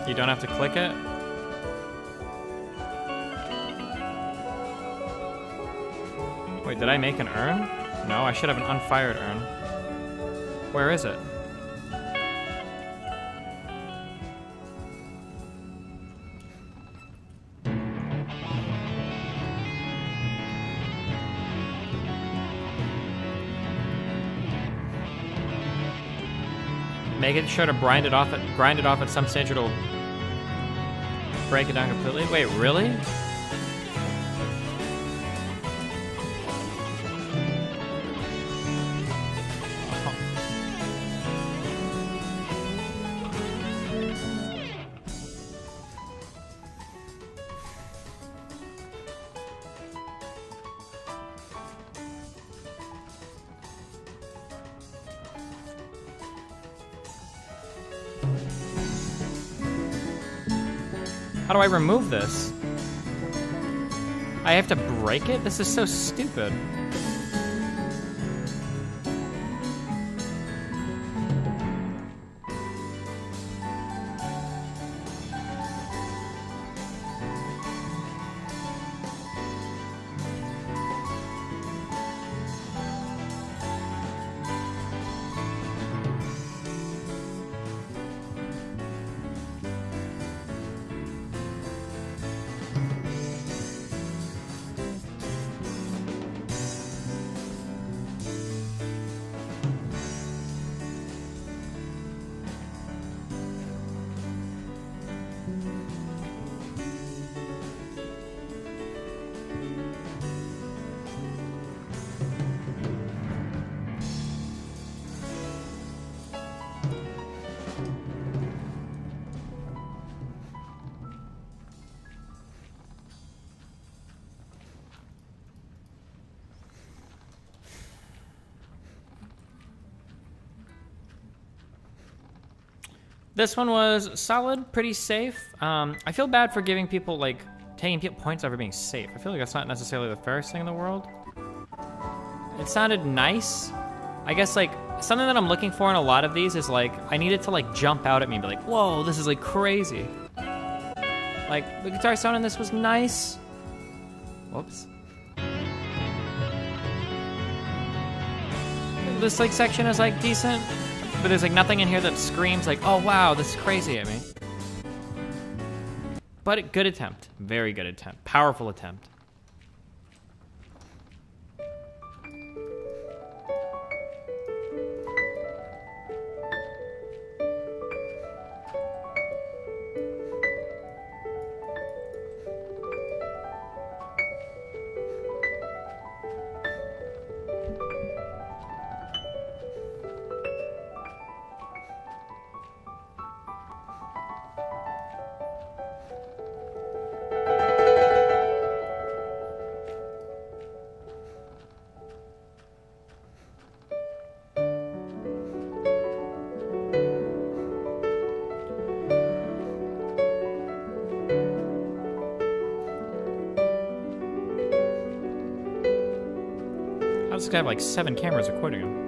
You don't have to click it? Wait, did I make an urn? No, I should have an unfired urn. Where is it? Make sure to grind it off at some stage. It'll break it down completely. Wait, really? How do I remove this? I have to break it? This is so stupid. This one was solid, pretty safe. I feel bad for giving people, like, taking points over being safe. I feel like that's not necessarily the fairest thing in the world. It sounded nice. I guess, like, something that I'm looking for in a lot of these is, like, I need it to, like, jump out at me and be like, whoa, this is, like, crazy. Like, the guitar sound in this was nice. Whoops. This, like, section is, like, decent. But there's like nothing in here that screams like, oh wow, this is crazy at me. But good attempt. Very good attempt. Powerful attempt. this guy have like 7 cameras recording him?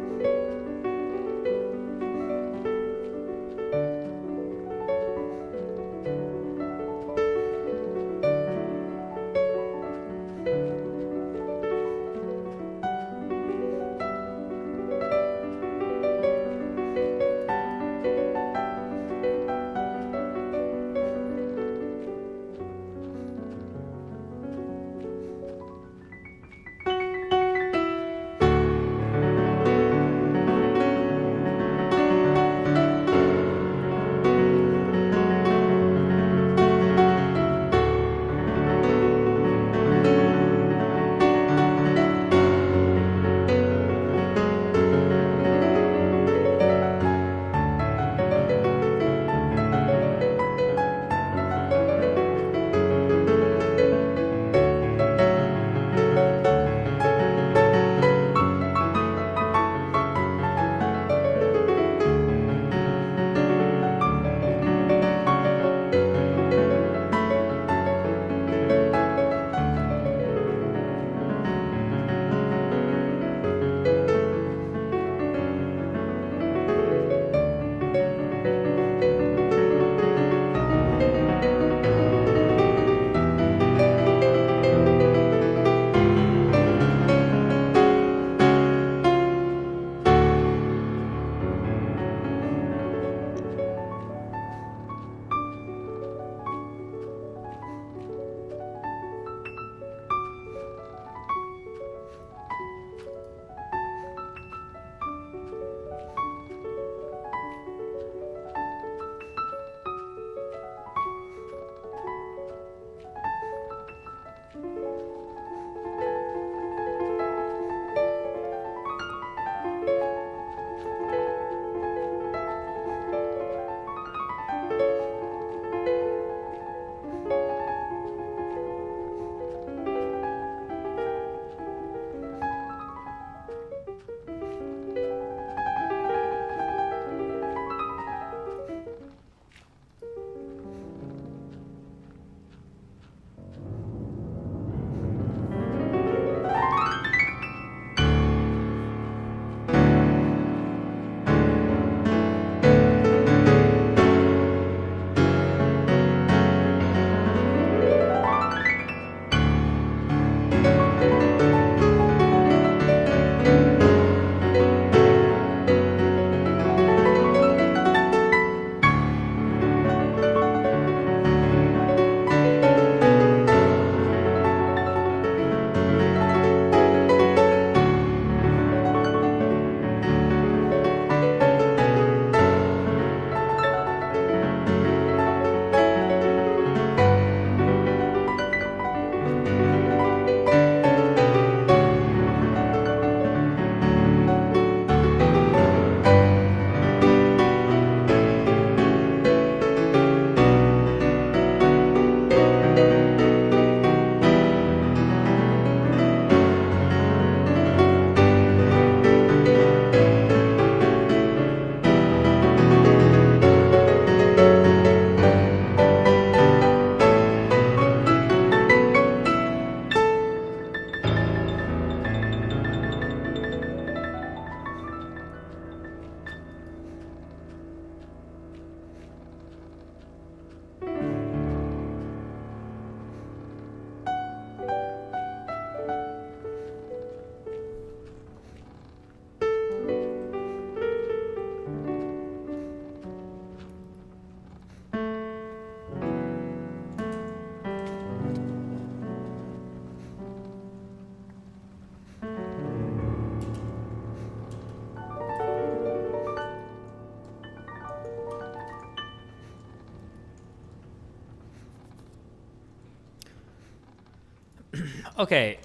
Okay.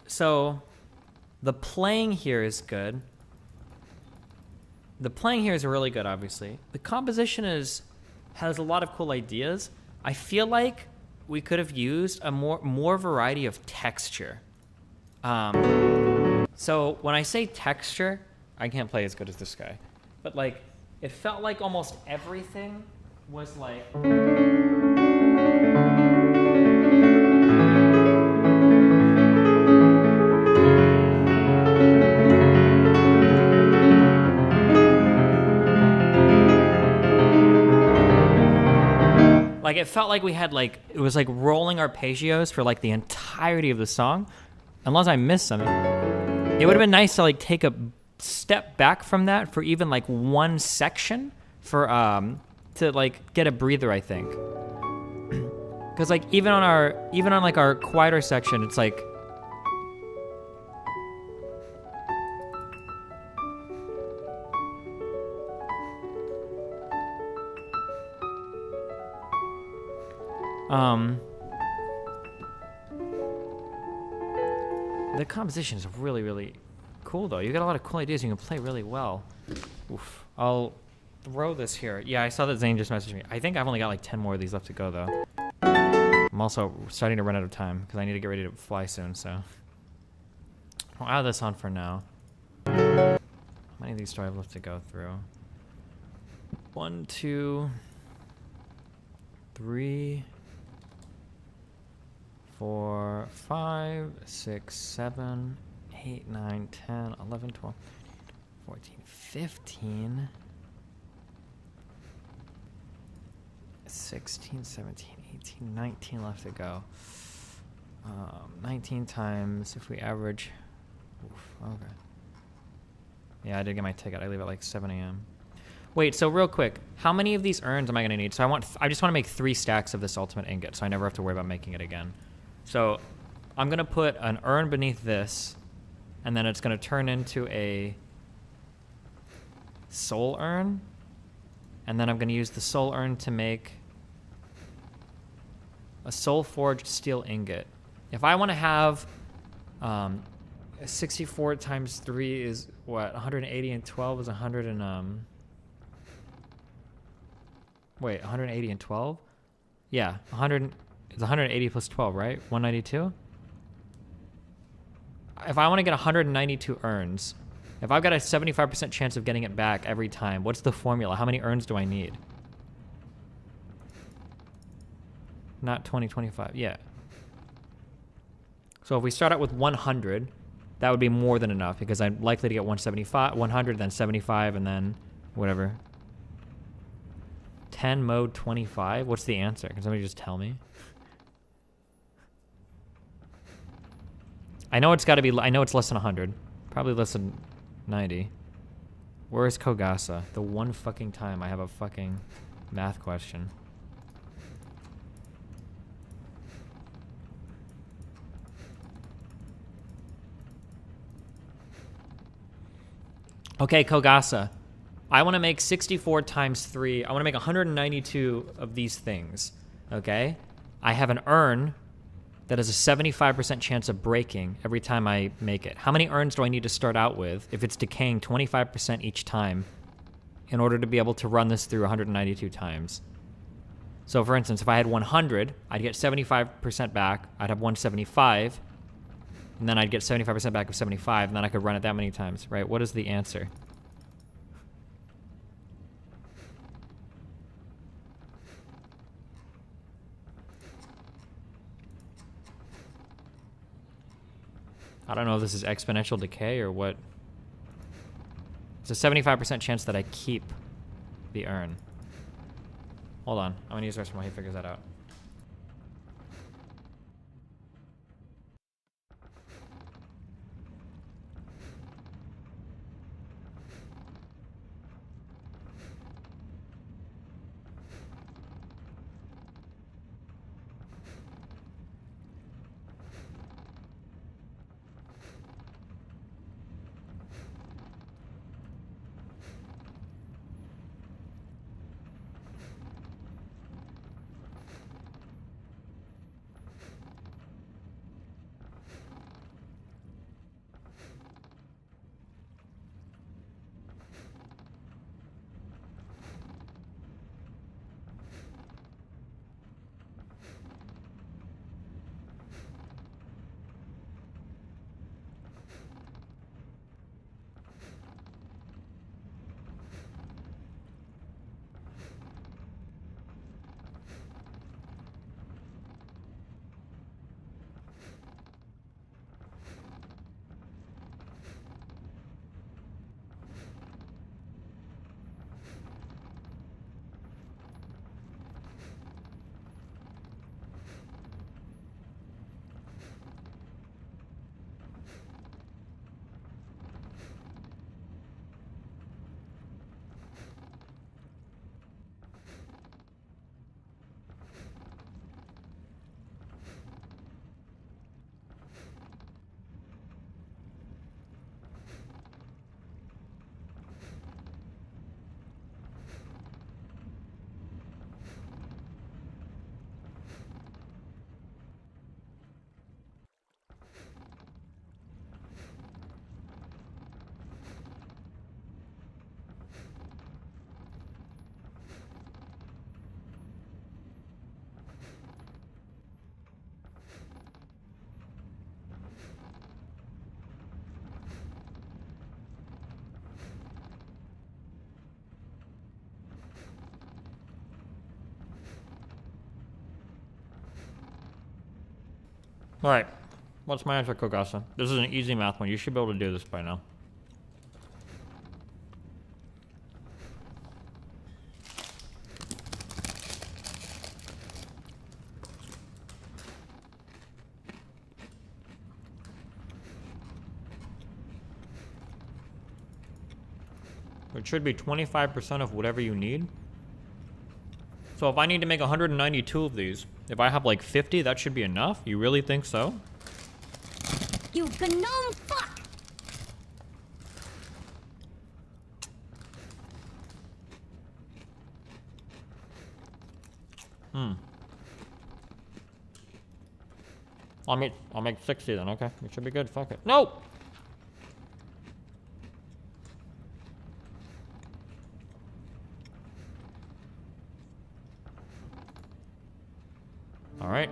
So the playing here is good. The playing here is really good, obviously. The composition has a lot of cool ideas. I feel like we could have used a more variety of texture. So when I say texture, I can't play as good as this guy, but like it felt like almost everything was like. Like, it felt like we had, like, it was like rolling arpeggios for, like, the entirety of the song. Unless I missed something. It would have been nice to, like, take a step back from that for even, like, one section for, to, like, get a breather, I think. Because, like, even on, like, our quieter section, it's, like... The composition is really, really cool, though. You got a lot of cool ideas. You can play really well. Oof. I'll throw this here. Yeah, I saw that Zane just messaged me. I think I've only got like 10 more of these left to go, though. I'm also starting to run out of time because I need to get ready to fly soon, so. I'll add this on for now. How many of these do I have left to go through? 1, 2, 3... 4, 5, 6, 7, 8, 9, 10, 11, 12, 14, 15, 16, 17, 18, 19 left to go. 19 times, if we average... Oof, okay. Yeah, I did get my ticket. I leave at like 7 a.m. Wait, so real quick, how many of these urns am I going to need? So I just want to make 3 stacks of this ultimate ingot, so I never have to worry about making it again. So I'm going to put an urn beneath this, and then it's going to turn into a soul urn. And then I'm going to use the soul urn to make a soul forged steel ingot. If I want to have 64 times 3 is what? 180 and 12 is 100 and... Wait, 180 and 12? Yeah, 100... It's 180 plus 12, right? 192? If I want to get 192 urns, if I've got a 75% chance of getting it back every time, what's the formula? How many urns do I need? Not 20, 25. Yeah. So if we start out with 100, that would be more than enough because I'm likely to get 175, 100, then 75, and then whatever. 10 mode 25? What's the answer? Can somebody just tell me? I know it's got to be... I know it's less than 100. Probably less than 90. Where is Kogasa? The one fucking time I have a fucking math question. Okay, Kogasa. I want to make 64 times 3. I want to make 192 of these things. Okay? I have an urn that has a 75% chance of breaking every time I make it. How many urns do I need to start out with if it's decaying 25% each time in order to be able to run this through 192 times? So for instance, if I had 100, I'd get 75% back, I'd have 175, and then I'd get 75% back of 75, and then I could run it that many times, right? What is the answer? I don't know if this is exponential decay or what. It's a 75% chance that I keep the urn. Hold on. I'm going to use the rest while he figures that out. All right. What's my answer, Kogasa? This is an easy math one. You should be able to do this by now. It should be 25% of whatever you need. So if I need to make 192 of these, if I have like 50, that should be enough? You really think so? You gnome fuck! I'll make 60 then, okay. It should be good, fuck it. No! All right.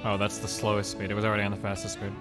Oh, that's the slowest speed. It was already on the fastest speed.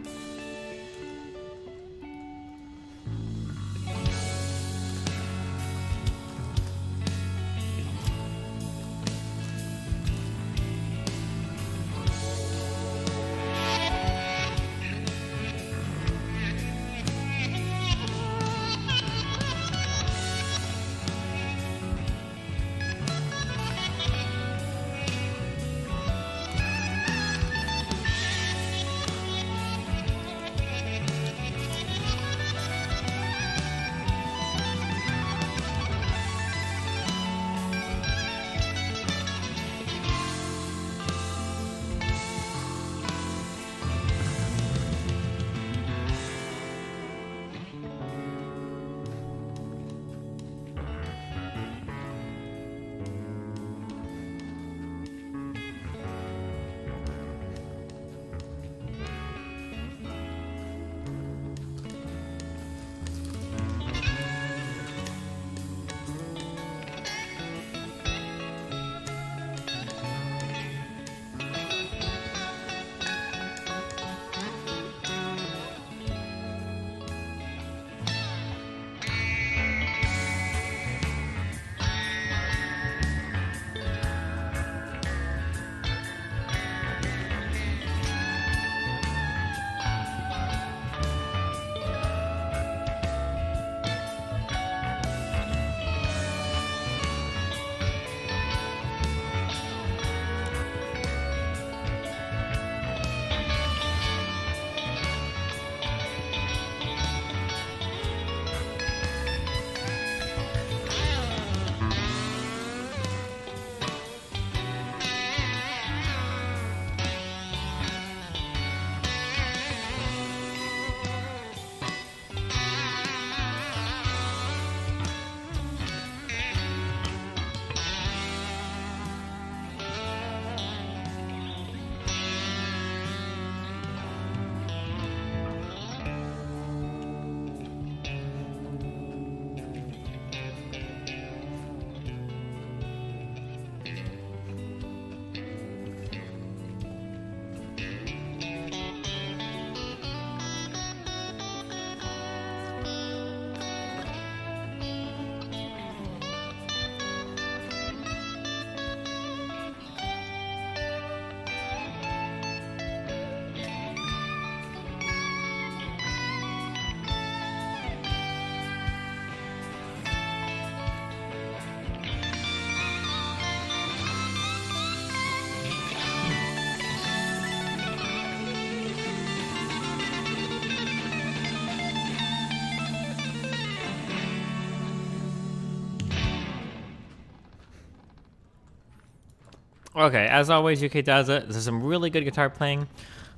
Okay, as always, UK does it. There's some really good guitar playing.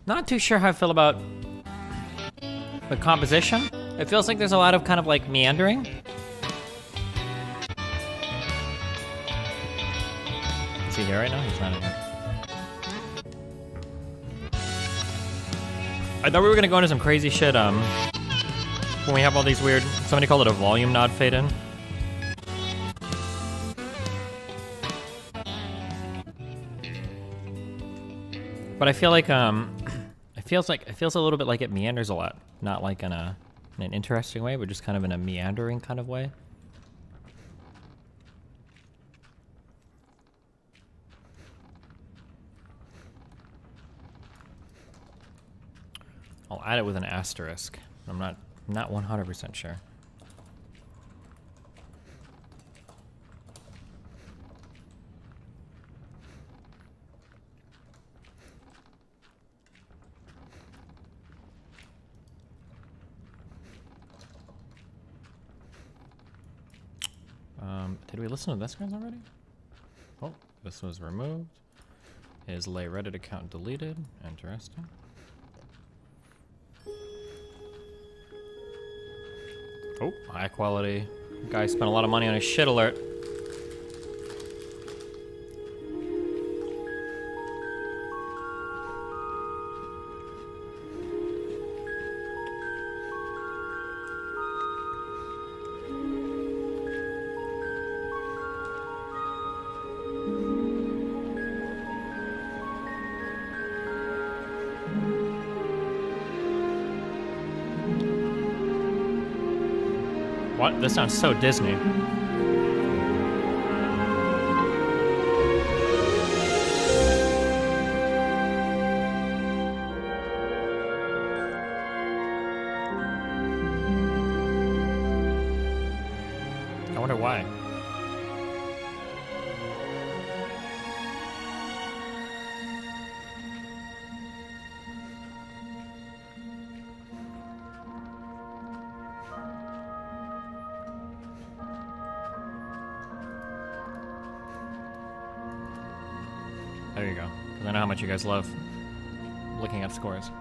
Not too sure how I feel about the composition. It feels like there's a lot of kind of like meandering. Is he here right now? He's not in here. I thought we were gonna go into some crazy shit when we have all these weird, somebody called it a volume nod fade in. But I feel like it feels a little bit like it meanders a lot, not like in an interesting way, but just kind of in a meandering kind of way. I'll add it with an asterisk. I'm not 100% sure. Did we listen to this guys already? Oh, this was removed. His lay Reddit account deleted. Interesting. Oh, high quality. Guy spent a lot of money on his shit alert. What? This sounds so Disney. I wonder why. There you go. Because I know how much you guys love looking up scores.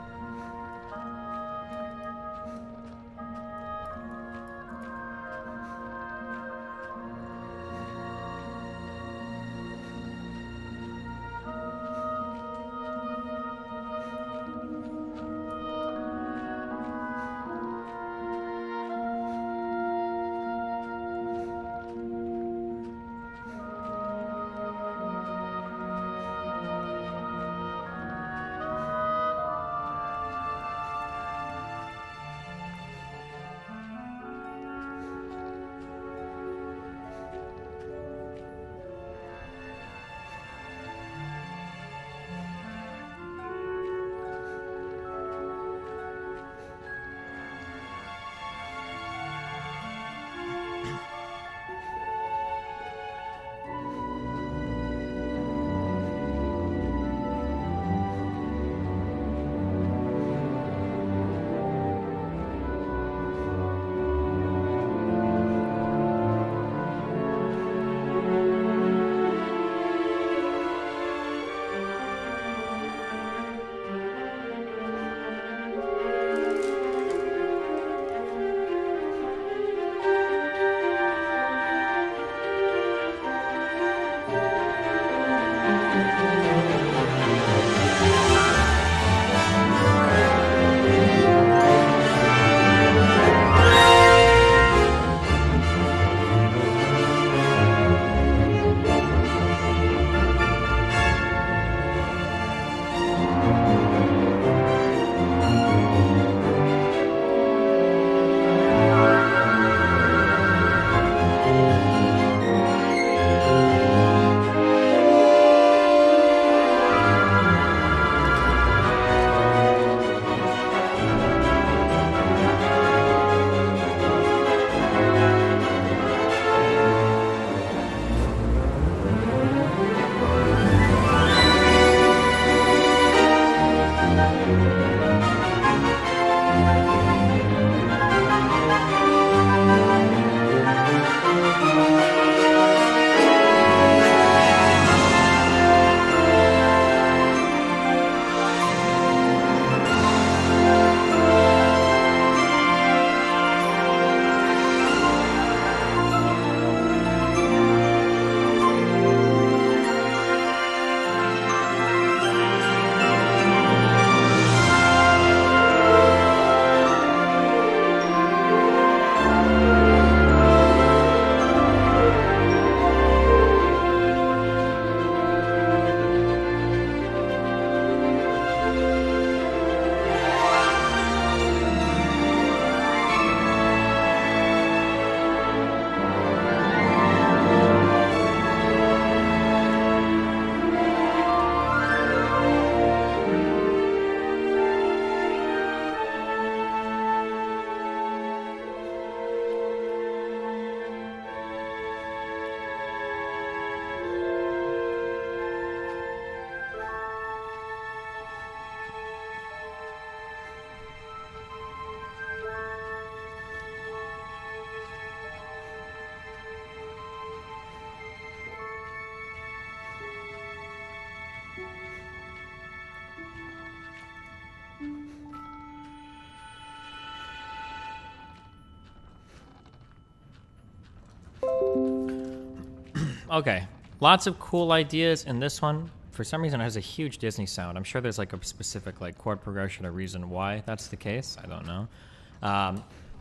Okay. Lots of cool ideas in this one. For some reason, it has a huge Disney sound. I'm sure there's like a specific like chord progression or reason why that's the case. I don't know.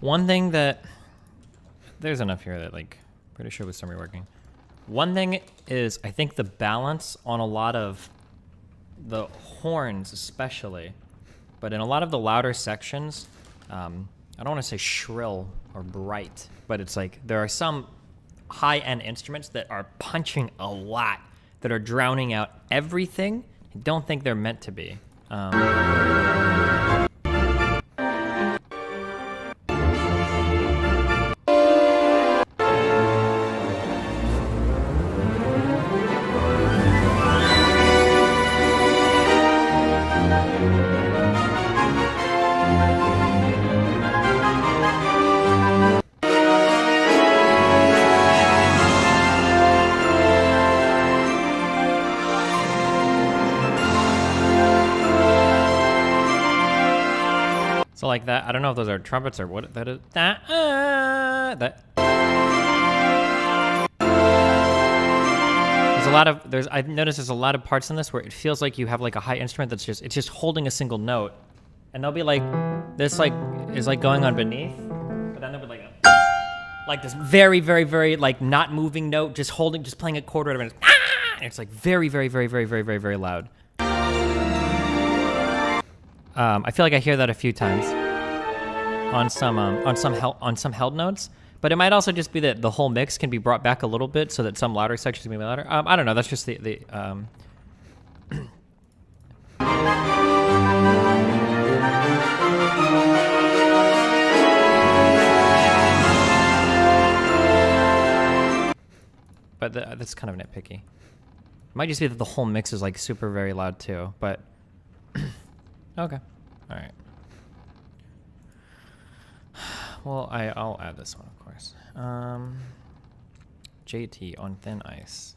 One thing that there's enough here that like pretty sure with some reworking. One thing is I think the balance on a lot of the horns especially, but in a lot of the louder sections, I don't want to say shrill or bright, but it's like there are some high-end instruments that are punching a lot, that are drowning out everything. I don't think they're meant to be. So like that, I don't know if those are trumpets or what that is. That. There's a lot of I've noticed there's a lot of parts in this where it feels like you have like a high instrument that's just holding a single note, and they'll be like this like is like going on beneath, but then they'll be like this very very very like not moving note just playing a chord right, and it's like very very very very very very very loud. I feel like I hear that a few times on some held notes, but it might also just be that the whole mix can be brought back a little bit so that some louder sections can be louder. I don't know. That's just the but that's kind of nitpicky. It might just be that the whole mix is like super very loud too, but. Okay. All right. Well, I'll add this one, of course. JT on thin ice.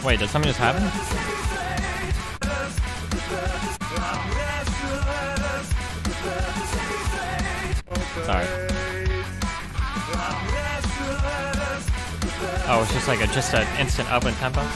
Wait, did something just happen? Sorry. Oh, it's just like just an instant up in tempo.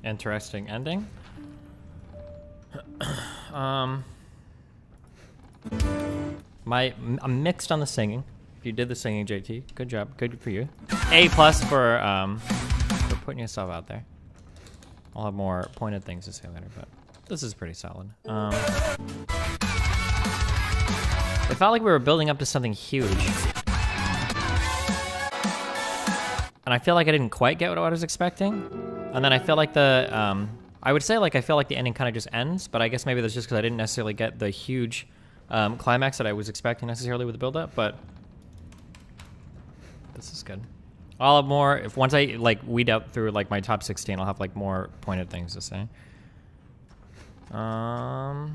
Interesting ending. I'm mixed on the singing. If you did the singing, JT, good job. Good for you. A+ for putting yourself out there. I'll have more pointed things to say later, but this is pretty solid. It felt like we were building up to something huge. And I feel like I didn't quite get what I was expecting. And then I feel like I would say like I feel like the ending kind of just ends, but I guess maybe that's just because I didn't necessarily get the huge climax that I was expecting necessarily with the build-up, but this is good. I'll have more, once I like weed out through like my top 16, I'll have like more pointed things to say. How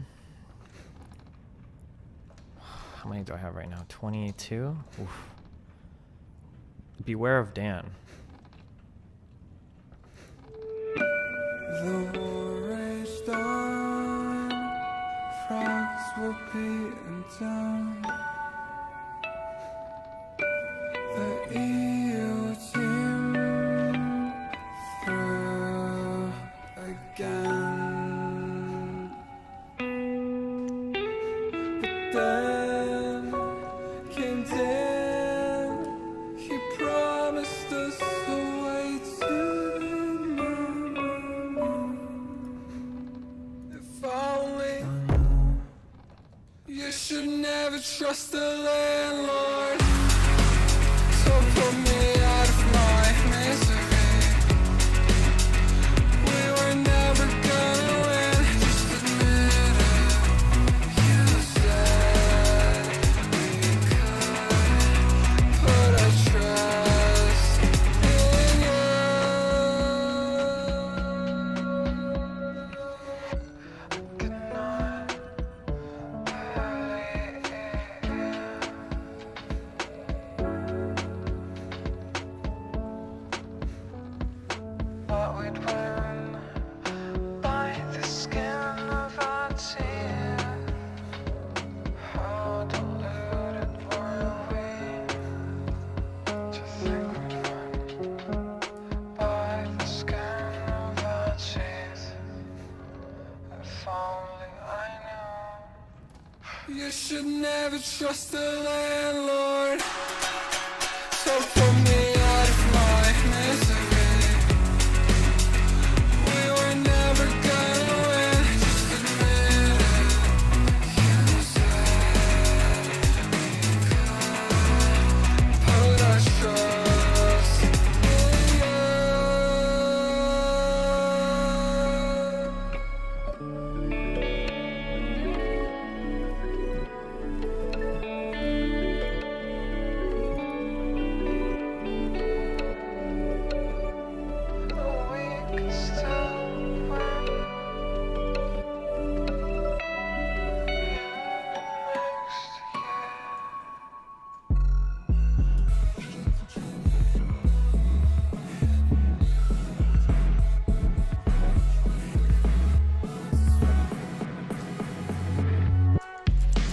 many do I have right now? 22? Oof. Beware of Dan. The war raged on, frogs were beaten down. The EU team through again. But then came Dan, he promised us a way to you should never trust a landlord. So put me out of my misery. We were never gonna win, just admit it. You said we could put our trust in you. Good night. You should never trust the landlord. So put me out of my misery. We were never gonna win, just admit it. You said we could put our trust in you.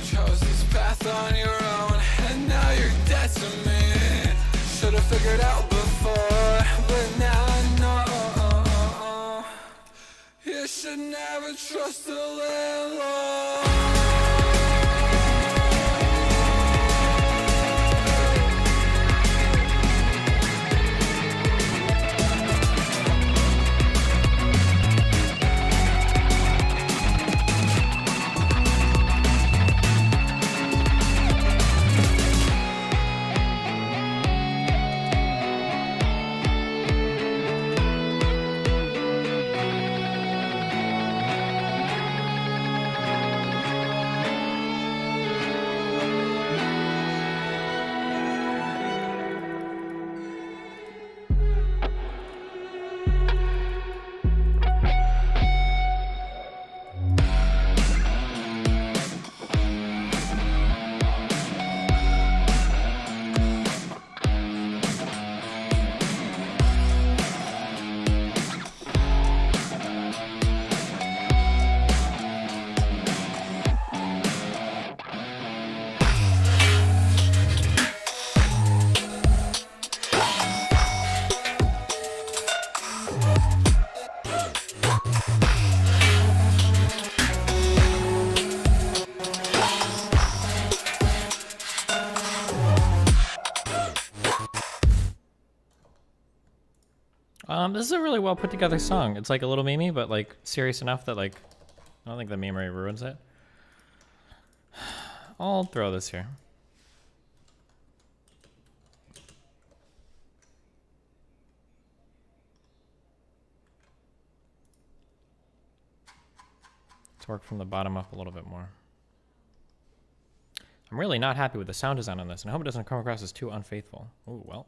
Chose this path on your own, and now you're dead to me. Should've figured out before, but now I know. You should never trust the landlord. This is a really well put together song. It's like a little memey, but like serious enough that like I don't think the memory ruins it. I'll throw this here. Let's work from the bottom up a little bit more. I'm really not happy with the sound design on this, and I hope it doesn't come across as too unfaithful. Oh, well.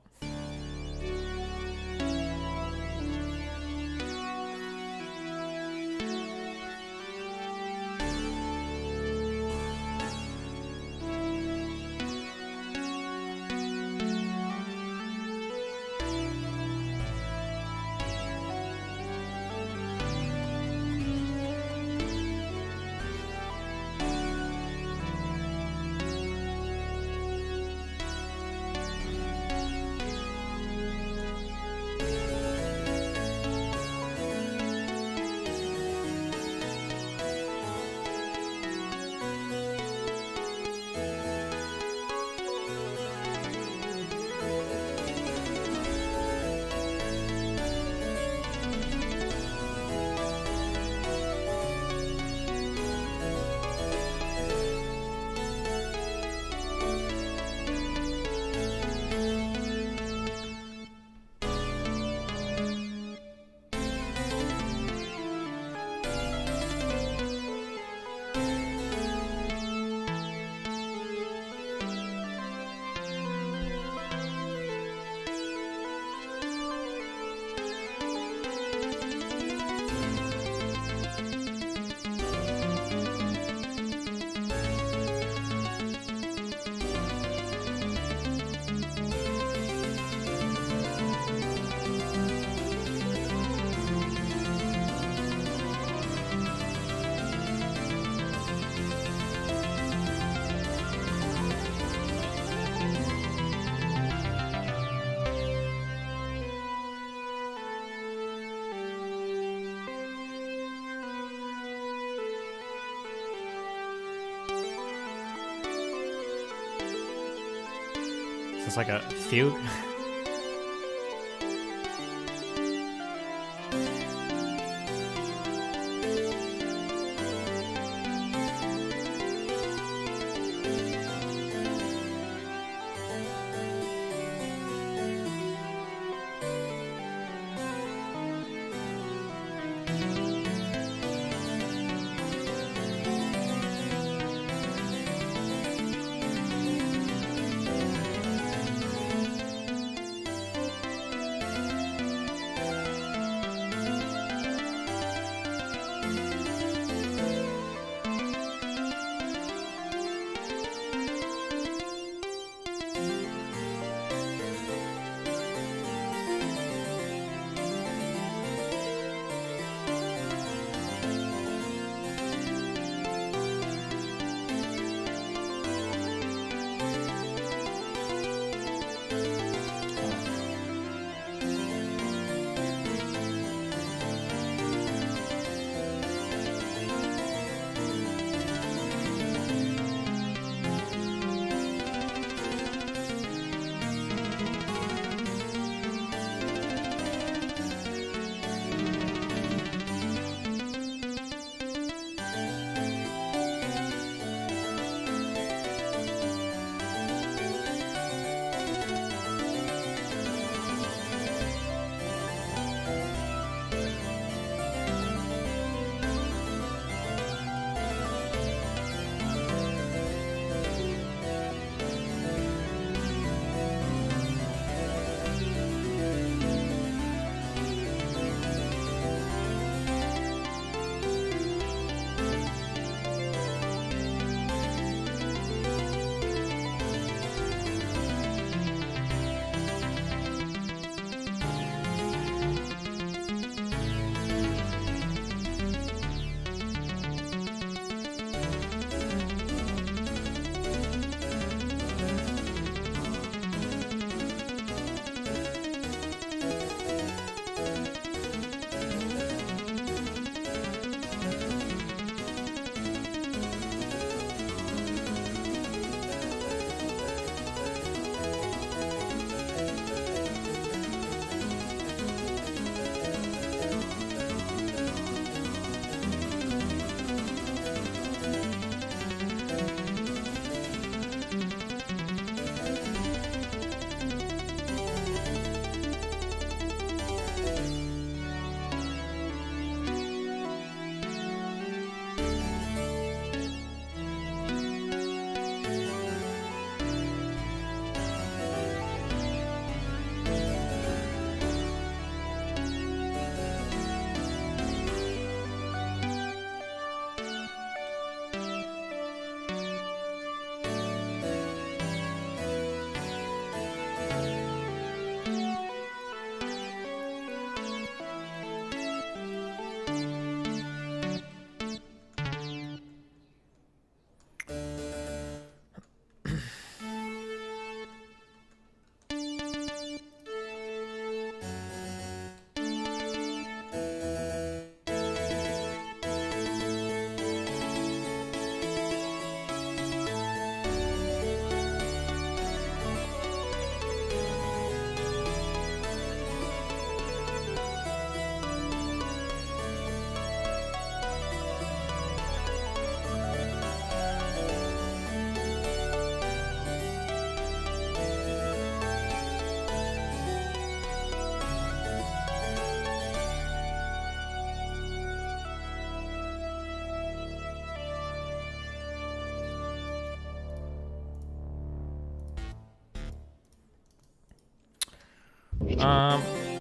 Just like a fugue.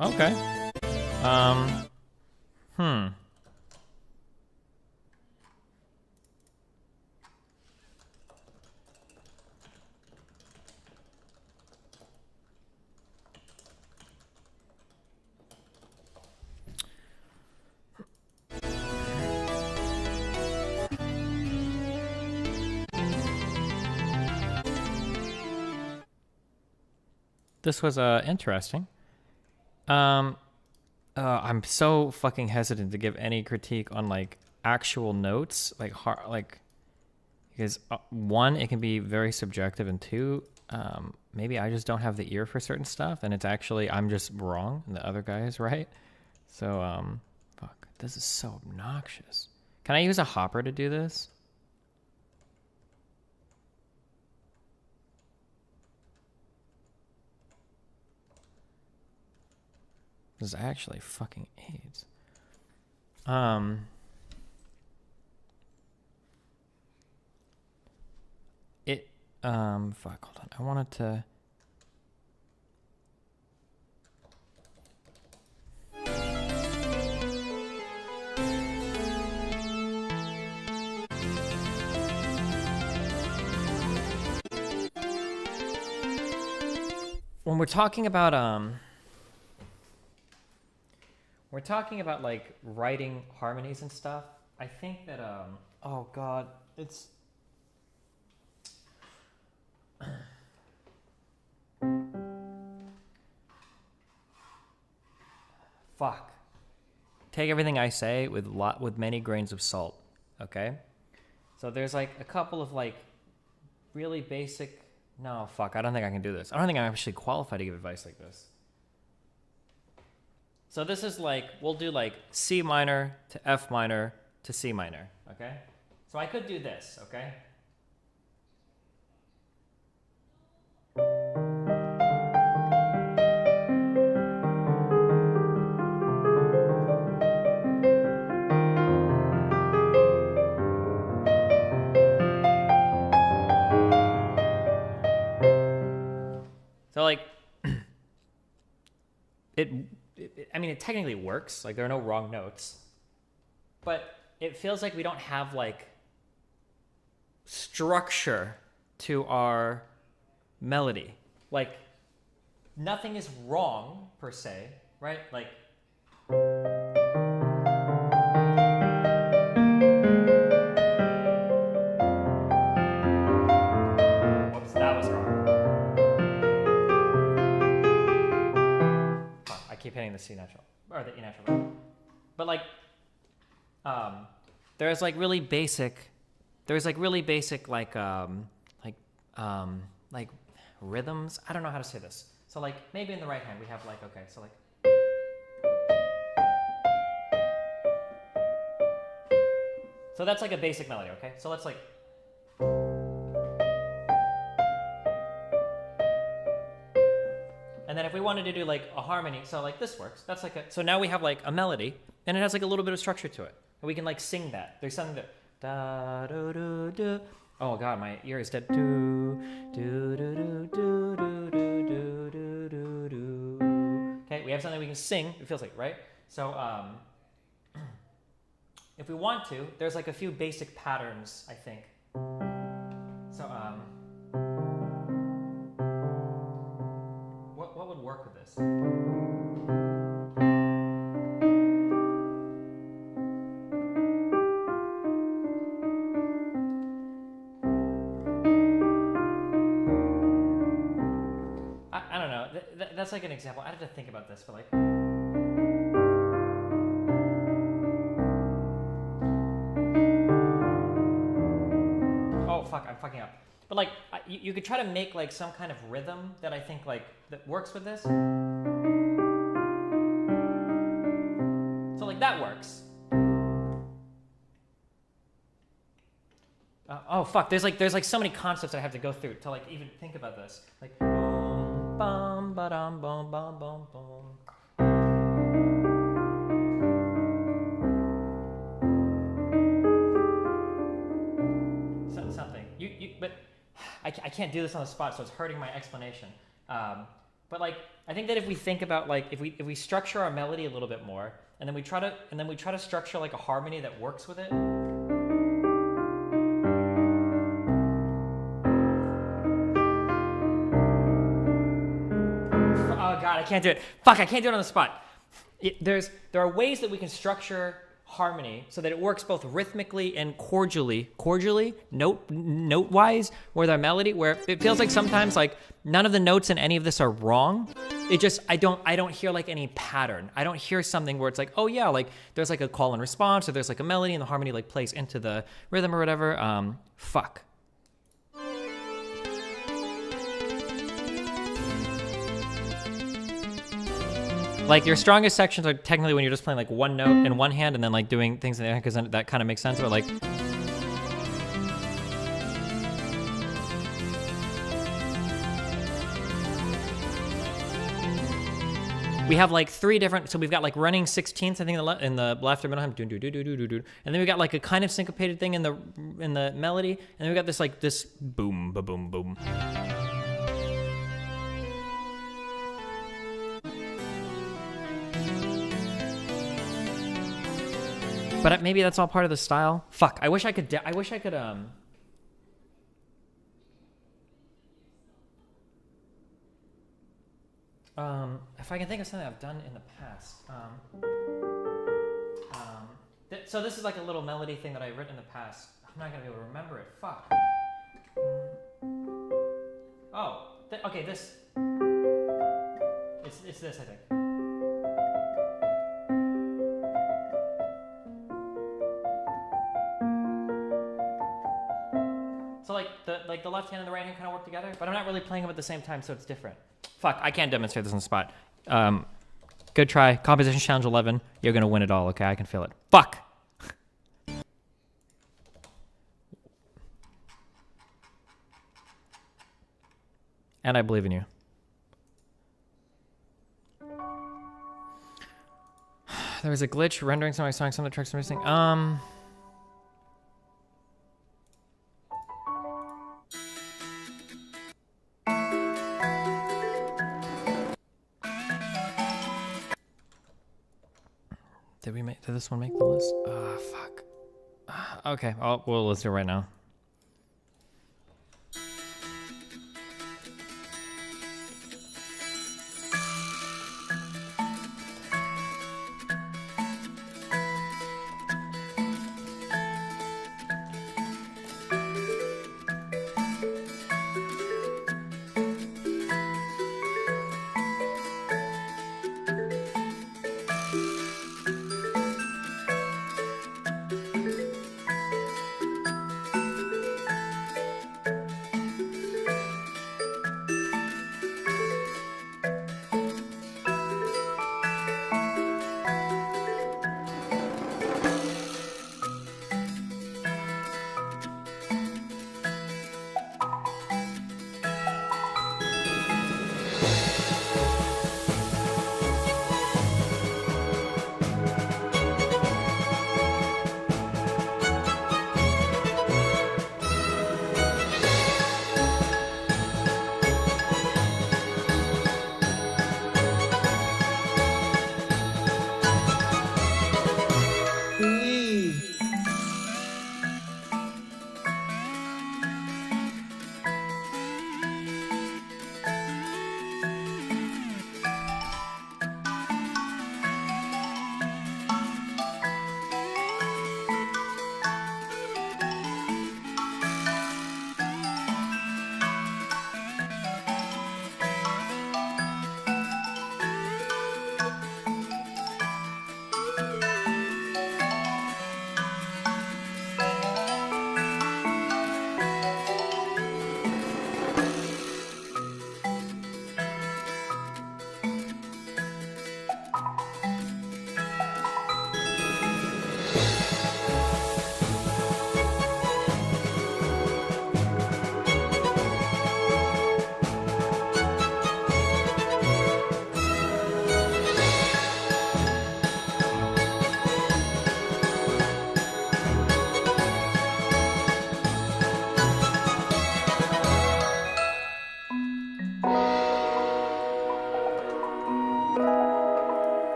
Okay. Hmm. This was interesting. I'm so fucking hesitant to give any critique on like actual notes, like because one, it can be very subjective, and two, maybe I just don't have the ear for certain stuff, and it's actually I'm just wrong, and the other guy is right. So, fuck, this is so obnoxious. Can I use a hopper to do this? This is actually fucking AIDS. Fuck, hold on. I wanted to... When we're talking about, like writing harmonies and stuff, I think that, oh God, it's... Fuck. Take everything I say with many grains of salt, okay? So there's like a couple of like really basic... No, fuck, I don't think I can do this. I don't think I'm actually qualified to give advice like this. So this is like, we'll do like C minor to F minor to C minor, okay? So I could do this, okay? So like, I mean, it technically works. Like there are no wrong notes, but it feels like we don't have like structure to our melody. Like nothing is wrong per se, right? Like. Whoops, that was wrong. I keep hitting the C natural or the E natural, but like, there's like really basic, like rhythms. I don't know how to say this. So like maybe in the right hand we have like, okay, so like. So that's like a basic melody, okay? So let's like. And then if we wanted to do like a harmony, so like this works. That's like so now we have like a melody and it has like a little bit of structure to it. And we can like sing that. There's something that da do do do. Oh God, my ear is dead. Do do do do do do do do do do. Okay, we have something we can sing. It feels like, right? So if we want to, there's like a few basic patterns, I think. So what would work with this? I don't know. That's like an example. I have to think about this, but like. Oh fuck! I'm fucking up. But like, you could try to make like some kind of rhythm that I think like that works with this. So like that works. Oh fuck! There's like so many concepts I have to go through to like even think about this. Like boom, bum, ba-dum, boom, bum, boom, boom. Something. But I can't do this on the spot, so it's hurting my explanation. But like, I think that if we think about like, if we structure our melody a little bit more, and then we try to structure like a harmony that works with it. Oh God, I can't do it. Fuck, I can't do it on the spot. There are ways that we can structure harmony so that it works both rhythmically and cordially, note-wise, with our melody, where it feels like sometimes like none of the notes in any of this are wrong. It just, I don't hear like any pattern. I don't hear something where it's like, oh yeah, like there's like a call and response, or there's like a melody and the harmony like plays into the rhythm or whatever. Fuck. Like your strongest sections are technically when you're just playing like one note in one hand and then like doing things in the other hand, because then that kind of makes sense. Or like. We have like 3 different, so we've got like running 16ths, I think, in the left or middle hand, and then we got like a kind of syncopated thing in the melody, and then we got this like this boom, ba boom, boom. But maybe that's all part of the style. Fuck, I wish I could. If I can think of something I've done in the past. So this is like a little melody thing that I've written in the past. I'm not gonna be able to remember it. Fuck. Oh, okay. This. It's this, I think. So like the left hand and the right hand kind of work together, but I'm not really playing them at the same time, so it's different. Fuck, I can't demonstrate this on the spot. Good try. Composition challenge 11. You're gonna win it all. Okay, I can feel it. Fuck. And I believe in you. There was a glitch rendering some of my songs, some of the tracks, and everything. Did this one make the list? Fuck. Okay, we'll list it right now.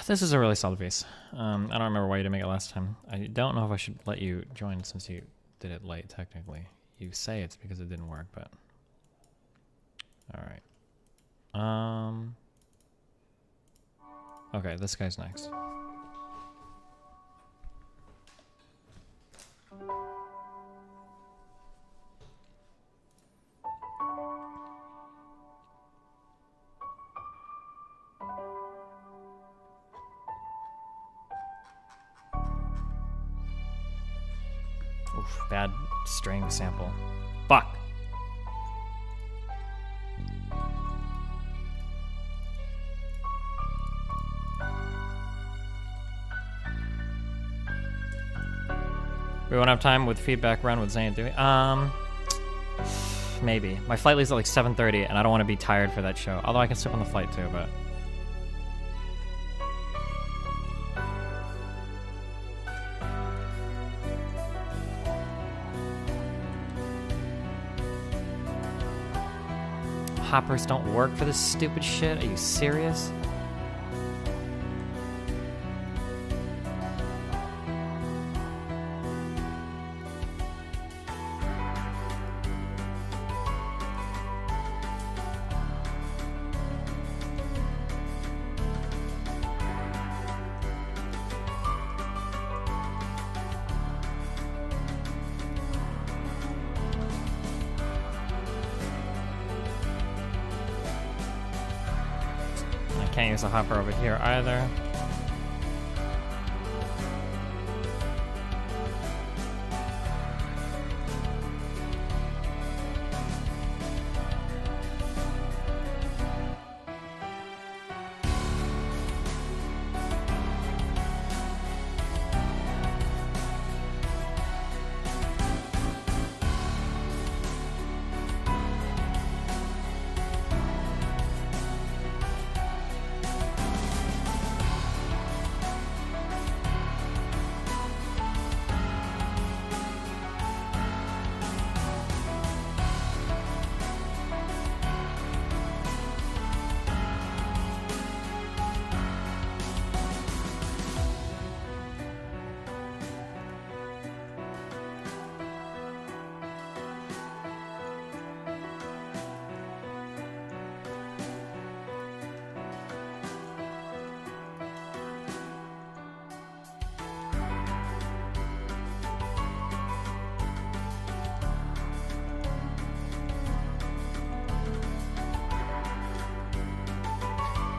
This is a really solid piece. I don't remember why you didn't make it last time. I don't know if I should let you join since you did it late, technically. You say it's because it didn't work, but... Alright. Okay, this guy's next. Oof, bad string sample. Fuck. We won't have time with feedback run with Zane, do we? Maybe. My flight leaves at like 7:30, and I don't want to be tired for that show. Although I can sleep on the flight too, but... Hoppers don't work for this stupid shit? Are you serious? Can't use a hopper over here either.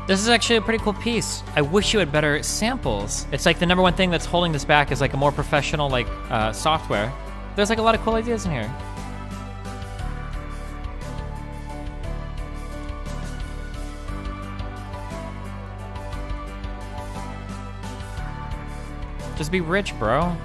This is actually a pretty cool piece. I wish you had better samples. It's like the number one thing that's holding this back is like a more professional like software. There's like a lot of cool ideas in here. Just be rich, bro.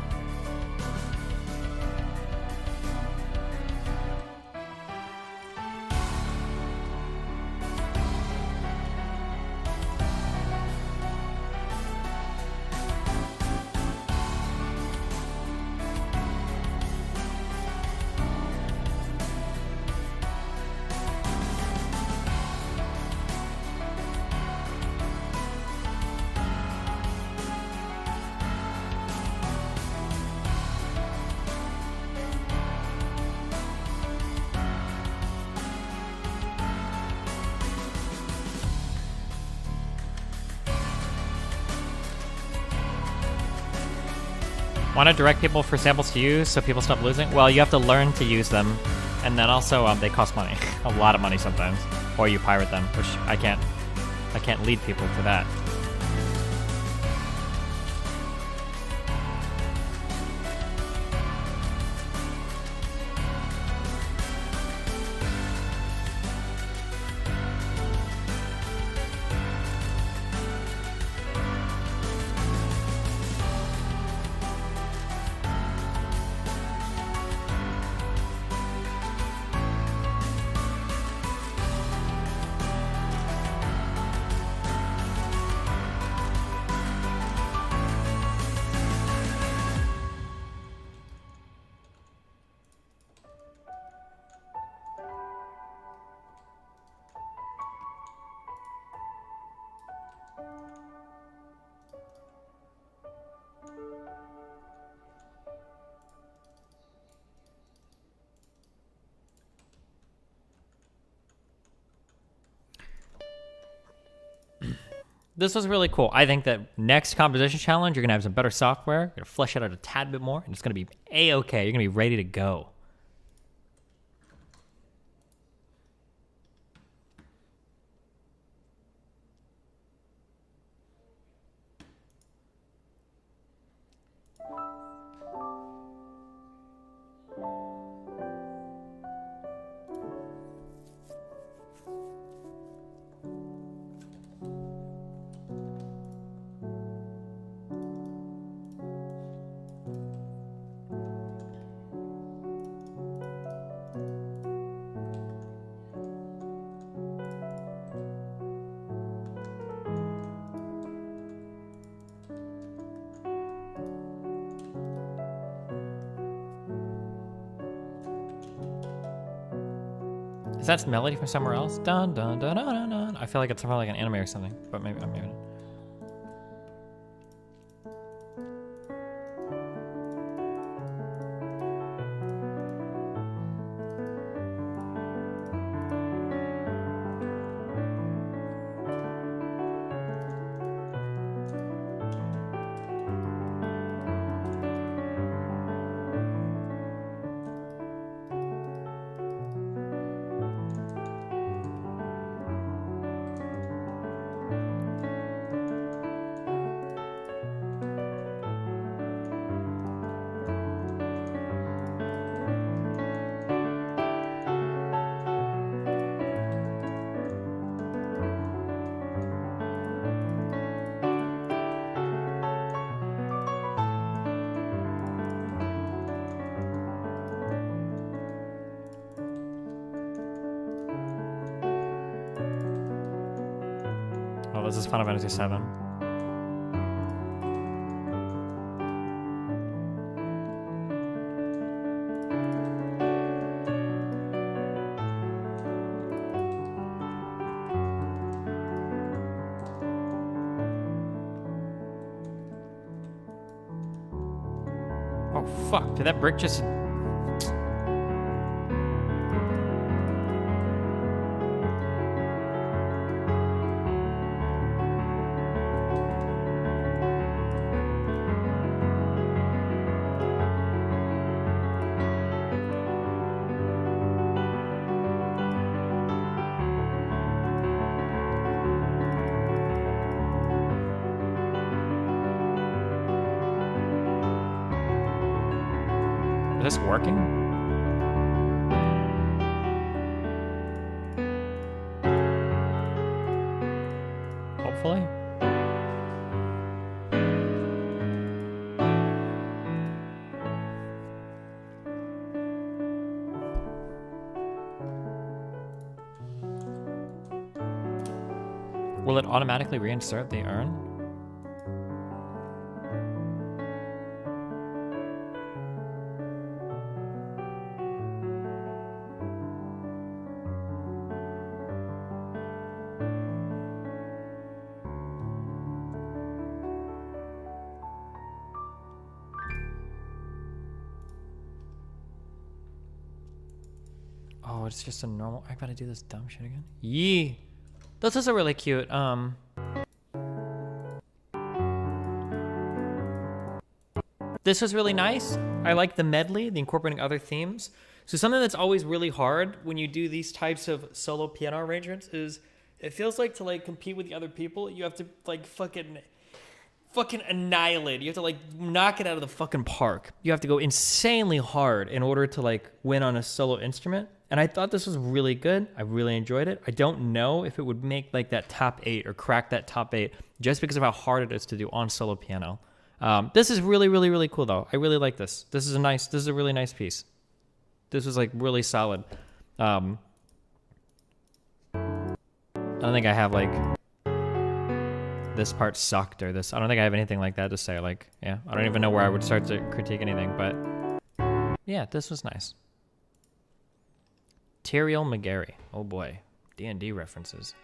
Want to direct people for samples to use so people stop losing? Well, you have to learn to use them, and then also they cost money, a lot of money sometimes, or you pirate them, which I can't lead people to that. This was really cool. I think that next composition challenge, you're going to have some better software. You're going to flesh it out a tad bit more, and it's going to be A-okay. You're going to be ready to go. Is that melody from somewhere else? Dun dun dun dun dun dun. I feel like it's probably like an anime or something, but maybe not. Oh, this is Final Fantasy VII. Oh, fuck. Did that brick just... Is this working? Hopefully. Will it automatically reinsert the urn? Oh, it's just a normal... I gotta do this dumb shit again. Yee! This is a really cute, This was really nice. I like the medley, the incorporating other themes. So something that's always really hard when you do these types of solo piano arrangements is it feels like to like compete with the other people, you have to like fucking annihilate. You have to like knock it out of the fucking park. You have to go insanely hard in order to like win on a solo instrument. And I thought this was really good. I really enjoyed it. I don't know if it would make like that top 8 or crack that top 8 just because of how hard it is to do on solo piano. This is really, really, really cool though. I really like this. This is a really nice piece. This was like really solid. I don't think I have like this part sucked or this. I don't think I have anything like that to say. Like, yeah, I don't even know where I would start to critique anything, but yeah, this was nice. Tyriel McGarry. Oh boy. D&D references.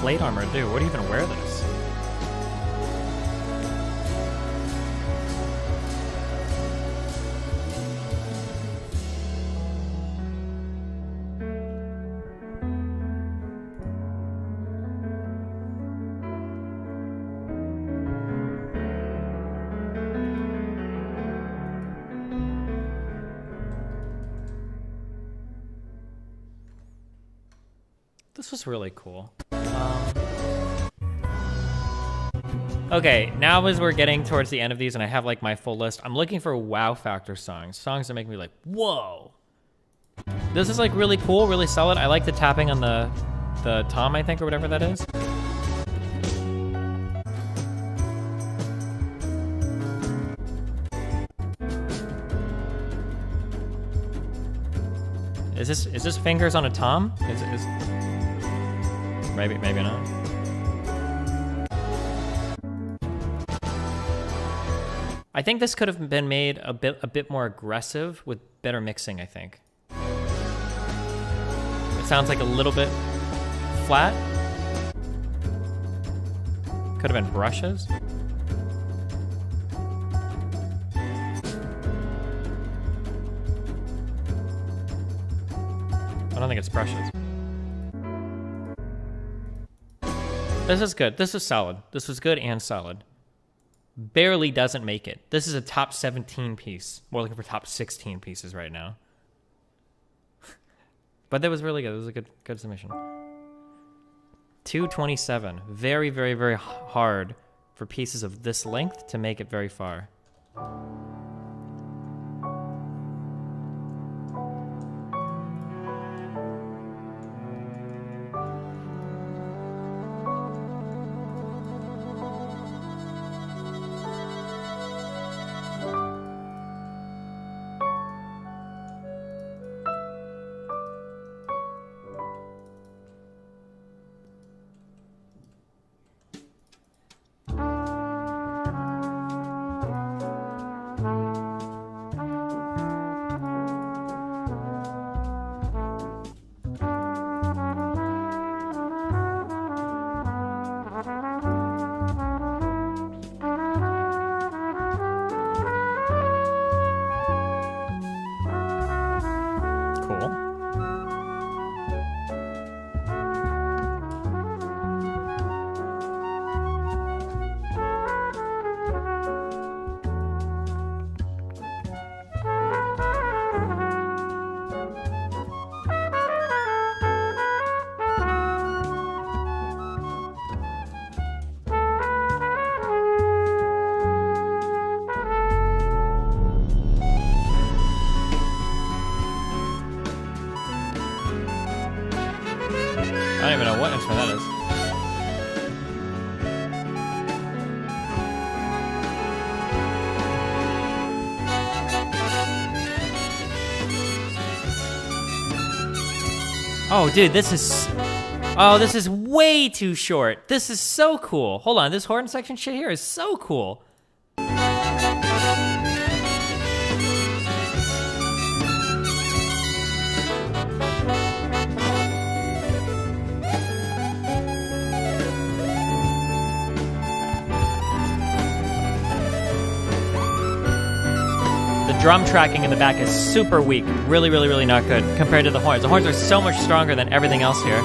plate armor do? What do you even wear this? This was really cool. Okay, now as we're getting towards the end of these and I have like my full list, I'm looking for wow factor songs. Songs that make me like, whoa. This is like really cool, really solid. I like the tapping on the tom, I think, or whatever that is. Is this fingers on a tom? Maybe not. I think this could have been made a bit more aggressive with better mixing, I think. It sounds like a little bit flat. Could have been brushes. I don't think it's brushes. This is good. This is solid. This was good and solid. Barely doesn't make it. This is a top 17 piece. We're looking for top 16 pieces right now. But that was really good. It was a good submission. 227. Very, very, very hard for pieces of this length to make it very far. I don't even know what instrument that is. Oh, dude, this is... Oh, this is way too short. This is so cool. Hold on, this horn section shit here is so cool. Drum tracking in the back is super weak. Really, really, really not good compared to the horns. The horns are so much stronger than everything else here.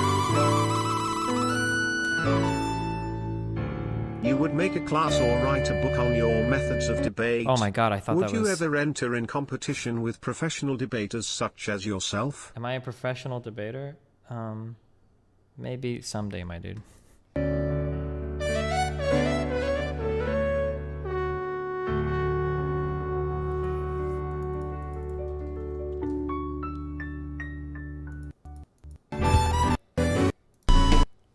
You would make a class or write a book on your methods of debate. Oh my god, I thought that was... Would you ever enter in competition with professional debaters such as yourself? Am I a professional debater? Maybe someday, my dude.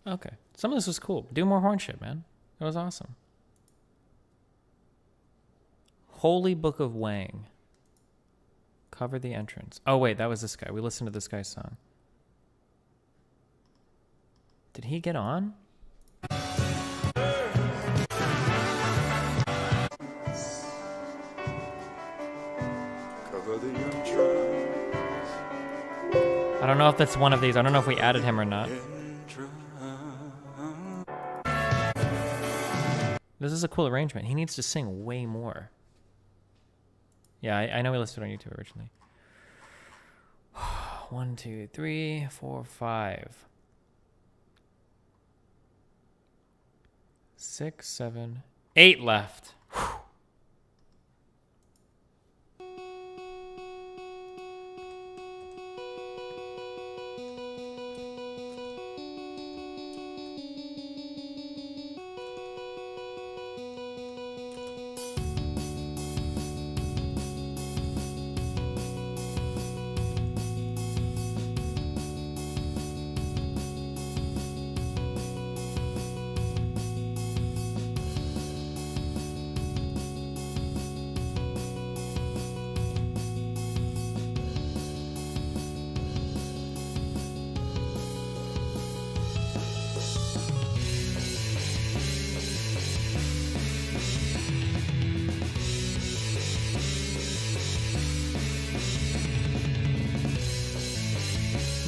Okay. Some of this was cool. Do more horn shit, man. It was awesome. Holy Book of Wang. Cover the entrance. Oh, wait, that was this guy. We listened to this guy's song. Did he get on? Cover the entrance. I don't know if that's one of these. I don't know if we added him or not. This is a cool arrangement. He needs to sing way more. Yeah, I know he listed on YouTube originally. 1, 2, 3, 4, 5. 6, 7, 8 left. Whew.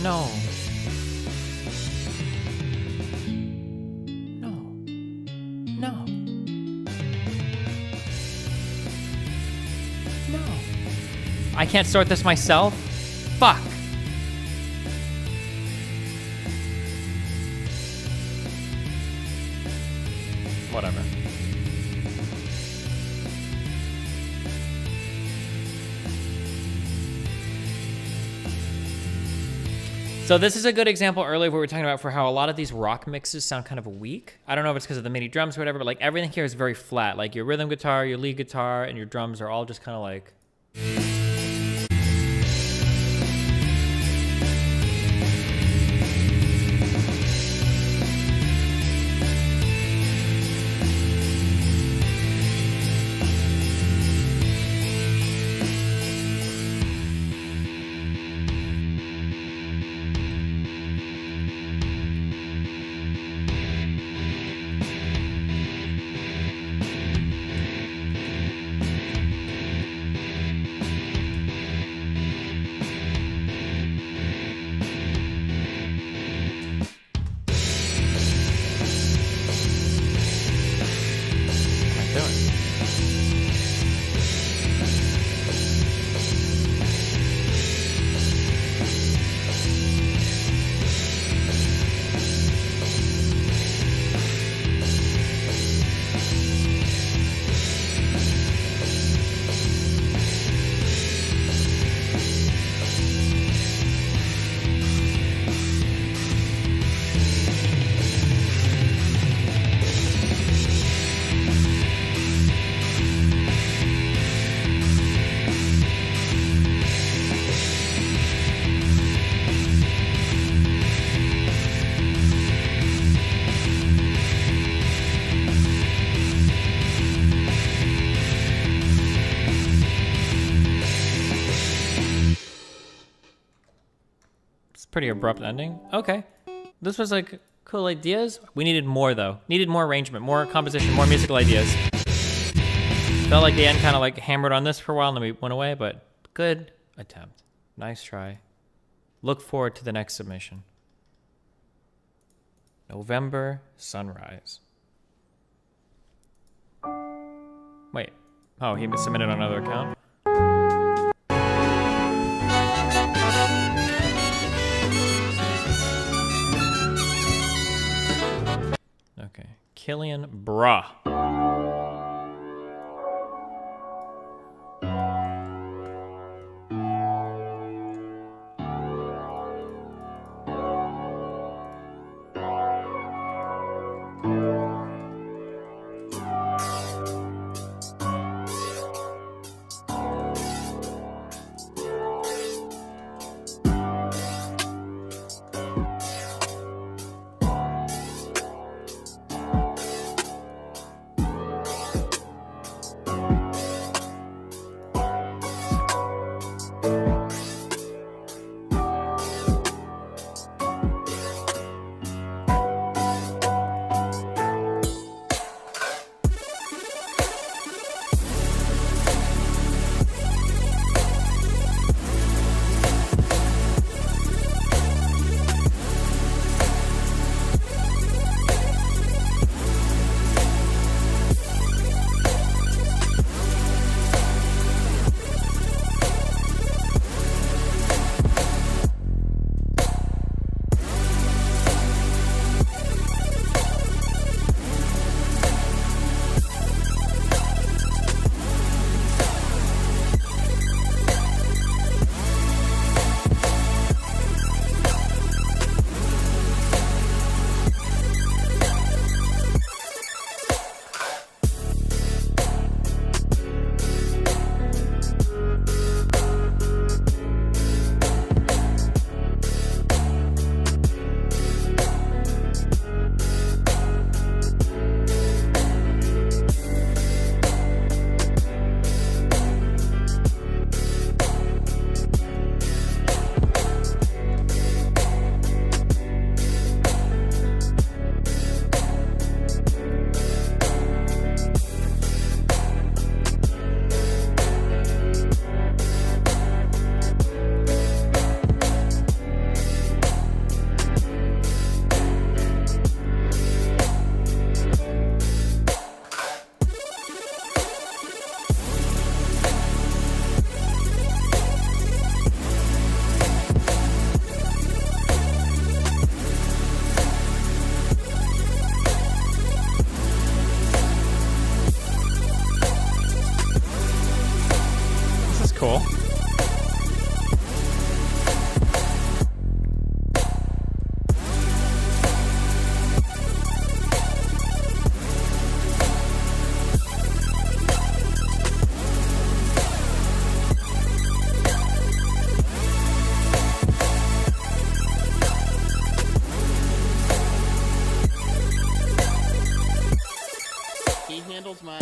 No. No. No. No. I can't sort this myself? Fuck. Whatever. So this is a good example earlier where we were talking about for how a lot of these rock mixes sound kind of weak. I don't know if it's because of the MIDI drums or whatever, but like everything here is very flat. Like your rhythm guitar, your lead guitar, and your drums are all just kind of like... Pretty abrupt ending. Okay. This was like cool ideas. We needed more though. Needed more arrangement, more composition, more musical ideas. Felt like the end kind of like hammered on this for a while and then we went away, but good attempt. Nice try. Look forward to the next submission. November Sunrise. Wait. Oh, he submitted on another account? Okay. Killian Bruh. cool. He handles my.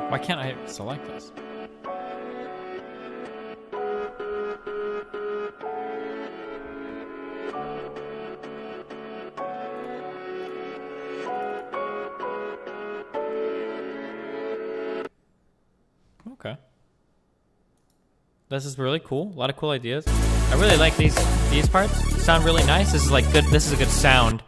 Why can't I select this? Okay. This is really cool. A lot of cool ideas. I really like these parts. Sound really nice. This is like good. This is a good sound.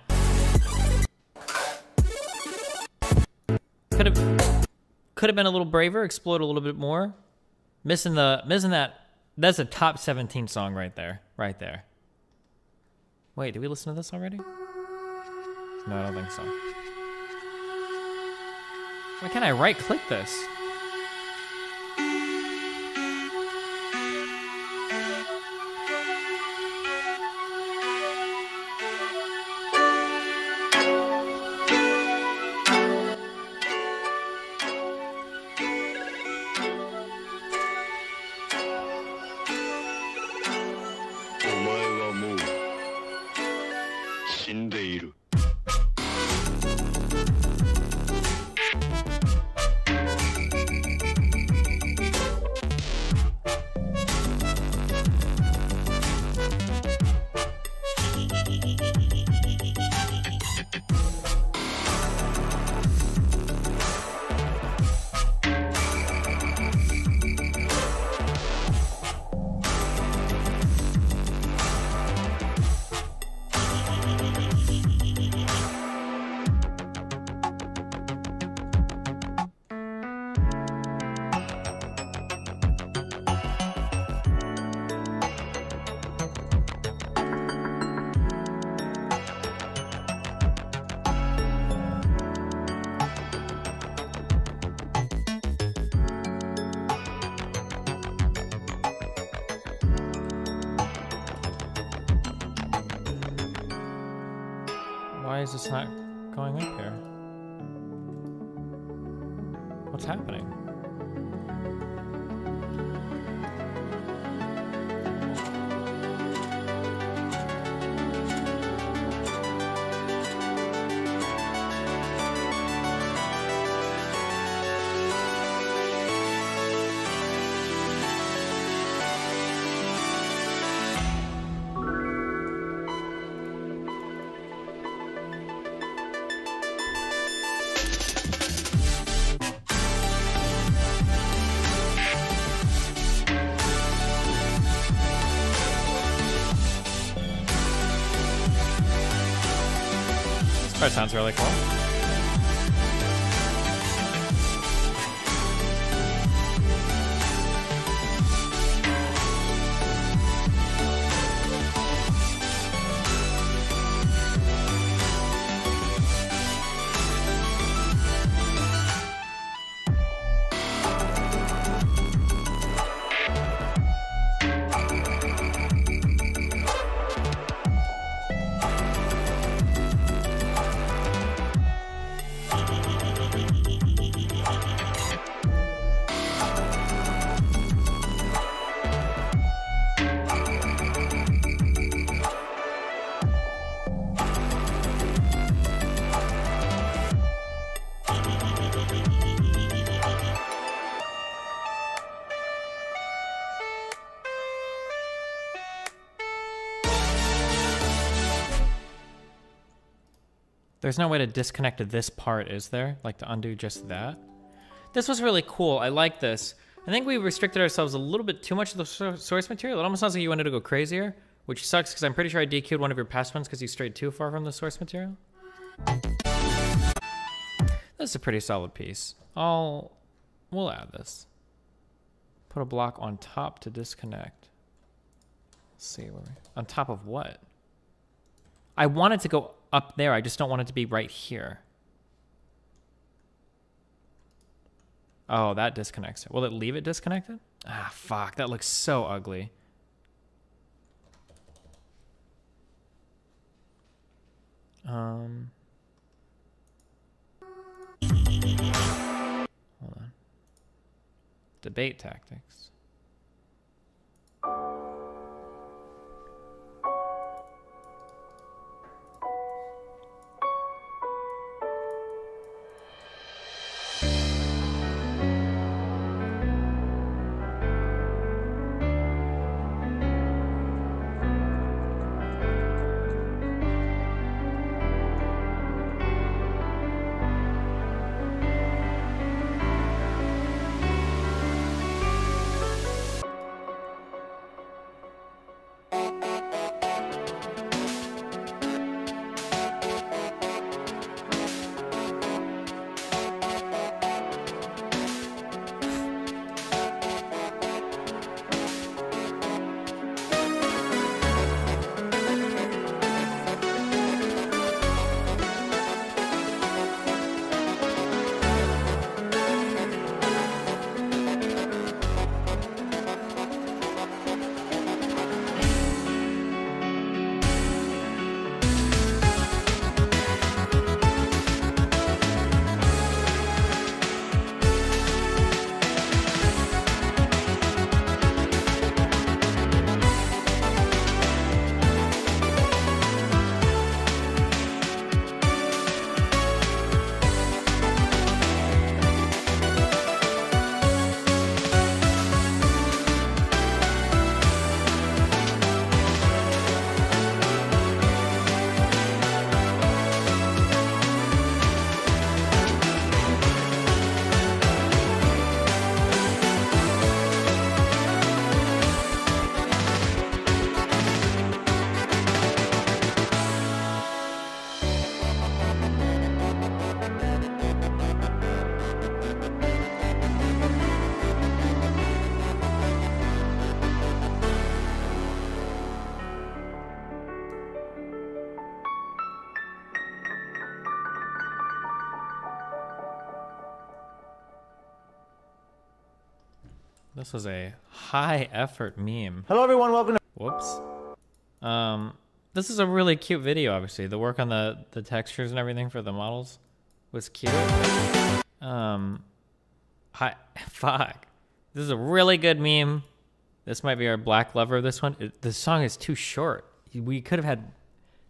Could have been a little braver, explode a little bit more. Missing that. That's a top 17 song right there. Right there. Wait, did we listen to this already? No, I don't think so. Why can't I right click this? Why is this not going up here? What's happening? That sounds really cool. There's no way to disconnect this part, is there? Like to undo just that? This was really cool. I like this. I think we restricted ourselves a little bit too much to the source material. It almost sounds like you wanted to go crazier, which sucks because I'm pretty sure I DQ'd one of your past ones because you strayed too far from the source material. This is a pretty solid piece. We'll add this. Put a block on top to disconnect. Let's see, on top of what? I want it to go up there. I just don't want it to be right here. Oh, that disconnects it. Will it leave it disconnected? Ah, fuck. That looks so ugly. Hold on. Debate tactics. This was a high effort meme. Hello everyone, welcome to... Whoops. This is a really cute video, obviously. The work on the textures and everything for the models was cute. Fuck. This is a really good meme. This might be our black lover of this one. The song is too short. We could have had...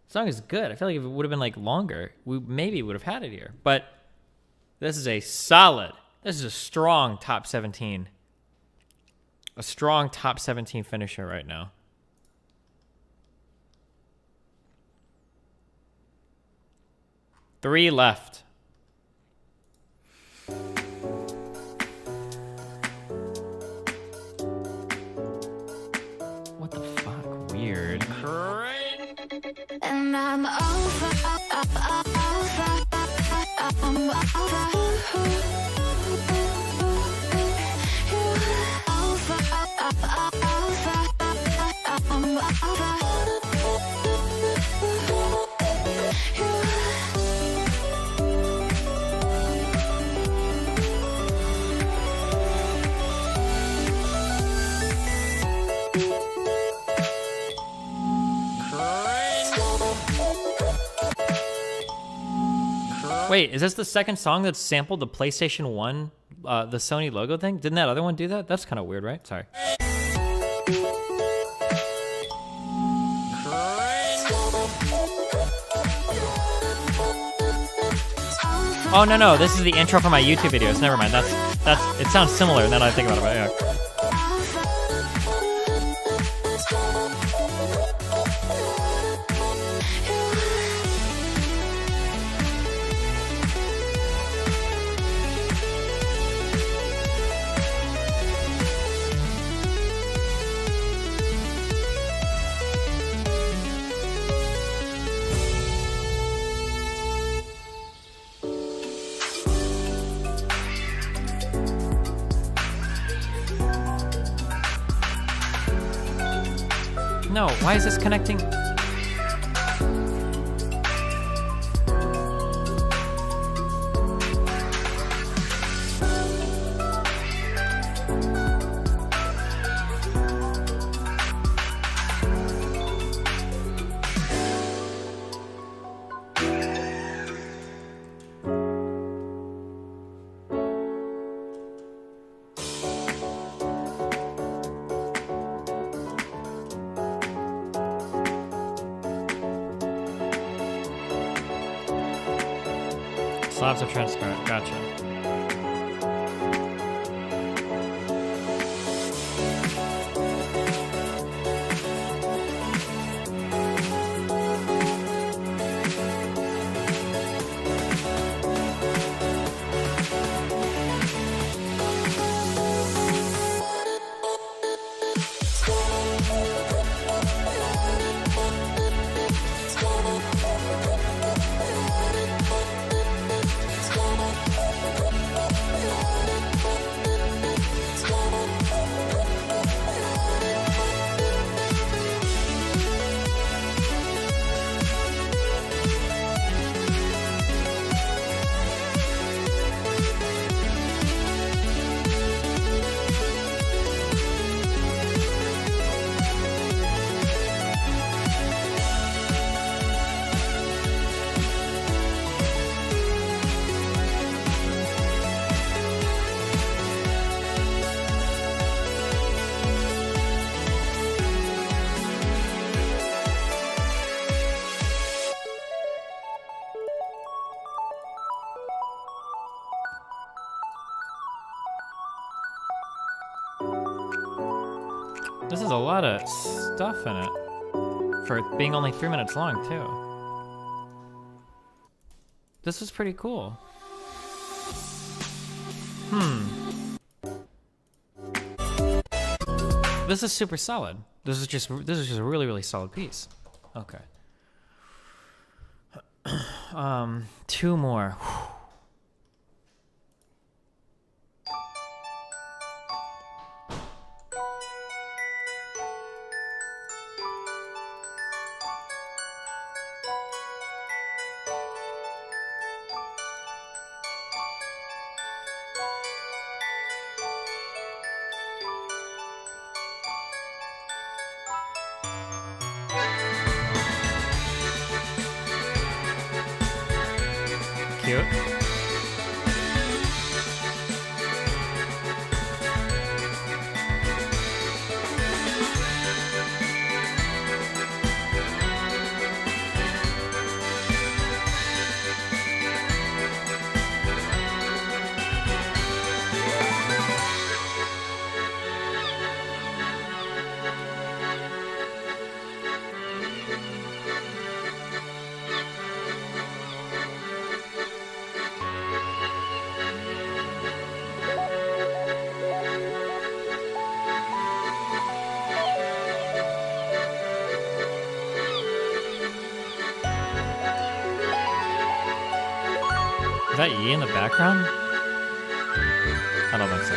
The song is good. I feel like if it would have been like longer, we maybe would have had it here. But this is a solid... This is a strong top 17. A strong top 17 finisher right now. Three left. What the fuck? Weird. And I'm over. Wait, is this the second song that sampled the PlayStation 1, the Sony logo thing? Didn't that other one do that? That's kind of weird, right? Sorry. Oh, no, this is the intro for my YouTube videos. Never mind, it sounds similar now that I think about it, but yeah. No, why is this connecting? Slabs are transparent. Gotcha. This is a lot of stuff in it for being only 3 minutes long, too. This was pretty cool. This is super solid. This is just a really, really solid piece. Okay. 2 more. Cute. Is that Yi in the background? I don't think so.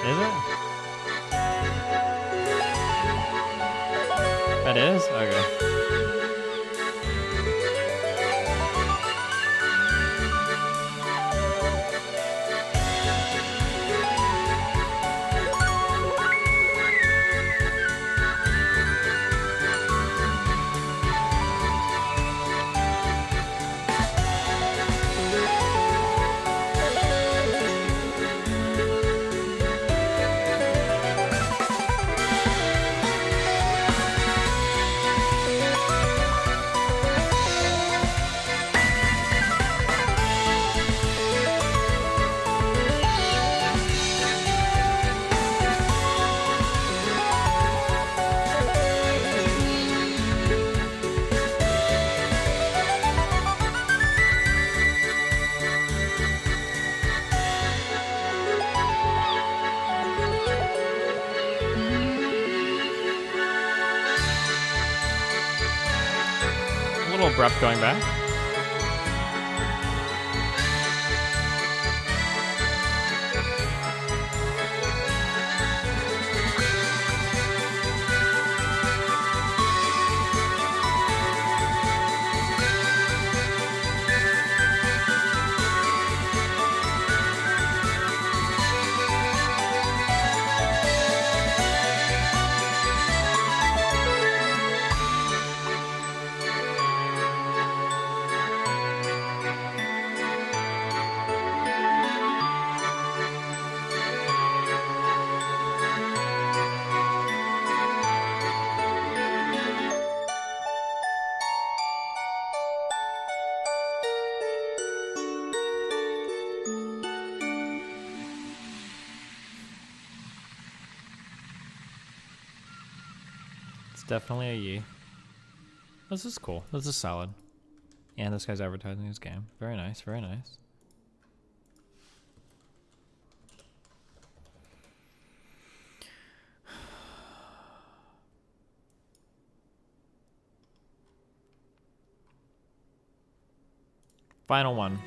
Is it? That is? Okay. Abrupt going back. definitely a ye. This is cool. This is solid. And this guy's advertising his game. Very nice, very nice. Final one.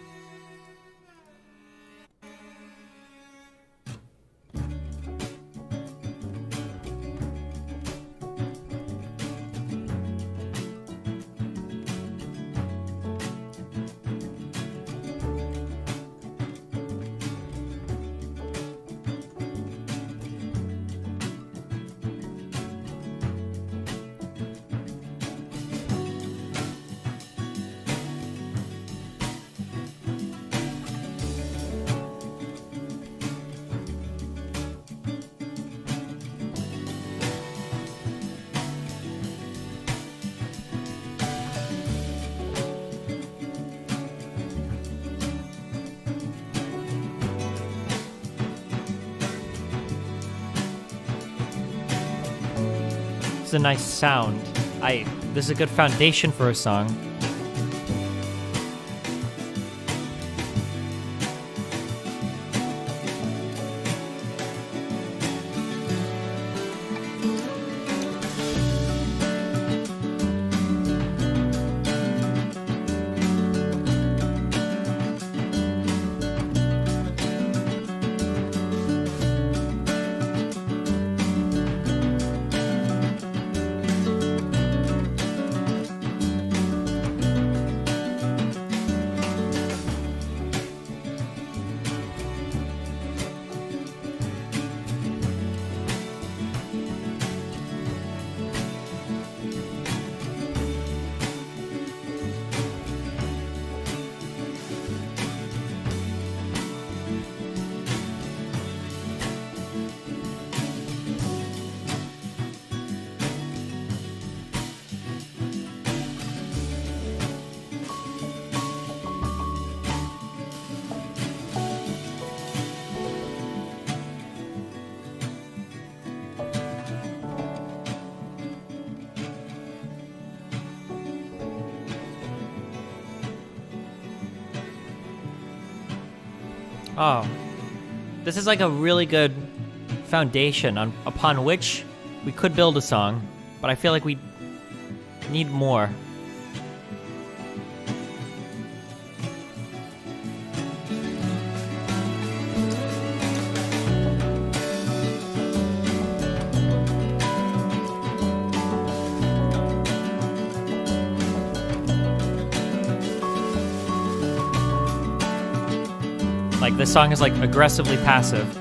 A nice sound. This is a good foundation for a song. Oh, this is like a really good foundation upon which we could build a song, but I feel like we need more. Like, this song is like aggressively passive.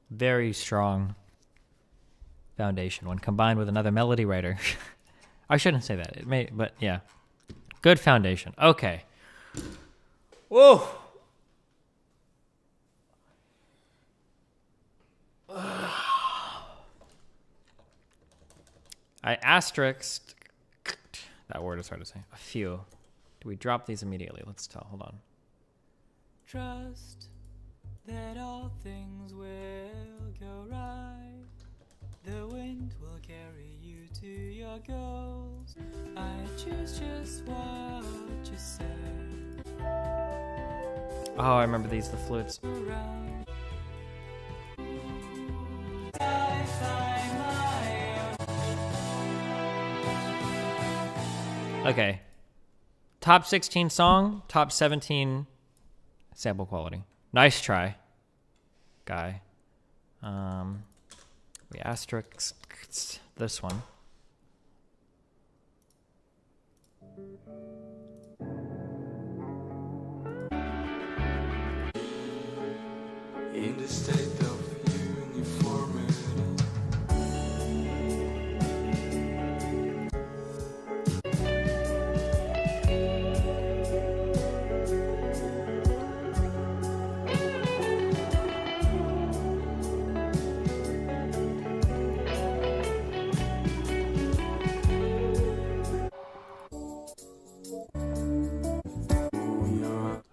Very strong foundation when combined with another melody writer. I shouldn't say that. It may, but yeah. Good foundation. Okay. Whoa. I asterisked. That word is hard to say. A few. Do we drop these immediately? Let's tell. Hold on. Trust that all things will go right. The wind will carry you to your goals. I choose just what you say. Oh, I remember these, the flutes. Okay. Top 16 song, top 17 sample quality. Nice try, guy. We asterisk this one. In the state of uniformity.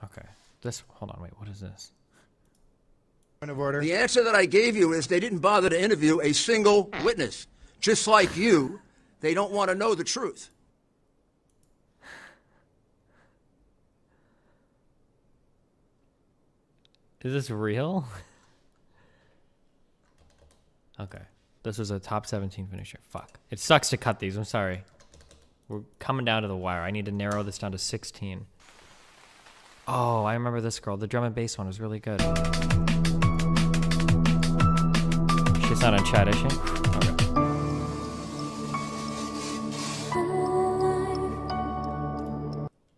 Okay. This. Hold on. Wait. What is this? Point of order. The answer that I gave you is they didn't bother to interview a single witness. Just like you, they don't want to know the truth. Is this real? Okay. This was a top 17 finisher. Fuck. It sucks to cut these. I'm sorry. We're coming down to the wire. I need to narrow this down to 16. Oh, I remember this girl. The drum and bass one was really good. She's not in chat, is she? Okay.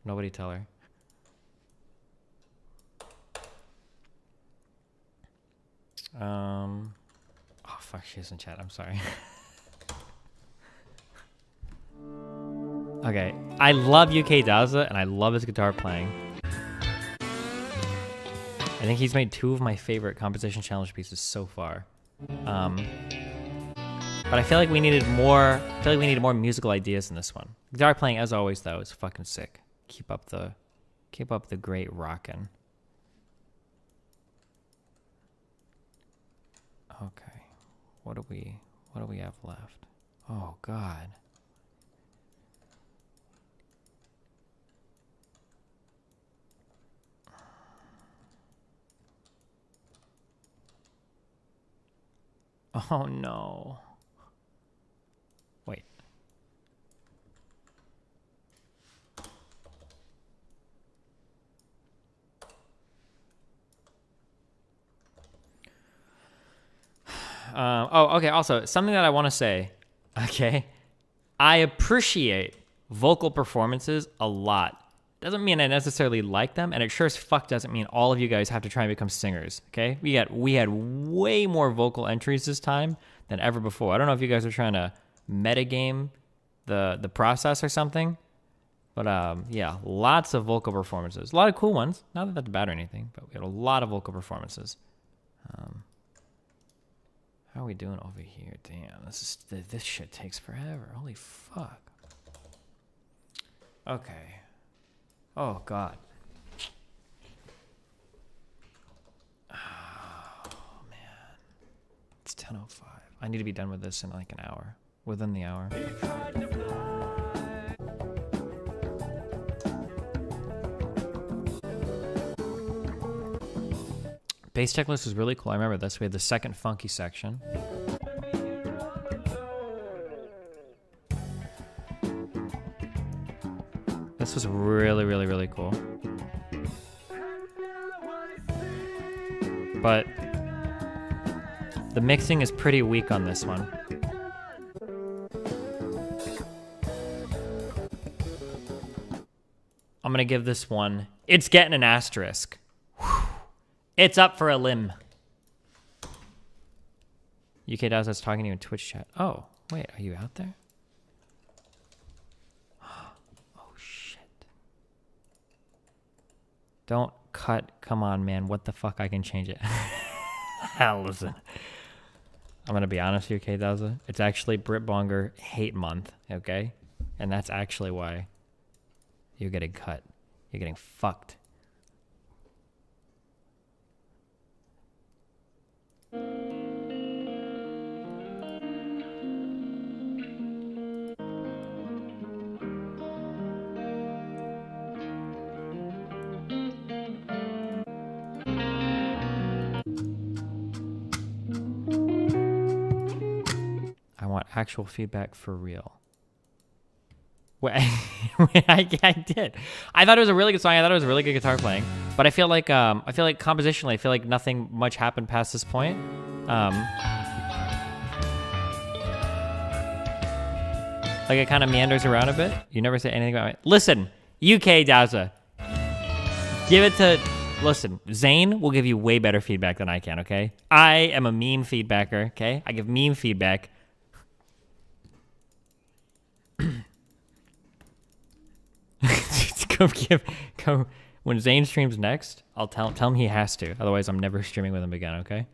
Nobody tell her. Oh fuck, she's in chat. I'm sorry. Okay, I love UK Daza and I love his guitar playing. I think he's made 2 of my favorite composition challenge pieces so far. But I feel like we needed more. I feel like we needed more musical ideas in this one. Guitar playing, as always, though, is fucking sick. Keep up the great rockin'. Okay, what do we have left? Oh God. Oh no. Wait. Oh, okay. Also, something that I want to say. Okay. I appreciate vocal performances a lot. Doesn't mean I necessarily like them, and it sure as fuck doesn't mean all of you guys have to try and become singers. Okay. We had way more vocal entries this time than ever before. I don't know if you guys are trying to metagame the process or something, but yeah, lots of vocal performances. A lot of cool ones. Not that that's bad or anything, but we had a lot of vocal performances. How are we doing over here? Damn, this shit takes forever. Holy fuck. Okay. Oh God. Oh man. It's 10:05. I need to be done with this in like an hour. Within the hour. Bass checklist was really cool. I remember this. We had the second funky section. This was really, really, really cool. But the mixing is pretty weak on this one. I'm gonna give this one, it's getting an asterisk. It's up for a limb. UK Daz, I was talking to you in Twitch chat. Oh, wait, are you out there? Oh, shit. Don't cut. Come on, man. What the fuck? I can change it. Listen. I'm going to be honest with you, UK Daz. It's actually Brit Bonger hate month, okay? And that's actually why you're getting cut. You're getting fucked. I want actual feedback for real. I did. I thought it was a really good song. I thought it was a really good guitar playing. But I feel like compositionally, I feel like nothing much happened past this point. Like it kind of meanders around a bit. You never say anything about it. Listen, UK Daza, give it to. Listen, Zane will give you way better feedback than I can. Okay, I am a meme feedbacker. Okay, I give meme feedback. Go when Zane streams next. I'll tell him he has to. Otherwise, I'm never streaming with him again. Okay?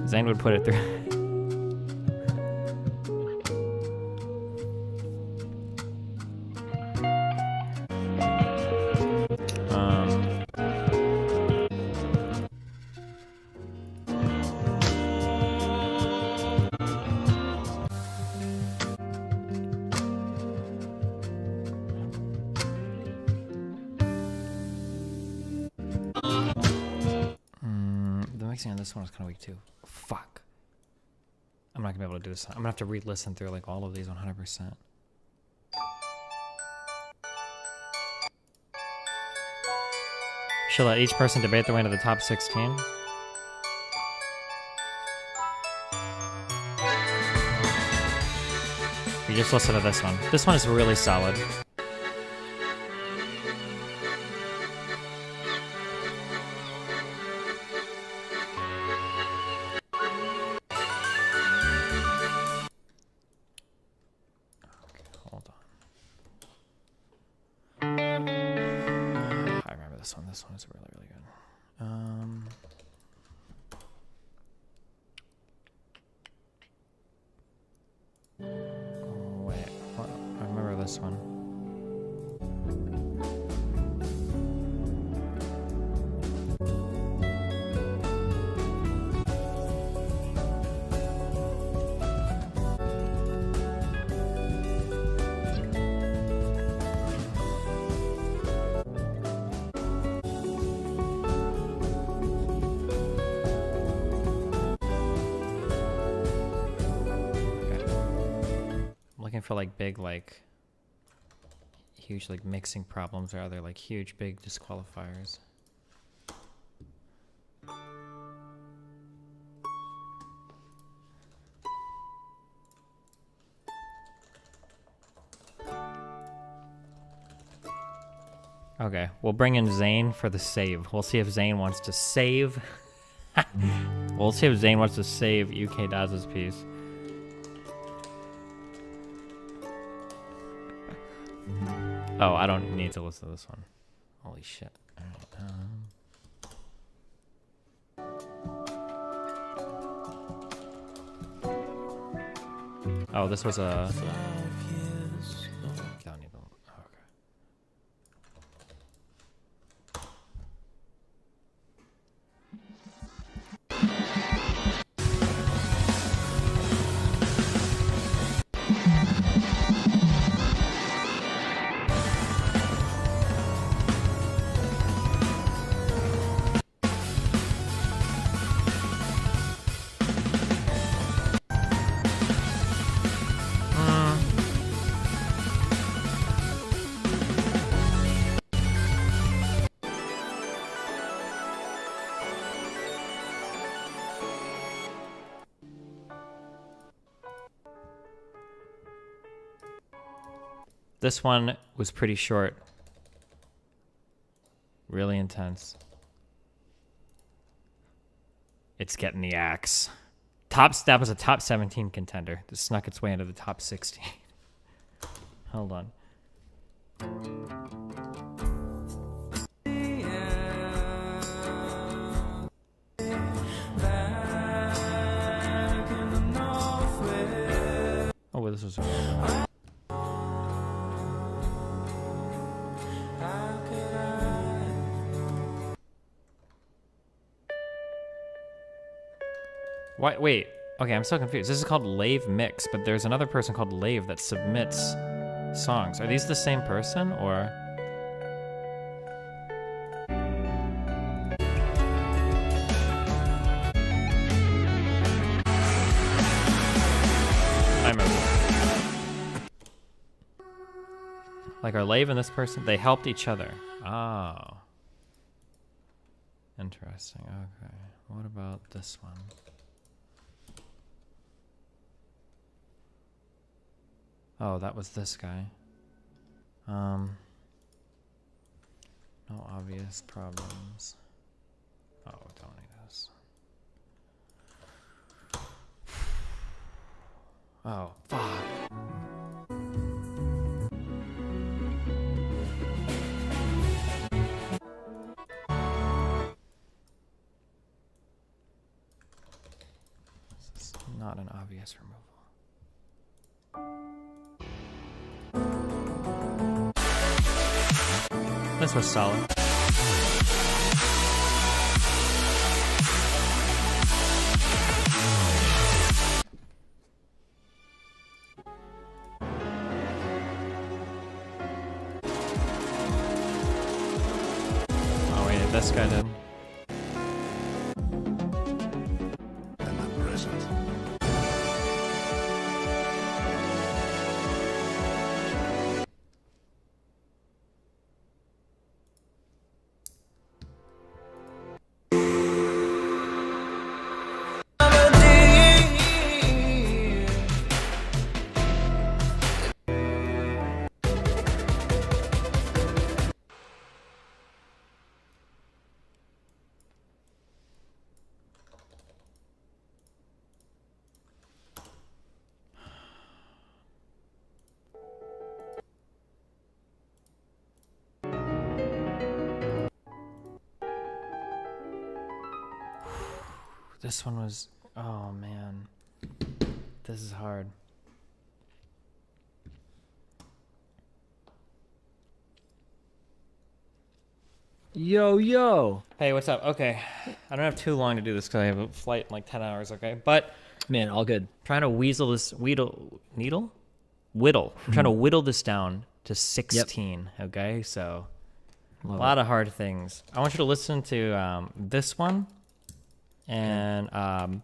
Zane would put it through. The mixing on this one was kind of weak too. Fuck. I'm not gonna be able to do this. I'm gonna have to re-listen through like all of these 100%. Should let each person debate their way into the top 16. You just listen to this one. This one is really solid. This one is really, really good. Oh, wait. What? I remember this one. For like big like huge like mixing problems or other like huge big disqualifiers. Okay, we'll bring in Zane for the save. We'll see if Zane wants to save. We'll see if Zane wants to save UK Daza's piece. Oh, I don't need to listen to this one. Holy shit. Oh, this was a... Don't need them. Okay. This one was pretty short. Really intense. It's getting the axe. That was a top 17 contender. This snuck its way into the top 16. Hold on. Oh, well, this was... Why, wait, okay, I'm so confused. This is called Lave Mix, but there's another person called Lave that submits songs. Are these the same person, or? I remember. Like are Lave and this person, they helped each other. Oh. Interesting. Okay. What about this one? Oh, that was this guy. No obvious problems. Oh, don't need this. Oh, fuck. This is not an obvious removal. This was solid. Oh wait, this guy did. And the present. This one was, oh man, this is hard. Yo, yo. Hey, what's up? Okay, I don't have too long to do this because I have a flight in like 10 hours, okay? But, man, all good. Trying to weasel this, whittle. I'm trying to whittle this down to 16, okay? So, Love a lot of hard things. I want you to listen to this one. And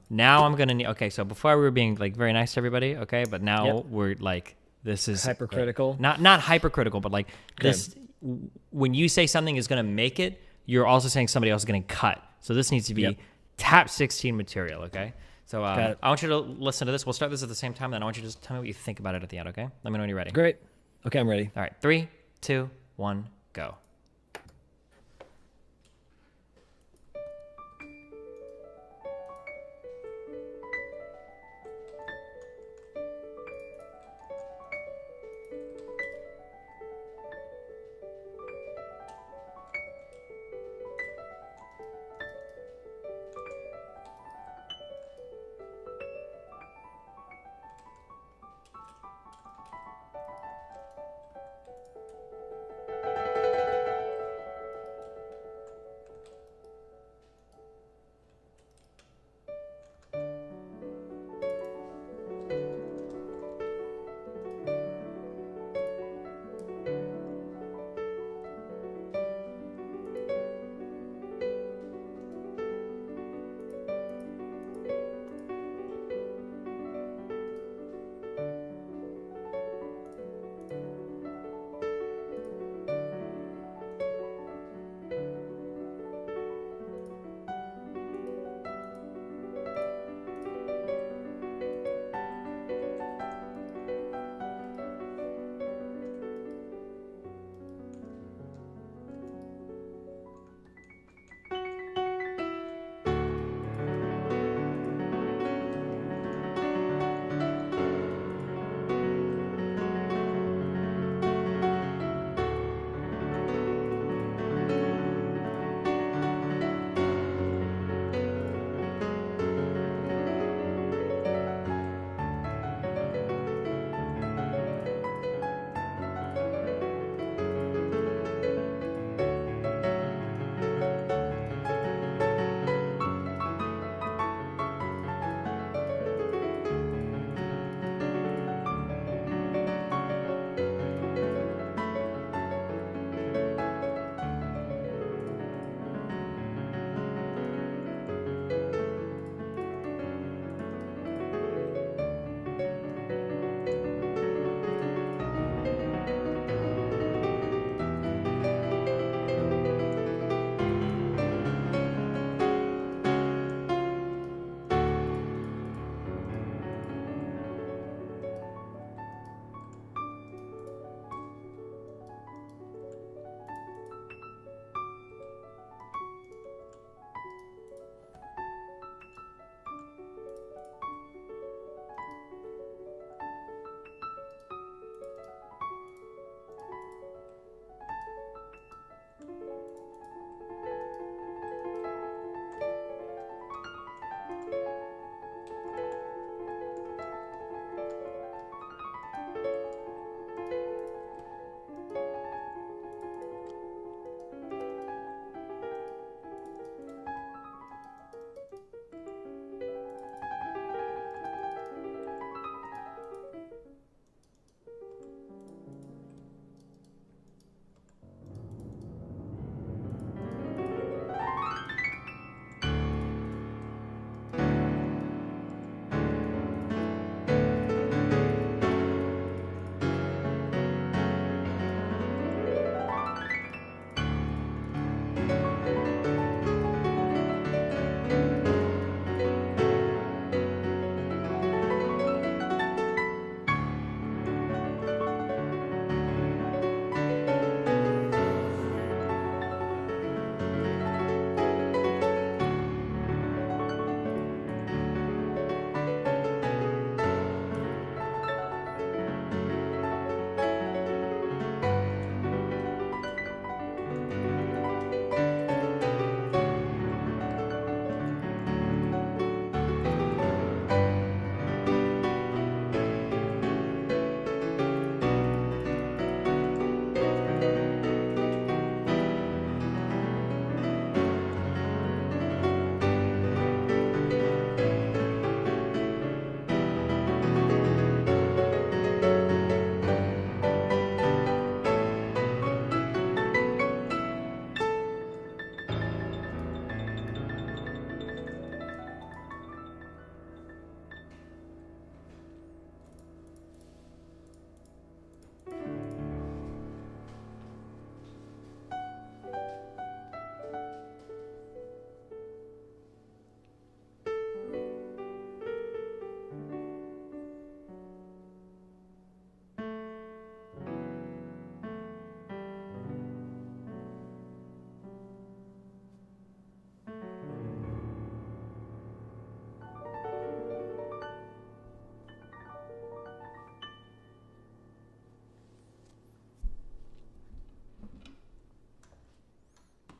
now I'm gonna need. Okay, so before we were being like very nice to everybody, okay, but now we're like this is hypercritical. Not hypercritical, but like this. When you say something is gonna make it, you're also saying somebody else is gonna cut. So this needs to be tap 16 material, okay? So I want you to listen to this. We'll start this at the same time. Then I want you to just tell me what you think about it at the end, okay? Let me know when you're ready. Great. Okay, I'm ready. All right, 3, 2, 1, go.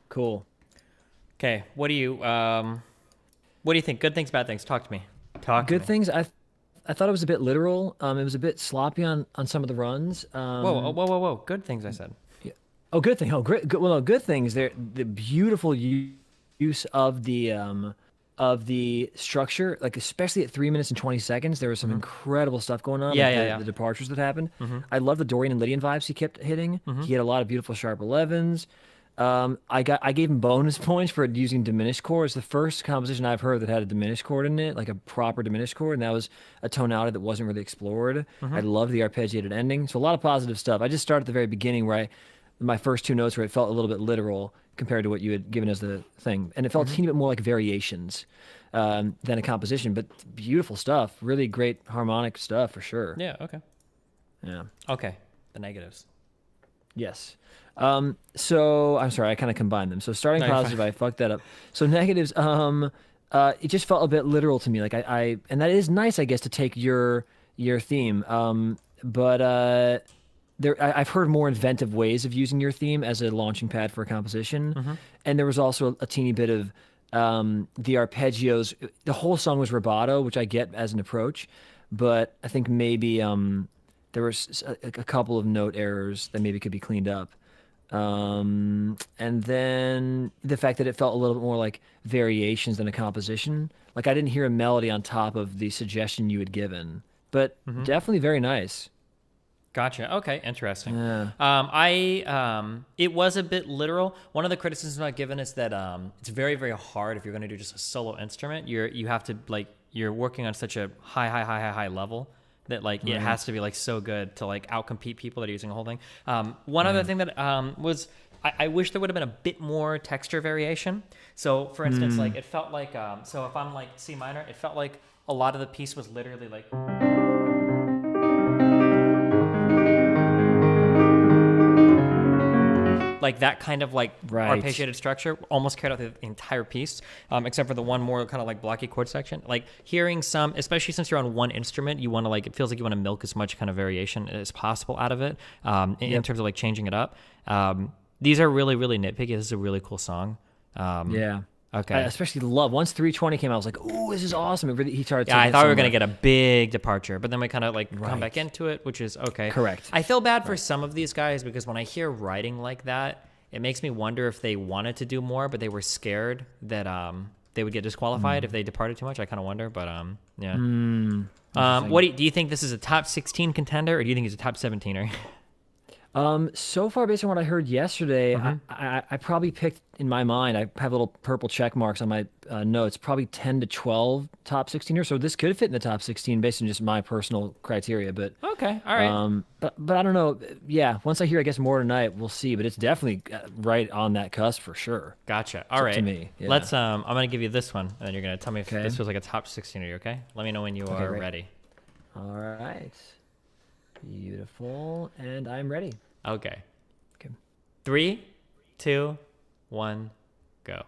Cool. Okay, what do you think? Good things, bad things. Talk to me. Good things. I thought it was a bit literal. It was a bit sloppy on some of the runs. Whoa! Good things, I said. Yeah. Oh, good thing. Oh, great. Good, well, no, good things. The beautiful use of the structure, like especially at 3 minutes and 20 seconds, there was some incredible stuff going on. The departures that happened. I love the Dorian and Lydian vibes he kept hitting. He had a lot of beautiful sharp 11s. I gave him bonus points for using diminished chord. It's the first composition I've heard that had a diminished chord in it, like a proper diminished chord, and that was a tonality that wasn't really explored. I love the arpeggiated ending. So a lot of positive stuff. I just started at the very beginning where my first two notes where it felt a little bit literal compared to what you had given as the thing. And it felt a teeny bit more like variations than a composition, but beautiful stuff. Really great harmonic stuff for sure. Yeah, okay. Yeah. Okay, the negatives. Yes. So I'm sorry, I kind of combined them. So starting positive, I fucked that up. So negatives, it just felt a bit literal to me. Like and that is nice, I guess, to take your theme. But I've heard more inventive ways of using your theme as a launching pad for a composition. And there was also a teeny bit of the arpeggios. The whole song was rubato, which I get as an approach, but I think maybe there was a couple of note errors that maybe could be cleaned up. And then the fact that it felt a little bit more like variations than a composition. Like I didn't hear a melody on top of the suggestion you had given, but definitely very nice. Gotcha. Okay, interesting. Yeah. It was a bit literal. One of the criticisms I've given is that it's very, very hard if you're going to do just a solo instrument. You have to you're working on such a high level that it has to be so good to outcompete people that are using a whole thing. One other thing that was I wish there would have been a bit more texture variation. So for instance, it felt like so if I'm C minor, it felt like a lot of the piece was literally that kind of arpeggiated structure almost carried out the entire piece, except for the one more kind of blocky chord section. Hearing some, especially since you're on one instrument, you want to it feels like you want to milk as much kind of variation as possible out of it in terms of changing it up. These are really, really nitpicky. This is a really cool song. Yeah. Okay. I especially love once 320 came out. I was like, "Oh, this is awesome!" He started. Yeah, I thought we were gonna get a big departure, but then we kind of come back into it, which is okay. Correct. I feel bad for some of these guys because when I hear writing like that, it makes me wonder if they wanted to do more, but they were scared that they would get disqualified if they departed too much. I kind of wonder, but yeah. What do you think? This is a top 16 contender, or do you think he's a top 17er? So far, based on what I heard yesterday, I probably picked, in my mind, I have little purple check marks on my notes, probably 10 to 12 top 16ers. So this could fit in the top 16 based on just my personal criteria. But okay, all right. But I don't know. Yeah, once I hear, I guess, more tonight, we'll see. But it's definitely right on that cusp for sure. Gotcha. All right. To me, yeah. Let's. I'm gonna give you this one, and then you're gonna tell me if this feels like a top 16er. Okay. Let me know when you are ready. All right. Beautiful, and I'm ready. Okay. 3, 2, 1, go.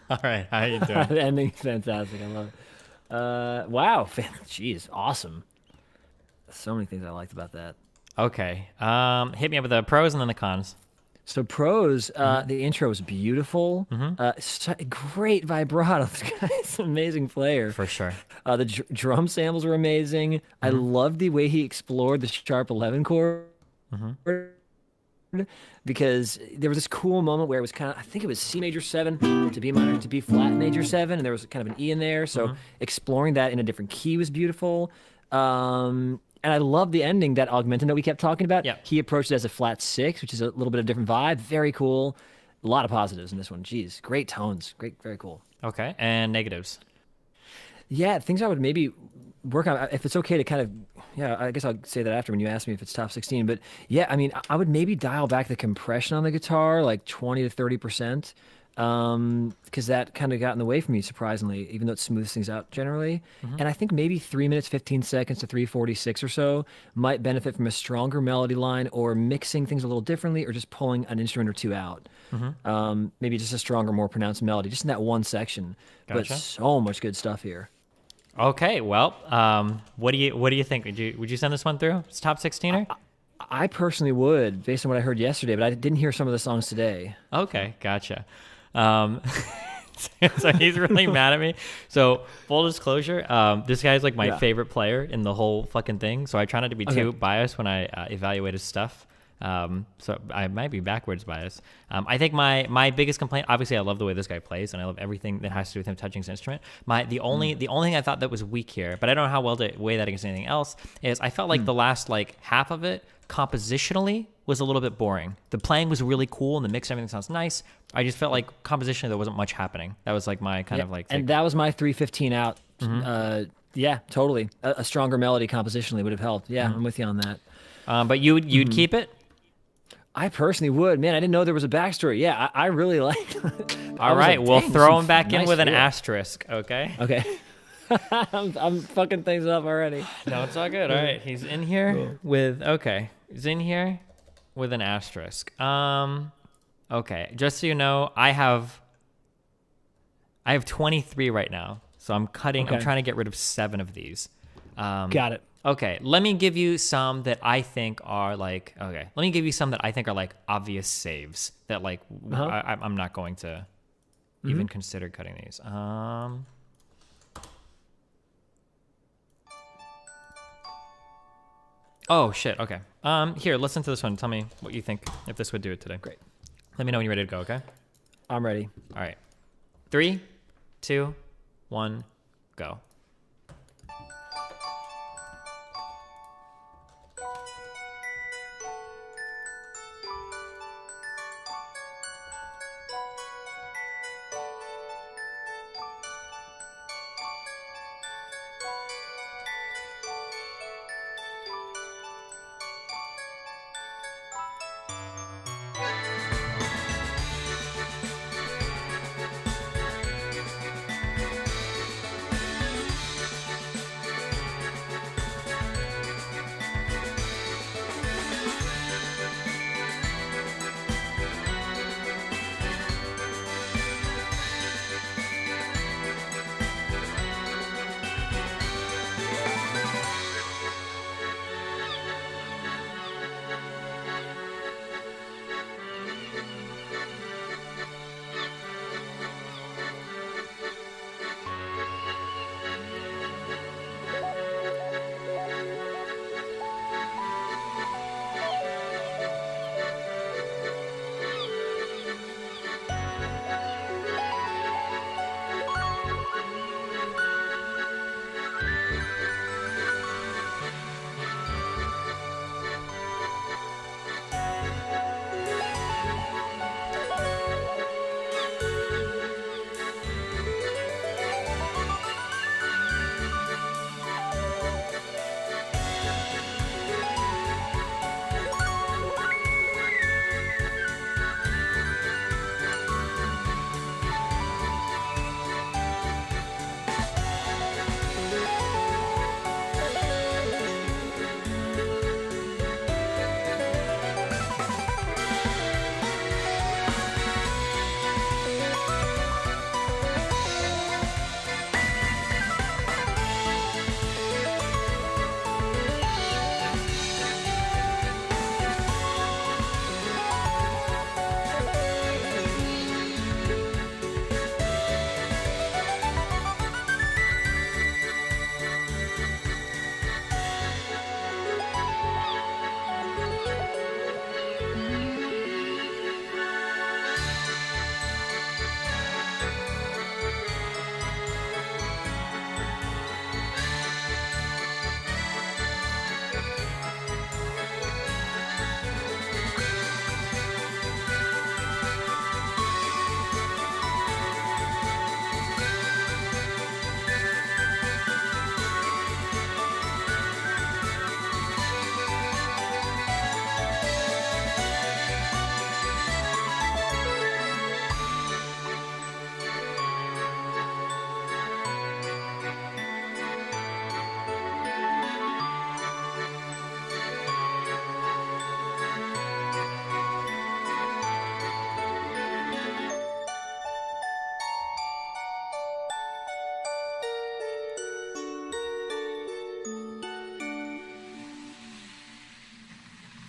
All right, how you doing? The ending's fantastic. I love it. Wow, jeez, awesome. So many things I liked about that. Okay, hit me up with the pros and then the cons. So pros, the intro was beautiful. Great vibrato. This guy's an amazing player. For sure. The drum samples were amazing. I loved the way he explored the sharp 11 chord. Because there was this cool moment where it was kind of, I think it was C major 7 to B minor to B flat major 7, and there was kind of an E in there. So exploring that in a different key was beautiful. And I love the ending, that augmented note we kept talking about. Yeah. He approached it as a flat 6, which is a little bit of different vibe. Very cool. A lot of positives in this one. Jeez, great tones. Great, very cool. Okay, and negatives. Yeah, things I would maybe work on, if it's okay to kind of, I guess I'll say that after when you ask me if it's top 16. But yeah, I mean, I would maybe dial back the compression on the guitar, like 20 to 30%. Because that kind of got in the way for me, surprisingly, even though it smooths things out generally. And I think maybe 3 minutes, 15 seconds to 3:46 or so might benefit from a stronger melody line, or mixing things a little differently, or just pulling an instrument or two out. Maybe just a stronger, more pronounced melody, just in that one section. But Gotcha. so much good stuff here. Okay, well, what do you think? Would you send this one through? It's top 16er? I personally would, based on what I heard yesterday, but I didn't hear some of the songs today. Okay, gotcha. So he's really mad at me. So full disclosure, this guy's like my favorite player in the whole fucking thing. So I try not to be too biased when I evaluate his stuff. So I might be backwards biased. I think my biggest complaint, obviously I love the way this guy plays and I love everything that has to do with him touching his instrument. The only thing I thought that was weak here, but I don't know how well to weigh that against anything else, is I felt like the last like half of it compositionally was a little bit boring. The playing was really cool and the mix and everything sounds nice. I just felt like compositionally there wasn't much happening. That was like my kind of like... And that was my 3:15 out. Yeah, totally. A stronger melody compositionally would have helped. Yeah, I'm with you on that. But you'd keep it? I personally would. Man, I didn't know there was a backstory. Yeah, I really like it. All right, we'll throw him back in with an asterisk, okay? Okay. I'm fucking things up already. No, it's all good. All right, he's in here with... Okay, he's in here with an asterisk. Okay, just so you know, I have 23 right now, so I'm cutting. I'm trying to get rid of 7 of these. Got it. Okay, let me give you some that I think are like... Okay, let me give you some that I think are like obvious saves that like I'm not going to even consider cutting these. Oh shit. Okay. Here, listen to this one. Tell me what you think if this would do it today. Great. Let me know when you're ready to go. Okay. I'm ready. All right. 3, 2, 1, go.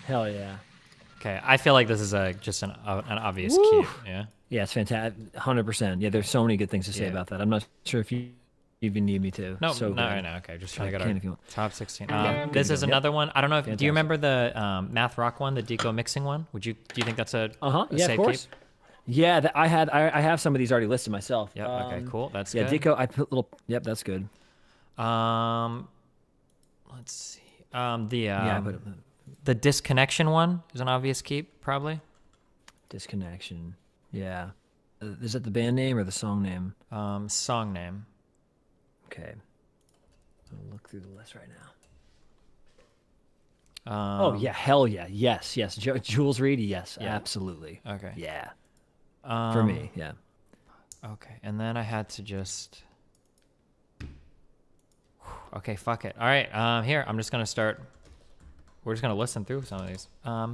Hell yeah. Okay, I feel like this is just an obvious keep. Yeah. Yeah, it's fantastic. 100%. Yeah, there's so many good things to say Yeah. about that. I'm not sure if you even need me to. No, so not good. right now. Okay, just trying to I get can our if you want. top 16. Yeah, good This to is go. Yep. another one. I don't know if do you Fantastic. remember the math rock one, the deco mixing one? Do you think that's a Yeah, safe of course. keep? Yeah, I have some of these already listed myself. Yep. Okay. Cool. That's yeah. good. Deco. I put little. Yep, that's good. Let's see. Yeah, but the disconnection one is an obvious keep, probably. Disconnection. Yeah. Is it the band name or the song name? Song name. Okay. I'll look through the list right now. Oh yeah, hell yeah, yes. Jules Reed, yes, Yeah. absolutely. Okay. Yeah. For me, yeah. Okay, and then I had to just. Okay, fuck it. All right, here I'm just gonna start. We're just gonna listen through some of these.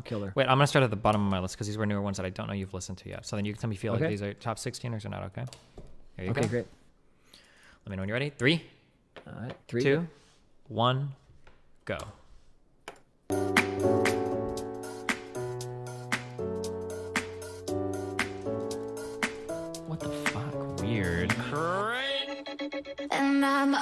Killer. Wait, I'm gonna start at the bottom of my list because these were newer ones that I don't know you've listened to yet. So then you can tell me if you feel Okay. like these are top 16ers or not. Okay. Here you Okay, go. great. Let me know when you're ready. 3, All right, 3, 2, 1, go. What the fuck? Weird. And I'm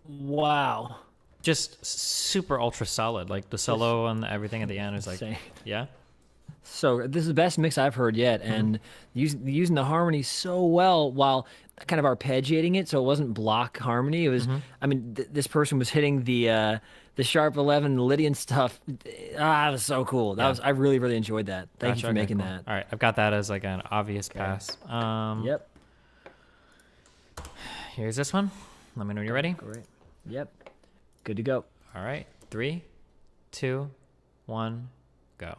Wow. Just super ultra solid. Like the solo and everything at the end is like, Insane. yeah. So this is the best mix I've heard yet, and using the harmony so well while kind of arpeggiating it, so it wasn't block harmony. It was, I mean, this person was hitting the sharp 11 Lydian stuff. It was so cool. I really, really enjoyed that. Thank you for making that. All right, I've got that as like an obvious pass. Yep. Here's this one. Let me know when you're ready. Great. Yep. Good to go. All right, 3, 2, 1, go.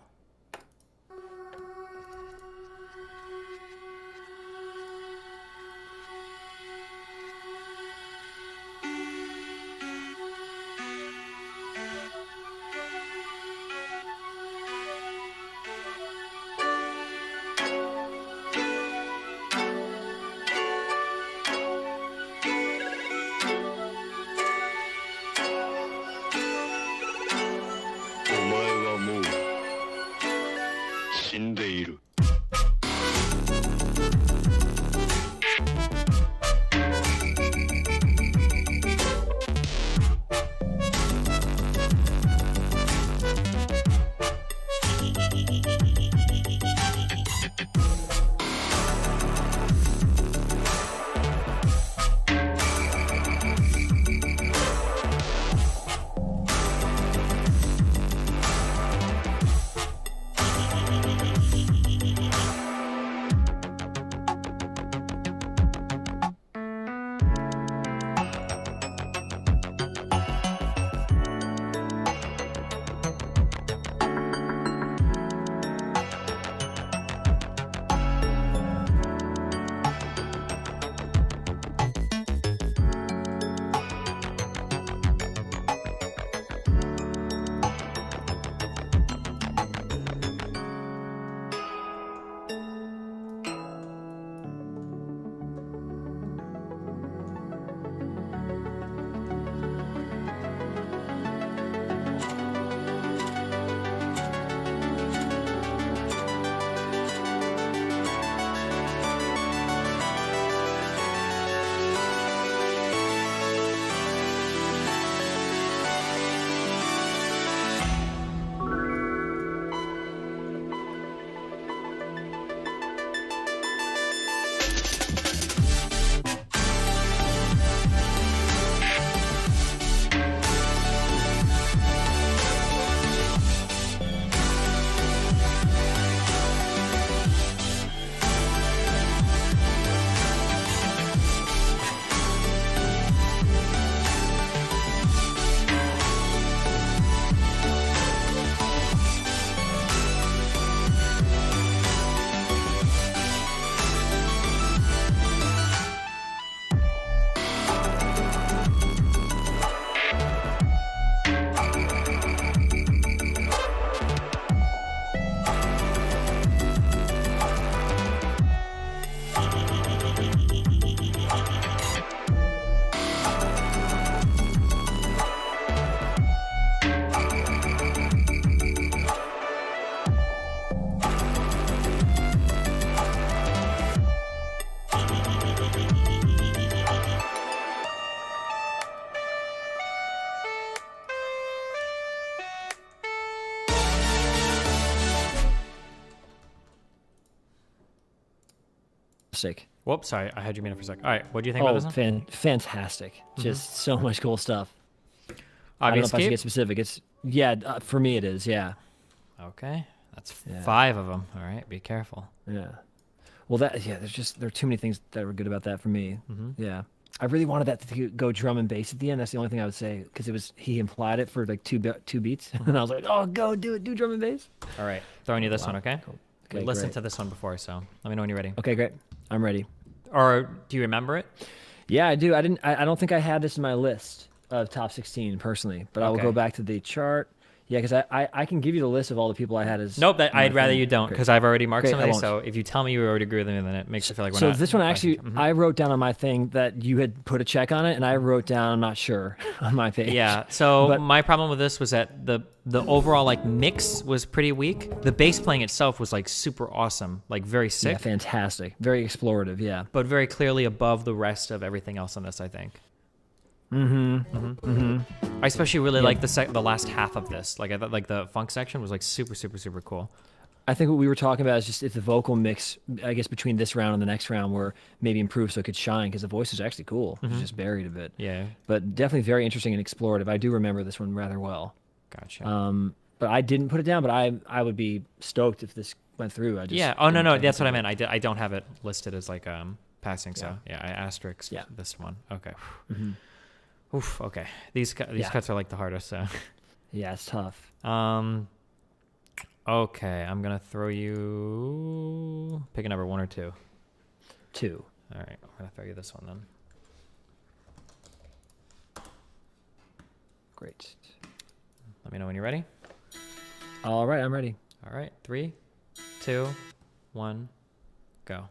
Whoops, sorry, I had you muted for a second. All right, what do you think about this one? Fantastic. Just so much cool stuff. I don't know Obvious if I should Cape? get specific. It's for me it is, yeah. Okay, that's 5 of them. All right, be careful. Yeah. Well, there are too many things that were good about that for me. Yeah. I really wanted that to go drum and bass at the end. That's the only thing I would say, because he implied it for like two beats, and I was like, oh, go do it, do drum and bass. All right, throwing you this one, okay? Cool. We Okay, listened great. to this one before, so let me know when you're ready. Okay, great. I'm ready. Or do you remember it? Yeah, I do. I don't think I had this in my list of top 16 personally, but I will Okay. go back to the chart. Yeah, because I can give you the list of all the people I had as. Nope, in my I'd rather thing. you don't, Great. because I've already marked Great, I some of these. won't. So if you tell me you already agree with me, then it makes it feel like we're So not. this one actually, I wrote down on my thing that you had put a check on it, and I wrote down I'm not sure on my page. Yeah. So But- my problem with this was that the overall like mix was pretty weak. The bass playing itself was like super awesome, like very sick. Yeah, fantastic, very explorative. Yeah. But very clearly above the rest of everything else on this, I think. I especially really like the last half of this. Like I thought, like the funk section was like super, super, super cool. I think what we were talking about is just if the vocal mix, I guess, between this round and the next round were maybe improved so it could shine, because the voice is actually cool. It's just buried a bit. Yeah. But definitely very interesting and explorative. I do remember this one rather well. Gotcha. But I didn't put it down, but I would be stoked if this went through. I just yeah. Oh, no. That's what I meant. I don't have it listed as like passing, so I asterisked this one. Okay. Oof, okay. These cuts are like the hardest, so. Yeah, it's tough. Okay, I'm gonna throw you. Pick a number, 1 or 2. 2. All right, I'm gonna throw you this one then. Great. Let me know when you're ready. All right, I'm ready. All right, 3, 2, 1, go.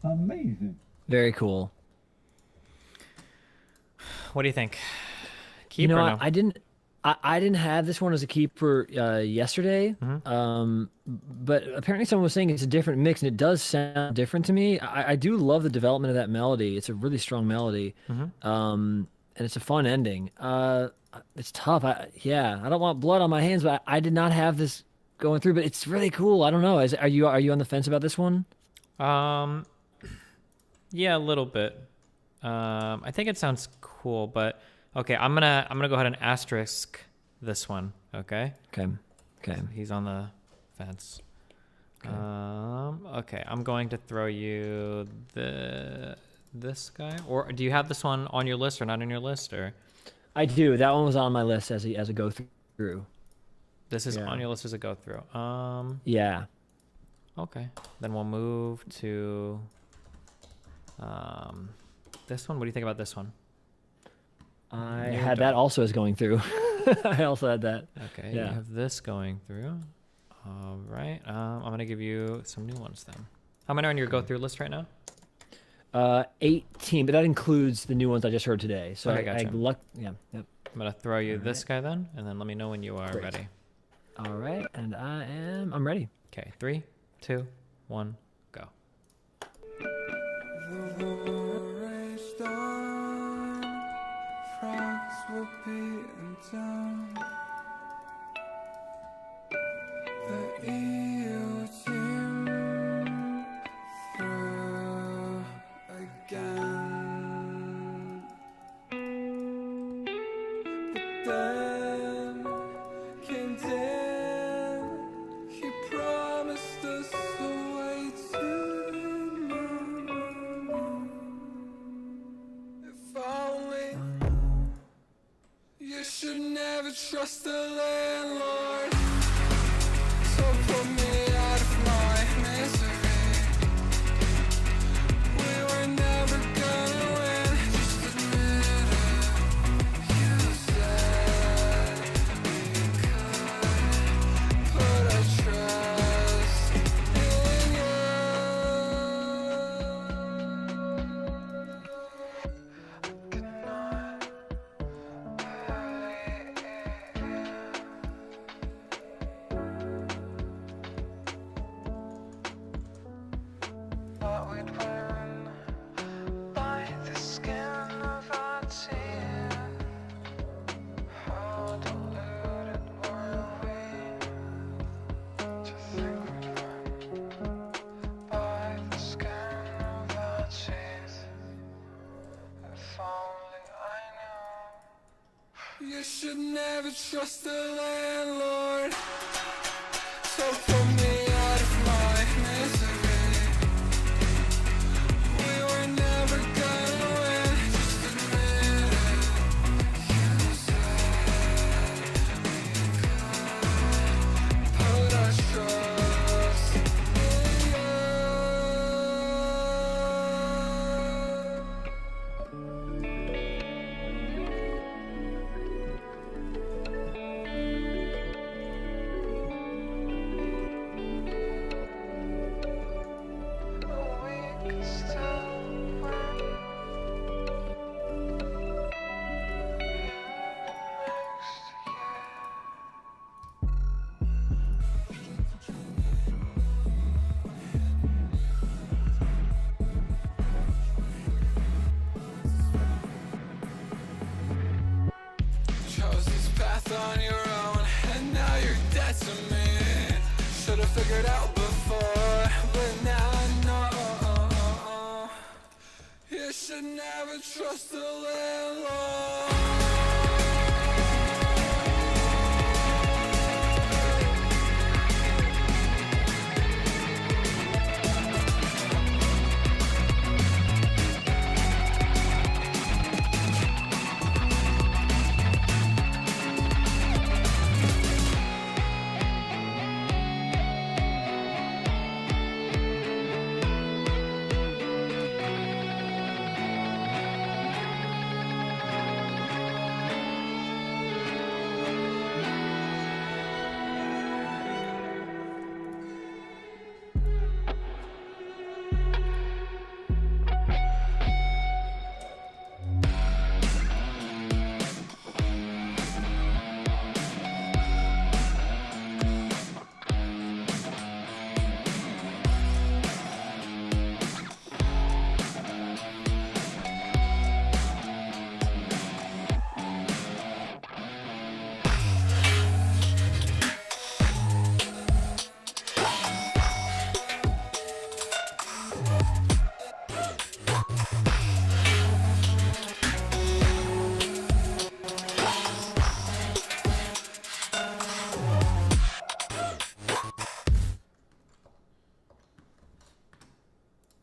Amazing. Very cool. What do you think? Keep You know, or no? I didn't have this one as a keeper yesterday, but apparently someone was saying it's a different mix, and it does sound different to me. I do love the development of that melody. It's a really strong melody, and it's a fun ending. It's tough. I don't want blood on my hands, but I did not have this going through, but it's really cool. I don't know. Are you on the fence about this one? Yeah, a little bit. I think it sounds cool, but okay, I'm gonna go ahead and asterisk this one. Okay. Okay. He's on the fence. Okay, I'm going to throw you this guy. Or do you have this one on your list or not on your list? Or I do. That one was on my list as a go through. This is on your list as a go through. Yeah. Okay. Then we'll move to this one. What do you think about this one? I had that also as going through. I also had that. Okay. Yeah. You have this going through. All right. I'm gonna give you some new ones then. How many are on your go through list right now? 18, but that includes the new ones I just heard today. So Okay, gotcha. Yep. I'm gonna throw you this guy then, and then let me know when you are Great. ready. All right, and I'm ready. Okay, 3, 2, 1, go. The war raged on, frogs were beaten down. The EU team through again. But then came Dan, he promised us a way to know. If only you should never trust the landlord. So put me out of my misery. We were never gonna win, just admit it. You said we could put our trust in you. Good night. Thought we'd win by the skin of our teeth. How deluded were we to think we'd win by the skin of our teeth? If only I knew. You should never trust the landlord. So put me out of my misery. We were never gonna win, just admit it. You said we could put our trust in we can still win. Next year. Chose this path on your own, and now you're dead to me. Should've figured out before, but now I know. You should never trust the landlord.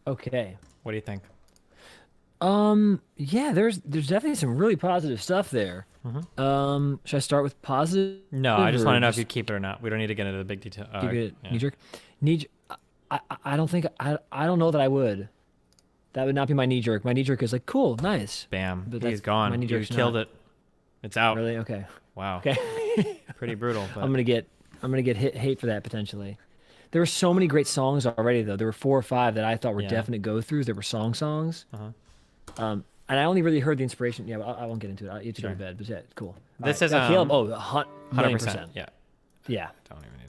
Okay. What do you think? Yeah, there's definitely some really positive stuff there. Should I start with positive? No, I just want to know if you keep it or not. We don't need to get into the big detail. Keep it yeah. knee jerk. I don't think I don't know that I would. That would not be my knee jerk. My knee jerk is like, cool, nice. Bam. But He's gone. My knee You jerk's killed not. it. It's out. Really? Okay. Wow. Okay. Pretty brutal. But... I'm gonna get hate for that potentially. There were so many great songs already though. There were 4 or 5 that I thought were definite go throughs. There were songs. And I only really heard the inspiration. Yeah, I won't get into it. I'll eat you to bed. But yeah, cool. This All is right. Caleb. 100%. Yeah. Yeah. Don't even need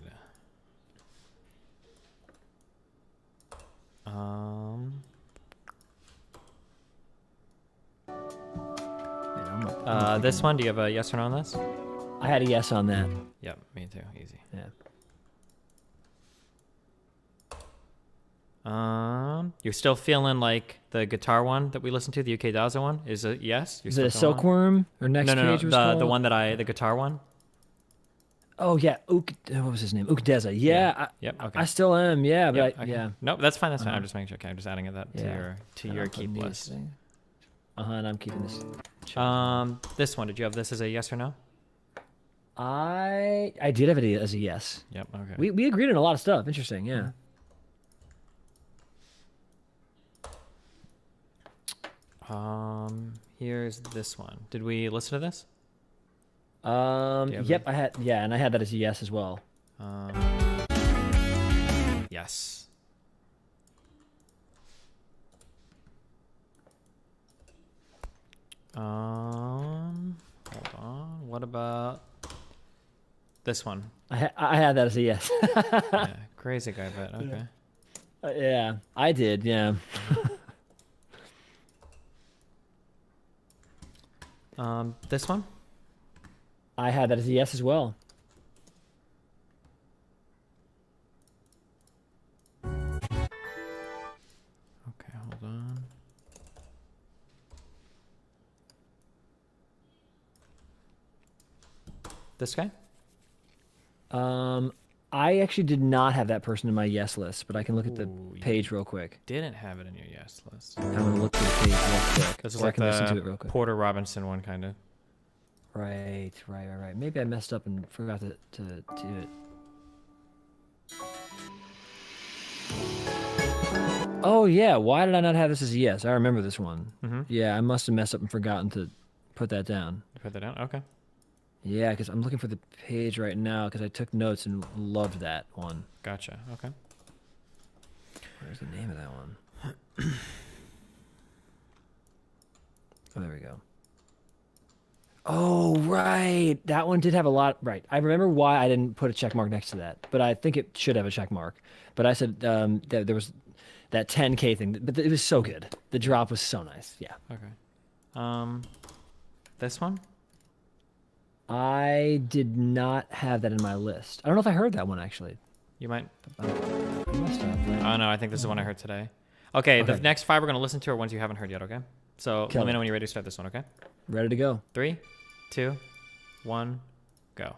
to. This one. Do you have a yes or no on this? I had a yes on that. Yep, me too. Easy. Yeah. You're still feeling like the guitar one that we listened to, the UK Daza one, is a yes? Is it a Silkworm or Next Cage? No, the one that the guitar one. Oh yeah, what was his name? Ukdeza. Yeah. Yep. Okay. I still am. Yeah, but okay. yeah. Nope, that's fine. That's fine. I'm just making sure. Okay, I'm just adding that to your keep list. And I'm keeping this. This one. Did you have this as a yes or no? I did have it as a yes. Yep. Okay. We agreed on a lot of stuff. Interesting. Yeah. Here's this one. Did we listen to this? Yep, I had and I had that as a yes as well. Yes. Hold on. What about this one? I had that as a yes. Yeah, crazy guy, but okay. Yeah, I did. Yeah. This one? I had that as a yes as well. Okay, hold on. This guy? I actually did not have that person in my yes list, but I can look at the page real quick. Didn't have it in your yes list. I'm gonna look at the page real quick. This is or like I can listen to the it real quick. Porter Robinson one, kind of. Right. Maybe I messed up and forgot to do it. Oh yeah, why did I not have this as a yes? I remember this one. Yeah, I must have messed up and forgotten to put that down. Put that down? Okay. Yeah, because I'm looking for the page right now because I took notes and loved that one. Gotcha. Okay. Where's the name of that one? Oh, there we go. Oh, right. That one did have a lot. Right. I remember why I didn't put a check mark next to that, but I think it should have a check mark. But I said that there was that 10K thing, but it was so good. The drop was so nice. Yeah. Okay. This one? I did not have that in my list. I don't know if I heard that one actually. You might. I must have. Right? Oh no, I think this is the one I heard today. Okay, the next 5 we're gonna listen to are ones you haven't heard yet. Okay. So let me know when you're ready to start this one. Okay. Ready to go. 3, 2, 1, go.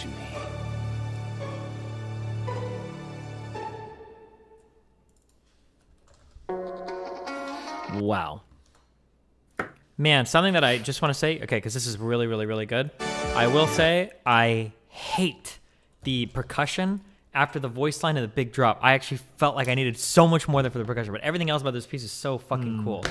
me. Wow. Man, something that I just want to say, okay, because this is really, really, really good. I will say I hate the percussion after the voice line and the big drop. I actually felt like I needed so much more than for the percussion, but everything else about this piece is so fucking cool.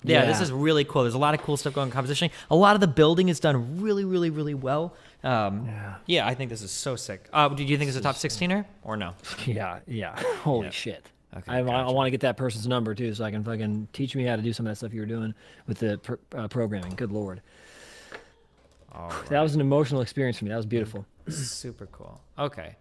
This is really cool. There's a lot of cool stuff going on in composition. A lot of the building is done really, really, really well. I think this is so sick. Do you think it's a top 16er or no? Yeah. Holy shit. Okay, I want to get that person's number too, so I can fucking teach me how to do some of that stuff you were doing with the programming. Good lord. That was an emotional experience for me. That was beautiful. Super cool. Okay.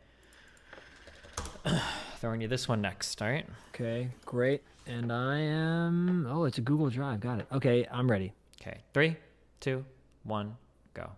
Throwing you this one next, all right? Okay, great. And I am... Oh, it's a Google Drive. Got it. Okay, I'm ready. Okay, 3, 2, 1, go.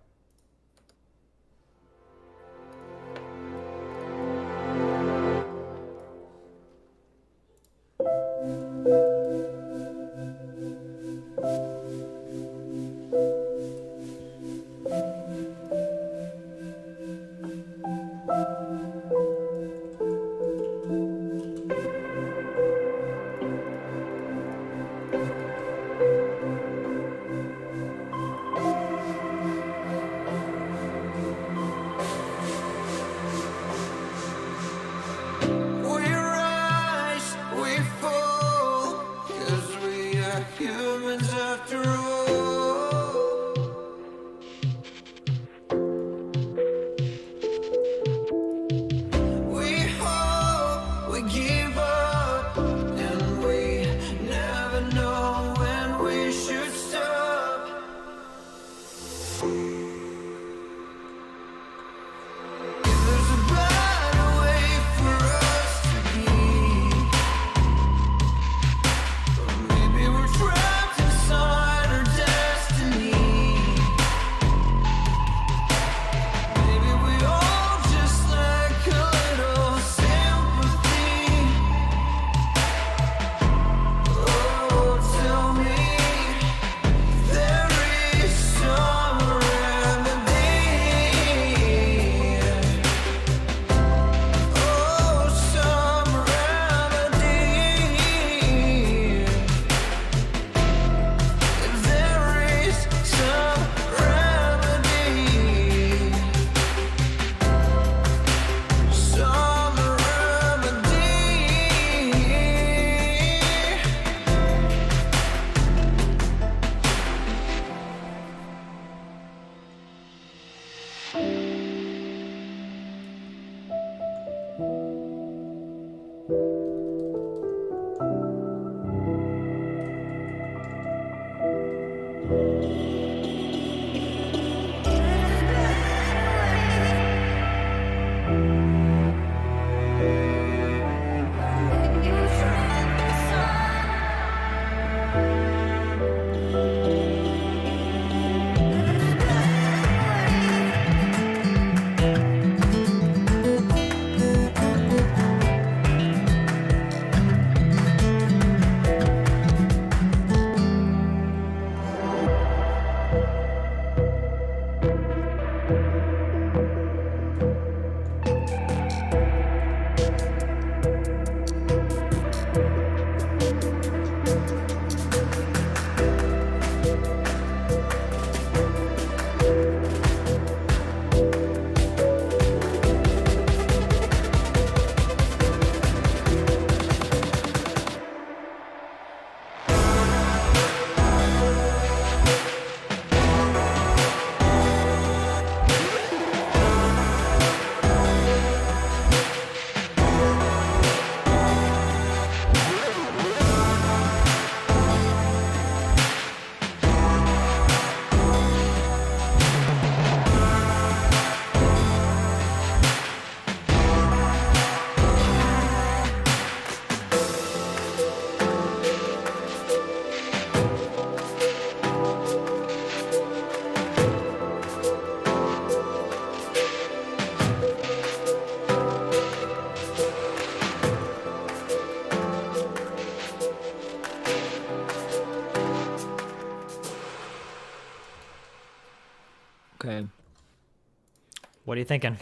What are you thinking?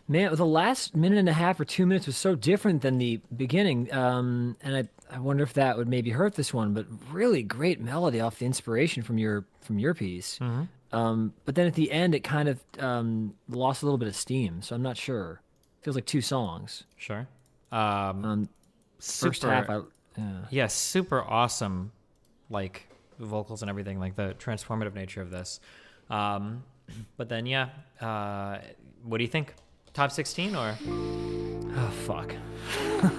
Man, the last minute and a half or 2 minutes was so different than the beginning, and I wonder if that would maybe hurt this one. But really great melody off the inspiration from your piece. But then at the end, it kind of lost a little bit of steam. So I'm not sure. Feels like two songs. Sure. First half, yeah, super awesome, like vocals and everything, like the transformative nature of this. But then, yeah, what do you think? Top 16 or? Oh, fuck.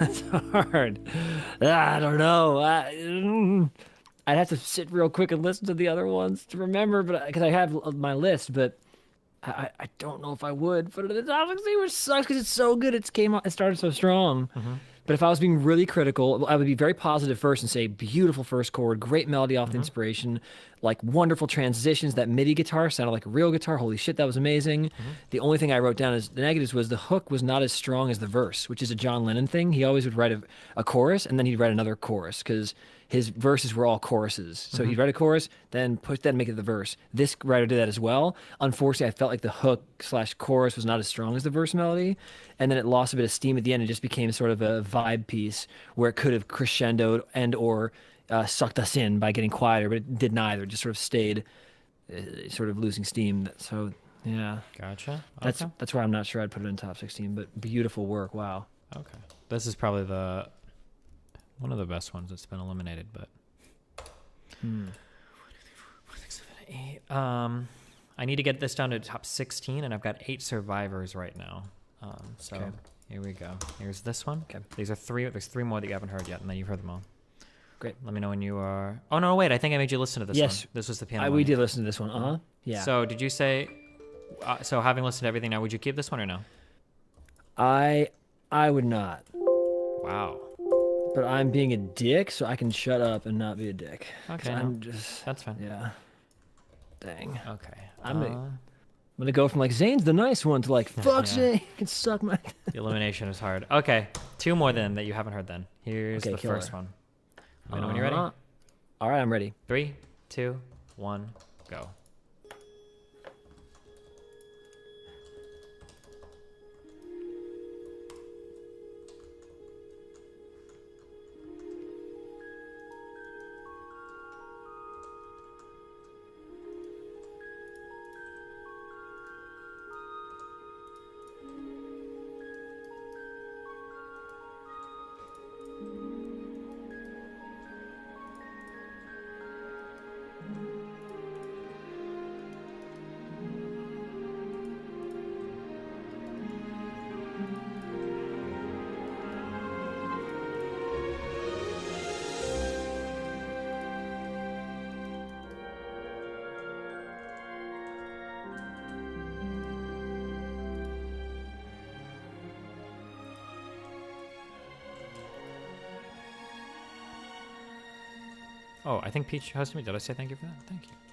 That's hard. I don't know. I'd have to sit real quick and listen to the other ones to remember, but because I have my list, but I don't know if I would put it in the top 16, which sucks because it's so good. It started so strong. But if I was being really critical, I would be very positive first and say beautiful first chord, great melody off the inspiration, like wonderful transitions. That MIDI guitar sounded like a real guitar. Holy shit, that was amazing. The only thing I wrote down as the negatives was the hook was not as strong as the verse, which is a John Lennon thing. He always would write a chorus and then he'd write another chorus because his verses were all choruses. So he'd write a chorus, then push that and make it the verse. This writer did that as well. Unfortunately, I felt like the hook/chorus was not as strong as the verse melody. And then it lost a bit of steam at the end. It just became sort of a vibe piece where it could have crescendoed and or sucked us in by getting quieter, but it did neither. It just sort of stayed sort of losing steam. So, yeah. Gotcha. That's why I'm not sure I'd put it in top 16, but beautiful work. Wow. Okay. This is probably one of the best ones that's been eliminated, but 1, 2, 3, 4, 5, 6, 7, 8. I need to get this down to top 16, and I've got 8 survivors right now. So Okay. Here we go. Here's this one. Okay. These are 3. There's 3 more that you haven't heard yet, and then you've heard them all. Great. Let me know when you are. Oh no, wait! I think I made you listen to this one. Yes. This was the piano. We did listen to this one. Yeah. So did you say? So having listened to everything now, would you keep this one or no? I would not. Wow. But I'm being a dick, so I can shut up and not be a dick. 'Cause Okay. I'm just. That's fine. Yeah. Dang. Okay. I'm gonna go from like Zane's the nice one to like fuck Yeah. Zane can suck my. The elimination is hard. Okay, 2 more then that you haven't heard. Then here's Okay, the killer. first one. Let me know when you're ready. All right, I'm ready. 3, 2, 1, go. Oh, I think Peach hosted me. Did I say thank you for that? Thank you.